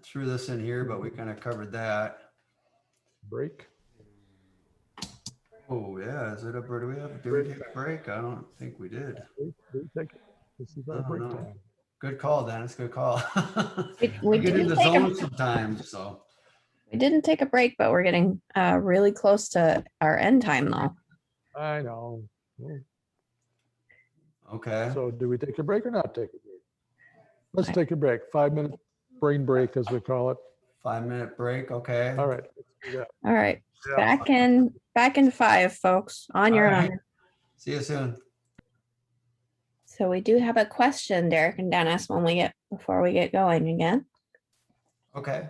threw this in here, but we kind of covered that.
break?
Oh yeah, is it up or do we take a break? I don't think we did.
This is our break
No.
time.
Good call, Dennis. Good call.
We
get in
did
the
take
zone sometimes. So
We didn't take a break, but we're getting really close to our end time though.
I know. Well,
okay.
so do we take a break or not take a break? Let's take a break. 5-minute brain break, as we call it.
5-minute break. Okay.
All right. Let's do that.
All right.
Yeah.
Back in 5, folks, on your
All right.
own.
See you soon.
So we do have a question, Derek and Dennis, before we get going again.
Okay.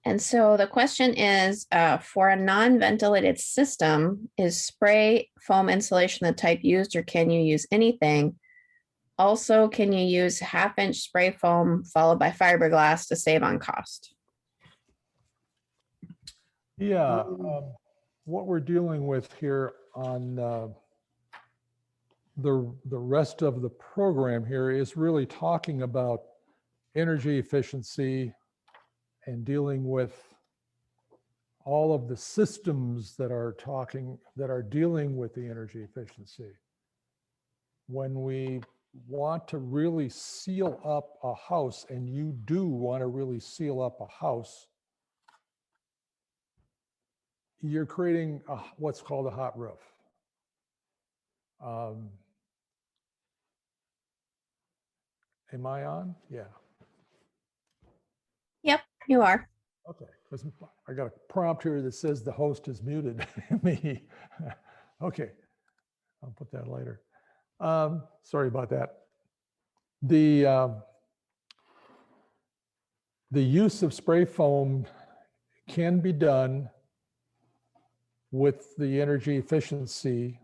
And so the question is, for a non-ventilated system, is spray foam insulation the type used, or can you use anything? Also, can you use 1/2-inch spray foam followed by fiberglass to save on cost?
Yeah, what we're dealing with here on the rest of the program here is really talking about energy efficiency and dealing with all of the systems that are dealing with the energy efficiency. When we want to really seal up a house, and you do want to really seal up a house, you're creating what's called a hot roof. Am I on? Yeah.
Yep, you are.
Okay, because I got a prompt here that says the host is muted. Me. Okay, I'll put that later. Sorry about that. The use of spray foam can be done with the energy efficiency.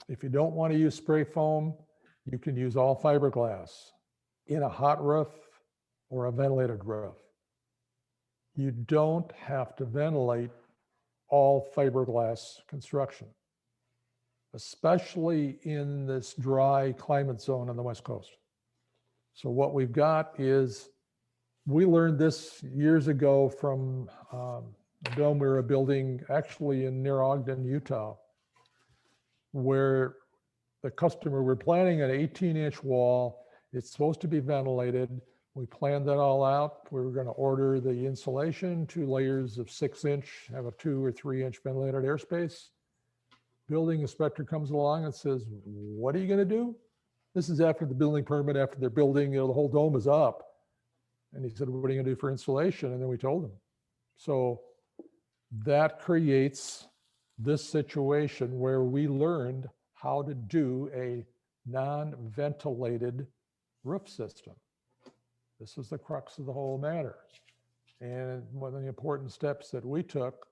If you don't want to use spray foam, you can use all fiberglass in a hot roof or a ventilated roof. You don't have to ventilate all fiberglass construction, especially in this dry climate zone on the West Coast. So what we've got is, we learned this years ago from a dome we were building actually near Ogden, Utah, where the customer, we're planning an 18-inch wall. It's supposed to be ventilated. We planned that all out. We were going to order the insulation, 2 layers of 6-inch, have a 2 or 3-inch ventilated airspace. Building inspector comes along and says, what are you going to do? This is after the building permit, after they're building, the whole dome is up. And he said, what are you going to do for insulation? And then we told him. So that creates this situation where we learned how to do a non-ventilated roof system. This was the crux of the whole matter. And one of the important steps that we took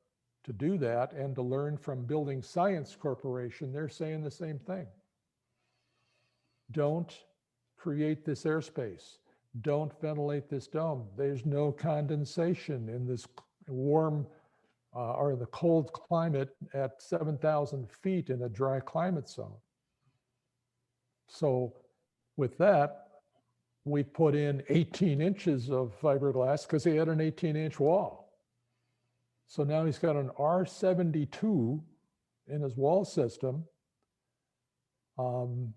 to do that and to learn from Building Science Corporation, they're saying the same thing. Don't create this airspace. Don't ventilate this dome. There's no condensation in this warm or the cold climate at 7,000 feet in a dry climate zone. So with that, we put in 18 inches of fiberglass because he had an 18-inch wall. So now he's got an R72 in his wall system. And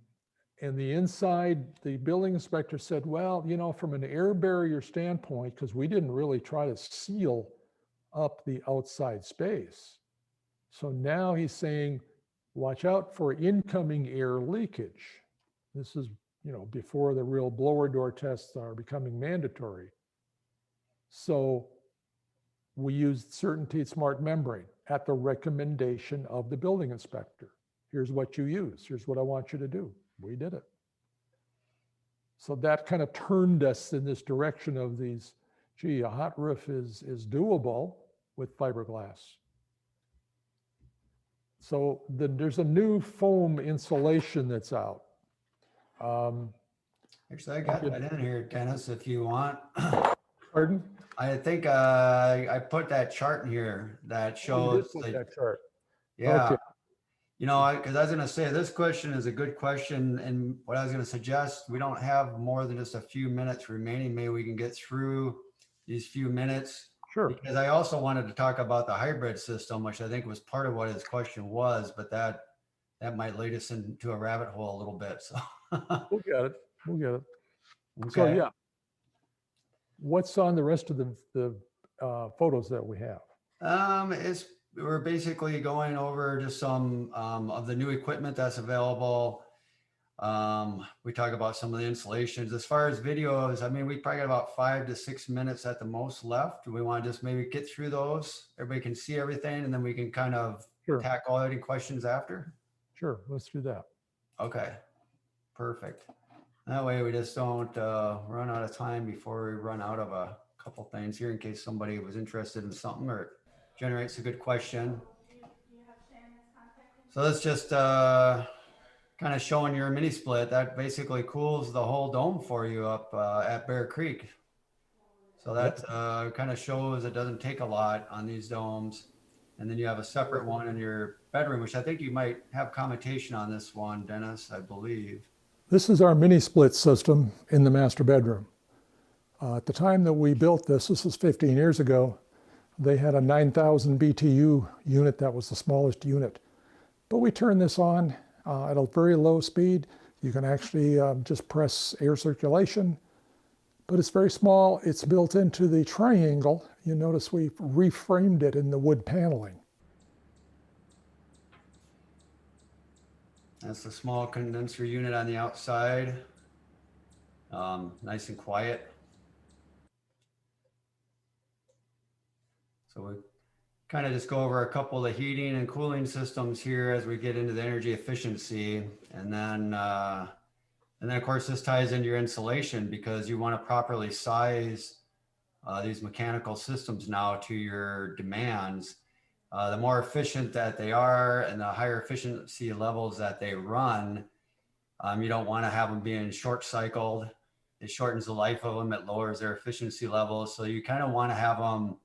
the inside, the building inspector said, well, you know, from an air barrier standpoint, because we didn't really try to seal up the outside space. So now he's saying, watch out for incoming air leakage. This is, you know, before the real blower door tests are becoming mandatory. So we used CertainTeed Smart Membrane at the recommendation of the building inspector. Here's what you use. Here's what I want you to do. We did it. So that kind of turned us in this direction of these, gee, a hot roof is doable with fiberglass. So there's a new foam insulation that's out.
Actually, I got that in here, Dennis, if you want.
Pardon?
I think I put that chart in here that shows
that chart.
Yeah.
Okay.
You know, because I was going to say this question is a good question. And what I was going to suggest, we don't have more than just a few minutes remaining. Maybe we can get through these few minutes.
Sure.
Because I also wanted to talk about the hybrid system, which I think was part of what his question was, but that might lead us into a rabbit hole a little bit. So
we'll get it. We'll get it.
Okay.
So yeah. What's on the rest of the photos that we have?
We're basically going over just some of the new equipment that's available. We talk about some of the installations. As far as videos, I mean, we probably got about 5 to 6 minutes at the most left. We want to just maybe get through those. Everybody can see everything, and then we can kind of tackle any questions after.
Sure, let's do that.
Okay, perfect. That way we just don't run out of time before we run out of a couple things here in case somebody was interested in something or generates a good question. So that's just kind of showing your mini split. That basically cools the whole dome for you up at Bear Creek. So that kind of shows it doesn't take a lot on these domes. And then you have a separate one in your bedroom, which I think you might have commentation on this one, Dennis, I believe.
This is our mini split system in the master bedroom. At the time that we built this was 15 years ago, they had a 9,000 BTU unit. That was the smallest unit. But we turned this on at a very low speed. You can actually just press air circulation, but it's very small. It's built into the triangle. You notice we reframed it in the wood paneling.
That's the small condenser unit on the outside. Nice and quiet. So we kind of just go over a couple of heating and cooling systems here as we get into the energy efficiency. And then of course, this ties into your insulation because you want to properly size these mechanical systems now to your demands. The more efficient that they are and the higher efficiency levels that they run, you don't want to have them being short cycled. It shortens the life of them. It lowers their efficiency levels. So you kind of want to have them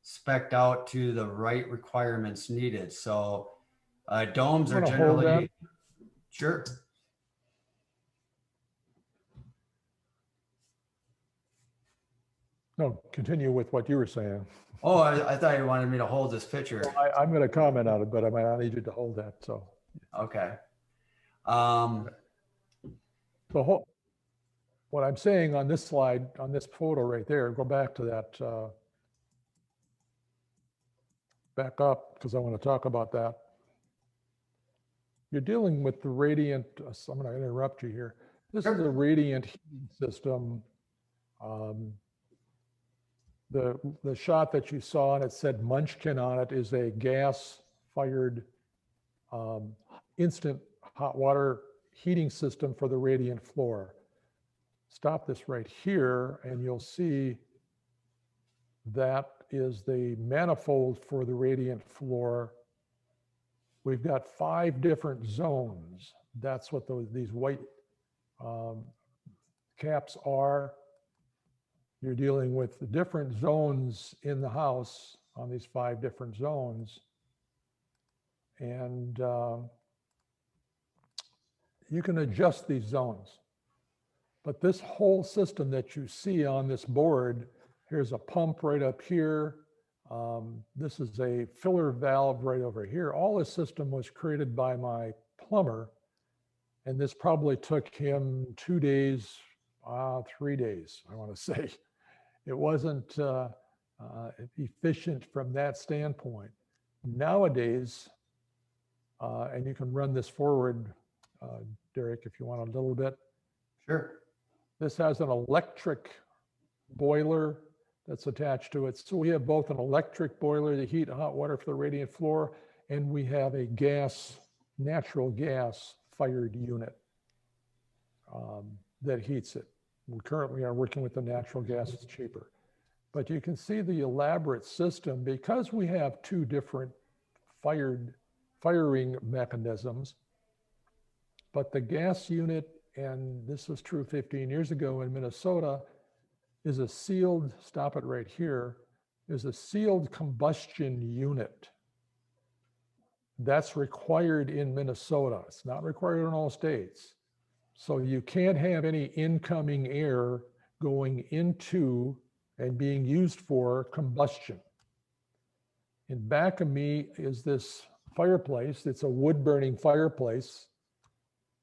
spec'd out to the right requirements needed. So domes are generally, sure.
No, continue with what you were saying.
Oh, I thought you wanted me to hold this picture.
Well, I'm going to comment on it, but I might not need you to hold that. So,
okay.
So what I'm saying on this slide, on this photo right there, go back to that, back up, because I want to talk about that. You're dealing with the radiant, so I'm going to interrupt you here. This is a radiant heating system. The shot that you saw and it said Munchkin on it is a gas-fired instant hot water heating system for the radiant floor. Stop this right here and you'll see that is the manifold for the radiant floor. We've got 5 different zones. That's what these white caps are. You're dealing with the different zones in the house on these 5 different zones. And you can adjust these zones. But this whole system that you see on this board, here's a pump right up here. This is a filler valve right over here. All this system was created by my plumber. And this probably took him 2 days, 3 days, I want to say. It wasn't efficient from that standpoint. Nowadays, and you can run this forward, Derek, if you want a little bit.
Sure.
This has an electric boiler that's attached to it. So we have both an electric boiler to heat hot water for the radiant floor, and we have a natural gas fired unit that heats it. We currently are working with the natural gas, it's cheaper. But you can see the elaborate system because we have 2 different firing mechanisms. But the gas unit, and this was true 15 years ago in Minnesota, is a sealed, stop it right here, is a sealed combustion unit. That's required in Minnesota. It's not required in all states. So you can't have any incoming air going into and being used for combustion. In back of me is this fireplace. It's a wood burning fireplace.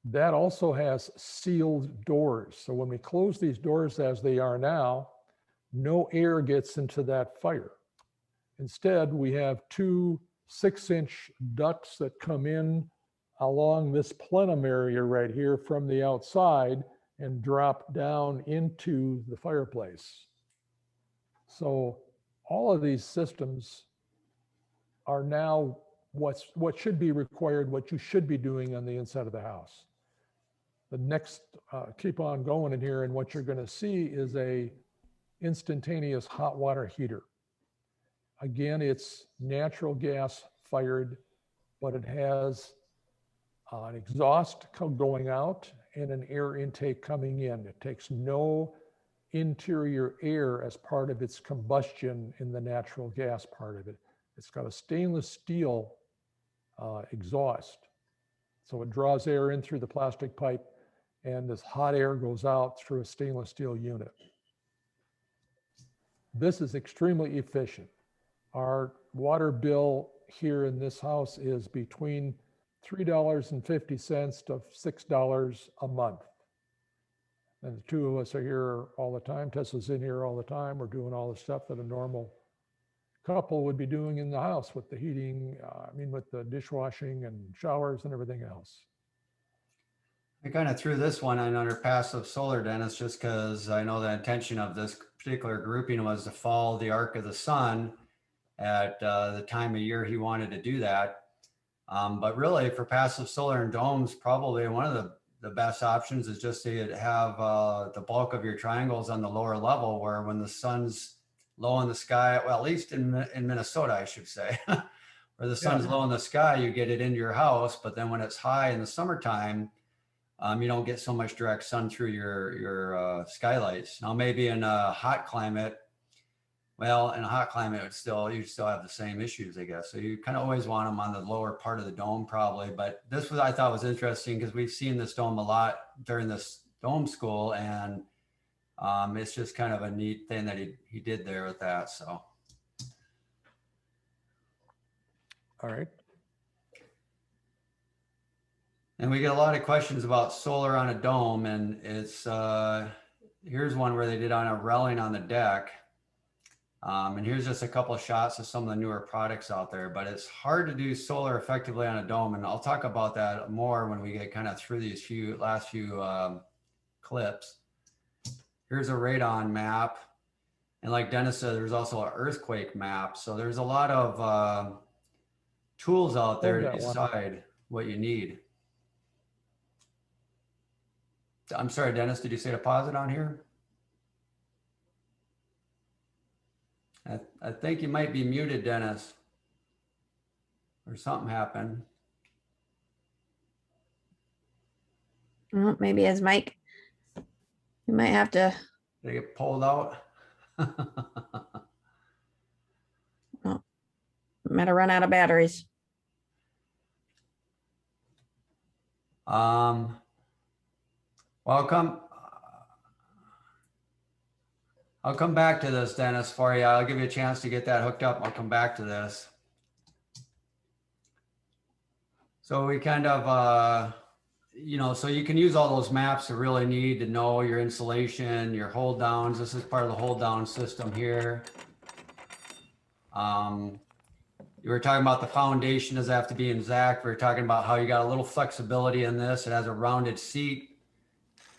That also has sealed doors. So when we close these doors as they are now, no air gets into that fire. Instead, we have 2 6-inch ducts that come in along this plenum area right here from the outside and drop down into the fireplace. So all of these systems are now what should be required, what you should be doing on the inside of the house. The next, keep on going in here, and what you're going to see is a instantaneous hot water heater. Again, it's natural gas fired, but it has an exhaust going out and an air intake coming in. It takes no interior air as part of its combustion in the natural gas part of it. It's got a stainless steel exhaust. So it draws air in through the plastic pipe, and this hot air goes out through a stainless steel unit. This is extremely efficient. Our water bill here in this house is between $3.50 to $6 a month. And the 2 of us are here all the time. Tessa's in here all the time. We're doing all the stuff that a normal couple would be doing in the house with the heating, with the dishwashing and showers and everything else.
I kind of threw this one in under passive solar, Dennis, just because I know the intention of this particular grouping was to follow the arc of the sun at the time of year he wanted to do that. But really for passive solar and domes, probably one of the best options is just to have the bulk of your triangles on the lower level, where when the sun's low in the sky, well, at least in Minnesota, I should say, where the sun's low in the sky, you get it into your house. But then when it's high in the summertime, you don't get so much direct sun through your skylights. Now, maybe in a hot climate, well, in a hot climate, you still have the same issues, I guess. So you kind of always want them on the lower part of the dome, probably. But this was, I thought, was interesting because we've seen this dome a lot during this dome school, and it's just kind of a neat thing that he did there with that. So,
all right.
And we get a lot of questions about solar on a dome, and it's here's one where they did on a railing on the deck. And here's just a couple of shots of some of the newer products out there, but it's hard to do solar effectively on a dome. And I'll talk about that more when we get kind of through these last few clips. Here's a radon map. And like Dennis said, there's also an earthquake map. So there's a lot of tools out there to decide what you need. I'm sorry, Dennis, did you say to pause it on here? I think you might be muted, Dennis. Or something happened.
Well, maybe his mic. You might have to.
Did it get pulled out?
Well, might have run out of batteries.
Welcome. I'll come back to this, Dennis, for you. I'll give you a chance to get that hooked up. I'll come back to this. So we kind of, you know, so you can use all those maps to really need to know your insulation, your hold downs. This is part of the hold down system here. You were talking about the foundation does have to be exact. We were talking about how you got a little flexibility in this. It has a rounded seat,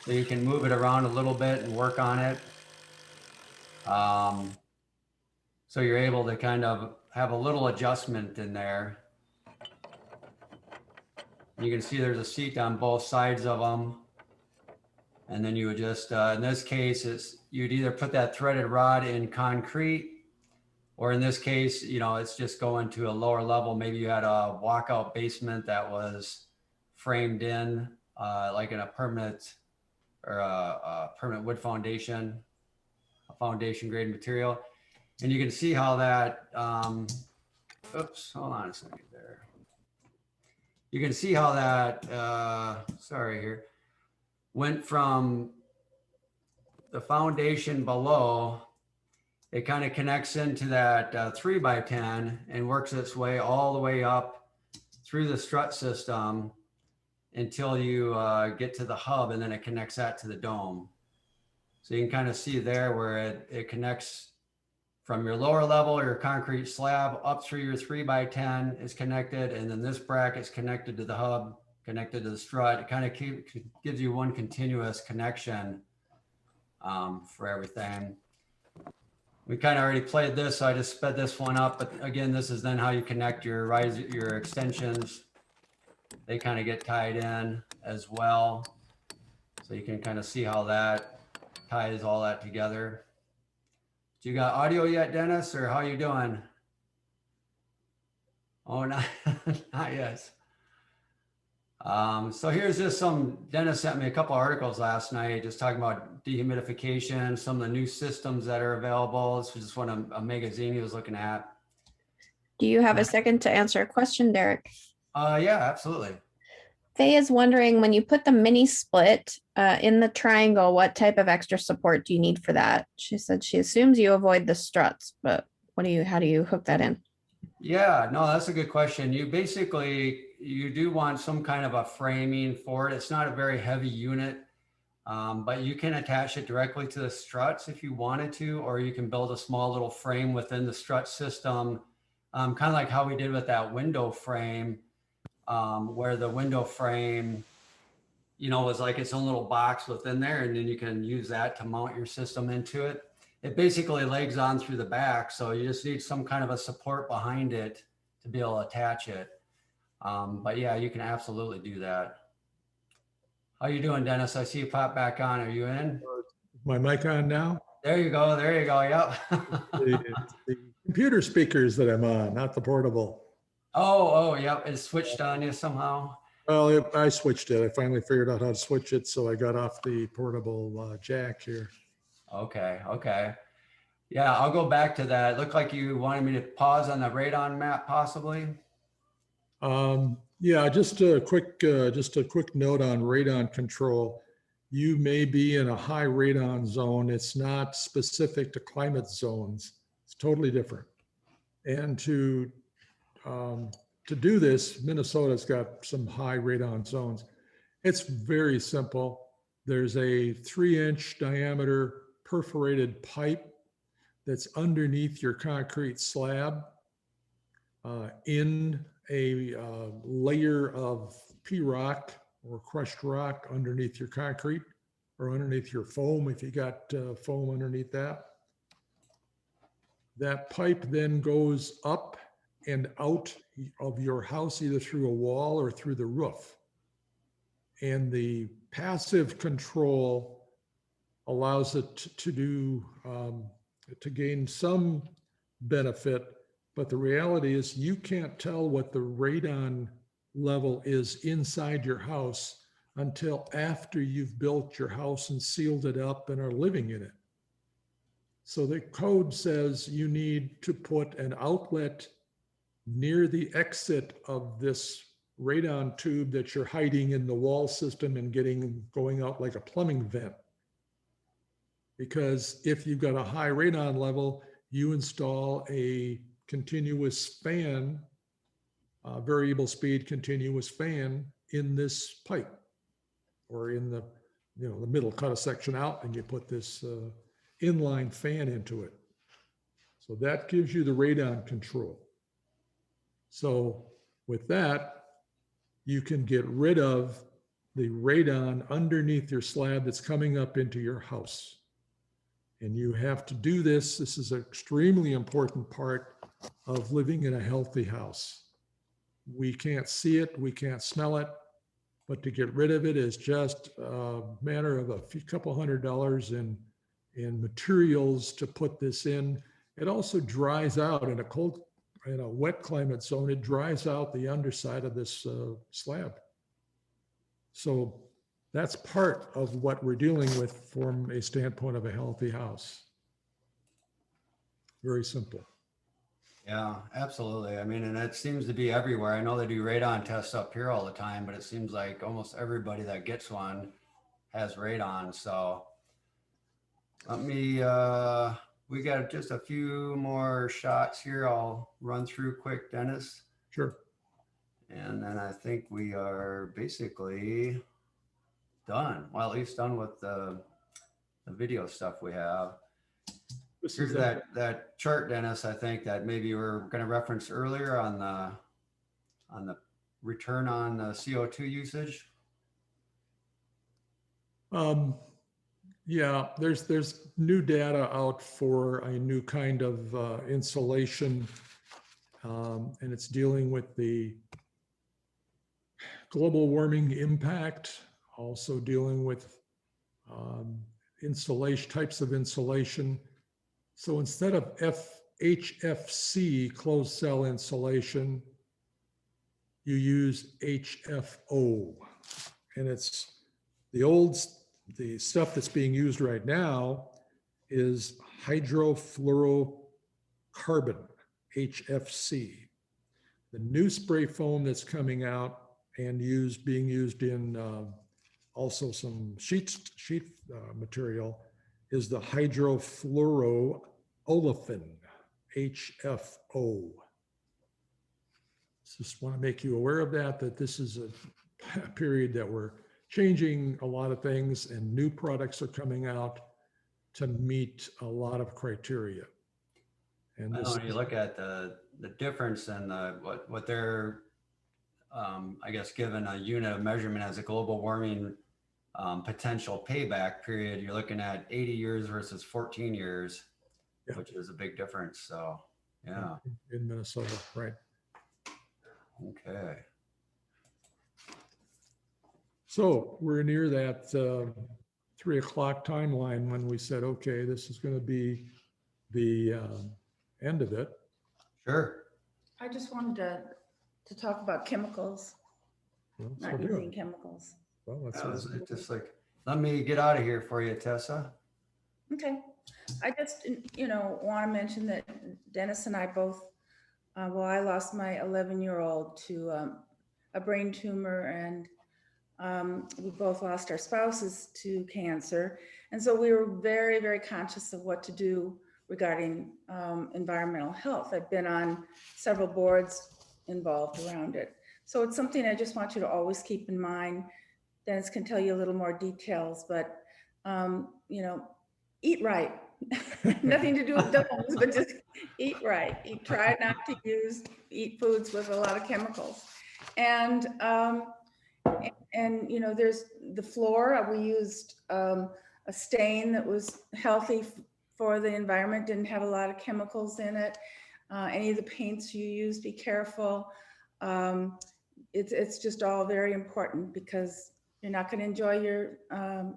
so you can move it around a little bit and work on it. So you're able to kind of have a little adjustment in there. You can see there's a seat on both sides of them. And then you would just, in this case, you'd either put that threaded rod in concrete, or in this case, you know, it's just going to a lower level. Maybe you had a walkout basement that was framed in like in a permanent or a permanent wood foundation, a foundation grade material. And you can see how that, oops, hold on a second there. You can see how that, sorry here, went from the foundation below. It kind of connects into that 3x10 and works its way all the way up through the strut system until you get to the hub, and then it connects that to the dome. So you can kind of see there where it connects from your lower level, your concrete slab, up through your 3x10 is connected, and then this bracket's connected to the hub, connected to the strut. It kind of gives you one continuous connection for everything. We kind of already played this, so I just sped this one up. But again, this is then how you connect your your extensions. They kind of get tied in as well. So you can kind of see how that ties all that together. Do you got audio yet, Dennis, or how you doing? Oh, not, not yet. So here's just some, Dennis sent me a couple articles last night, just talking about dehumidification, some of the new systems that are available. This was just one of a magazine he was looking at.
Do you have a second to answer a question, Derek?
Yeah, absolutely.
Faye is wondering, when you put the mini split in the triangle, what type of extra support do you need for that? She said she assumes you avoid the struts, but how do you hook that in?
Yeah, no, that's a good question. You basically, you do want some kind of a framing for it. It's not a very heavy unit, but you can attach it directly to the struts if you wanted to, or you can build a small little frame within the strut system, kind of like how we did with that window frame, where the window frame, you know, was like its own little box within there, and then you can use that to mount your system into it. It basically legs on through the back, so you just need some kind of a support behind it to be able to attach it. But yeah, you can absolutely do that. How you doing, Dennis? I see you pop back on. Are you in?
My mic on now?
There you go. There you go. Yep.
the computer speakers that I'm on, not the portable.
Oh, yep. It switched on you somehow.
Well, I switched it. I finally figured out how to switch it, so I got off the portable jack here.
Okay. Yeah, I'll go back to that. It looked like you wanted me to pause on the radon map, possibly.
Yeah, just a quick note on radon control. You may be in a high radon zone. It's not specific to climate zones. It's totally different. And to do this, Minnesota's got some high radon zones. It's very simple. there's a 3-inch diameter perforated pipe that's underneath your concrete slab in a layer of P-rock or crushed rock underneath your concrete or underneath your foam if you got foam underneath that. That pipe then goes up and out of your house, either through a wall or through the roof. And the passive control allows it to do, to gain some benefit, but the reality is you can't tell what the radon level is inside your house until after you've built your house and sealed it up and are living in it. So the code says you need to put an outlet near the exit of this radon tube that you're hiding in the wall system and going out like a plumbing vent. Because if you've got a high radon level, you install a continuous fan, variable speed continuous fan in this pipe or in the, the middle, cut a section out and you put this inline fan into it. So that gives you the radon control. So with that, you can get rid of the radon underneath your slab that's coming up into your house. And you have to do this. This is an extremely important part of living in a healthy house. We can't see it, we can't smell it, but to get rid of it is just a matter of a couple $100 in materials to put this in. It also dries out in a wet climate zone. It dries out the underside of this slab. So that's part of what we're dealing with from a standpoint of a healthy house. Very simple.
Yeah, absolutely. I mean, and it seems to be everywhere. I know they do radon tests up here all the time, but it seems like almost everybody that gets one has radon. So let me, we got just a few more shots here. I'll run through quick, Dennis.
Sure.
And then I think we are basically done. Well, at least done with the video stuff we have. Here's that chart, Dennis, I think that maybe you were going to reference earlier on the return on the CO2 usage.
Yeah, there's new data out for a new kind of insulation, and it's dealing with the global warming impact, also dealing with insulation, types of insulation. So instead of HFC, closed cell insulation, you use HFO. And it's the stuff that's being used right now is hydrofluorocarbon, HFC. The new spray foam that's coming out and being used in also some sheet material is the hydrofluoroolefin, HFO. Just want to make you aware of that this is a period that we're changing a lot of things and new products are coming out to meet a lot of criteria. And
I know when you look at the difference in what they're, I guess, given a unit of measurement as a global warming potential payback period, you're looking at 80 years versus 14 years,
yeah,
which is a big difference. So, yeah.
In Minnesota, right.
Okay.
So we're near that 3 o'clock timeline when we said, okay, this is going to be the end of it.
Sure.
I just wanted to talk about chemicals,
Well,
not using chemicals.
Well,
that was just like, let me get out of here for you, Tessa.
Okay. I just, want to mention that Dennis and I both, I lost my 11-year-old to a brain tumor, and we both lost our spouses to cancer. And so we were very, very conscious of what to do regarding environmental health. I've been on several boards involved around it. So it's something I just want you to always keep in mind. Dennis can tell you a little more details, but, you know, eat right. Nothing to do with domes, but just eat right. Try not to eat foods with a lot of chemicals. And you know, there's the floor. We used a stain that was healthy for the environment, didn't have a lot of chemicals in it. Any of the paints you use, be careful. It's just all very important because you're not going to enjoy your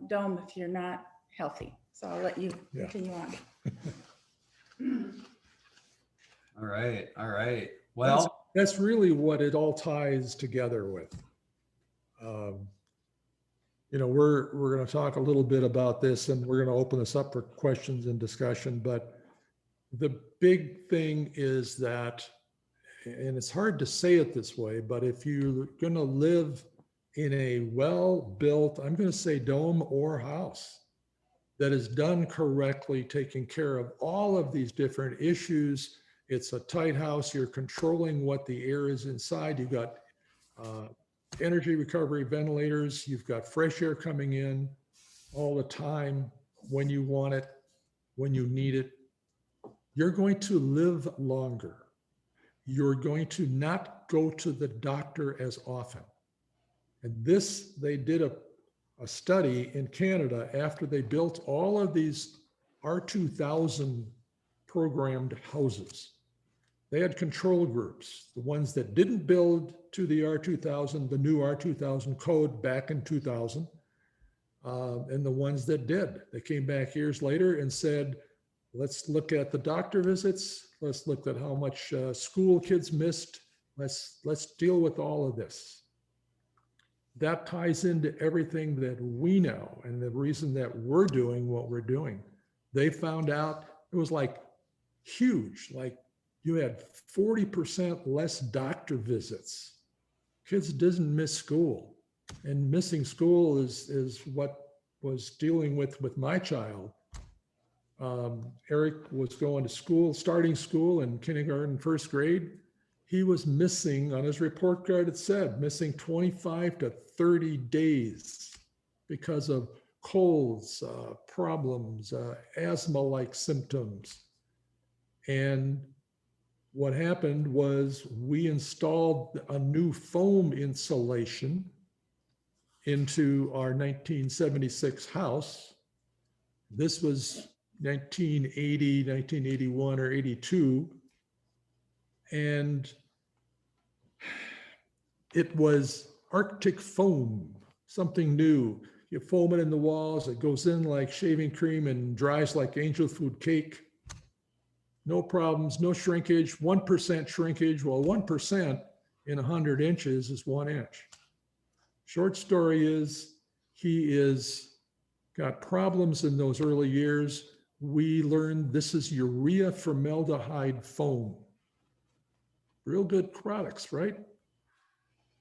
dome if you're not healthy. So I'll let you continue on.
All right. All right. Well,
that's really what it all ties together with. You know, we're going to talk a little bit about this, and we're going to open this up for questions and discussion. But the big thing is that, and it's hard to say it this way, but if you're going to live in a well-built, I'm going to say dome or house that is done correctly, taking care of all of these different issues, it's a tight house, you're controlling what the air is inside, you've got energy recovery ventilators, you've got fresh air coming in all the time when you want it, when you need it, you're going to live longer. You're going to not go to the doctor as often. And this, they did a study in Canada after they built all of these R2000 programmed houses. They had control groups, the ones that didn't build to the R2000, the new R2000 code back in 2000, and the ones that did. They came back years later and said, let's look at the doctor visits. Let's look at how much school kids missed. Let's deal with all of this. That ties into everything that we know and the reason that we're doing what we're doing. They found out it was like huge, like you had 40% less doctor visits. Kids didn't miss school, and missing school is what was dealing with my child. Eric was going to school, starting school in kindergarten, first grade. He was missing, on his report card, it said, missing 25 to 30 days because of colds, problems, asthma-like symptoms. And what happened was we installed a new foam insulation into our 1976 house. This was 1980, 1981 or 82. And it was Arctic foam, something new. You foam it in the walls, it goes in like shaving cream and dries like angel food cake. No problems, no shrinkage, 1% shrinkage. Well, 1% in 100 inches is 1 inch. Short story is, he is got problems in those early years. We learned this is urea formaldehyde foam. Real good products, right?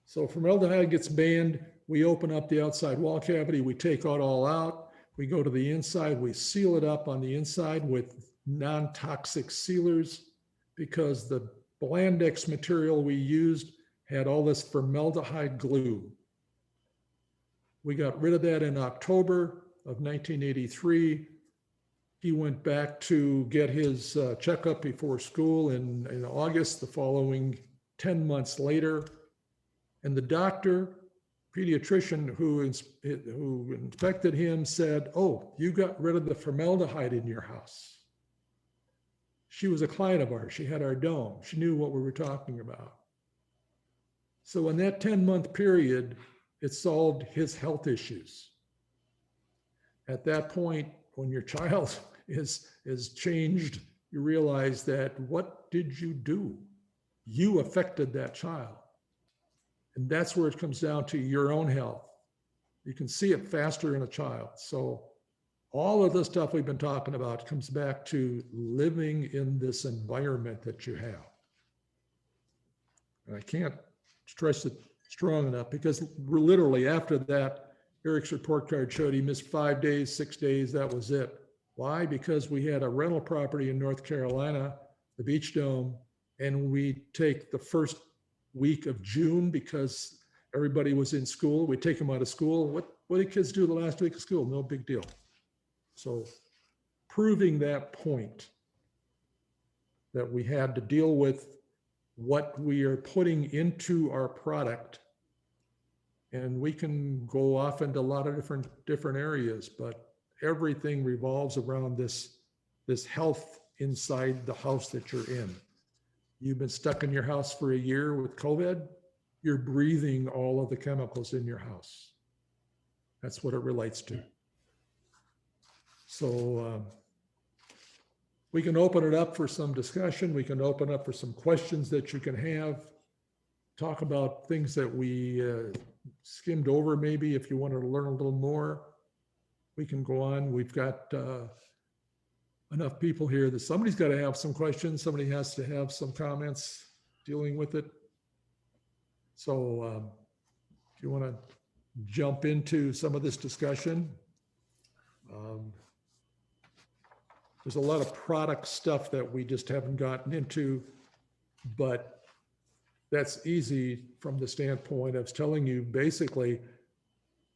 So formaldehyde gets banned. We open up the outside wall cavity. We take it all out. We go to the inside. We seal it up on the inside with non-toxic sealers because the Blandex material we used had all this formaldehyde glue. We got rid of that in October of 1983. He went back to get his checkup before school in August, the following 10 months later. And the doctor, pediatrician who inspected him said, oh, you got rid of the formaldehyde in your house. She was a client of ours. She had our dome. She knew what we were talking about. So in that 10-month period, it solved his health issues. At that point, when your child is changed, you realize that what did you do? You affected that child. And that's where it comes down to your own health. You can see it faster in a child. So all of the stuff we've been talking about comes back to living in this environment that you have. And I can't stress it strong enough because we're literally after that, Eric's report card showed he missed 5 days, 6 days, that was it. Why? Because we had a rental property in North Carolina, the Beach Dome, and we take the first week of June because
everybody was in school. We take them out of school. What did kids do the last week of school? No big deal. So proving that point that we had to deal with what we are putting into our product. And we can go off into a lot of different areas, but everything revolves around this health inside the house that you're in. You've been stuck in your house for a year with COVID, you're breathing all of the chemicals in your house. That's what it relates to. So we can open it up for some discussion. We can open up for some questions that you can have. Talk about things that we skimmed over maybe if you wanted to learn a little more. We can go on. We've got enough people here that somebody's got to have some questions. Somebody has to have some comments dealing with it. So if you want to jump into some of this discussion, there's a lot of product stuff that we just haven't gotten into, but that's easy from the standpoint of telling you basically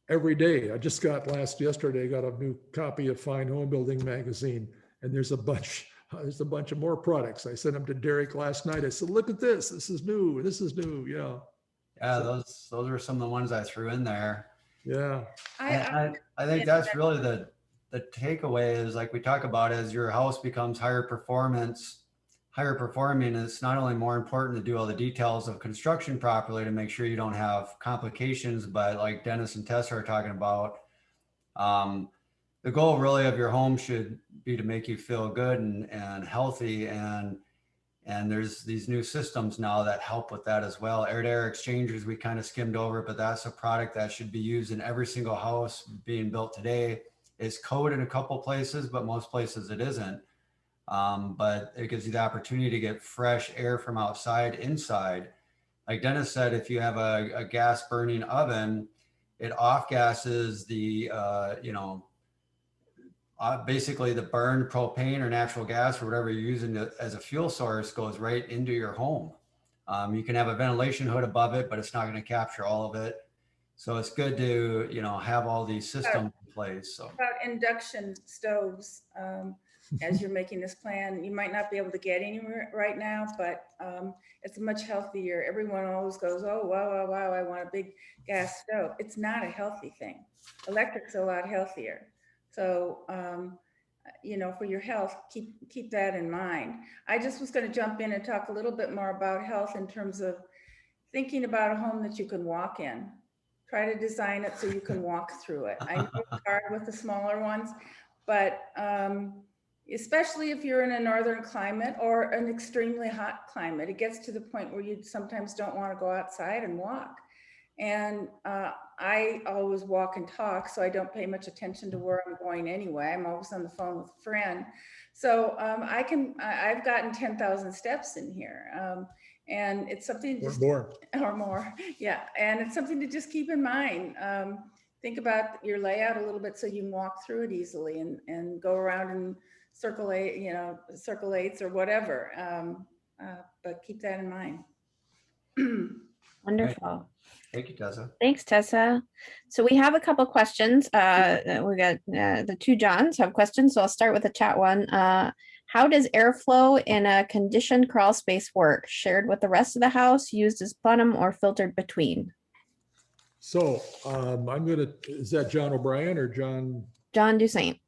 every day. I just got yesterday, got a new copy of Fine Home Building magazine, and there's a bunch of more products. I sent them to Derek last night. I said, look at this. This is new. This is new. Yeah.
Yeah, those are some of the ones I threw in there.
Yeah.
I think that's really the takeaway is, like we talk about, as your house becomes higher performing, it's not only more important to do all the details of construction properly to make sure you don't have complications, but like Dennis and Tessa are talking about, the goal really of your home should be to make you feel good and healthy. And there's these new systems now that help with that as well. Air-to-air exchangers, we kind of skimmed over, but that's a product that should be used in every single house being built today. It's code in a couple places, but most places it isn't. But it gives you the opportunity to get fresh air from outside inside. Like Dennis said, if you have a gas burning oven, it off gases the, basically the burned propane or natural gas or whatever you're using as a fuel source goes right into your home. You can have a ventilation hood above it, but it's not going to capture all of it. So it's good to, have all these systems in place. So
about induction stoves, as you're making this plan, you might not be able to get anywhere right now, but it's much healthier. Everyone always goes, oh, wow, I want a big gas stove. It's not a healthy thing. Electric's a lot healthier. So, for your health, keep that in mind. I just was going to jump in and talk a little bit more about health in terms of thinking about a home that you can walk in. Try to design it so you can walk through it. I know it's hard with the smaller ones, but especially if you're in a northern climate or an extremely hot climate, it gets to the point where you sometimes don't want to go outside and walk. And I always walk and talk, so I don't pay much attention to where I'm going anyway. I'm always on the phone with a friend. So I've gotten 10,000 steps in here. And it's something or more. Yeah. And it's something to just keep in mind. Think about your layout a little bit so you can walk through it easily and go around and circle eights or whatever. But keep that in mind.
Wonderful.
Thank you, Tessa.
Thanks, Tessa. So we have a couple questions. We got the two Johns have questions. So I'll start with the chat one. How does airflow in a conditioned crawl space work? Shared with the rest of the house, used as plenum, or filtered between?
So is that John O'Brien or John?
John Dusaint.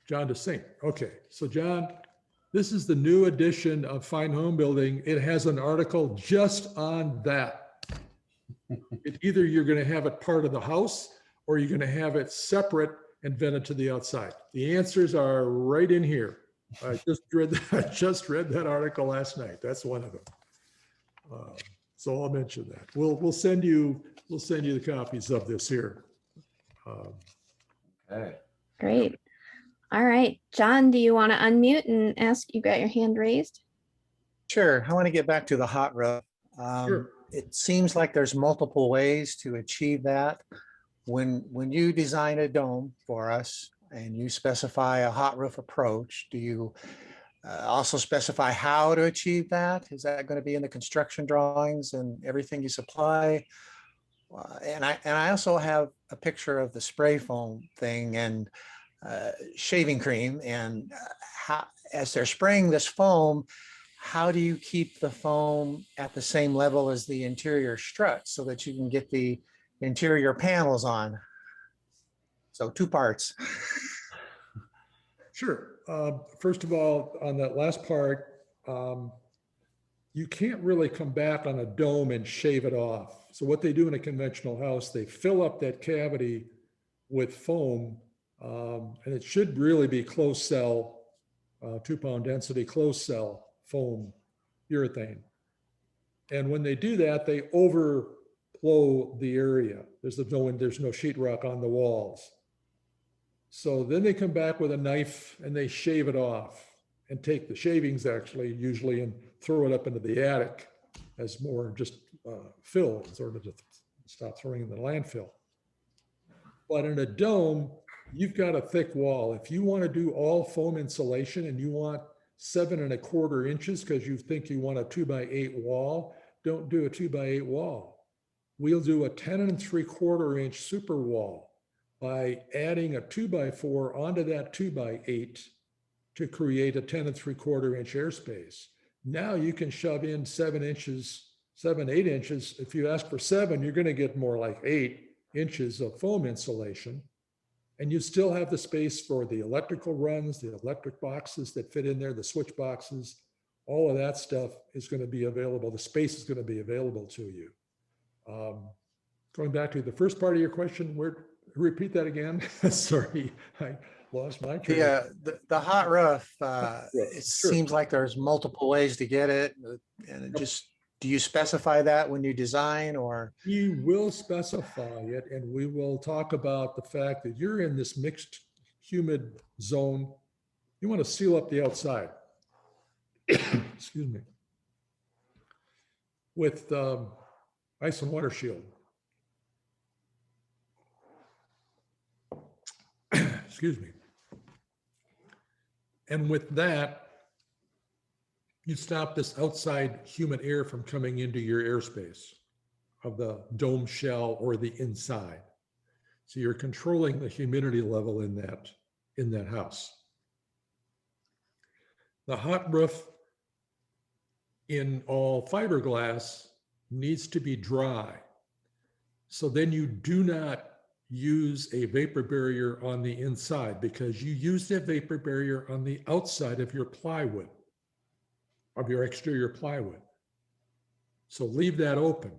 John Dusaint. Okay. So John, this is the new edition of Fine Home Building. It has an article just on that. Either you're going to have it part of the house or you're going to have it separate and vented to the outside. The answers are right in here. I just read that article last night. That's one of them. So I'll mention that. We'll send you the copies of this here.
Okay.
Great. All right, John, do you want to unmute and ask? You got your hand raised.
Sure. I want to get back to the hot roof.
Sure.
It seems like there's multiple ways to achieve that. When you design a dome for us and you specify a hot roof approach, do you also specify how to achieve that? Is that going to be in the construction drawings and everything you supply? And I also have a picture of the spray foam thing and shaving cream, and how, as they're spraying this foam, how do you keep the foam at the same level as the interior strut so that you can get the interior panels on? So two parts.
Sure. First of all, on that last part, you can't really come back on a dome and shave it off. So what they do in a conventional house, they fill up that cavity with foam, and it should really be closed cell, 2-pound density closed cell foam urethane. And when they do that, they overflow the area. There's no sheetrock on the walls. So then they come back with a knife and they shave it off and take the shavings actually usually and throw it up into the attic as more just fill, sort of to stop throwing in the landfill. But in a dome, you've got a thick wall. If you want to do all foam insulation and you want 7 1/4 inches because you think you want a 2x8 wall, don't do a 2x8 wall. We'll do a 10 3/4 inch super wall by adding a 2x4 onto that 2x8 to create a 10 3/4 inch airspace. Now you can shove in 7 inches, 7, 8 inches. If you ask for 7, you're going to get more like 8 inches of foam insulation. And you still have the space for the electrical runs, the electric boxes that fit in there, the switch boxes, all of that stuff is going to be available. The space is going to be available to you. Going back to the first part of your question, repeat that again. Sorry, I lost my train.
The hot roof, it
sure.
seems like there's multiple ways to get it. And it just, do you specify that when you design, or?
You will specify it, and we will talk about the fact that you're in this mixed humid zone. You want to seal up the outside. Excuse me. With ice and water shield. Excuse me. And with that, you stop this outside humid air from coming into your airspace of the dome shell or the inside. So you're controlling the humidity level in that house. The hot roof in all fiberglass needs to be dry. So then you do not use a vapor barrier on the inside, because you use that vapor barrier on the outside of your plywood, of your exterior plywood. So leave that open.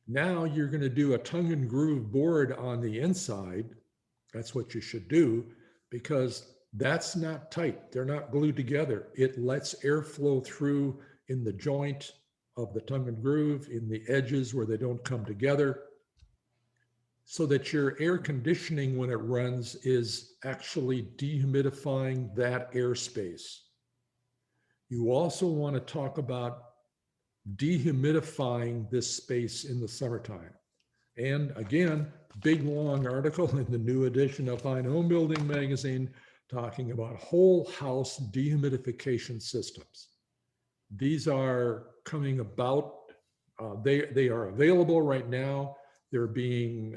Now you're going to do a tongue and groove board on the inside. That's what you should do, because that's not tight. They're not glued together. It lets air flow through in the joint of the tongue and groove, in the edges where they don't come together, so that your air conditioning when it runs is actually dehumidifying that airspace. You also want to talk about dehumidifying this space in the summertime. And again, big long article in the new edition of Fine Home Building magazine talking about whole house dehumidification systems. These are coming about, they are available right now. They're being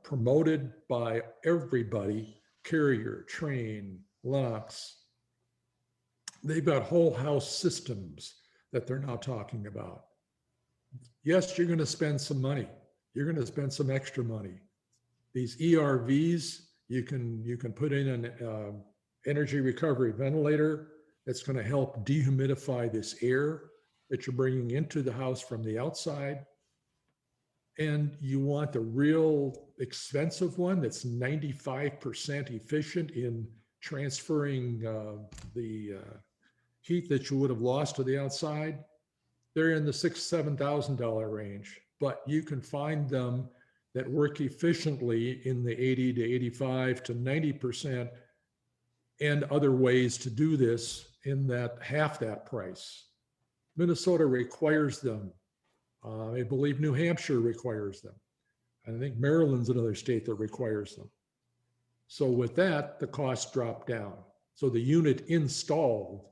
promoted by everybody, Carrier, Trane, Lennox. They've got whole house systems that they're now talking about. Yes, you're going to spend some money. You're going to spend some extra money. These ERVs, you can put in an energy recovery ventilator that's going to help dehumidify this air that you're bringing into the house from the outside. And you want the real expensive one that's 95% efficient in transferring the heat that you would have lost to the outside. They're in the $6,000 to $7,000 range, but you can find them that work efficiently in the 80 to 85 to 90%, and other ways to do this in that half that price. Minnesota requires them. I believe New Hampshire requires them. I think Maryland's another state that requires them. So with that, the costs drop down. So the unit installed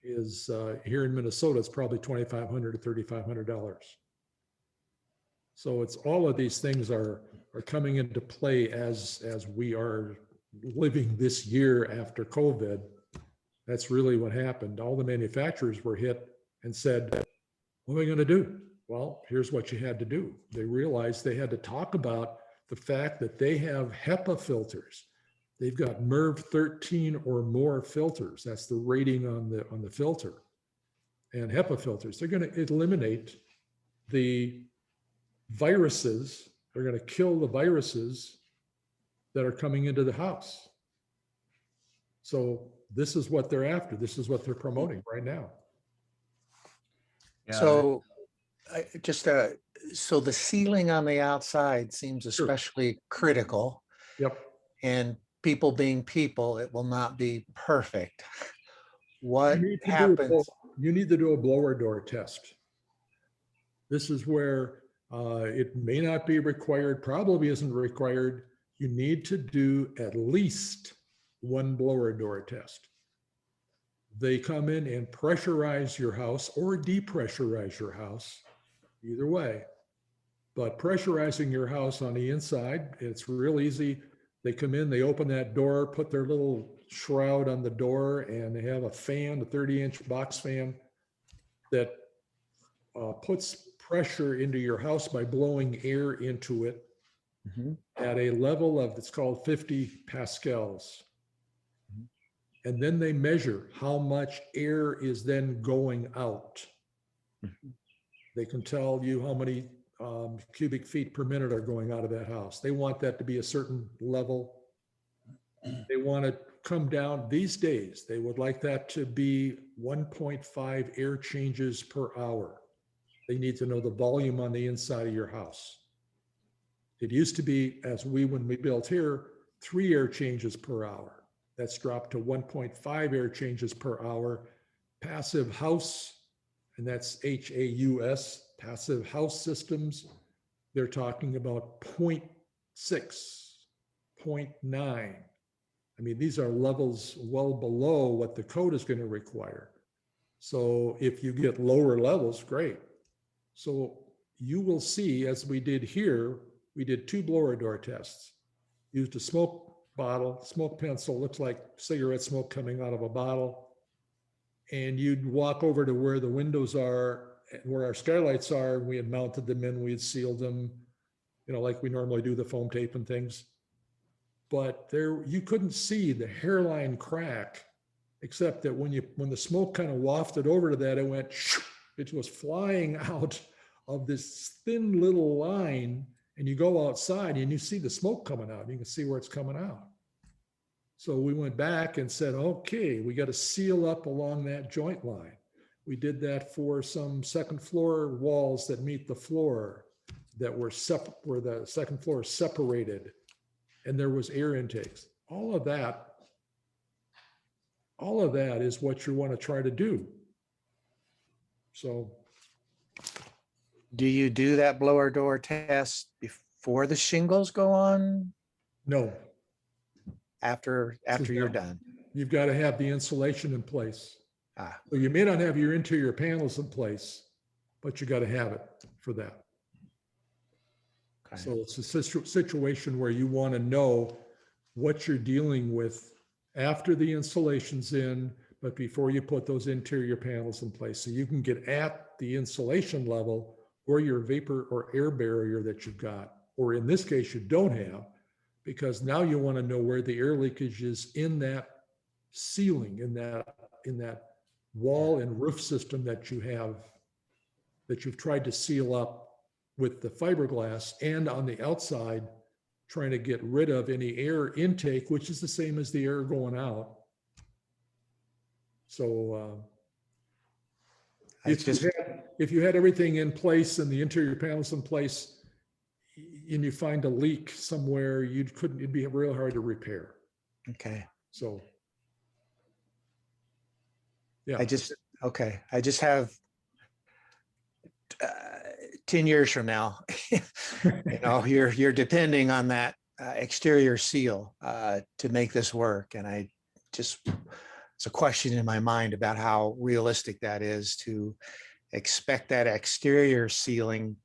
is here in Minnesota, it's probably $2,500 to $3,500. So it's all of these things are coming into play as we are living this year after COVID. That's really what happened. All the manufacturers were hit and said, what are we going to do? Well, here's what you had to do. They realized they had to talk about the fact that they have HEPA filters. They've got MERV 13 or more filters. That's the rating on the filter. And HEPA filters, they're going to eliminate the viruses. They're going to kill the viruses that are coming into the house. So this is what they're after. This is what they're promoting right now.
So so the ceiling on the outside seems especially critical.
Yep.
And people being people, it will not be perfect. What happens?
You need to do a blower door test. This is where it may not be required, probably isn't required. You need to do at least one blower door test. They come in and pressurize your house or depressurize your house, either way. But pressurizing your house on the inside, it's real easy. They come in, they open that door, put their little shroud on the door, and they have a fan, a 30-inch box fan that puts pressure into your house by blowing air into it at a level of, it's called 50 pascals. And then they measure how much air is then going out. They can tell you how many cubic feet per minute are going out of that house. They want that to be a certain level. They want to come down these days. They would like that to be 1.5 air changes per hour. They need to know the volume on the inside of your house. It used to be, when we built here, 3 air changes per hour. That's dropped to 1.5 air changes per hour. Passive house, and that's HAUS, passive house systems, they're talking about 0.6, 0.9. I mean, these are levels well below what the code is going to require. So if you get lower levels, great. So you will see, as we did here, we did 2 blower door tests. Used a smoke bottle, smoke pencil, looks like cigarette smoke coming out of a bottle. And you'd walk over to where the windows are, where our skylights are, and we had mounted them in, we had sealed them, like we normally do the foam tape and things. But there, you couldn't see the hairline crack, except that when the smoke kind of wafted over to that, it was flying out of this thin little line, and you go outside and you see the smoke coming out. You can see where it's coming out. So we went back and said, okay, we got to seal up along that joint line. We did that for some second floor walls that meet the floor that were where the second floor is separated, and there was air intakes. All of that is what you want to try to do. So,
do you do that blower door test before the shingles go on?
No.
After you're done.
You've got to have the insulation in place. So you may not have your interior panels in place, but you got to have it for that. Okay. So it's a situation where you want to know what you're dealing with after the insulation's in, but before you put those interior panels in place. So you can get at the insulation level or your vapor or air barrier that you've got, or in this case, you don't have, because now you want to know where the air leakage is in that ceiling, in that wall and roof system that you have, that you've tried to seal up with the fiberglass, and on the outside, trying to get rid of any air intake, which is the same as the air going out. So if you had everything in place and the interior panels in place, and you find a leak somewhere, it'd be real hard to repair.
Okay.
So, yeah.
I just have 10 years from now, you're depending on that exterior seal to make this work. And it's a question in my mind about how realistic that is, to expect that exterior sealing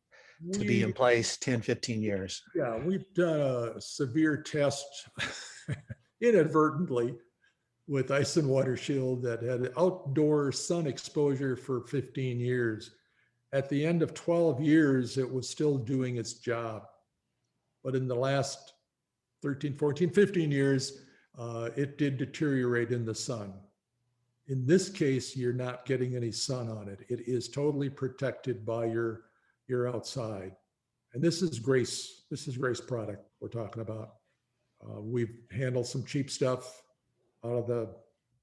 to be in place 10, 15 years.
Yeah, we've done a severe test inadvertently with Ice and Water Shield that had outdoor sun exposure for 15 years. At the end of 12 years, it was still doing its job. But in the last 13, 14, 15 years, it did deteriorate in the sun. In this case, you're not getting any sun on it. It is totally protected by your outside. And this is Grace product we're talking about. We've handled some cheap stuff out of the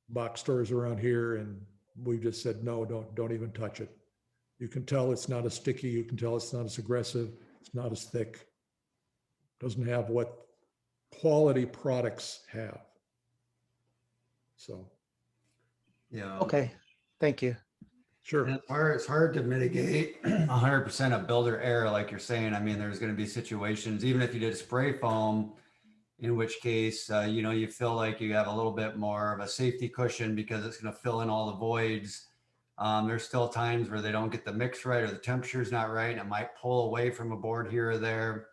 box stores around here, and we just said, no, don't even touch it. You can tell it's not as sticky. You can tell it's not as aggressive. It's not as thick. Doesn't have what quality products have. So.
Yeah.
Okay, thank you.
Sure.
It's hard to mitigate 100% of builder error, like you're saying. I mean, there's going to be situations, even if you did spray foam, in which case, you feel like you have a little bit more of a safety cushion because it's going to fill in all the voids. There's still times where they don't get the mix right or the temperature is not right, and it might pull away from a board here or there.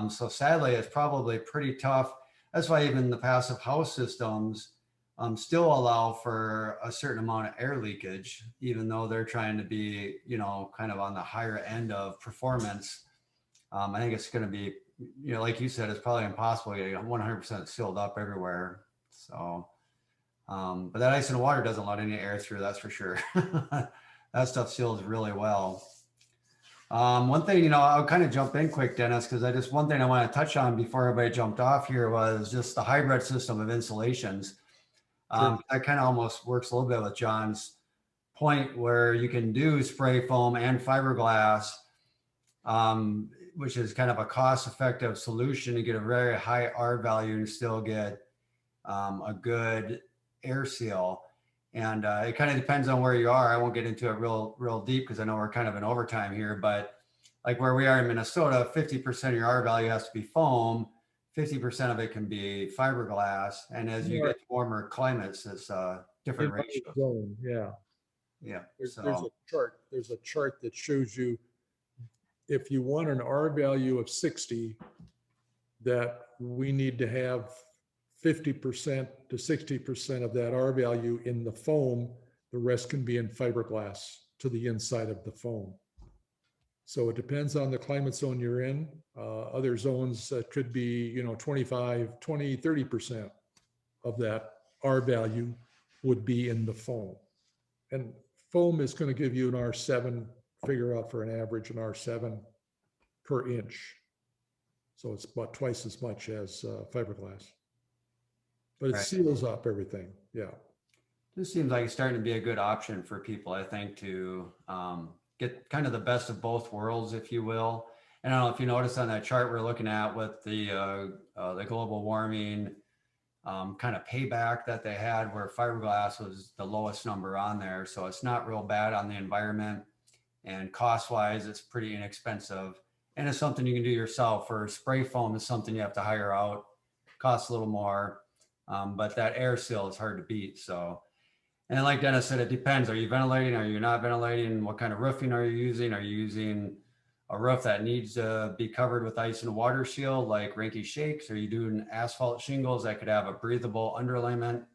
So sadly, it's probably pretty tough. That's why even the passive house systems still allow for a certain amount of air leakage, even though they're trying to be, kind of on the higher end of performance. I think it's going to be, like you said, it's probably impossible to get 100% sealed up everywhere. So, but that ice and water doesn't let any air through, that's for sure. That stuff seals really well. One thing, I'll kind of jump in quick, Dennis, because one thing I want to touch on before everybody jumped off here was just the hybrid system of insulations. That kind of almost works a little bit with John's point, where you can do spray foam and fiberglass, which is kind of a cost-effective solution to get a very high R value and still get a good air seal. And it kind of depends on where you are. I won't get into it real deep because I know we're kind of in overtime here, but like where we are in Minnesota, 50% of your R value has to be foam. 50% of it can be fiberglass. And as you get to warmer climates, it's a different ratio.
Zone, yeah.
Yeah.
There's a chart that shows you if you want an R value of 60, that we need to have 50% to 60% of that R value in the foam. The rest can be in fiberglass to the inside of the foam. So it depends on the climate zone you're in. Other zones could be, 25, 20, 30% of that R value would be in the foam. And foam is going to give you an R7, figure out for an average an R7 per inch. So it's about twice as much as fiberglass. But it seals up everything, yeah.
This seems like it's starting to be a good option for people, I think, to get kind of the best of both worlds, if you will. And I don't know if you noticed on that chart we're looking at with the global warming kind of payback that they had, where fiberglass was the lowest number on there. So it's not real bad on the environment, and cost-wise, it's pretty inexpensive. And it's something you can do yourself. For spray foam is something you have to hire out, costs a little more, but that air seal is hard to beat. So. And like Dennis said, it depends. Are you ventilating? Are you not ventilating? What kind of roofing are you using? Are you using a roof that needs to be covered with ice and water shield like Rinky Shakes? Are you doing asphalt shingles that could have a breathable underlayment?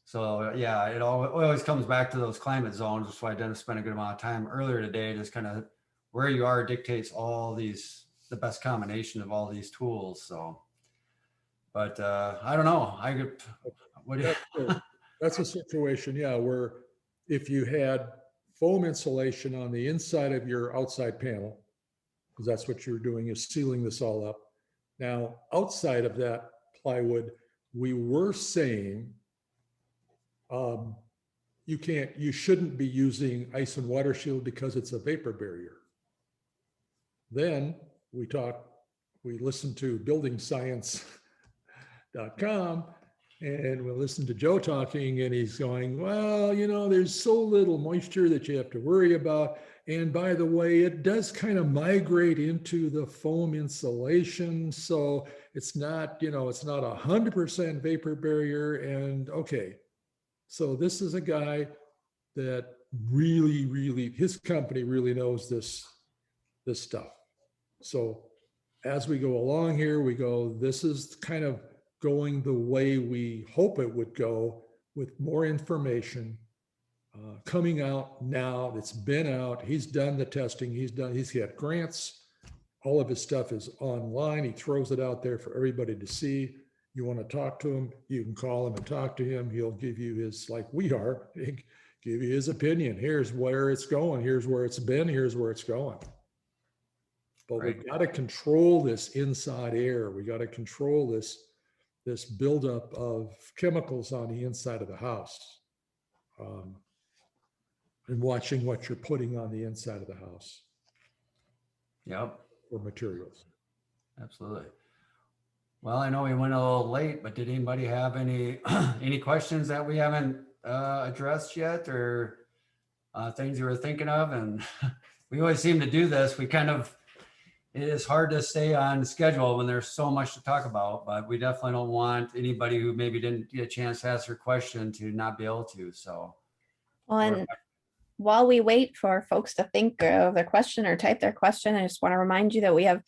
So yeah, it always comes back to those climate zones. That's why Dennis spent a good amount of time earlier today, just kind of where you are dictates the best combination of all these tools. So, but I don't know.
That's a situation, yeah, where if you had foam insulation on the inside of your outside panel, because that's what you're doing, is sealing this all up. Now, outside of that plywood, we were saying you shouldn't be using ice and water shield because it's a vapor barrier. Then we listened to buildingscience.com, and we listened to Joe talking, and he's going, well, there's so little moisture that you have to worry about. And by the way, it does kind of migrate into the foam insulation. So it's not, it's not 100% vapor barrier. And okay, so this is a guy that really, his company really knows this this stuff. So as we go along here, we go, this is kind of going the way we hope it would go, with more information coming out now. It's been out. He's done the testing. He's got grants. All of his stuff is online. He throws it out there for everybody to see. You want to talk to him, you can call him and talk to him. He'll give you his, like we are, he'll give you his opinion. Here's where it's going. Here's where it's been. Here's where it's going. But we've got to control this inside air. We got to control this buildup of chemicals on the inside of the house. And watching what you're putting on the inside of the house.
Yep.
Or materials.
Absolutely. Well, I know we went a little late, but did anybody have any any questions that we haven't addressed yet, or things you were thinking of? And we always seem to do this. We kind of, it is hard to stay on schedule when there's so much to talk about, but we definitely don't want anybody who maybe didn't get a chance to ask their question to not be able to. So,
Well, and while we wait for folks to think of their question or type their question, I just want to remind you that we have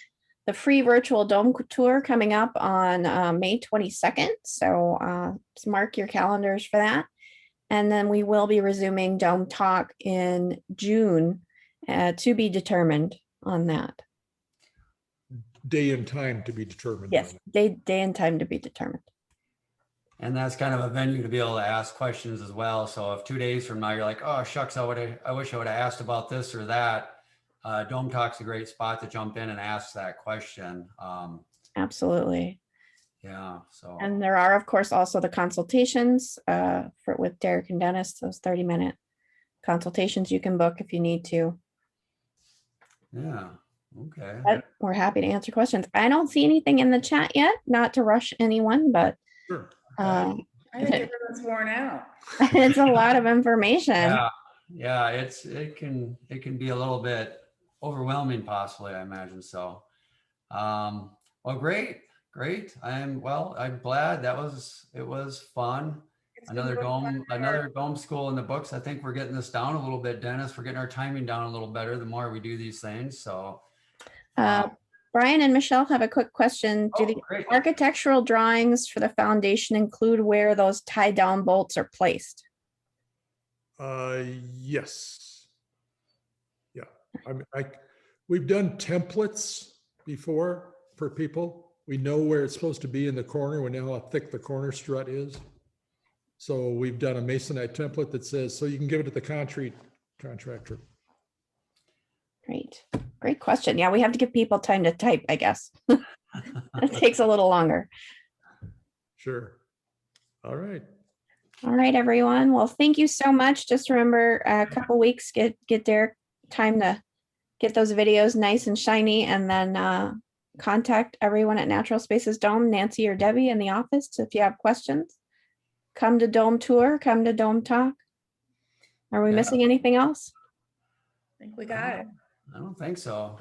the free virtual dome tour coming up on May 22nd. So just mark your calendars for that. And then we will be resuming Dome Talk in June, to be determined on that.
Day and time to be determined.
Yes, day and time to be determined.
and that's kind of a venue to be able to ask questions as well. So if 2 days from now you're like, oh shucks, I wish I would have asked about this or that, Dome Talk's a great spot to jump in and ask that question.
Absolutely.
Yeah. So.
And there are, of course, also the consultations with Derek and Dennis, those 30-minute consultations you can book if you need to.
Yeah. Okay.
But we're happy to answer questions. I don't see anything in the chat yet, not to rush anyone, but
sure.
I think everyone's worn out.
It's a lot of information.
Yeah, it can be a little bit overwhelming, possibly, I imagine. So, well, great. I'm glad it was fun. Another dome school in the books. I think we're getting this down a little bit, Dennis. We're getting our timing down a little better the more we do these things. So,
Brian and Michelle have a quick question. Do the architectural drawings for the foundation include where those tie down bolts are placed?
Yes. Yeah. We've done templates before for people. We know where it's supposed to be in the corner. We know how thick the corner strut is. So we've done a masonite template that says, so you can give it to the concrete contractor.
Great question. Yeah, we have to give people time to type, I guess. It takes a little longer.
Sure. All right.
All right, everyone. Well, thank you so much. Just remember, a couple weeks, get Derek time to get those videos nice and shiny, and then contact everyone at Natural Spaces Dome, Nancy or Debbie in the office if you have questions. Come to Dome Tour, come to Dome Talk. Are we missing anything else?
I think we got it.
I don't think so.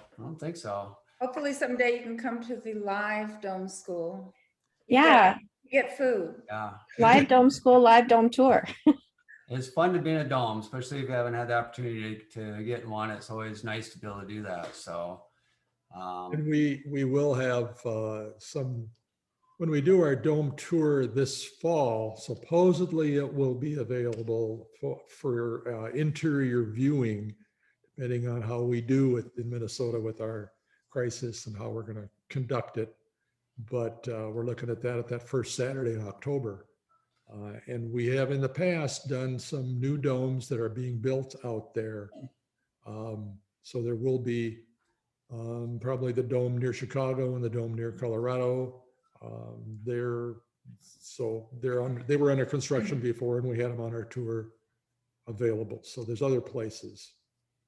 Hopefully someday you can come to the live dome school.
Yeah.
You get food.
Yeah.
Live Dome School, live Dome Tour.
It's fun to be in a dome, especially if you haven't had the opportunity to get in one. It's always nice to be able to do that. So,
and we will have when we do our dome tour this fall, supposedly it will be available for interior viewing, depending on how we do in Minnesota with our crisis and how we're going to conduct it. But we're looking at that first Saturday in October. And we have in the past done some new domes that are being built out there. So there will be probably the dome near Chicago and the dome near Colorado. They were under construction before, and we had them on our tour available. So there's other places.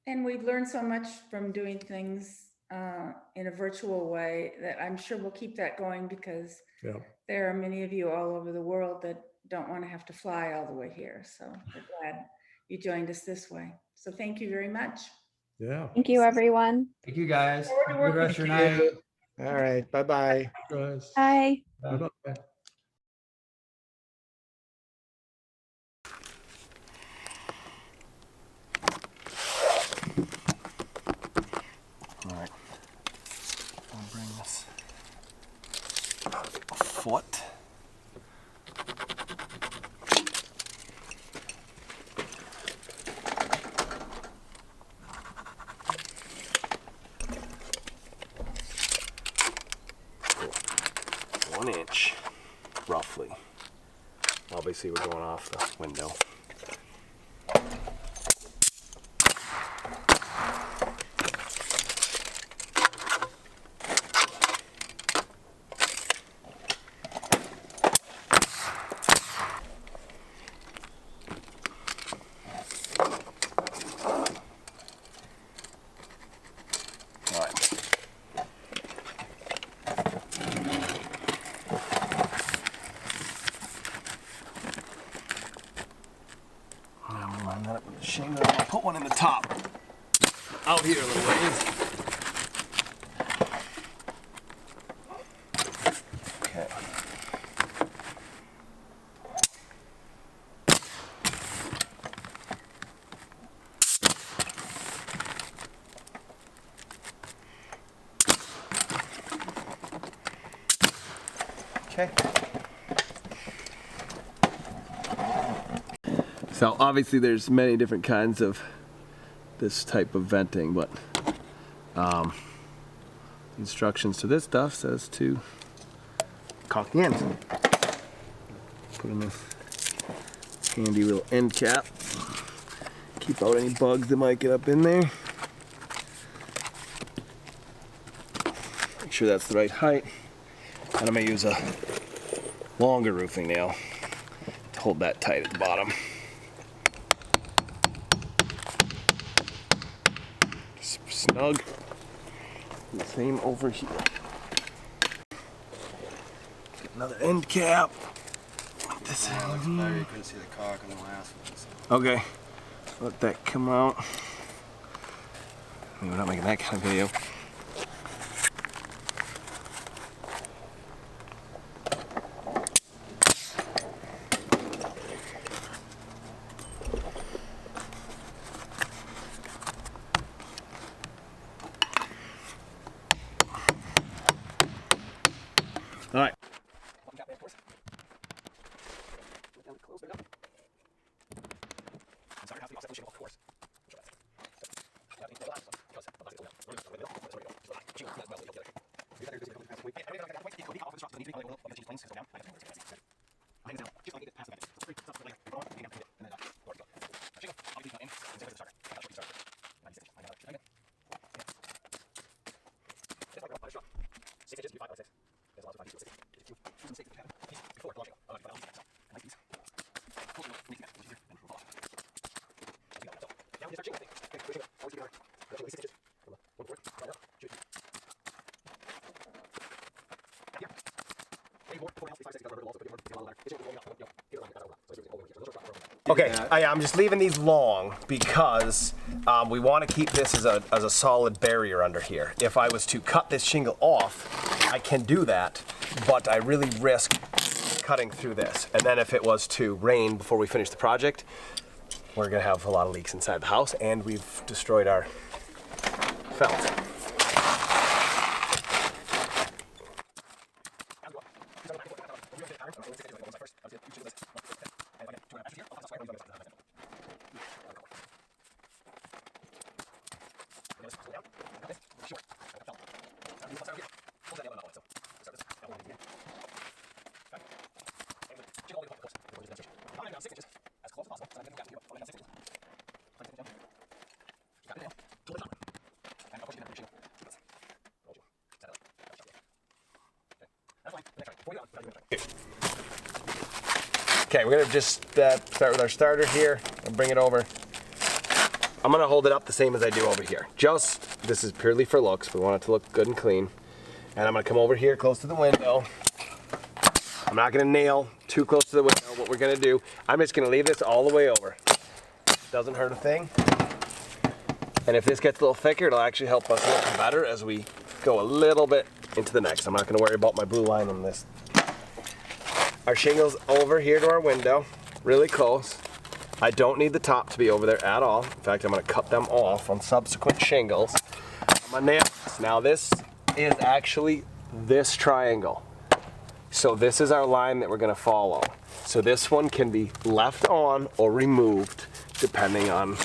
And we've learned so much from doing things in a virtual way that I'm sure we'll keep that going, because there are many of you all over the world that don't want to have to fly all the way here. So we're glad you joined us this way. So thank you very much.
Yeah.
Thank you, everyone.
Thank you, guys. Good rest of your night.
All right. Bye-bye.
Bye.
Bye-bye.
All right.
obviously we're going off the window. Shingle. I'll put one in the top. Out here a little ways. Okay. Okay. So obviously there's many different kinds of this type of venting, but instructions to this stuff says to caulk the ends. Put in this handy little end cap. Keep out any bugs that might get up in there. Make sure that's the right height. And I'm gonna use a longer roofing nail to hold that tight at the bottom. Snug. And the same over here. Get another end cap. This looks better. You couldn't see the caulk on the last one. So. Okay. Let that come out. We're not making that kind of video. All right. Okay, I'm just leaving these long because we want to keep this as a solid barrier under here. If I was to cut this shingle off, I can do that, but I really risk cutting through this. And then if it was to rain before we finish the project, we're gonna have a lot of leaks inside the house, and we've destroyed our felt. Okay, we're gonna just start with our starter here and bring it over. I'm gonna hold it up the same as I do over here. This is purely for looks. We want it to look good and clean. And I'm gonna come over here close to the window. I'm not gonna nail too close to the window. What we're gonna do, I'm just gonna leave this all the way over. Doesn't hurt a thing. And if this gets a little thicker, it'll actually help us look better as we go a little bit into the next. I'm not gonna worry about my blue line on this. Our shingle's over here to our window, really close. I don't need the top to be over there at all. In fact, I'm gonna cut them off on subsequent shingles. I'm gonna nail this. Now this is actually this triangle. So this is our line that we're gonna follow. So this one can be left on or removed depending on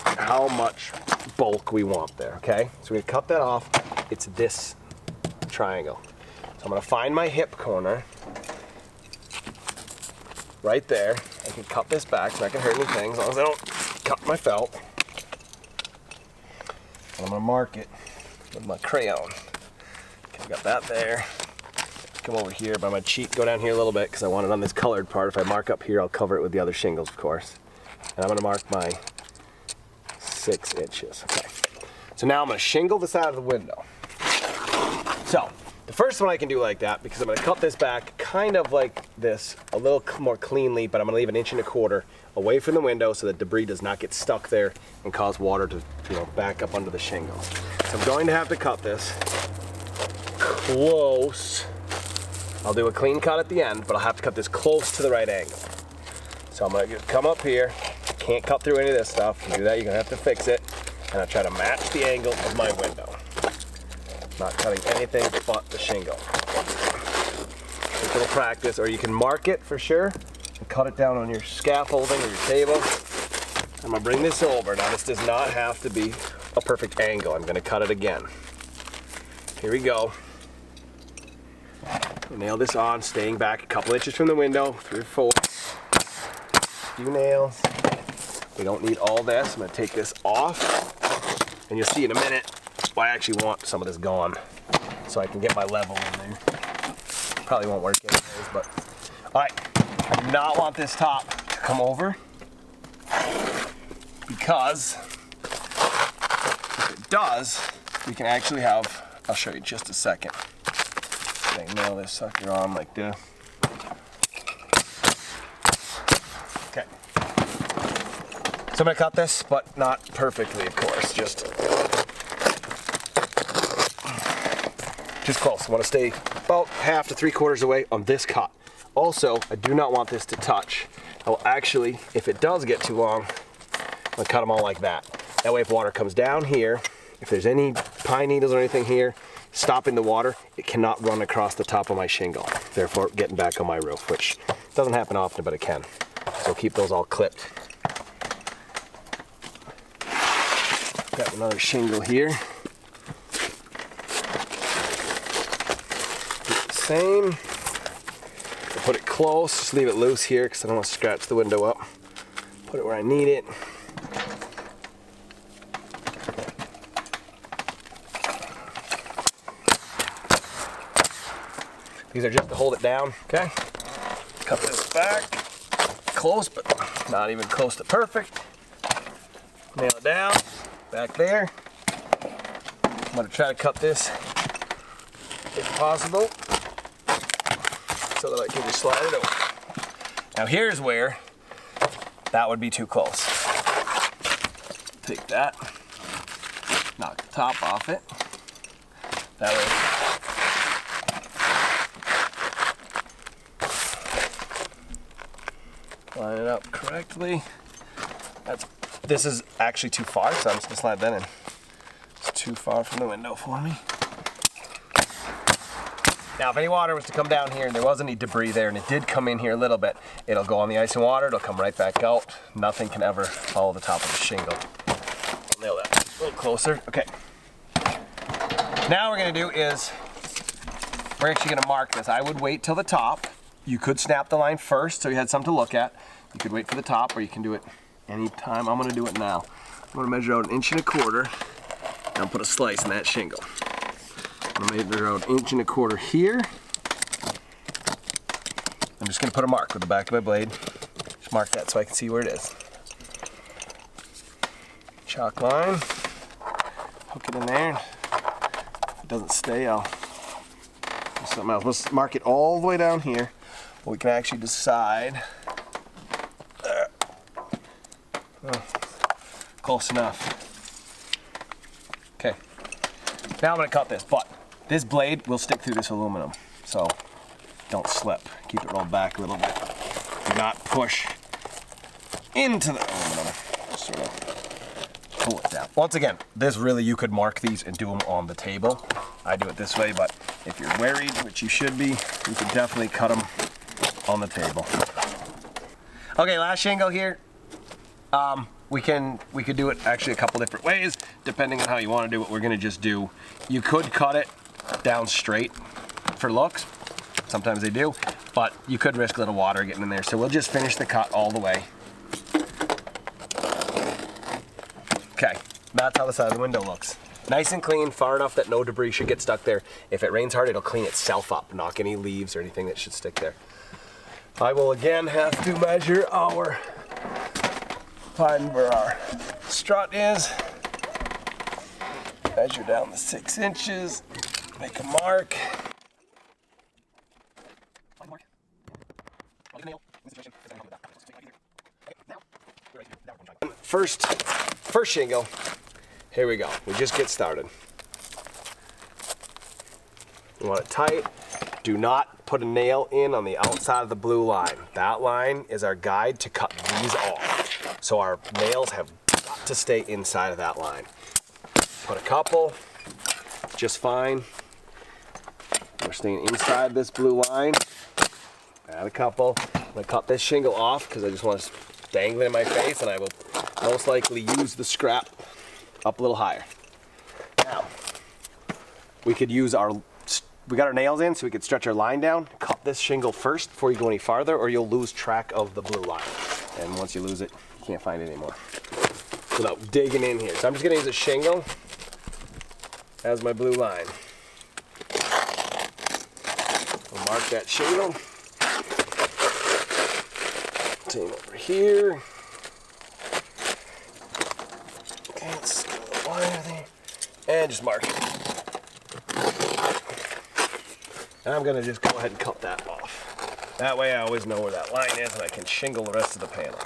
how much bulk we want there, okay? So we cut that off. It's this triangle. So I'm gonna find my hip corner. right there. I can cut this back so I can hurt anything as long as I don't cut my felt. And I'm gonna mark it with my crayon. Okay, got that there. Come over here by my cheek, go down here a little bit because I want it on this colored part. If I mark up here, I'll cover it with the other shingles, of course. And I'm gonna mark my 6 inches. Okay. So now I'm gonna shingle this out of the window. So the first one I can do like that because I'm gonna cut this back kind of like this, a little more cleanly, but I'm gonna leave 1.25 inches away from the window so that debris does not get stuck there and cause water to, back up under the shingles. So I'm going to have to cut this close. I'll do a clean cut at the end, but I'll have to cut this close to the right angle. So I'm gonna come up here. I can't cut through any of this stuff. To do that, you're gonna have to fix it. And I'll try to match the angle of my window. Not cutting anything but the shingle. Take a little practice, or you can mark it for sure and cut it down on your scaffolding or your table. I'm gonna bring this over. Now this does not have to be a perfect angle. I'm gonna cut it again. Here we go. Nail this on, staying back a couple inches from the window, 3 or 4. Few nails. We don't need all this. I'm gonna take this off, and you'll see in a minute why I actually want some of this gone, so I can get my level in there. Probably won't work anyways, but all right. I do not want this top to come over because if it does, we can actually have. I'll show you in just a second. Nail this sucker on like this. Okay. So I'm gonna cut this, but not perfectly, of course. Just close. I want to stay about 1/2 to 3/4 away on this cut. Also, I do not want this to touch. I will actually, if it does get too long, I'll cut them all like that. That way, if water comes down here, if there's any pine needles or anything here, stopping the water, it cannot run across the top of my shingle, therefore getting back on my roof, which doesn't happen often, but it can. So keep those all clipped. Got another shingle here. Do the same. I'll put it close, just leave it loose here because I don't want to scratch the window up. Put it where I need it. These are just to hold it down, okay? Cut this back, close, but not even close to perfect. Nail it down, back there. I'm gonna try to cut this, if possible, so that I can just slide it over. Now here's where that would be too close. Take that, knock the top off it. That way, line it up correctly. This is actually too far, so I'm just gonna slide that in. It's too far from the window for me. Now, if any water was to come down here and there was any debris there and it did come in here a little bit, it'll go on the ice and water, it'll come right back out. Nothing can ever follow the top of the shingle. I'll nail that a little closer. Okay. Now what we're gonna do is, we're actually gonna mark this. I would wait till the top. You could snap the line first so you had something to look at. You could wait for the top, or you can do it anytime. I'm gonna do it now. I'm gonna measure out 1.25 inches and I'll put a slice in that shingle. I'm gonna measure out 1.25 inches here. I'm just gonna put a mark with the back of my blade. Just mark that so I can see where it is. Chalk line, hook it in there. If it doesn't stay, I'll do something else. Let's mark it all the way down here. We can actually decide. Close enough. Okay. Now I'm gonna cut this, but this blade will stick through this aluminum, so don't slip. Keep it rolled back a little bit. Do not push into the aluminum. Sort of pull it down. Once again, this really, you could mark these and do them on the table. I do it this way, but if you're worried, which you should be, you can definitely cut them on the table. Okay, last shingle here. We could do it actually a couple different ways, depending on how you want to do what we're gonna just do. You could cut it down straight for looks, Sometimes they do, but you could risk a little water getting in there. So we'll just finish the cut all the way. Okay, that's how the side of the window looks. Nice and clean, far enough that no debris should get stuck there. If it rains hard, it'll clean itself up, knock any leaves or anything that should stick there. I will again have to measure find where our strut is. Measure down the 6 inches, make a mark. First shingle, here we go. We just get started. You want it tight. Do not put a nail in on the outside of the blue line. That line is our guide to cut these off. So our nails have got to stay inside of that line. Put a couple, just fine. We're staying inside this blue line. Add a couple. I'm gonna cut this shingle off because I just want to dangle it in my face, and I will most likely use the scrap up a little higher. Now, we could use we got our nails in so we could stretch our line down. Cut this shingle first before you go any farther, or you'll lose track of the blue line. And once you lose it, you can't find it anymore without digging in here. So I'm just gonna use a shingle as my blue line. I'll mark that shingle. Same over here. Okay, let's go the wire there. And just mark it. And I'm gonna just go ahead and cut that off. That way I always know where that line is and I can shingle the rest of the panel.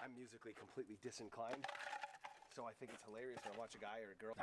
I'm musically completely disinclined, so I think it's hilarious when I watch a guy or a girl.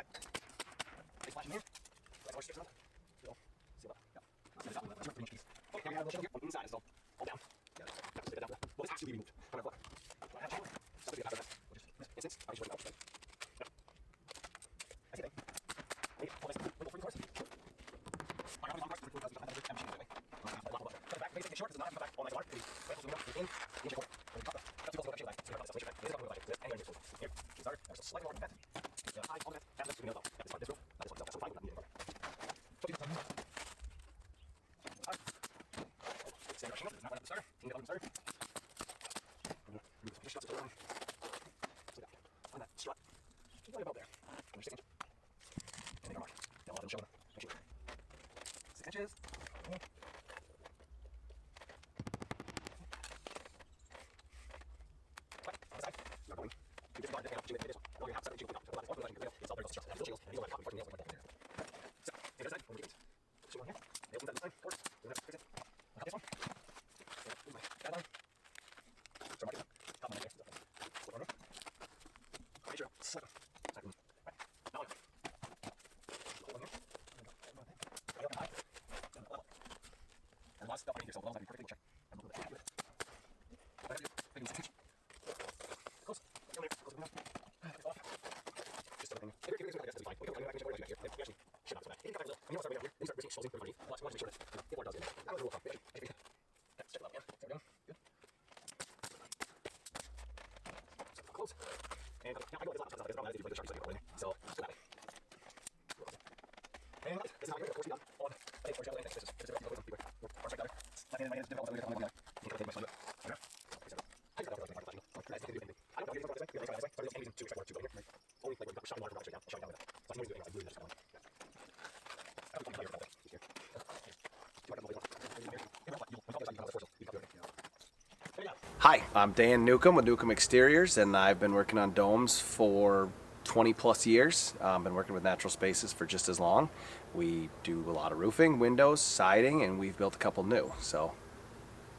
Hi, I'm Dan Newcomb with Newcomb Exteriors, and I've been working on domes for 20 plus years. Been working with Natural Spaces for just as long. We do a lot of roofing, windows, siding, and we've built a couple new. So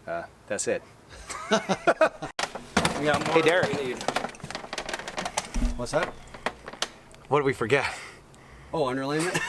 that's it. Hey, Derek.
What's that?
What did we forget?
Oh, underlayment.